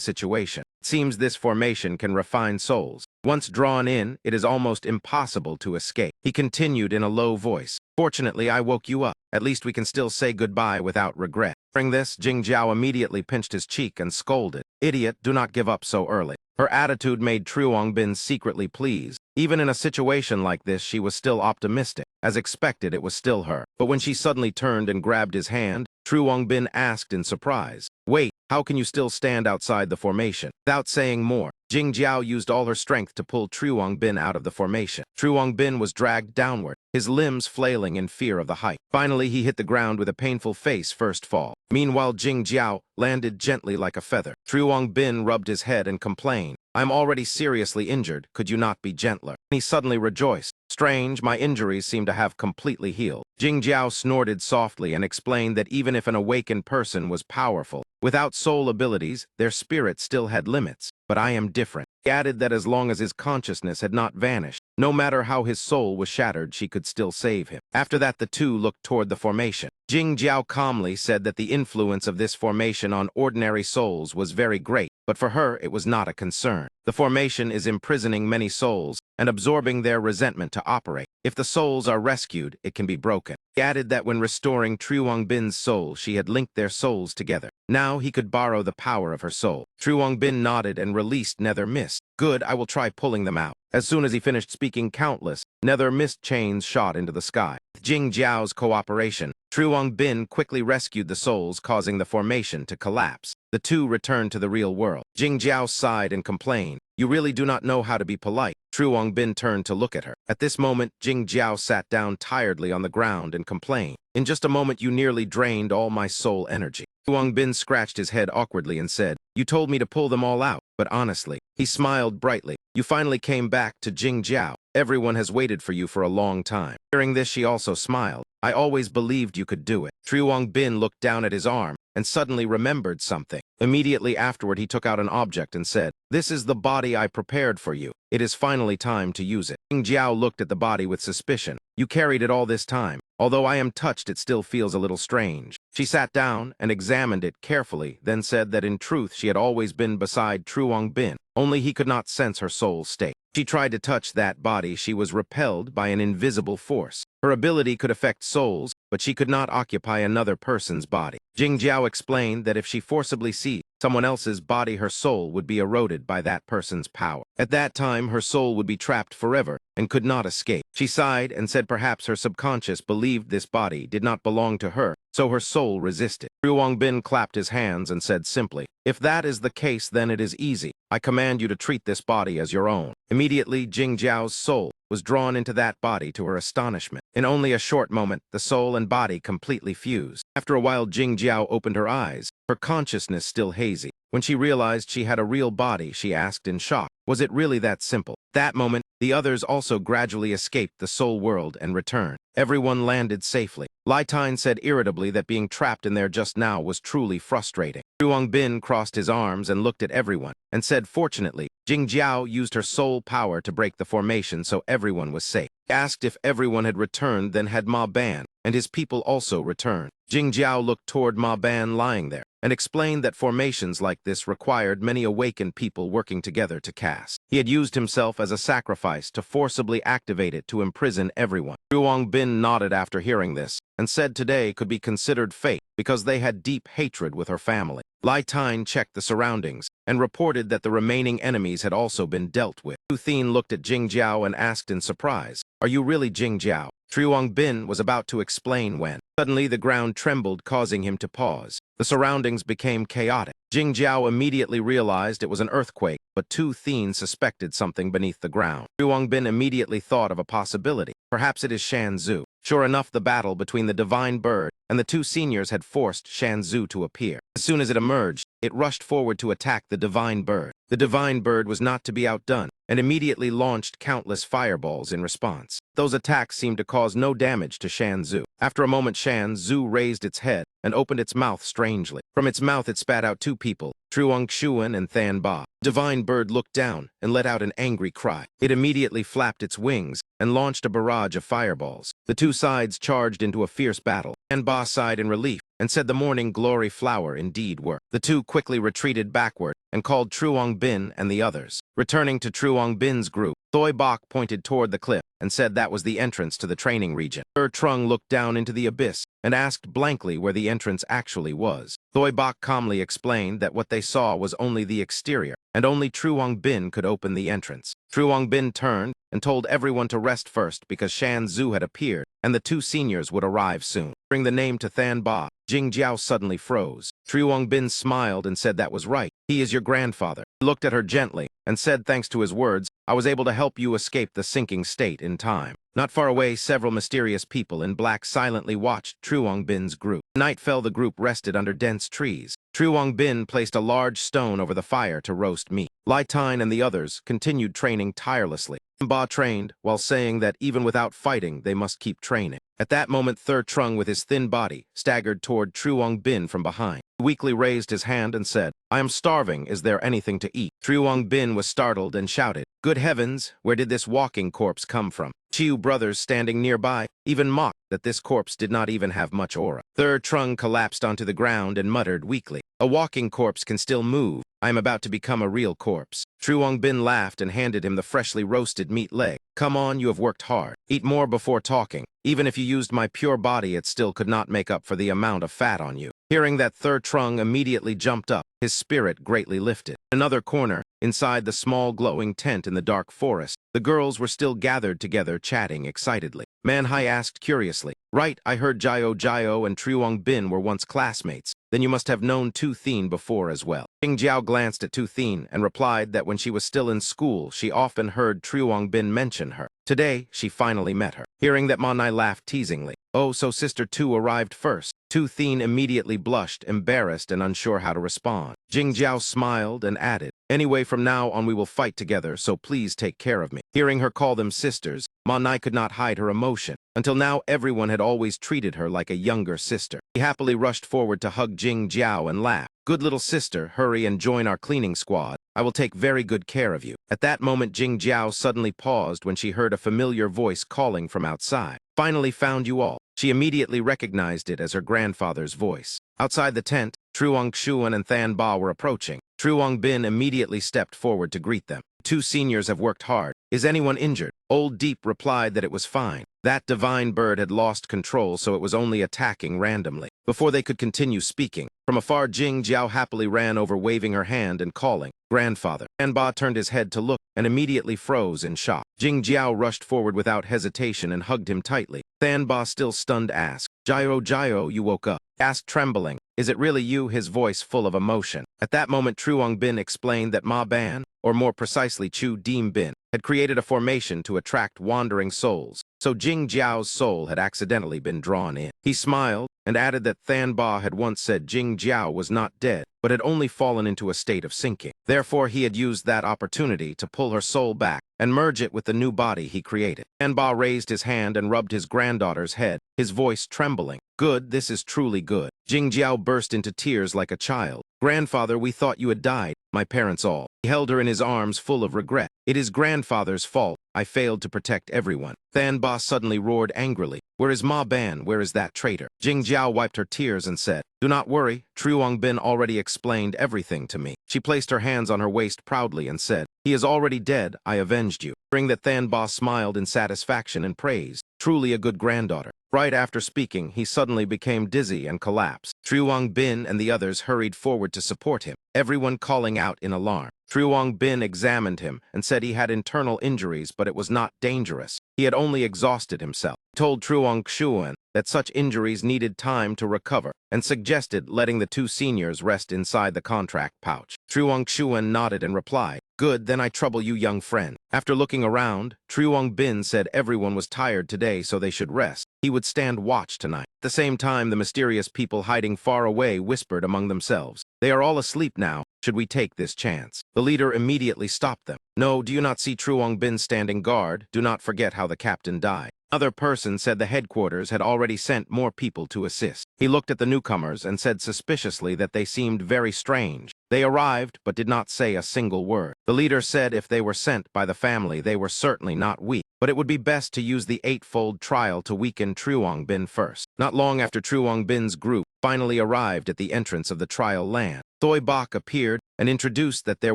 situation. It seems this formation can refine souls. Once drawn in, it is almost impossible to escape. He continued in a low voice, "Fortunately, I woke you up. At least we can still say goodbye without regret." Hearing this, Jing Jiao immediately pinched his cheek and scolded, "Idiot, do not give up so early." Her attitude made Truong Bin secretly pleased. Even in a situation like this, she was still optimistic. As expected, it was still her. But when she suddenly turned and grabbed his hand, Truong Bin asked in surprise, "Wait, how can you still stand outside the formation?" Without saying more, Jing Jiao used all her strength to pull Truong Bin out of the formation. Truong Bin was dragged downward, his limbs flailing in fear of the height. Finally, he hit the ground with a painful face-first fall. Meanwhile, Jing Jiao landed gently like a feather. Truong Bin rubbed his head and complained, I'm already seriously injured. Could you not be gentler? He suddenly rejoiced. Strange, my injuries seem to have completely healed. Jingjiao snorted softly and explained that even if an awakened person was powerful, without soul abilities, their spirit still had limits. But I am different. He added that as long as his consciousness had not vanished, no matter how his soul was shattered, she could still save him. After that, the two looked toward the formation. Jing Jiao calmly said that the influence of this formation on ordinary souls was very great, but for her it was not a concern. The formation is imprisoning many souls and absorbing their resentment to operate. If the souls are rescued, it can be broken. He added that when restoring Truongbin's soul, she had linked their souls together. Now he could borrow the power of her soul. Truongbin nodded and released nether mist. Good, I will try pulling them out. As soon as he finished speaking, countless nether mist chains shot into the sky. With Jing Jiao's cooperation, Truongbin quickly rescued the souls, causing the formation to collapse. The two returned to the real world. Jing Jiao sighed and complained, "You really do not know how to be polite." Truongbin turned to look at her. At this moment, Jing Jiao sat down tiredly on the ground and complained, "In just a moment you nearly drained all my soul energy." Truongbin scratched his head awkwardly and said, "You told me to pull them all out, but honestly." He smiled brightly. "You finally came back to Jing Jiao. Everyone has waited for you for a long time." Hearing this, she also smiled. "I always believed you could do it." Truongbin looked down at his arm and suddenly remembered something. Immediately afterward, he took out an object and said, "This is the body I prepared for you. It is finally time to use it." Jing Jiao looked at the body with suspicion. "You carried it all this time. Although I am touched, it still feels a little strange." She sat down and examined it carefully, then said that in truth she had always been beside Truongbin, only he could not sense her soul state. She tried to touch that body. She was repelled by an invisible force. Her ability could affect souls, but she could not occupy another person's body. Jing Jiao explained that if she forcibly seized someone else's body, her soul would be eroded by that person's power. At that time, her soul would be trapped forever and could not escape. She sighed and said perhaps her subconscious believed this body did not belong to her, so her soul resisted. Truongbin clapped his hands and said simply, "If that is the case, then it is easy. I command you to treat this body as your own." Immediately, Jing Jiao's soul was drawn into that body to her astonishment. In only a short moment, the soul and body completely fused. After a while, Jing Jiao opened her eyes, her consciousness still hazy. When she realized she had a real body, she asked in shock, "Was it really that simple?" That moment, the others also gradually escaped the soul world and returned. Everyone landed safely. Lai Tine said irritably that being trapped in there just now was truly frustrating. Truongbin crossed his arms and looked at everyone, and said fortunately, Jing Jiao used her soul power to break the formation so everyone was safe. He asked if everyone had returned, then had Ma Ban and his people also returned. Jing Jiao looked toward Ma Ban lying there, and explained that formations like this required many awakened people working together to cast. He had used himself as a sacrifice to forcibly activate it to imprison everyone. Truongbin nodded after hearing this, and said today could be considered fate because they had deep hatred with her family. Lai Tine checked the surroundings and reported that the remaining enemies had also been dealt with. Hu Thien looked at Jing Jiao and asked in surprise, "Are you really Jing Jiao?" Truongbin was about to explain when suddenly the ground trembled, causing him to pause. The surroundings became chaotic. Jing Jiao immediately realized it was an earthquake, but Hu Thien suspected something beneath the ground. Truongbin immediately thought of a possibility. Perhaps it is Shan Zhu. Sure enough, the battle between the divine bird and the two seniors had forced Shan Zhu to appear. As soon as it emerged, it rushed forward to attack the divine bird. The divine bird was not to be outdone, and immediately launched countless fireballs in response. Those attacks seemed to cause no damage to Shan Zhu. After a moment, Shan Zhu raised its head and opened its mouth strangely. From its mouth it spat out two people, Truong Xuan and Than Ba. Divine bird looked down and let out an angry cry. It immediately flapped its wings and launched a barrage of fireballs. The two sides charged into a fierce battle. Than Ba sighed in relief and said the morning glory flower indeed worked. The two quickly retreated backward and called Truongbin and the others. Returning to Truongbin's group, Thoi Bok pointed toward the cliff and said that was the entrance to the training region. Trung looked down into the abyss and asked blankly where the entrance actually was. Thoi Bok calmly explained that what they saw was only the exterior, and only Truongbin could open the entrance. Truongbin turned and told everyone to rest first because Shan Zhu had appeared, and the two seniors would arrive soon. Bring the name to Than Ba. Jing Jiao suddenly froze. Truongbin smiled and said that was right. He is your grandfather. He looked at her gently and said thanks to his words, I was able to help you escape the sinking state in time. Not far away, several mysterious people in black silently watched Truong Bin's group. Night fell, the group rested under dense trees. Truong Bin placed a large stone over the fire to roast meat. Lai Tine and the others continued training tirelessly. Ba trained, while saying that even without fighting, they must keep training. At that moment, Thur Trung, with his thin body, staggered toward Truong Bin from behind. He weakly raised his hand and said, "I am starving. Is there anything to eat?" Truong Bin was startled and shouted, "Good heavens, where did this walking corpse come from?" Chiu brothers standing nearby even mocked that this corpse did not even have much aura. Thur Trung collapsed onto the ground and muttered weakly, "A walking corpse can still move. I am about to become a real corpse." Truong Bin laughed and handed him the freshly roasted meat leg. "Come on, you have worked hard. Eat more before talking. Even if you used my pure body, it still could not make up for the amount of fat on you." Hearing that, Thur Trung immediately jumped up, his spirit greatly lifted. In another corner, inside the small glowing tent in the dark forest, the girls were still gathered together, chatting excitedly. Manhai asked curiously, "Right, I heard Jio and Truong Bin were once classmates. Then you must have known Tu Thien before as well." Jing Jiao glanced at Tu Thien and replied that when she was still in school, she often heard Truong Bin mention her. Today, she finally met her. Hearing that, Manai laughed teasingly. "Oh, so Sister Tu arrived first." Tu Thien immediately blushed, embarrassed and unsure how to respond. Jing Jiao smiled and added, "Anyway, from now on we will fight together, so please take care of me." Hearing her call them sisters, Manai could not hide her emotion. Until now, everyone had always treated her like a younger sister. He happily rushed forward to hug Jing Jiao and laugh. "Good little sister, hurry and join our cleaning squad. I will take very good care of you." At that moment, Jing Jiao suddenly paused when she heard a familiar voice calling from outside. "Finally found you all." She immediately recognized it as her grandfather's voice. Outside the tent, Truong Xuan and Than Ba were approaching. Truong Bin immediately stepped forward to greet them. "Two seniors have worked hard. Is anyone injured?" Old Deep replied that it was fine. That divine bird had lost control, so it was only attacking randomly. Before they could continue speaking, from afar, Jing Jiao happily ran over, waving her hand and calling, "Grandfather." Than Ba turned his head to look and immediately froze in shock. Jing Jiao rushed forward without hesitation and hugged him tightly. Than Ba, still stunned, asked, Jio, you woke up?" Asked trembling, "Is it really you?" his voice full of emotion. At that moment, Truong Bin explained that Ma Ban, or more precisely Chu Deem Bin, had created a formation to attract wandering souls, so Jing Jiao's soul had accidentally been drawn in. He smiled and added that Than Ba had once said Jing Jiao was not dead, but had only fallen into a state of sinking. Therefore, he had used that opportunity to pull her soul back and merge it with the new body he created. Than Ba raised his hand and rubbed his granddaughter's head, his voice trembling. "Good, this is truly good." Jing Jiao burst into tears like a child. "Grandfather, we thought you had died. My parents all." He held her in his arms full of regret. "It is grandfather's fault. I failed to protect everyone." Than Ba suddenly roared angrily, "Where is Ma Ban? Where is that traitor?" Jing Jiao wiped her tears and said, "Do not worry. Truong Bin already explained everything to me." She placed her hands on her waist proudly and said, "He is already dead. I avenged you." Hearing that, Than Ba smiled in satisfaction and praised, "Truly a good granddaughter." Right after speaking, he suddenly became dizzy and collapsed. Truong Bin and the others hurried forward to support him, everyone calling out in alarm. Truong Bin examined him and said he had internal injuries, but it was not dangerous. He had only exhausted himself. He told Truong Xuan that such injuries needed time to recover and suggested letting the two seniors rest inside the contract pouch. Truong Xuan nodded and replied, "Good, then I trouble you, young friend." After looking around, Truong Bin said everyone was tired today, so they should rest. He would stand watch tonight. At the same time, the mysterious people hiding far away whispered among themselves, "They are all asleep now. Should we take this chance?" The leader immediately stopped them. "No, do you not see Truong Bin standing guard? Do not forget how the captain died." Another person said the headquarters had already sent more people to assist. He looked at the newcomers and said suspiciously that they seemed very strange. They arrived, but did not say a single word. The leader said if they were sent by the family, they were certainly not weak, but it would be best to use the eightfold trial to weaken Truong Bin first. Not long after Truong Bin's group finally arrived at the entrance of the trial land, Thoi Bok appeared and introduced that there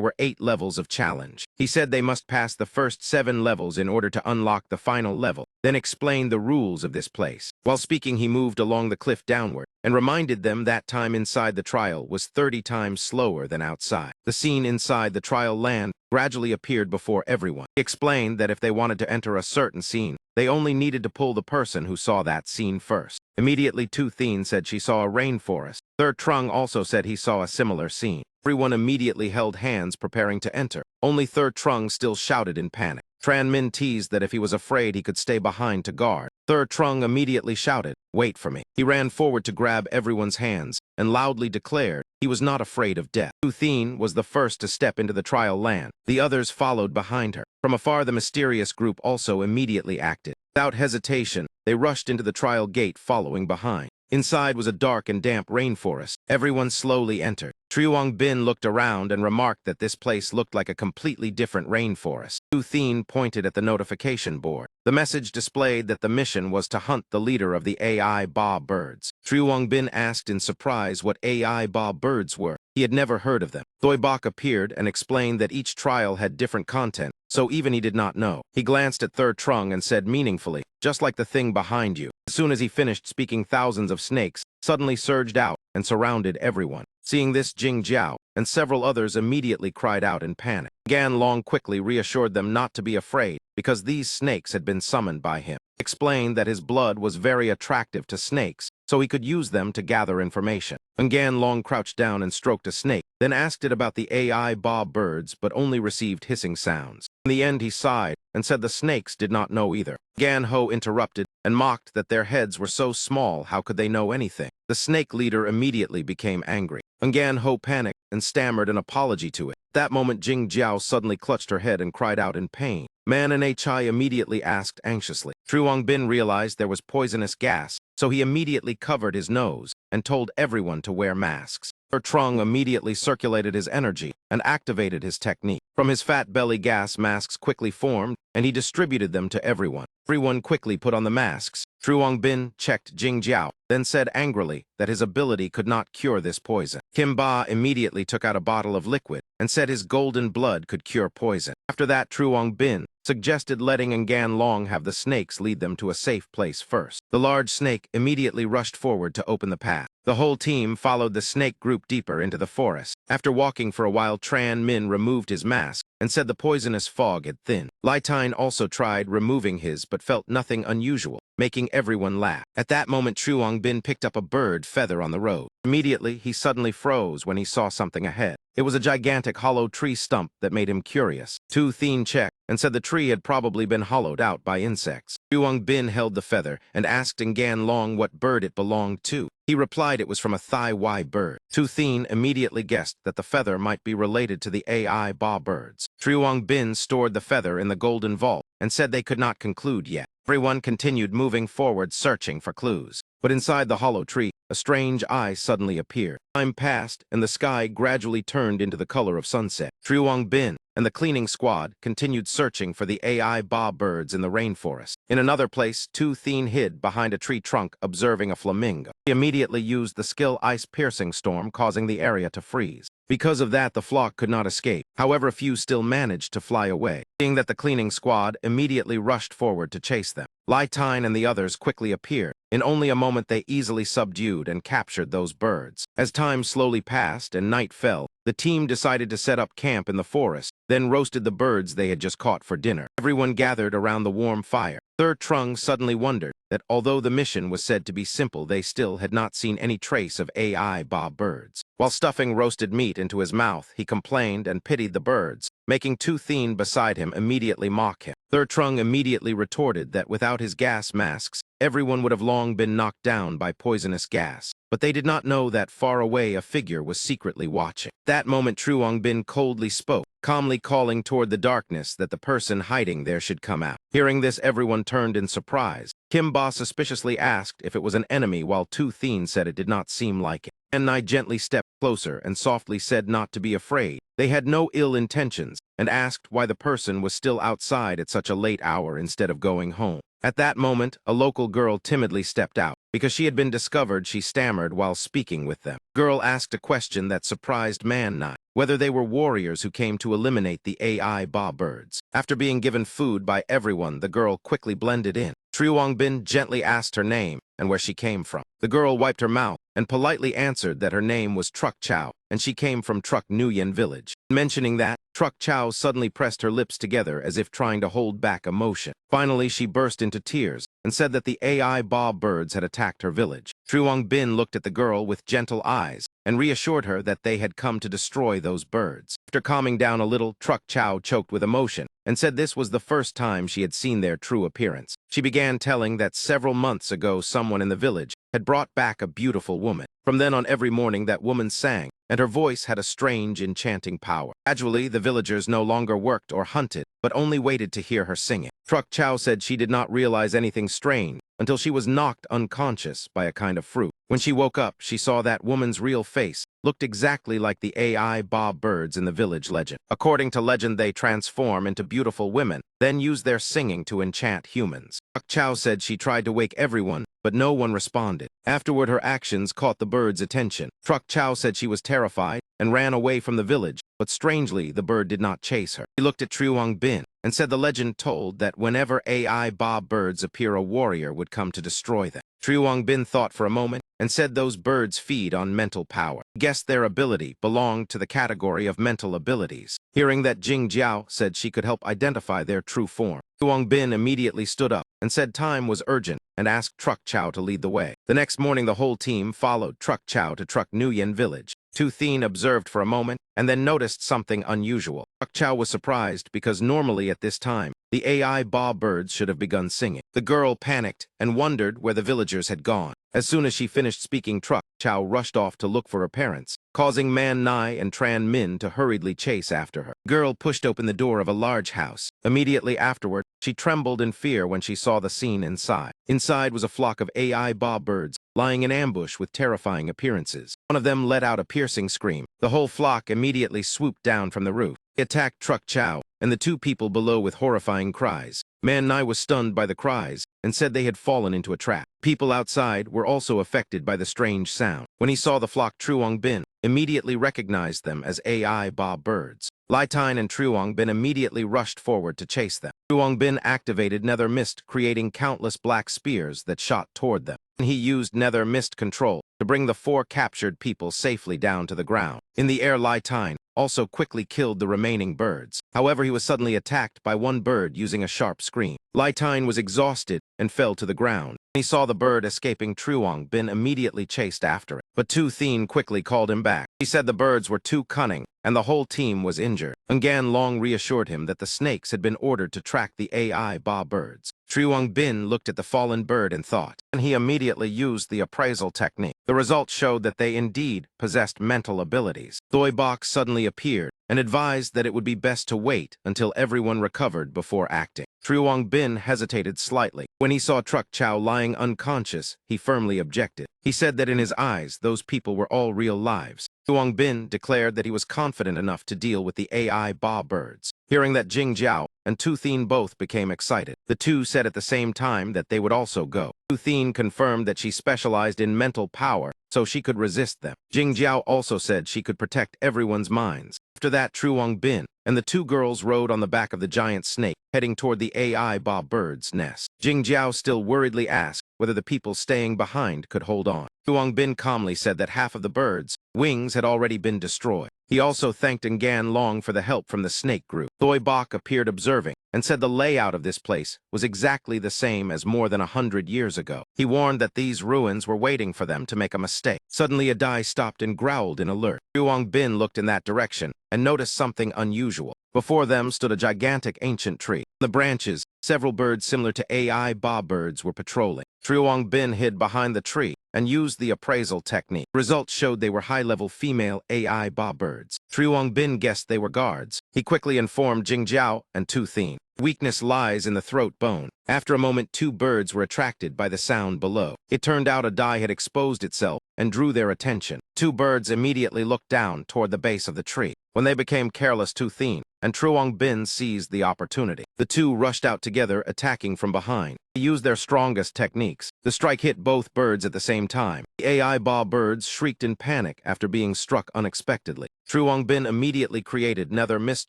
were 8 levels of challenge. He said they must pass the first 7 levels in order to unlock the final level, then explained the rules of this place. While speaking, he moved along the cliff downward and reminded them that time inside the trial was 30 times slower than outside. The scene inside the trial land gradually appeared before everyone. He explained that if they wanted to enter a certain scene, they only needed to pull the person who saw that scene first. Immediately, Tu Thien said she saw a rainforest, Third Trung also said he saw a similar scene. Everyone immediately held hands preparing to enter. Only Third Trung still shouted in panic. Tran Min teased that if he was afraid he could stay behind to guard. Third Trung immediately shouted, "Wait for me." He ran forward to grab everyone's hands and loudly declared he was not afraid of death. Tu Thien was the first to step into the trial land. The others followed behind her. From afar, the mysterious group also immediately acted. Without hesitation, they rushed into the trial gate following behind. Inside was a dark and damp rainforest. Everyone slowly entered. Triuang Bin looked around and remarked that this place looked like a completely different rainforest. Tu Thien pointed at the notification board. The message displayed that the mission was to hunt the leader of the AI Ba birds. Triuang Bin asked in surprise what AI Ba birds were. He had never heard of them. Thoi Bok appeared and explained that each trial had different content, so even he did not know. He glanced at Third Trung and said meaningfully, "Just like the thing behind you." As soon as he finished speaking, thousands of snakes suddenly surged out and surrounded everyone. Seeing this, Jing Jiao and several others immediately cried out in panic. Gan Long quickly reassured them not to be afraid because these snakes had been summoned by him. He explained that his blood was very attractive to snakes, so he could use them to gather information. Gan Long crouched down and stroked a snake, then asked it about the AI Ba birds but only received hissing sounds. In the end, he sighed and said the snakes did not know either. Gan Ho interrupted and mocked that their heads were so small, how could they know anything? The snake leader immediately became angry. Gan Ho panicked and stammered an apology to it. At that moment, Jing Jiao suddenly clutched her head and cried out in pain. Man and Chai immediately asked anxiously. Triuang Bin realized there was poisonous gas, so he immediately covered his nose and told everyone to wear masks. Trung immediately circulated his energy and activated his technique. From his fat belly, gas masks quickly formed, and he distributed them to everyone. Everyone quickly put on the masks. Triuang Bin checked Jing Jiao, then said angrily that his ability could not cure this poison. Kim Ba immediately took out a bottle of liquid and said his golden blood could cure poison. After that, Triuang Bin suggested letting Gan Long have the snakes lead them to a safe place first. The large snake immediately rushed forward to open the path. The whole team followed the snake group deeper into the forest. After walking for a while, Tran Min removed his mask and said the poisonous fog had thinned. Lai Tine also tried removing his but felt nothing unusual, making everyone laugh. At that moment, Triuang Bin picked up a bird feather on the road. Immediately, he suddenly froze when he saw something ahead. It was a gigantic hollow tree stump that made him curious. Tu Thien checked and said the tree had probably been hollowed out by insects. Triuang Bin held the feather and asked Gan Long what bird it belonged to. He replied it was from a Thai Y bird. Tu Thien immediately guessed that the feather might be related to the AI Ba birds. Triuang Bin stored the feather in the golden vault and said they could not conclude yet. Everyone continued moving forward, searching for clues. But inside the hollow tree, a strange eye suddenly appeared. Time passed, and the sky gradually turned into the color of sunset. Triuang Bin and the cleaning squad continued searching for the AI Ba birds in the rainforest. In another place, Tu Thien hid behind a tree trunk, observing a flamingo. He immediately used the skill Ice-Piercing Storm, causing the area to freeze. Because of that, the flock could not escape. However, a few still managed to fly away. Seeing that, the cleaning squad immediately rushed forward to chase them. Lai Tine and the others quickly appeared. In only a moment, they easily subdued and captured those birds. As time slowly passed and night fell, the team decided to set up camp in the forest, then roasted the birds they had just caught for dinner. Everyone gathered around the warm fire. Third Trung suddenly wondered that although the mission was said to be simple, they still had not seen any trace of AI Ba birds. While stuffing roasted meat into his mouth, he complained and pitied the birds, making Tu Thien beside him immediately mock him. Third Trung immediately retorted that without his gas masks, everyone would have long been knocked down by poisonous gas. But they did not know that far away a figure was secretly watching. At that moment, Triuang Bin coldly spoke, calmly calling toward the darkness that the person hiding there should come out. Hearing this, everyone turned in surprise. Kim Ba suspiciously asked if it was an enemy, while Tu Thien said it did not seem like it. Nai gently stepped closer and softly said not to be afraid. They had no ill intentions, and asked why the person was still outside at such a late hour instead of going home. At that moment, a local girl timidly stepped out. Because she had been discovered, she stammered while speaking with them. Girl asked a question that surprised Nai, whether they were warriors who came to eliminate the AI Ba birds. After being given food by everyone, the girl quickly blended in. Triuang Bin gently asked her name and where she came from. The girl wiped her mouth and politely answered that her name was Truck Chow, and she came from Truck Nguyen village. Mentioning that, Truck Chow suddenly pressed her lips together as if trying to hold back emotion. Finally, she burst into tears and said that the AI Ba birds had attacked her village. Truong Bin looked at the girl with gentle eyes and reassured her that they had come to destroy those birds. After calming down a little, Truck Chow choked with emotion and said this was the first time she had seen their true appearance. She began telling that several months ago someone in the village had brought back a beautiful woman. From then on, every morning that woman sang, and her voice had a strange, enchanting power. Gradually, the villagers no longer worked or hunted, but only waited to hear her singing. Truck Chow said she did not realize anything strange until she was knocked unconscious by a kind of fruit. When she woke up, she saw that woman's real face looked exactly like the AI Ba birds in the village legend. According to legend, they transform into beautiful women, then use their singing to enchant humans. Truck Chow said she tried to wake everyone, but no one responded. Afterward, her actions caught the birds' attention. Truck Chow said she was terrified and ran away from the village, but strangely, the bird did not chase her. He looked at Truong Bin and said the legend told that whenever AI Ba birds appear, a warrior would come to destroy them. Truong Bin thought for a moment and said those birds feed on mental power. He guessed their ability belonged to the category of mental abilities. Hearing that Jing Jiao said she could help identify their true form, Truong Bin immediately stood up and said time was urgent and asked Truck Chow to lead the way. The next morning, the whole team followed Truck Chow to Truck Nguyen village. Tu Thien observed for a moment and then noticed something unusual. Truck Chow was surprised because normally at this time, the AI Ba birds should have begun singing. The girl panicked and wondered where the villagers had gone. As soon as she finished speaking, Truck Chow rushed off to look for her parents, causing Man Nai and Tran Min to hurriedly chase after her. The girl pushed open the door of a large house. Immediately afterward, she trembled in fear when she saw the scene inside. Inside was a flock of AI Ba birds lying in ambush with terrifying appearances. One of them let out a piercing scream. The whole flock immediately swooped down from the roof. He attacked Truck Chow and the two people below with horrifying cries. Man Nai was stunned by the cries and said they had fallen into a trap. People outside were also affected by the strange sound. When he saw the flock, Truong Bin immediately recognized them as AI Ba birds. Lai Tine and Truong Bin immediately rushed forward to chase them. Truong Bin activated Nether Mist, creating countless black spears that shot toward them. He used Nether Mist control to bring the 4 captured people safely down to the ground. In the air, Lai Tine also quickly killed the remaining birds. However, he was suddenly attacked by one bird using a sharp scream. Lai Tine was exhausted and fell to the ground. When he saw the bird escaping, Truong Bin immediately chased after it, but Tu Thien quickly called him back. He said the birds were too cunning and the whole team was injured. Ngan Long reassured him that the snakes had been ordered to track the AI Ba birds. Truong Bin looked at the fallen bird and thought, and he immediately used the appraisal technique. The results showed that they indeed possessed mental abilities. Doi Bok suddenly appeared and advised that it would be best to wait until everyone recovered before acting. Truong Bin hesitated slightly. When he saw Truck Chow lying unconscious, he firmly objected. He said that in his eyes, those people were all real lives. Truong Bin declared that he was confident enough to deal with the AI Ba birds. Hearing that, Jing Jiao and Tu Thien both became excited. The two said at the same time that they would also go. Tu Thien confirmed that she specialized in mental power, so she could resist them. Jing Jiao also said she could protect everyone's minds. After that, Truong Bin and the two girls rode on the back of the giant snake, heading toward the AI Ba bird's nest. Jing Jiao still worriedly asked whether the people staying behind could hold on. Truong Bin calmly said that half of the birds' wings had already been destroyed. He also thanked Ngan Long for the help from the snake group. Doi Bok appeared observing and said the layout of this place was exactly the same as more than 100 years ago. He warned that these ruins were waiting for them to make a mistake. Suddenly, a Dai stopped and growled in alert. Truong Bin looked in that direction and noticed something unusual. Before them stood a gigantic ancient tree. In the branches, several birds similar to AI Ba birds were patrolling. Truong Bin hid behind the tree and used the appraisal technique. Results showed they were high-level female AI Ba birds. Truong Bin guessed they were guards. He quickly informed Jing Jiao and Tu Thien. Weakness lies in the throat bone. After a moment, 2 birds were attracted by the sound below. It turned out a Dai had exposed itself and drew their attention. 2 birds immediately looked down toward the base of the tree. When they became careless, Tu Thien and Truong Bin seized the opportunity. The two rushed out together, attacking from behind. They used their strongest techniques. The strike hit both birds at the same time. The AI Ba birds shrieked in panic after being struck unexpectedly. Truong Bin immediately created nether mist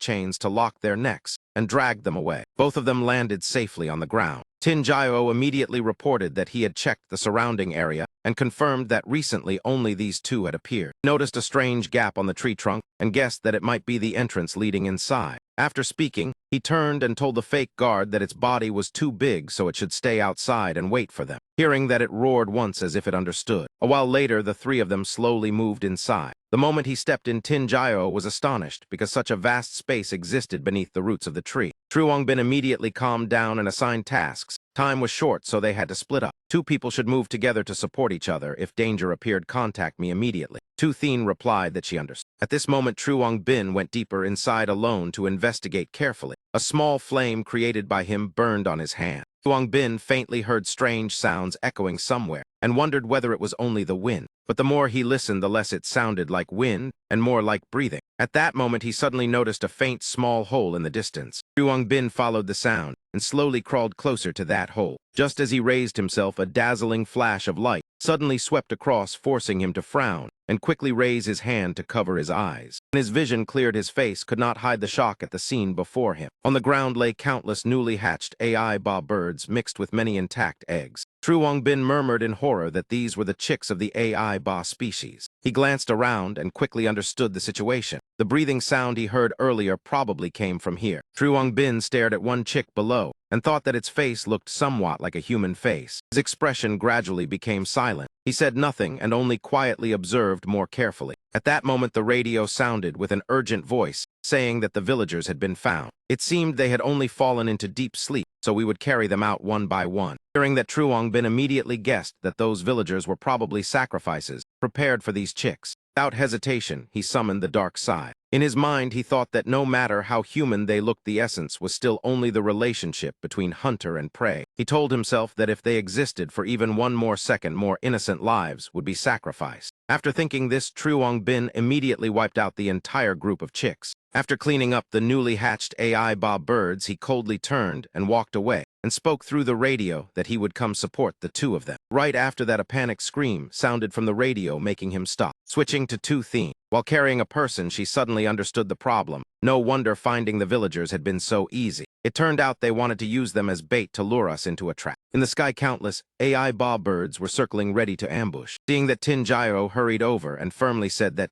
chains to lock their necks and dragged them away. Both of them landed safely on the ground. Tin Jiao immediately reported that he had checked the surrounding area and confirmed that recently only these two had appeared. He noticed a strange gap on the tree trunk and guessed that it might be the entrance leading inside. After speaking, he turned and told the fake guard that its body was too big so it should stay outside and wait for them, hearing that it roared once as if it understood. A while later, the three of them slowly moved inside. The moment he stepped in, Tin Jiao was astonished because such a vast space existed beneath the roots of the tree. True Wangbin immediately calmed down and assigned tasks. Time was short, so they had to split up. Two people should move together to support each other. If danger appeared, contact me immediately. Tu Thien replied that she understood. At this moment, True Wangbin went deeper inside alone to investigate carefully. A small flame created by him burned on his hand. True Wangbin faintly heard strange sounds echoing somewhere and wondered whether it was only the wind. But the more he listened, the less it sounded like wind and more like breathing. At that moment, he suddenly noticed a faint, small hole in the distance. True Wangbin followed the sound and slowly crawled closer to that hole. Just as he raised himself, a dazzling flash of light suddenly swept across, forcing him to frown and quickly raise his hand to cover his eyes. When his vision cleared, his face could not hide the shock at the scene before him. On the ground lay countless newly hatched AI ba birds mixed with many intact eggs. True Wangbin murmured in horror that these were the chicks of the AI ba species. He glanced around and quickly understood the situation. The breathing sound he heard earlier probably came from here. True Wangbin stared at one chick below and thought that its face looked somewhat like a human face. His expression gradually became silent. He said nothing and only quietly observed more carefully. At that moment, the radio sounded with an urgent voice, saying that the villagers had been found. It seemed they had only fallen into deep sleep, so we would carry them out one by one. Hearing that, True Wangbin immediately guessed that those villagers were probably sacrifices prepared for these chicks. Without hesitation, he summoned the dark side. In his mind, he thought that no matter how human they looked, the essence was still only the relationship between hunter and prey. He told himself that if they existed for even one more second, more innocent lives would be sacrificed. After thinking this, True Wangbin immediately wiped out the entire group of chicks. After cleaning up the newly hatched AI ba birds, he coldly turned and walked away and spoke through the radio that he would come support the two of them. Right after that, a panic scream sounded from the radio, making him stop. Switching to Tu Thien. While carrying a person, she suddenly understood the problem. No wonder finding the villagers had been so easy. It turned out they wanted to use them as bait to lure us into a trap. In the sky, countless AI ba birds were circling ready to ambush. Seeing that, Tin Jiao hurried over and firmly said that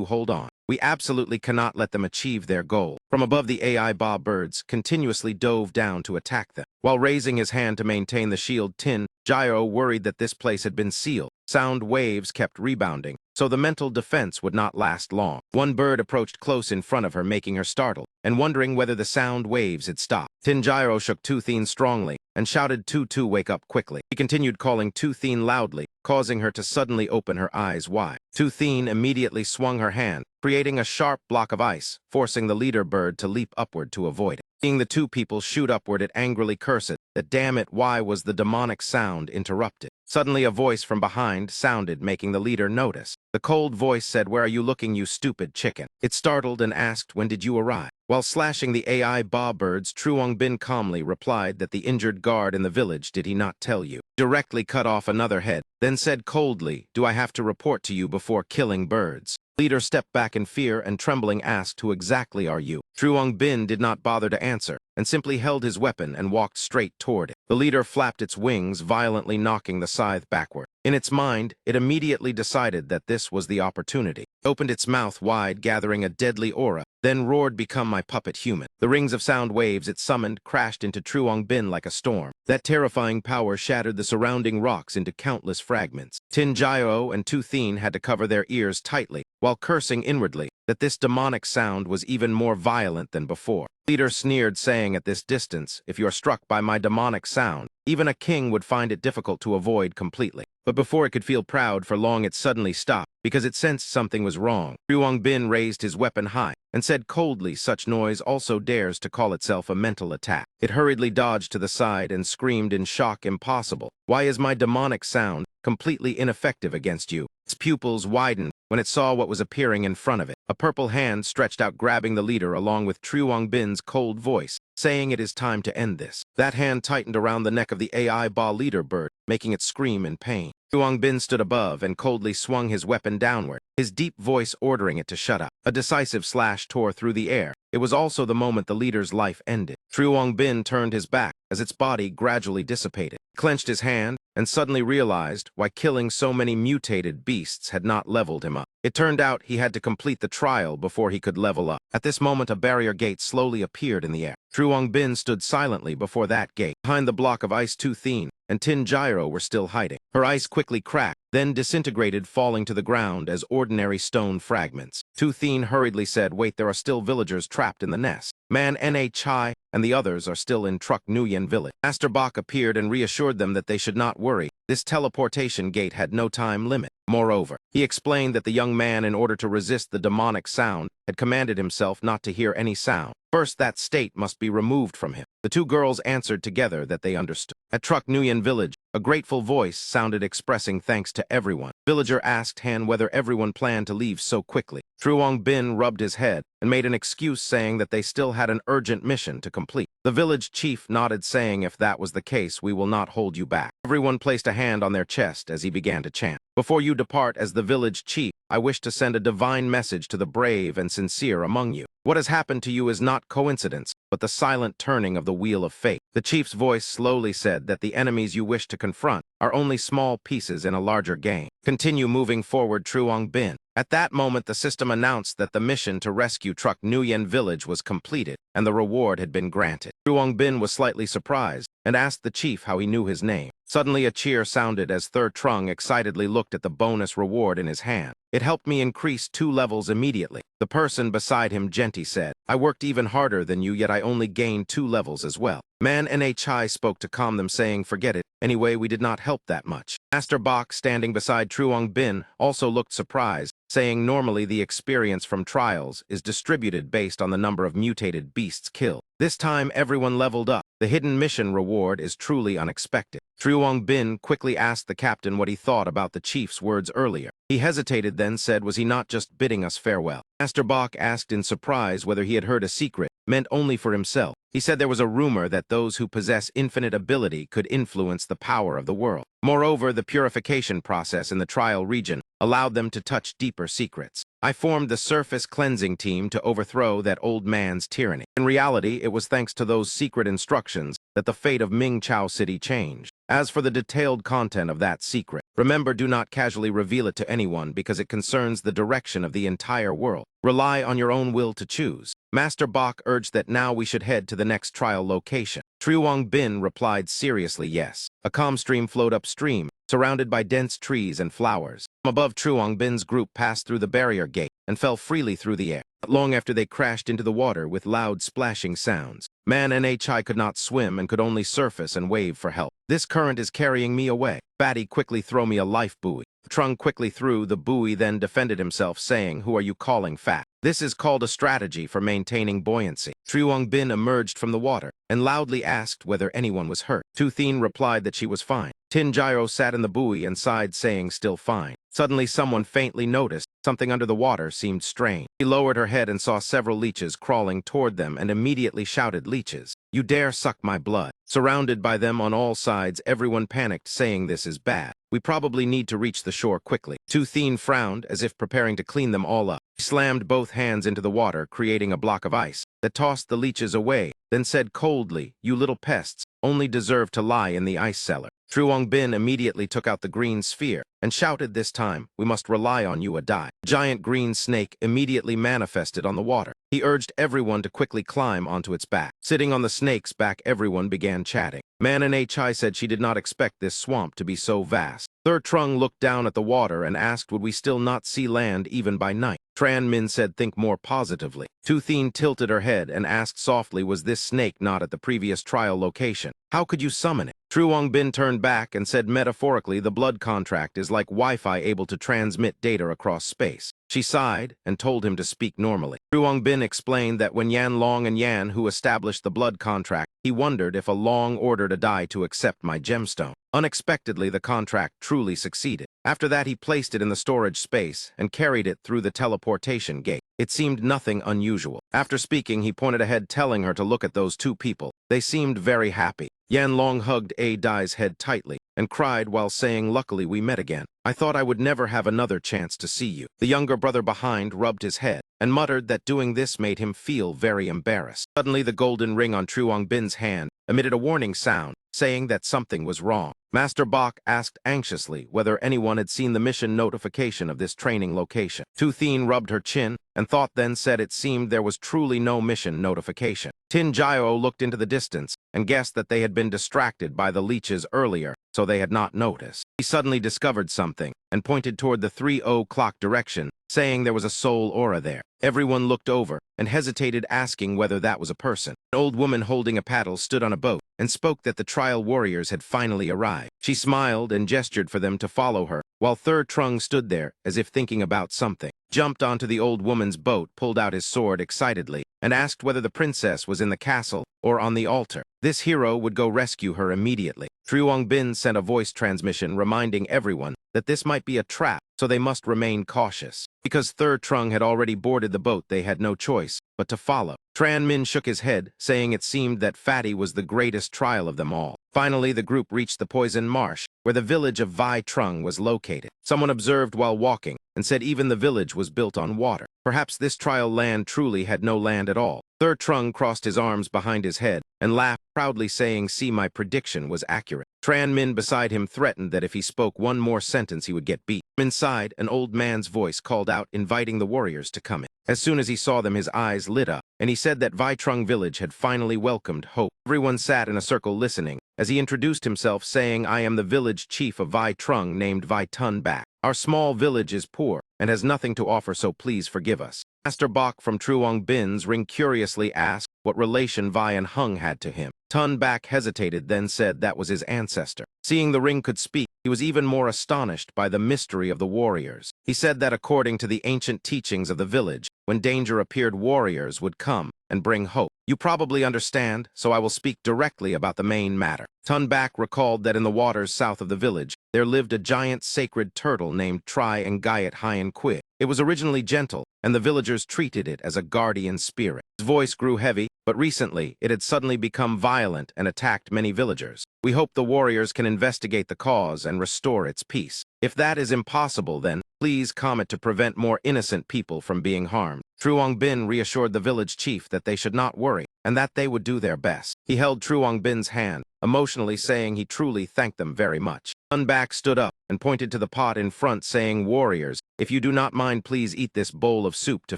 hold on. We absolutely cannot let them achieve their goal. From above, the AI ba birds continuously dove down to attack them. While raising his hand to maintain the shield, Tin Jiao worried that this place had been sealed. Sound waves kept rebounding, so the mental defense would not last long. One bird approached close in front of her, making her startled and wondering whether the sound waves had stopped. Tin Jiao shook Tu Thien strongly and shouted, Tu, wake up quickly. He continued calling Tu Thien loudly, causing her to suddenly open her eyes wide. Tu Thien immediately swung her hand, creating a sharp block of ice, forcing the leader bird to leap upward to avoid it. Seeing the two people shoot upward, it angrily cursed that, damn it, why was the demonic sound interrupted? Suddenly, a voice from behind sounded, making the leader notice. The cold voice said, "Where are you looking, you stupid chicken?" It startled and asked, "When did you arrive?" While slashing the AI ba birds, True Wangbin calmly replied that the injured guard in the village, "Did he not tell you?" Directly cut off another head, then said coldly, "Do I have to report to you before killing birds?" Leader stepped back in fear and trembling asked, "Who exactly are you?" True Wangbin did not bother to answer and simply held his weapon and walked straight toward it. The leader flapped its wings, violently knocking the scythe backward. In its mind, it immediately decided that this was the opportunity. It opened its mouth wide, gathering a deadly aura, then roared, "Become my puppet human." The rings of sound waves it summoned crashed into True Wangbin like a storm. That terrifying power shattered the surrounding rocks into countless fragments. Tin Jiao and Tu Thien had to cover their ears tightly, while cursing inwardly that this demonic sound was even more violent than before. Leader sneered, saying, "At this distance, if you are struck by my demonic sound, even a king would find it difficult to avoid completely." But before it could feel proud for long, it suddenly stopped, because it sensed something was wrong. True Wangbin raised his weapon high and said coldly, "Such noise also dares to call itself a mental attack." It hurriedly dodged to the side and screamed in shock, "Impossible. Why is my demonic sound completely ineffective against you?" Its pupils widened when it saw what was appearing in front of it. A purple hand stretched out, grabbing the leader along with True Wangbin's cold voice, saying, "It is time to end this." That hand tightened around the neck of the AI ba leader bird, making it scream in pain. True Wangbin stood above and coldly swung his weapon downward, his deep voice ordering it to shut up. A decisive slash tore through the air. It was also the moment the leader's life ended. True Wangbin turned his back as its body gradually dissipated. He clenched his hand and suddenly realized why killing so many mutated beasts had not leveled him up. It turned out he had to complete the trial before he could level up. At this moment, a barrier gate slowly appeared in the air. Truong Bin stood silently before that gate. Behind the block of ice, Tu Thien and Tin Gyro were still hiding. Her ice quickly cracked, then disintegrated, falling to the ground as ordinary stone fragments. Tu Thien hurriedly said, "Wait, there are still villagers trapped in the nest. Man N.A. Chai and the others are still in Truk Nguyen village." Master Bak appeared and reassured them that they should not worry. This teleportation gate had no time limit. Moreover, he explained that the young man, in order to resist the demonic sound, had commanded himself not to hear any sound. First, that state must be removed from him. The two girls answered together that they understood. At Truk Nguyen village, a grateful voice sounded expressing thanks to everyone. Villager asked Han whether everyone planned to leave so quickly. Truong Bin rubbed his head and made an excuse, saying that they still had an urgent mission to complete. The village chief nodded, saying, "If that was the case, we will not hold you back." Everyone placed a hand on their chest as he began to chant. "Before you depart as the village chief, I wish to send a divine message to the brave and sincere among you. What has happened to you is not coincidence, but the silent turning of the wheel of fate." The chief's voice slowly said that the enemies you wish to confront are only small pieces in a larger game. Continue moving forward, Truong Bin. At that moment, the system announced that the mission to rescue Truk Nguyen village was completed, and the reward had been granted. Truong Bin was slightly surprised and asked the chief how he knew his name. Suddenly, a cheer sounded as Thur Trung excitedly looked at the bonus reward in his hand. "It helped me increase 2 levels immediately." The person beside him gently said, "I worked even harder than you, yet I only gained 2 levels as well." Man N.A. Chai spoke to calm them, saying, "Forget it. Anyway, we did not help that much." Master Bak, standing beside Truong Bin, also looked surprised, saying normally the experience from trials is distributed based on the number of mutated beasts killed. This time, everyone leveled up. The hidden mission reward is truly unexpected. Truong Bin quickly asked the captain what he thought about the chief's words earlier. He hesitated, then said, "Was he not just bidding us farewell?" Master Bak asked in surprise whether he had heard a secret meant only for himself. He said there was a rumor that those who possess infinite ability could influence the power of the world. Moreover, the purification process in the trial region allowed them to touch deeper secrets. I formed the surface cleansing team to overthrow that old man's tyranny. In reality, it was thanks to those secret instructions that the fate of Minchow City changed. As for the detailed content of that secret, remember, do not casually reveal it to anyone because it concerns the direction of the entire world. Rely on your own will to choose. Master Bak urged that now we should head to the next trial location. Truong Bin replied seriously, "Yes." A calm stream flowed upstream, surrounded by dense trees and flowers. From above, Truong Bin's group passed through the barrier gate and fell freely through the air. Not long after, they crashed into the water with loud splashing sounds. Man N.A. Chai could not swim and could only surface and wave for help. "This current is carrying me away. Fatty, quickly throw me a life buoy." Trung quickly threw the buoy, then defended himself, saying, "Who are you calling fat? This is called a strategy for maintaining buoyancy." Truong Bin emerged from the water and loudly asked whether anyone was hurt. Tu Thien replied that she was fine. Tin Gyro sat in the buoy and sighed, saying, "Still fine." Suddenly, someone faintly noticed something under the water seemed strange. He lowered her head and saw several leeches crawling toward them and immediately shouted, "Leeches, you dare suck my blood." Surrounded by them on all sides, everyone panicked, saying, "This is bad. We probably need to reach the shore quickly." Tu Thien frowned, as if preparing to clean them all up. He slammed both hands into the water, creating a block of ice that tossed the leeches away, then said coldly, "You little pests only deserve to lie in the ice cellar." Truong Bin immediately took out the green sphere and shouted, "This time, we must rely on you or die." A giant green snake immediately manifested on the water. He urged everyone to quickly climb onto its back. Sitting on the snake's back, everyone began chatting. Man N.A. Chai said she did not expect this swamp to be so vast. Thur Trung looked down at the water and asked, would we still not see land even by night? Tran Min said, think more positively. Tu Thien tilted her head and asked softly, was this snake not at the previous trial location? How could you summon it? Truong Bin turned back and said, metaphorically, the blood contract is like Wi-Fi able to transmit data across space. She sighed and told him to speak normally. Truong Bin explained that when Yan Long and Yan, who established the blood contract, he wondered if a Long ordered a Dai to accept my gemstone. Unexpectedly, the contract truly succeeded. After that, he placed it in the storage space and carried it through the teleportation gate. It seemed nothing unusual. After speaking, he pointed ahead, telling her to look at those two people. They seemed very happy. Yan Long hugged A Dai's head tightly. and cried while saying, "Luckily we met again. I thought I would never have another chance to see you." The younger brother behind rubbed his head and muttered that doing this made him feel very embarrassed. Suddenly, the golden ring on True Bin's hand emitted a warning sound, saying that something was wrong. Master Bach asked anxiously whether anyone had seen the mission notification of this training location. Tu Thien rubbed her chin and thought then said it seemed there was truly no mission notification. Tin Jiao looked into the distance and guessed that they had been distracted by the leeches earlier, so they had not noticed. He suddenly discovered something and pointed toward the 3:00 direction, saying there was a soul aura there. Everyone looked over and hesitated, asking whether that was a person. An old woman holding a paddle stood on a boat and spoke that the trial warriors had finally arrived. She smiled and gestured for them to follow her, while Third Trung stood there as if thinking about something. Jumped onto the old woman's boat, pulled out his sword excitedly, and asked whether the princess was in the castle or on the altar. This hero would go rescue her immediately. True Bin sent a voice transmission reminding everyone that this might be a trap, so they must remain cautious. Because Third Trung had already boarded the boat, they had no choice but to follow. Tran Min shook his head, saying it seemed that Fatty was the greatest trial of them all. Finally, the group reached the Poison Marsh, where the village of Vai Trung was located. Someone observed while walking and said even the village was built on water. Perhaps this trial land truly had no land at all. Third Trung crossed his arms behind his head and laughed proudly, saying, "See, my prediction was accurate." Tran Min beside him threatened that if he spoke one more sentence he would get beat. Inside, an old man's voice called out, inviting the warriors to come in. As soon as he saw them, his eyes lit up, and he said that Vai Trung village had finally welcomed hope. Everyone sat in a circle listening as he introduced himself, saying, "I am the village chief of Vai Trung named Vai Tun Bac. Our small village is poor and has nothing to offer, so please forgive us." Master Bach from True Bin's ring curiously asked what relation Vai and Hung had to him. Tun Bac hesitated, then said that was his ancestor. Seeing the ring could speak, he was even more astonished by the mystery of the warriors. He said that according to the ancient teachings of the village, when danger appeared, warriors would come and bring hope. You probably understand, so I will speak directly about the main matter. Tun Bac recalled that in the waters south of the village, there lived a giant sacred turtle named Tri Ngayat Hyen Qui. It was originally gentle, and the villagers treated it as a guardian spirit. His voice grew heavy, but recently it had suddenly become violent and attacked many villagers. We hope the warriors can investigate the cause and restore its peace. If that is impossible, then please comment to prevent more innocent people from being harmed. True Bin reassured the village chief that they should not worry and that they would do their best. He held True Bin's hand, emotionally saying he truly thanked them very much. Tun Bac stood up and pointed to the pot in front, saying, "Warriors, if you do not mind, please eat this bowl of soup to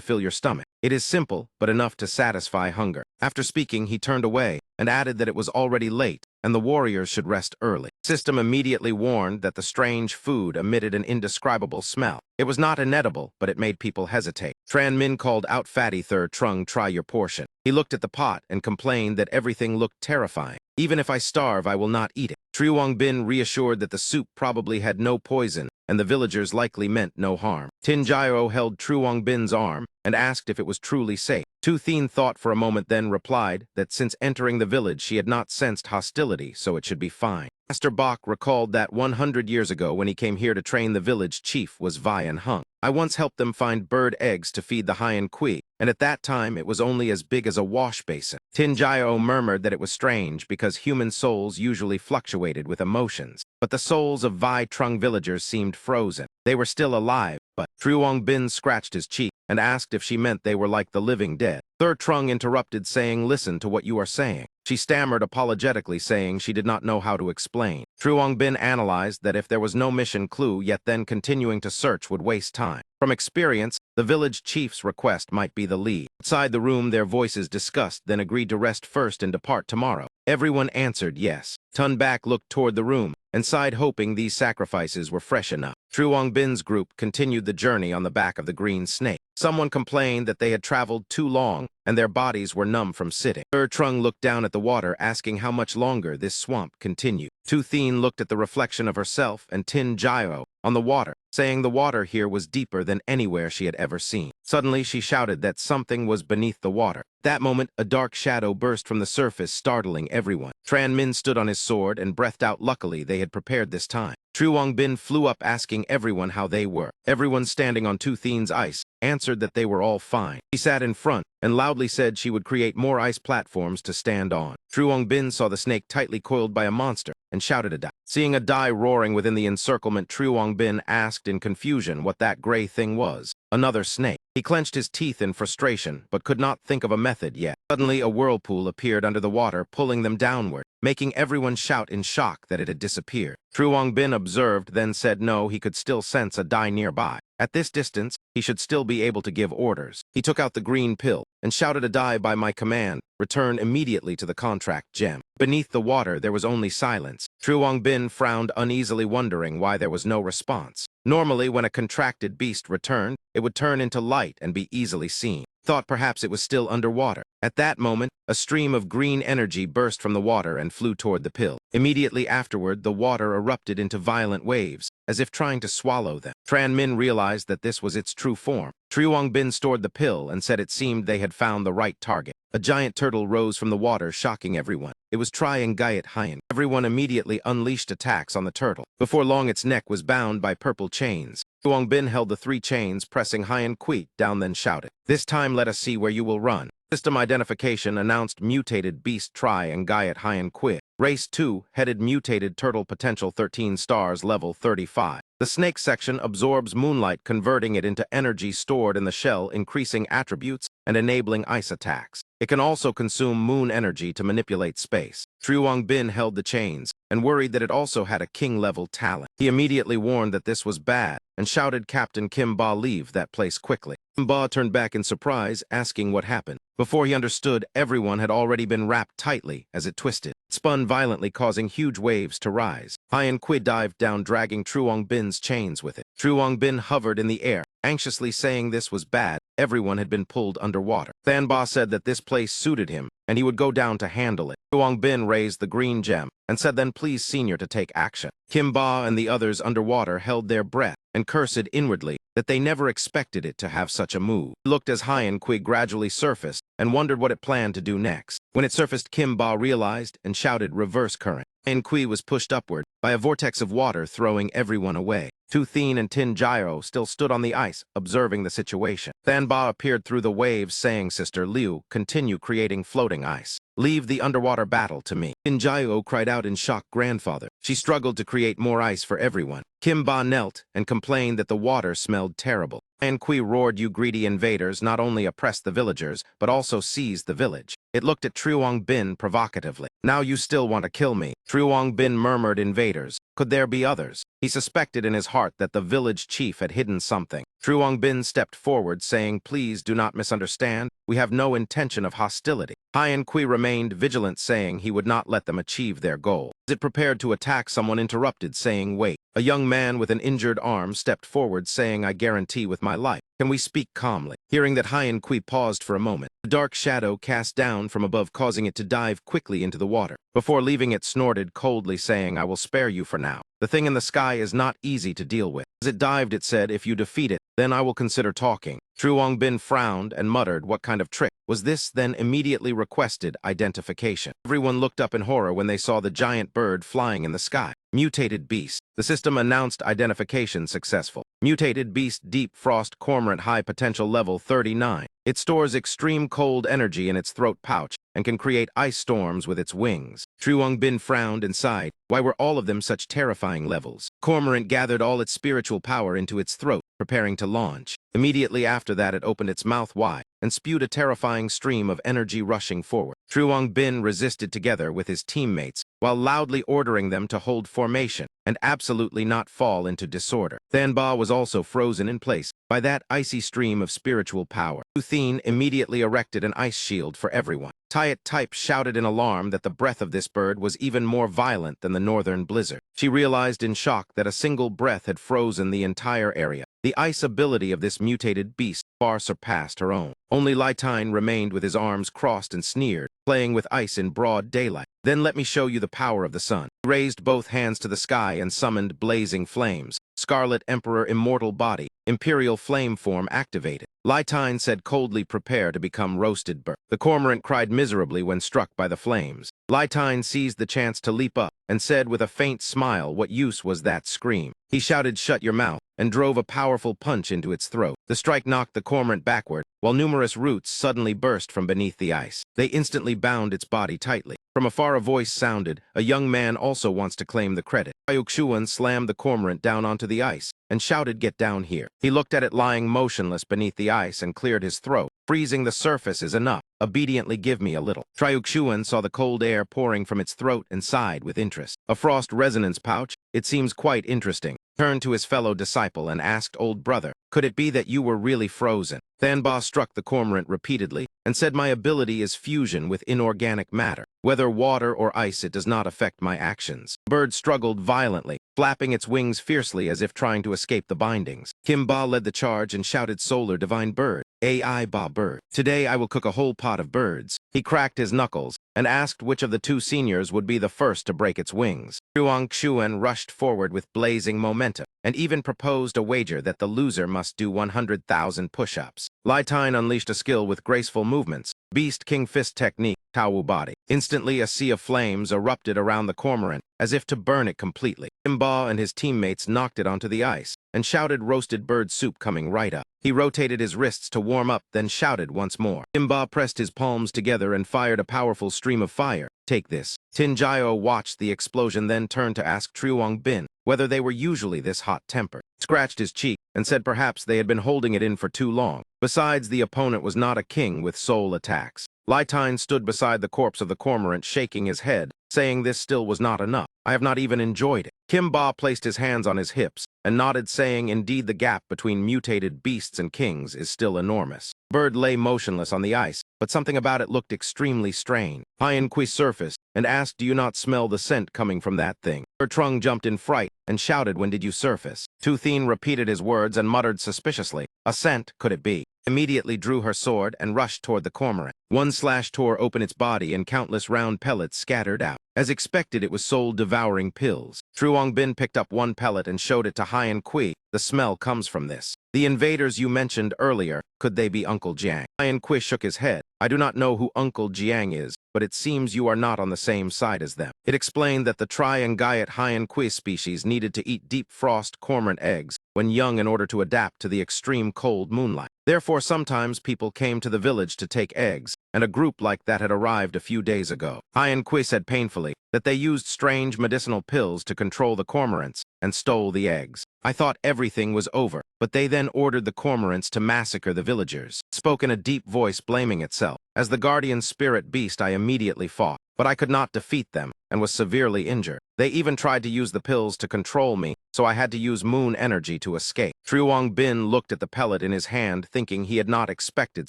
fill your stomach. It is simple, but enough to satisfy hunger." After speaking, he turned away and added that it was already late and the warriors should rest early. System immediately warned that the strange food emitted an indescribable smell. It was not inedible, but it made people hesitate. Tran Min called out, "Fatty Third Trung, try your portion." He looked at the pot and complained that everything looked terrifying. "Even if I starve, I will not eat it." True Bin reassured that the soup probably had no poison and the villagers likely meant no harm. Tin Jiao held True Bin's arm and asked if it was truly safe. Tu Thien thought for a moment, then replied that since entering the village she had not sensed hostility, so it should be fine. Master Bach recalled that 100 years ago when he came here to train the village chief was Vai and Hung. I once helped them find bird eggs to feed the Hyen Kui, and at that time it was only as big as a wash basin. Tin Jiao murmured that it was strange because human souls usually fluctuated with emotions, but the souls of Vai Trung villagers seemed frozen. They were still alive, but True Bin scratched his cheek and asked if she meant they were like the living dead. Third Trung interrupted, saying, "Listen to what you are saying." She stammered apologetically, saying she did not know how to explain. True Bin analyzed that if there was no mission clue, yet then continuing to search would waste time. From experience, the village chief's request might be the lead. Outside the room, their voices discussed, then agreed to rest first and depart tomorrow. Everyone answered yes. Tun Bac looked toward the room and sighed, hoping these sacrifices were fresh enough. True Bin's group continued the journey on the back of the green snake. Someone complained that they had traveled too long and their bodies were numb from sitting. Third Trung looked down at the water, asking how much longer this swamp continued. Tu Thien looked at the reflection of herself and Tin Jiao on the water, saying the water here was deeper than anywhere she had ever seen. Suddenly, she shouted that something was beneath the water. That moment, a dark shadow burst from the surface, startling everyone. Tran Min stood on his sword and breathed out. Luckily, they had prepared this time. True Bin flew up asking everyone how they were. Everyone standing on Tootheen's ice answered that they were all fine. She sat in front and loudly said she would create more ice platforms to stand on. True Bin saw the snake tightly coiled by a monster and shouted a die. Seeing a die roaring within the encirclement, True Bin asked in confusion what that gray thing was. Another snake. He clenched his teeth in frustration, but could not think of a method yet. Suddenly, a whirlpool appeared under the water, pulling them downward, making everyone shout in shock that it had disappeared. True Bin observed, then said no, he could still sense a die nearby. At this distance, he should still be able to give orders. He took out the green pill and shouted a die by my command. Return immediately to the contract gem. Beneath the water, there was only silence. True Bin frowned uneasily, wondering why there was no response. Normally, when a contracted beast returned, it would turn into light and be easily seen. Thought perhaps it was still underwater. At that moment, a stream of green energy burst from the water and flew toward the pill. Immediately afterward, the water erupted into violent waves, as if trying to swallow them. Tran Min realized that this was its true form. True Bin stored the pill and said it seemed they had found the right target. A giant turtle rose from the water, shocking everyone. It was Triangayat Hyan. Everyone immediately unleashed attacks on the turtle. Before long, its neck was bound by purple chains. True Bin held the 3 chains, pressing Hyan Kui down, then shouted, "This time let us see where you will run." System identification announced Mutated Beast Triangayat Hyan Kui. Race 2, headed Mutated Turtle, potential 13 stars, level 35. The snake section absorbs moonlight, converting it into energy stored in the shell, increasing attributes and enabling ice attacks. It can also consume moon energy to manipulate space. True Bin held the chains and worried that it also had a king-level talent. He immediately warned that this was bad and shouted, "Captain Kim Ba, leave that place quickly." Kim Ba turned back in surprise, asking what happened. Before he understood, everyone had already been wrapped tightly as it twisted. It spun violently, causing huge waves to rise. Hyan Kui dived down, dragging True Bin's chains with it. True Bin hovered in the air, anxiously saying this was bad. Everyone had been pulled underwater. Thanba said that this place suited him, and he would go down to handle it. True Bin raised the green gem and said, "Then please, senior, to take action." Kim Ba and the others underwater held their breath and cursed inwardly that they never expected it to have such a move. He looked as Hyan Kui gradually surfaced and wondered what it planned to do next. When it surfaced, Kim Ba realized and shouted, "Reverse current." Hyan Kui was pushed upward by a vortex of water, throwing everyone away. Tootheen and Tin Gyro still stood on the ice, observing the situation. Thanba appeared through the waves, saying, "Sister Liu, continue creating floating ice. Leave the underwater battle to me." Tin Gyro cried out in shock, "Grandfather." She struggled to create more ice for everyone. Kim Ba knelt and complained that the water smelled terrible. Hyan Kui roared, "You greedy invaders not only oppressed the villagers, but also seized the village." It looked at True Bin provocatively. "Now you still want to kill me?" True Bin murmured, "Invaders. Could there be others?" He suspected in his heart that the village chief had hidden something. True Bin stepped forward, saying, "Please do not misunderstand. We have no intention of hostility." Hyan Kui remained vigilant, saying he would not let them achieve their goal. As it prepared to attack, someone interrupted, saying, "Wait." A young man with an injured arm stepped forward, saying, "I guarantee with my life. Can we speak calmly?" Hearing that, Hyan Kui paused for a moment. A dark shadow cast down from above, causing it to dive quickly into the water. Before leaving, it snorted coldly, saying, "I will spare you for now. The thing in the sky is not easy to deal with." As it dived, it said, "If you defeat it, then I will consider talking." True Bin frowned and muttered, "What kind of trick was this?" Then immediately requested identification. Everyone looked up in horror when they saw the giant bird flying in the sky. Mutated Beast. The system announced identification successful. Mutated Beast, Deep Frost Cormorant, high potential, level 39. It stores extreme cold energy in its throat pouch and can create ice storms with its wings. True Bin frowned and sighed. Why were all of them such terrifying levels? Cormorant gathered all its spiritual power into its throat, preparing to launch. Immediately after that, it opened its mouth wide and spewed a terrifying stream of energy rushing forward. True Bin resisted together with his teammates, while loudly ordering them to hold formation and absolutely not fall into disorder. Thanba was also frozen in place by that icy stream of spiritual power. Tootheen immediately erected an ice shield for everyone. Tyat Type shouted in alarm that the breath of this bird was even more violent than the northern blizzard. She realized in shock that a single breath had frozen the entire area. The ice ability of this mutated beast far surpassed her own. Only Litine remained with his arms crossed and sneered, playing with ice in broad daylight. "Then let me show you the power of the sun." He raised both hands to the sky and summoned blazing flames. Scarlet Emperor Immortal Body, Imperial Flame Form activated. Litine said coldly, "Prepare to become roasted bird." The cormorant cried miserably when struck by the flames. Lytine seized the chance to leap up and said with a faint smile, what use was that scream? He shouted, shut your mouth, and drove a powerful punch into its throat. The strike knocked the cormorant backward, while numerous roots suddenly burst from beneath the ice. They instantly bound its body tightly. From afar a voice sounded, a young man also wants to claim the credit. Ryukshuan slammed the cormorant down onto the ice and shouted, get down here. He looked at it lying motionless beneath the ice and cleared his throat. Freezing the surface is enough. Obediently give me a little. Ryukshuan saw the cold air pouring from its throat and sighed with interest. A frost resonance pouch? It seems quite interesting. Turned to his fellow disciple and asked, old brother, could it be that you were really frozen? Thanba struck the cormorant repeatedly and said, my ability is fusion with inorganic matter. Whether water or ice, it does not affect my actions. The bird struggled violently, flapping its wings fiercely as if trying to escape the bindings. Kimba led the charge and shouted, solar divine bird. AI Ba bird. Today I will cook a whole pot of birds. He cracked his knuckles and asked which of the two seniors would be the first to break its wings. Ryukshuan rushed forward with blazing momentum and even proposed a wager that the loser must do 100,000 push-ups. Lytine unleashed a skill with graceful movements. Beast King Fist technique, Tawu body. Instantly a sea of flames erupted around the cormorant as if to burn it completely. Kimba and his teammates knocked it onto the ice and shouted, roasted bird soup coming right up. He rotated his wrists to warm up, then shouted once more. Kimba pressed his palms together and fired a powerful stream of fire. Take this. Tinjayo watched the explosion, then turned to ask Truong Bin whether they were usually this hot-tempered. Scratched his cheek and said perhaps they had been holding it in for too long. Besides, the opponent was not a king with soul attacks. Lytine stood beside the corpse of the cormorant, shaking his head, saying this still was not enough. I have not even enjoyed it. Kimba placed his hands on his hips and nodded, saying, indeed the gap between mutated beasts and kings is still enormous. Bird lay motionless on the ice, but something about it looked extremely strained. Hyenkui surfaced and asked, do you not smell the scent coming from that thing? Trung jumped in fright and shouted, when did you surface? Tuthin repeated his words and muttered suspiciously, a scent, could it be? Immediately drew her sword and rushed toward the cormorant. One slash tore open its body and countless round pellets scattered out. As expected, it was soul-devouring pills. Truong Bin picked up one pellet and showed it to Hyen Kui. The smell comes from this. The invaders you mentioned earlier, could they be Uncle Jiang? Hyen Kui shook his head. I do not know who Uncle Jiang is, but it seems you are not on the same side as them. It explained that the Triangaiate Hyen Kui species needed to eat deep frost cormorant eggs when young in order to adapt to the extreme cold moonlight. Therefore, sometimes people came to the village to take eggs, and a group like that had arrived a few days ago. Hyen Kui said painfully that they used strange medicinal pills to control the cormorants and stole the eggs. I thought everything was over, but they then ordered the cormorants to massacre the villagers. Spoke in a deep voice, blaming itself. As the guardian spirit beast, I immediately fought, but I could not defeat them and was severely injured. They even tried to use the pills to control me, so I had to use moon energy to escape. Truong Bin looked at the pellet in his hand, thinking he had not expected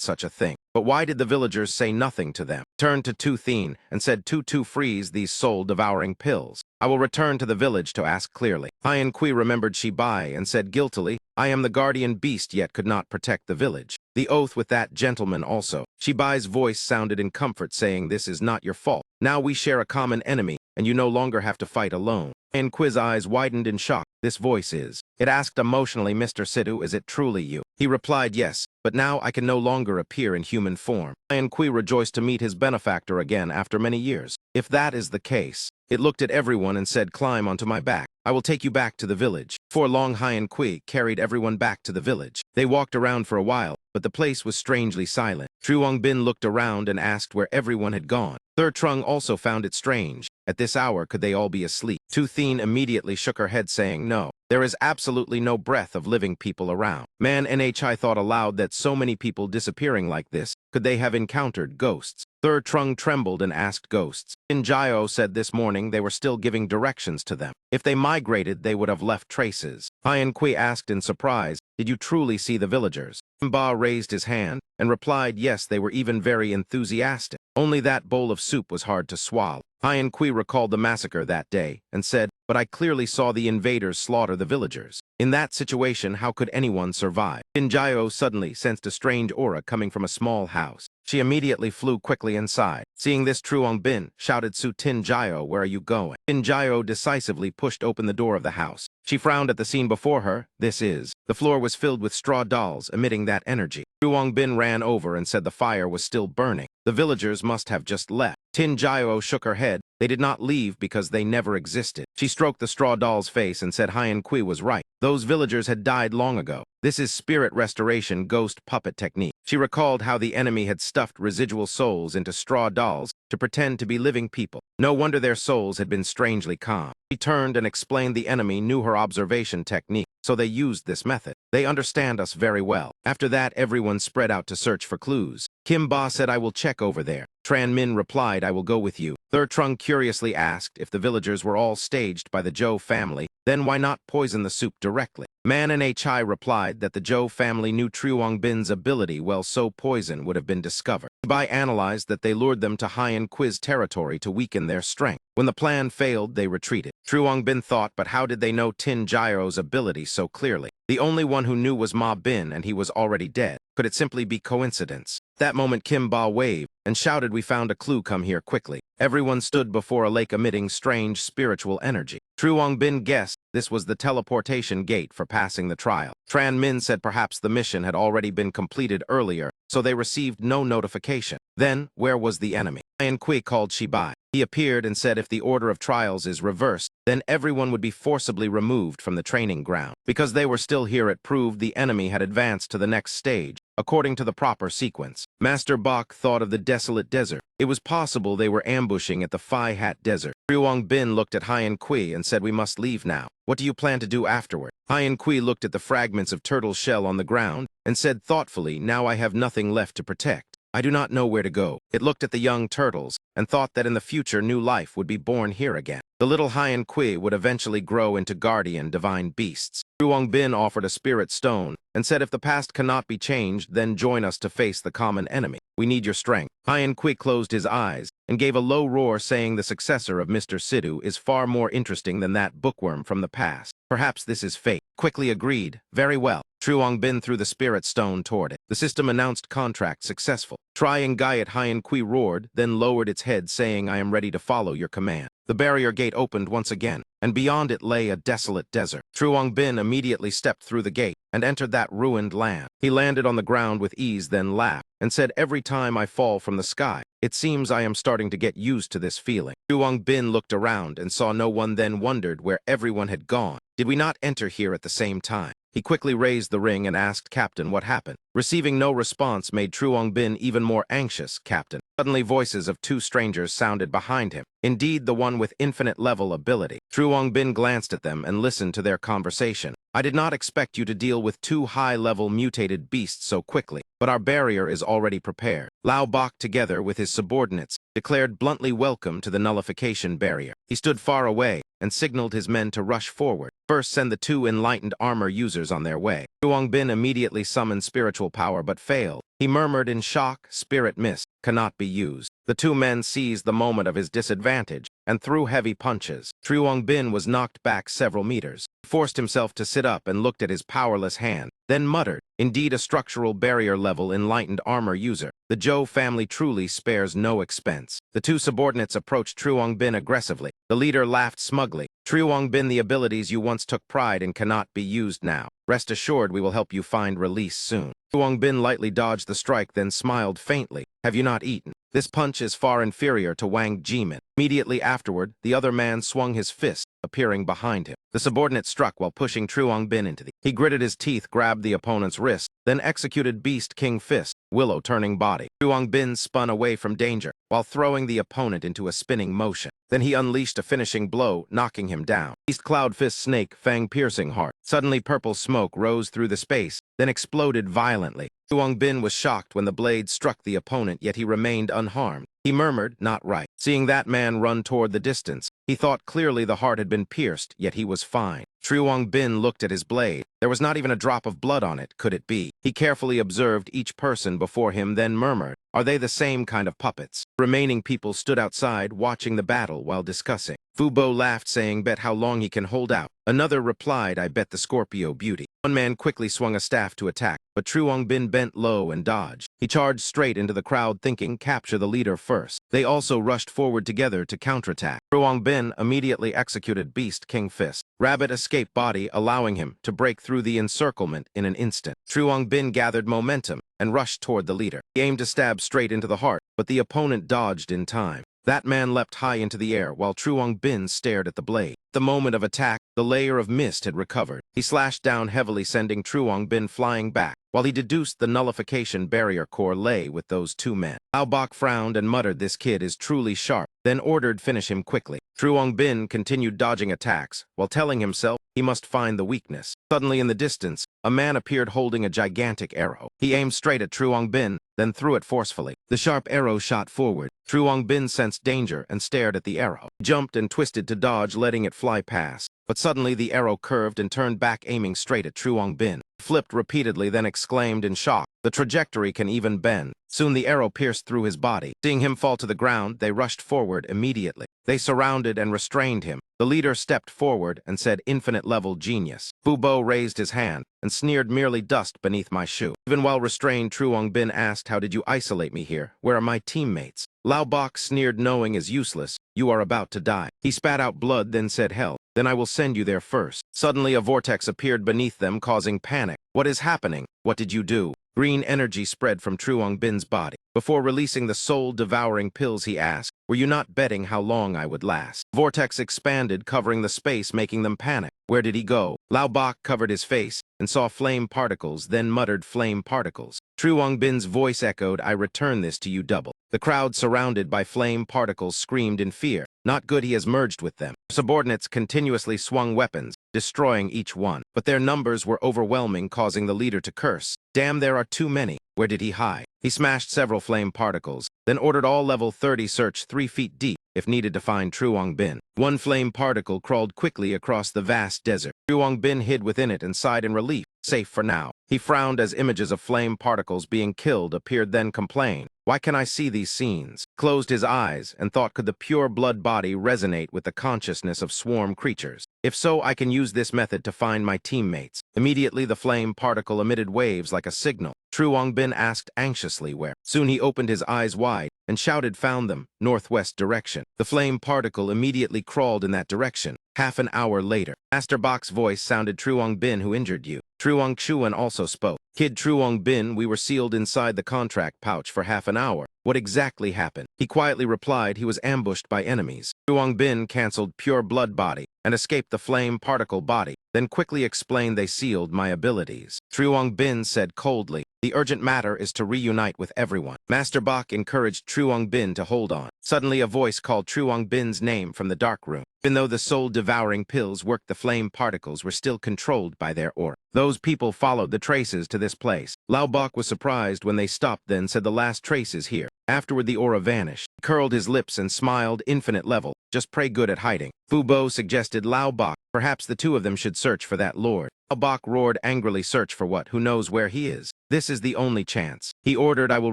such a thing. But why did the villagers say nothing to them? Turned to Tuthin and said, Tutu, freeze these soul-devouring pills. I will return to the village to ask clearly. Hyen Kui remembered Shibai and said guiltily, I am the guardian beast yet could not protect the village. The oath with that gentleman also. Shibai's voice sounded in comfort, saying, this is not your fault. Now we share a common enemy, and you no longer have to fight alone. Hyen Kui's eyes widened in shock. This voice is. It asked emotionally, Mr. Sidhu, is it truly you? He replied, yes, but now I can no longer appear in human form. Hyen Kui rejoiced to meet his benefactor again after many years. If that is the case, it looked at everyone and said, climb onto my back. I will take you back to the village. For long, Hyen Kui carried everyone back to the village. They walked around for a while, but the place was strangely silent. Truong Bin looked around and asked where everyone had gone. Thir Trung also found it strange. At this hour, could they all be asleep? Tuthin immediately shook her head, saying, no, there is absolutely no breath of living people around. Manhwa thought aloud that so many people disappearing like this, could they have encountered ghosts? Thir Trung trembled and asked ghosts. Jinjayo said this morning they were still giving directions to them. If they migrated, they would have left traces. Hyen Kui asked in surprise, did you truly see the villagers? Mba raised his hand and replied, yes, they were even very enthusiastic. Only that bowl of soup was hard to swallow. Hyen Kui recalled the massacre that day and said, but I clearly saw the invaders slaughter the villagers. In that situation, how could anyone survive? Jinjiao suddenly sensed a strange aura coming from a small house. She immediately flew quickly inside. Seeing this, Truong-bin shouted, "Su Tinjiao, where are you going?" Tinjiao decisively pushed open the door of the house. She frowned at the scene before her. The floor was filled with straw dolls, emitting that energy. Truong-bin ran over and said the fire was still burning. The villagers must have just left. Tinjiao shook her head. They did not leave because they never existed. She stroked the straw doll's face and said Hien Kui was right. Those villagers had died long ago. This is spirit restoration ghost puppet technique. She recalled how the enemy had stuffed residual souls into straw dolls to pretend to be living people. No wonder their souls had been strangely calm. She turned and explained the enemy knew her observation technique, so they used this method. They understand us very well. After that, everyone spread out to search for clues. Kim Ba said, "I will check over there." Tran Min replied, "I will go with you." Thur Trung curiously asked if the villagers were all staged by the Zhou family, then why not poison the soup directly? Man and Chai replied that the Zhou family knew Truong-bin's ability, well, so poison would have been discovered. Bai analyzed that they lured them to Hien Quiz territory to weaken their strength. When the plan failed, they retreated. Truong-bin thought, but how did they know Tin Jiro's ability so clearly? The only one who knew was Ma Bin, and he was already dead. Could it simply be coincidence? That moment, Kim Ba waved and shouted, "We found a clue, come here quickly." Everyone stood before a lake emitting strange spiritual energy. Truong-bin guessed this was the teleportation gate for passing the trial. Tran Min said perhaps the mission had already been completed earlier, so they received no notification. Then, where was the enemy? Hien Kui called Shibai. He appeared and said if the order of trials is reversed, then everyone would be forcibly removed from the training ground. Because they were still here, it proved the enemy had advanced to the next stage, according to the proper sequence. Master Bok thought of the desolate desert. It was possible they were ambushing at the Phi Hat Desert. Truong-bin looked at Hien Kui and said, "We must leave now. What do you plan to do afterward?" Hien Kui looked at the fragments of turtle shell on the ground and said thoughtfully, "Now I have nothing left to protect. I do not know where to go." It looked at the young turtles and thought that in the future new life would be born here again. The little Hien Kui would eventually grow into guardian divine beasts. Truong-bin offered a spirit stone and said if the past cannot be changed, then join us to face the common enemy. We need your strength. Hien Kui closed his eyes and gave a low roar, saying the successor of Mr. Sidhu is far more interesting than that bookworm from the past. Perhaps this is fate. Quickly agreed. Very well. Truong-bin threw the spirit stone toward it. The system announced contract successful. Trying Gaiet, Hien Kui roared, then lowered its head, saying, "I am ready to follow your command." The barrier gate opened once again, and beyond it lay a desolate desert. Truong-bin immediately stepped through the gate and entered that ruined land. He landed on the ground with ease, then laughed and said, "Every time I fall from the sky, it seems I am starting to get used to this feeling." Truong-bin looked around and saw no one, then wondered where everyone had gone. Did we not enter here at the same time? He quickly raised the ring and asked Captain what happened. Receiving no response made Truong-bin even more anxious. "Captain." Suddenly voices of two strangers sounded behind him. Indeed, the one with infinite level ability. Truong-bin glanced at them and listened to their conversation. "I did not expect you to deal with two high-level mutated beasts so quickly, but our barrier is already prepared." Lao Bok, together with his subordinates, declared bluntly welcome to the nullification barrier. He stood far away and signaled his men to rush forward. First, send the two enlightened armor users on their way. Truong-bin immediately summoned spiritual power but failed. He murmured in shock, "Spirit mist cannot be used." The two men seized the moment of his disadvantage and threw heavy punches. Truong-bin was knocked back several meters. He forced himself to sit up and looked at his powerless hand, then muttered, "Indeed, a structural barrier-level enlightened armor user. The Zhou family truly spares no expense." The two subordinates approached Truong-bin aggressively. The leader laughed smugly. "Truong-bin, the abilities you once took pride in cannot be used now. Rest assured we will help you find release soon." Truong-bin lightly dodged the strike, then smiled faintly. "Have you not eaten? This punch is far inferior to Wang Jimin." Immediately afterward, the other man swung his fist, appearing behind him. The subordinate struck while pushing Truong-bin into the... He gritted his teeth, grabbed the opponent's wrist, then executed Beast King Fist, Willow turning body. Truong-bin spun away from danger, while throwing the opponent into a spinning motion. Then he unleashed a finishing blow, knocking him down. Beast Cloud Fist Snake, Fang Piercing Heart. Suddenly purple smoke rose through the space, then exploded violently. Truong-bin was shocked when the blade struck the opponent, yet he remained unharmed. He murmured, "Not right." Seeing that man run toward the distance, he thought clearly the heart had been pierced, yet he was fine. Truong-bin looked at his blade. There was not even a drop of blood on it. Could it be? He carefully observed each person before him, then murmured, Are they the same kind of puppets? Remaining people stood outside watching the battle while discussing. Fubo laughed, saying, bet how long he can hold out. Another replied, I bet the Scorpio beauty. One man quickly swung a staff to attack, but Truong Bin bent low and dodged. He charged straight into the crowd, thinking, capture the leader first. They also rushed forward together to counterattack. Truong Bin immediately executed Beast King Fist. Rabbit escaped body, allowing him to break through the encirclement in an instant. Truong Bin gathered momentum and rushed toward the leader. He aimed to stab straight into the heart, but the opponent dodged in time. That man leapt high into the air while Truong Bin stared at the blade. At the moment of attack, the layer of mist had recovered. He slashed down heavily, sending Truong Bin flying back, while he deduced the nullification barrier core lay with those two men. Lao Bok frowned and muttered, this kid is truly sharp, then ordered, finish him quickly. Truong Bin continued dodging attacks, while telling himself he must find the weakness. Suddenly in the distance, a man appeared holding a gigantic arrow. He aimed straight at Truong Bin, then threw it forcefully. The sharp arrow shot forward. Truong Bin sensed danger and stared at the arrow. He jumped and twisted to dodge, letting it fly past. But suddenly the arrow curved and turned back, aiming straight at Truong Bin. He flipped repeatedly, then exclaimed in shock, the trajectory can even bend. Soon the arrow pierced through his body. Seeing him fall to the ground, they rushed forward immediately. They surrounded and restrained him. The leader stepped forward and said, infinite-level genius. Fubo raised his hand and sneered, merely dust beneath my shoe. Even while restrained, Truong Bin asked, how did you isolate me here? Where are my teammates? Lao Bok sneered, knowing is useless. You are about to die. He spat out blood, then said, hell, then I will send you there first. Suddenly a vortex appeared beneath them, causing panic. What is happening? What did you do? Green energy spread from Truong Bin's body. Before releasing the soul-devouring pills, he asked, were you not betting how long I would last? Vortex expanded, covering the space, making them panic. Where did he go? Lao Bok covered his face and saw flame particles, then muttered, flame particles. Truong Bin's voice echoed, I return this to you double. The crowd surrounded by flame particles screamed in fear. Not good, he has merged with them. Subordinates continuously swung weapons, destroying each one. But their numbers were overwhelming, causing the leader to curse. Damn, there are too many. Where did he hide? He smashed several flame particles, then ordered all level 30 search 3 feet deep, if needed, to find Truong Bin. One flame particle crawled quickly across the vast desert. Truong Bin hid within it and sighed in relief. Safe for now. He frowned as images of flame particles being killed appeared, then complained, why can I see these scenes? Closed his eyes and thought, could the pure blood body resonate with the consciousness of swarm creatures? If so, I can use this method to find my teammates. Immediately the flame particle emitted waves like a signal. Truong Bin asked anxiously where. Soon he opened his eyes wide and shouted, found them, northwest direction. The flame particle immediately crawled in that direction. Half an hour later, Master Bok's voice sounded, Truong Bin, who injured you? Truong Chuan also spoke. Kid Truong Bin, we were sealed inside the contract pouch for half an hour. What exactly happened? He quietly replied he was ambushed by enemies. Truong Bin canceled pure blood body and escaped the flame particle body, then quickly explained they sealed my abilities. Truong Bin said coldly, the urgent matter is to reunite with everyone. Master Bok encouraged Truong Bin to hold on. Suddenly a voice called Truong Bin's name from the dark room. Even though the soul-devouring pills worked, the flame particles were still controlled by their aura. Those people followed the traces to this place. Lao Bok was surprised when they stopped, then said, the last trace is here. Afterward the aura vanished. He curled his lips and smiled, infinite level. Just pray good at hiding. Fubo suggested Lao Bok. Perhaps the two of them should search for that lord. Lao Bok roared angrily, search for what? Who knows where he is? This is the only chance. He ordered, I will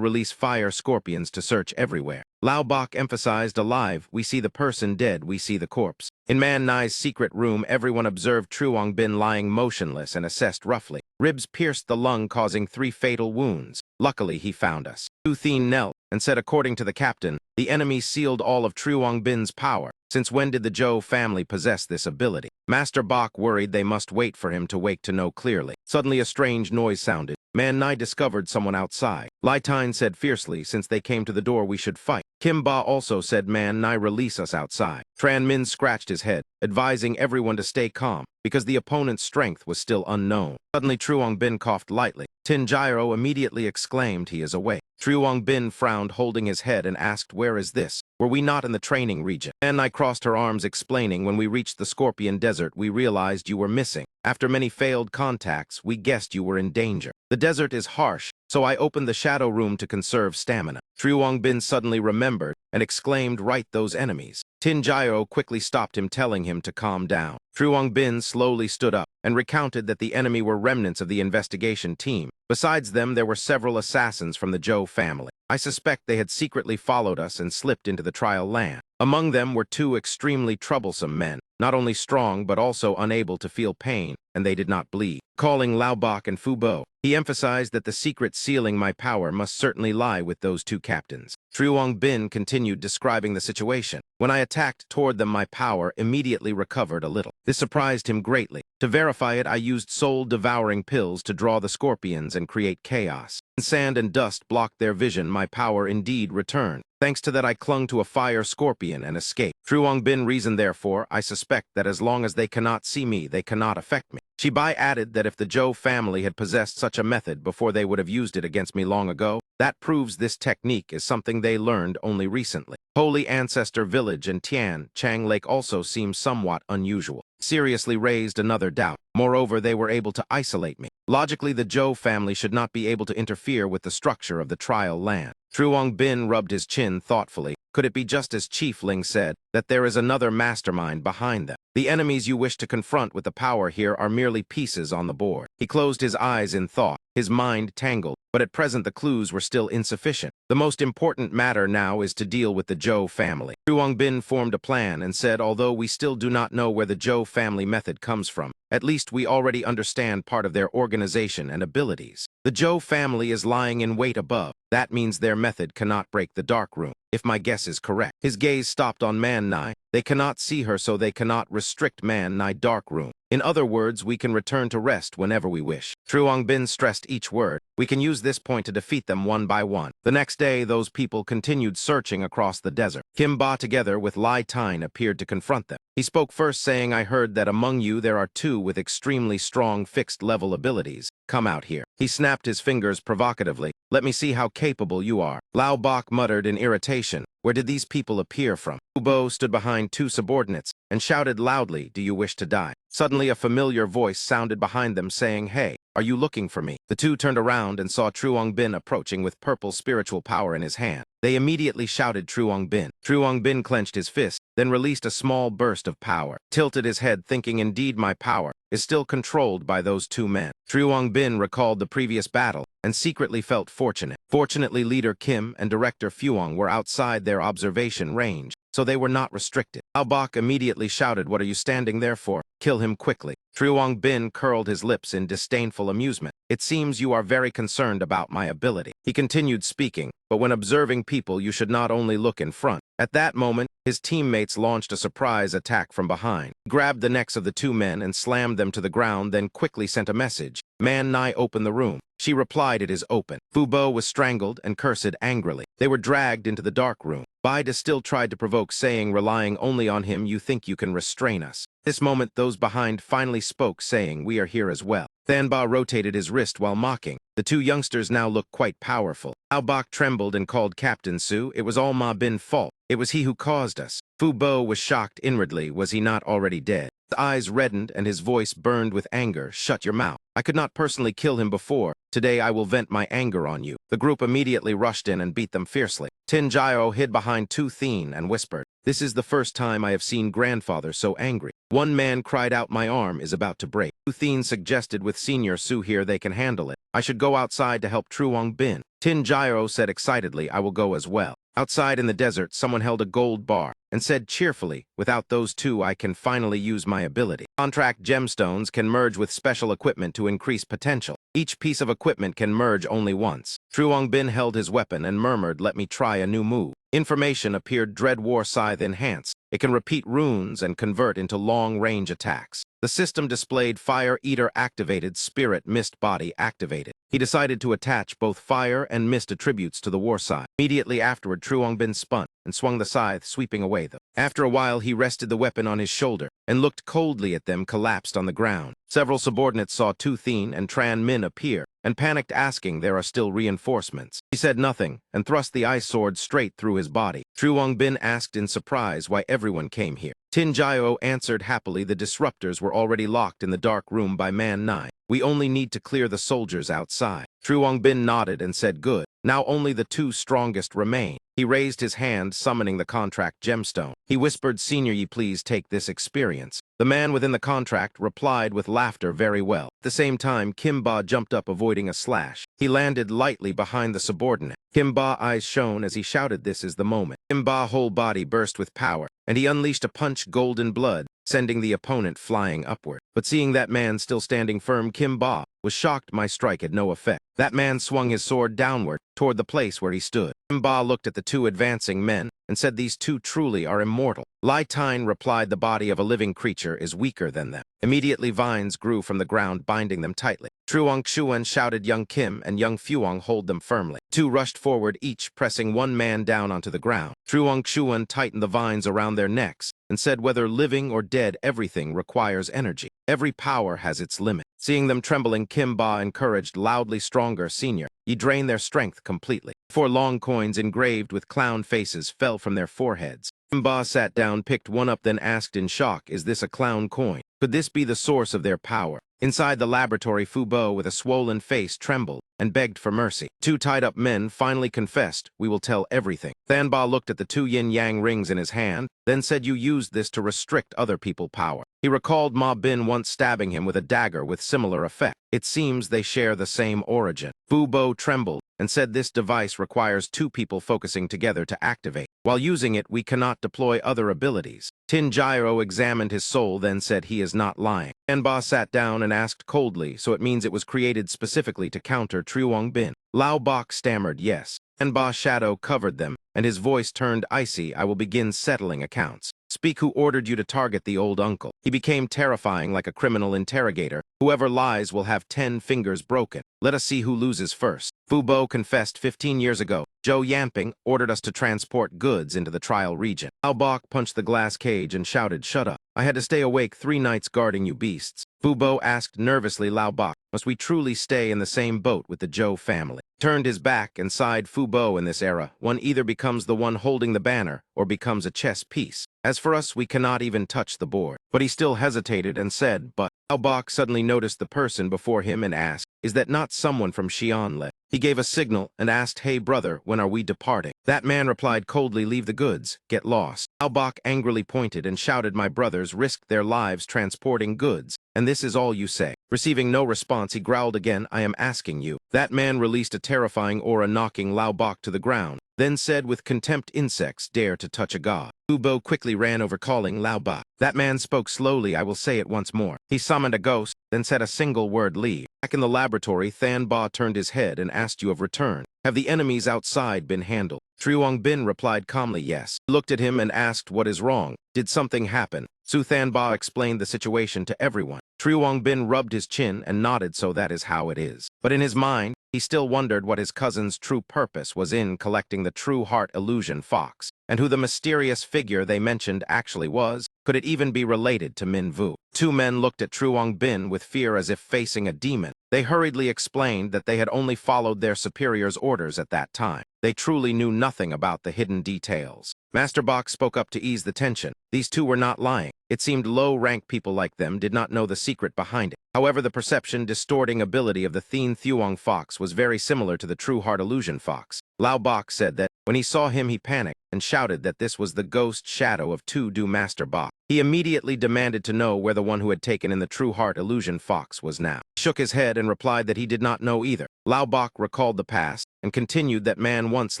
release fire scorpions to search everywhere. Lao Bok emphasized, alive, we see the person, dead, we see the corpse. In Man Nai's secret room, everyone observed Truong Bin lying motionless and assessed roughly. Ribs pierced the lung, causing 3 fatal wounds. Luckily, he found us. Tu Thien knelt and said, according to the captain, the enemy sealed all of Truong Bin's power. Since when did the Zhou family possess this ability? Master Bok worried they must wait for him to wake to know clearly. Suddenly a strange noise sounded. Man Nai discovered someone outside. Lai Tine said fiercely, since they came to the door, we should fight. Kim Ba also said, Man Nai, release us outside. Tran Min scratched his head, advising everyone to stay calm, because the opponent's strength was still unknown. Suddenly Truong Bin coughed lightly. Tin Gyro immediately exclaimed, he is awake. Truong Bin frowned, holding his head, and asked, where is this? Were we not in the training region? Man Nai crossed her arms, explaining, when we reached the Scorpion Desert, we realized you were missing. After many failed contacts, we guessed you were in danger. The desert is harsh, so I opened the shadow room to conserve stamina. Truong Bin suddenly remembered and exclaimed, right, those enemies. Tin Gyro quickly stopped him, telling him to calm down. Truong Bin slowly stood up and recounted that the enemy were remnants of the investigation team. Besides them, there were several assassins from the Zhou family. I suspect they had secretly followed us and slipped into the trial land. Among them were two extremely troublesome men, not only strong but also unable to feel pain, and they did not bleed. Calling Laobak and Fubo, he emphasized that the secret sealing my power must certainly lie with those two captains. Truong Bin continued describing the situation. When I attacked toward them, my power immediately recovered a little. This surprised him greatly. To verify it, I used soul-devouring pills to draw the scorpions and create chaos. When sand and dust blocked their vision, my power indeed returned. Thanks to that, I clung to a fire scorpion and escaped. Truong Bin reasoned, therefore, I suspect that as long as they cannot see me, they cannot affect me. Shibai added that if the Zhou family had possessed such a method before, they would have used it against me long ago. That proves this technique is something they learned only recently. Holy Ancestor Village and Tian Chang Lake also seem somewhat unusual. Seriously raised another doubt. Moreover, they were able to isolate me. Logically, the Zhou family should not be able to interfere with the structure of the trial land. Truong Bin rubbed his chin thoughtfully. Could it be just as Chief Ling said, that there is another mastermind behind them? The enemies you wish to confront with the power here are merely pieces on the board. He closed his eyes in thought, his mind tangled, but at present the clues were still insufficient. The most important matter now is to deal with the Zhou family. Truong Bin formed a plan and said, although we still do not know where the Zhou family method comes from, at least we already understand part of their organization and abilities. The Zhou family is lying in wait above. That means their method cannot break the dark room, if my guess is correct. His gaze stopped on Man Nai. They cannot see her, so they cannot restrict Man Nai dark room. In other words, we can return to rest whenever we wish. Truong Bin stressed each word. We can use this point to defeat them one by one. The next day, those people continued searching across the desert. Kim Ba, together with Lai Tine, appeared to confront them. He spoke first, saying, I heard that among you there are two with extremely strong fixed-level abilities. Come out here. He snapped his fingers provocatively. Let me see how capable you are. Lao Bak muttered in irritation. Where did these people appear from? Ubo stood behind two subordinates and shouted loudly, do you wish to die? Suddenly a familiar voice sounded behind them saying, hey, are you looking for me? The two turned around and saw Truong Bin approaching with purple spiritual power in his hand. They immediately shouted Truong Bin. Truong Bin clenched his fist, then released a small burst of power, tilted his head thinking indeed my power is still controlled by those two men. Truong Bin recalled the previous battle and secretly felt fortunate. Fortunately, leader Kim and director Fuong were outside their observation range, so they were not restricted. Albak immediately shouted, what are you standing there for? Kill him quickly. Truong Bin curled his lips in disdainful amusement. It seems you are very concerned about my ability. He continued speaking, but when observing people, you should not only look in front. At that moment, his teammates launched a surprise attack from behind, grabbed the necks of the two men and slammed them to the ground, then quickly sent a message. Man Nai, open the room. She replied, it is open. Fubo was strangled and cursed angrily. They were dragged into the dark room. Baida still tried to provoke, saying, relying only on him, you think you can restrain us. This moment, those behind finally spoke, saying, we are here as well. Thanba rotated his wrist while mocking. The two youngsters now looked quite powerful. Albak trembled and called Captain Su. It was all Ma Bin's fault. It was he who caused us. Fubo was shocked inwardly. Was he not already dead? His eyes reddened and his voice burned with anger. Shut your mouth. I could not personally kill him before. Today I will vent my anger on you. The group immediately rushed in and beat them fiercely. Tin Jio hid behind Tu Thien and whispered, this is the first time I have seen grandfather so angry. One man cried out, my arm is about to break. Tu Thien suggested, with Senior Su here they can handle it. I should go outside to help Truong Bin. Tin Jio said excitedly, I will go as well. Outside in the desert, someone held a gold bar and said cheerfully, without those two I can finally use my ability. Contract gemstones can merge with special equipment to increase potential. Each piece of equipment can merge only once. Truong Bin held his weapon and murmured, let me try a new move. Information appeared, Dread War Scythe Enhanced. It can repeat runes and convert into long-range attacks. The system displayed Fire Eater activated, Spirit Mist Body activated. He decided to attach both fire and mist attributes to the war scythe. Immediately afterward, Truong Bin spun and swung the scythe, sweeping away them. After a while, he rested the weapon on his shoulder and looked coldly at them, collapsed on the ground. Several subordinates saw Tu Thien and Tran Min appear and panicked, asking, there are still reinforcements. He said nothing and thrust the ice sword straight through his body. Truong Bin asked in surprise why everyone came here. Tin Jio answered happily, the disruptors were already locked in the dark room by Man Nai. We only need to clear the soldiers outside. Truong Bin nodded and said, good. Now only the two strongest remain. He raised his hand, summoning the contract gemstone. He whispered, "Senior, ye please take this experience." The man within the contract replied with laughter, "Very well." At the same time, Kimba jumped up, avoiding a slash. He landed lightly behind the subordinate. Kimba's eyes shone as he shouted, "This is the moment." Kimba's whole body burst with power, and he unleashed a punch, golden blood, sending the opponent flying upward. But seeing that man still standing firm, Kimba was shocked my strike had no effect. That man swung his sword downward, toward the place where he stood. Kimba looked at the two advancing men and said, "These two truly are immortal." Lai Tine replied, "The body of a living creature is weaker than them." Immediately vines grew from the ground, binding them tightly. Truong Xuan shouted, "Young Kim and young Fuong, hold them firmly." Two rushed forward, each pressing one man down onto the ground. Truong Xuan tightened the vines around their necks and said, "Whether living or dead, everything requires energy. Every power has its limit." Seeing them trembling, Kimba encouraged loudly, "Stronger, senior. Ye drain their strength completely." 4 long coins engraved with clown faces fell from their foreheads. Kimba sat down, picked one up, then asked in shock, "Is this a clown coin? Could this be the source of their power?" Inside the laboratory, Fubo, with a swollen face, trembled and begged for mercy. 2 tied-up men finally confessed, "We will tell everything." Thanba looked at the 2 yin-yang rings in his hand, then said, "You used this to restrict other people's power." He recalled Ma Bin once stabbing him with a dagger with similar effect. It seems they share the same origin. Fubo trembled and said, "This device requires 2 people focusing together to activate. While using it, we cannot deploy other abilities." Tin Gyro examined his soul, then said, "He is not lying." Thanba sat down and asked coldly, "So it means it was created specifically to counter Truong Bin?" Lao Bok stammered, "Yes." Thanba's shadow covered them, and his voice turned icy. "I will begin settling accounts." "Speak. Who ordered you to target the old uncle?" He became terrifying, like a criminal interrogator. "Whoever lies will have 10 fingers broken. Let us see who loses first." Fubo confessed, 15 years ago, Zhou Yamping ordered us to transport goods into the trial region. Lao Bok punched the glass cage and shouted, "Shut up. I had to stay awake 3 nights guarding you beasts." Fubo asked nervously, Lao Bok, "Must we truly stay in the same boat with the Zhou family?" Turned his back and sighed, "Fubo, in this era, one either becomes the one holding the banner or becomes a chess piece. As for us, we cannot even touch the board." But he still hesitated and said, "But..." Lao Bok suddenly noticed the person before him and asked, "Is that not someone from Xi'anle?" He gave a signal and asked, "Hey brother, when are we departing?" That man replied coldly, "Leave the goods, get lost." Lao Bok angrily pointed and shouted, "My brothers risked their lives transporting goods, and this is all you say?" Receiving no response, he growled again, "I am asking you." That man released a terrifying aura, knocking Lao Bok to the ground, then said with contempt, "Insects dare to touch a god." Fubo quickly ran over, calling Lao Bok. That man spoke slowly, "I will say it once more." He summoned a ghost, then said a single word, "Leave." Back in the laboratory, Thanba turned his head and asked, "You have returned. Have the enemies outside been handled?" Truong Bin replied calmly, "Yes." He looked at him and asked, "What is wrong? Did something happen?" Su Thanba explained the situation to everyone. Truong Bin rubbed his chin and nodded, "So that is how it is." But in his mind, he still wondered what his cousin's true purpose was in collecting the true heart illusion fox, and who the mysterious figure they mentioned actually was. Could it even be related to Min Vu? 2 men looked at Truong Bin with fear, as if facing a demon. They hurriedly explained that they had only followed their superior's orders at that time. They truly knew nothing about the hidden details. Master Bok spoke up to ease the tension. These 2 were not lying. It seemed low-rank people like them did not know the secret behind it. However, the perception-distorting ability of the Thien Thuong fox was very similar to the true heart illusion fox. Lao Bok said that when he saw him, he panicked and shouted that this was the ghost shadow of Do Master Bok. He immediately demanded to know where the one who had taken in the true heart illusion fox was now. He shook his head and replied that he did not know either. Lao Bok recalled the past and continued that man once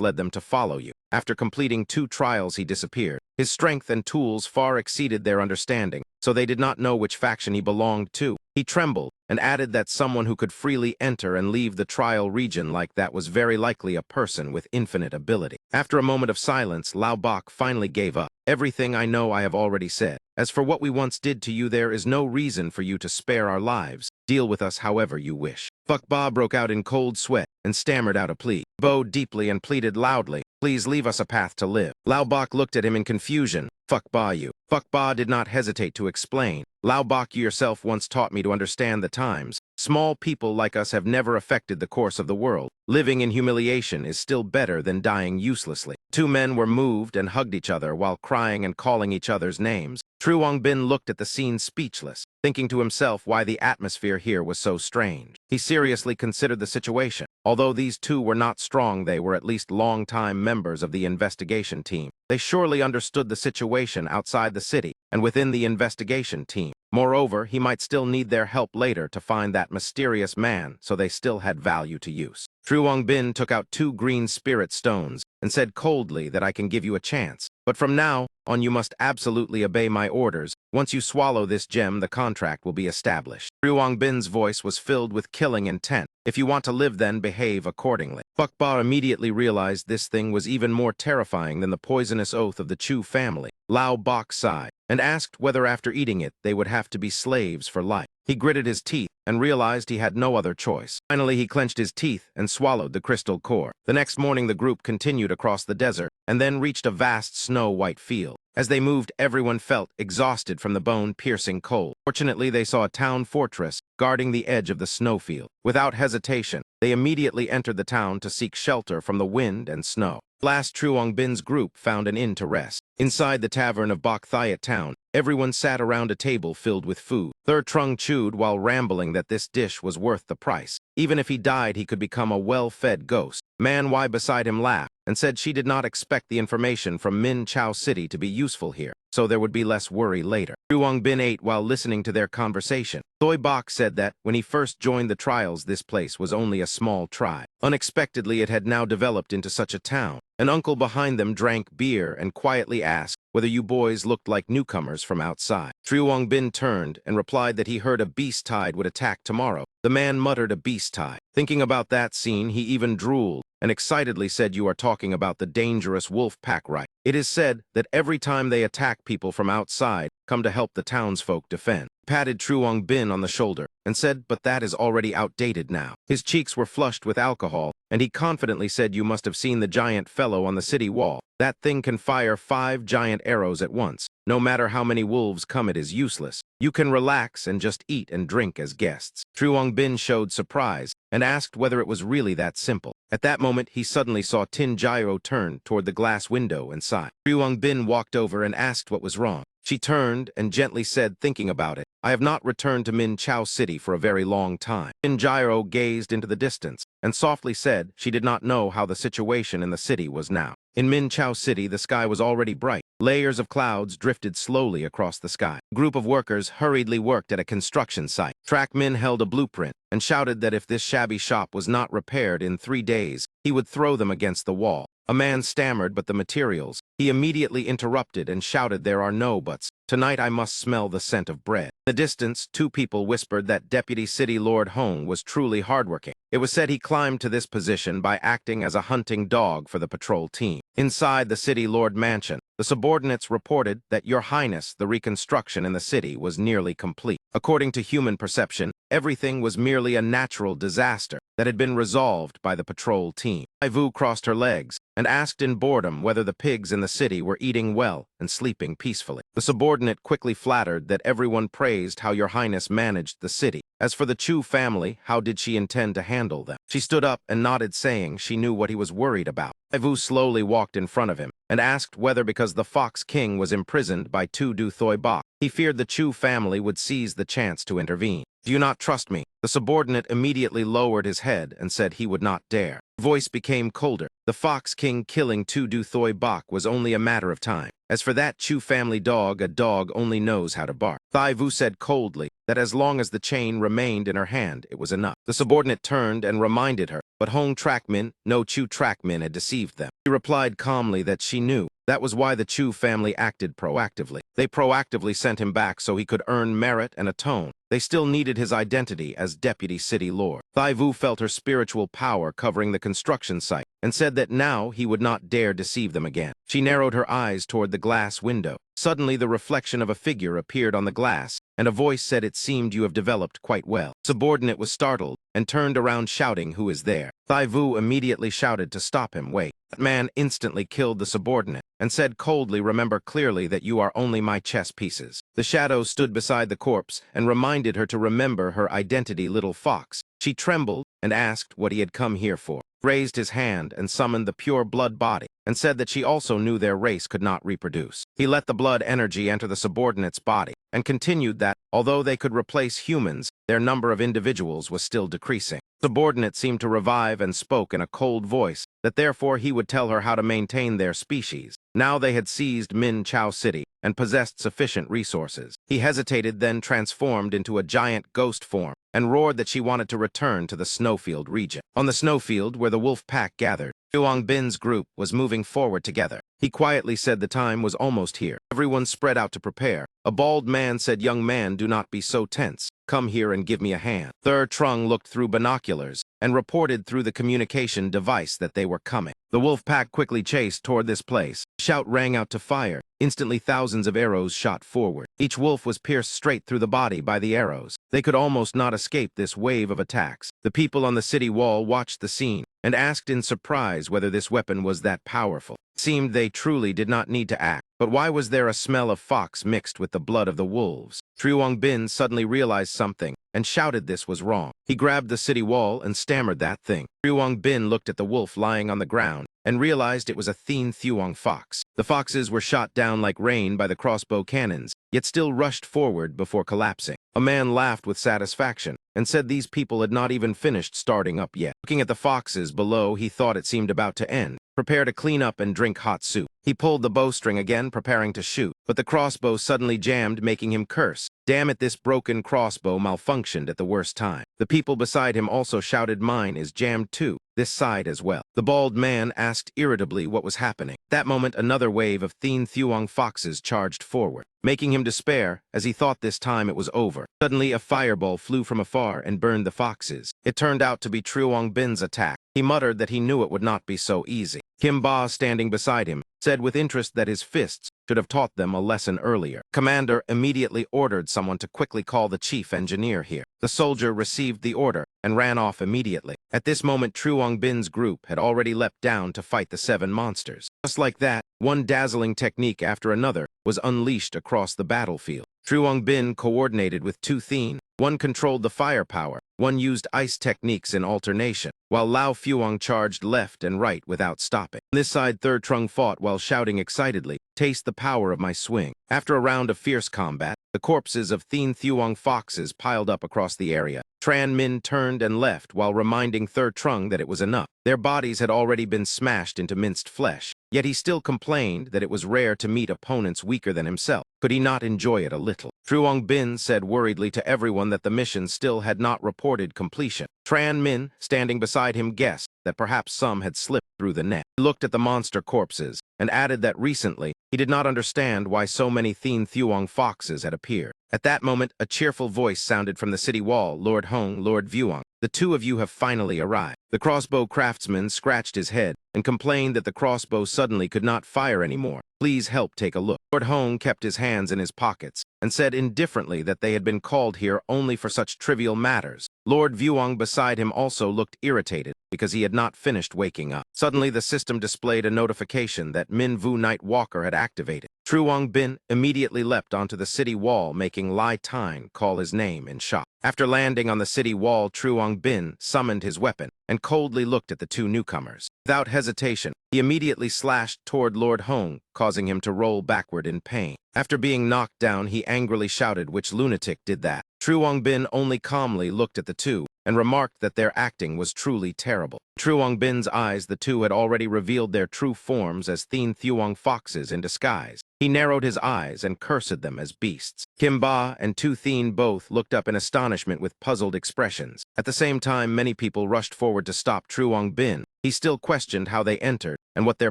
led them to follow you. After completing 2 trials, he disappeared. His strength and tools far exceeded their understanding, so they did not know which faction he belonged to. He trembled and added that someone who could freely enter and leave the trial region like that was very likely a person with infinite ability. After a moment of silence, Lao Bok finally gave up. "Everything I know I have already said. As for what we once did to you, there is no reason for you to spare our lives. Deal with us however you wish." Fuck Ba broke out in cold sweat and stammered out a plea. Bowed deeply and pleaded loudly, "Please leave us a path to live." Lao Bok looked at him in confusion. "Fuck Ba, you." Fuck Ba did not hesitate to explain. "Lao Bok, you yourself once taught me to understand the times. Small people like us have never affected the course of the world. Living in humiliation is still better than dying uselessly. Two men were moved and hugged each other while crying and calling each other's names. True Bin looked at the scene speechless, thinking to himself why the atmosphere here was so strange. He seriously considered the situation. Although these two were not strong, they were at least long-time members of the investigation team. They surely understood the situation outside the city and within the investigation team. Moreover, he might still need their help later to find that mysterious man, so they still had value to use. True Bin took out 2 green spirit stones and said coldly that I can give you a chance. But from now on, you must absolutely obey my orders. Once you swallow this gem, the contract will be established. True Bin's voice was filled with killing intent. If you want to live, then behave accordingly. Fuckbar immediately realized this thing was even more terrifying than the poisonous oath of the Chu family. Lao Bok sighed and asked whether after eating it they would have to be slaves for life. He gritted his teeth and realized he had no other choice. Finally, he clenched his teeth and swallowed the crystal core. The next morning, the group continued across the desert and then reached a vast snow-white field. As they moved, everyone felt exhausted from the bone-piercing cold. Fortunately, they saw a town fortress guarding the edge of the snowfield. Without hesitation, they immediately entered the town to seek shelter from the wind and snow. Last, True Bin's group found an inn to rest. Inside the tavern of Bok Thiat town, everyone sat around a table filled with food. Thur Trung chewed while rambling that this dish was worth the price. Even if he died, he could become a well-fed ghost. Manhwa beside him laughed and said she did not expect the information from Minchow City to be useful here, so there would be less worry later. True Bin ate while listening to their conversation. Thoi Bok said that when he first joined the trials, this place was only a small tribe. Unexpectedly, it had now developed into such a town. An uncle behind them drank beer and quietly asked whether you boys looked like newcomers from outside. True Bin turned and replied that he heard a beast tide would attack tomorrow. The man muttered a beast tide. Thinking about that scene, he even drooled and excitedly said, "You are talking about the dangerous wolf pack, right? It is said that every time they attack, people from outside come to help the townsfolk defend." Patted True Bin on the shoulder and said, "But that is already outdated now." His cheeks were flushed with alcohol, and he confidently said, "You must have seen the giant fellow on the city wall. That thing can fire 5 giant arrows at once. No matter how many wolves come, it is useless. You can relax and just eat and drink as guests." True Bin showed surprise and asked whether it was really that simple. At that moment, he suddenly saw Tin Gyro turn toward the glass window and sighed. True Bin walked over and asked what was wrong. She turned and gently said, thinking about it, "I have not returned to Minchow City for a very long time." Tin Gyro gazed into the distance and softly said she did not know how the situation in the city was now. In Minchow City, the sky was already bright. Layers of clouds drifted slowly across the sky. A group of workers hurriedly worked at a construction site. Trackmin held a blueprint and shouted that if this shabby shop was not repaired in 3 days, he would throw them against the wall. A man stammered, "But the materials." He immediately interrupted and shouted, "There are no buts. Tonight I must smell the scent of bread." In the distance, 2 people whispered that Deputy City Lord Hong was truly hardworking. It was said he climbed to this position by acting as a hunting dog for the patrol team. Inside the City Lord Mansion, the subordinates reported that, "Your Highness, the reconstruction in the city was nearly complete." According to human perception, everything was merely a natural disaster that had been resolved by the patrol team. Ivu crossed her legs and asked in boredom whether the pigs in the city were eating well and sleeping peacefully. The subordinate quickly flattered that everyone praised how Your Highness managed the city. As for the Chu family, how did she intend to handle them? She stood up and nodded, saying she knew what he was worried about. Ivu slowly walked in front of him and asked whether because the Fox King was imprisoned by Tu Du Thoi Bok, he feared the Chu family would seize the chance to intervene. "Do you not trust me?" The subordinate immediately lowered his head and said he would not dare. His voice became colder. The Fox King killing Tu Du Thoi Bok was only a matter of time. As for that Chu family dog, a dog only knows how to bark. Thai Vu said coldly that as long as the chain remained in her hand, it was enough. The subordinate turned and reminded her, but Hong Trackmin, no Chu Trackmin had deceived them. She replied calmly that she knew. That was why the Chu family acted proactively. They proactively sent him back so he could earn merit and atone. They still needed his identity as Deputy City Lord. Thai Vu felt her spiritual power covering the construction site and said that now he would not dare deceive them again. She narrowed her eyes toward the glass window, Suddenly, the reflection of a figure appeared on the glass, and a voice said it seemed you have developed quite well. Subordinate was startled and turned around shouting, "Who is there?" Thai Vu immediately shouted to stop him. "Wait." That man instantly killed the subordinate and said coldly, "Remember clearly that you are only my chess pieces." The shadow stood beside the corpse and reminded her to remember her identity, Little Fox. She trembled and asked what he had come here for, raised his hand and summoned the pure blood body, and said that she also knew their race could not reproduce. He let the blood energy enter the subordinate's body and continued that, although they could replace humans, their number of individuals was still decreasing. Subordinate seemed to revive and spoke in a cold voice that therefore he would tell her how to maintain their species. Now they had seized Minchow City and possessed sufficient resources. He hesitated, then transformed into a giant ghost form and roared that she wanted to return to the snowfield region. On the snowfield where the wolf pack gathered, Chuang Bin's group was moving forward together. He quietly said the time was almost here. Everyone spread out to prepare. A bald man said, "Young man, do not be so tense. Come here and give me a hand." Thur Trung looked through binoculars and reported through the communication device that they were coming. The wolf pack quickly chased toward this place. A shout rang out to fire. Instantly, thousands of arrows shot forward. Each wolf was pierced straight through the body by the arrows. They could almost not escape this wave of attacks. The people on the city wall watched the scene and asked in surprise whether this weapon was that powerful. It seemed they truly did not need to act. But why was there a smell of fox mixed with the blood of the wolves? Chuang Bin suddenly realized something and shouted this was wrong. He grabbed the city wall and stammered that thing. Chuang Bin looked at the wolf lying on the ground and realized it was a Thin Thuong fox. The foxes were shot down like rain by the crossbow cannons, yet still rushed forward before collapsing. A man laughed with satisfaction and said these people had not even finished starting up yet. Looking at the foxes below, he thought it seemed about to end. Prepare to clean up and drink hot soup. He pulled the bowstring again, preparing to shoot, but the crossbow suddenly jammed, making him curse. Damn it, this broken crossbow malfunctioned at the worst time. The people beside him also shouted, "Mine is jammed too, this side as well." The bald man asked irritably what was happening. That moment, another wave of Thin Thuong foxes charged forward, making him despair as he thought this time it was over. Suddenly, a fireball flew from afar and burned the foxes. It turned out to be Chuang Bin's attack. He muttered that he knew it would not be so easy. Kim Ba, standing beside him, said with interest that his fists should have taught them a lesson earlier. Commander immediately ordered someone to quickly call the chief engineer here. The soldier received the order and ran off immediately. At this moment, Chuang Bin's group had already leapt down to fight the 7 monsters. Just like that, one dazzling technique after another was unleashed across the battlefield. Chuang Bin coordinated with 2 Thin. One controlled the firepower, one used ice techniques in alternation, while Lao Fuang charged left and right without stopping. On this side, Third Trung fought while shouting excitedly, "Taste the power of my swing." After a round of fierce combat, the corpses of Thin Thuong foxes piled up across the area. Tran Min turned and left while reminding Third Trung that it was enough. Their bodies had already been smashed into minced flesh, yet he still complained that it was rare to meet opponents weaker than himself. Could he not enjoy it a little? Chuang Bin said worriedly to everyone that the mission still had not reported completion. Tran Min, standing beside him, guessed that perhaps some had slipped through the net. He looked at the monster corpses and added that recently he did not understand why so many Thin Thuong foxes had appeared. At that moment, a cheerful voice sounded from the city wall. "Lord Hong, Lord Vuong, the 2 of you have finally arrived." The crossbow craftsman scratched his head and complained that the crossbow suddenly could not fire anymore. "Please help take a look." Lord Hong kept his hands in his pockets and said indifferently that they had been called here only for such trivial matters. Lord Vuong beside him also looked irritated because he had not finished waking up. Suddenly, the system displayed a notification that Min Vu Night Walker had activated. Chuang Bin immediately leapt onto the city wall, making Lai Tine call his name in shock. After landing on the city wall, Chuang Bin summoned his weapon and coldly looked at the 2 newcomers. Without hesitation, he immediately slashed toward Lord Hong, causing him to roll backward in pain. After being knocked down, he angrily shouted, "Which lunatic did that?" Chuang Bin only calmly looked at the 2 and remarked that their acting was truly terrible. In Chuang Bin's eyes, the 2 had already revealed their true forms as Thin Thuong foxes in disguise. He narrowed his eyes and cursed them as beasts. Kim Ba and 2 Thin both looked up in astonishment with puzzled expressions. At the same time, many people rushed forward to stop Chuang Bin. He still questioned how they entered and what their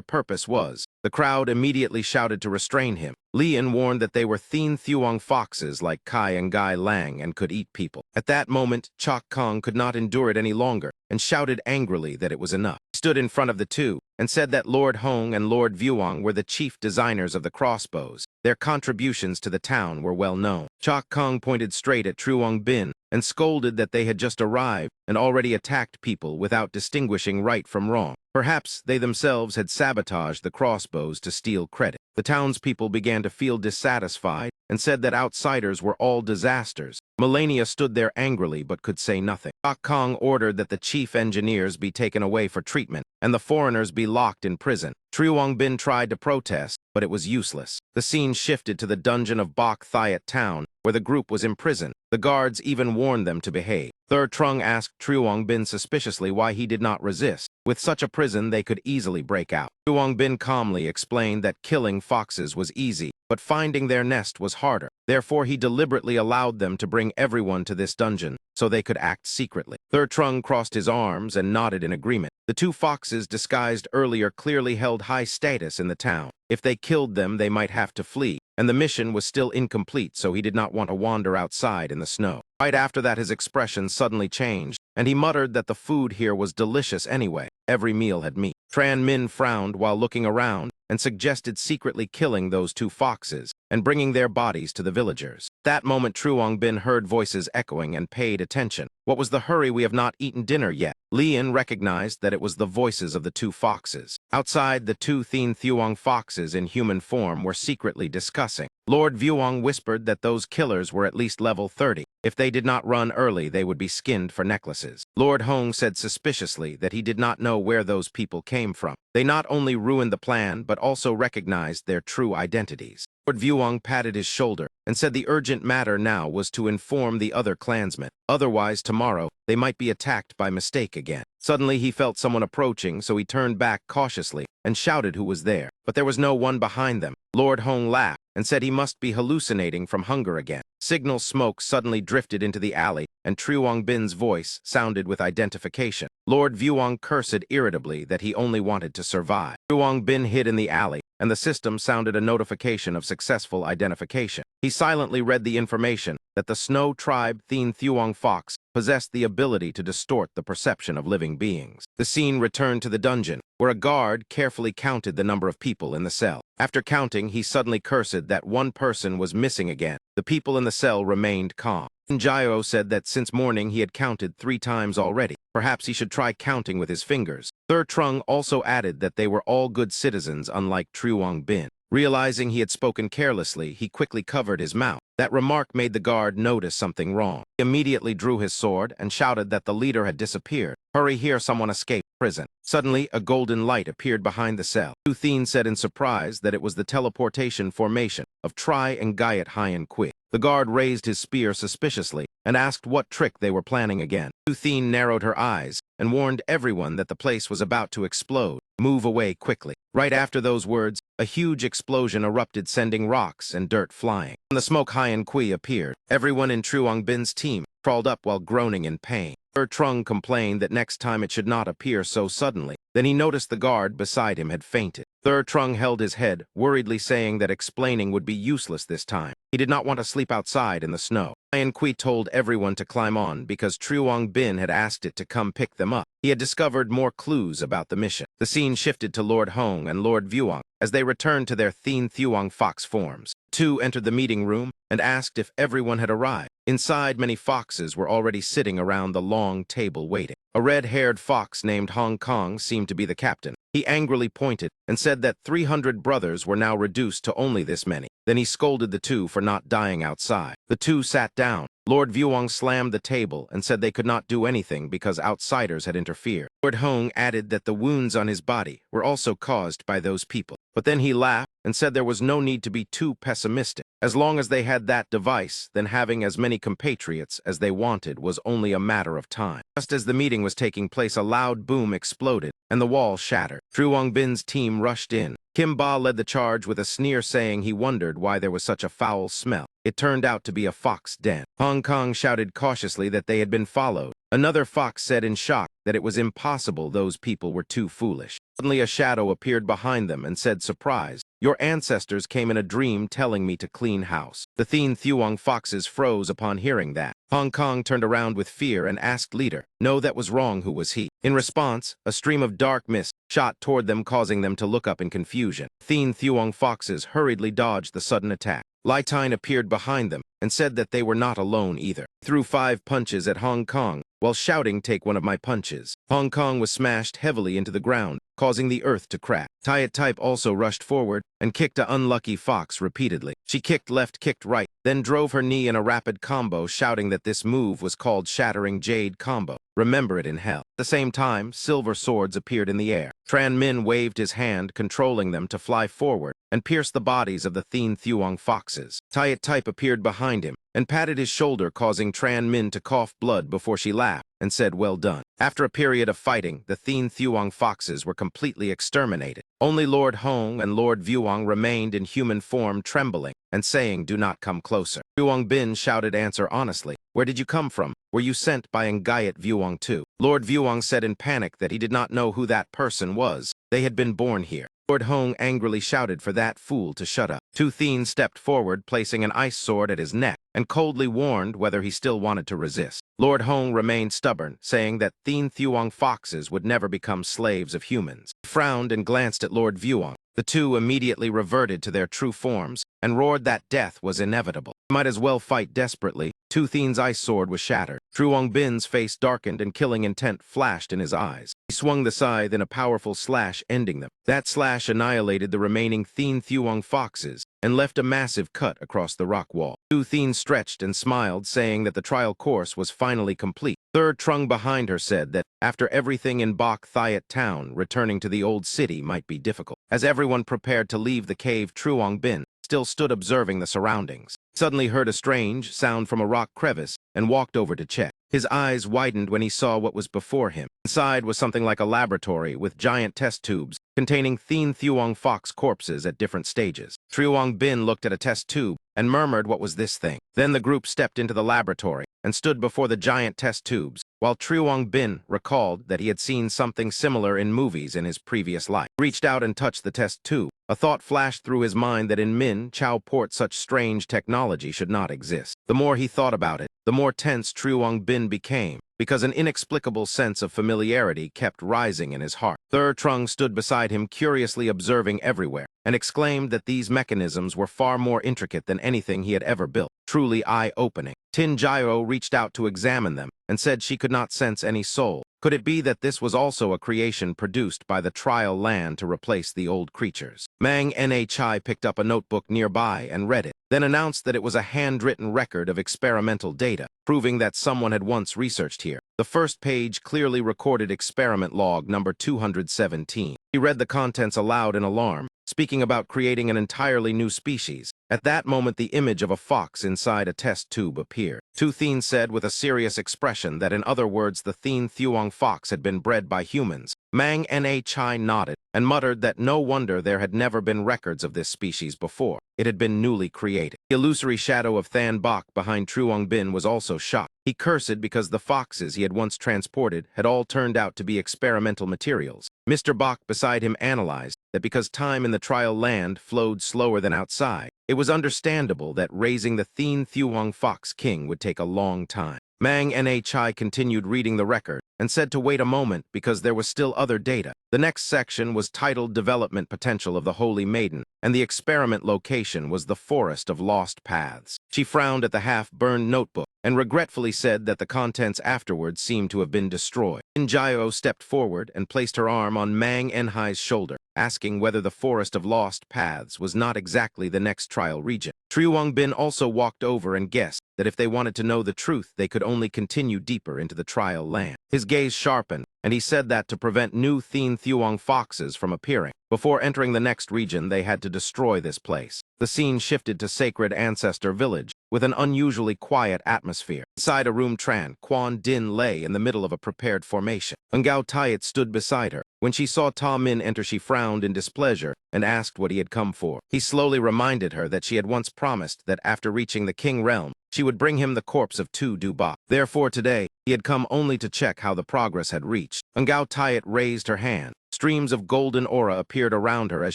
purpose was. The crowd immediately shouted to restrain him. Lian warned that they were Thin Thuong foxes like Kai and Gai Lang and could eat people. At that moment, Chok Kong could not endure it any longer and shouted angrily that it was enough. He stood in front of the two and said that Lord Hong and Lord Vuong were the chief designers of the crossbows. Their contributions to the town were well known. Chok Kong pointed straight at Truong Bin and scolded that they had just arrived and already attacked people without distinguishing right from wrong. Perhaps they themselves had sabotaged the crossbows to steal credit. The townspeople began to feel dissatisfied and said that outsiders were all disasters. Melania stood there angrily but could say nothing. Chok Kong ordered that the chief engineers be taken away for treatment and the foreigners be locked in prison. Truong Bin tried to protest, but it was useless. The scene shifted to the dungeon of Bok Thiat town, where the group was imprisoned. The guards even warned them to behave. Thur Trung asked Truong Bin suspiciously why he did not resist. With such a prison, they could easily break out. Truong Bin calmly explained that killing foxes was easy, but finding their nest was harder. Therefore, he deliberately allowed them to bring everyone to this dungeon so they could act secretly. Thur Trung crossed his arms and nodded in agreement. The two foxes disguised earlier clearly held high status in the town. If they killed them, they might have to flee, and the mission was still incomplete, so he did not want to wander outside in the snow. Right after that, his expression suddenly changed, and he muttered that the food here was delicious anyway. Every meal had meat. Tran Min frowned while looking around and suggested secretly killing those two foxes and bringing their bodies to the villagers. At that moment, Truong Bin heard voices echoing and paid attention. What was the hurry? We have not eaten dinner yet. Lian recognized that it was the voices of the two foxes. Outside, the two Thin Thuong foxes in human form were secretly discussing. Lord Vuong whispered that those killers were at least level 30. If they did not run early, they would be skinned for necklaces. Lord Hong said suspiciously that he did not know where those people came from. They not only ruined the plan, but also recognized their true identities. Lord Vuong patted his shoulder and said the urgent matter now was to inform the other clansmen. Otherwise, tomorrow, they might be attacked by mistake again. Suddenly, he felt someone approaching, so he turned back cautiously and shouted who was there. But there was no one behind them. Lord Hong laughed and said he must be hallucinating from hunger again. Signal smoke suddenly drifted into the alley, and Truong Bin's voice sounded with identification. Lord Vuong cursed irritably that he only wanted to survive. Truong Bin hid in the alley, and the system sounded a notification of successful identification. He silently read the information that the Snow Tribe Thin Thuong Fox possessed the ability to distort the perception of living beings. The scene returned to the dungeon, where a guard carefully counted the number of people in the cell. After counting, he suddenly cursed that one person was missing again. The people in the cell remained calm. Jiao said that since morning he had counted 3 times already. Perhaps he should try counting with his fingers. Thur Trung also added that they were all good citizens, unlike Truong Bin. Realizing he had spoken carelessly, he quickly covered his mouth. That remark made the guard notice something wrong. He immediately drew his sword and shouted that the leader had disappeared. "Hurry here, someone escaped prison." Suddenly, a golden light appeared behind the cell. Tu Thien said in surprise that it was the teleportation formation of Tri and Gaiet Hyen Qui. The guard raised his spear suspiciously and asked what trick they were planning again. Tu Thien narrowed her eyes and warned everyone that the place was about to explode. Move away quickly. Right after those words, a huge explosion erupted, sending rocks and dirt flying. When the smoke Hyen Qui appeared, everyone in Truong Bin's team crawled up while groaning in pain. Thur Trung complained that next time it should not appear so suddenly. Then he noticed the guard beside him had fainted. Thur Trung held his head, worriedly saying that explaining would be useless this time. He did not want to sleep outside in the snow. Hyen Qui told everyone to climb on because Truong Bin had asked it to come pick them up. He had discovered more clues about the mission. The scene shifted to Lord Hong and Lord Vuong as they returned to their Thin Thuong fox forms. Two entered the meeting room and asked if everyone had arrived. Inside, many foxes were already sitting around the long table waiting. A red-haired fox named Hong Kong seemed to be the captain. He angrily pointed and said that 300 brothers were now reduced to only this many. Then he scolded the two for not dying outside. The two sat down. Lord Vuong slammed the table and said they could not do anything because outsiders had interfered. Lord Hong added that the wounds on his body were also caused by those people. But then he laughed and said there was no need to be too pessimistic. As long as they had that device, then having as many compatriots as they wanted was only a matter of time. Just as the meeting was taking place, a loud boom exploded, and the wall shattered. True Bin's team rushed in. Kim Ba led the charge with a sneer, saying he wondered why there was such a foul smell. It turned out to be a fox den. Hong Kong shouted cautiously that they had been followed. Another fox said in shock that it was impossible, those people were too foolish. Suddenly a shadow appeared behind them and said, surprised, "Your ancestors came in a dream telling me to clean house." The Thien Thuong foxes froze upon hearing that. Hong Kong turned around with fear and asked leader, "No, that was wrong, who was he?" In response, a stream of dark mist shot toward them, causing them to look up in confusion. Thien Thuong foxes hurriedly dodged the sudden attack. Lai Tine appeared behind them and said that they were not alone either. He threw 5 punches at Hong Kong while shouting, "Take one of my punches." Hong Kong was smashed heavily into the ground, causing the earth to crack. Tiat Type also rushed forward and kicked a unlucky fox repeatedly. She kicked left, kicked right, then drove her knee in a rapid combo, shouting that this move was called Shattering Jade Combo. Remember it in hell. At the same time, silver swords appeared in the air. Tran Min waved his hand, controlling them to fly forward and pierce the bodies of the Thien Thuong foxes. Tiat Type appeared behind him and patted his shoulder, causing Tran Min to cough blood before she laughed and said, "Well done." After a period of fighting, the Thien Thuong foxes were completely exterminated. Only Lord Hong and Lord Vuong remained in human form, trembling and saying, "Do not come closer." Vuong Bin shouted, "Answer honestly. Where did you come from? Were you sent by Ngayat Vuong too?" Lord Vuong said in panic that he did not know who that person was. They had been born here. Lord Hong angrily shouted for that fool to shut up. Tu Thien stepped forward, placing an ice sword at his neck, and coldly warned whether he still wanted to resist. Lord Hong remained stubborn, saying that Thien Thuong foxes would never become slaves of humans. He frowned and glanced at Lord Vuong. The two immediately reverted to their true forms and roared that death was inevitable. He might as well fight desperately. Tu Thien's ice sword was shattered. True Bin's face darkened and killing intent flashed in his eyes. He swung the scythe in a powerful slash, ending them. That slash annihilated the remaining Thien Thuong foxes and left a massive cut across the rock wall. Tu Thien stretched and smiled, saying that the trial course was finally complete. Third Trung behind her said that after everything in Bok Thiat town, returning to the old city might be difficult. As everyone prepared to leave the cave, True Bin still stood observing the surroundings. Suddenly heard a strange sound from a rock crevice and walked over to check. His eyes widened when he saw what was before him. Inside was something like a laboratory with giant test tubes containing Thien Thuong fox corpses at different stages. True Bin looked at a test tube and murmured, "What was this thing?" Then the group stepped into the laboratory and stood before the giant test tubes, while True Bin recalled that he had seen something similar in movies in his previous life. He reached out and touched the test tube. A thought flashed through his mind that in Min Chao Port such strange technology should not exist. The more he thought about it, the more tense True Bin became, because an inexplicable sense of familiarity kept rising in his heart. Thur Trung stood beside him, curiously observing everywhere, and exclaimed that these mechanisms were far more intricate than anything he had ever built. Truly eye-opening. Tin Gyro reached out to examine them and said she could not sense any soul. Could it be that this was also a creation produced by the trial land to replace the old creatures? Mang Nhai picked up a notebook nearby and read it, then announced that it was a handwritten record of experimental data, proving that someone had once researched here. The first page clearly recorded experiment log number 217. He read the contents aloud in alarm, speaking about creating an entirely new species. At that moment, the image of a fox inside a test tube appeared. Tu Thien said with a serious expression that in other words, the Thien Thuong fox had been bred by humans. Mang Nhai nodded and muttered that no wonder there had never been records of this species before. It had been newly created. The illusory shadow of Than Bok behind True Bin was also shocked. He cursed because the foxes he had once transported had all turned out to be experimental materials. Mr. Bok beside him analyzed that because time in the trial land flowed slower than outside, it was understandable that raising the Thien Thuong Fox King would take a long time. Mang Nhai continued reading the record and said to wait a moment because there was still other data. The next section was titled Development Potential of the Holy Maiden, and the experiment location was the Forest of Lost Paths. She frowned at the half-burned notebook and regretfully said that the contents afterwards seemed to have been destroyed. Injio stepped forward and placed her arm on Mang Nhai's shoulder, asking whether the Forest of Lost Paths was not exactly the next trial region. True Bin also walked over and guessed that if they wanted to know the truth, they could only continue deeper into the trial land. His gaze sharpened, and he said that to prevent new Thien Thuong foxes from appearing. Before entering the next region, they had to destroy this place. The scene shifted to Sacred Ancestor Village, with an unusually quiet atmosphere. Inside a room, Tran Quan Din lay in the middle of a prepared formation. Ngao Tiat stood beside her. When she saw Ta Min enter, she frowned in displeasure and asked what he had come for. He slowly reminded her that she had once promised that after reaching the King realm, she would bring him the corpse of Tu Duba. Therefore, today, he had come only to check how the progress had reached. Ngao Tiat raised her hand. Streams of golden aura appeared around her as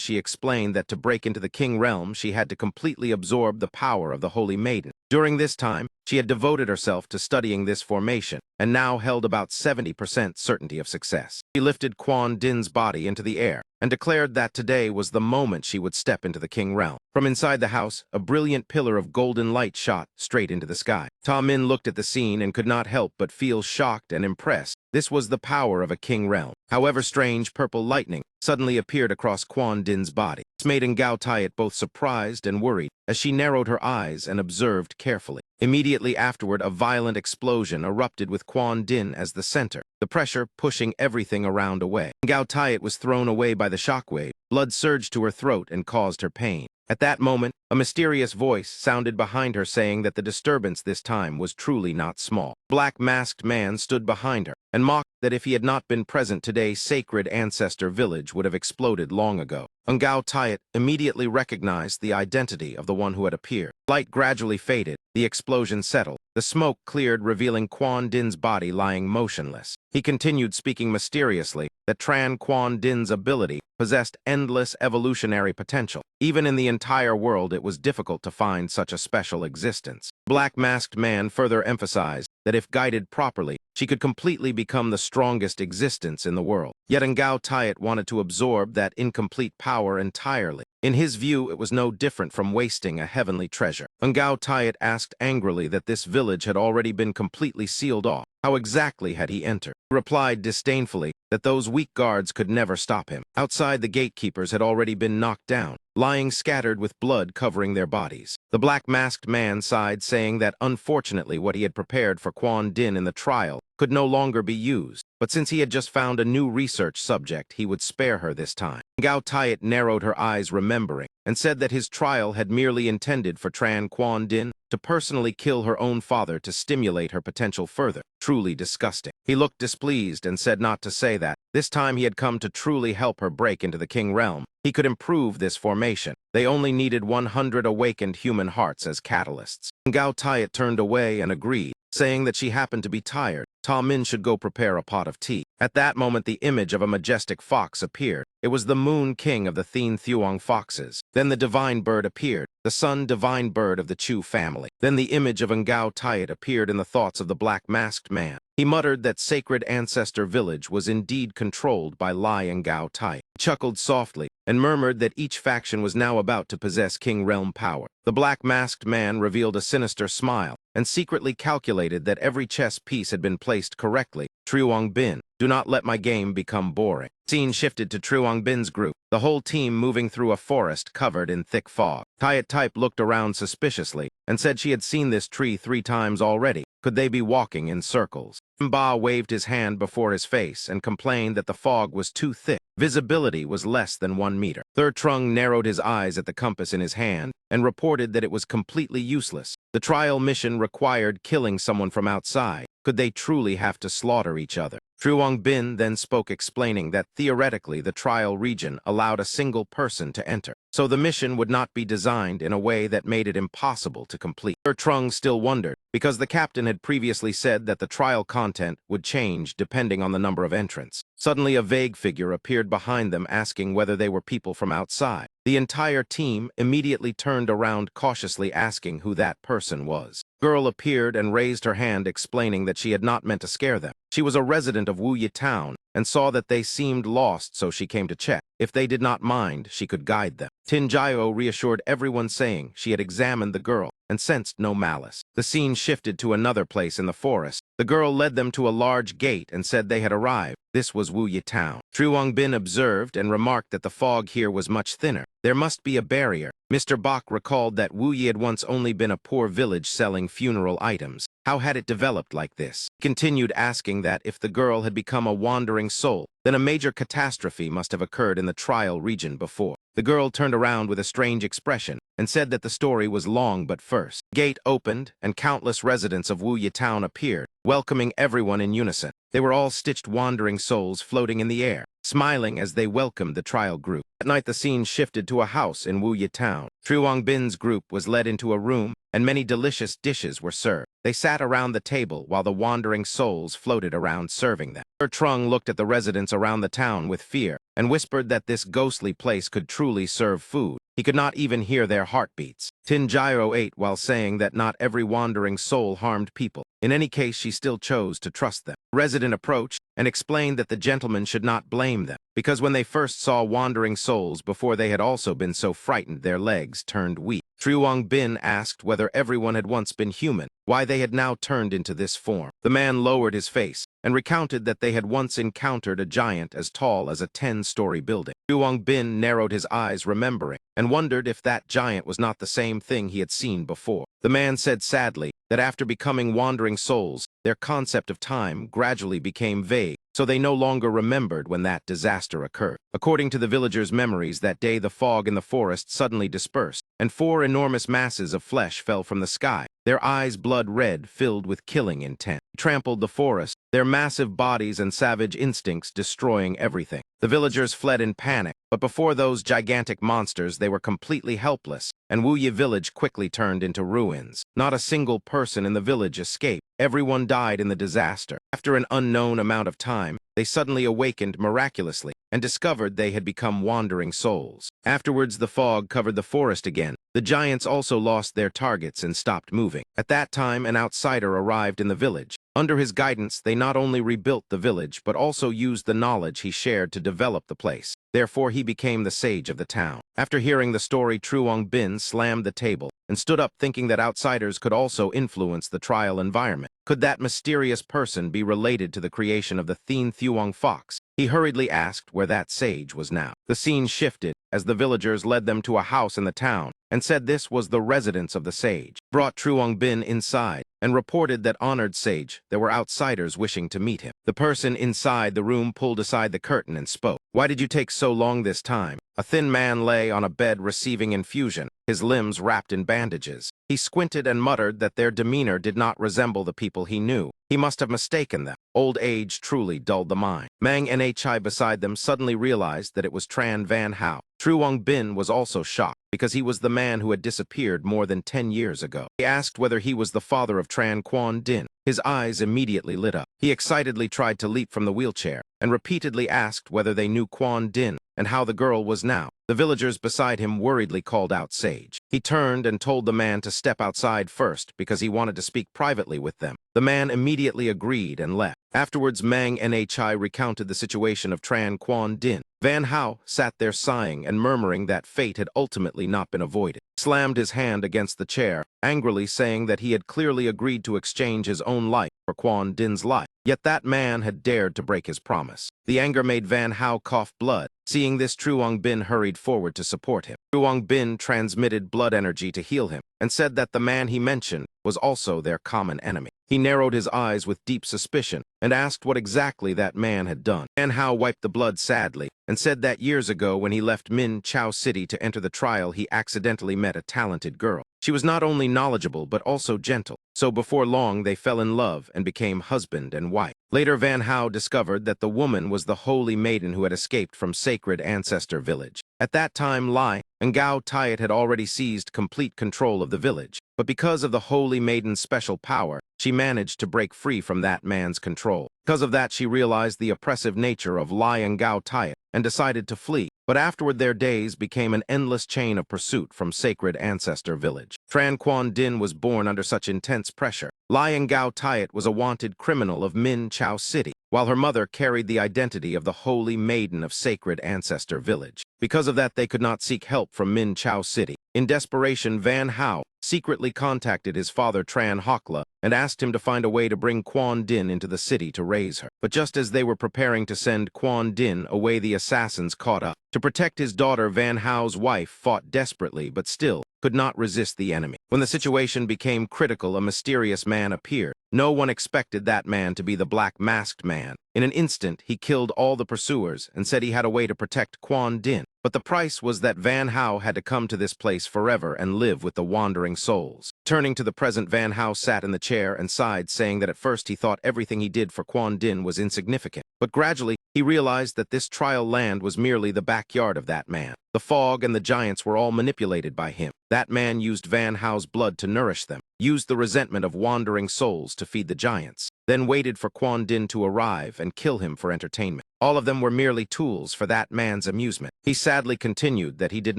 she explained that to break into the King realm, she had to completely absorb the power of the Holy Maiden. During this time, she had devoted herself to studying this formation, and now held about 70% certainty of success. She lifted Quan Din's body into the air, and declared that today was the moment she would step into the King realm. From inside the house, a brilliant pillar of golden light shot straight into the sky. Ta Min looked at the scene and could not help but feel shocked and impressed. This was the power of a King realm. However, strange purple lightning suddenly appeared across Quan Din's body. This made Ngao Tiat both surprised and worried as she narrowed her eyes and observed carefully. Immediately afterward, a violent explosion erupted with Quan Din as the center, the pressure pushing everything around away. Ngao Tiat was thrown away by the shockwave. Blood surged to her throat and caused her pain. At that moment, a mysterious voice sounded behind her saying that the disturbance this time was truly not small. A black-masked man stood behind her and mocked that if he had not been present today, Sacred Ancestor Village would have exploded long ago. Ngao Tiat immediately recognized the identity of the one who had appeared. Light gradually faded, the explosion settled. The smoke cleared, revealing Quan Din's body lying motionless. He continued speaking mysteriously that Tran Quan Din's ability possessed endless evolutionary potential. Even in the entire world, it was difficult to find such a special existence. Black-masked man further emphasized that if guided properly, she could completely become the strongest existence in the world. Yet Ngao Tiat wanted to absorb that incomplete power entirely. In his view, it was no different from wasting a heavenly treasure. Ngao Tiat asked angrily that this village had already been completely sealed off. How exactly had he entered? He replied disdainfully that those weak guards could never stop him. Outside, the gatekeepers had already been knocked down, lying scattered with blood covering their bodies. The black-masked man sighed, saying that unfortunately what he had prepared for Quan Din in the trial could no longer be used, but since he had just found a new research subject, he would spare her this time. Ngao Tiat narrowed her eyes, remembering, and said that his trial had merely intended for Tran Quan Din to personally kill her own father to stimulate her potential further. Truly disgusting. He looked displeased and said not to say that. This time he had come to truly help her break into the King realm. He could improve this formation. They only needed 100 awakened human hearts as catalysts. Ngao Tiat turned away and agreed, saying that she happened to be tired. Ta Min should go prepare a pot of tea. At that moment, the image of a majestic fox appeared. It was the Moon King of the Thien Thuong foxes. Then the divine bird appeared, the sun divine bird of the Chu family. Then the image of Ngao Tiat appeared in the thoughts of the black-masked man. He muttered that Sacred Ancestor Village was indeed controlled by Lai Ngao Tiat. He chuckled softly and murmured that each faction was now about to possess King realm power. The black-masked man revealed a sinister smile and secretly calculated that every chess piece had been placed correctly. Truong Bin, do not let my game become boring. Scene shifted to Truong Bin's group, the whole team moving through a forest covered in thick fog. Tiat Type looked around suspiciously and said she had seen this tree 3 times already. Could they be walking in circles? Ba waved his hand before his face and complained that the fog was too thick. Visibility was less than 1 meter. Thir Trung narrowed his eyes at the compass in his hand and reported that it was completely useless. The trial mission required killing someone from outside. Could they truly have to slaughter each other? Truong Bin then spoke, explaining that theoretically the trial region allowed a single person to enter, so the mission would not be designed in a way that made it impossible to complete. Thir Trung still wondered, because the captain had previously said that the trial content would change depending on the number of entrants. Suddenly, a vague figure appeared behind them, asking whether they were people from outside. The entire team immediately turned around, cautiously asking who that person was. Girl appeared and raised her hand, explaining that she had not meant to scare them. She was a resident of Wuyi Town and saw that they seemed lost, so she came to check. If they did not mind, she could guide them. Tin Jiao reassured everyone, saying she had examined the girl and sensed no malice. The scene shifted to another place in the forest. The girl led them to a large gate and said they had arrived. This was Wuyi Town. Truong Bin observed and remarked that the fog here was much thinner. There must be a barrier, Mr. Bach recalled that Wu Yi had once only been a poor village selling funeral items. How had it developed like this? He continued asking that if the girl had become a wandering soul, then a major catastrophe must have occurred in the trial region before. The girl turned around with a strange expression and said that the story was long but first. The gate opened and countless residents of Wu Yi town appeared, welcoming everyone in unison. They were all stitched wandering souls floating in the air, smiling as they welcomed the trial group. At night the scene shifted to a house in Wu Yi town. Truong Bin's group was led into a room and many delicious dishes were served. They sat around the table while the wandering souls floated around serving them. Trung looked at the residents around the town with fear and whispered that this ghostly place could truly serve food. He could not even hear their heartbeats. Tingyro ate while saying that not every wandering soul harmed people. In any case, she still chose to trust them. The resident approached and explained that the gentleman should not blame them, because when they first saw wandering souls before they had also been so frightened their legs turned weak. Truong Bin asked whether everyone had once been human, why they had now turned into this form. The man lowered his face and recounted that they had once encountered a giant as tall as a 10-story building. Truong Bin narrowed his eyes remembering and wondered if that giant was not the same thing he had seen before. The man said sadly that after becoming wandering souls, their concept of time gradually became vague, so they no longer remembered when that disaster occurred. According to the villagers' memories, that day the fog in the forest suddenly dispersed, and 4 enormous masses of flesh fell from the sky, their eyes blood red, filled with killing intent. They trampled the forest, their massive bodies and savage instincts destroying everything. The villagers fled in panic, but before those gigantic monsters they were completely helpless, and Wu Yi village quickly turned into ruins. Not a single person in the village escaped. Everyone died in the disaster. After an unknown amount of time, they suddenly awakened miraculously and discovered they had become wandering souls. Afterwards, the fog covered the forest again. The giants also lost their targets and stopped moving. At that time, an outsider arrived in the village. Under his guidance, they not only rebuilt the village, but also used the knowledge he shared to develop the place. Therefore, he became the sage of the town. After hearing the story, Truong Bin slammed the table and stood up thinking that outsiders could also influence the trial environment. Could that mysterious person be related to the creation of the Thin Thuong Fox? He hurriedly asked where that sage was now. The scene shifted as the villagers led them to a house in the town and said this was the residence of the sage. Brought Truong Bin inside and reported that honored sage, there were outsiders wishing to meet him. The person inside the room pulled aside the curtain and spoke. Why did you take so long this time? A thin man lay on a bed receiving infusion, his limbs wrapped in bandages. He squinted and muttered that their demeanor did not resemble the people he knew. He must have mistaken them. Old age truly dulled the mind. Mang Nhi beside them suddenly realized that it was Tran Van Hao. Truong Bin was also shocked because he was the man who had disappeared more than 10 years ago. He asked whether he was the father of Tran Quan Din. His eyes immediately lit up. He excitedly tried to leap from the wheelchair and repeatedly asked whether they knew Quan Din and how the girl was now. The villagers beside him worriedly called out Sage. He turned and told the man to step outside first because he wanted to speak privately with them. The man immediately agreed and left. Afterwards, Mang Nhi recounted the situation of Tran Quan Din. Van Hao sat there sighing and murmuring that fate had ultimately not been avoided. He slammed his hand against the chair, angrily saying that he had clearly agreed to exchange his own life for Quan Din's life. Yet that man had dared to break his promise. The anger made Van Hao cough blood. Seeing this, Truong Bin hurried forward to support him. Truong Bin transmitted blood energy to heal him and said that the man he mentioned was also their common enemy. He narrowed his eyes with deep suspicion and asked what exactly that man had done. Van Hao wiped the blood sadly and said that years ago when he left Minchow City to enter the trial, he accidentally met a talented girl. She was not only knowledgeable but also gentle. So before long they fell in love and became husband and wife. Later, Van Hao discovered that the woman was the holy maiden who had escaped from Sacred Ancestor Village. At that time, Lai and Gao Tiat had already seized complete control of the village. But because of the holy maiden's special power, she managed to break free from that man's control. Because of that, she realized the oppressive nature of Lai and Gao Tiat and decided to flee. But afterward, their days became an endless chain of pursuit from Sacred Ancestor Village. Tran Quan Din was born under such intense pressure. Lai and Gao Tiat was a wanted criminal of Min Chao City, while her mother carried the identity of the Holy Maiden of Sacred Ancestor Village. Because of that, they could not seek help from Min Chao City. In desperation, Van Hao, seeking secretly contacted his father Tran Hokla and asked him to find a way to bring Quan Din into the city to raise her. But just as they were preparing to send Quan Din away, the assassins caught up. To protect his daughter, Van Hao's wife fought desperately, but still could not resist the enemy. When the situation became critical, a mysterious man appeared. No one expected that man to be the Black Masked Man. In an instant, he killed all the pursuers and said he had a way to protect Quan Din. But the price was that Van Hao had to come to this place forever and live with the wandering souls. Turning to the present, Van Hao sat in the chair and sighed, saying that at first he thought everything he did for Quan Din was insignificant. But gradually, he realized that this trial land was merely the backyard of that man. The fog and the giants were all manipulated by him. That man used Van Hao's blood to nourish them, used the resentment of wandering souls to feed the giants, then waited for Quan Din to arrive and kill him for entertainment. All of them were merely tools for that man's amusement. He sadly continued that he did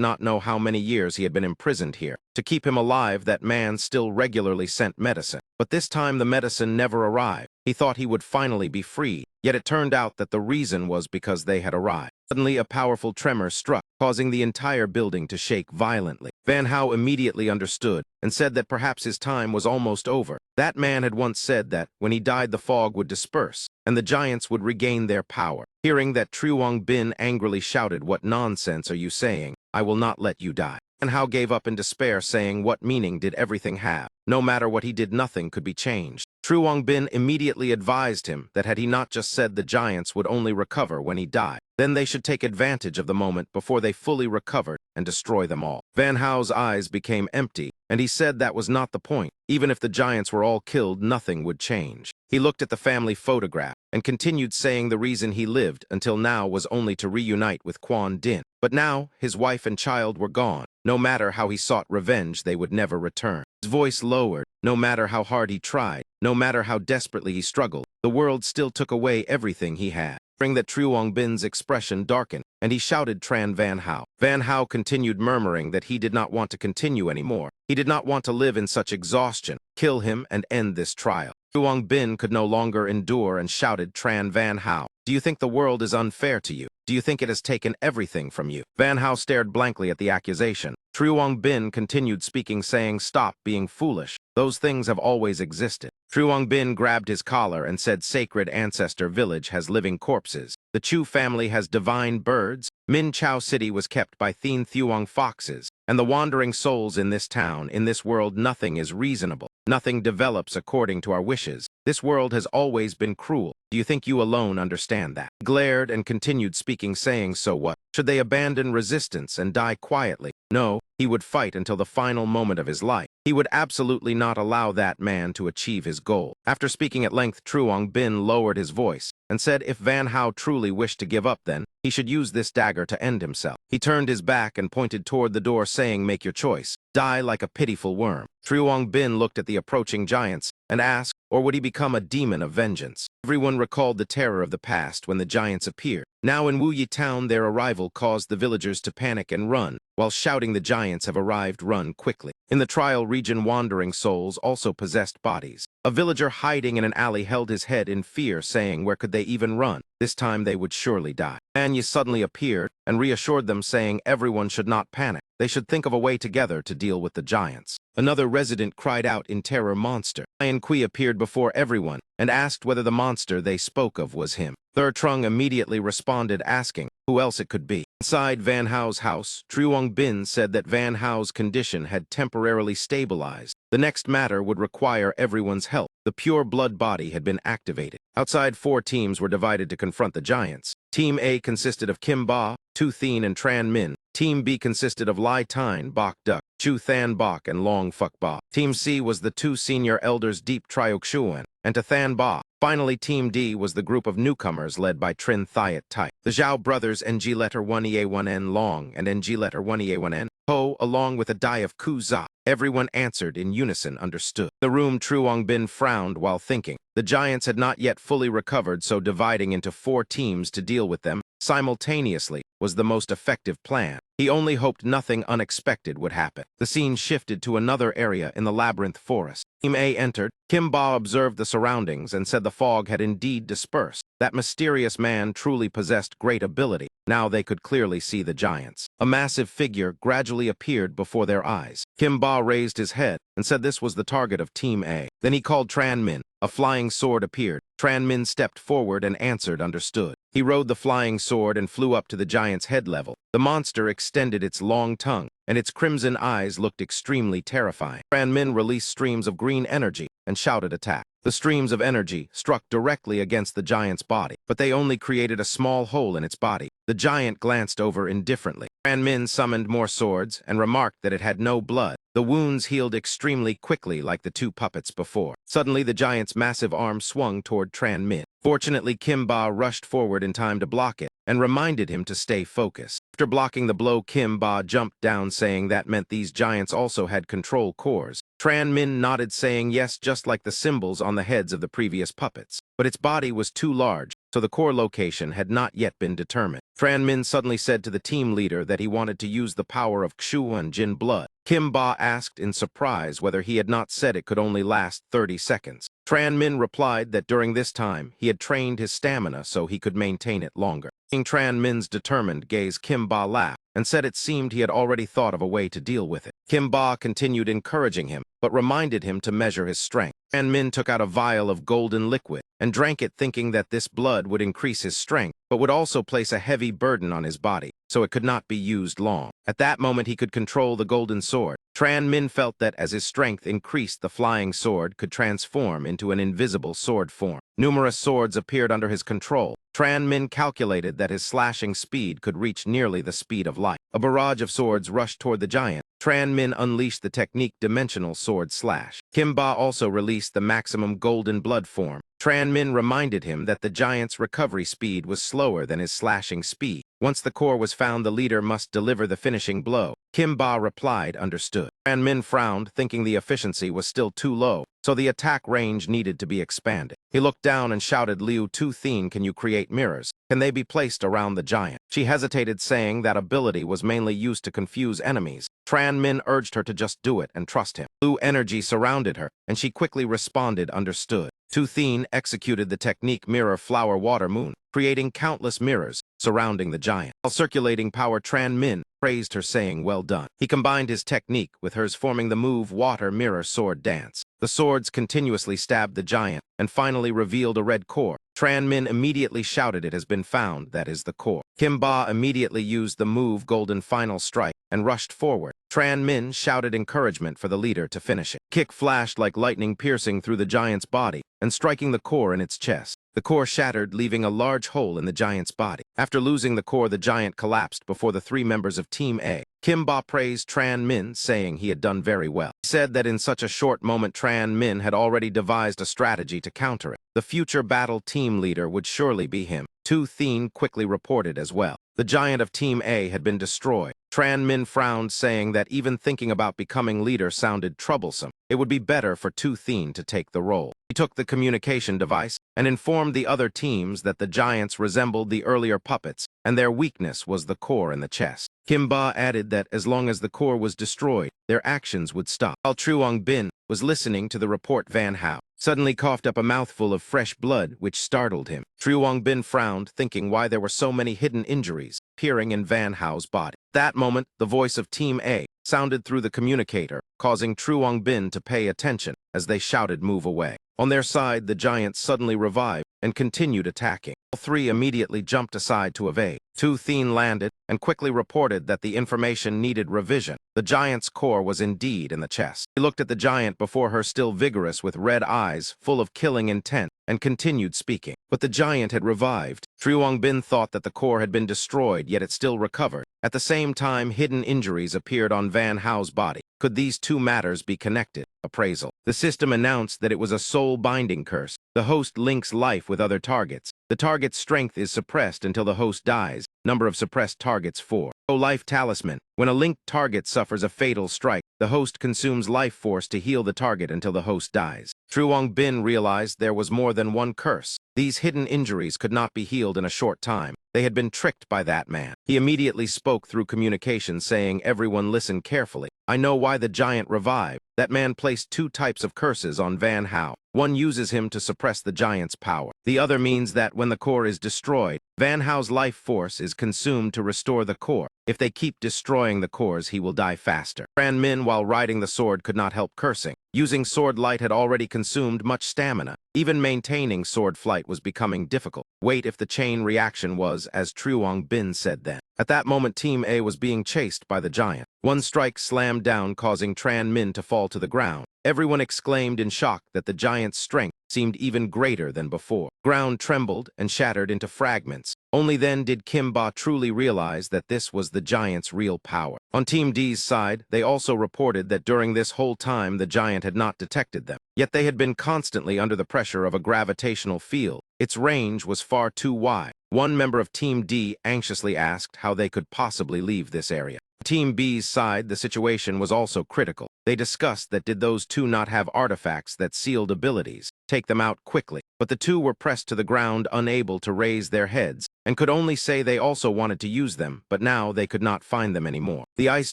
not know how many years he had been imprisoned here. To keep him alive, that man still regularly sent medicine. But this time the medicine never arrived. He thought he would finally be freed, yet it turned out that the reason was because they had arrived. Suddenly, a powerful tremor struck, causing the entire building to shake violently. Van Hao immediately understood and said that perhaps his time was almost over. That man had once said that when he died, the fog would disperse and the giants would regain their power. Hearing that, Truong Bin angrily shouted, "What nonsense are you saying? I will not let you die." Van Hao gave up in despair, saying, "What meaning did everything have? No matter what he did, nothing could be changed." Truong Bin immediately advised him that had he not just said the giants would only recover when he died, then they should take advantage of the moment before they fully recovered and destroy them all. Van Hao's eyes became empty, and he said that was not the point. Even if the giants were all killed, nothing would change. He looked at the family photograph and continued saying the reason he lived until now was only to reunite with Quan Din. But now, his wife and child were gone. No matter how he sought revenge, they would never return. His voice lowered. No matter how hard he tried, no matter how desperately he struggled, the world still took away everything he had. During that, Truong Bin's expression darkened, and he shouted Tran Van Hao. Van Hao continued murmuring that he did not want to continue anymore. He did not want to live in such exhaustion. Kill him and end this trial. Truong Bin could no longer endure and shouted Tran Van Hao. "Do you think the world is unfair to you? Do you think it has taken everything from you?" Van Hao stared blankly at the accusation. Truong Bin continued speaking, saying, "Stop being foolish. Those things have always existed." Truong Bin grabbed his collar and said, "Sacred Ancestor Village has living corpses. The Chu family has divine birds. Minchow City was kept by Thien Thuong foxes. And the wandering souls in this town, in this world, nothing is reasonable. Nothing develops according to our wishes. This world has always been cruel. Do you think you alone understand that?" He glared and continued speaking, saying, "So what? Should they abandon resistance and die quietly? No, he would fight until the final moment of his life. He would absolutely not allow that man to achieve his goal." After speaking at length, Truong Bin lowered his voice and said if Van Hao truly wished to give up, then he should use this dagger to end himself. He turned his back and pointed toward the door, saying, "Make your choice. Die like a pitiful worm." Truong Bin looked at the approaching giants and asked, or would he become a demon of vengeance? Everyone recalled the terror of the past when the giants appeared. Now in Wuyi town, their arrival caused the villagers to panic and run, while shouting, "The giants have arrived, run quickly." In the trial region, wandering souls also possessed bodies. A villager hiding in an alley held his head in fear, saying where could they even run? This time they would surely die. Manya suddenly appeared and reassured them, saying everyone should not panic. They should think of a way together to deal with the giants. Another resident cried out in terror, "Monster!" Lion Kui appeared before everyone and asked whether the monster they spoke of was him. Thur Trung immediately responded, asking who else it could be. Inside Van Hao's house, Truong Bin said that Van Hao's condition had temporarily stabilized. The next matter would require everyone's help. The pure blood body had been activated. Outside, 4 teams were divided to confront the giants. Team A consisted of Kim Ba, Tu Thien, and Tran Min. Team B consisted of Lai Tine, Bok Duk, Chu Than Bok, and Long Fuk Ba. Team C was the 2 senior elders Deep Triok Shuan and Tathan Ba. Finally, Team D was the group of newcomers led by Trin Thiat Tai. The Zhao brothers, NG letter 1EA1N Long and NG letter 1EA1N Ho, along with a Dai of Ku Za. Everyone answered in unison, understood. In the room, Truong Bin frowned while thinking. The giants had not yet fully recovered, so dividing into 4 teams to deal with them simultaneously was the most effective plan. He only hoped nothing unexpected would happen. The scene shifted to another area in the labyrinth forest. Team A entered. Kim Ba observed the surroundings and said the fog had indeed dispersed. That mysterious man truly possessed great ability. Now they could clearly see the giants. A massive figure gradually appeared before their eyes. Kim Ba raised his head and said this was the target of Team A. Then he called Tran Min. A flying sword appeared. Tran Min stepped forward and answered understood. He rode the flying sword and flew up to the giant's head level. The monster extended its long tongue, and its crimson eyes looked extremely terrifying. Tran Min released streams of green energy and shouted attack. The streams of energy struck directly against the giant's body, but they only created a small hole in its body. The giant glanced over indifferently. Tran Min summoned more swords and remarked that it had no blood. The wounds healed extremely quickly like the two puppets before. Suddenly, the giant's massive arm swung toward Tran Min. Fortunately, Kim Ba rushed forward in time to block it and reminded him to stay focused. After blocking the blow, Kim Ba jumped down, saying that meant these giants also had control cores. Tran Min nodded, saying yes, just like the symbols on the heads of the previous puppets. But its body was too large, so the core location had not yet been determined. Tran Min suddenly said to the team leader that he wanted to use the power of Kshu and Jin blood. Kim Ba asked in surprise whether he had not said it could only last 30 seconds. Tran Min replied that during this time he had trained his stamina so he could maintain it longer. Seeing Tran Min's determined gaze, Kim Ba laughed and said it seemed he had already thought of a way to deal with it. Kim Ba continued encouraging him, but reminded him to measure his strength. Tran Min took out a vial of golden liquid and drank it, thinking that this blood would increase his strength, but would also place a heavy burden on his body, so it could not be used long. At that moment, he could control the golden sword. Tran Min felt that as his strength increased, the flying sword could transform into an invisible sword form. Numerous swords appeared under his control. Tran Min calculated that his slashing speed could reach nearly the speed of light. A barrage of swords rushed toward the giant. Tran Min unleashed the technique Dimensional Sword Slash. Kim Ba also released the maximum golden blood form. Tran Min reminded him that the giant's recovery speed was slower than his slashing speed. Once the core was found, the leader must deliver the finishing blow. Kim Ba replied understood. Tran Min frowned, thinking the efficiency was still too low, so the attack range needed to be expanded. He looked down and shouted, Liu Tu Thien, can you create mirrors? Can they be placed around the giant? She hesitated, saying that ability was mainly used to confuse enemies. Tran Min urged her to just do it and trust him. Blue energy surrounded her, and she quickly responded understood. Tu Thien executed the technique Mirror Flower Water Moon, creating countless mirrors surrounding the giant. While circulating power, Tran Min praised her, saying well done. He combined his technique with hers, forming the move Water Mirror Sword Dance. The swords continuously stabbed the giant and finally revealed a red core. Tran Min immediately shouted, it has been found, that is the core. Kim Ba immediately used the move Golden Final Strike and rushed forward. Tran Min shouted encouragement for the leader to finish it. Kick flashed like lightning, piercing through the giant's body and striking the core in its chest. The core shattered, leaving a large hole in the giant's body. After losing the core, the giant collapsed before the three members of Team A. Kim Ba praised Tran Min, saying he had done very well. He said that in such a short moment, Tran Min had already devised a strategy to counter it. The future battle team leader would surely be him. Tu Thien quickly reported as well. The giant of Team A had been destroyed. Tran Min frowned, saying that even thinking about becoming leader sounded troublesome. It would be better for Tu Thien to take the role. He took the communication device and informed the other teams that the giants resembled the earlier puppets, and their weakness was the core in the chest. Kim Ba added that as long as the core was destroyed, their actions would stop. While Truong Bin was listening to the report, Van Hao suddenly coughed up a mouthful of fresh blood, which startled him. Truong Bin frowned, thinking why there were so many hidden injuries appearing in Van Hao's body. At that moment, the voice of Team A sounded through the communicator, causing Truong Bin to pay attention as they shouted, move away. On their side, the giants suddenly revived and continued attacking. All three immediately jumped aside to evade. Tu Thien landed and quickly reported that the information needed revision. The giant's core was indeed in the chest. He looked at the giant before her, still vigorous with red eyes, full of killing intent, and continued speaking. But the giant had revived. Truong Bin thought that the core had been destroyed, yet it still recovered. At the same time, hidden injuries appeared on Van Hao's body. Could these two matters be connected? Appraisal. The system announced that it was a soul-binding curse. The host links life with other targets. The target's strength is suppressed until the host dies. Number of suppressed targets 4. Life Talisman. When a linked target suffers a fatal strike, the host consumes life force to heal the target until the host dies. Truong Bin realized there was more than one curse. These hidden injuries could not be healed in a short time. They had been tricked by that man. He immediately spoke through communication, saying, "Everyone listen carefully. I know why the giant revived. That man placed two types of curses on Van Hao. One uses him to suppress the giant's power. The other means that when the core is destroyed, Van Hao's life force is consumed to restore the core. If they keep destroying the cores, he will die faster." Tran Min, while riding the sword, could not help cursing. Using sword light had already consumed much stamina. Even maintaining sword flight was becoming difficult. Wait if the chain reaction was, as Truong Bin said then. At that moment, Team A was being chased by the giant. One strike slammed down, causing Tran Min to fall to the ground. Everyone exclaimed in shock that the giant's strength seemed even greater than before. Ground trembled and shattered into fragments. Only then did Kim Ba truly realize that this was the giant's real power. On Team D's side, they also reported that during this whole time the giant had not detected them. Yet they had been constantly under the pressure of a gravitational field. Its range was far too wide. One member of Team D anxiously asked how they could possibly leave this area. Team B's side, the situation was also critical. They discussed that did those two not have artifacts that sealed abilities, take them out quickly. But the two were pressed to the ground, unable to raise their heads, and could only say they also wanted to use them, but now they could not find them anymore. The ice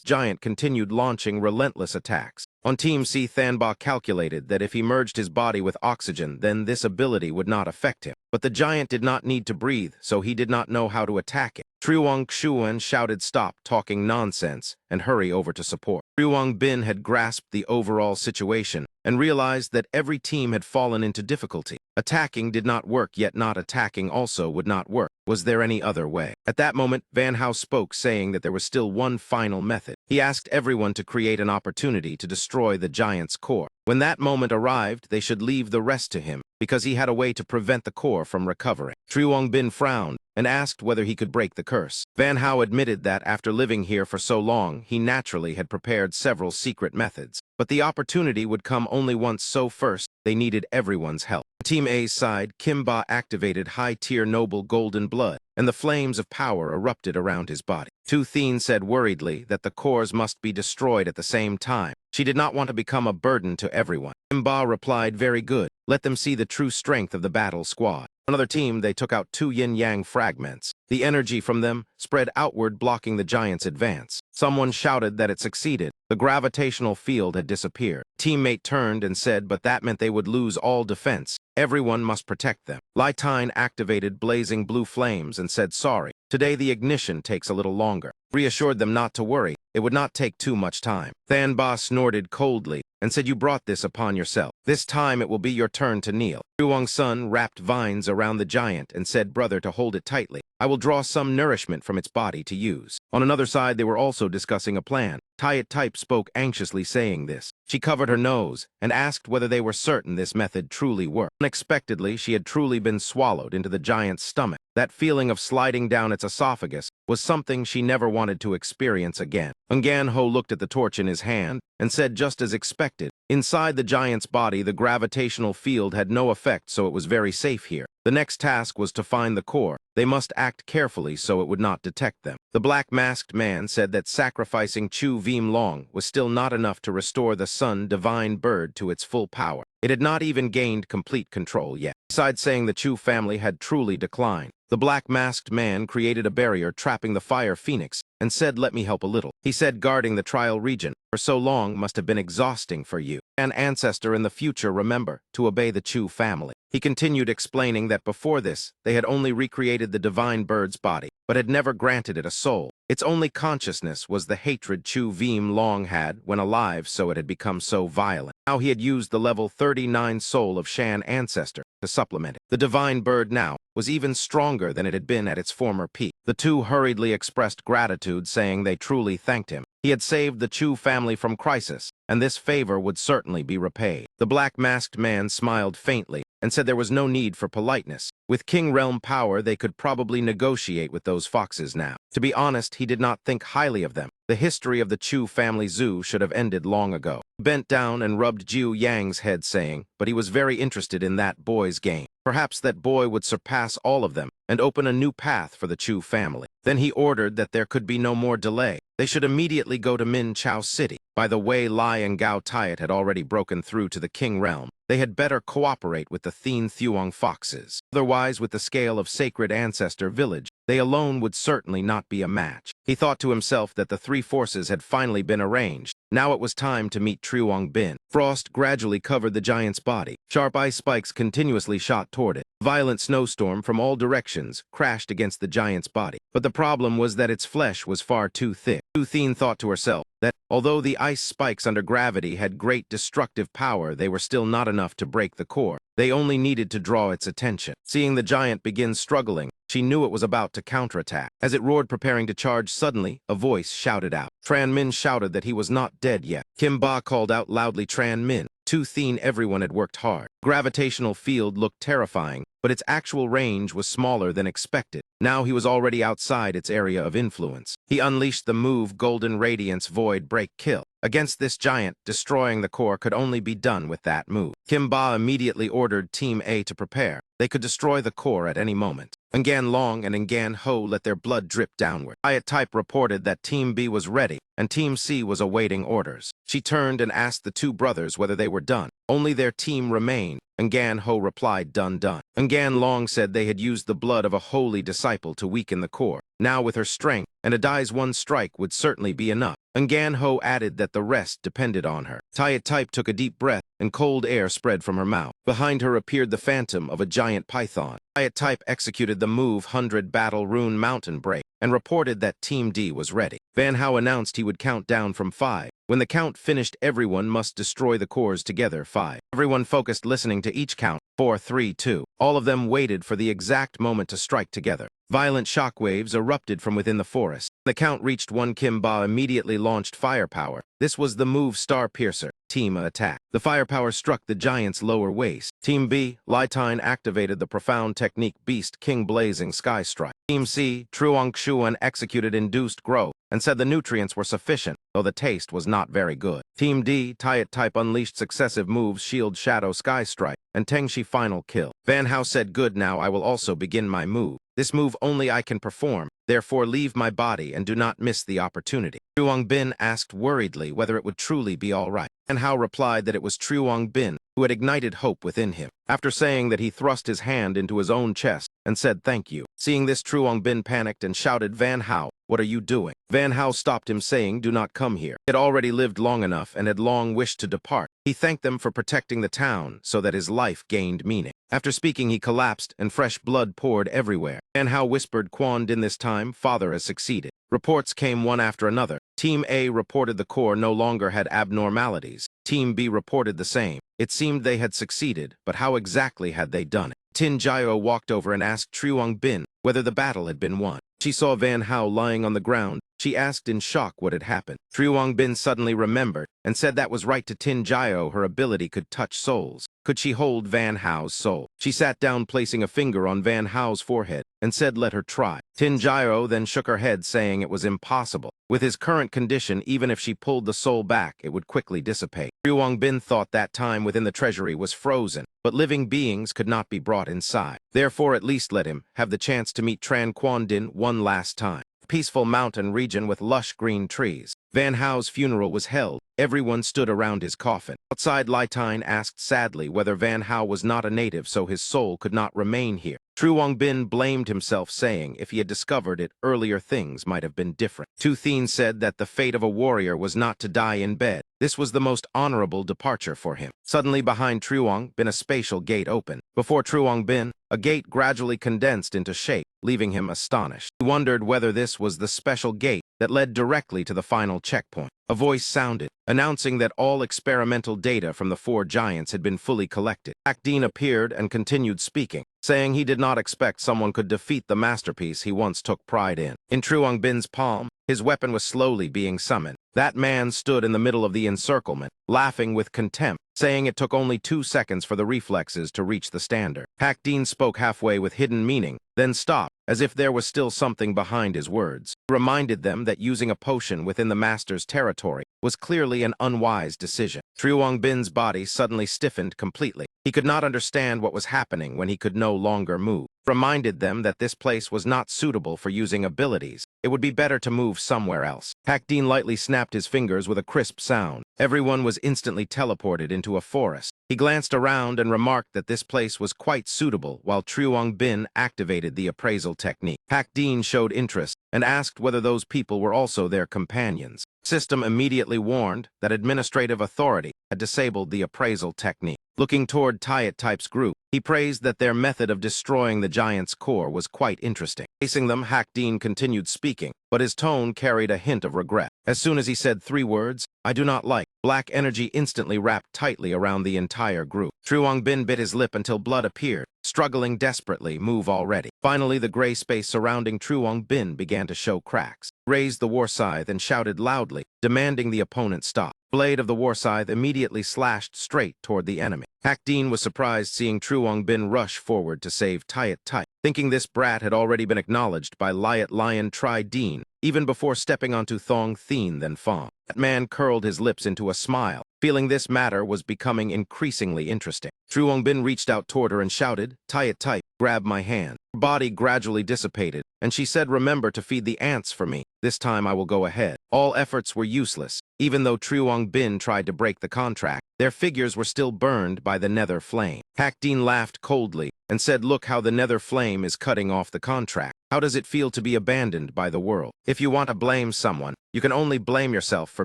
giant continued launching relentless attacks. On Team C, Thanba calculated that if he merged his body with oxygen, then this ability would not affect him. But the giant did not need to breathe, so he did not know how to attack it. Truong Xuan shouted, "Stop talking nonsense," and hurry over to support. Truong Bin had grasped the overall situation and realized that every team had fallen into difficulty. Attacking did not work, yet not attacking also would not work. Was there any other way? At that moment, Van Hao spoke, saying that there was still one final method. He asked everyone to create an opportunity to destroy the giant's core. When that moment arrived, they should leave the rest to him, because he had a way to prevent the core from recovering. Truong Bin frowned and asked whether he could break the curse. Van Hao admitted that after living here for so long, he naturally had prepared several secret methods. But the opportunity would come only once, so first, they needed everyone's help. Team A's side, Kim Ba activated high-tier noble golden blood, and the flames of power erupted around his body. Tu Thien said worriedly that the cores must be destroyed at the same time. She did not want to become a burden to everyone. Kim Ba replied, "Very good. Let them see the true strength of the battle squad." Another team, they took out two yin-yang fragments. The energy from them spread outward, blocking the giant's advance. Someone shouted that it succeeded. The gravitational field had disappeared. Teammate turned and said, but that meant they would lose all defense. Everyone must protect them. Lai Tine activated blazing blue flames and said, "Sorry. Today the ignition takes a little longer." Reassured them not to worry. It would not take too much time. Than Ba snorted coldly and said, "You brought this upon yourself. This time it will be your turn to kneel." Truong Sun wrapped vines around the giant and said, "Brother, to hold it tightly. I will draw some nourishment from its body to use." On another side, they were also discussing a plan. Tiat Type spoke anxiously, saying this. She covered her nose and asked whether they were certain this method truly worked. Unexpectedly, she had truly been swallowed into the giant's stomach. That feeling of sliding down its esophagus was something she never wanted to experience again. Ngan Ho looked at the torch in his hand and said, just as expected, inside the giant's body, the gravitational field had no effect, so it was very safe here. The next task was to find the core. They must act carefully so it would not detect them. The black-masked man said that sacrificing Chu Vim Long was still not enough to restore the Sun Divine Bird to its full power. It had not even gained complete control yet. Besides saying the Chu family had truly declined, the black-masked man created a barrier trapping the fire phoenix and said, "Let me help a little." He said guarding the trial region for so long must have been exhausting for you. An ancestor in the future, remember, to obey the Chu family. He continued explaining that before this, they had only recreated the divine bird's body, but had never granted it a soul. Its only consciousness was the hatred Chu Vim Long had when alive, so it had become so violent. Now he had used the level 39 soul of Shan ancestor to supplement it. The divine bird now was even stronger than it had been at its former peak. The two hurriedly expressed gratitude, saying they truly thanked him. He had saved the Chu family from crisis, and this favor would certainly be repaid. The black-masked man smiled faintly and said there was no need for politeness. With King Realm power, they could probably negotiate with those foxes now. To be honest, he did not think highly of them. The history of the Chu family zoo should have ended long ago. He bent down and rubbed Jiu Yang's head, saying, but he was very interested in that boy's game. Perhaps that boy would surpass all of them and open a new path for the Chu family. Then he ordered that there could be no more delay. They should immediately go to Minchow City. By the way, Lai and Gao Tiat had already broken through to the King Realm. they had better cooperate with the Thien Thuong foxes. Otherwise, with the scale of Sacred Ancestor Village, they alone would certainly not be a match. He thought to himself that the three forces had finally been arranged. Now it was time to meet Truong Bin. Frost gradually covered the giant's body. Sharp ice spikes continuously shot toward it. Violent snowstorm from all directions crashed against the giant's body. But the problem was that its flesh was far too thick. Tu Thien thought to herself that, although the ice spikes under gravity had great destructive power, they were still not enough to break the core. They only needed to draw its attention. Seeing the giant begin struggling, she knew it was about to counterattack. As it roared preparing to charge, suddenly, a voice shouted out. Tran Min shouted that he was not dead yet. Kim Ba called out loudly, Tran Min. Tu Thien, everyone had worked hard. Gravitational field looked terrifying, but its actual range was smaller than expected. Now he was already outside its area of influence. He unleashed the move Golden Radiance Void Break Kill. Against this giant, destroying the core could only be done with that move. Kim Ba immediately ordered Team A to prepare. They could destroy the core at any moment. Ngan Long and Ngan Ho let their blood drip downward. Riot Type reported that Team B was ready, and Team C was awaiting orders. She turned and asked the two brothers whether they were done. Only their team remained. Ngan Ho replied, done. Ngan Long said they had used the blood of a holy disciple to weaken the core. Now with her strength, and a Dai's one strike would certainly be enough. Ngan Ho added that the rest depended on her. Riot Type took a deep breath, and cold air spread from her mouth. Behind her appeared the phantom of a giant python. Riot Type executed the move 100 Battle Rune Mountain Break, and reported that Team D was ready. Van Hao announced he would count down from 5. When the count finished, everyone must destroy the cores together. 5. Everyone focused, listening to each count. 4, 3, 2. All of them waited for the exact moment to strike together. Violent shockwaves erupted from within the forest. The count reached 1. Kim Ba immediately launched firepower. This was the move Star Piercer. Team A attack. The firepower struck the giant's lower waist. Team B, Lai Tine activated the profound technique Beast King Blazing Sky Strike. Team C, Truong Xuan executed Induced Growth, and said the nutrients were sufficient, though the taste was not very good. Team D, Riot Type unleashed successive moves Shield Shadow Sky Strike, and Tengshi Final Kill. Van Hao said, good, now I will also begin my move. This move only I can perform, therefore leave my body and do not miss the opportunity. Truong Bin asked worriedly whether it would truly be all right. Van Hao replied that it was Truong Bin who had ignited hope within him. After saying that, he thrust his hand into his own chest and said thank you. Seeing this, Truong Bin panicked and shouted, Van Hao, what are you doing? Van Hao stopped him, saying, do not come here. He had already lived long enough and had long wished to depart. He thanked them for protecting the town so that his life gained meaning. After speaking, he collapsed and fresh blood poured everywhere. Van Hao whispered, Quan Din, this time, father has succeeded. Reports came one after another. Team A reported the core no longer had abnormalities. Team B reported the same. It seemed they had succeeded, but how exactly had they done it? Tin Jiao walked over and asked Truong Bin whether the battle had been won. She saw Van Hao lying on the ground. She asked in shock what had happened. Truong Bin suddenly remembered and said that was right to Tin Jiao. Her ability could touch souls. Could she hold Van Hao's soul? She sat down, placing a finger on Van Hao's forehead, and said let her try. Tin Jiao then shook her head, saying it was impossible. With his current condition, even if she pulled the soul back, it would quickly dissipate. Truong Bin thought that time within the treasury was frozen, but living beings could not be brought inside. Therefore, at least let him have the chance to meet Tran Quan Din one last time. Peaceful mountain region with lush green trees. Van Hao's funeral was held. Everyone stood around his coffin. Outside, Lai Tine asked sadly whether Van Hao was not a native, so his soul could not remain here. Truong Bin blamed himself, saying if he had discovered it earlier, things might have been different. Tu Thien said that the fate of a warrior was not to die in bed. This was the most honorable departure for him. Suddenly, behind Truong Bin, a spatial gate opened. Before Truong Bin, a gate gradually condensed into shape, leaving him astonished. He wondered whether this was the special gate that led directly to the final checkpoint. A voice sounded, announcing that all experimental data from the 4 giants had been fully collected. Akdeen appeared and continued speaking, saying he did not expect someone could defeat the masterpiece he once took pride in. In Truong Bin's palm, his weapon was slowly being summoned. That man stood in the middle of the encirclement, laughing with contempt, saying it took only 2 seconds for the reflexes to reach the standard. Akdeen spoke halfway with hidden meaning, then stopped, as if there was still something behind his words. He reminded them that using a potion within the master's territory was clearly an unwise decision. Truong Bin's body suddenly stiffened completely. He could not understand what was happening when he could no longer move. Reminded them that this place was not suitable for using abilities. It would be better to move somewhere else. Akdeen lightly snapped his fingers with a crisp sound. Everyone was instantly teleported into a forest. He glanced around and remarked that this place was quite suitable while Truong Bin activated the appraisal technique. Hak Dean showed interest and asked whether those people were also their companions. System immediately warned that administrative authority had disabled the appraisal technique. Looking toward Tyet Type's group, he praised that their method of destroying the giant's core was quite interesting. Facing them, Hak Dean continued speaking, but his tone carried a hint of regret. As soon as he said 3 words, "I do not like," black energy instantly wrapped tightly around the entire group. Truong Bin bit his lip until blood appeared, struggling desperately, move already. Finally, the gray space surrounding Truong Bin began to show cracks. Raised the war scythe and shouted loudly, demanding the opponent stop. Blade of the war scythe immediately slashed straight toward the enemy. Hak Dean was surprised seeing Truong Bin rush forward to save Tyet Type, thinking this brat had already been acknowledged by Liat Lion Tri Dean, even before stepping onto Thong Thien then Fong. That man curled his lips into a smile, feeling this matter was becoming increasingly interesting. Truong Bin reached out toward her and shouted, "Tyet Type, grab my hand." Her body gradually dissipated, and she said, "Remember to feed the ants for me. This time I will go ahead." All efforts were useless. Even though Truong Bin tried to break the contract, their figures were still burned by the nether flame. Hak Dean laughed coldly and said, "Look how the nether flame is cutting off the contract. How does it feel to be abandoned by the world? If you want to blame someone, you can only blame yourself for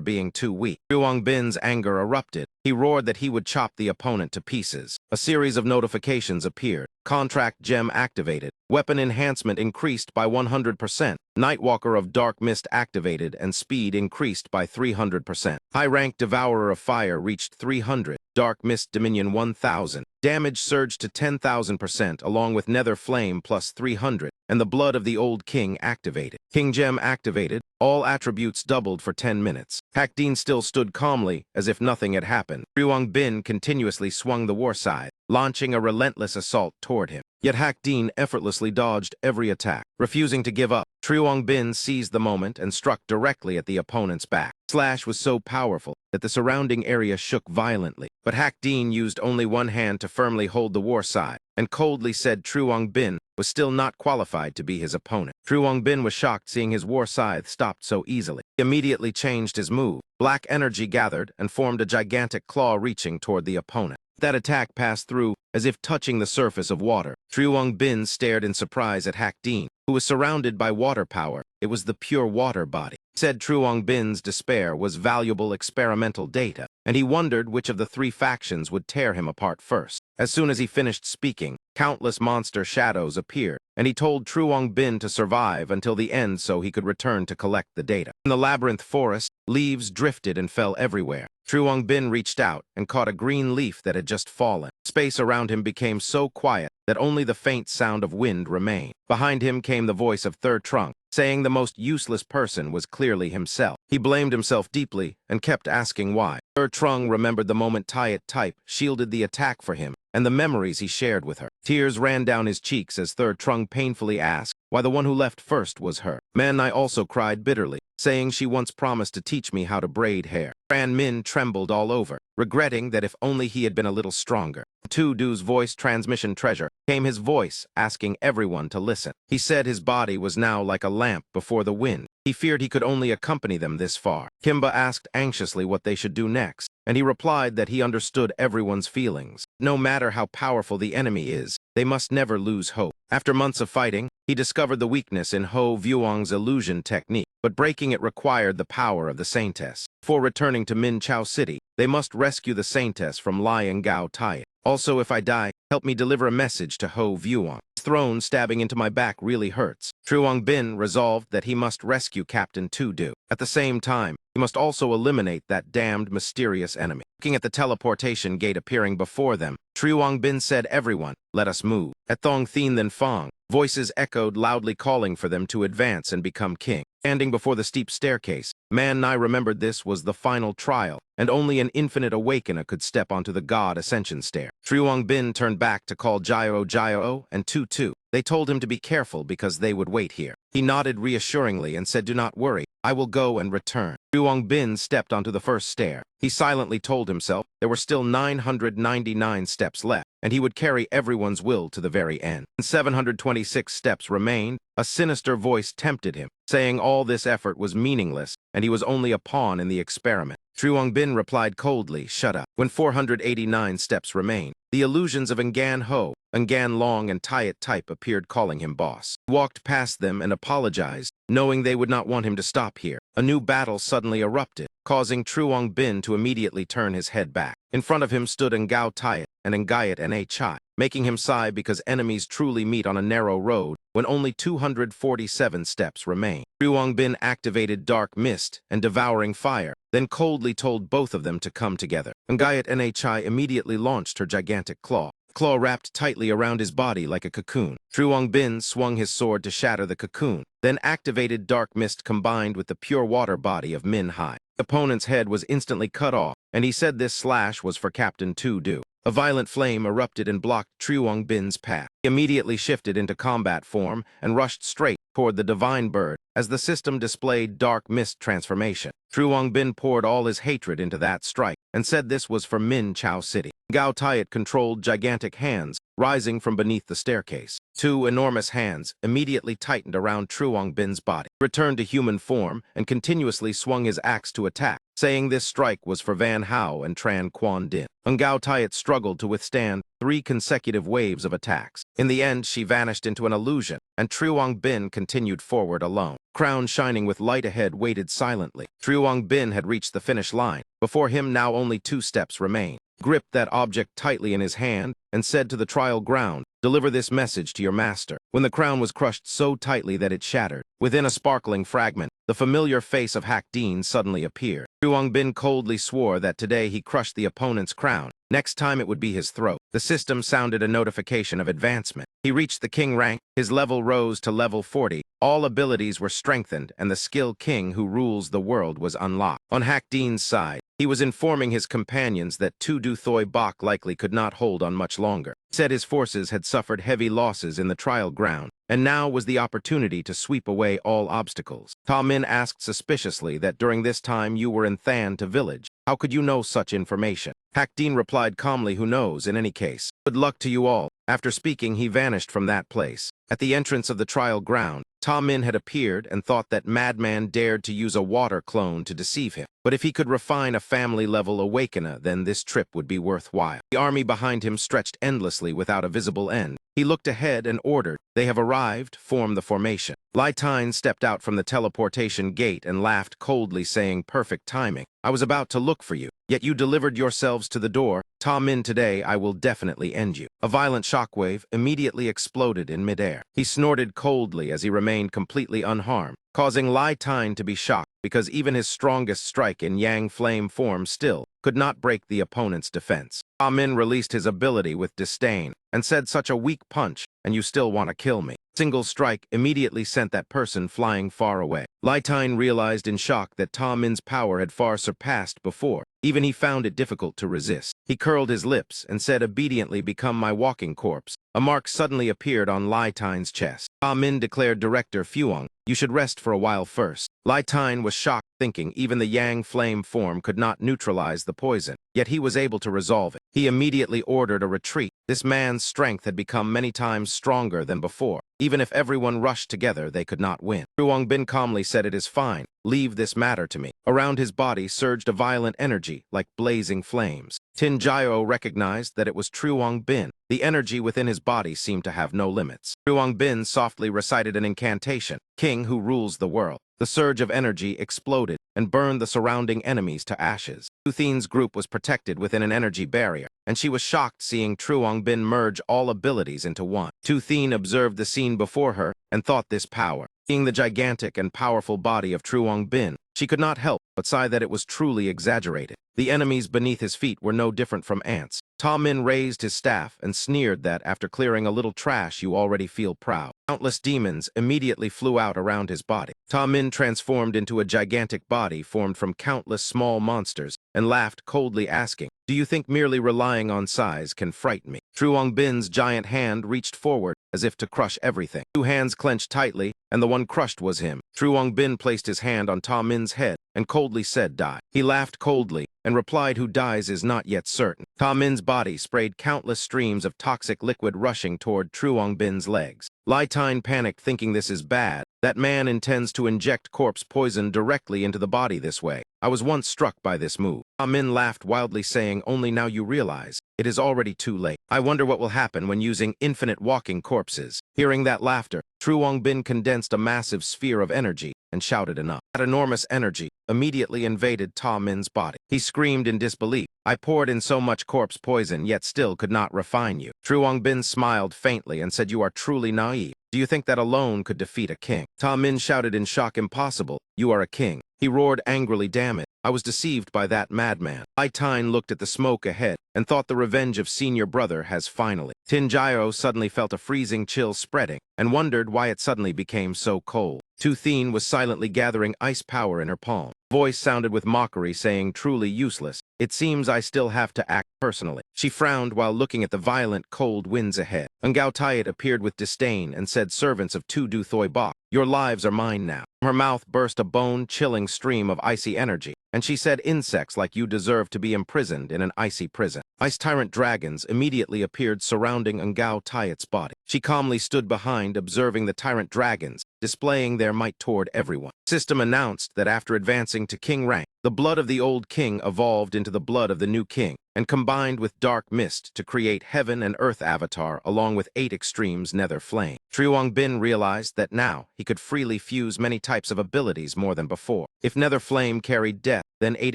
being too weak." Truong Bin's anger erupted. He roared that he would chop the opponent to pieces. A series of notifications appeared. Contract gem activated. Weapon enhancement increased by 100%. Nightwalker of Dark Mist activated and speed increased by 300%. High-rank Devourer of Fire reached 300. Dark Mist Dominion 1000. Damage surged to 10,000% along with Nether Flame plus 300, and the Blood of the Old King activated. King Gem activated. All attributes doubled for 10 minutes. Hak Dean still stood calmly as if nothing had happened. Truong Bin continuously swung the war scythe, launching a relentless assault toward him. Yet Hak Dean effortlessly dodged every attack. Refusing to give up, Truong Bin seized the moment and struck directly at the opponent's back. Slash was so powerful that the surrounding area shook violently, but Hak Dean used only one hand to firmly hold the war scythe, and coldly said Truong Bin was still not qualified to be his opponent. Truong Bin was shocked seeing his war scythe stopped so easily. He immediately changed his move. Black energy gathered and formed a gigantic claw reaching toward the opponent. That attack passed through as if touching the surface of water. Truong Bin stared in surprise at Hak Dean, who was surrounded by water power. It was the pure water body. Said Truong Bin's despair was valuable experimental data, and he wondered which of the 3 factions would tear him apart first. As soon as he finished speaking, countless monster shadows appeared, and he told Truong Bin to survive until the end so he could return to collect the data. In the labyrinth forest, leaves drifted and fell everywhere. Truong Bin reached out and caught a green leaf that had just fallen. Space around him became so quiet that only the faint sound of wind remained. Behind him came the voice of Third Trunk, saying the most useless person was clearly himself. He blamed himself deeply and kept asking why. Third Trunk remembered the moment Tyet Type shielded the attack for him and the memories he shared with her. Tears ran down his cheeks as Third Trunk painfully asked why the one who left first was her. Manhwa also cried bitterly, saying she once promised to teach me how to braid hair. Fran Min trembled all over, regretting that if only he had been a little stronger. To Du's voice transmission treasure came his voice asking everyone to listen. He said his body was now like a lamp before the wind. He feared he could only accompany them this far. Kimba asked anxiously what they should do next, and he replied that he understood everyone's feelings. No matter how powerful the enemy is, they must never lose hope. After months of fighting, he discovered the weakness in Ho Vuong's illusion technique, but breaking it required the power of the Saintess. Before returning to Minchow City, they must rescue the Saintess from Lion Gao Tyet. Also, if I die, help me deliver a message to Ho Vuong. His throne stabbing into my back really hurts. Truong Bin resolved that he must rescue Captain Tu Du. At the same time, he must also eliminate that damned mysterious enemy. Looking at the teleportation gate appearing before them, Truong Bin said, "Everyone, let us move." At Thong Thien then Fong, voices echoed loudly calling for them to advance and become king. Standing before the steep staircase, Manhwa remembered this was the final trial, and only an infinite awakener could step onto the God Ascension stair. Truong Bin turned back to call Jiao and Tu. They told him to be careful because they would wait here. He nodded reassuringly and said, "Do not worry, I will go and return." Truong Bin stepped onto the first stair. He silently told himself there were still 999 steps left, and he would carry everyone's will to the very end. 726 steps remained. A sinister voice tempted him, saying all this effort was meaningless and he was only a pawn in the experiment. Truong Bin replied coldly, "Shut up." When 489 steps remained, the illusions of Ngan Ho, Ngan Long, and Tayat Type appeared calling him boss. He walked past them and apologized, knowing they would not want him to stop here. A new battle suddenly erupted, causing Truong Bin to immediately turn his head back. In front of him stood Ngao Tayat and Ngayat Na Chai, making him sigh because enemies truly meet on a narrow road when only 247 steps remain. Truong Bin activated Dark Mist and Devouring Fire, then coldly told both of them to come together. Ngayat Na Chai immediately launched her gigantic claw. The claw wrapped tightly around his body like a cocoon. Truong Bin swung his sword to shatter the cocoon, then activated Dark Mist combined with the pure water body of Min Hai. The opponent's head was instantly cut off, and he said this slash was for Captain Tu Du. A violent flame erupted and blocked Truong Bin's path. He immediately shifted into combat form and rushed straight toward the Divine Bird as the system displayed Dark Mist transformation. Truong Bin poured all his hatred into that strike and said this was for Min Chao City. Ngao Tayat controlled gigantic hands rising from beneath the staircase. Two enormous hands immediately tightened around Truong Bin's body, returned to human form, and continuously swung his axe to attack, saying this strike was for Van Hao and Tran Quan Din. Ngao Tayat struggled to withstand 3 consecutive waves of attacks. In the end, she vanished into an illusion, and Truong Bin continued forward alone. Crown shining with light ahead waited silently. Truong Bin had reached the finish line. Before him now only 2 steps remained. Gripped that object tightly in his hand and said to the trial ground, "Deliver this message to your master." When the crown was crushed so tightly that it shattered, within a sparkling fragment, the familiar face of Hak Din suddenly appeared. Truong Bin coldly swore that today he crushed the opponent's crown. Next time it would be his throat. The system sounded a notification of advancement. He reached the king rank, his level rose to level 40, all abilities were strengthened, and the skill king who rules the world was unlocked. On Hak Din's side, he was informing his companions that Tu Du Thoi Bok likely could not hold on much longer. He said his forces had suffered heavy losses in the trial ground, and now was the opportunity to sweep away all obstacles. Ta Min asked suspiciously that during this time you were in Than to village. How could you know such information? Hak Din replied calmly, "Who knows, in any case. Good luck to you all." After speaking, he vanished from that place. At the entrance of the trial ground, Ta Min had appeared and thought that Madman dared to use a water clone to deceive him. But if he could refine a family-level awakener, then this trip would be worthwhile. The army behind him stretched endlessly without a visible end. He looked ahead and ordered, "They have arrived, form the formation." Lai Tine stepped out from the teleportation gate and laughed coldly, saying, "Perfect timing. I was about to look for you, yet you delivered yourselves to the door. Ta Min, today I will definitely end you." A violent shockwave immediately exploded in midair. He snorted coldly as he remained completely unharmed, causing Lai Tine to be shocked because even his strongest strike in Yang Flame form still could not break the opponent's defense. Ta Min released his ability with disdain and said, "Such a weak punch, and you still want to kill me." Single strike immediately sent that person flying far away. Lai Tine realized in shock that Ta Min's power had far surpassed before. Even he found it difficult to resist. He curled his lips and said, "Obediently become my walking corpse." A mark suddenly appeared on Lai Tine's chest. Ta Min declared Director Fuong, "You should rest for a while first." Lai Tine was shocked, thinking even the Yang Flame form could not neutralize the poison, yet he was able to resolve it. He immediately ordered a retreat. This man's strength had become many times stronger than before. Even if everyone rushed together, they could not win. Truong Bin calmly said, "It is fine. Leave this matter to me." Around his body surged a violent energy, like blazing flames. Tin Jiao recognized that it was Truong Bin. The energy within his body seemed to have no limits. Truong Bin softly recited an incantation, "King who rules the world." The surge of energy exploded and burned the surrounding enemies to ashes. Tu Thin's group was protected within an energy barrier, and she was shocked seeing Truong Bin merge all abilities into one. Tu Thin observed the scene before her and thought this power. Seeing the gigantic and powerful body of Truong Bin, she could not help but sigh that it was truly exaggerated. The enemies beneath his feet were no different from ants. Ta Min raised his staff and sneered that after clearing a little trash you already feel proud. Countless demons immediately flew out around his body. Ta Min transformed into a gigantic body formed from countless small monsters and laughed coldly, asking, "Do you think merely relying on size can frighten me?" Truong Bin's giant hand reached forward as if to crush everything. 2 hands clenched tightly, and the one crushed was him. Truong Bin placed his hand on Ta Min's head and coldly said, "Die." He laughed coldly and replied, "Who dies is not yet certain." Ta Min's body sprayed countless streams of toxic liquid rushing toward Truong Bin's legs. Lai Tine panicked, thinking this is bad, That man intends to inject corpse poison directly into the body this way. I was once struck by this move. Min laughed wildly, saying, only now you realize. It is already too late. I wonder what will happen when using infinite walking corpses. Hearing that laughter, True Bin condensed a massive sphere of energy and shouted enough. That enormous energy immediately invaded Ta Min's body. He screamed in disbelief. I poured in so much corpse poison, yet still could not refine you. True Bin smiled faintly and said, you are truly naive. Do you think that alone could defeat a king? Ta Min shouted in shock, impossible. You are a king. He roared angrily, damn it. I was deceived by that madman. Ai Tine looked at the smoke ahead and thought the revenge of senior brother has finally. Tinjiro suddenly felt a freezing chill spreading and wondered why it suddenly became so cold. Tu Thien was silently gathering ice power in her palm. Voice sounded with mockery, saying, truly useless. It seems I still have to act personally. She frowned while looking at the violent, cold winds ahead. Ngao Tiat appeared with disdain and said, servants of Tu Du Thoi Bok, your lives are mine now. From her mouth burst a bone-chilling stream of icy energy, and she said, insects like you deserve to be imprisoned in an icy prison. Ice tyrant dragons immediately appeared surrounding Ngao Tiat's body. She calmly stood behind, observing the tyrant dragons, displaying their might toward everyone. System announced that after advancing to king rank, the blood of the old king evolved into the blood of the new king and combined with dark mist to create heaven and earth avatar along with 8 extremes nether flame. True Bin realized that now he could freely fuse many types of abilities more than before. If nether flame carried death, then 8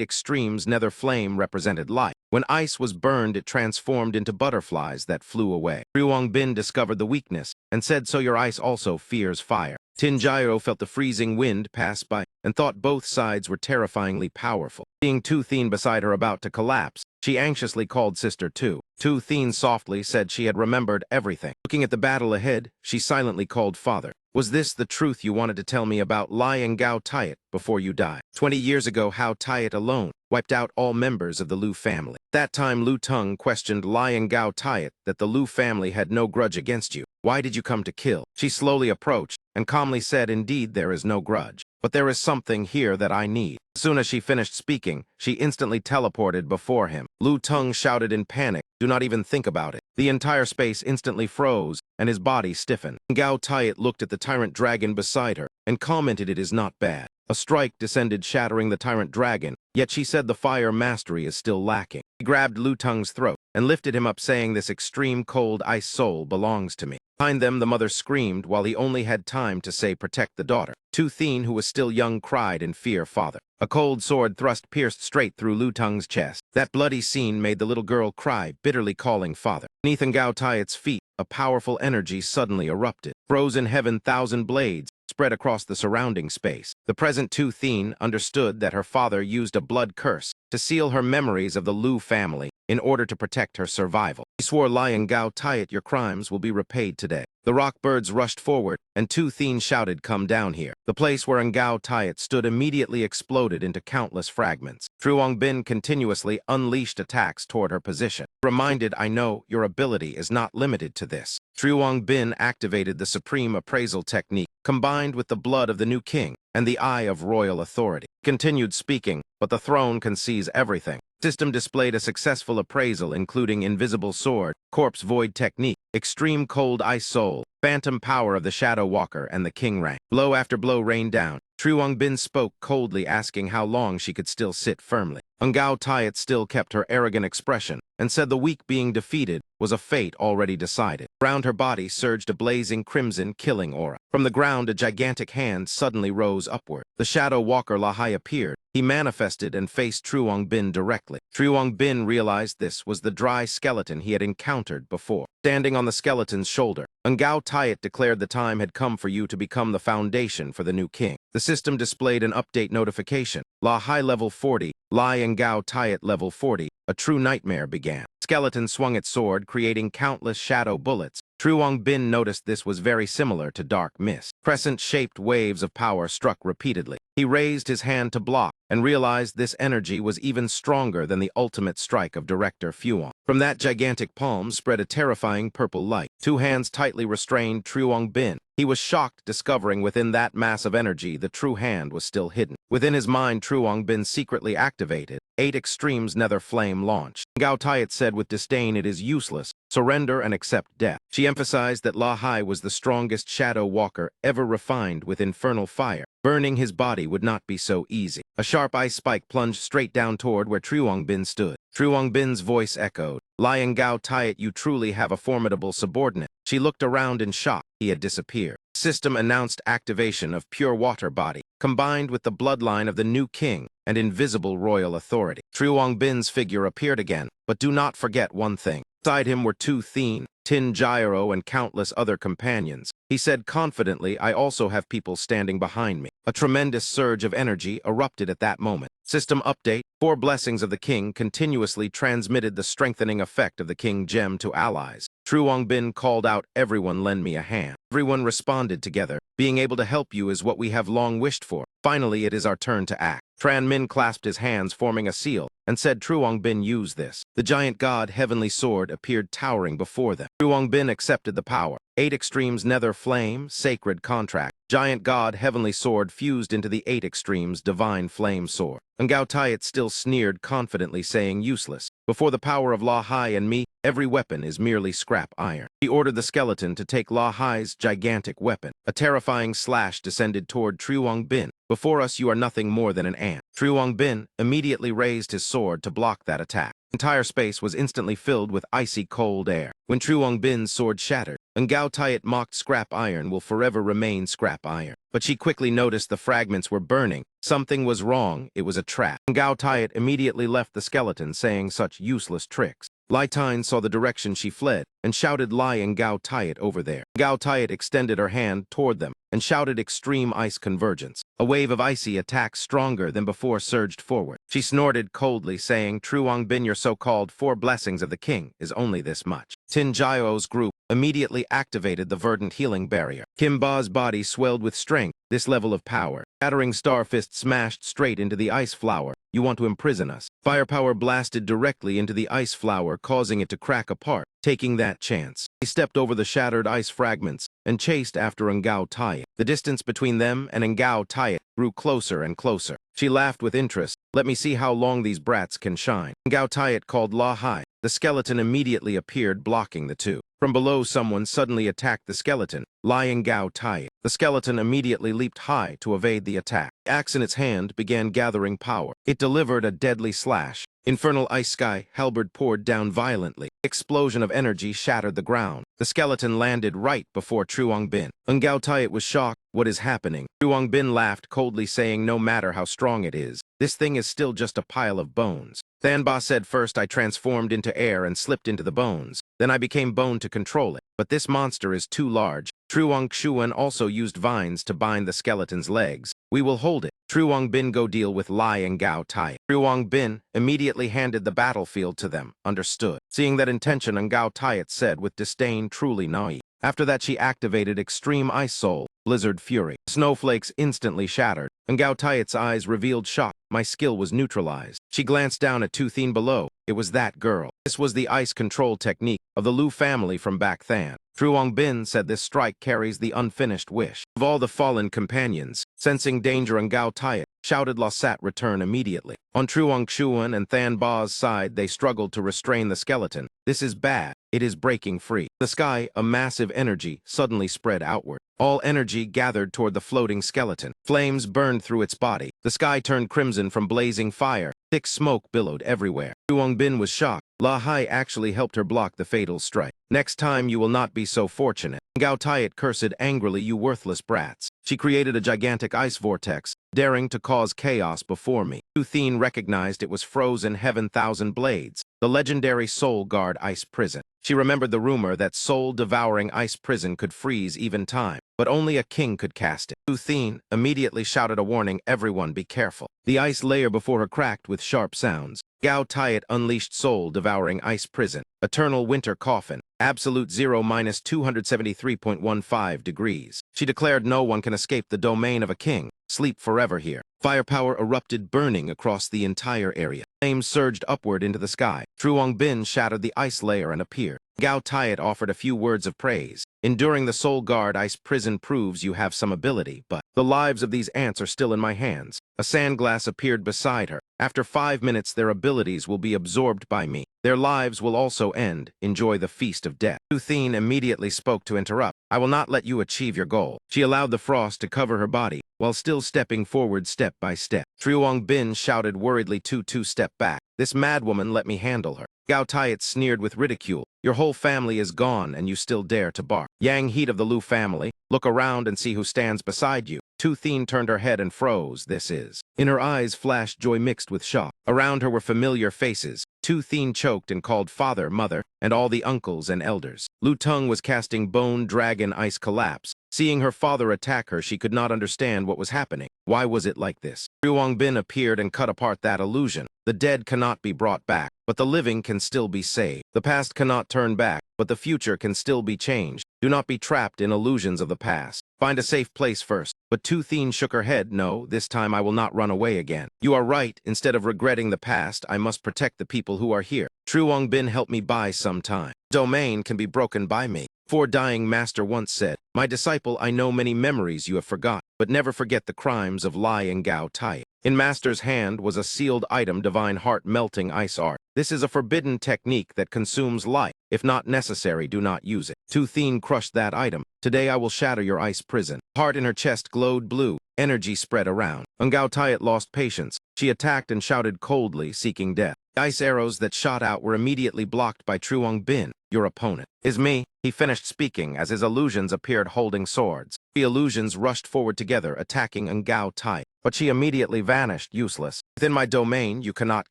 extremes nether flame represented life. When ice was burned, it transformed into butterflies that flew away. True Bin discovered the weakness and said, so your ice also fears fire. Tinjiro felt the freezing wind pass by and thought both sides were terrifyingly powerful. Seeing Tu Thien beside her about to collapse, she anxiously called Sister Tu. Tu Thien softly said she had remembered everything. Looking at the battle ahead, she silently called Father. Was this the truth you wanted to tell me about Lai and Gao Tiat before you died? 20 years ago, Hao Tiat alone wiped out all members of the Lu family. That time, Lu Tung questioned Lai and Gao Tiat that the Lu family had no grudge against you. Why did you come to kill? She slowly approached and calmly said, indeed, there is no grudge. But there is something here that I need. As soon as she finished speaking, she instantly teleported before him. Lu Tung shouted in panic, do not even think about it. The entire space instantly froze, and his body stiffened. Gao Tiat looked at the tyrant dragon beside her and commented, it is not bad. A strike descended, shattering the tyrant dragon, yet she said the fire mastery is still lacking. He grabbed Lu Tung's throat and lifted him up, saying, this extreme cold ice soul belongs to me. Behind them, the mother screamed while he only had time to say, protect the daughter. Tu Thien, who was still young, cried in fear, father. A cold sword thrust pierced straight through Lu Tung's chest. That bloody scene made the little girl cry, bitterly calling father. Beneath Ngao Tiat's feet, a powerful energy suddenly erupted. Frozen heaven, 1,000 blades spread across the surrounding space. The present Tu Thien understood that her father used a blood curse to seal her memories of the Lu family in order to protect her survival. He swore, Lai and Gao Tiat, your crimes will be repaid today. The rock birds rushed forward, and Tu Thien shouted, come down here. The place where Ngao Tiat stood immediately exploded into countless fragments. True Bin continuously unleashed attacks toward her position. Reminded, I know your ability is not limited to this. True Bin activated the supreme appraisal technique, combined with the blood of the new king and the eye of royal authority. Continued speaking, but the throne can seize everything. System displayed a successful appraisal, including invisible sword, corpse void technique, extreme cold ice soul, phantom power of the shadow walker, and the king rank. Blow after blow rained down. True Bin spoke coldly, asking how long she could still sit firmly. Ngao Tiat still kept her arrogant expression and said the weak being defeated was a fate already decided. Around her body surged a blazing crimson killing aura. From the ground, a gigantic hand suddenly rose upward. The shadow walker Lahai appeared. He manifested and faced True Bin directly. True Bin realized this was the dry skeleton he had encountered before. Standing on the skeleton's shoulder, Ngao Tiat declared the time had come for you to become the foundation for the new king. The system displayed an update notification. Lahai level 40, Lai and Gao Tiat level 40. A true nightmare began. Skeleton swung its sword, creating countless shadow bullets. True Bin noticed this was very similar to dark mist. Crescent-shaped waves of power struck repeatedly. He raised his hand to block and realized this energy was even stronger than the ultimate strike of Director Fuon. From that gigantic palm spread a terrifying purple light. Two hands tightly restrained Truong Bin. He was shocked discovering within that mass of energy the true hand was still hidden. Within his mind, Truong Bin secretly activated 8 extremes nether flame launched. Gao Tiat said with disdain, "It is useless. Surrender and accept death." She emphasized that La Hai was the strongest shadow walker ever refined with infernal fire. Burning his body would not be so easy. A sharp ice spike plunged straight down toward where Truong Bin stood. Truong Bin's voice echoed, "Lion Gao Tiat, you truly have a formidable subordinate." She looked around in shock. He had disappeared. System announced activation of pure water body, combined with the bloodline of the new king and invisible royal authority. Truong Bin's figure appeared again, but do not forget one thing. Beside him were two Thien, Tin Gyro, and countless other companions. He said confidently, "I also have people standing behind me." A tremendous surge of energy erupted at that moment. System update: 4 blessings of the king continuously transmitted the strengthening effect of the king gem to allies. Truong Bin called out, "Everyone lend me a hand." Everyone responded together. "Being able to help you is what we have long wished for. Finally, it is our turn to act." Tran Min clasped his hands, forming a seal, and said, "Truong Bin, use this." The giant god heavenly sword appeared towering before them. Truong Bin accepted the power. 8 extremes nether flame, sacred contract. Giant god heavenly sword fused into the 8 extremes divine flame sword. And Gao Tiat still sneered confidently, saying, "Useless. Before the power of La Hai and me, every weapon is merely scrap iron." He ordered the skeleton to take La Hai's gigantic weapon. A terrifying slash descended toward Truong Bin. "Before us, you are nothing more than an ant." Truong Bin immediately raised his sword to block that attack. The entire space was instantly filled with icy cold air. When Truong Bin's sword shattered, and Gao Tiat mocked, "Scrap iron will forever remain scrap iron." But she quickly noticed the fragments were burning. Something was wrong. It was a trap. Gao Tiat immediately left the skeleton, saying, "Such useless tricks." Lai Tine saw the direction she fled and shouted, "Lai and Gao Tiat over there." Gao Tiat extended her hand toward them and shouted, "Extreme ice convergence." A wave of icy attacks stronger than before surged forward. She snorted coldly, saying, "Truong Bin, your so-called 4 blessings of the king is only this much." Tin Jio's group immediately activated the verdant healing barrier. Kim Ba's body swelled with strength. This level of power. Shattering star fist smashed straight into the ice flower. "You want to imprison us?" Firepower blasted directly into the ice flower, causing it to crack apart. Taking that chance, he stepped over the shattered ice fragments and chased after Ngao Tiat. The distance between them and Ngao Tiat grew closer and closer. She laughed with interest. "Let me see how long these brats can shine." Ngao Tiat called La Hai. The skeleton immediately appeared, blocking the two. From below, someone suddenly attacked the skeleton, lying Gao Tiat. The skeleton immediately leaped high to evade the attack. The axe in its hand began gathering power. It delivered a deadly slash. Infernal ice sky halberd poured down violently. Explosion of energy shattered the ground. The skeleton landed right before Truong Bin. Ngao Tiat was shocked. "What is happening?" Truong Bin laughed coldly, saying, "No matter how strong it is, this thing is still just a pile of bones." Thanba said, "First I transformed into air and slipped into the bones. Then I became bone to control it. But this monster is too large." Truong Xuan also used vines to bind the skeleton's legs. "We will hold it." Truong Bin go deal with Lai and Gao Tiat. Truong Bin immediately handed the battlefield to them. Understood. Seeing that intention, Ngao Tiat said with disdain, "Truly naive." After that, she activated Extreme Ice Soul, Blizzard Fury. Snowflakes instantly shattered, and Gao Tiat's eyes revealed shock. My skill was neutralized. She glanced down at Tu Thien below. It was that girl. This was the ice control technique of the Lu family from back then. Truong Bin said this strike carries the unfinished wish of all the fallen companions. Sensing danger, Ngao Tiat shouted, "Lasat, return immediately." On Truong Xuan and Than Ba's side, they struggled to restrain the skeleton. "This is bad. It is breaking free." In the sky, a massive energy suddenly spread outward. All energy gathered toward the floating skeleton. Flames burned through its body. The sky turned crimson from blazing fire. Thick smoke billowed everywhere. Truong Bin was shocked. La Hai actually helped her block the fatal strike. "Next time you will not be so fortunate." Gao Tiat cursed angrily, "You worthless brats." She created a gigantic ice vortex, daring to cause chaos before me. Tu Thien recognized it was Frozen Heaven Thousand Blades, the legendary Soul Guard ice prison. She remembered the rumor that soul-devouring ice prison could freeze even time, but only a king could cast it. Tu Thien immediately shouted a warning, "Everyone be careful." The ice layer before her cracked with sharp sounds. Gao Tiat unleashed soul-devouring ice prison. eternal winter coffin, absolute 0 minus 273.15 degrees. She declared no one can escape the domain of a king. Sleep forever here. Firepower erupted, burning across the entire area. Flames surged upward into the sky. Truong Bin shattered the ice layer and appeared. Gao Tiat offered a few words of praise. Enduring the Soul Guard ice prison proves you have some ability, but the lives of these ants are still in my hands. A sandglass appeared beside her. After 5 minutes, their abilities will be absorbed by me. Their lives will also end. Enjoy the feast of death. Thine immediately spoke to interrupt. I will not let you achieve your goal. She allowed the frost to cover her body, while still stepping forward step by step. Truong Bin shouted worriedly, step back. This madwoman, let me handle her. Gao Tiat sneered with ridicule. Your whole family is gone and you still dare to bark. Yang Heat of the Lu family, look around and see who stands beside you. Thine turned her head and froze. This is. In her eyes flashed joy mixed with shock. Around her were familiar faces. Thine choked and called father, mother, and all the uncles and elders. Lu Tung was casting Bone Dragon Ice Collapse. Seeing her father attack her, she could not understand what was happening. Why was it like this? Truong Bin appeared and cut apart that illusion. The dead cannot be brought back, but the living can still be saved. The past cannot turn back, but the future can still be changed. Do not be trapped in illusions of the past. Find a safe place first. But Thine shook her head. No, this time I will not run away again. You are right. Instead of regretting the past, I must protect the people who are here. Truong Bin, help me buy some time. Domain can be broken by me. For dying master once said, my disciple, I know many memories you have forgot, but never forget the crimes of Lai and Gao Tai. In master's hand was a sealed item, divine heart melting ice art. This is a forbidden technique that consumes life. If not necessary, do not use it. Thine crushed that item. Today I will shatter your ice prison. Heart in her chest glowed blue. Energy spread around. Gao Tiat lost patience. She attacked and shouted coldly, seeking death. Ice arrows that shot out were immediately blocked by Truong Bin. Your opponent is me. He finished speaking as his illusions appeared holding swords. The illusions rushed forward together, attacking Gao Tai. But she immediately vanished, useless. Within my domain, you cannot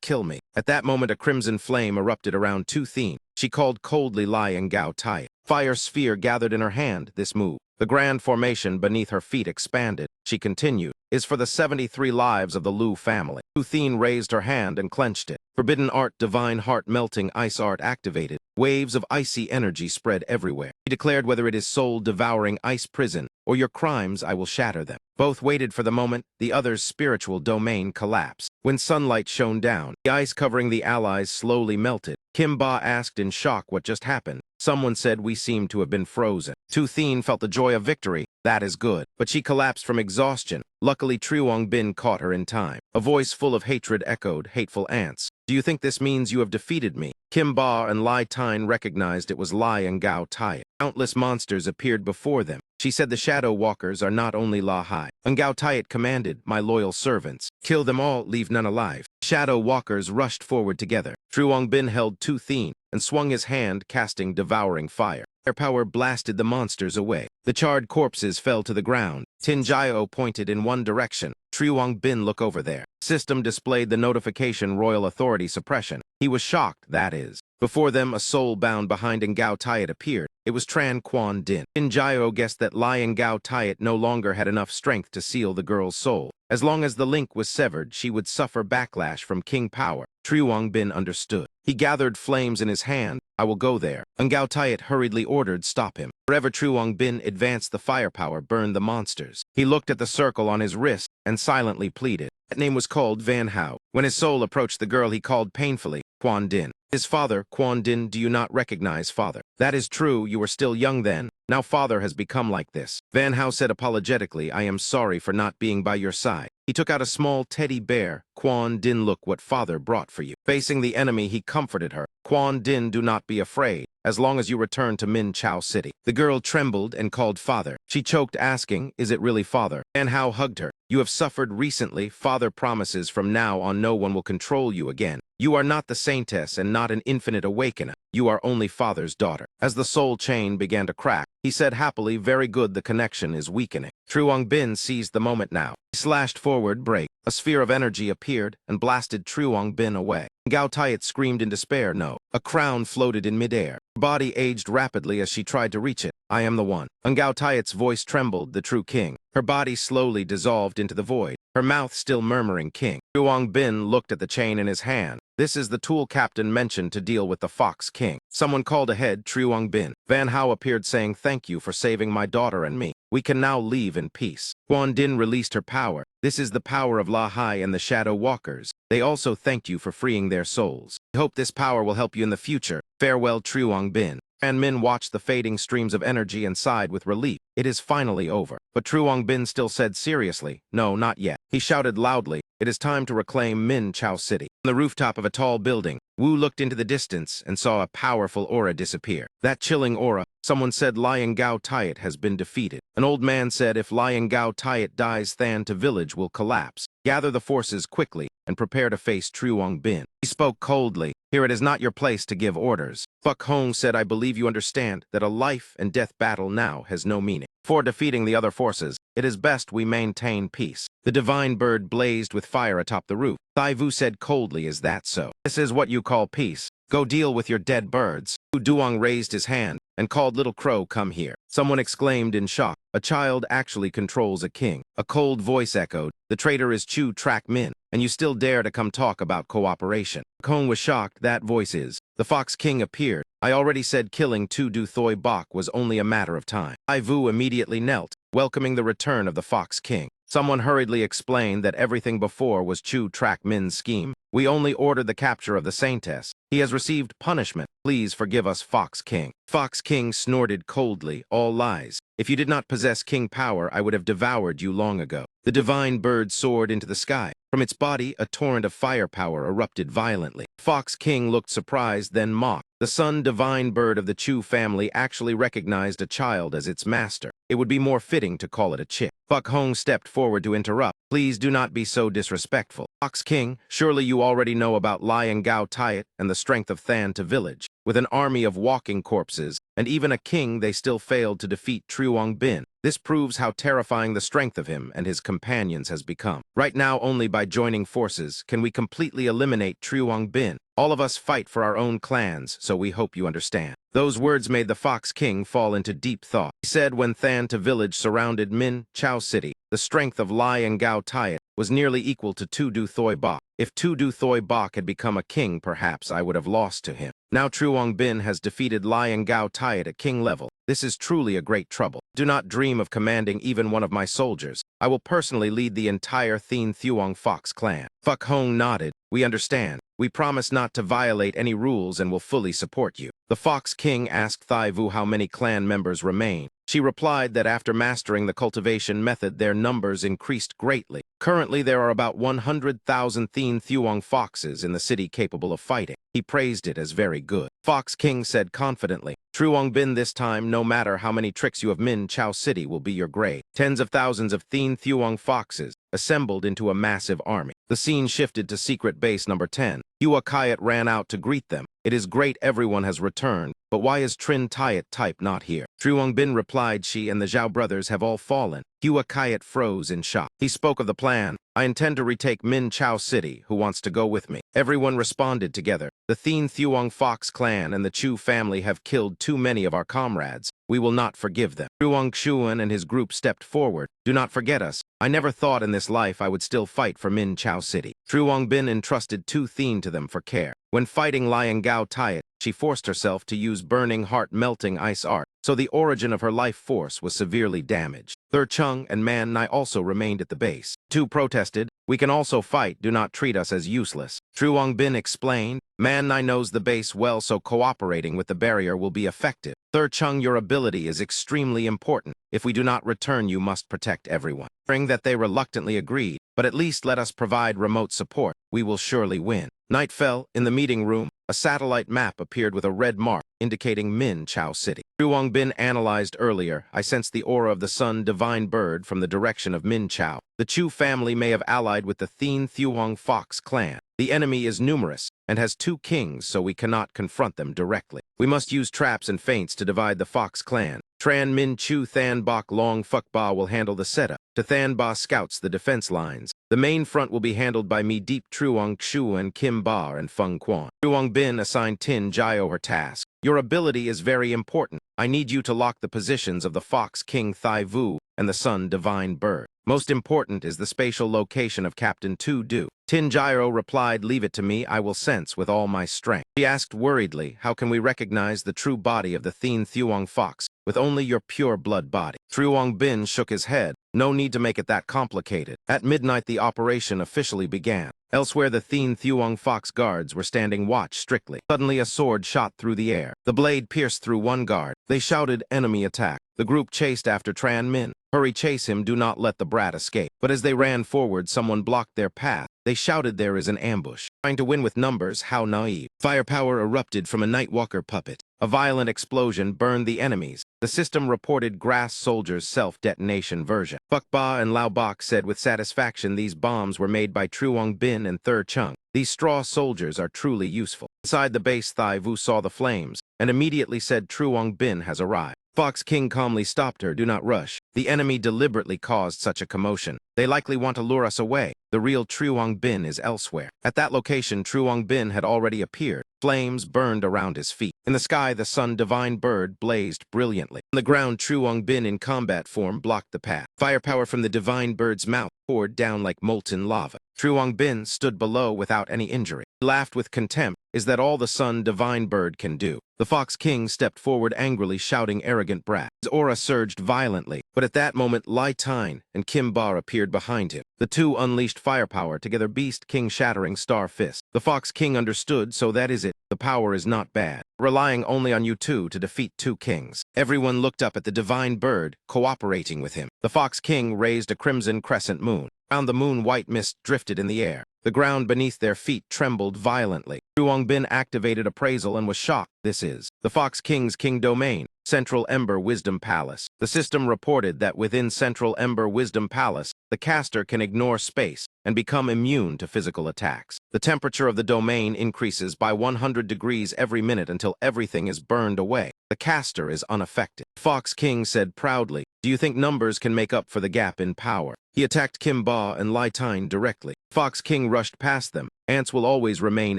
kill me. At that moment, a crimson flame erupted around Thine. She called coldly Lai and Gao Tai. Fire sphere gathered in her hand. This move. The grand formation beneath her feet expanded. She continued, is for the 73 lives of the Lu family. Thine raised her hand and clenched it. Forbidden art, divine heart melting ice art activated. Waves of icy energy spread everywhere. He declared, whether it is soul devouring ice prison or your crimes, I will shatter them. Both waited for the moment the other's spiritual domain collapsed. When sunlight shone down, the ice covering the allies slowly melted. Kim Ba asked in shock what just happened. Someone said we seem to have been frozen. Thine felt the joy of victory. That is good. But she collapsed from exhaustion. Luckily, Truong Bin caught her in time. A voice full of hatred echoed, hateful ants. Do you think this means you have defeated me? Kim Ba and Lai Tine recognized it was Lai and Gao Tai. Countless monsters appeared before them. She said the Shadow Walkers are not only La Hai. And Gao Tiat commanded, my loyal servants, kill them all, leave none alive. Shadow Walkers rushed forward together. Truong Bin held Thine and swung his hand, casting devouring fire. Their power blasted the monsters away. The charred corpses fell to the ground. Tinjio pointed in one direction. Truong Bin, look over there. System displayed the notification Royal Authority Suppression. He was shocked, that is. Before them, a soul bound behind Gao Tiat appeared. It was Tran Quan Din. Tinjio guessed that Lai and Gao Tiat no longer had enough strength to seal the girl's soul. As long as the link was severed, she would suffer backlash from King Power. Truong Bin understood. He gathered flames in his hand. I will go there. Gao Tiat hurriedly ordered, stop him. Forever Truong Bin advanced, the firepower burned the monsters. He looked at the circle on his wrist and silently pleaded. That name was called Van Hao. When his soul approached the girl, he called painfully, Quan Din. His father, Quan Din, do you not recognize father? That is true, you were still young then. Now father has become like this. Van Hao said apologetically, I am sorry for not being by your side. He took out a small teddy bear. Quan Din, look what father brought for you. Facing the enemy, he comforted her. Quan Din, do not be afraid, as long as you return to Minchow City. The girl trembled and called father. She choked, asking, is it really father? Van Hao hugged her. You have suffered recently. Father promises from now on no one will control you again. You are not the saintess and not an infinite awakener. You are only father's daughter. As the soul chain began to crack, he said happily, very good, the connection is weakening. Truong Bin seized the moment now. He slashed forward, break. A sphere of energy appeared and blasted Truong Bin away. Gao Tiat screamed in despair, no. A crown floated in midair. Her body aged rapidly as she tried to reach it. I am the one. Gao Tiat's voice trembled, the true king. Her body slowly dissolved into the void, her mouth still murmuring king. Truong Bin looked at the chain in his hand. This is the tool captain mentioned to deal with the Fox King. Someone called ahead Truong Bin. Van Hao appeared saying thank you for saving my daughter and me. We can now leave in peace. Guan Din released her power. This is the power of La Hai and the Shadow Walkers. They also thanked you for freeing their souls. I hope this power will help you in the future. Farewell, Truong Bin. And Min watched the fading streams of energy and sighed with relief. It is finally over. But Truong Bin still said seriously, no, not yet. He shouted loudly, it is time to reclaim Minchow City. On the rooftop of a tall building, Wu looked into the distance and saw a powerful aura disappear. That chilling aura, someone said Lion Gao Tiat has been defeated. An old man said if Lion Gao Tiat dies, Than to village will collapse. Gather the forces quickly and prepare to face Truong Bin. He spoke coldly. Here it is not your place to give orders. Fuck Hong said, I believe you understand that a life and death battle now has no meaning. For defeating the other forces, it is best we maintain peace. The divine bird blazed with fire atop the roof. Thai Vu said coldly, is that so? This is what you call peace. Go deal with your dead birds. Wu Duong raised his hand and called Little Crow, come here. Someone exclaimed in shock. A child actually controls a king. A cold voice echoed. The traitor is Chu Trak Min, and you still dare to come talk about cooperation. Kong was shocked. That voice is. The Fox King appeared. I already said killing Tu Du Thoi Bok was only a matter of time. Ai Vu immediately knelt, welcoming the return of the Fox King. Someone hurriedly explained that everything before was Chu Trak Min's scheme. We only ordered the capture of the Saintess. He has received punishment. Please forgive us, Fox King. Fox King snorted coldly, all lies. If you did not possess king power, I would have devoured you long ago. The divine bird soared into the sky. From its body, a torrent of firepower erupted violently. Fox King looked surprised, then mocked. The sun divine bird of the Chu family actually recognized a child as its master. It would be more fitting to call it a chick. Fuck Hong stepped forward to interrupt. Please do not be so disrespectful. Fox King, surely you already know about Lion Gao Tiat and the strength of Than to village. With an army of walking corpses, and even a king, they still failed to defeat Truong Bin. This proves how terrifying the strength of him and his companions has become. Right now, only by joining forces can we completely eliminate Truong Bin. All of us fight for our own clans, so we hope you understand. Those words made the Fox King fall into deep thought. He said when Than to village surrounded Min Chow City, the strength of Lion Gao Tiat was nearly equal to Tu Du Thoi Bok. If Tu Du Thoi Bok had become a king, perhaps I would have lost to him. Now Truong Bin has defeated Lion Gao Tiat at king level. This is truly a great trouble. Do not dream of commanding even one of my soldiers. I will personally lead the entire Thien Thuong Fox clan. Fuck Hong nodded. We understand. We promise not to violate any rules and will fully support you. The Fox King asked Thai Vu how many clan members remain. She replied that after mastering the cultivation method, their numbers increased greatly. Currently, there are about 100,000 Thien Thuong foxes in the city capable of fighting. He praised it as very good. Fox King said confidently, Truong Bin, this time, no matter how many tricks you have, Min Chow City will be your grave. Tens of thousands of Thien Thuong foxes assembled into a massive army. The scene shifted to secret base number 10. Hua Kiat ran out to greet them. It is great everyone has returned, but why is Trin Tiat type not here? Truong Bin replied she and the Zhao brothers have all fallen. Hua Kiat froze in shock. He spoke of the plan. I intend to retake Min Chow City. Who wants to go with me? Everyone responded together. The Thien Thuong Fox clan and the Chu family have killed too many of our comrades. We will not forgive them. Truong Xuan and his group stepped forward. Do not forget us. I never thought in this life I would still fight for Min Chow City. Truong Bin entrusted 2 Thien to them for care. When fighting Lion Gao Tiat, she forced herself to use burning heart-melting ice art, so the origin of her life force was severely damaged. Thur Chung and Man Nai also remained at the base. 2 protested, we can also fight, do not treat us as useless. Truong Bin explained, Man Nai knows the base well, so cooperating with the barrier will be effective. Thur Chung, your ability is extremely important. If we do not return, you must protect everyone. Hearing that they reluctantly agreed, but at least let us provide remote support. We will surely win. Night fell. In the meeting room, a satellite map appeared with a red mark indicating Min Chow City. Truong Bin analyzed earlier. I sensed the aura of the sun divine bird from the direction of Min Chow. The Chu family may have allied with the Thien Thuong Fox clan. The enemy is numerous and has 2 kings, so we cannot confront them directly. We must use traps and feints to divide the Fox clan. Tran Min Chu Than Bok Long Fuck Ba will handle the setup. To Than Ba scouts the defense lines. The main front will be handled by me Deep Truong Kshu and Kim Ba and Feng Quan. Truong Bin assigned Tin Jio her task. Your ability is very important. I need you to lock the positions of the Fox King Thai Vu and the Sun Divine Bird. Most important is the spatial location of Captain Tu Du. Tingyro replied, "Leave it to me, I will sense with all my strength." She asked worriedly, "How can we recognize the true body of the Thien Thuong Fox with only your pure blood body?" Truong Bin shook his head. "No need to make it that complicated." At midnight, the operation officially began. Elsewhere, the Thien Thuong Fox guards were standing watch strictly. Suddenly, a sword shot through the air. The blade pierced through one guard. They shouted, "Enemy attack." The group chased after Tran Min. "Hurry, chase him, do not let the brat escape." But as they ran forward, someone blocked their path. They shouted, "There is an ambush." Trying to win with numbers, how naive. Firepower erupted from a Nightwalker puppet. A violent explosion burned the enemies. The system reported Grass Soldier's self-detonation version. Fuck Ba and Lao Bok said with satisfaction these bombs were made by Truong Bin and Thur Chung. These straw soldiers are truly useful. Inside the base, Thai Vu saw the flames and immediately said, "Truong Bin has arrived." Fox King calmly stopped her. "Do not rush. The enemy deliberately caused such a commotion. They likely want to lure us away. The real Truong Bin is elsewhere." At that location, Truong Bin had already appeared. Flames burned around his feet. In the sky, the sun divine bird blazed brilliantly. On the ground, Truong Bin in combat form blocked the path. Firepower from the divine bird's mouth poured down like molten lava. Truong Bin stood below without any injury. He laughed with contempt. "Is that all the sun divine bird can do?" The Fox King stepped forward angrily, shouting, "Arrogant brat." His aura surged violently, but at that moment, Lai Tine and Kim Ba appeared behind him. The two unleashed firepower, together Beast King shattering Star Fist. The Fox King understood, so that is it. The power is not bad. Relying only on you two to defeat two kings. Everyone looked up at the divine bird, cooperating with him. The Fox King raised a crimson crescent moon. Around the moon, white mist drifted in the air. The ground beneath their feet trembled violently. Truong Bin activated Appraisal and was shocked. This is the Fox King's king domain, Central Ember Wisdom Palace. The system reported that within Central Ember Wisdom Palace, the caster can ignore space and become immune to physical attacks. The temperature of the domain increases by 100 degrees every minute until everything is burned away. The caster is unaffected. Fox King said proudly, "Do you think numbers can make up for the gap in power?" He attacked Kim Ba and Lai Tine directly. Fox King rushed past them. Ants will always remain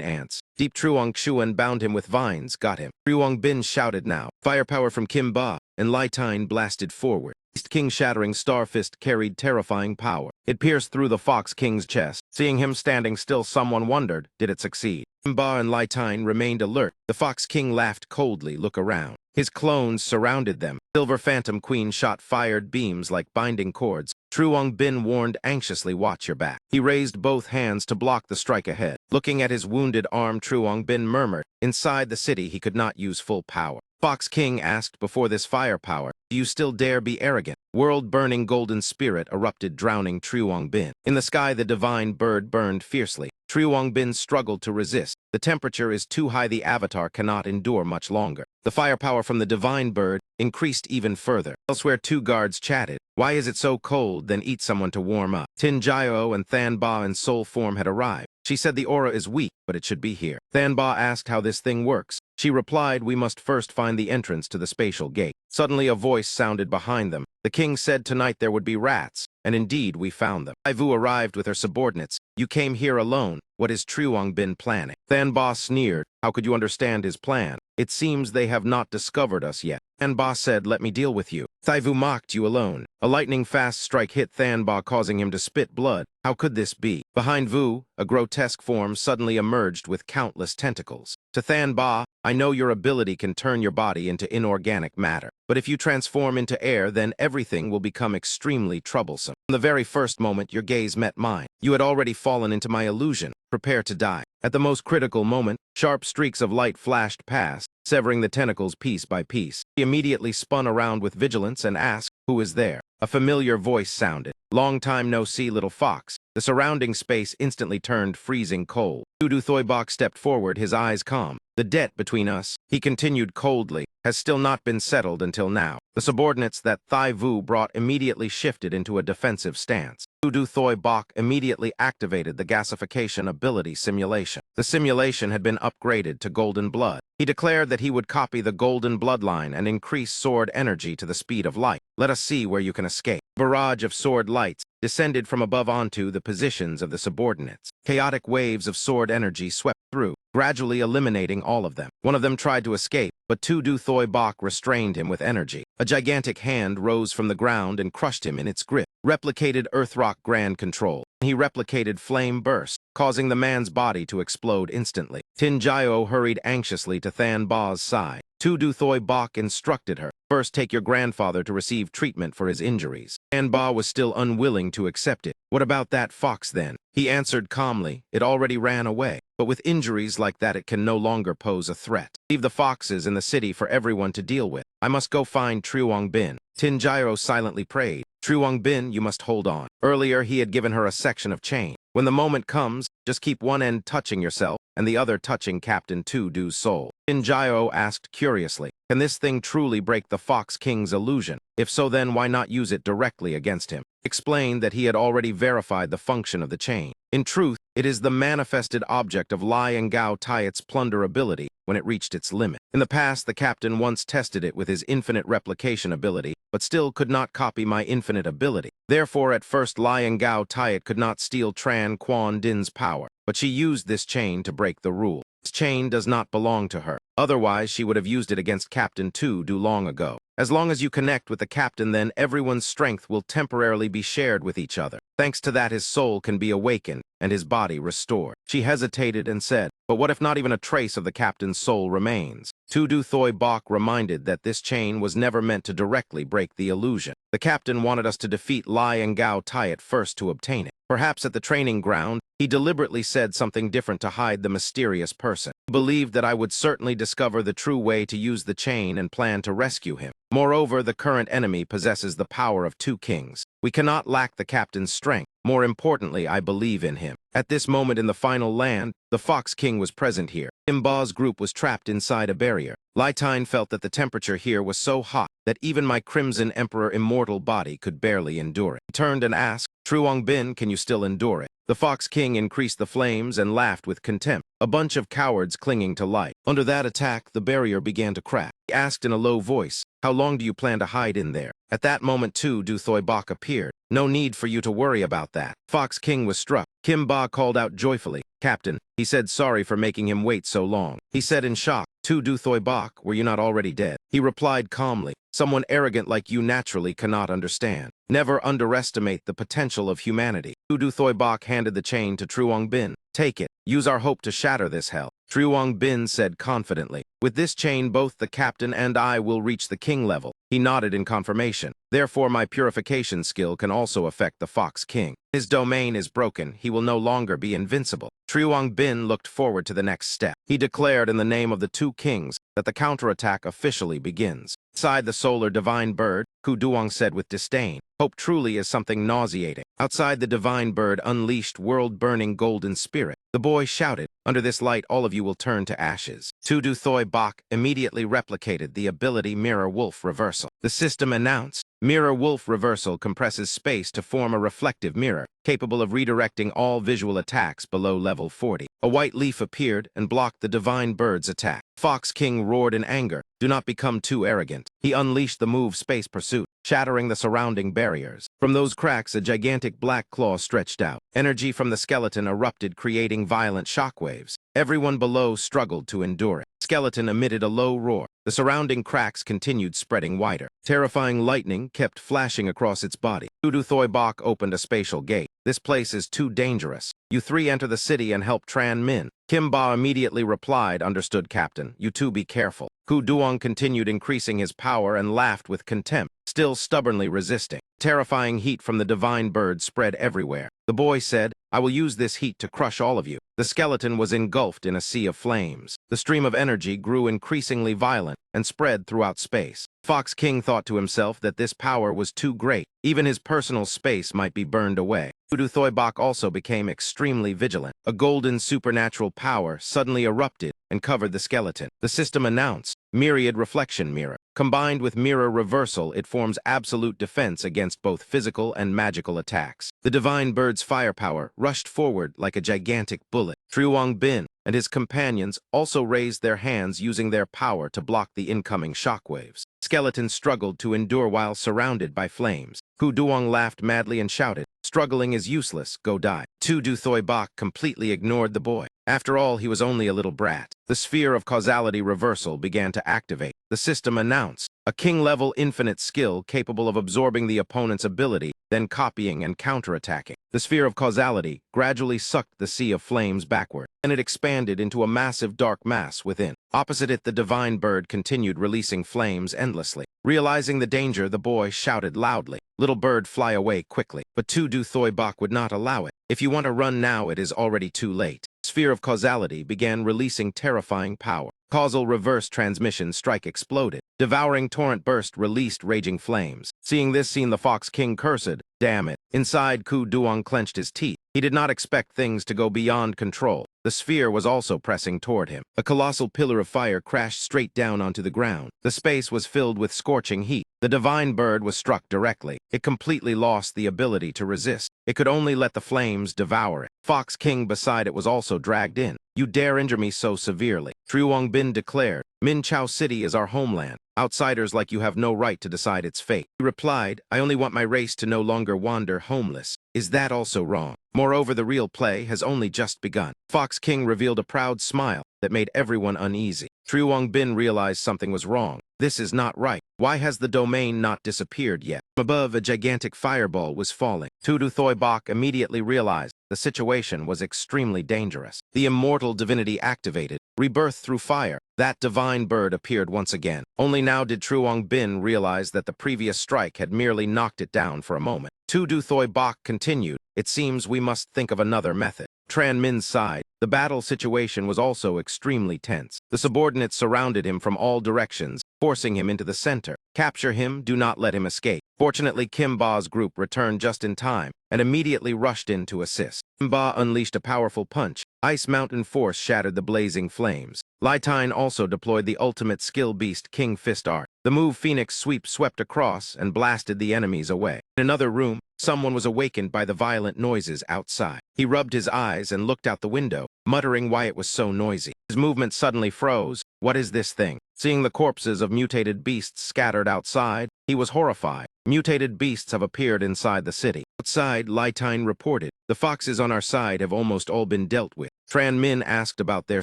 ants. Deep Truong Chuan bound him with vines, got him. Truong Bin shouted now. Firepower from Kim Ba and Lai Tine blasted forward. Beast King shattering Star Fist carried terrifying power. It pierced through the Fox King's chest. Seeing him standing still, someone wondered, did it succeed? Kim Ba and Lai Tine remained alert. The Fox King laughed coldly. "Look around." His clones surrounded them. Silver Phantom Queen shot fired beams like binding cords. Truong Bin warned anxiously, "Watch your back." He raised both hands to block the strike ahead. Looking at his wounded arm, Truong Bin murmured, "Inside the city, he could not use full power." Fox King asked, "Before this firepower, do you still dare be arrogant?" World-burning golden spirit erupted, drowning Truong Bin. In the sky, the divine bird burned fiercely. Truong Bin struggled to resist. The temperature is too high, the avatar cannot endure much longer. The firepower from the divine bird increased even further. Elsewhere, two guards chatted. "Why is it so cold? Then eat someone to warm up." Tin Jio and Than Ba in soul form had arrived. She said the aura is weak, but it should be here. Than Ba asked how this thing works. She replied, "We must first find the entrance to the spatial gate." Suddenly a voice sounded behind them. The king said tonight there would be rats, and indeed we found them. Ai Vu arrived with her subordinates. "You came here alone. What is Truong Bin planning?" Than Ba sneered. "How could you understand his plan? It seems they have not discovered us yet." Than Ba said, "Let me deal with you." Thai Vu mocked, "You alone." A lightning-fast strike hit Than Ba, causing him to spit blood. How could this be? Behind Vu, a grotesque form suddenly emerged with countless tentacles. To Than Ba, "I know your ability can turn your body into inorganic matter. But if you transform into air, then everything will become extremely troublesome." From the very first moment your gaze met mine, you had already fallen into my illusion. Prepare to die. At the most critical moment, sharp streaks of light flashed past, severing the tentacles piece by piece. He immediately spun around with vigilance and asked, "Who is there?" A familiar voice sounded. "Long time no see, little fox." The surrounding space instantly turned freezing cold. Dudu Thoibok stepped forward, his eyes calm. "The debt between us," he continued coldly, "has still not been settled until now." The subordinates that Thai Vu brought immediately shifted into a defensive stance. Dudu Thoibok immediately activated the gasification ability simulation. The simulation had been upgraded to golden blood. He declared that he would copy the golden bloodline and increase sword energy to the speed of light. "Let us see where you can escape." A barrage of sword lights descended from above onto the positions of the subordinates. Chaotic waves of sword energy swept through, gradually eliminating all of them. One of them tried to escape, but Tudu Thoibok restrained him with energy. A gigantic hand rose from the ground and crushed him in its grip. replicated Earthrock Grand Control. He replicated Flame Burst, causing the man's body to explode instantly. Tinjayo hurried anxiously to Than Ba's side. Tu Thoi Bok instructed her, "First take your grandfather to receive treatment for his injuries." Than Ba was still unwilling to accept it. "What about that fox then?" He answered calmly, "It already ran away. But with injuries like that it can no longer pose a threat. Leave the foxes in the city for everyone to deal with. I must go find Truong Bin." Tinjayo silently prayed. "Truong Bin, you must hold on." Earlier he had given her a section of chain. "When the moment comes, just keep one end touching yourself and the other touching Captain Tudu's soul." Tinjayo asked curiously, "Can this thing truly break the Fox King's illusion? If so, then why not use it directly against him?" Explained that he had already verified the function of the chain. In truth, it is the manifested object of Lai and Gao Taiet's plunder ability when it reached its limit. In the past, the captain once tested it with his infinite replication ability, but still could not copy my infinite ability. Therefore, at first, Lai and Gao Taiet could not steal Tran Quan Din's power, but she used this chain to break the rule. This chain does not belong to her. Otherwise, she would have used it against Captain Tudu long ago. As long as you connect with the captain, then everyone's strength will temporarily be shared with each other. Thanks to that, his soul can be awakened and his body restored. She hesitated and said, "But what if not even a trace of the captain's soul remains?" Tudu Thoi Bok reminded that this chain was never meant to directly break the illusion. The captain wanted us to defeat Lai and Gao Taiet first to obtain it. Perhaps at the training ground, he deliberately said something different to hide the mysterious person. He believed that I would certainly discover the true way to use the chain and plan to rescue him. Moreover, the current enemy possesses the power of 2 kings. We cannot lack the captain's strength. More importantly, I believe in him. At this moment in the final land, the Fox King was present here. Imba's group was trapped inside a barrier. Laitine felt that the temperature here was so hot that even my Crimson Emperor immortal body could barely endure it. He turned and asked, "Truong Bin, can you still endure it?" The Fox King increased the flames and laughed with contempt. A bunch of cowards clinging to life. Under that attack, the barrier began to crack. He asked in a low voice, "How long do you plan to hide in there?" At that moment, too, Du Thoi Bok appeared. "No need for you to worry about that." Fox King was struck. Kim Ba called out joyfully, "Captain," he said, "sorry for making him wait so long." He said in shock, "Tu Du Thoi Bok, were you not already dead?" He replied calmly, "Someone arrogant like you naturally cannot understand. Never underestimate the potential of humanity." Tu Du Thoi Bok handed the chain to Truong Bin. "Take it. Use our hope to shatter this hell." Truong Bin said confidently, "With this chain, both the captain and I will reach the king level." He nodded in confirmation. "Therefore, my purification skill can also affect the Fox King. His domain is broken. He will no longer be invincible." Truong Bin looked forward to the next step. He declared in the name of the 2 kings that the counterattack officially begins. Inside the solar divine bird, Ku Duong said with disdain, "Hope truly is something nauseating." Outside the divine bird unleashed world-burning golden spirit. The boy shouted, "Under this light, all of you will turn to ashes." Tudu Thoi Bok immediately replicated the ability Mirror Wolf Reversal. The system announced, "Mirror Wolf Reversal compresses space to form a reflective mirror, capable of redirecting all visual attacks below level 40. A white leaf appeared and blocked the divine bird's attack. Fox King roared in anger, "Do not become too arrogant." He unleashed the move Space Pursuit, shattering the surrounding barriers. From those cracks, a gigantic black claw stretched out. Energy from the skeleton erupted, creating violent shockwaves. Everyone below struggled to endure it. Skeleton emitted a low roar. The surrounding cracks continued spreading wider. Terrifying lightning kept flashing across its body. Tudu Thoi Bok opened a spatial gate. "This place is too dangerous. You 3 enter the city and help Tran Min." Kim Ba immediately replied, "Understood, Captain. You 2 be careful." Ku Duong continued increasing his power and laughed with contempt, still stubbornly resisting. Terrifying heat from the divine bird spread everywhere. The boy said, "I will use this heat to crush all of you." The skeleton was engulfed in a sea of flames. The stream of energy grew increasingly violent and spread throughout space. Fox King thought to himself that this power was too great. Even his personal space might be burned away. Tudu Thoi Bok also became extremely vigilant. A golden supernatural power suddenly erupted and covered the skeleton. The system announced, "Myriad Reflection Mirror." Combined with Mirror Reversal, it forms absolute defense against both physical and magical attacks. The divine bird's firepower rushed forward like a gigantic bullet. Truong Bin and his companions also raised their hands using their power to block the incoming shockwaves. Skeleton struggled to endure while surrounded by flames. Ku Duong laughed madly and shouted, "Struggling is useless, go die." Tu Du Thoi Bok completely ignored the boy. After all, he was only a little brat. The sphere of causality reversal began to activate. The system announced, "A king-level infinite skill capable of absorbing the opponent's ability then copying and counterattacking. The sphere of causality gradually sucked the sea of flames backward, and it expanded into a massive dark mass within. Opposite it, the divine bird continued releasing flames endlessly. Realizing the danger, the boy shouted loudly, "Little bird, fly away quickly." But Tu Du Thoi Bok would not allow it. "If you want to run now, it is already too late." Sphere of causality began releasing terrifying power. Causal reverse transmission strike exploded. Devouring torrent burst released raging flames. Seeing this scene, the Fox King cursed, "Damn it." Inside, Ku Duong clenched his teeth. He did not expect things to go beyond control. The sphere was also pressing toward him. A colossal pillar of fire crashed straight down onto the ground. The space was filled with scorching heat. The divine bird was struck directly. It completely lost the ability to resist. It could only let the flames devour it. Fox King beside it was also dragged in. "You dare injure me so severely." Truong Bin declared, "Minchow City is our homeland. Outsiders like you have no right to decide its fate." He replied, "I only want my race to no longer wander homeless. Is that also wrong? Moreover, the real play has only just begun." Fox King revealed a proud smile that made everyone uneasy. Truong Bin realized something was wrong. This is not right. Why has the domain not disappeared yet? From above, a gigantic fireball was falling. Tu Du Thoi Bok immediately realized the situation was extremely dangerous. The immortal divinity activated, rebirth through fire. That divine bird appeared once again. Only now did Truong Bin realize that the previous strike had merely knocked it down for a moment. Tu Du Thoi Bok continued, "It seems we must think of another method." Tran Min's side, the battle situation was also extremely tense. The subordinates surrounded him from all directions, forcing him into the center. "Capture him, do not let him escape." Fortunately, Kim Ba's group returned just in time and immediately rushed in to assist. Kim Ba unleashed a powerful punch. Ice Mountain Force shattered the blazing flames. Lai Tine also deployed the ultimate skill beast King Fist Art. The move Phoenix Sweep swept across and blasted the enemies away. In another room, someone was awakened by the violent noises outside. He rubbed his eyes and looked out the window, muttering why it was so noisy. His movement suddenly froze. "What is this thing?" Seeing the corpses of mutated beasts scattered outside, he was horrified. Mutated beasts have appeared inside the city. Outside, Lai Tine reported, "The foxes on our side have almost all been dealt with." Tran Min asked about their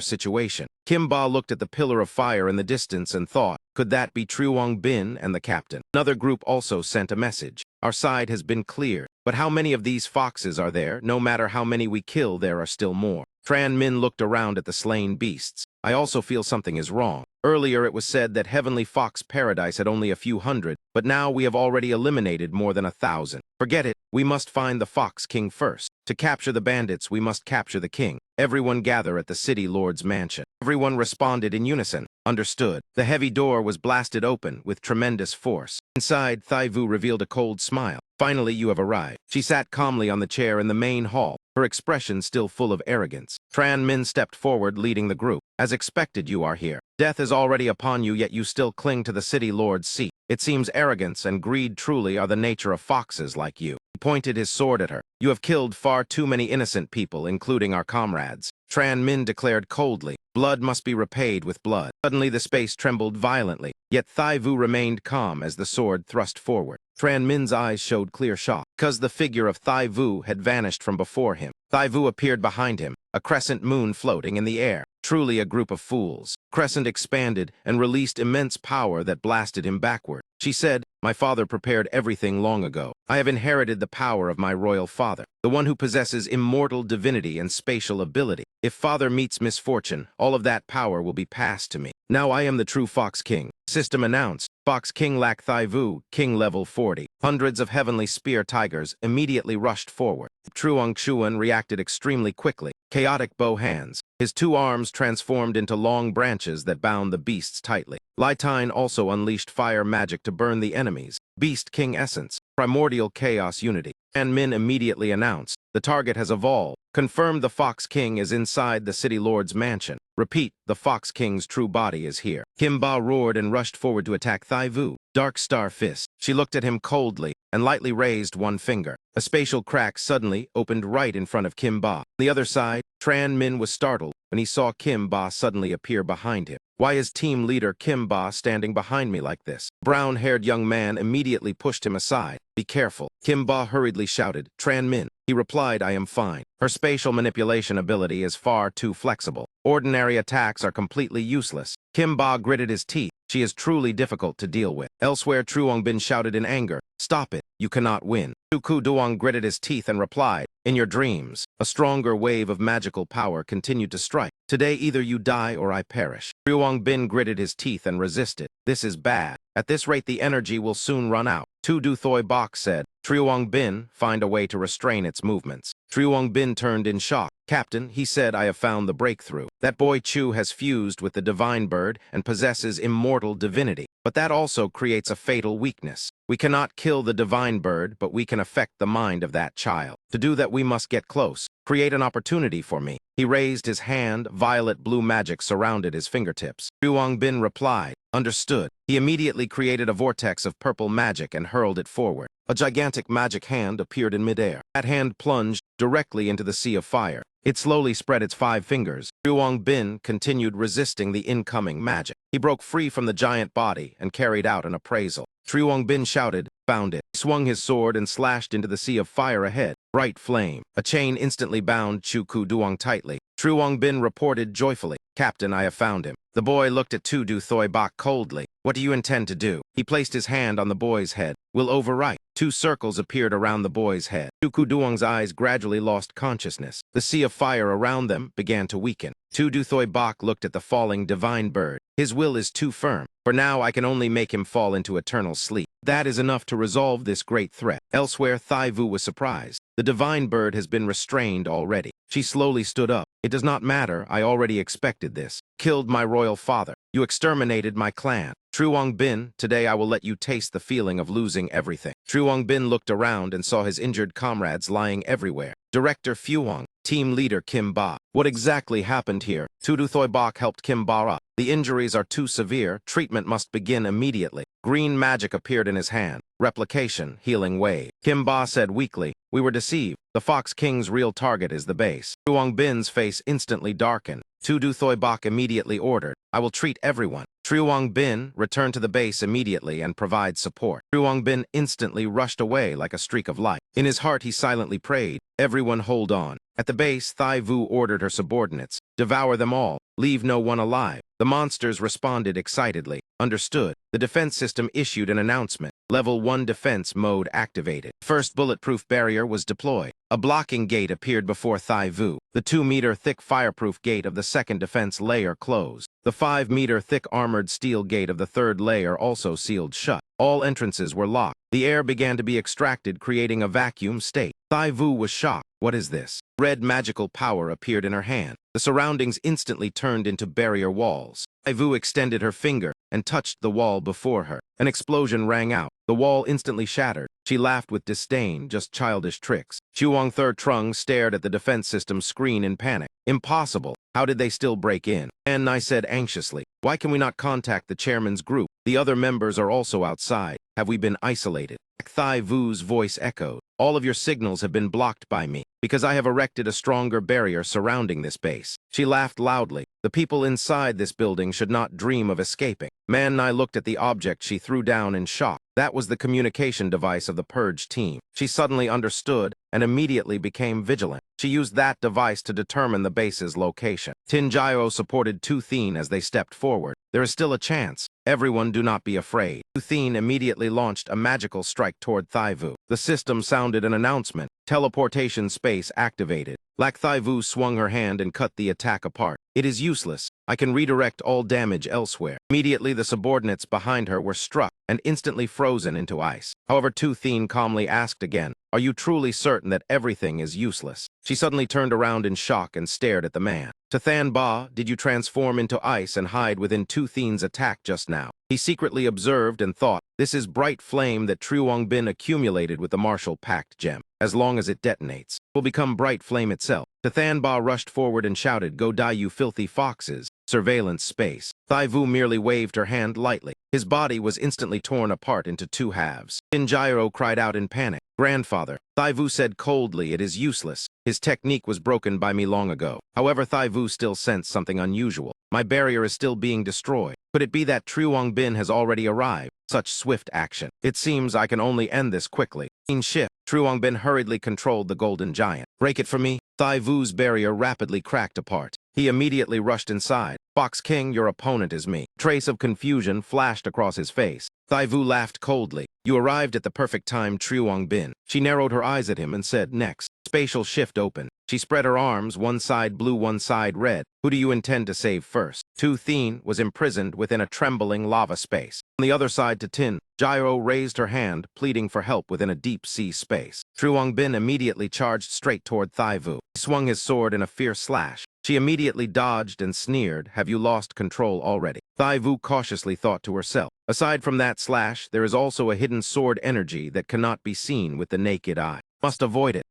situation. Kim Ba looked at the pillar of fire in the distance and thought, could that be Truong Bin and the captain? Another group also sent a message. "Our side has been cleared. But how many of these foxes are there? No matter how many we kill, there are still more." Tran Min looked around at the slain beasts. "I also feel something is wrong. Earlier it was said that Heavenly Fox Paradise had only a few hundred, but now we have already eliminated more than 1,000. Forget it, we must find the Fox King first. To capture the bandits, we must capture the king. Everyone gather at the city lord's mansion." Everyone responded in unison. "Understood." The heavy door was blasted open with tremendous force. Inside, Thai Vu revealed a cold smile. "Finally, you have arrived." She sat calmly on the chair in the main hall, her expression still full of arrogance. Tran Min stepped forward, leading the group. "As expected, you are here. Death is already upon you, yet you still cling to the city lord's seat. It seems arrogance and greed truly are the nature of foxes like you." He pointed his sword at her. "You have killed far too many innocent people, including our comrades." Tran Min declared coldly, "Blood must be repaid with blood." Suddenly the space trembled violently, yet Thai Vu remained calm as the sword thrust forward. Tran Min's eyes showed clear shock, because the figure of Thai Vu had vanished from before him. Thai Vu appeared behind him, a crescent moon floating in the air. Truly a group of fools. Crescent expanded and released immense power that blasted him backward. She said, "My father prepared everything long ago. I have inherited the power of my royal father, the one who possesses immortal divinity and spatial ability. If father meets misfortune, all of that power will be passed to me. Now I am the true Fox King." System announced, "Fox King Lak Thai Vu, King level 40. Hundreds of heavenly spear tigers immediately rushed forward. Truong Chuan reacted extremely quickly. Chaotic bow hands. His two arms transformed into long branches that bound the beasts tightly. Lai Tine also unleashed fire magic to burn the enemies. Beast King Essence. Primordial Chaos Unity. Tran Min immediately announced, "The target has evolved. Confirmed the Fox King is inside the City Lord's mansion. Repeat, the Fox King's true body is here." Kim Ba roared and rushed forward to attack Thai Vu. Dark Star Fist. She looked at him coldly and lightly raised one finger. A spatial crack suddenly opened right in front of Kim Ba. On the other side, Tran Min was startled when he saw Kim Ba suddenly appear behind him. "Why is team leader Kim Ba standing behind me like this?" Brown-haired young man immediately pushed him aside. "Be careful." Kim Ba hurriedly shouted, "Tran Min." He replied, "I am fine." Her spatial manipulation ability is far too flexible. Ordinary attacks are completely useless. Kim Ba gritted his teeth. She is truly difficult to deal with. Elsewhere, Truong Bin shouted in anger, "Stop it. You cannot win." Chuku Duong gritted his teeth and replied, "In your dreams." A stronger wave of magical power continued to strike. "Today either you die or I perish." Ryuong Bin gritted his teeth and resisted. "This is bad. At this rate the energy will soon run out." Tu Du Thoi Bok said. Ryuong Bin, find a way to restrain its movements. Ryuong Bin turned in shock. "Captain," he said, "I have found the breakthrough. That boy Chu has fused with the divine bird and possesses immortal divinity. But that also creates a fatal weakness. We cannot kill the divine bird, but we can affect the mind of that child. To do that we must get close. Create an opportunity for me." He raised his hand. Violet-blue magic surrounded his fingertips. Ryuong Bin replied, "Understood." He immediately created a vortex of purple magic and hurled it forward. A gigantic magic hand appeared in midair. That hand plunged directly into the sea of fire. It slowly spread its 5 fingers. Ryuong Bin continued resisting the incoming magic. He broke free from the giant body and carried out an appraisal. Ryuong Bin shouted, "Found it." He swung his sword and slashed into the sea of fire ahead. Bright flame. A chain instantly bound Chuku Duong tightly. Ryuong Bin reported joyfully, "Captain, I have found him." The boy looked at Tu Du Thoi Bok coldly. "What do you intend to do?" He placed his hand on the boy's head. "Will overwrite." 2 circles appeared around the boy's head. Chuku Duong's eyes gradually lost consciousness. The sea of fire around them began to weaken. Tu Du Thoi Bok looked at the falling divine bird. "His will is too firm. For now, I can only make him fall into eternal sleep. That is enough to resolve this great threat." Elsewhere, Thai Vu was surprised. "The divine bird has been restrained already." She slowly stood up. "It does not matter. I already expected this. Killed my royal father. You exterminated my clan. Ryuong Bin, today I will let you taste the feeling of losing everything." Ryuong Bin looked around and saw his injured comrades lying everywhere. Director Fuong, team leader Kim Ba. "What exactly happened here?" Tu Du Thoi Bok helped Kim Ba up. "The injuries are too severe. Treatment must begin immediately." Green magic appeared in his hand. "Replication, healing wave." Kim Ba said weakly, "We were deceived. The Fox King's real target is the base." Ryuong Bin's face instantly darkened. Tu Du Thoi Bok immediately ordered, "I will treat everyone." Ryuong Bin, return to the base immediately and provide support. Ryuong Bin instantly rushed away like a streak of light. In his heart he silently prayed, "Everyone hold on." At the base, Thai Vu ordered her subordinates, "Devour them all. Leave no one alive." The monsters responded excitedly. "Understood." The defense system issued an announcement. Level 1 defense mode activated. First bulletproof barrier was deployed. A blocking gate appeared before Thai Vu. The 2-meter-thick fireproof gate of the second defense layer closed. The 5-meter-thick armored steel gate of the third layer also sealed shut. All entrances were locked. The air began to be extracted, creating a vacuum state. Thai Vu was shocked. "What is this?" Red magical power appeared in her hand. The surroundings instantly turned into barrier walls. Thai Vu extended her finger and touched the wall before her. An explosion rang out. The wall instantly shattered. She laughed with disdain, just childish tricks. Chuang Thur Trung stared at the defense system screen in panic. "Impossible. How did they still break in?" And I said anxiously, "Why can we not contact the chairman's group? The other members are also outside. Have we been isolated?" Thai Vu's voice echoed, "All of your signals have been blocked by me, because I have erected a stronger barrier surrounding this base." She laughed loudly. "The people inside this building should not dream of escaping." Man Nai looked at the object she threw down in shock. That was the communication device of the Purge team. She suddenly understood and immediately became vigilant. She used that device to determine the base's location. Tin Jio supported Tu Thien as they stepped forward. "There is still a chance. Everyone do not be afraid." Tu Thien immediately launched a magical strike toward Thai Vu. The system sounded an announcement. Teleportation space activated. Lak Thai Vu swung her hand and cut the attack apart. "It is useless. I can redirect all damage elsewhere." Immediately the subordinates behind her were struck and instantly frozen into ice. However, Tu Thien calmly asked again, "Are you truly certain that everything is useless?" She suddenly turned around in shock and stared at the man. "To Than Ba, did you transform into ice and hide within Tu Thien's attack just now?" He secretly observed and thought, "This is bright flame that Truong Bin accumulated with the Martial Pact gem. As long as it detonates, will become bright flame itself." The Than Ba rushed forward and shouted, "Go die, you filthy foxes." Surveillance space. Thai Vu merely waved her hand lightly. His body was instantly torn apart into 2 halves. Jinjiro cried out in panic. "Grandfather." Thai Vu said coldly, "It is useless. His technique was broken by me long ago." However, Thai Vu still sensed something unusual. "My barrier is still being destroyed. Could it be that Truong Bin has already arrived? Such swift action. It seems I can only end this quickly." In shift, Truong Bin hurriedly controlled the golden giant. "Break it for me." Thai Vu's barrier rapidly cracked apart. He immediately rushed inside. "Fox King, your opponent is me." Trace of confusion flashed across his face. Thai Vu laughed coldly. You arrived at the perfect time, Bin. She narrowed her eyes at him and said, next. Spatial shift open. She spread her arms, one side blue, one side red. Who do you intend to save first? Tu Thien was imprisoned within a trembling lava space. On the other side to Tin, Gyro raised her hand, pleading for help within a deep-sea space. Bin immediately charged straight toward Thaivu. He swung his sword in a fierce slash. She immediately dodged and sneered, have you lost control already? Thaivu cautiously thought to herself. Aside from that slash, there is also a hidden sword energy that cannot be seen with the naked eye. Must avoid it.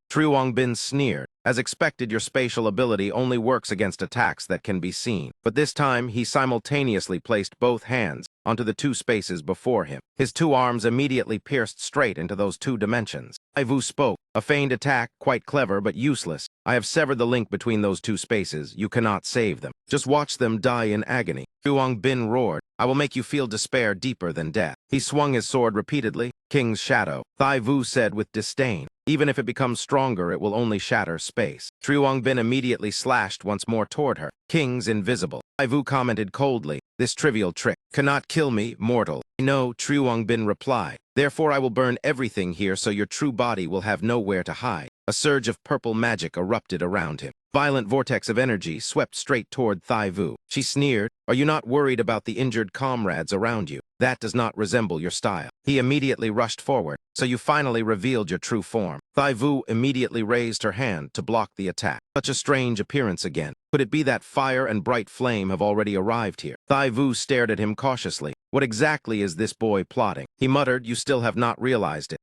Bin sneered. As expected, your spatial ability only works against attacks that can be seen. But this time, he simultaneously placed both hands onto the two spaces before him. His two arms immediately pierced straight into those two dimensions. Thaivu spoke. A feigned attack, quite clever but useless. I have severed the link between those two spaces. You cannot save them. Just watch them die in agony. Bin roared. I will make you feel despair deeper than death. He swung his sword repeatedly. King's shadow. Thaivu said with disdain. Even if it becomes stronger, it will only shatter space. Bin immediately slashed once more toward her. King's invisible. Thaivu commented coldly. This trivial trick cannot kill me, mortal. No, Bin replied. Therefore I will burn everything here so your true body will have nowhere to hide. A surge of purple magic erupted around him. Violent vortex of energy swept straight toward Thaivu. She sneered, are you not worried about the injured comrades around you? That does not resemble your style. He immediately rushed forward. So you finally revealed your true form. Thaivu immediately raised her hand to block the attack. Such a strange appearance again. Could it be that fire and bright flame have already arrived here? Thaivu stared at him cautiously. What exactly is this boy plotting? He muttered, you still have not realized it.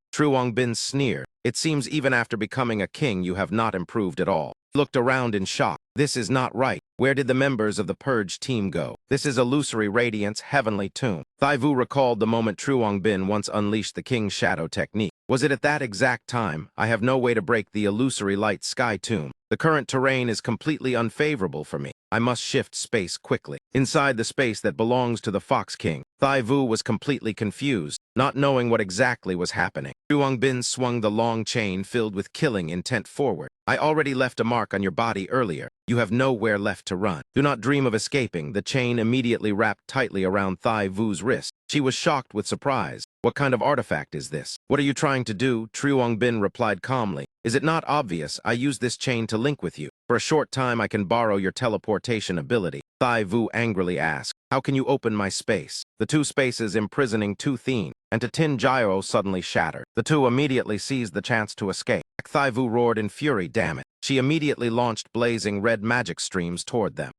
Bin sneered. It seems even after becoming a king you have not improved at all. He looked around in shock. This is not right. Where did the members of the Purge team go? This is Illusory Radiance, Heavenly Tomb. Thaivu recalled the moment Bin once unleashed the King's Shadow technique. Was it at that exact time? I have no way to break the Illusory Light Sky Tomb. The current terrain is completely unfavorable for me. I must shift space quickly. Inside the space that belongs to the Fox King, Thaivu was completely confused, not knowing what exactly was happening. Bin swung the long chain filled with killing intent forward. I already left a mark on your body earlier. You have nowhere left to run. Do not dream of escaping. The chain immediately wrapped tightly around Thaivu's wrist. She was shocked with surprise. What kind of artifact is this? What are you trying to do? Bin replied calmly. Is it not obvious? I use this chain to link with you. For a short time, I can borrow your teleportation ability. Thaivu angrily asked. How can you open my space? The two spaces imprisoning Tu Thien and to Tin Gyro suddenly shattered. The two immediately seized the chance to escape. Thaivu roared in fury, damn it. She immediately launched blazing red magic streams toward them.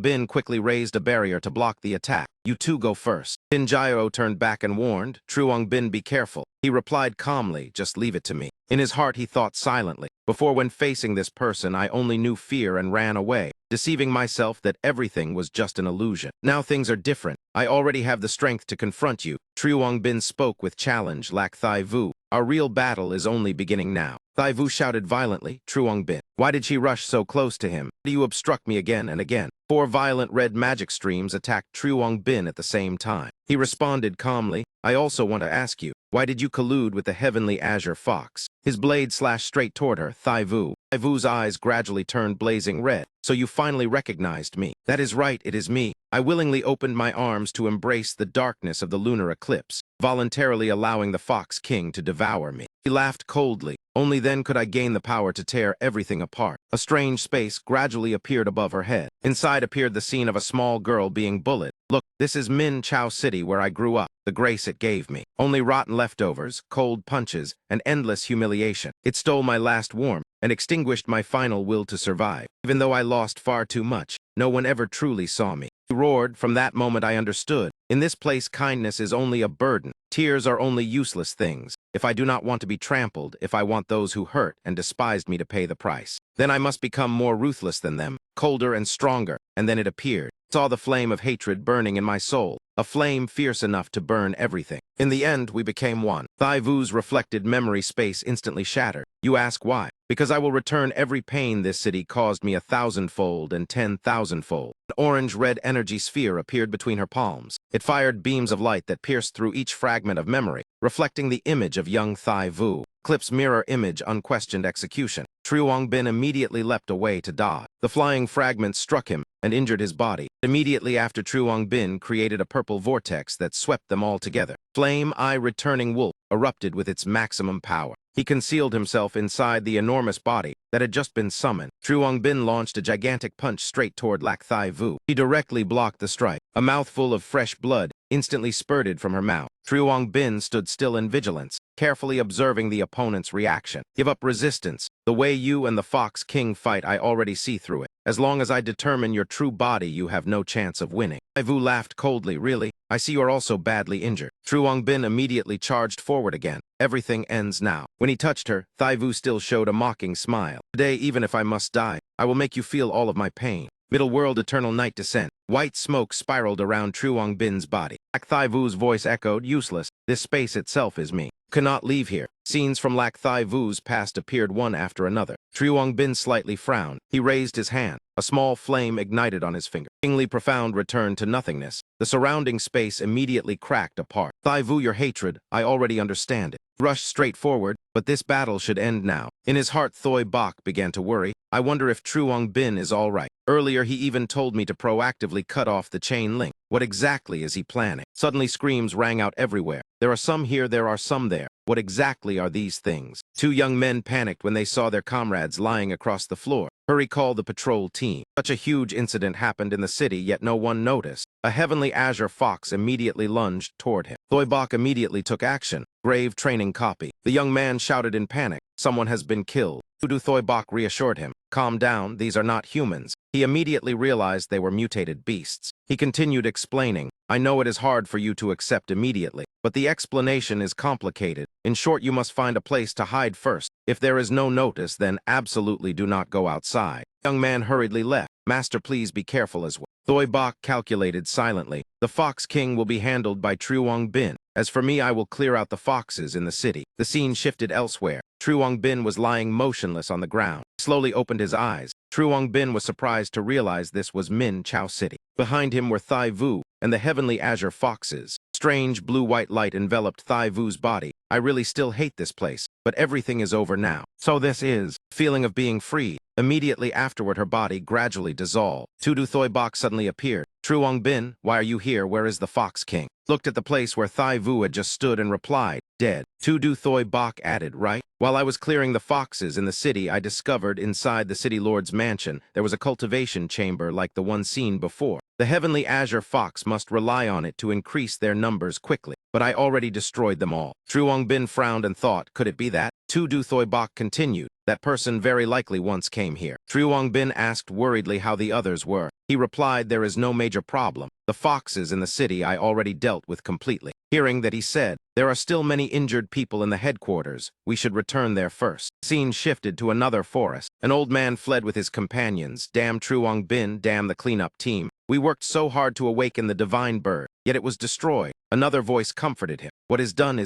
Bin quickly raised a barrier to block the attack. You two go first. Tin Gyro turned back and warned, Bin, be careful. He replied calmly, just leave it to me. In his heart he thought silently. Before, when facing this person, I only knew fear and ran away, deceiving myself that everything was just an illusion. Now things are different. I already have the strength to confront you. Bin spoke with challenge, Thaivu. Our real battle is only beginning now. Thaivu shouted violently, Bin. Why did she rush so close to him? Do you obstruct me again and again? 4 violent red magic streams attacked Bin at the same time. He responded calmly, I also want to ask you, why did you collude with the heavenly azure fox? His blade slashed straight toward her, Thaivu. Thaivu's eyes gradually turned blazing red. So you finally recognized me. That is right, it is me. I willingly opened my arms to embrace the darkness of the lunar eclipse, voluntarily allowing the Fox King to devour me. He laughed coldly. Only then could I gain the power to tear everything apart. A strange space gradually appeared above her head. Inside appeared the scene of a small girl being bullied. Look, this is Minchow City where I grew up. The grace it gave me. Only rotten leftovers, cold punches, and endless humiliation. It stole my last warmth and extinguished my final will to survive. Even though I lost far too much, no one ever truly saw me. He roared. From that moment I understood. In this place, kindness is only a burden. Tears are only useless things. If I do not want to be trampled, if I want those who hurt and despised me to pay the price, then I must become more ruthless than them, colder and stronger. And then it appeared. Saw the flame of hatred burning in my soul, a flame fierce enough to burn everything. In the end, we became one. Thaivu's reflected memory space instantly shattered. You ask why? Because I will return every pain this city caused me 1,000-fold and 10,000-fold. An orange-red energy sphere appeared between her palms. It fired beams of light that pierced through each fragment of memory, reflecting the image of young Thaivu. Eclipse mirror image, unquestioned execution. Bin immediately leapt away to dodge. The flying fragment struck him and injured his body. Immediately after, Truong Bin created a purple vortex that swept them all together. Flame Eye Returning Wolf erupted with its maximum power. He concealed himself inside the enormous body that had just been summoned. Truong Bin launched a gigantic punch straight toward Lak Thai Vu. He directly blocked the strike. A mouthful of fresh blood instantly spurted from her mouth. Truong Bin stood still in vigilance, carefully observing the opponent's reaction. Give up resistance. The way you and the Fox King fight, I already see through it. As long as I determine your true body, you have no chance of winning. Thai Vu laughed coldly. Really? I see you are also badly injured. Truong Bin immediately charged forward again. Everything ends now. When he touched her, Thai Vu still showed a mocking smile. Today, even if I must die, I will make you feel all of my pain. Middle world, eternal night descent. White smoke spiraled around Truong Bin's body. Lak Thai Vu's voice echoed, useless. This space itself is me. Cannot leave here. Scenes from Lak Thai Vu's past appeared one after another. Truong Bin slightly frowned. He raised his hand. A small flame ignited on his finger. Kingly Profound returned to nothingness. The surrounding space immediately cracked apart. Thai Vu, your hatred, I already understand it. Rushed straight forward, but this battle should end now. In his heart, Thoi Bok began to worry. I wonder if Truong Bin is all right. Earlier, he even told me to proactively cut off the chain link. What exactly is he planning? Suddenly, screams rang out everywhere. There are some here, there are some there. What exactly are these things? Two young men panicked when they saw their comrades lying across the floor. Hurry, call the patrol team. Such a huge incident happened in the city, yet no one noticed. A heavenly azure fox immediately lunged toward him. Thoi Bok immediately took action. Grave training copy. The young man shouted in panic. Someone has been killed. Tudu Thoi Bok reassured him. Calm down, these are not humans. He immediately realized they were mutated beasts. He continued explaining, I know it is hard for you to accept immediately, but the explanation is complicated. In short, you must find a place to hide first. If there is no notice, then absolutely do not go outside. The young man hurriedly left. Master, please be careful as well. Thoi Bok calculated silently. The Fox King will be handled by Truong Bin. As for me, I will clear out the foxes in the city. The scene shifted elsewhere. Truong Bin was lying motionless on the ground. He slowly opened his eyes. Truong Bin was surprised to realize this was Minchow City. Behind him were Thai Vu and the heavenly azure foxes. Strange blue-white light enveloped Thai Vu's body. I really still hate this place, but everything is over now. So this is feeling of being free. Immediately afterward, her body gradually dissolved. Tudu Thoi Bok suddenly appeared. Truong Bin, why are you here? Where is the Fox King? Looked at the place where Thai Vu had just stood and replied, dead. Tudu Thoi Bok added, right? While I was clearing the foxes in the city, I discovered inside the city lord's mansion there was a cultivation chamber like the one seen before. The heavenly azure fox must rely on it to increase their numbers quickly, but I already destroyed them all. Truong Bin frowned and thought, could it be that? Tudu Thoi Bok continued, that person very likely once came here. Truong Bin asked worriedly how the others were. He replied, there is no major problem. The foxes in the city I already dealt with completely. Hearing that, he said, there are still many injured people in the headquarters. We should return there first. Scene shifted to another forest. An old man fled with his companions. Damn Truong Bin, damn the cleanup team. We worked so hard to awaken the divine bird, yet it was destroyed. Another voice comforted him. What is done,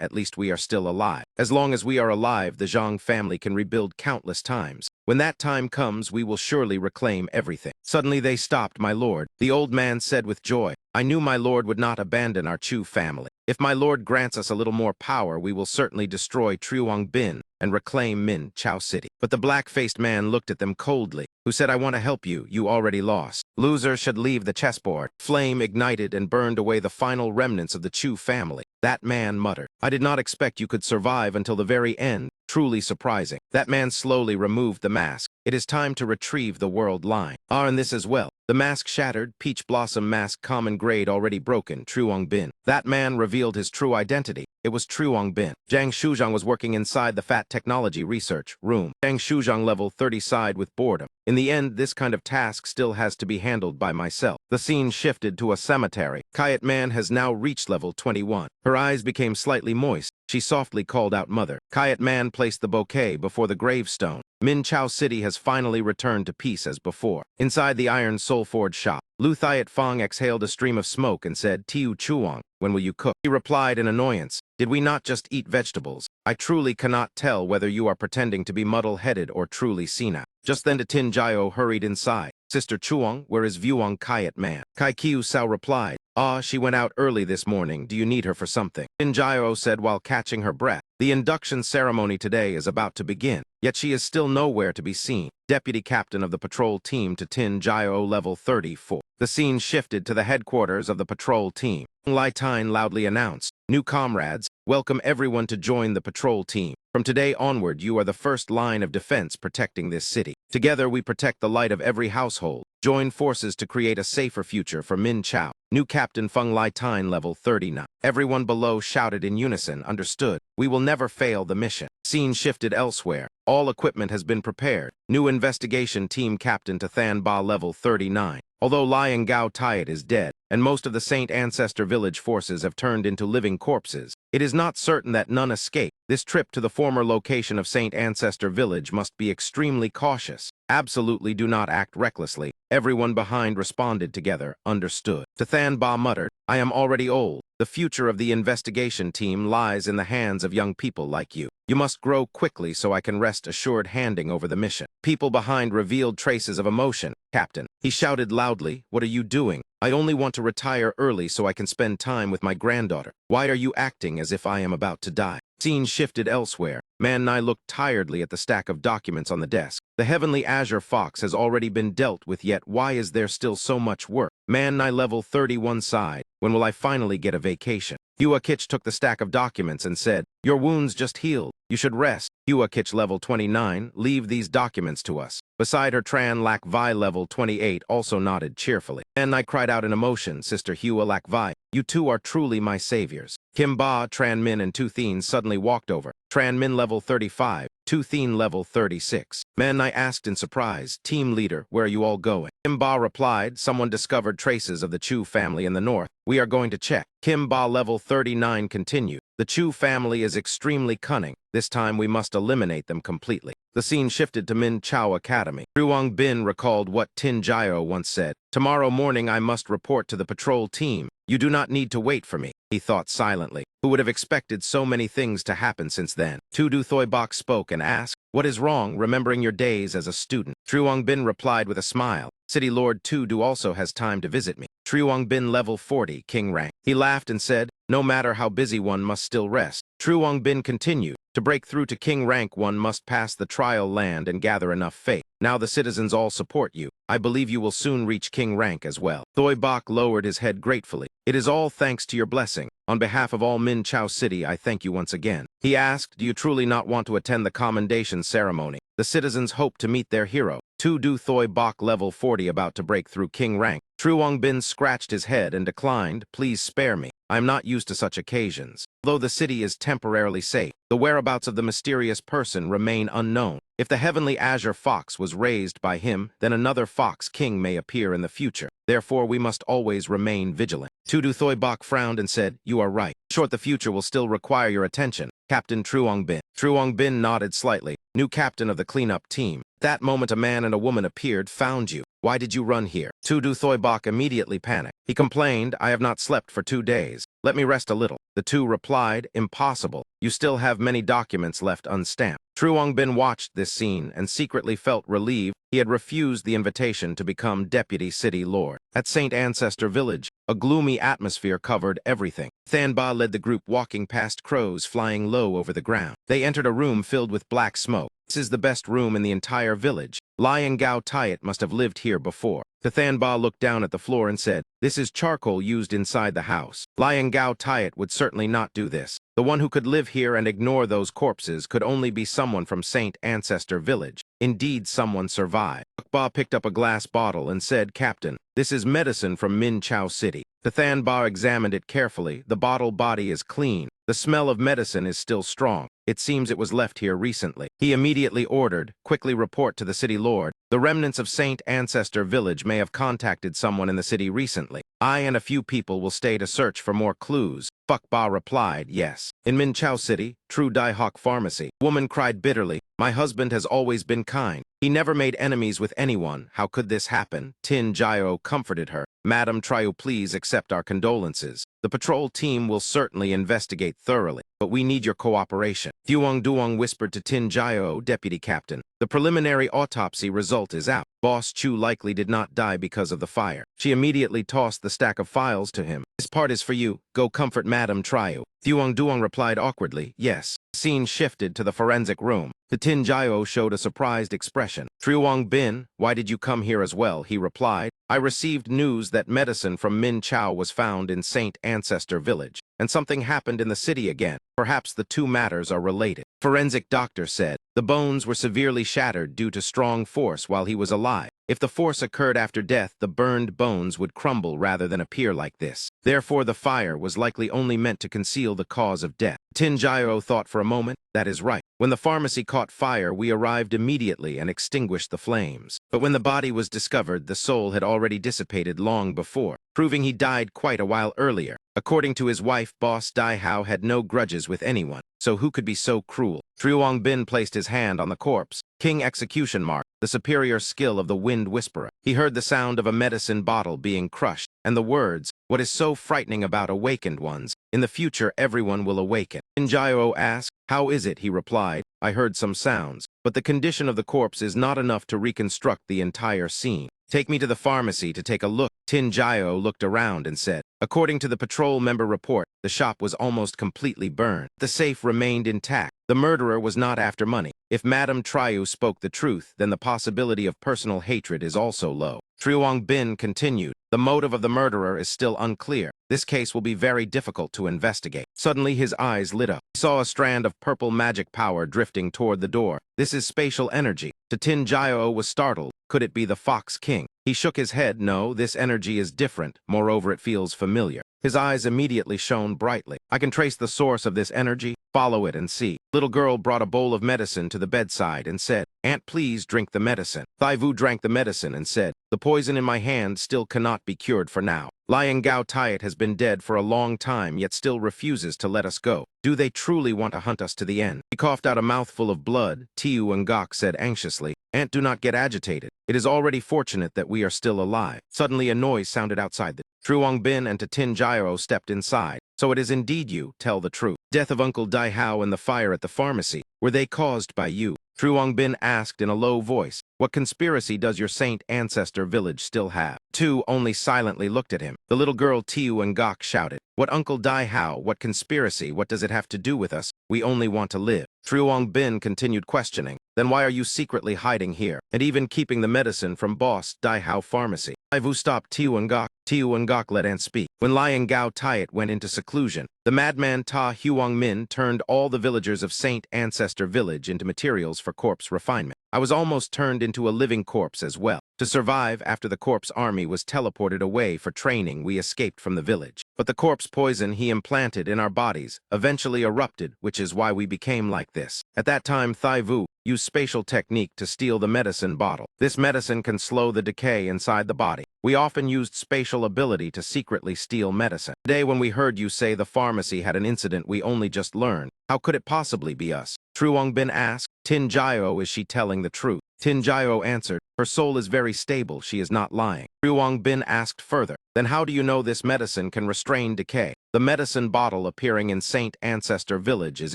at least we are still alive. As long as we are alive, the Zhang family can rebuild countless times. When that time comes, we will surely reclaim everything. Suddenly they stopped, my lord. The old man said with joy, I knew my lord would not abandon our Chu family. If my lord grants us a little more power, we will certainly destroy Truong Bin and reclaim Minchow City. But the black-faced man looked at them coldly, who said, I want to help you. You already lost. Loser should leave the chessboard. Flame ignited and burned away the final remnants of the Chu family. That man muttered, I did not expect you could survive until the very end. Truly surprising. That man slowly removed the mask. It is time to retrieve the world line. And this as well. The mask shattered, peach blossom mask common grade already broken, Truong Bin. That man revealed his true identity. It was Truong Bin. Zhang Shuzhang was working inside the Fat Technology Research Room. Zhang Shuzhang level 30 sighed with boredom. In the end, this kind of task still has to be handled by myself. The scene shifted to a cemetery. Kayat Man has now reached level 21. Her eyes became slightly moist. She softly called out mother. Kayat Man placed the bouquet before the gravestone. Minchow City has finally returned to peace as before. Inside the Iron Soul Forge shop, Lu Thiat Fong exhaled a stream of smoke and said, Tiu Chuang, when will you cook? He replied in annoyance, did we not just eat vegetables? I truly cannot tell whether you are pretending to be muddle-headed or truly senile. Just then Tin Jiao hurried inside. Sister Chuang, where is Vuong Kayat Man? Kai Kiu Sao replied, she went out early this morning. Do you need her for something? Tin Jiao said while catching her breath. The induction ceremony today is about to begin, yet she is still nowhere to be seen. Deputy Captain of the patrol team to Tin Jiao level 34. The scene shifted to the headquarters of the patrol team. Lai Tine loudly announced, "New comrades, welcome everyone to join the patrol team. From today onward, you are the first line of defense protecting this city. Together, we protect the light of every household. Join forces to create a safer future for Minchow." New Captain Feng Lai Tine, level 39. Everyone below shouted in unison, "Understood. We will never fail the mission." Scene shifted elsewhere. All equipment has been prepared. New investigation team captain to Than Ba, level 39. Although Lion Gao Tiat is dead, and most of the Saint Ancestor Village forces have turned into living corpses, it is not certain that none escape. This trip to the former location of Saint Ancestor Village must be extremely cautious. Absolutely do not act recklessly. Everyone behind responded together, "Understood." To Than Ba muttered, "I am already old. The future of the investigation team lies in the hands of young people like you. You must grow quickly so I can rest assured handing over the mission." People behind revealed traces of emotion. "Captain," he shouted loudly, "what are you doing? I only want to retire early so I can spend time with my granddaughter. Why are you acting as if I am about to die?" Scene shifted elsewhere. Man Nai looked tiredly at the stack of documents on the desk. The Heavenly Azure Fox has already been dealt with, yet why is there still so much work? Man Nai, level 31 sighed, "When will I finally get a vacation?" Hua Kitch took the stack of documents and said, "Your wounds just healed. You should rest." Hua Kitch, level 29, "Leave these documents to us." Beside her, Tran Lak Vi, level 28, also nodded cheerfully. Man Nai cried out in emotion, "Sister Hua Lak Vi, you two are truly my saviors." Kim Ba, Tran Min, and Tu Thien suddenly walked over. Tran Min, level 35, Tu Thien, level 36. Man Nai asked in surprise, "Team leader, where are you all going?" Kim Ba replied, "Someone discovered traces of the Chu family in the north. We are going to check." Kim Ba, level 39, continued, "The Chu family is extremely cunning. This time we must eliminate them completely." The scene shifted to Min Chao Academy. Ruang Bin recalled what Tin Jiao once said, "Tomorrow morning I must report to the patrol team. You do not need to wait for me." He thought silently. Who would have expected so many things to happen since then? Tu Du Thoibok spoke and asked, "What is wrong, remembering your days as a student?" Truong Bin replied with a smile, "City Lord Tu Du also has time to visit me." Truong Bin, level 40, King rank. He laughed and said, "No matter how busy, one must still rest." Truong Bin continued, "To break through to King rank, one must pass the trial land and gather enough faith. Now the citizens all support you. I believe you will soon reach King rank as well." Thoibok lowered his head gratefully. "It is all thanks to your blessing. On behalf of all Min Chao City, I thank you once again." He asked, "Do you truly not want to attend the commendation ceremony? The citizens hope to meet their hero." Tu Du Thoibok, level 40, about to break through King rank. Truong Bin scratched his head and declined, "Please spare me. I am not used to such occasions. Although the city is temporarily safe, the whereabouts of the mysterious person remain unknown. If the Heavenly Azure Fox was raised by him, then another Fox King may appear in the future. Therefore, we must always remain vigilant." Tu Du Thoibok frowned and said, "You are right. In short, the future will still require your attention." Captain Truong Bin. Truong Bin nodded slightly. "New captain of the cleanup team. At that moment, a man and a woman appeared, found you. Why did you run here?" Tu Du Thoibok immediately panicked. He complained, "I have not slept for 2 days. Let me rest a little." The two replied, "Impossible. You still have many documents left unstamped." Truong Bin watched this scene and secretly felt relieved he had refused the invitation to become Deputy City Lord. At Saint Ancestor Village, a gloomy atmosphere covered everything. Than Ba led the group, walking past crows flying low over the ground. They entered a room filled with black smoke. "This is the best room in the entire village. Lion Gao Tiat must have lived here before." Than Ba looked down at the floor and said, "This is charcoal used inside the house. Lion Gao Tiat would certainly not do this. The one who could live here and ignore those corpses could only be someone from Saint Ancestor Village. Indeed, someone survived." Ba picked up a glass bottle and said, "Captain, this is medicine from Min Chao City." Than Ba examined it carefully. The bottle body is clean. The smell of medicine is still strong. It seems it was left here recently. He immediately ordered, "Quickly report to the city lord. The remnants of Saint Ancestor Village may have contacted someone in the city recently. I and a few people will stay to search for more clues." Fuck Ba replied, "Yes." In Min Chao City, True Dai Hawk Pharmacy, woman cried bitterly, "My husband has always been kind. He never made enemies with anyone. How could this happen?" Tin Jiao comforted her. "Madam Triu, please accept our condolences. The patrol team will certainly investigate thoroughly, but we need your cooperation." Thuong Duong whispered to Tin Jiao, "Deputy Captain, the preliminary autopsy result is out. Boss Chu likely did not die because of the fire." She immediately tossed the stack of files to him. "This part is for you. Go comfort Madam Triu." Thuong Duong replied awkwardly, "Yes." Scene shifted to the forensic room. The Tin Jiao showed a surprised expression. Truong Bin, why did you come here as well? He replied. I received news that medicine from Minchow was found in Saint Ancestor Village, and something happened in the city again. Perhaps the two matters are related. Forensic doctor said the bones were severely shattered due to strong force while he was alive. If the force occurred after death, the burned bones would crumble rather than appear like this. Therefore, the fire was likely only meant to conceal the cause of death. Tin Jio thought for a moment. That is right. When the pharmacy caught fire, we arrived immediately and extinguished the flames. But when the body was discovered, the soul had already dissipated long before, proving he died quite a while earlier. According to his wife, Boss Dai Hao had no grudges with anyone, so who could be so cruel? Truong Bin placed his hand on the corpse. King Execution Mark, the superior skill of the Wind Whisperer. He heard the sound of a medicine bottle being crushed, and the words, what is so frightening about awakened ones? In the future, everyone will awaken. Jinjio asked, how is it? He replied, I heard some sounds, but the condition of the corpse is not enough to reconstruct the entire scene. Take me to the pharmacy to take a look. Tin Jio looked around and said, according to the patrol member report, the shop was almost completely burned. The safe remained intact. The murderer was not after money. If Madame Triu spoke the truth, then the possibility of personal hatred is also low. Truong Bin continued, the motive of the murderer is still unclear. This case will be very difficult to investigate. Suddenly his eyes lit up. He saw a strand of purple magic power drifting toward the door. This is spatial energy. Tin Jio was startled. Could it be the Fox King? He shook his head. No, this energy is different. Moreover, it feels familiar. His eyes immediately shone brightly. I can trace the source of this energy. Follow it and see. Little girl brought a bowl of medicine to the bedside and said, Aunt, please drink the medicine. Thai Vu drank the medicine and said, the poison in my hand still cannot be cured for now. Lion Gao Tiat has been dead for a long time, yet still refuses to let us go. Do they truly want to hunt us to the end? He coughed out a mouthful of blood. Tiu and Gok said anxiously, Aunt, do not get agitated. It is already fortunate that we are still alive. Suddenly a noise sounded outside. Truong Bin and Tin Jio stepped inside. So it is indeed you, tell the truth. Death of Uncle Dai Hao and the fire at the pharmacy, were they caused by you? Truong Bin asked in a low voice, what conspiracy does your Saint Ancestor village still have? Tu only silently looked at him. The little girl Tiu and Gok shouted, what Uncle Dai Hao, what conspiracy, what does it have to do with us? We only want to live. Truong Bin continued questioning, then why are you secretly hiding here, and even keeping the medicine from Boss Dai Hao Pharmacy? Ivu stopped Tiu and Gok. Tiu and Gok let Aunt speak. When Lion Gao Tiat went into seclusion, the madman Ta Huang Min turned all the villagers of Saint Ancestor Village into materials for corpse refinement. I was almost turned into a living corpse as well. To survive after the corpse army was teleported away for training, we escaped from the village. But the corpse poison he implanted in our bodies eventually erupted, which is why we became like this. At that time, Thai Vu used spatial technique to steal the medicine bottle. This medicine can slow the decay inside the body. We often used spatial ability to secretly steal medicine. Today, when we heard you say the pharmacy had an incident we only just learned, how could it possibly be us? Truong Bin asked, Tin Jio, is she telling the truth? Tin Jio answered, her soul is very stable, she is not lying. Truong Bin asked further, then how do you know this medicine can restrain decay? The medicine bottle appearing in Saint Ancestor Village, is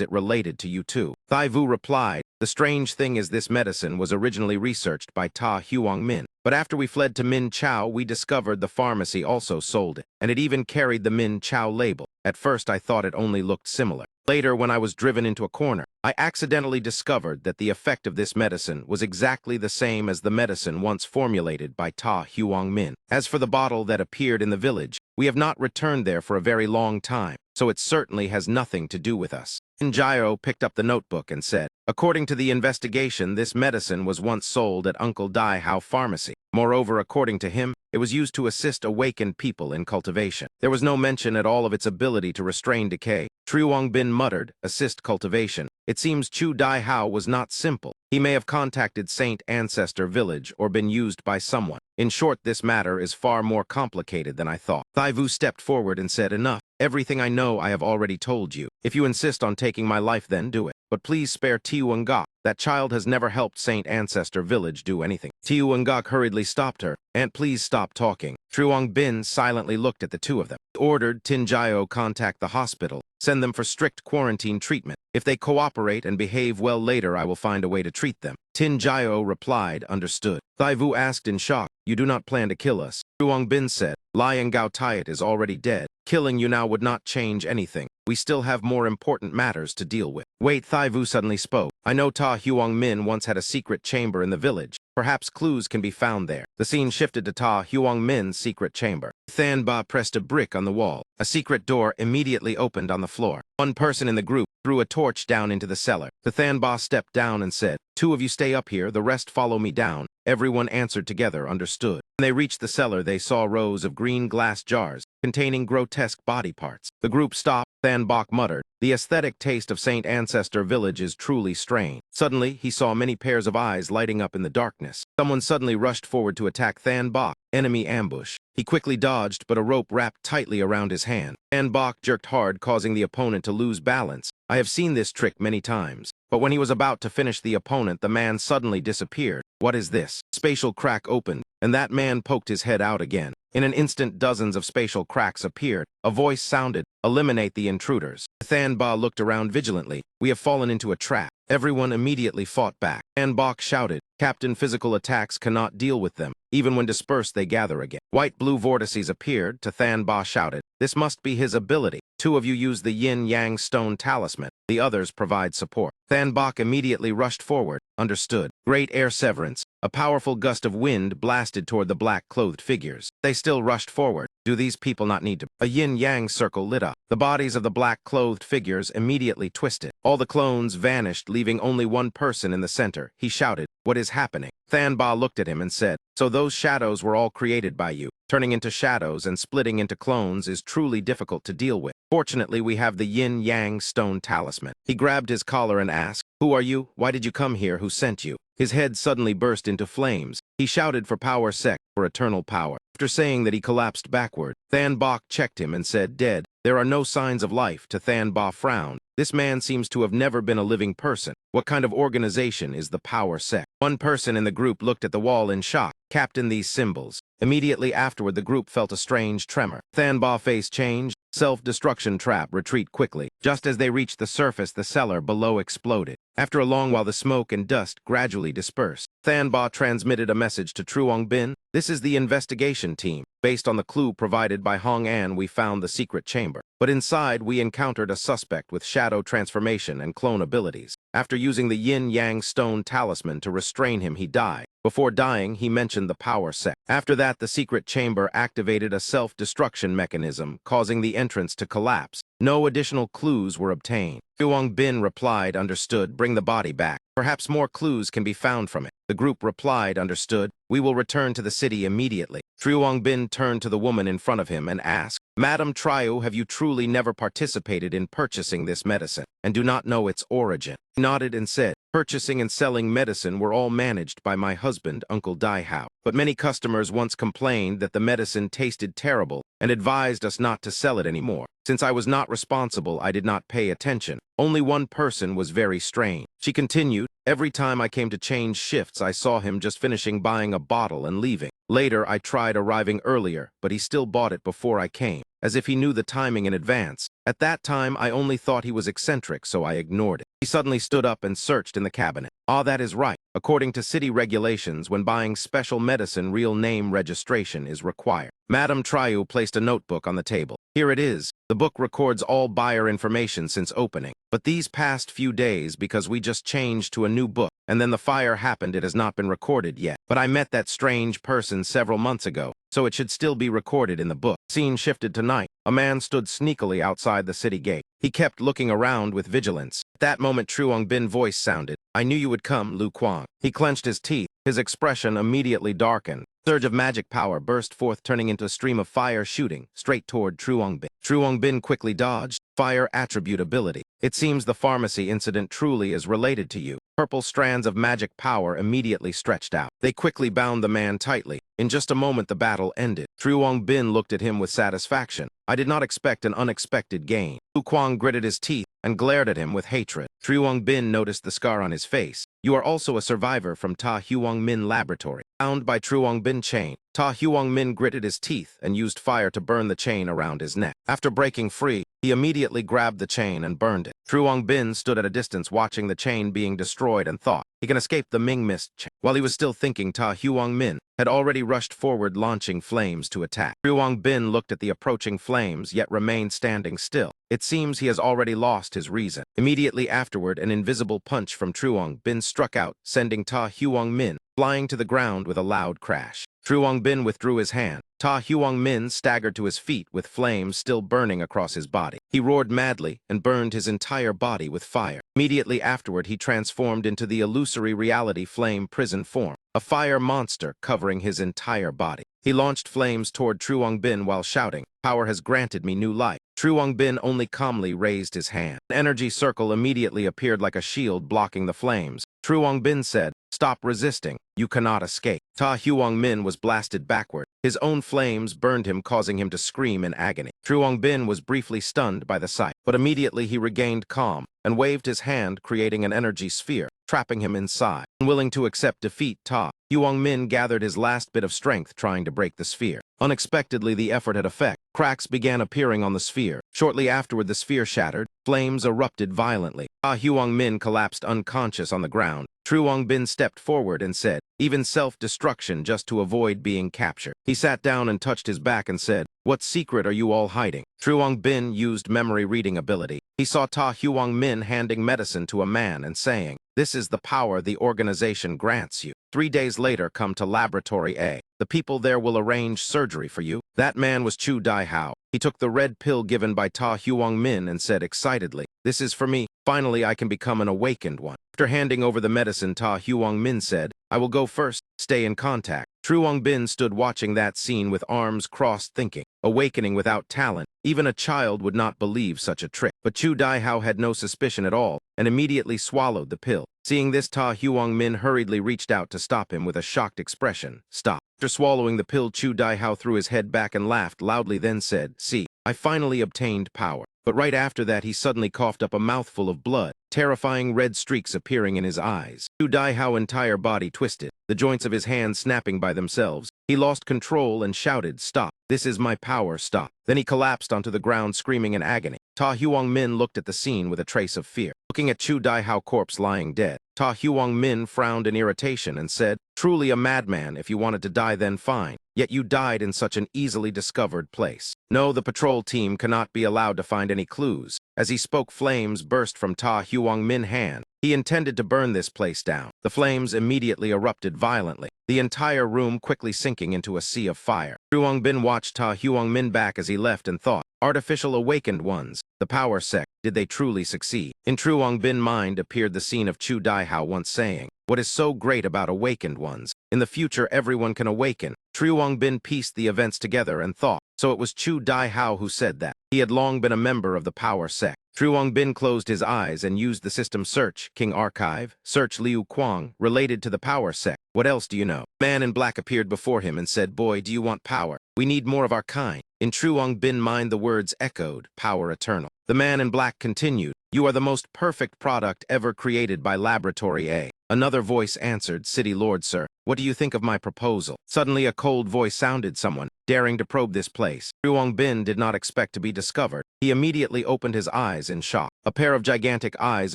it related to you too? Thai Vu replied, the strange thing is this medicine was originally researched by Ta Huang Min. But after we fled to Min Chow, we discovered the pharmacy also sold it, and it even carried the Min Chow label. At first, I thought it only looked similar. Later, when I was driven into a corner, I accidentally discovered that the effect of this medicine was exactly the same as the medicine once formulated by Ta Huang Min. As for the bottle that appeared in the village, we have not returned there for a very long time, so it certainly has nothing to do with us. Jio picked up the notebook and said, according to the investigation, this medicine was once sold at Uncle Dai Hao Pharmacy. Moreover, according to him, it was used to assist awakened people in cultivation. There was no mention at all of its ability to restrain decay. Truong Bin muttered, assist cultivation. It seems Chu Dai Hao was not simple. He may have contacted Saint Ancestor Village or been used by someone. In short, this matter is far more complicated than I thought. Thai Vu stepped forward and said, enough. Everything I know I have already told you. If you insist on taking my life, then do it. But please spare Tiu and Gok. That child has never helped Saint Ancestor Village do anything. Tiu and Gok hurriedly stopped her. Aunt, please stop talking. Truong Bin silently looked at the two of them. He ordered Tin Jio contact the hospital. Send them for strict quarantine treatment. If they cooperate and behave well later, I will find a way to treat them. Tin Jio replied, understood. Thai Vu asked in shock, you do not plan to kill us? Truong Bin said, Lion Gao Tiat is already dead. Killing you now would not change anything. We still have more important matters to deal with. Wait, Thai Vu suddenly spoke. I know Ta Huang Min once had a secret chamber in the village. Perhaps clues can be found there. The scene shifted to Ta Huang Min's secret chamber. Than Ba pressed a brick on the wall. A secret door immediately opened on the floor. One person in the group threw a torch down into the cellar. The Than Ba stepped down and said, "Two of you stay up here, the rest follow me down." Everyone answered together, understood. When they reached the cellar, they saw rows of green glass jars containing grotesque body parts. The group stopped. Than Bok muttered, "The aesthetic taste of Saint Ancestor Village is truly strange." Suddenly, he saw many pairs of eyes lighting up in the darkness. Someone suddenly rushed forward to attack Than Bok. Enemy ambush. He quickly dodged, but a rope wrapped tightly around his hand. Than Bok jerked hard, causing the opponent to lose balance. I have seen this trick many times. But when he was about to finish the opponent, the man suddenly disappeared. What is this? Spatial crack opened, and that man poked his head out again. In an instant, dozens of spatial cracks appeared. A voice sounded, "Eliminate the intruders." Than Ba looked around vigilantly. "We have fallen into a trap." Everyone immediately fought back. Than Bok shouted, "Captain, physical attacks cannot deal with them. Even when dispersed, they gather again." White-blue vortices appeared. Than Ba shouted, "This must be his ability. Two of you use the yin-yang stone talisman. The others provide support." Than Bok immediately rushed forward. Understood. Great air severance. A powerful gust of wind blasted toward the black-clothed figures. They still rushed forward. Do these people not need to? A yin-yang circle lit up. The bodies of the black-clothed figures immediately twisted. All the clones vanished, leaving only one person in the center. He shouted, "What is happening?" Than Ba looked at him and said, "So those shadows were all created by you. Turning into shadows and splitting into clones is truly difficult to deal with. Fortunately, we have the yin-yang stone talisman." He grabbed his collar and asked, "Who are you? Why did you come here? Who sent you?" His head suddenly burst into flames. He shouted for power sec, for eternal power. After saying that, he collapsed backward. Than Bok checked him and said, "Dead." There are no signs of life. Than Ba frowned. This man seems to have never been a living person. What kind of organization is the power sec? One person in the group looked at the wall in shock. "Captain, these symbols." Immediately afterward, the group felt a strange tremor. Than Ba face changed. Self-destruction trap, retreat quickly. Just as they reached the surface, the cellar below exploded. After a long while, the smoke and dust gradually dispersed. Than Ba transmitted a message to Truong Bin. "This is the investigation team. Based on the clue provided by Hong An, we found the secret chamber. But inside, we encountered a suspect with shadow transformation and clone abilities. After using the yin-yang stone talisman to restrain him, he died. Before dying, he mentioned the power sec. After that, the secret chamber activated a self-destruction mechanism, causing the entrance to collapse. No additional clues were obtained." Truong Bin replied, "Understood. Bring the body back. Perhaps more clues can be found from it." The group replied, "Understood. We will return to the city immediately." Truong Bin turned to the woman in front of him and asked, "Madam Triu, have you truly never participated in purchasing this medicine and do not know its origin?" He nodded and said, "Purchasing and selling medicine were all managed by my husband, Uncle Dai Hao. But many customers once complained that the medicine tasted terrible and advised us not to sell it anymore. Since I was not responsible, I did not pay attention. Only one person was very strange." She continued, "Every time I came to change shifts, I saw him just finishing buying a bottle and leaving. Later, I tried arriving earlier, but he still bought it before I came, as if he knew the timing in advance. At that time, I only thought he was eccentric, so I ignored it." He suddenly stood up and searched in the cabinet. "Ah, that is right. According to city regulations, when buying special medicine, real name registration is required." Madam Triu placed a notebook on the table. "Here it is. The book records all buyer information since opening. But these past few days, because we just changed to a new book, and then the fire happened, it has not been recorded yet. But I met that strange person several months ago, so it should still be recorded in the book." Scene shifted to night. A man stood sneakily outside the city gate. He kept looking around with vigilance. At that moment, Truong Bin's voice sounded, "I knew you would come, Lu Kuang." He clenched his teeth. His expression immediately darkened. A surge of magic power burst forth, turning into a stream of fire shooting straight toward Truong Bin. Truong Bin quickly dodged. Fire attribute ability. "It seems the pharmacy incident truly is related to you." Purple strands of magic power immediately stretched out. They quickly bound the man tightly. In just a moment, the battle ended. Truong Bin looked at him with satisfaction. "I did not expect an unexpected gain." Lu Kuang gritted his teeth and glared at him with hatred. Truong Bin noticed the scar on his face. "You are also a survivor from Ta Huang Min Laboratory." Bound by Truong Bin chain, Ta Huang Min gritted his teeth and used fire to burn the chain around his neck. After breaking free, he immediately grabbed the chain and burned it. Truong Bin stood at a distance watching the chain being destroyed and thought, he can escape the Ming Mist chain. While he was still thinking, Ta Huang Min had already rushed forward, launching flames to attack. Truong Bin looked at the approaching flames, yet remained standing still. It seems he has already lost his reason. Immediately afterward, an invisible punch from Truong Bin struck out, sending Ta Huang Min flying to the ground with a loud crash. Truong Bin withdrew his hand. Ta Huang Min staggered to his feet with flames still burning across his body. He roared madly and burned his entire body with fire. Immediately afterward, he transformed into the illusory reality flame prison form, a fire monster covering his entire body. He launched flames toward Truong Bin while shouting, "Power has granted me new life." Truong Bin only calmly raised his hand. An energy circle immediately appeared like a shield blocking the flames. Truong Bin said, "Stop resisting. You cannot escape." Ta Huang Min was blasted backward. His own flames burned him, causing him to scream in agony. Truong Bin was briefly stunned by the sight, but immediately he regained calm and waved his hand, creating an energy sphere, trapping him inside. Unwilling to accept defeat, Ta Huang Min gathered his last bit of strength trying to break the sphere. Unexpectedly, the effort had effect. Cracks began appearing on the sphere. Shortly afterward, the sphere shattered. Flames erupted violently. Ta Huang Min collapsed unconscious on the ground. Truong Bin stepped forward and said, "Even self-destruction just to avoid being captured." He sat down and touched his back and said, "What secret are you all hiding?" Truong Bin used memory reading ability. He saw Ta Huang Min handing medicine to a man and saying, "This is the power the organization grants you. 3 days later, come to Laboratory A. The people there will arrange surgery for you." That man was Chu Dai Hao. He took the red pill given by Ta Huang Min and said excitedly, "This is for me. Finally, I can become an awakened one." After handing over the medicine, Ta Huang Min said, "I will go first. Stay in contact." Truong Bin stood watching that scene with arms crossed, thinking, awakening without talent. Even a child would not believe such a trick. But Chu Dai Hao had no suspicion at all and immediately swallowed the pill. Seeing this, Ta Huang Min hurriedly reached out to stop him with a shocked expression. "Stop." After swallowing the pill, Chu Dai Hao threw his head back and laughed loudly, then said, "See, I finally obtained power." But right after that, he suddenly coughed up a mouthful of blood, terrifying red streaks appearing in his eyes. Chu Dai Hao's entire body twisted, the joints of his hands snapping by themselves. He lost control and shouted, "Stop. This is my power, stop." Then he collapsed onto the ground, screaming in agony. Ta Huang Min looked at the scene with a trace of fear. Looking at Chu Dai Hao's corpse lying dead, Ta Huang Min frowned in irritation and said, "Truly a madman. If you wanted to die, then fine. Yet you died in such an easily discovered place. No, the patrol team cannot be allowed to find any clues." As he spoke, flames burst from Ta Huang Min's hand. He intended to burn this place down. The flames immediately erupted violently, the entire room quickly sinking into a sea of fire. Truong Bin watched Ta Huang Min back as he left and thought, artificial awakened ones, the power sect, did they truly succeed? In Truong Bin's mind appeared the scene of Chu Dai Hao once saying, "What is so great about awakened ones? In the future, everyone can awaken." Truong Bin pieced the events together and thought, so it was Chu Dai Hao who said that. He had long been a member of the power sect. Truong Bin closed his eyes and used the system search, King Archive, search Liu Kuang, related to the power sect. "What else do you know?" A man in black appeared before him and said, "Boy, do you want power? We need more of our kind." In Truong Bin's mind, the words echoed, "Power eternal." The man in black continued, "You are the most perfect product ever created by Laboratory A." Another voice answered, "City Lord, sir. What do you think of my proposal?" Suddenly a cold voice sounded, "Someone daring to probe this place." Truong Bin did not expect to be discovered. He immediately opened his eyes in shock. A pair of gigantic eyes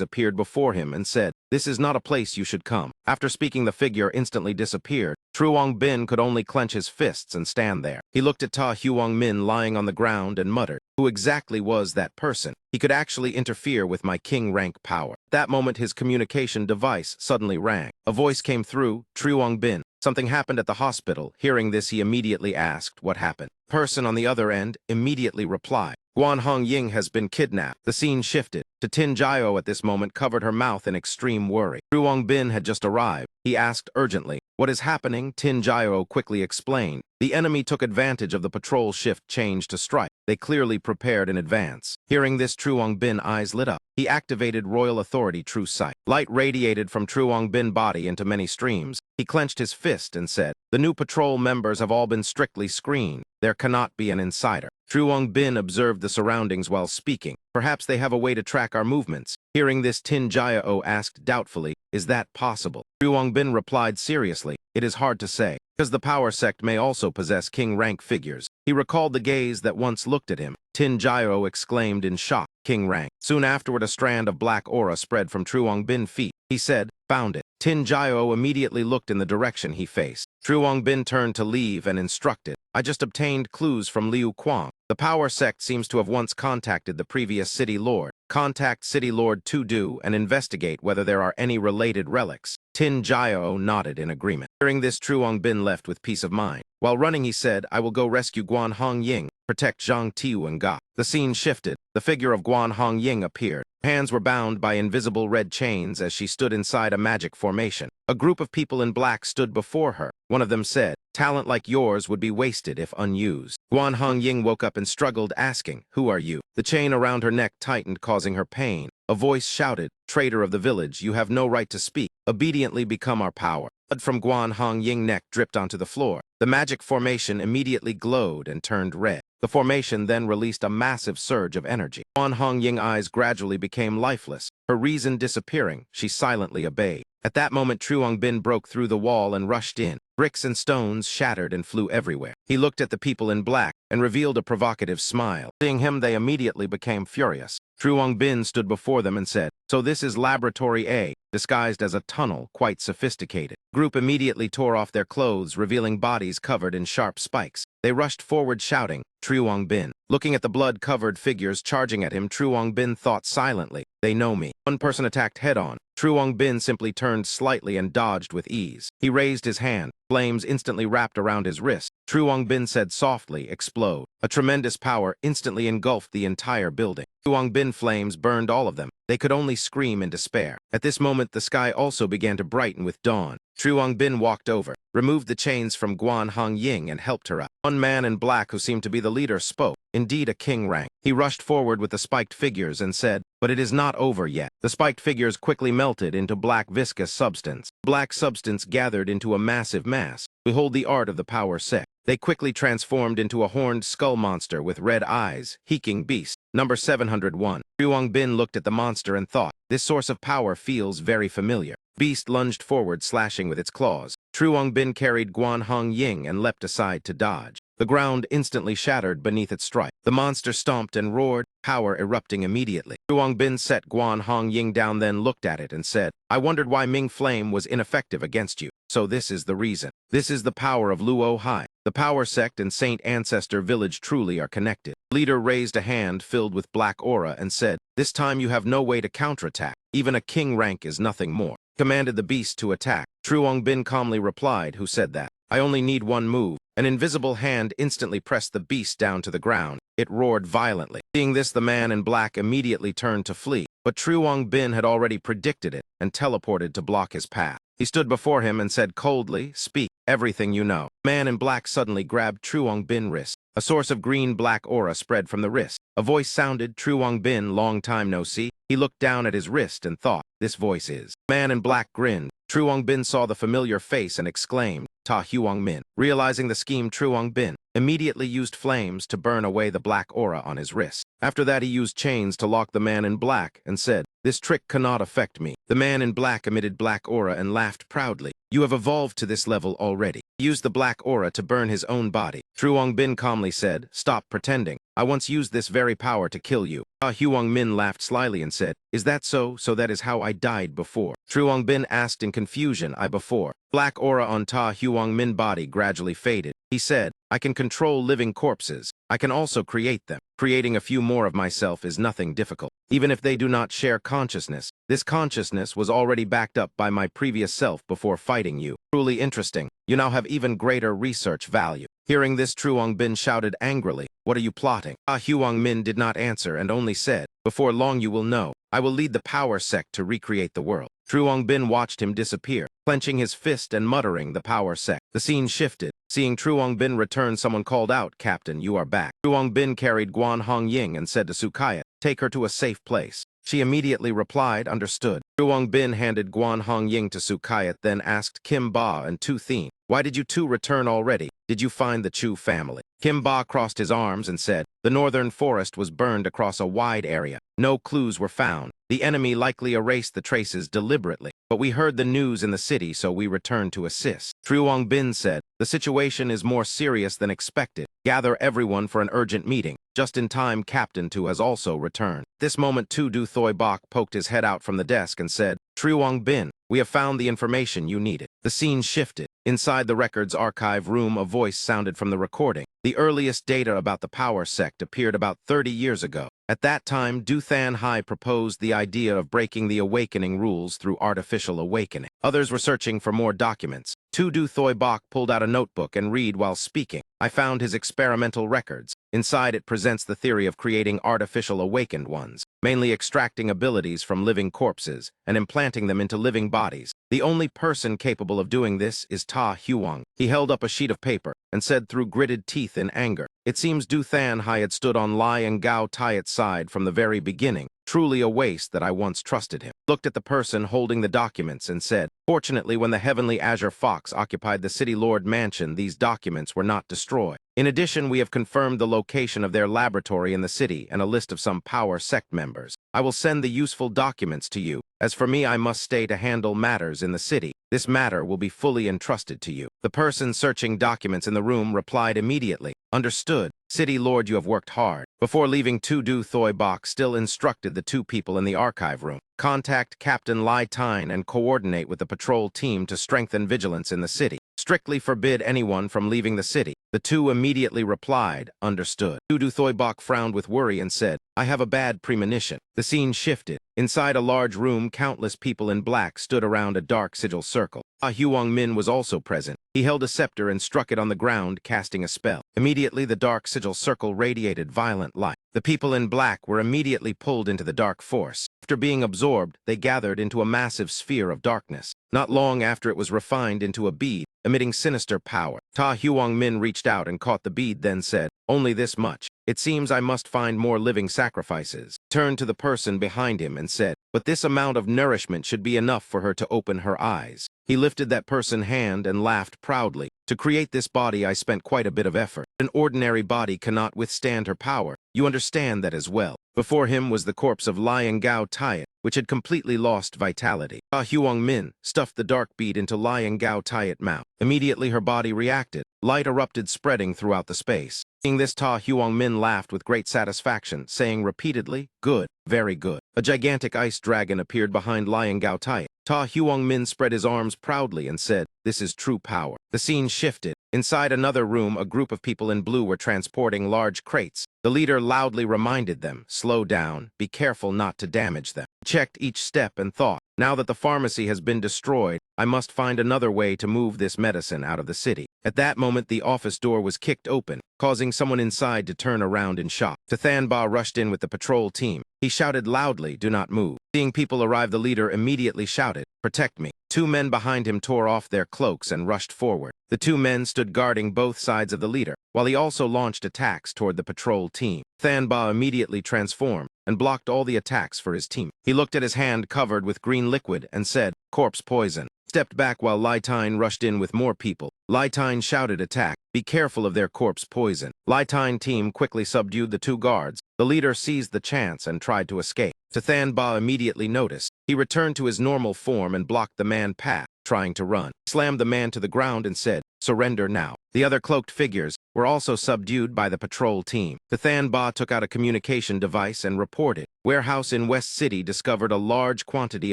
appeared before him and said, "This is not a place you should come." After speaking, the figure instantly disappeared. Truong Bin could only clench his fists and stand there. He looked at Ta Huang Min lying on the ground and muttered, "Who exactly was that person? He could actually interfere with my king rank power." At that moment, his communication device suddenly rang. A voice came through, "Truong Bin. Something happened at the hospital." Hearing this, he immediately asked, "What happened?" The person on the other end immediately replied, "Guan Hong Ying has been kidnapped." The scene shifted to Tin Jiao. At this moment, covered her mouth in extreme worry. Truong Bin had just arrived. He asked urgently, "What is happening?" Tin Jiao quickly explained, "The enemy took advantage of the patrol shift change to strike. They clearly prepared in advance." Hearing this, Truong Bin's eyes lit up. He activated Royal Authority True Sight. Light radiated from Truong Bin's body into many streams. He clenched his fist and said, "The new patrol members have all been strictly screened. There cannot be an insider." Truong Bin observed the surroundings while speaking. "Perhaps they have a way to track our movements." Hearing this, Tin Jiao asked doubtfully, "Is that possible?" Truong Bin replied seriously, "It is hard to say, because the power sect may also possess king rank figures." He recalled the gaze that once looked at him. Tin Jiao exclaimed in shock, "King rank." Soon afterward, a strand of black aura spread from Truong Bin's feet. He said, "Found it." Tin Jiao immediately looked in the direction he faced. Truong Bin turned to leave and instructed, "I just obtained clues from Liu Kuang. The power sect seems to have once contacted the previous city lord. Contact City Lord To-Do and investigate whether there are any related relics. Tin Jiao nodded in agreement. Hearing this, Truong Bin left with peace of mind. While running, he said, I will go rescue Guan Hong Ying, protect Zhang Tiu and Ga. The scene shifted. The figure of Guan Hong Ying appeared. Hands were bound by invisible red chains as she stood inside a magic formation. A group of people in black stood before her. One of them said, talent like yours would be wasted if unused. Guan Hong Ying woke up and struggled, asking, who are you? The chain around her neck tightened, causing her pain. A voice shouted, traitor of the village, you have no right to speak. Obediently become our power. Blood from Guan Hong Ying's neck dripped onto the floor. The magic formation immediately glowed and turned red. The formation then released a massive surge of energy. Guan Hong Ying's eyes gradually became lifeless. Her reason disappearing, she silently obeyed. At that moment, Truong Bin broke through the wall and rushed in. Bricks and stones shattered and flew everywhere. He looked at the people in black and revealed a provocative smile. Seeing him, they immediately became furious. Truong Bin stood before them and said, so this is Laboratory A, disguised as a tunnel, quite sophisticated. The group immediately tore off their clothes, revealing bodies covered in sharp spikes. They rushed forward shouting, Truong Bin. Looking at the blood-covered figures charging at him, Truong Bin thought silently, they know me. One person attacked head-on. Truong Bin simply turned slightly and dodged with ease. He raised his hand. Flames instantly wrapped around his wrist. Truong Bin said softly, explode. A tremendous power instantly engulfed the entire building. Truong Bin flames burned all of them. They could only scream in despair. At this moment, the sky also began to brighten with dawn. Truong Bin walked over, removed the chains from Guan Hong Ying and helped her up. One man in black, who seemed to be the leader, spoke. Indeed, a king rank. He rushed forward with the spiked figures and said, but it is not over yet. The spiked figures quickly melted into black viscous substance. Black substance gathered into a massive mass. Behold the art of the power sect. They quickly transformed into a horned skull monster with red eyes, Heking Beast. Number 701. Truong Bin looked at the monster and thought, this source of power feels very familiar. Beast lunged forward, slashing with its claws. Truong Bin carried Guan Hong Ying and leapt aside to dodge. The ground instantly shattered beneath its strike. The monster stomped and roared, power erupting immediately. Truong Bin set Guan Hong Ying down, then looked at it and said, I wondered why Ming Flame was ineffective against you. So this is the reason. This is the power of Luo Hai. The power sect and Saint Ancestor Village truly are connected. The leader raised a hand filled with black aura and said, this time you have no way to counterattack. Even a king rank is nothing more. Commanded the beast to attack. Truong Bin calmly replied, who said that? I only need one move. An invisible hand instantly pressed the beast down to the ground. It roared violently. Seeing this, the man in black immediately turned to flee. But Truong Bin had already predicted it and teleported to block his path. He stood before him and said coldly, speak, everything you know. The man in black suddenly grabbed Truong Bin's wrist. A source of green-black aura spread from the wrist. A voice sounded, Truong Bin, long time no see. He looked down at his wrist and thought, this voice is. The man in black grinned. Truong Bin saw the familiar face and exclaimed, Ta Huong Min. Realizing the scheme, Truong Bin immediately used flames to burn away the black aura on his wrist. After that, he used chains to lock the man in black and said, this trick cannot affect me. The man in black emitted black aura and laughed proudly. You have evolved to this level already. He used the black aura to burn his own body. Truong Bin calmly said, stop pretending. I once used this very power to kill you. Ta Huong Min laughed slyly and said, is that so? So that is how I died before. Truong Bin asked in confusion, I before. Black aura on Ta Huong Min body gradually faded. He said, I can control living corpses. I can also create them. Creating a few more of myself is nothing difficult. Even if they do not share consciousness, this consciousness was already backed up by my previous self before fighting you. Truly interesting. You now have even greater research value. Hearing this, Truong Bin shouted angrily, what are you plotting? Ta Huong Min did not answer and only said, before long you will know. I will lead the power sect to recreate the world. Truong Bin watched him disappear, clenching his fist and muttering the power sect. The scene shifted. Seeing Truong Bin return, someone called out, Captain, you are back. Truong Bin carried Guan Hong Ying and said to Sukayat, take her to a safe place. She immediately replied, understood. Truong Bin handed Guan Hong Ying to Sukayat, then asked Kim Ba and Tu Thien, why did you two return already? Did you find the Chu family? Kim Ba crossed his arms and said, the northern forest was burned across a wide area. No clues were found. The enemy likely erased the traces deliberately. But we heard the news in the city, so we returned to assist. Truong Bin said, the situation is more serious than expected. Gather everyone for an urgent meeting. Just in time, Captain Tu has also returned. This moment, Tu Du Thoi Bok poked his head out from the desk and said, Truong Bin, we have found the information you needed. The scene shifted. Inside the records archive room, a voice sounded from the recording. The earliest data about the power sect appeared about 30 years ago. At that time, Duthan Hai proposed the idea of breaking the awakening rules through artificial awakening. Others were searching for more documents. Tudu Thoi Bok pulled out a notebook and read while speaking. I found his experimental records. Inside it presents the theory of creating artificial awakened ones, mainly extracting abilities from living corpses and implanting them into living bodies. The only person capable of doing this is Ta Huang. He held up a sheet of paper and said through gritted teeth in anger, "It seems Duthan Hai had stood on Lai and Gao Tai's side from the very beginning. Truly a waste that I once trusted him." Looked at the person holding the documents and said, "Fortunately, when the Heavenly Azure Fox occupied the City Lord Mansion, these documents were not destroyed. In addition, we have confirmed the location of their laboratory in the city and a list of some power sect members. I will send the useful documents to you. As for me, I must stay to handle matters in the city. This matter will be fully entrusted to you." The person searching documents in the room replied immediately, "Understood. City Lord, you have worked hard." Before leaving, Tudu Thoi Bok still instructed the two people in the archive room, "Contact Captain Lai Tyne and coordinate with the patrol team to strengthen vigilance in the city. Strictly forbid anyone from leaving the city." The two immediately replied, "Understood." Tudu Thoi Bok frowned with worry and said, "I have a bad premonition." The scene shifted. Inside a large room, countless people in black stood around a dark sigil circle. Ah Huang Min was also present. He held a scepter and struck it on the ground, casting a spell. Immediately, the dark sigil circle radiated violent light. The people in black were immediately pulled into the dark force. After being absorbed, they gathered into a massive sphere of darkness. Not long after, it was refined into a bead, emitting sinister power. Ta Huang Min reached out and caught the bead, then said, "Only this much. It seems I must find more living sacrifices." Turned to the person behind him and said, "But this amount of nourishment should be enough for her to open her eyes." He lifted that person's hand and laughed proudly. "To create this body, I spent quite a bit of effort. An ordinary body cannot withstand her power. You understand that as well." Before him was the corpse of Lion Gao Tai, which had completely lost vitality. Ta Huang Min stuffed the dark bead into Lion Gao Tai's mouth. Immediately her body reacted. Light erupted, spreading throughout the space. Seeing this, Ta Huang Min laughed with great satisfaction, saying repeatedly, "Good, very good." A gigantic ice dragon appeared behind Lion Gao Tai. Ta Huang Min spread his arms proudly and said, "This is true power." The scene shifted. Inside another room, a group of people in blue were transporting large crates. The leader loudly reminded them, "Slow down, be careful not to damage them." He checked each step and thought, "Now that the pharmacy has been destroyed, I must find another way to move this medicine out of the city." At that moment, the office door was kicked open, causing someone inside to turn around in shock. Tathan Ba rushed in with the patrol team. He shouted loudly, "Do not move." Seeing people arrive, the leader immediately shouted, "Protect me." Two men behind him tore off their cloaks and rushed forward. The two men stood guarding both sides of the leader, while he also launched attacks toward the patrol team. Than Ba immediately transformed and blocked all the attacks for his team. He looked at his hand covered with green liquid and said, "Corpse poison." Stepped back while Lai Tyne rushed in with more people. Lai Tyne shouted, "Attack! Be careful of their corpse poison." Lai Tyne team quickly subdued the two guards. The leader seized the chance and tried to escape. Tathan Ba immediately noticed. He returned to his normal form and blocked the man path, trying to run. Slammed the man to the ground and said, "Surrender now." The other cloaked figures were also subdued by the patrol team. Tathan Ba took out a communication device and reported. Warehouse in West City discovered a large quantity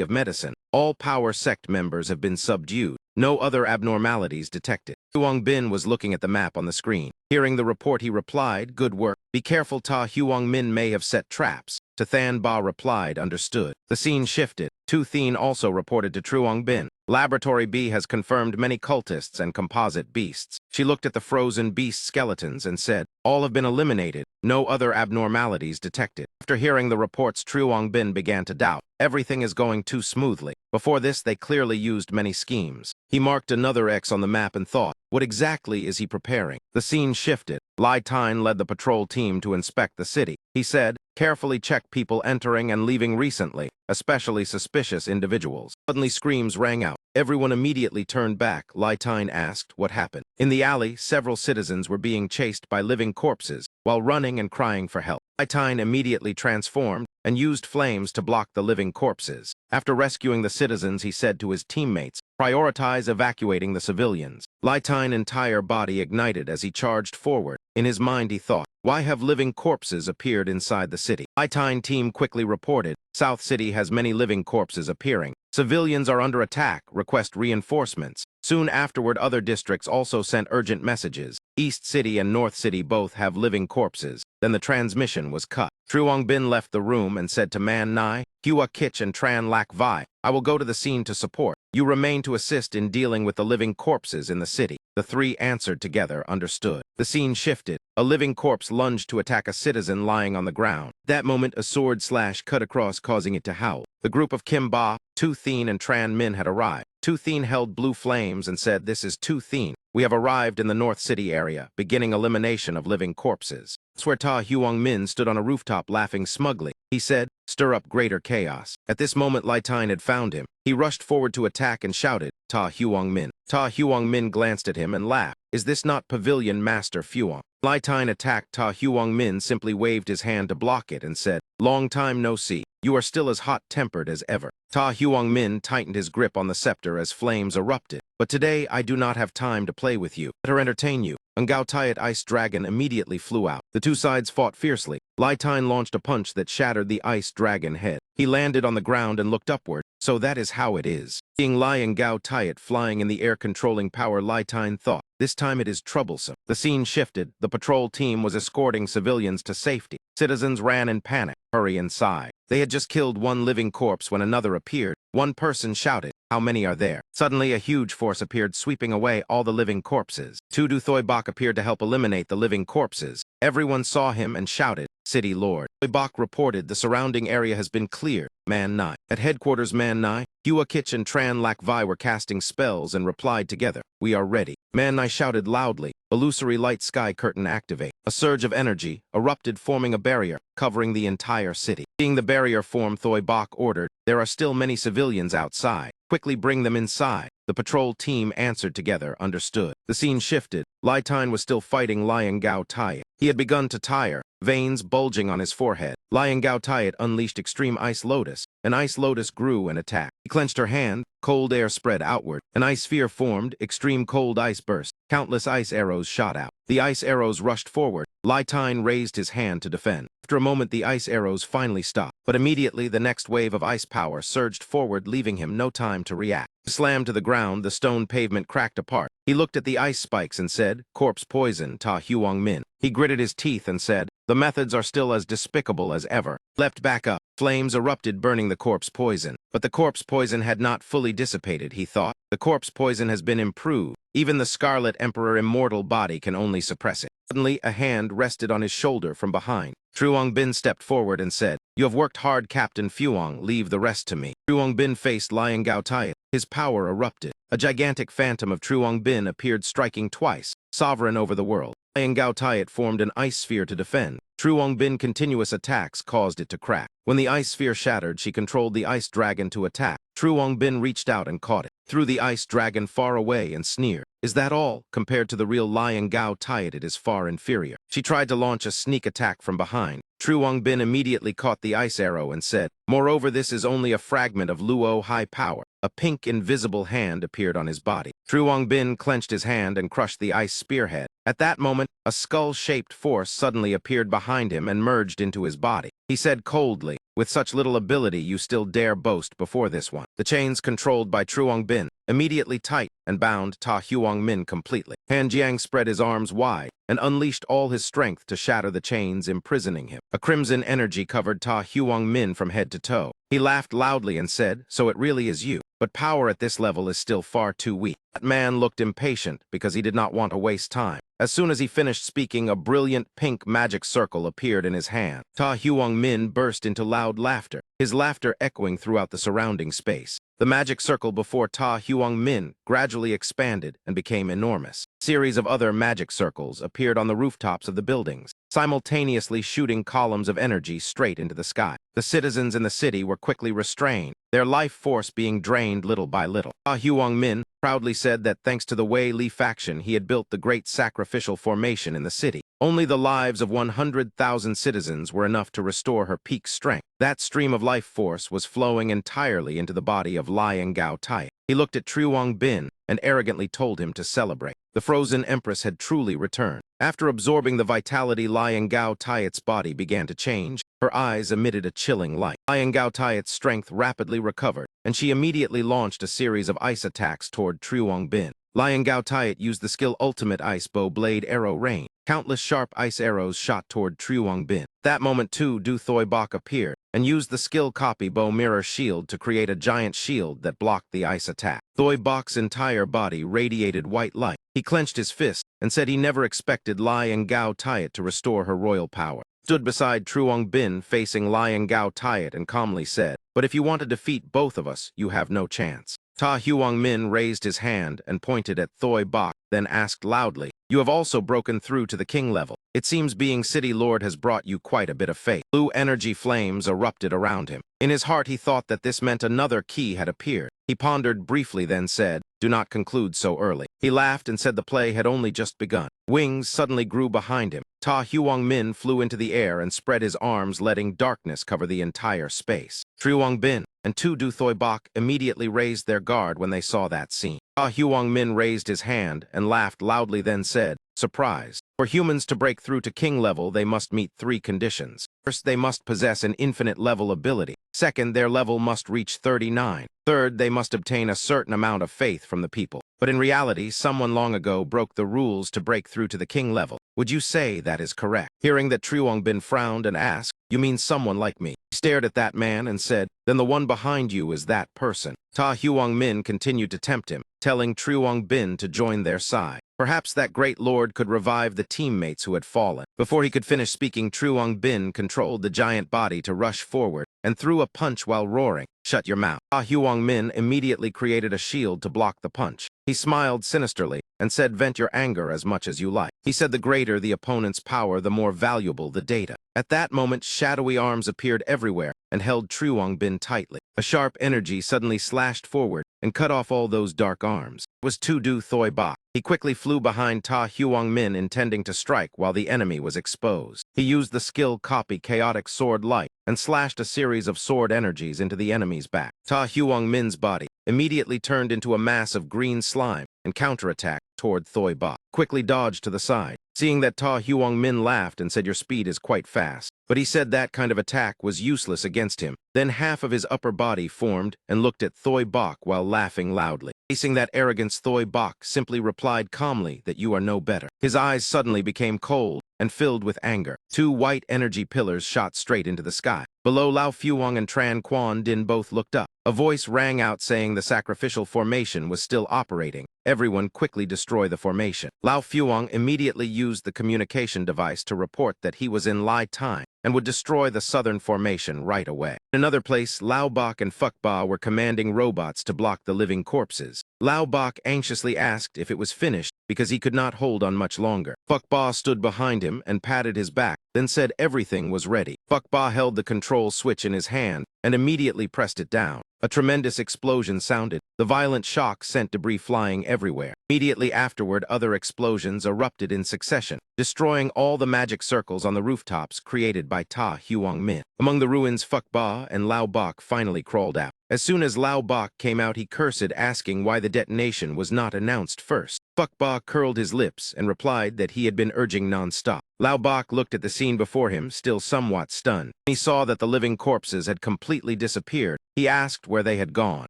of medicine. All power sect members have been subdued. No other abnormalities detected. Huang Bin was looking at the map on the screen. Hearing the report, he replied, "Good work. Be careful, Ta Huang Min may have set traps." Tathan Ba replied, "Understood." The scene shifted. Tu Thien also reported to Truong Bin. Laboratory B has confirmed many cultists and composite beasts. She looked at the frozen beast skeletons and said, "All have been eliminated. No other abnormalities detected." After hearing the reports, Truong Bin began to doubt. Everything is going too smoothly. Before this, they clearly used many schemes. He marked another X on the map and thought, what exactly is he preparing? The scene shifted. Lai Tyne led the patrol team to inspect the city. He said, "Carefully check people entering and leaving recently, especially suspicious individuals." Suddenly screams rang out. Everyone immediately turned back. Lai Tyne asked what happened. In the alley, several citizens were being chased by living corpses while running and crying for help. Lai Tyne immediately transformed and used flames to block the living corpses. After rescuing the citizens, he said to his teammates, "Prioritize evacuating the civilians." Lai Tyne's entire body ignited as he charged forward. In his mind, he thought, why have living corpses appeared inside the city? Lai Tyne team quickly reported, South City has many living corpses appearing. Civilians are under attack, request reinforcements. Soon afterward, other districts also sent urgent messages. East City and North City both have living corpses. Then the transmission was cut. Truong Bin left the room and said to Man Nai, Hua Kitch and Tran Lak Vi, I will go to the scene to support. You remain to assist in dealing with the living corpses in the city. The three answered together, understood. The scene shifted. A living corpse lunged to attack a citizen lying on the ground. That moment, a sword slash cut across, causing it to howl. The group of Kim Ba, Tu Thien, and Tran Min had arrived. Tu Thien held blue flames and said, This is Tu Thien. We have arrived in the North City area, beginning elimination of living corpses. Where Ta Huang Min stood on a rooftop laughing smugly. He said, Stir up greater chaos. At this moment, Lai Tine had found him. He rushed forward to attack and shouted, Ta Huang Min. Ta Huang Min glanced at him and laughed. Is this not Pavilion Master Fuang? Lai Tine attacked. Ta Huang Min simply waved his hand to block it and said, Long time no see. You are still as hot-tempered as ever. Ta Huang Min tightened his grip on the scepter as flames erupted. But today I do not have time to play with you. Let her entertain you. Ngao Tiat Ice Dragon immediately flew out. The two sides fought fiercely. Lai Tine launched a punch that shattered the Ice Dragon head. He landed on the ground and looked upward. So that is how it is. Seeing Lai and Ngao Tiat flying in the air controlling power, Lai Tine thought, this time it is troublesome. The scene shifted. The patrol team was escorting civilians to safety. Citizens ran in panic. Hurry inside. They had just killed one living corpse when another appeared. One person shouted, How many are there? Suddenly a huge force appeared, sweeping away all the living corpses. Tudu Thoibok appeared to help eliminate the living corpses. Everyone saw him and shouted, City Lord. Thoibok reported the surrounding area has been cleared. Man Nai. At headquarters, Man Nai, Hua Kitch and Tran Lak Vi were casting spells and replied together, We are ready. Man Nai shouted loudly. Illusory light sky curtain activate. A surge of energy erupted, forming a barrier, covering the entire city. Seeing the barrier form, Thoibok ordered, There are still many civilians outside. Quickly bring them inside. The patrol team answered together, understood. The scene shifted. Lai Tine was still fighting Lion Gao Tiat. He had begun to tire, veins bulging on his forehead. Lion Gao Tiat unleashed Extreme Ice Lotus. An Ice Lotus grew and attacked. He clenched her hand. Cold air spread outward. An ice sphere formed. Extreme cold ice burst. Countless ice arrows shot out. The ice arrows rushed forward. Lai Tine raised his hand to defend. After a moment, the ice arrows finally stopped. But immediately, the next wave of ice power surged forward, leaving him no time to react. Slammed to the ground, the stone pavement cracked apart. He looked at the ice spikes and said, Corpse poison, Ta Huang Min. He gritted his teeth and said, The methods are still as despicable as ever. Leapt back up. Flames erupted, burning the corpse poison. But the corpse poison had not fully dissipated, he thought. The corpse poison has been improved. Even the Scarlet Emperor immortal body can only suppress it. Suddenly, a hand rested on his shoulder from behind. Truong Bin stepped forward and said, You have worked hard, Captain Fuang. Leave the rest to me. Truong Bin faced Lion Gao Tiat. His power erupted. A gigantic phantom of Truong Bin appeared, striking twice, sovereign over the world. Lion Gao Tiat formed an ice sphere to defend. Truong Bin's continuous attacks caused it to crack. When the ice sphere shattered, she controlled the ice dragon to attack. Truong Bin reached out and caught it, threw the ice dragon far away and sneered. Is that all? Compared to the real Lion Gao Tiat, it is far inferior. She tried to launch a sneak attack from behind. Truong Bin immediately caught the ice arrow and said, Moreover, this is only a fragment of Luo high power. A pink invisible hand appeared on his body. Truong Bin clenched his hand and crushed the ice spearhead. At that moment, a skull-shaped force suddenly appeared behind him and merged into his body. He said coldly, With such little ability, you still dare boast before this one. The chains controlled by Truong Bin immediately tight and bound Ta Huang Min completely. Han Jiang spread his arms wide and unleashed all his strength to shatter the chains imprisoning him. A crimson energy covered Ta Huang Min from head to toe. He laughed loudly and said, So it really is you. But power at this level is still far too weak. That man looked impatient because he did not want to waste time. As soon as he finished speaking, a brilliant pink magic circle appeared in his hand. Ta Huang Min burst into loud laughter, his laughter echoing throughout the surrounding space. The magic circle before Ta Huang Min gradually expanded and became enormous. A series of other magic circles appeared on the rooftops of the buildings, simultaneously shooting columns of energy straight into the sky. The citizens in the city were quickly restrained, their life force being drained little by little. Ta Huang Min proudly said that thanks to the Wei Li faction, he had built the great sacrificial formation in the city. Only the lives of 100,000 citizens were enough to restore her peak strength. That stream of life force was flowing entirely into the body of Lion Gao Tiat. He looked at Truong Bin and arrogantly told him to celebrate. The frozen empress had truly returned. After absorbing the vitality, Lion Gao Tiat's body began to change. Her eyes emitted a chilling light. Lion Gao Tiat's strength rapidly recovered, and she immediately launched a series of ice attacks toward Truong Bin. Lion Gao Tiat used the skill Ultimate Ice Bow Blade Arrow Rain. Countless sharp ice arrows shot toward Truong Bin. That moment too, Du Thoi Bok appeared and used the skill Copy Bow Mirror Shield to create a giant shield that blocked the ice attack. Thoi Bok's entire body radiated white light. He clenched his fist and said he never expected Lion Gao Tiat to restore her royal power. Stood beside Truong Bin facing Lion Gao Tiat and calmly said, "But if you want to defeat both of us, you have no chance." Ta Huang Min raised his hand and pointed at Thoi Bok, then asked loudly, "You have also broken through to the king level. It seems being city lord has brought you quite a bit of faith." Blue energy flames erupted around him. In his heart he thought that this meant another key had appeared. He pondered briefly, then said, "Do not conclude so early." He laughed and said the play had only just begun. Wings suddenly grew behind him. Ta Huang Min flew into the air and spread his arms, letting darkness cover the entire space. Truong Bin and Tu Du Thoi Bok immediately raised their guard when they saw that scene. Ta Huang Min raised his hand and laughed loudly, then said, "Surprise. For humans to break through to king level, they must meet 3 conditions. First, they must possess an infinite level ability. Second, their level must reach 39. Third, they must obtain a certain amount of faith from the people. But in reality, someone long ago broke the rules to break through to the king level. Would you say that is correct?" Hearing that, Truong Bin frowned and asked, "You mean someone like me?" He stared at that man and said, "Then the one behind you is that person." Ta Huang Min continued to tempt him, telling Truong Bin to join their side. Perhaps that great lord could revive the teammates who had fallen. Before he could finish speaking, Truong Bin controlled the giant body to rush forward and threw a punch while roaring, "Shut your mouth." Ta Huang Min immediately created a shield to block the punch. He smiled sinisterly and said, "Vent your anger as much as you like." He said the greater the opponent's power, the more valuable the data. At that moment, shadowy arms appeared everywhere and held Truong Bin tightly. A sharp energy suddenly slashed forward and cut off all those dark arms. It was Tu Du Thoi Bok. He quickly flew behind Ta Huang Min, intending to strike while the enemy was exposed. He used the skill Copy Chaotic Sword Light and slashed a series of sword energies into the enemy's back. Ta Huang Min's body immediately turned into a mass of green slime and counterattacked toward Thoi Bok. Quickly dodged to the side. Seeing that, Ta Huang Min laughed and said, "Your speed is quite fast." But he said that kind of attack was useless against him. Then half of his upper body formed and looked at Thoi Bok while laughing loudly. Facing that arrogance, Thoi Bok simply replied calmly that "You are no better." His eyes suddenly became cold and filled with anger. 2 white energy pillars shot straight into the sky. Below, Lao Fuang and Tran Quan Din both looked up. A voice rang out saying the sacrificial formation was still operating. Everyone quickly destroy the formation. Lao Fuang immediately used the communication device to report that he was in Lai time and would destroy the southern formation right away. In another place, Lao Bok and Fuck Ba were commanding robots to block the living corpses. Lao Bok anxiously asked if it was finished because he could not hold on much longer. Fuck Ba stood behind him and patted his back, then said everything was ready. Fuck Ba held the control switch in his hand and immediately pressed it down. A tremendous explosion sounded. The violent shock sent debris flying everywhere. Immediately afterward, other explosions erupted in succession, destroying all the magic circles on the rooftops created by Ta Huang Min. Among the ruins, Fuck Ba and Lao Bok finally crawled out. As soon as Lao Bok came out, he cursed, asking why the detonation was not announced first. Fuck Ba curled his lips and replied that he had been urging non-stop. Lao Bok looked at the scene before him, still somewhat stunned. He saw that the living corpses had completely disappeared. He asked where they had gone.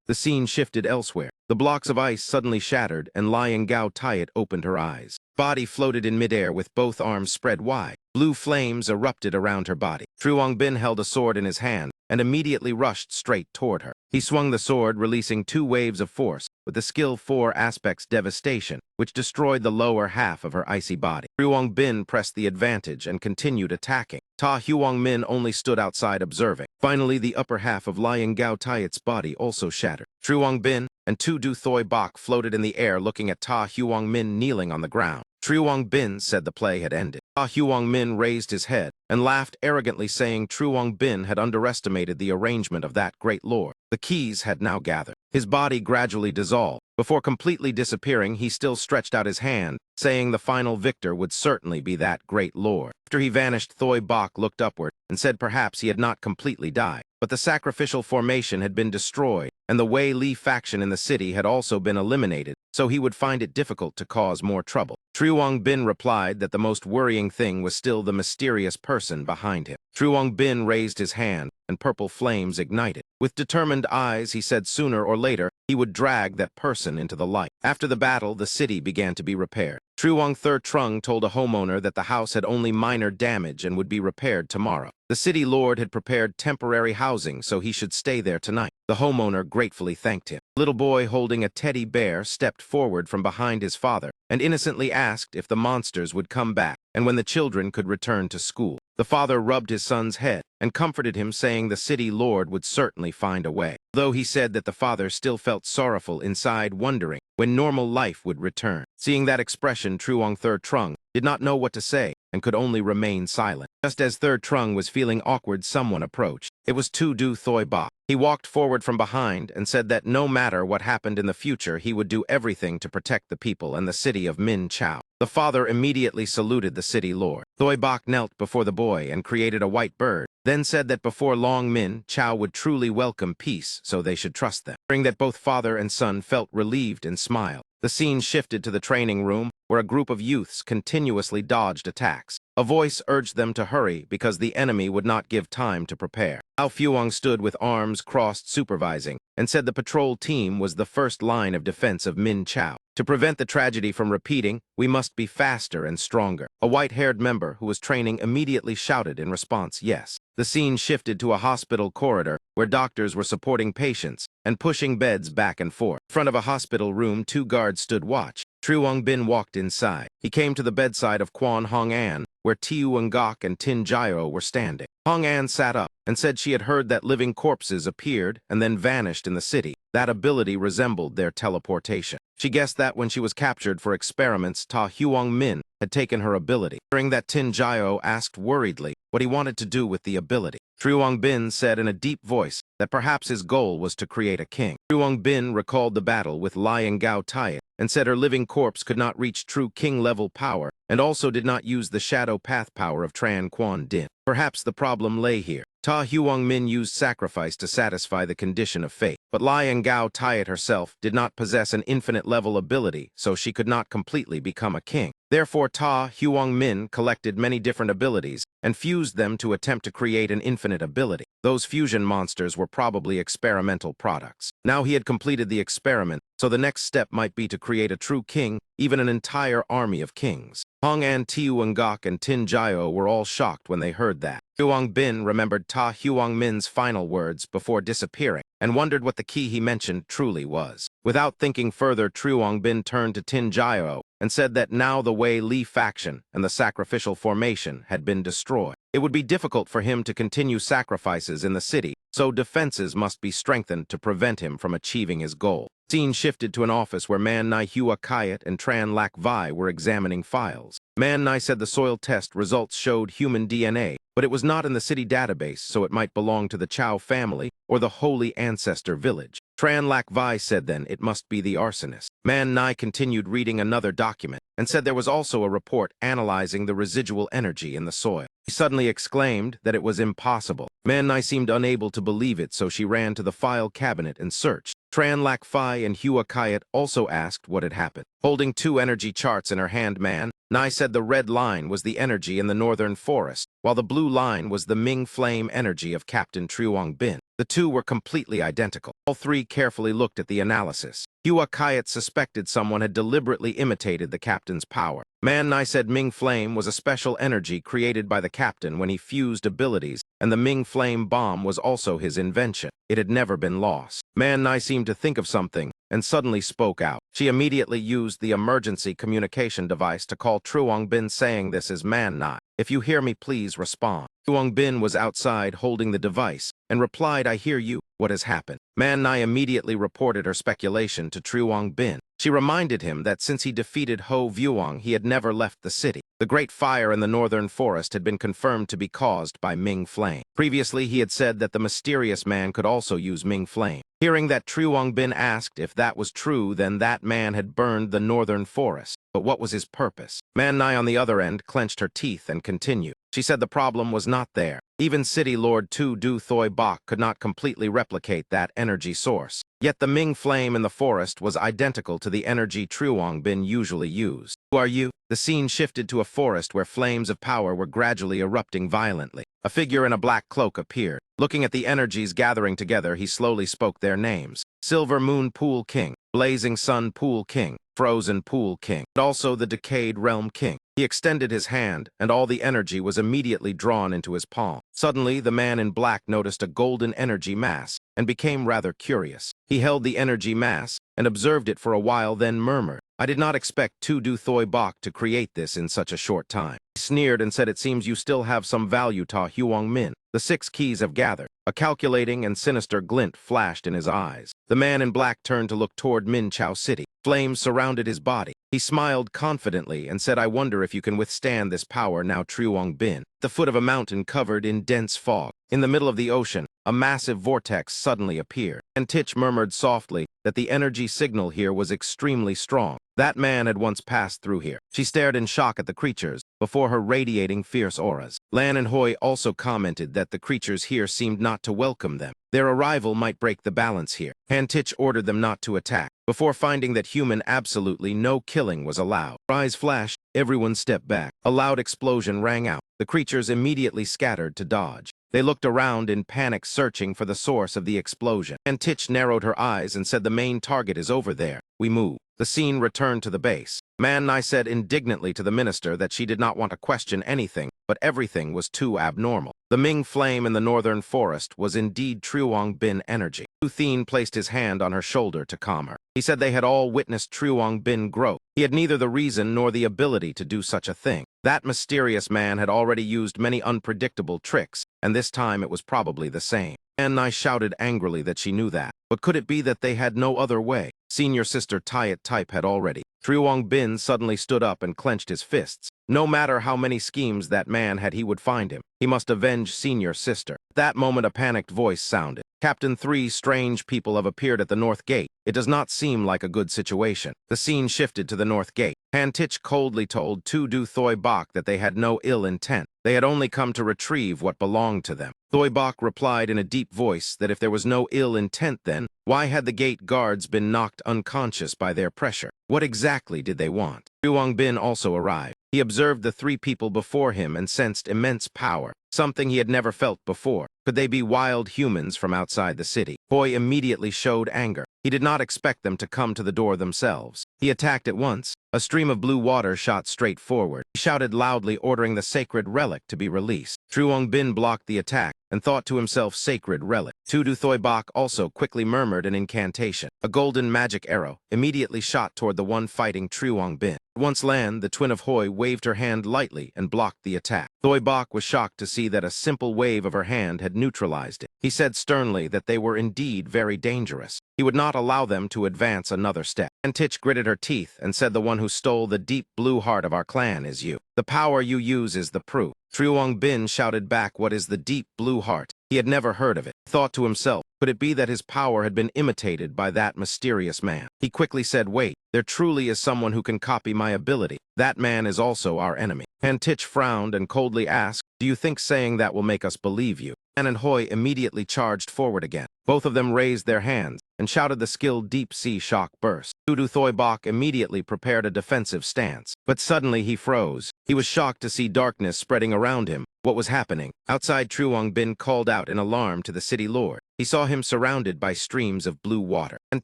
The scene shifted elsewhere. The blocks of ice suddenly shattered, and Lion Gao Tiat opened her eyes. Body floated in midair with both arms spread wide. Blue flames erupted around her body. Truong Bin held a sword in his hand and immediately rushed straight toward her. He swung the sword, releasing 2 waves of force with the skill 4 aspects devastation, which destroyed the lower half of her icy body. Truong Bin pressed the advantage and continued attacking. Ta Huang Min only stood outside observing. Finally, the upper half of Lion Gao Tiat's body also shattered. Truong Bin and Tu Du Thoi Bok floated in the air, looking at Ta Huang Min kneeling on the ground. Truong Bin said the play had ended. Ta Huang Min raised his head and laughed arrogantly, saying Truong Bin had underestimated the arrangement of that great lord. The keys had now gathered. His body gradually dissolved. Before completely disappearing, he still stretched out his hand, saying the final victor would certainly be that great lord. After he vanished, Thoi Bok looked upward and said perhaps he had not completely died. But the sacrificial formation had been destroyed, and the Wei Li faction in the city had also been eliminated, so so he would find it difficult to cause more trouble. Truong Bin replied that the most worrying thing was still the mysterious person behind him. Truong Bin raised his hand, and purple flames ignited. With determined eyes, he said sooner or later he would drag that person into the light. After the battle, the city began to be repaired. Truong Thur Trung told a homeowner that the house had only minor damage and would be repaired tomorrow. The city lord had prepared temporary housing, so he should stay there tonight. The homeowner gratefully thanked him. Little boy holding a teddy bear stepped forward from behind his father and innocently asked if the monsters would come back and when the children could return to school. The father rubbed his son's head and comforted him, saying the city lord would certainly find a way. Though he said that the father still felt sorrowful inside, wondering when normal life would return. Seeing that expression, Truong Thur Trung did not know what to say and could only remain silent. Just as Thur Trung was feeling awkward, someone approached. It was Tu Du Thoi Bok. He walked forward from behind and said that no matter what happened in the future, he would do everything to protect the people and the city of Minchow. The father immediately saluted the city lord. Thoi Bok knelt before the boy and created a white bird, then said that before long Minchow would truly welcome peace, so they should trust them. Hearing that both father and son felt relieved and smiled, the scene shifted to the training room, where a group of youths continuously dodged attacks. A voice urged them to hurry because the enemy would not give time to prepare. Ao Fuong stood with arms crossed supervising and said the patrol team was the first line of defense of Minchow. To prevent the tragedy from repeating, we must be faster and stronger. A white-haired member who was training immediately shouted in response, yes. The scene shifted to a hospital corridor where doctors were supporting patients and pushing beds back and forth. In front of a hospital room, 2 guards stood watch. Truong Bin walked inside. He came to the bedside of Quan Hong An, where Tiu Ngok and Tin Jio were standing. Hong An sat up and said she had heard that living corpses appeared and then vanished in the city. That ability resembled their teleportation. She guessed that when she was captured for experiments, Ta Huong Min had taken her ability. During that, Tin Jio asked worriedly what he wanted to do with the ability. Truong Bin said in a deep voice that perhaps his goal was to create a king. Truong Bin recalled the battle with Liang Gao Taiet and said her living corpse could not reach true king-level power and also did not use the shadow path power of Tran Quan Din. Perhaps the problem lay here. Ta Huong Min used sacrifice to satisfy the condition of fate, but Liang Gao Taiet herself did not possess an infinite-level ability, so she could not completely become a king. Therefore, Ta Huong Min collected many different abilities and fused them to attempt to create an infinite ability. Those fusion monsters were probably experimental products. Now he had completed the experiment, so the next step might be to create a true king, even an entire army of kings. Hong An, Tiu Ngok, and Tin Jio were all shocked when they heard that. Truong Bin remembered Ta Huong Min's final words before disappearing and wondered what the key he mentioned truly was. Without thinking further, Truong Bin turned to Tin Jio and said that now the Wei Li faction and the sacrificial formation had been destroyed. It would be difficult for him to continue sacrifices in the city, so defenses must be strengthened to prevent him from achieving his goal. Scene shifted to an office where Man Nai Hua Kayat and Tran Lak Vai were examining files. Man Nai said the soil test results showed human DNA, but it was not in the city database, so it might belong to the Chow family or the Holy Ancestor village. Tran Lak Vai said then it must be the arsonist. Man Nai continued reading another document and said there was also a report analyzing the residual energy in the soil. He suddenly exclaimed that it was impossible. Man Nai seemed unable to believe it, so she ran to the file cabinet and searched. Tran Lak Vai and Hua Kayat also asked what had happened. Holding 2 energy charts in her hand, Man Nai said the red line was the energy in the northern forest, while the blue line was the Ming Flame energy of Captain Truong Bin. The 2 were completely identical. All 3 carefully looked at the analysis. Hua Kayat suspected someone had deliberately imitated the captain's power. Man Nai said Ming Flame was a special energy created by the captain when he fused abilities, and the Ming Flame bomb was also his invention. It had never been lost. Man Nai seemed to think of something and suddenly spoke out. She immediately used the emergency communication device to call Truong Bin, saying, "This is Man Nai. If you hear me, please respond." Truong Bin was outside holding the device and replied, "I hear you. What has happened?" Man Nai immediately reported her speculation to Truong Bin. She reminded him that since he defeated Ho Vuong, he had never left the city. The great fire in the northern forest had been confirmed to be caused by Ming Flame. Previously, he had said that the mysterious man could also use Ming Flame. Hearing that Truong Bin asked if that was true, then that man had burned the northern forest. But what was his purpose? Man Nai on the other end clenched her teeth and continued. She said the problem was not there. Even City Lord Tu Du Thoi Bok could not completely replicate that energy source. Yet the Ming Flame in the forest was identical to the energy Truong Bin usually used. Who are you? The scene shifted to a forest where flames of power were gradually erupting violently. A figure in a black cloak appeared. Looking at the energies gathering together, he slowly spoke their names. Silver Moon Pool King, Blazing Sun Pool King, Frozen Pool King, and also the Decayed Realm King. He extended his hand, and all the energy was immediately drawn into his palm. Suddenly, the man in black noticed a golden energy mass and became rather curious. He held the energy mass and observed it for a while, then murmured, "I did not expect Tu Du Thoi Bok to create this in such a short time." He sneered and said, "It seems you still have some value, Ta Huang Min. The 6 keys have gathered." A calculating and sinister glint flashed in his eyes. The man in black turned to look toward Minchow City. Flames surrounded his body. He smiled confidently and said, "I wonder if you can withstand this power now, Truong Bin." At the foot of a mountain covered in dense fog, in the middle of the ocean, a massive vortex suddenly appeared. And Tich murmured softly that the energy signal here was extremely strong. That man had once passed through here. She stared in shock at the creatures before her radiating fierce auras. Lan and Hoi also commented that the creatures here seemed not to welcome them. Their arrival might break the balance here. Han Tich ordered them not to attack. Before finding that human absolutely no killing was allowed. Eyes flashed, everyone stepped back. A loud explosion rang out. The creatures immediately scattered to dodge. They looked around in panic, searching for the source of the explosion. And Tich narrowed her eyes and said, "The main target is over there. We move." The scene returned to the base. Man Nai said indignantly to the minister that she did not want to question anything, but everything was too abnormal. The Ming Flame in the northern forest was indeed Truong Bin energy. Tu Thien placed his hand on her shoulder to calm her. He said they had all witnessed Truong Bin grow. He had neither the reason nor the ability to do such a thing. That mysterious man had already used many unpredictable tricks, and this time it was probably the same. Man Nai shouted angrily that she knew that. But could it be that they had no other way? Senior Sister Type had already. Truong Bin suddenly stood up and clenched his fists. No matter how many schemes that man had, he would find him. He must avenge Senior Sister. At that moment, a panicked voice sounded. "Captain, 3 strange people have appeared at the north gate. It does not seem like a good situation." The scene shifted to the north gate. Han Tich coldly told Tu Du Thoi Bok that they had no ill intent. They had only come to retrieve what belonged to them. Thoi Bok replied in a deep voice that if there was no ill intent, then why had the gate guards been knocked unconscious by their pressure? What exactly did they want? Truong Bin also arrived. He observed the 3 people before him and sensed immense power, something he had never felt before. Could they be wild humans from outside the city? Hoi immediately showed anger. He did not expect them to come to the door themselves. He attacked at once. A stream of blue water shot straight forward. He shouted loudly, ordering the sacred relic to be released. Truong Bin blocked the attack and thought to himself, "Sacred relic." Tu Du Thoi Bok also quickly murmured an incantation. A golden magic arrow immediately shot toward the one fighting Truong Bin. Once Lan, the twin of Hoi, waved her hand lightly and blocked the attack. Thoi Bok was shocked to see that a simple wave of her hand had neutralized it. He said sternly that they were indeed very dangerous. He would not allow them to advance another step. And Tich gritted her teeth and said, "The one who stole the deep blue heart of our clan is you. The power you use is the proof." Truong Bin shouted back, "What is the deep blue heart?" He had never heard of it. He thought to himself, could it be that his power had been imitated by that mysterious man? He quickly said, "Wait, there truly is someone who can copy my ability. That man is also our enemy." And Tich frowned and coldly asked, "Do you think saying that will make us believe you?" An and Hoi immediately charged forward again. Both of them raised their hands and shouted the skilled deep-sea shock burst. Tu Du Thoi Bok immediately prepared a defensive stance. But suddenly he froze. He was shocked to see darkness spreading around him. What was happening? Outside, Truong Bin called out in alarm to the city lord. He saw him surrounded by streams of blue water. And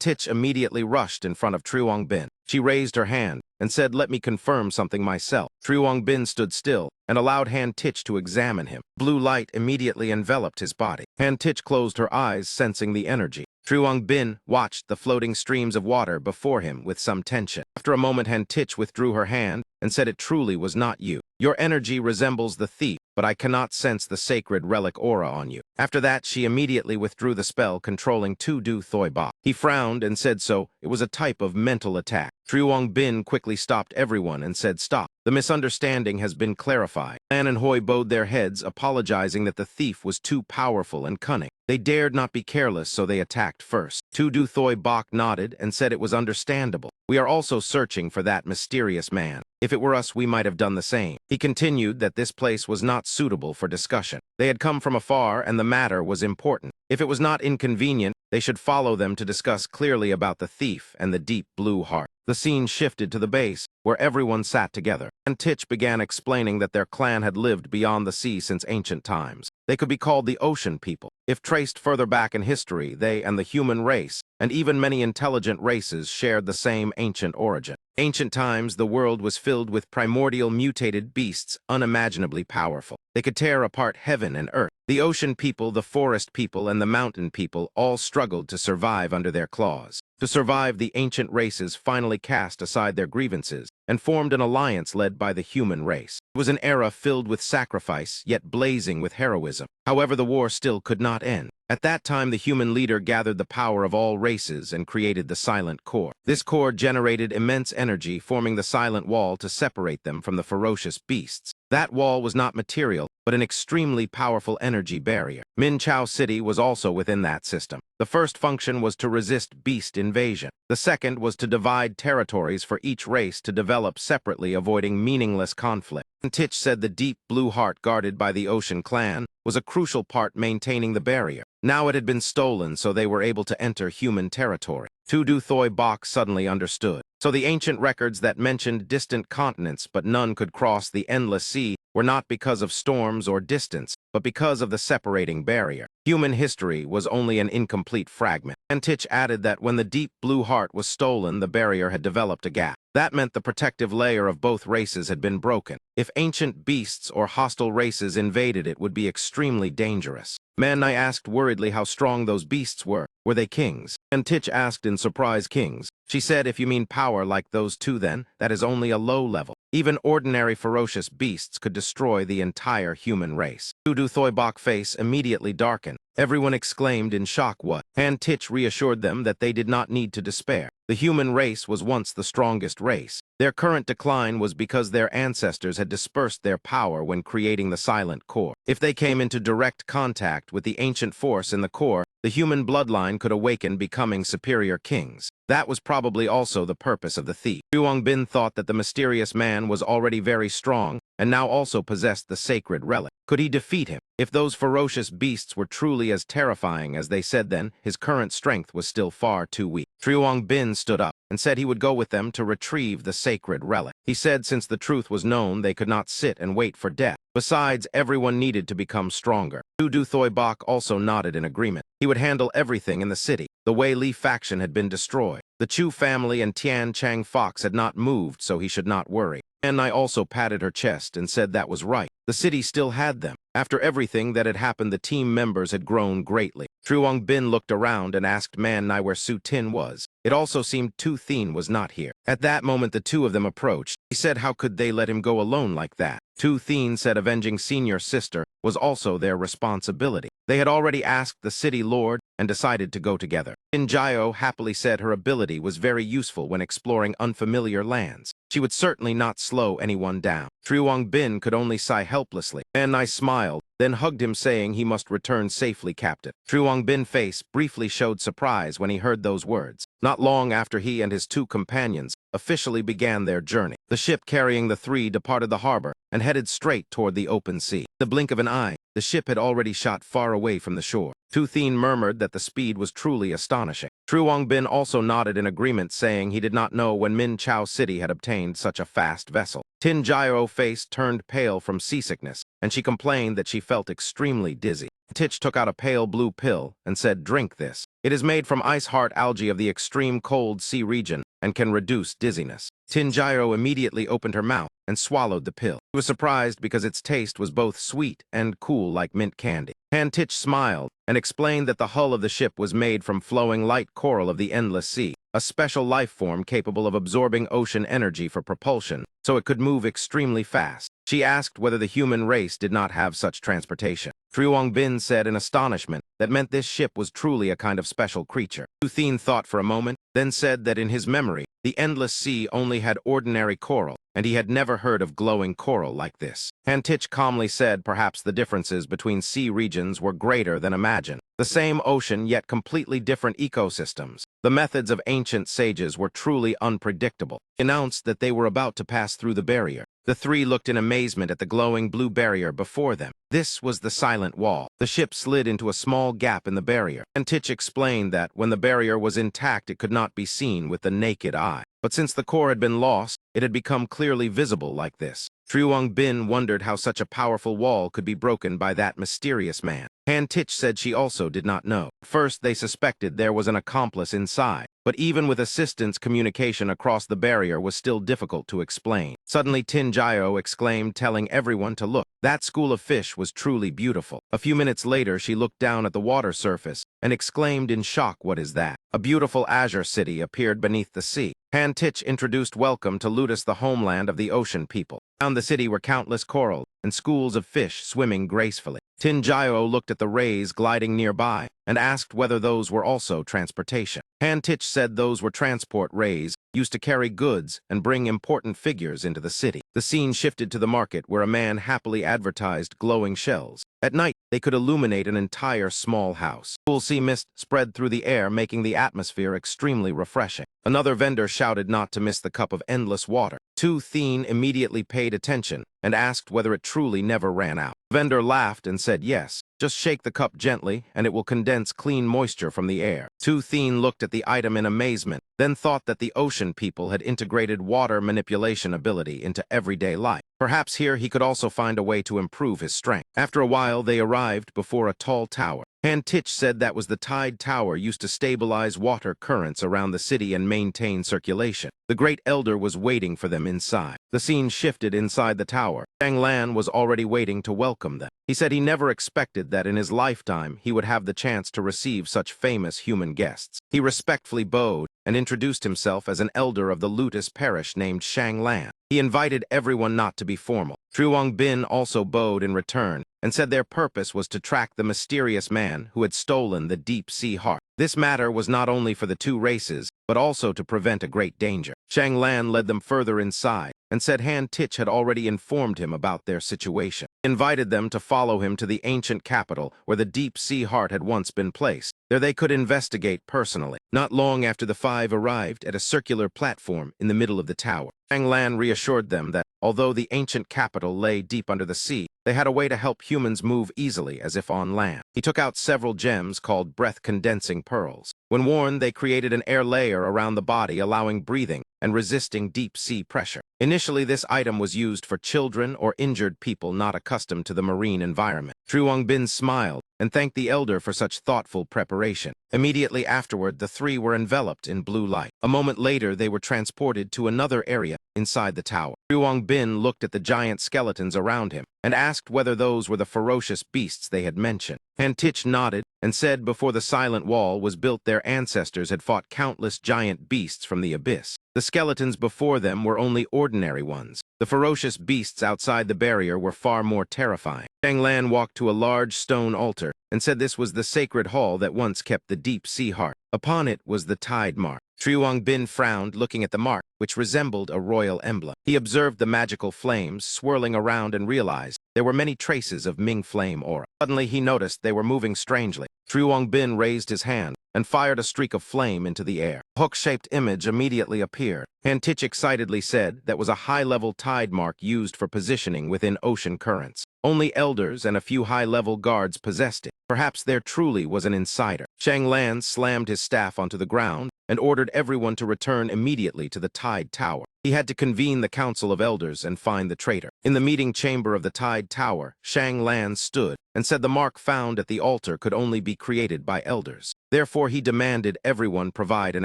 Tich immediately rushed in front of Truong Bin. She raised her hand and said, "Let me confirm something myself." Truong Bin stood still and allowed Han Tich to examine him. Blue light immediately enveloped his body. Han Tich closed her eyes, sensing the energy. Truong Bin watched the floating streams of water before him with some tension. After a moment, Han Tich withdrew her hand and said, "It truly was not you. Your energy resembles the thief, but I cannot sense the sacred relic aura on you." After that, she immediately withdrew the spell controlling Tu Du Thoi Bok. He frowned and said so. It was a type of mental attack. Truong Bin quickly stopped everyone and said, "Stop." The misunderstanding has been clarified. Lan and Hoi bowed their heads, apologizing that the thief was too powerful and cunning. They dared not be careless, so they attacked first. Tu Du Thoi Bok nodded and said it was understandable. We are also searching for that mysterious man. If it were us, we might have done the same. He continued that this place was not suitable for discussion. They had come from afar, and the matter was important. If it was not inconvenient, they should follow them to discuss clearly about the thief and the deep blue heart. The scene shifted to the base, where everyone sat together, and Titch began explaining that their clan had lived beyond the sea since ancient times. They could be called the Ocean People. If traced further back in history, they and the human race, and even many intelligent races, shared the same ancient origin. Ancient times, the world was filled with primordial mutated beasts unimaginably powerful. They could tear apart heaven and earth. The ocean people, the forest people, and the mountain people all struggled to survive under their claws. To survive, the ancient races finally cast aside their grievances and formed an alliance led by the human race. It was an era filled with sacrifice, yet blazing with heroism. However, the war still could not end. At that time, the human leader gathered the power of all races and created the Silent Core. This core generated immense energy, forming the silent wall to separate them from the ferocious beasts. That wall was not material, but an extremely powerful energy barrier. Minchow City was also within that system. The first function was to resist beast invasion. The second was to divide territories for each race to develop separately, avoiding meaningless conflict. Titch said the deep blue heart guarded by the Ocean Clan was a crucial part maintaining the barrier. Now it had been stolen, so they were able to enter human territory. Tu Du Thoi Bok suddenly understood. So the ancient records that mentioned distant continents, but none could cross the endless sea, were not because of storms or distance, but because of the separating barrier. Human history was only an incomplete fragment. And Titch added that when the deep blue heart was stolen, the barrier had developed a gap. That meant the protective layer of both races had been broken. If ancient beasts or hostile races invaded, it would be extremely dangerous. I asked worriedly how strong those beasts were. Were they kings? And Titch asked in surprise, kings. She said, if you mean power like those two, then that is only a low level. Even ordinary ferocious beasts could destroy the entire human race. Tu Du Thoi Bok's face immediately darkened. Everyone exclaimed in shock, what? And Titch reassured them that they did not need to despair. The human race was once the strongest race. Their current decline was because their ancestors had dispersed their power when creating the Silent Core. If they came into direct contact with the ancient force in the core, the human bloodline could awaken, becoming superior kings. That was probably also the purpose of the thief. Huang Bin thought that the mysterious man was already very strong and now also possessed the sacred relic. Could he defeat him? If those ferocious beasts were truly as terrifying as they said, then his current strength was still far too weak. Huang Bin stood up and said he would go with them to retrieve the sacred relic. He said since the truth was known, they could not sit and wait for death. Besides, everyone needed to become stronger. Tu Du Thoi Bok also nodded in agreement. He would handle everything in the city. The Wei Li faction had been destroyed. The Chu family and Tian Chang Fox had not moved, so he should not worry. And I also patted her chest and said that was right. The city still had them. After everything that had happened, the team members had grown greatly. Huang Bin looked around and asked Man Nai where Su Tin was. It also seemed Tu Thin was not here. At that moment, the two of them approached. He said how could they let him go alone like that? Tu Thin said avenging senior sister was also their responsibility. They had already asked the city lord and decided to go together. Tin Jiao happily said her ability was very useful when exploring unfamiliar lands. She would certainly not slow anyone down. Huang Bin could only sigh helplessly. Man Nai smiled, then hugged him, saying he must return safely, Captain. Huang Bin's face briefly showed surprise when he heard those words. Not long after, he and his two companions officially began their journey. The ship carrying the three departed the harbor and headed straight toward the open sea. In the blink of an eye, the ship had already shot far away from the shore. Tu Thin murmured that the speed was truly astonishing. Huang Bin also nodded in agreement, saying he did not know when Minchow City had obtained such a fast vessel. Tin Jiao's face turned pale from seasickness, and she complained that she felt extremely dizzy. Titch took out a pale blue pill and said, drink this. It is made from ice heart algae of the extreme cold sea region and can reduce dizziness. Tin Jiao immediately opened her mouth and swallowed the pill. She was surprised because its taste was both sweet and cool like mint candy. Han Titch smiled and explained that the hull of the ship was made from flowing light coral of the endless sea, a special life form capable of absorbing ocean energy for propulsion, so it could move extremely fast. She asked whether the human race did not have such transportation. Huang Bin said in astonishment that meant this ship was truly a kind of special creature. Tu Thin thought for a moment, then said that in his memory, the endless sea only had ordinary coral, and he had never heard of glowing coral like this. Han Tich calmly said perhaps the differences between sea regions were greater than imagined. The same ocean, yet completely different ecosystems. The methods of ancient sages were truly unpredictable. He announced that they were about to pass through the barrier. The three looked in amazement at the glowing blue barrier before them. This was the silent wall. The ship slid into a small gap in the barrier. And Tich explained that when the barrier was intact, it could not be seen with the naked eye. But since the core had been lost, it had become clearly visible like this. Truong Bin wondered how such a powerful wall could be broken by that mysterious man. Han Tich said she also did not know. First, they suspected there was an accomplice inside, but even with assistance, communication across the barrier was still difficult to explain. Suddenly, Tin Jiao exclaimed, telling everyone to look. That school of fish was truly beautiful. A few minutes later, she looked down at the water surface and exclaimed in shock, "What is that?" A beautiful azure city appeared beneath the sea. Han Tich introduced welcome to Ludus, the homeland of the ocean people. Around the city were countless coral and schools of fish swimming gracefully. Tin Jiao looked at the rays gliding nearby and asked whether those were also transportation. Han Tich said those were transport rays used to carry goods and bring important figures into the city. The scene shifted to the market where a man happily advertised glowing shells. At night, they could illuminate an entire small house. Cool sea mist spread through the air, making the atmosphere extremely refreshing. Another vendor shouted not to miss the cup of endless water. Tu Thien immediately paid attention and asked whether it truly never ran out. The vendor laughed and said yes. Just shake the cup gently, and it will condense clean moisture from the air. Tu Thien looked at the item in amazement, then thought that the ocean people had integrated water manipulation ability into everyday life. Perhaps here he could also find a way to improve his strength. After a while, they arrived before a tall tower. Han Tich said that was the tide tower used to stabilize water currents around the city and maintain circulation. The Great Elder was waiting for them inside. The scene shifted inside the tower. Zhang Lan was already waiting to welcome them. He said he never expected that in his lifetime he would have the chance to receive such famous human guests. He respectfully bowed and introduced himself as an elder of the Lotus Parish named Shang Lan. He invited everyone not to be formal. Truong Bin also bowed in return and said their purpose was to track the mysterious man who had stolen the deep-sea heart. This matter was not only for the two races, but also to prevent a great danger. Shang Lan led them further inside and said Han Tich had already informed him about their situation. He invited them to follow him to the ancient capital where the deep-sea heart had once been placed. There they could investigate personally. Not long after the five arrived at a circular platform in the middle of the tower. Shang Lan reassured them that, although the ancient capital lay deep under the sea, they had a way to help humans move easily as if on land. He took out several gems called breath-condensing pearls. When worn, they created an air layer around the body, allowing breathing and resisting deep-sea pressure. Initially, this item was used for children or injured people not accustomed to the marine environment. Truong Bin smiled and thanked the elder for such thoughtful preparation. Immediately afterward, the three were enveloped in blue light. A moment later, they were transported to another area inside the tower. Truong Bin looked at the giant skeletons around him and asked whether those were the ferocious beasts they had mentioned. Han Tich nodded and said before the silent wall was built, their ancestors had fought countless giant beasts from the abyss. The skeletons before them were only ordinary ones. The ferocious beasts outside the barrier were far more terrifying. Shang Lan walked to a large stone altar and said this was the sacred hall that once kept the deep-sea heart. Upon it was the tide mark. Truong Bin frowned, looking at the mark, which resembled a royal emblem. He observed the magical flames swirling around and realized there were many traces of Ming flame aura. Suddenly, he noticed they were moving strangely. Truong Bin raised his hand and fired a streak of flame into the air. A hook-shaped image immediately appeared. Han Tich excitedly said that was a high-level tide mark used for positioning within ocean currents. Only elders and a few high-level guards possessed it. Perhaps there truly was an insider. Shang Lan slammed his staff onto the ground and ordered everyone to return immediately to the Tide Tower. He had to convene the Council of Elders and find the traitor. In the meeting chamber of the Tide Tower, Shang Lan stood and said the mark found at the altar could only be created by elders. Therefore, he demanded everyone provide an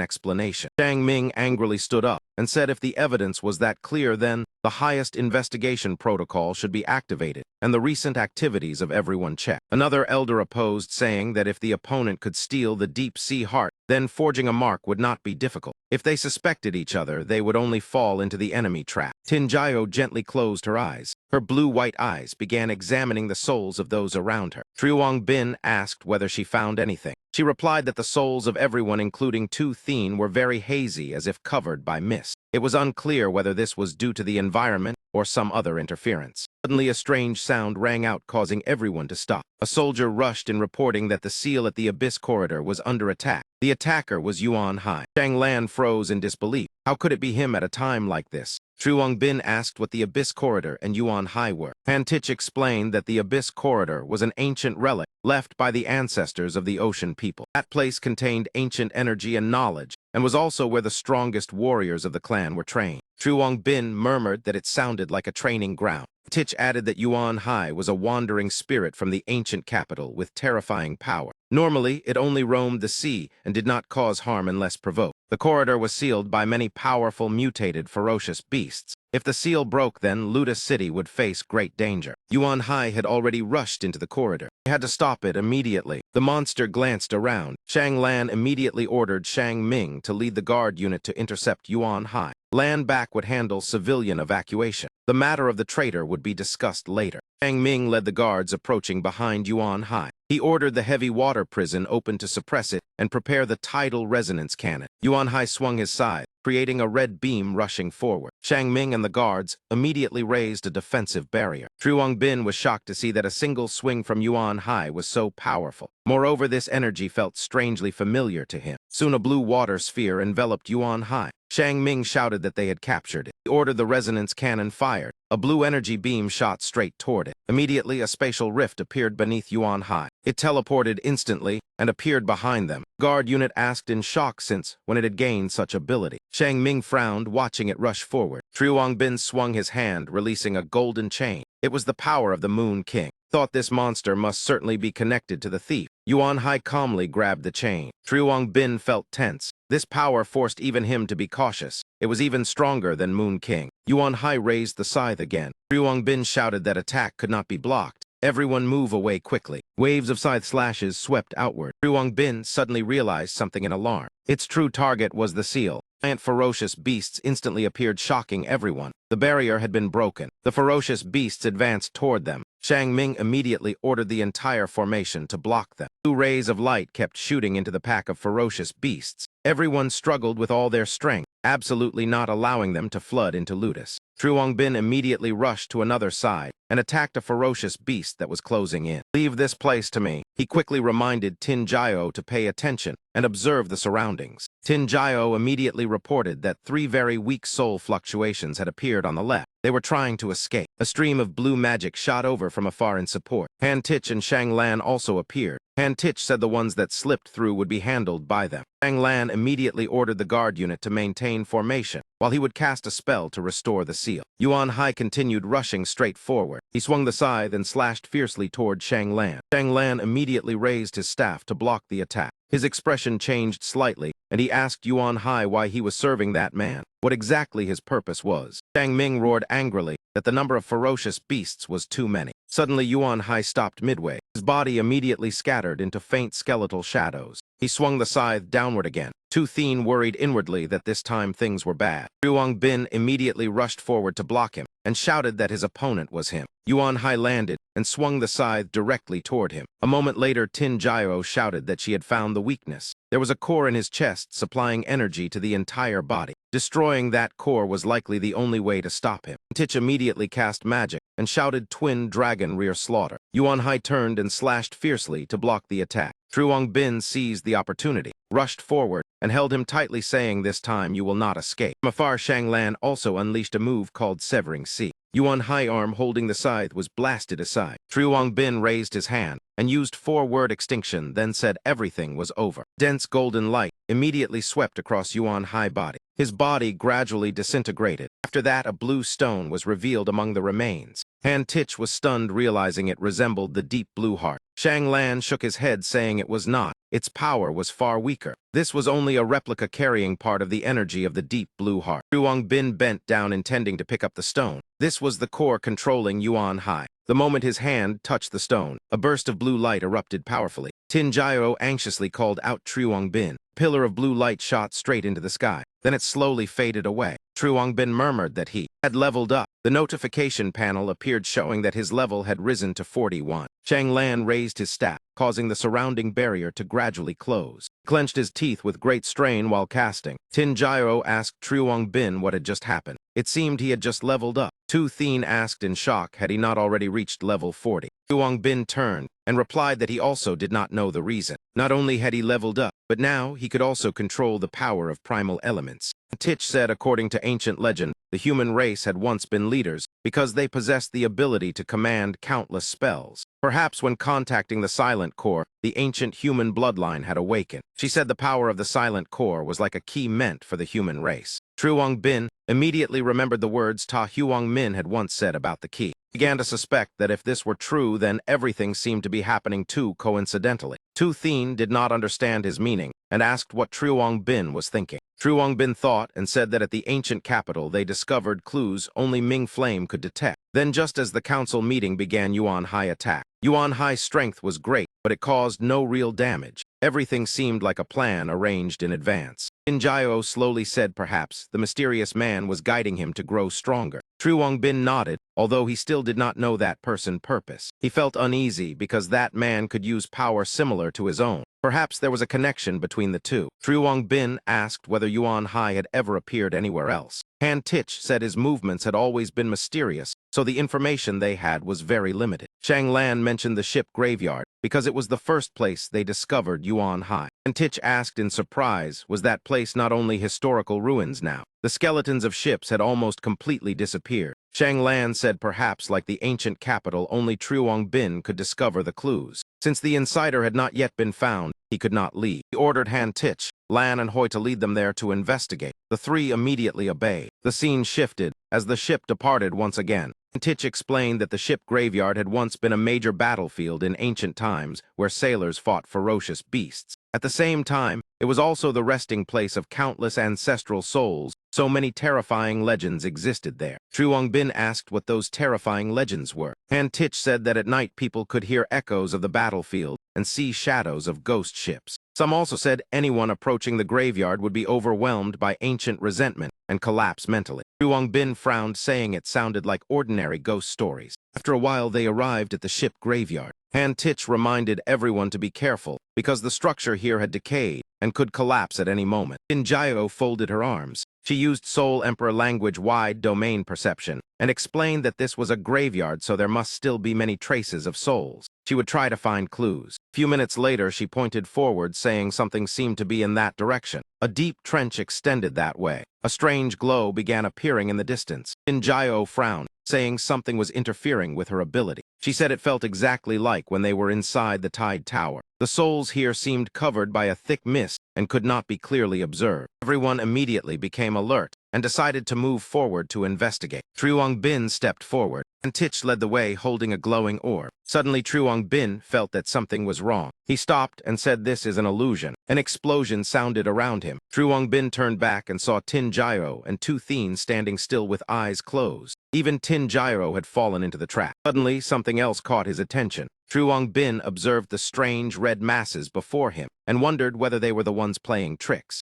explanation. Shang Ming angrily stood up and said if the evidence was that clear, then the highest investigation protocol should be activated and the recent activities of everyone checked. Another elder opposed, saying that if the opponent could steal the deep-sea heart, then forging a mark would not be difficult. If they suspected each other, they would only fall into the enemy trap. Tinjayo gently closed her eyes. Her blue-white eyes began examining the souls of those around her. Truong Bin asked whether she found anything. She replied that the souls of everyone, including Tu Thien, were very hazy, as if covered by mist. It was unclear whether this was due to the environment or some other interference. Suddenly, a strange sound rang out, causing everyone to stop. A soldier rushed in, reporting that the seal at the Abyss Corridor was under attack. The attacker was Yuan Hai. Shang Lan froze in disbelief. How could it be him at a time like this? Truong Bin asked what the Abyss Corridor and Yuan Hai were. Han Tich explained that the Abyss Corridor was an ancient relic left by the ancestors of the ocean people. That place contained ancient energy and knowledge, and was also where the strongest warriors of the clan were trained. Truong Bin murmured that it sounded like a training ground. Tich added that Yuan Hai was a wandering spirit from the ancient capital with terrifying power. Normally, it only roamed the sea and did not cause harm unless provoked. The corridor was sealed by many powerful, mutated, ferocious beasts. If the seal broke, then Lotus City would face great danger. Yuan Hai had already rushed into the corridor. He had to stop it immediately. The monster glanced around. Shang Lan immediately ordered Shang Ming to lead the guard unit to intercept Yuan Hai. Lan Bak would handle civilian evacuation. The matter of the traitor would be discussed later. Shang Ming led the guards approaching behind Yuan Hai. He ordered the heavy water prison open to suppress it and prepare the tidal resonance cannon. Yuan Hai swung his scythe, creating a red beam rushing forward. Shang Ming and the guards immediately raised a defensive barrier. Truong Bin was shocked to see that a single swing from Yuan Hai was so powerful. Moreover, this energy felt strangely familiar to him. Soon a blue water sphere enveloped Yuan Hai. Shang Ming shouted that they had captured it. He ordered the resonance cannon fired. A blue energy beam shot straight toward it. Immediately, a spatial rift appeared beneath Yuan Hai. It teleported instantly and appeared behind them. Guard unit asked in shock since when it had gained such ability. Shang Ming frowned, watching it rush forward. Truong Bin swung his hand, releasing a golden chain. It was the power of the Moon King. Thought this monster must certainly be connected to the thief. Yuan Hai calmly grabbed the chain. Truong Bin felt tense. This power forced even him to be cautious. It was even stronger than Moon King. Yuan Hai raised the scythe again. Truong Bin shouted that attack could not be blocked. Everyone move away quickly. Waves of scythe slashes swept outward. Truong Bin suddenly realized something in alarm. Its true target was the seal. Giant ferocious beasts instantly appeared, shocking everyone. The barrier had been broken. The ferocious beasts advanced toward them. Shang Ming immediately ordered the entire formation to block them. Blue rays of light kept shooting into the pack of ferocious beasts. Everyone struggled with all their strength, absolutely not allowing them to flood into Ludus. Truong Bin immediately rushed to another side and attacked a ferocious beast that was closing in. "Leave this place to me." He quickly reminded Tinjayo to pay attention and observe the surroundings. Tinjayo immediately reported that 3 very weak soul fluctuations had appeared on the left. They were trying to escape. A stream of blue magic shot over from afar in support. Han Tich and Shang Lan also appeared. Han Tich said the ones that slipped through would be handled by them. Shang Lan immediately ordered the guard unit to maintain formation, while he would cast a spell to restore the seal. Yuan Hai continued rushing straight forward. He swung the scythe and slashed fiercely toward Shang Lan. Shang Lan immediately raised his staff to block the attack. His expression changed slightly, and he asked Yuan Hai why he was serving that man, what exactly his purpose was. Shang Ming roared angrily that the number of ferocious beasts was too many. Suddenly, Yuan Hai stopped midway. His body immediately scattered into faint skeletal shadows. He swung the scythe downward again. Tu Thien worried inwardly that this time things were bad. Truong Bin immediately rushed forward to block him and shouted that his opponent was him. Yuan Hai landed and swung the scythe directly toward him. A moment later, Tinjayo shouted that she had found the weakness. There was a core in his chest supplying energy to the entire body. Destroying that core was likely the only way to stop him. Tich immediately cast magic and shouted twin dragon rear slaughter. Yuan Hai turned and slashed fiercely to block the attack. Truong Bin seized the opportunity, rushed forward, and held him tightly, saying, "This time you will not escape." From afar, Shang Lan also unleashed a move called Severing Sea. Yuan Hai arm holding the scythe was blasted aside. Truong Bin raised his hand and used 4-word extinction, then said everything was over. Dense golden light immediately swept across Yuan Hai body. His body gradually disintegrated. After that, a blue stone was revealed among the remains. Han Tich was stunned, realizing it resembled the deep blue heart. Shang Lan shook his head, saying it was not. Its power was far weaker. This was only a replica carrying part of the energy of the deep blue heart. Truong Bin bent down, intending to pick up the stone. This was the core controlling Yuan Hai. The moment his hand touched the stone, a burst of blue light erupted powerfully. Tinjayo anxiously called out Truong Bin. A pillar of blue light shot straight into the sky. Then it slowly faded away. Truong Bin murmured that he had leveled up. The notification panel appeared showing that his level had risen to 41. Chang Lan raised his staff, causing the surrounding barrier to gradually close. He clenched his teeth with great strain while casting. Tin Jiao asked Truong Bin what had just happened. It seemed he had just leveled up. Tu Thien asked in shock had he not already reached level 40. Truong Bin turned and replied that he also did not know the reason. Not only had he leveled up, but now he could also control the power of primal elements. Tich said according to ancient legend, the human race had once been leaders because they possessed the ability to command countless spells. Perhaps when contacting the Silent Core, the ancient human bloodline had awakened. She said the power of the Silent Core was like a key meant for the human race. Truong Bin immediately remembered the words Ta Huang Min had once said about the key. He began to suspect that if this were true, then everything seemed to be happening too coincidentally. Tu Thien did not understand his meaning and asked what Truong Bin was thinking. Truong Bin thought and said that at the ancient capital they discovered clues only Ming Flame could detect. Then just as the council meeting began, Yuan Hai attacked. Yuan Hai's strength was great, but it caused no real damage. Everything seemed like a plan arranged in advance. Tin Jiao slowly said perhaps the mysterious man was guiding him to grow stronger. Truong Bin nodded, although he still did not know that person's purpose. He felt uneasy because that man could use power similar to his own. Perhaps there was a connection between the two. Truong Bin asked whether Yuan Hai had ever appeared anywhere else. Han Tich said his movements had always been mysterious, so the information they had was very limited. Chang Lan mentioned the ship graveyard because it was the first place they discovered Yuan Hai. And Tich asked in surprise, was that place not only historical ruins now? The skeletons of ships had almost completely disappeared. Chang Lan said perhaps like the ancient capital, only Truong Bin could discover the clues. Since the insider had not yet been found, he could not leave. He ordered Han Tich, Lan and Hoi to lead them there to investigate. The three immediately obeyed. The scene shifted as the ship departed once again. Tich explained that the ship graveyard had once been a major battlefield in ancient times where sailors fought ferocious beasts. At the same time, it was also the resting place of countless ancestral souls. So many terrifying legends existed there. Truong Bin asked what those terrifying legends were. Han Tich said that at night people could hear echoes of the battlefield and see shadows of ghost ships. Some also said anyone approaching the graveyard would be overwhelmed by ancient resentment and collapse mentally. Truong Bin frowned, saying it sounded like ordinary ghost stories. After a while, they arrived at the ship graveyard. Han Tich reminded everyone to be careful because the structure here had decayed and could collapse at any moment. Tin Jiao folded her arms. She used Soul Emperor language wide domain perception and explained that this was a graveyard, so there must still be many traces of souls. She would try to find clues. A few minutes later, she pointed forward, saying something seemed to be in that direction. A deep trench extended that way. A strange glow began appearing in the distance. Tin Jiao frowned, saying something was interfering with her ability. She said it felt exactly like when they were inside the Tide Tower. The souls here seemed covered by a thick mist and could not be clearly observed. Everyone immediately became alert and decided to move forward to investigate. Truong Bin stepped forward, and Tich led the way holding a glowing orb. Suddenly, Truong Bin felt that something was wrong. He stopped and said, "This is an illusion." An explosion sounded around him. Truong Bin turned back and saw Tin Jiao and Tu Thien standing still with eyes closed. Even Tin Jiao had fallen into the trap. Suddenly, something else caught his attention. Truong Bin observed the strange red masses before him and wondered whether they were the ones playing tricks.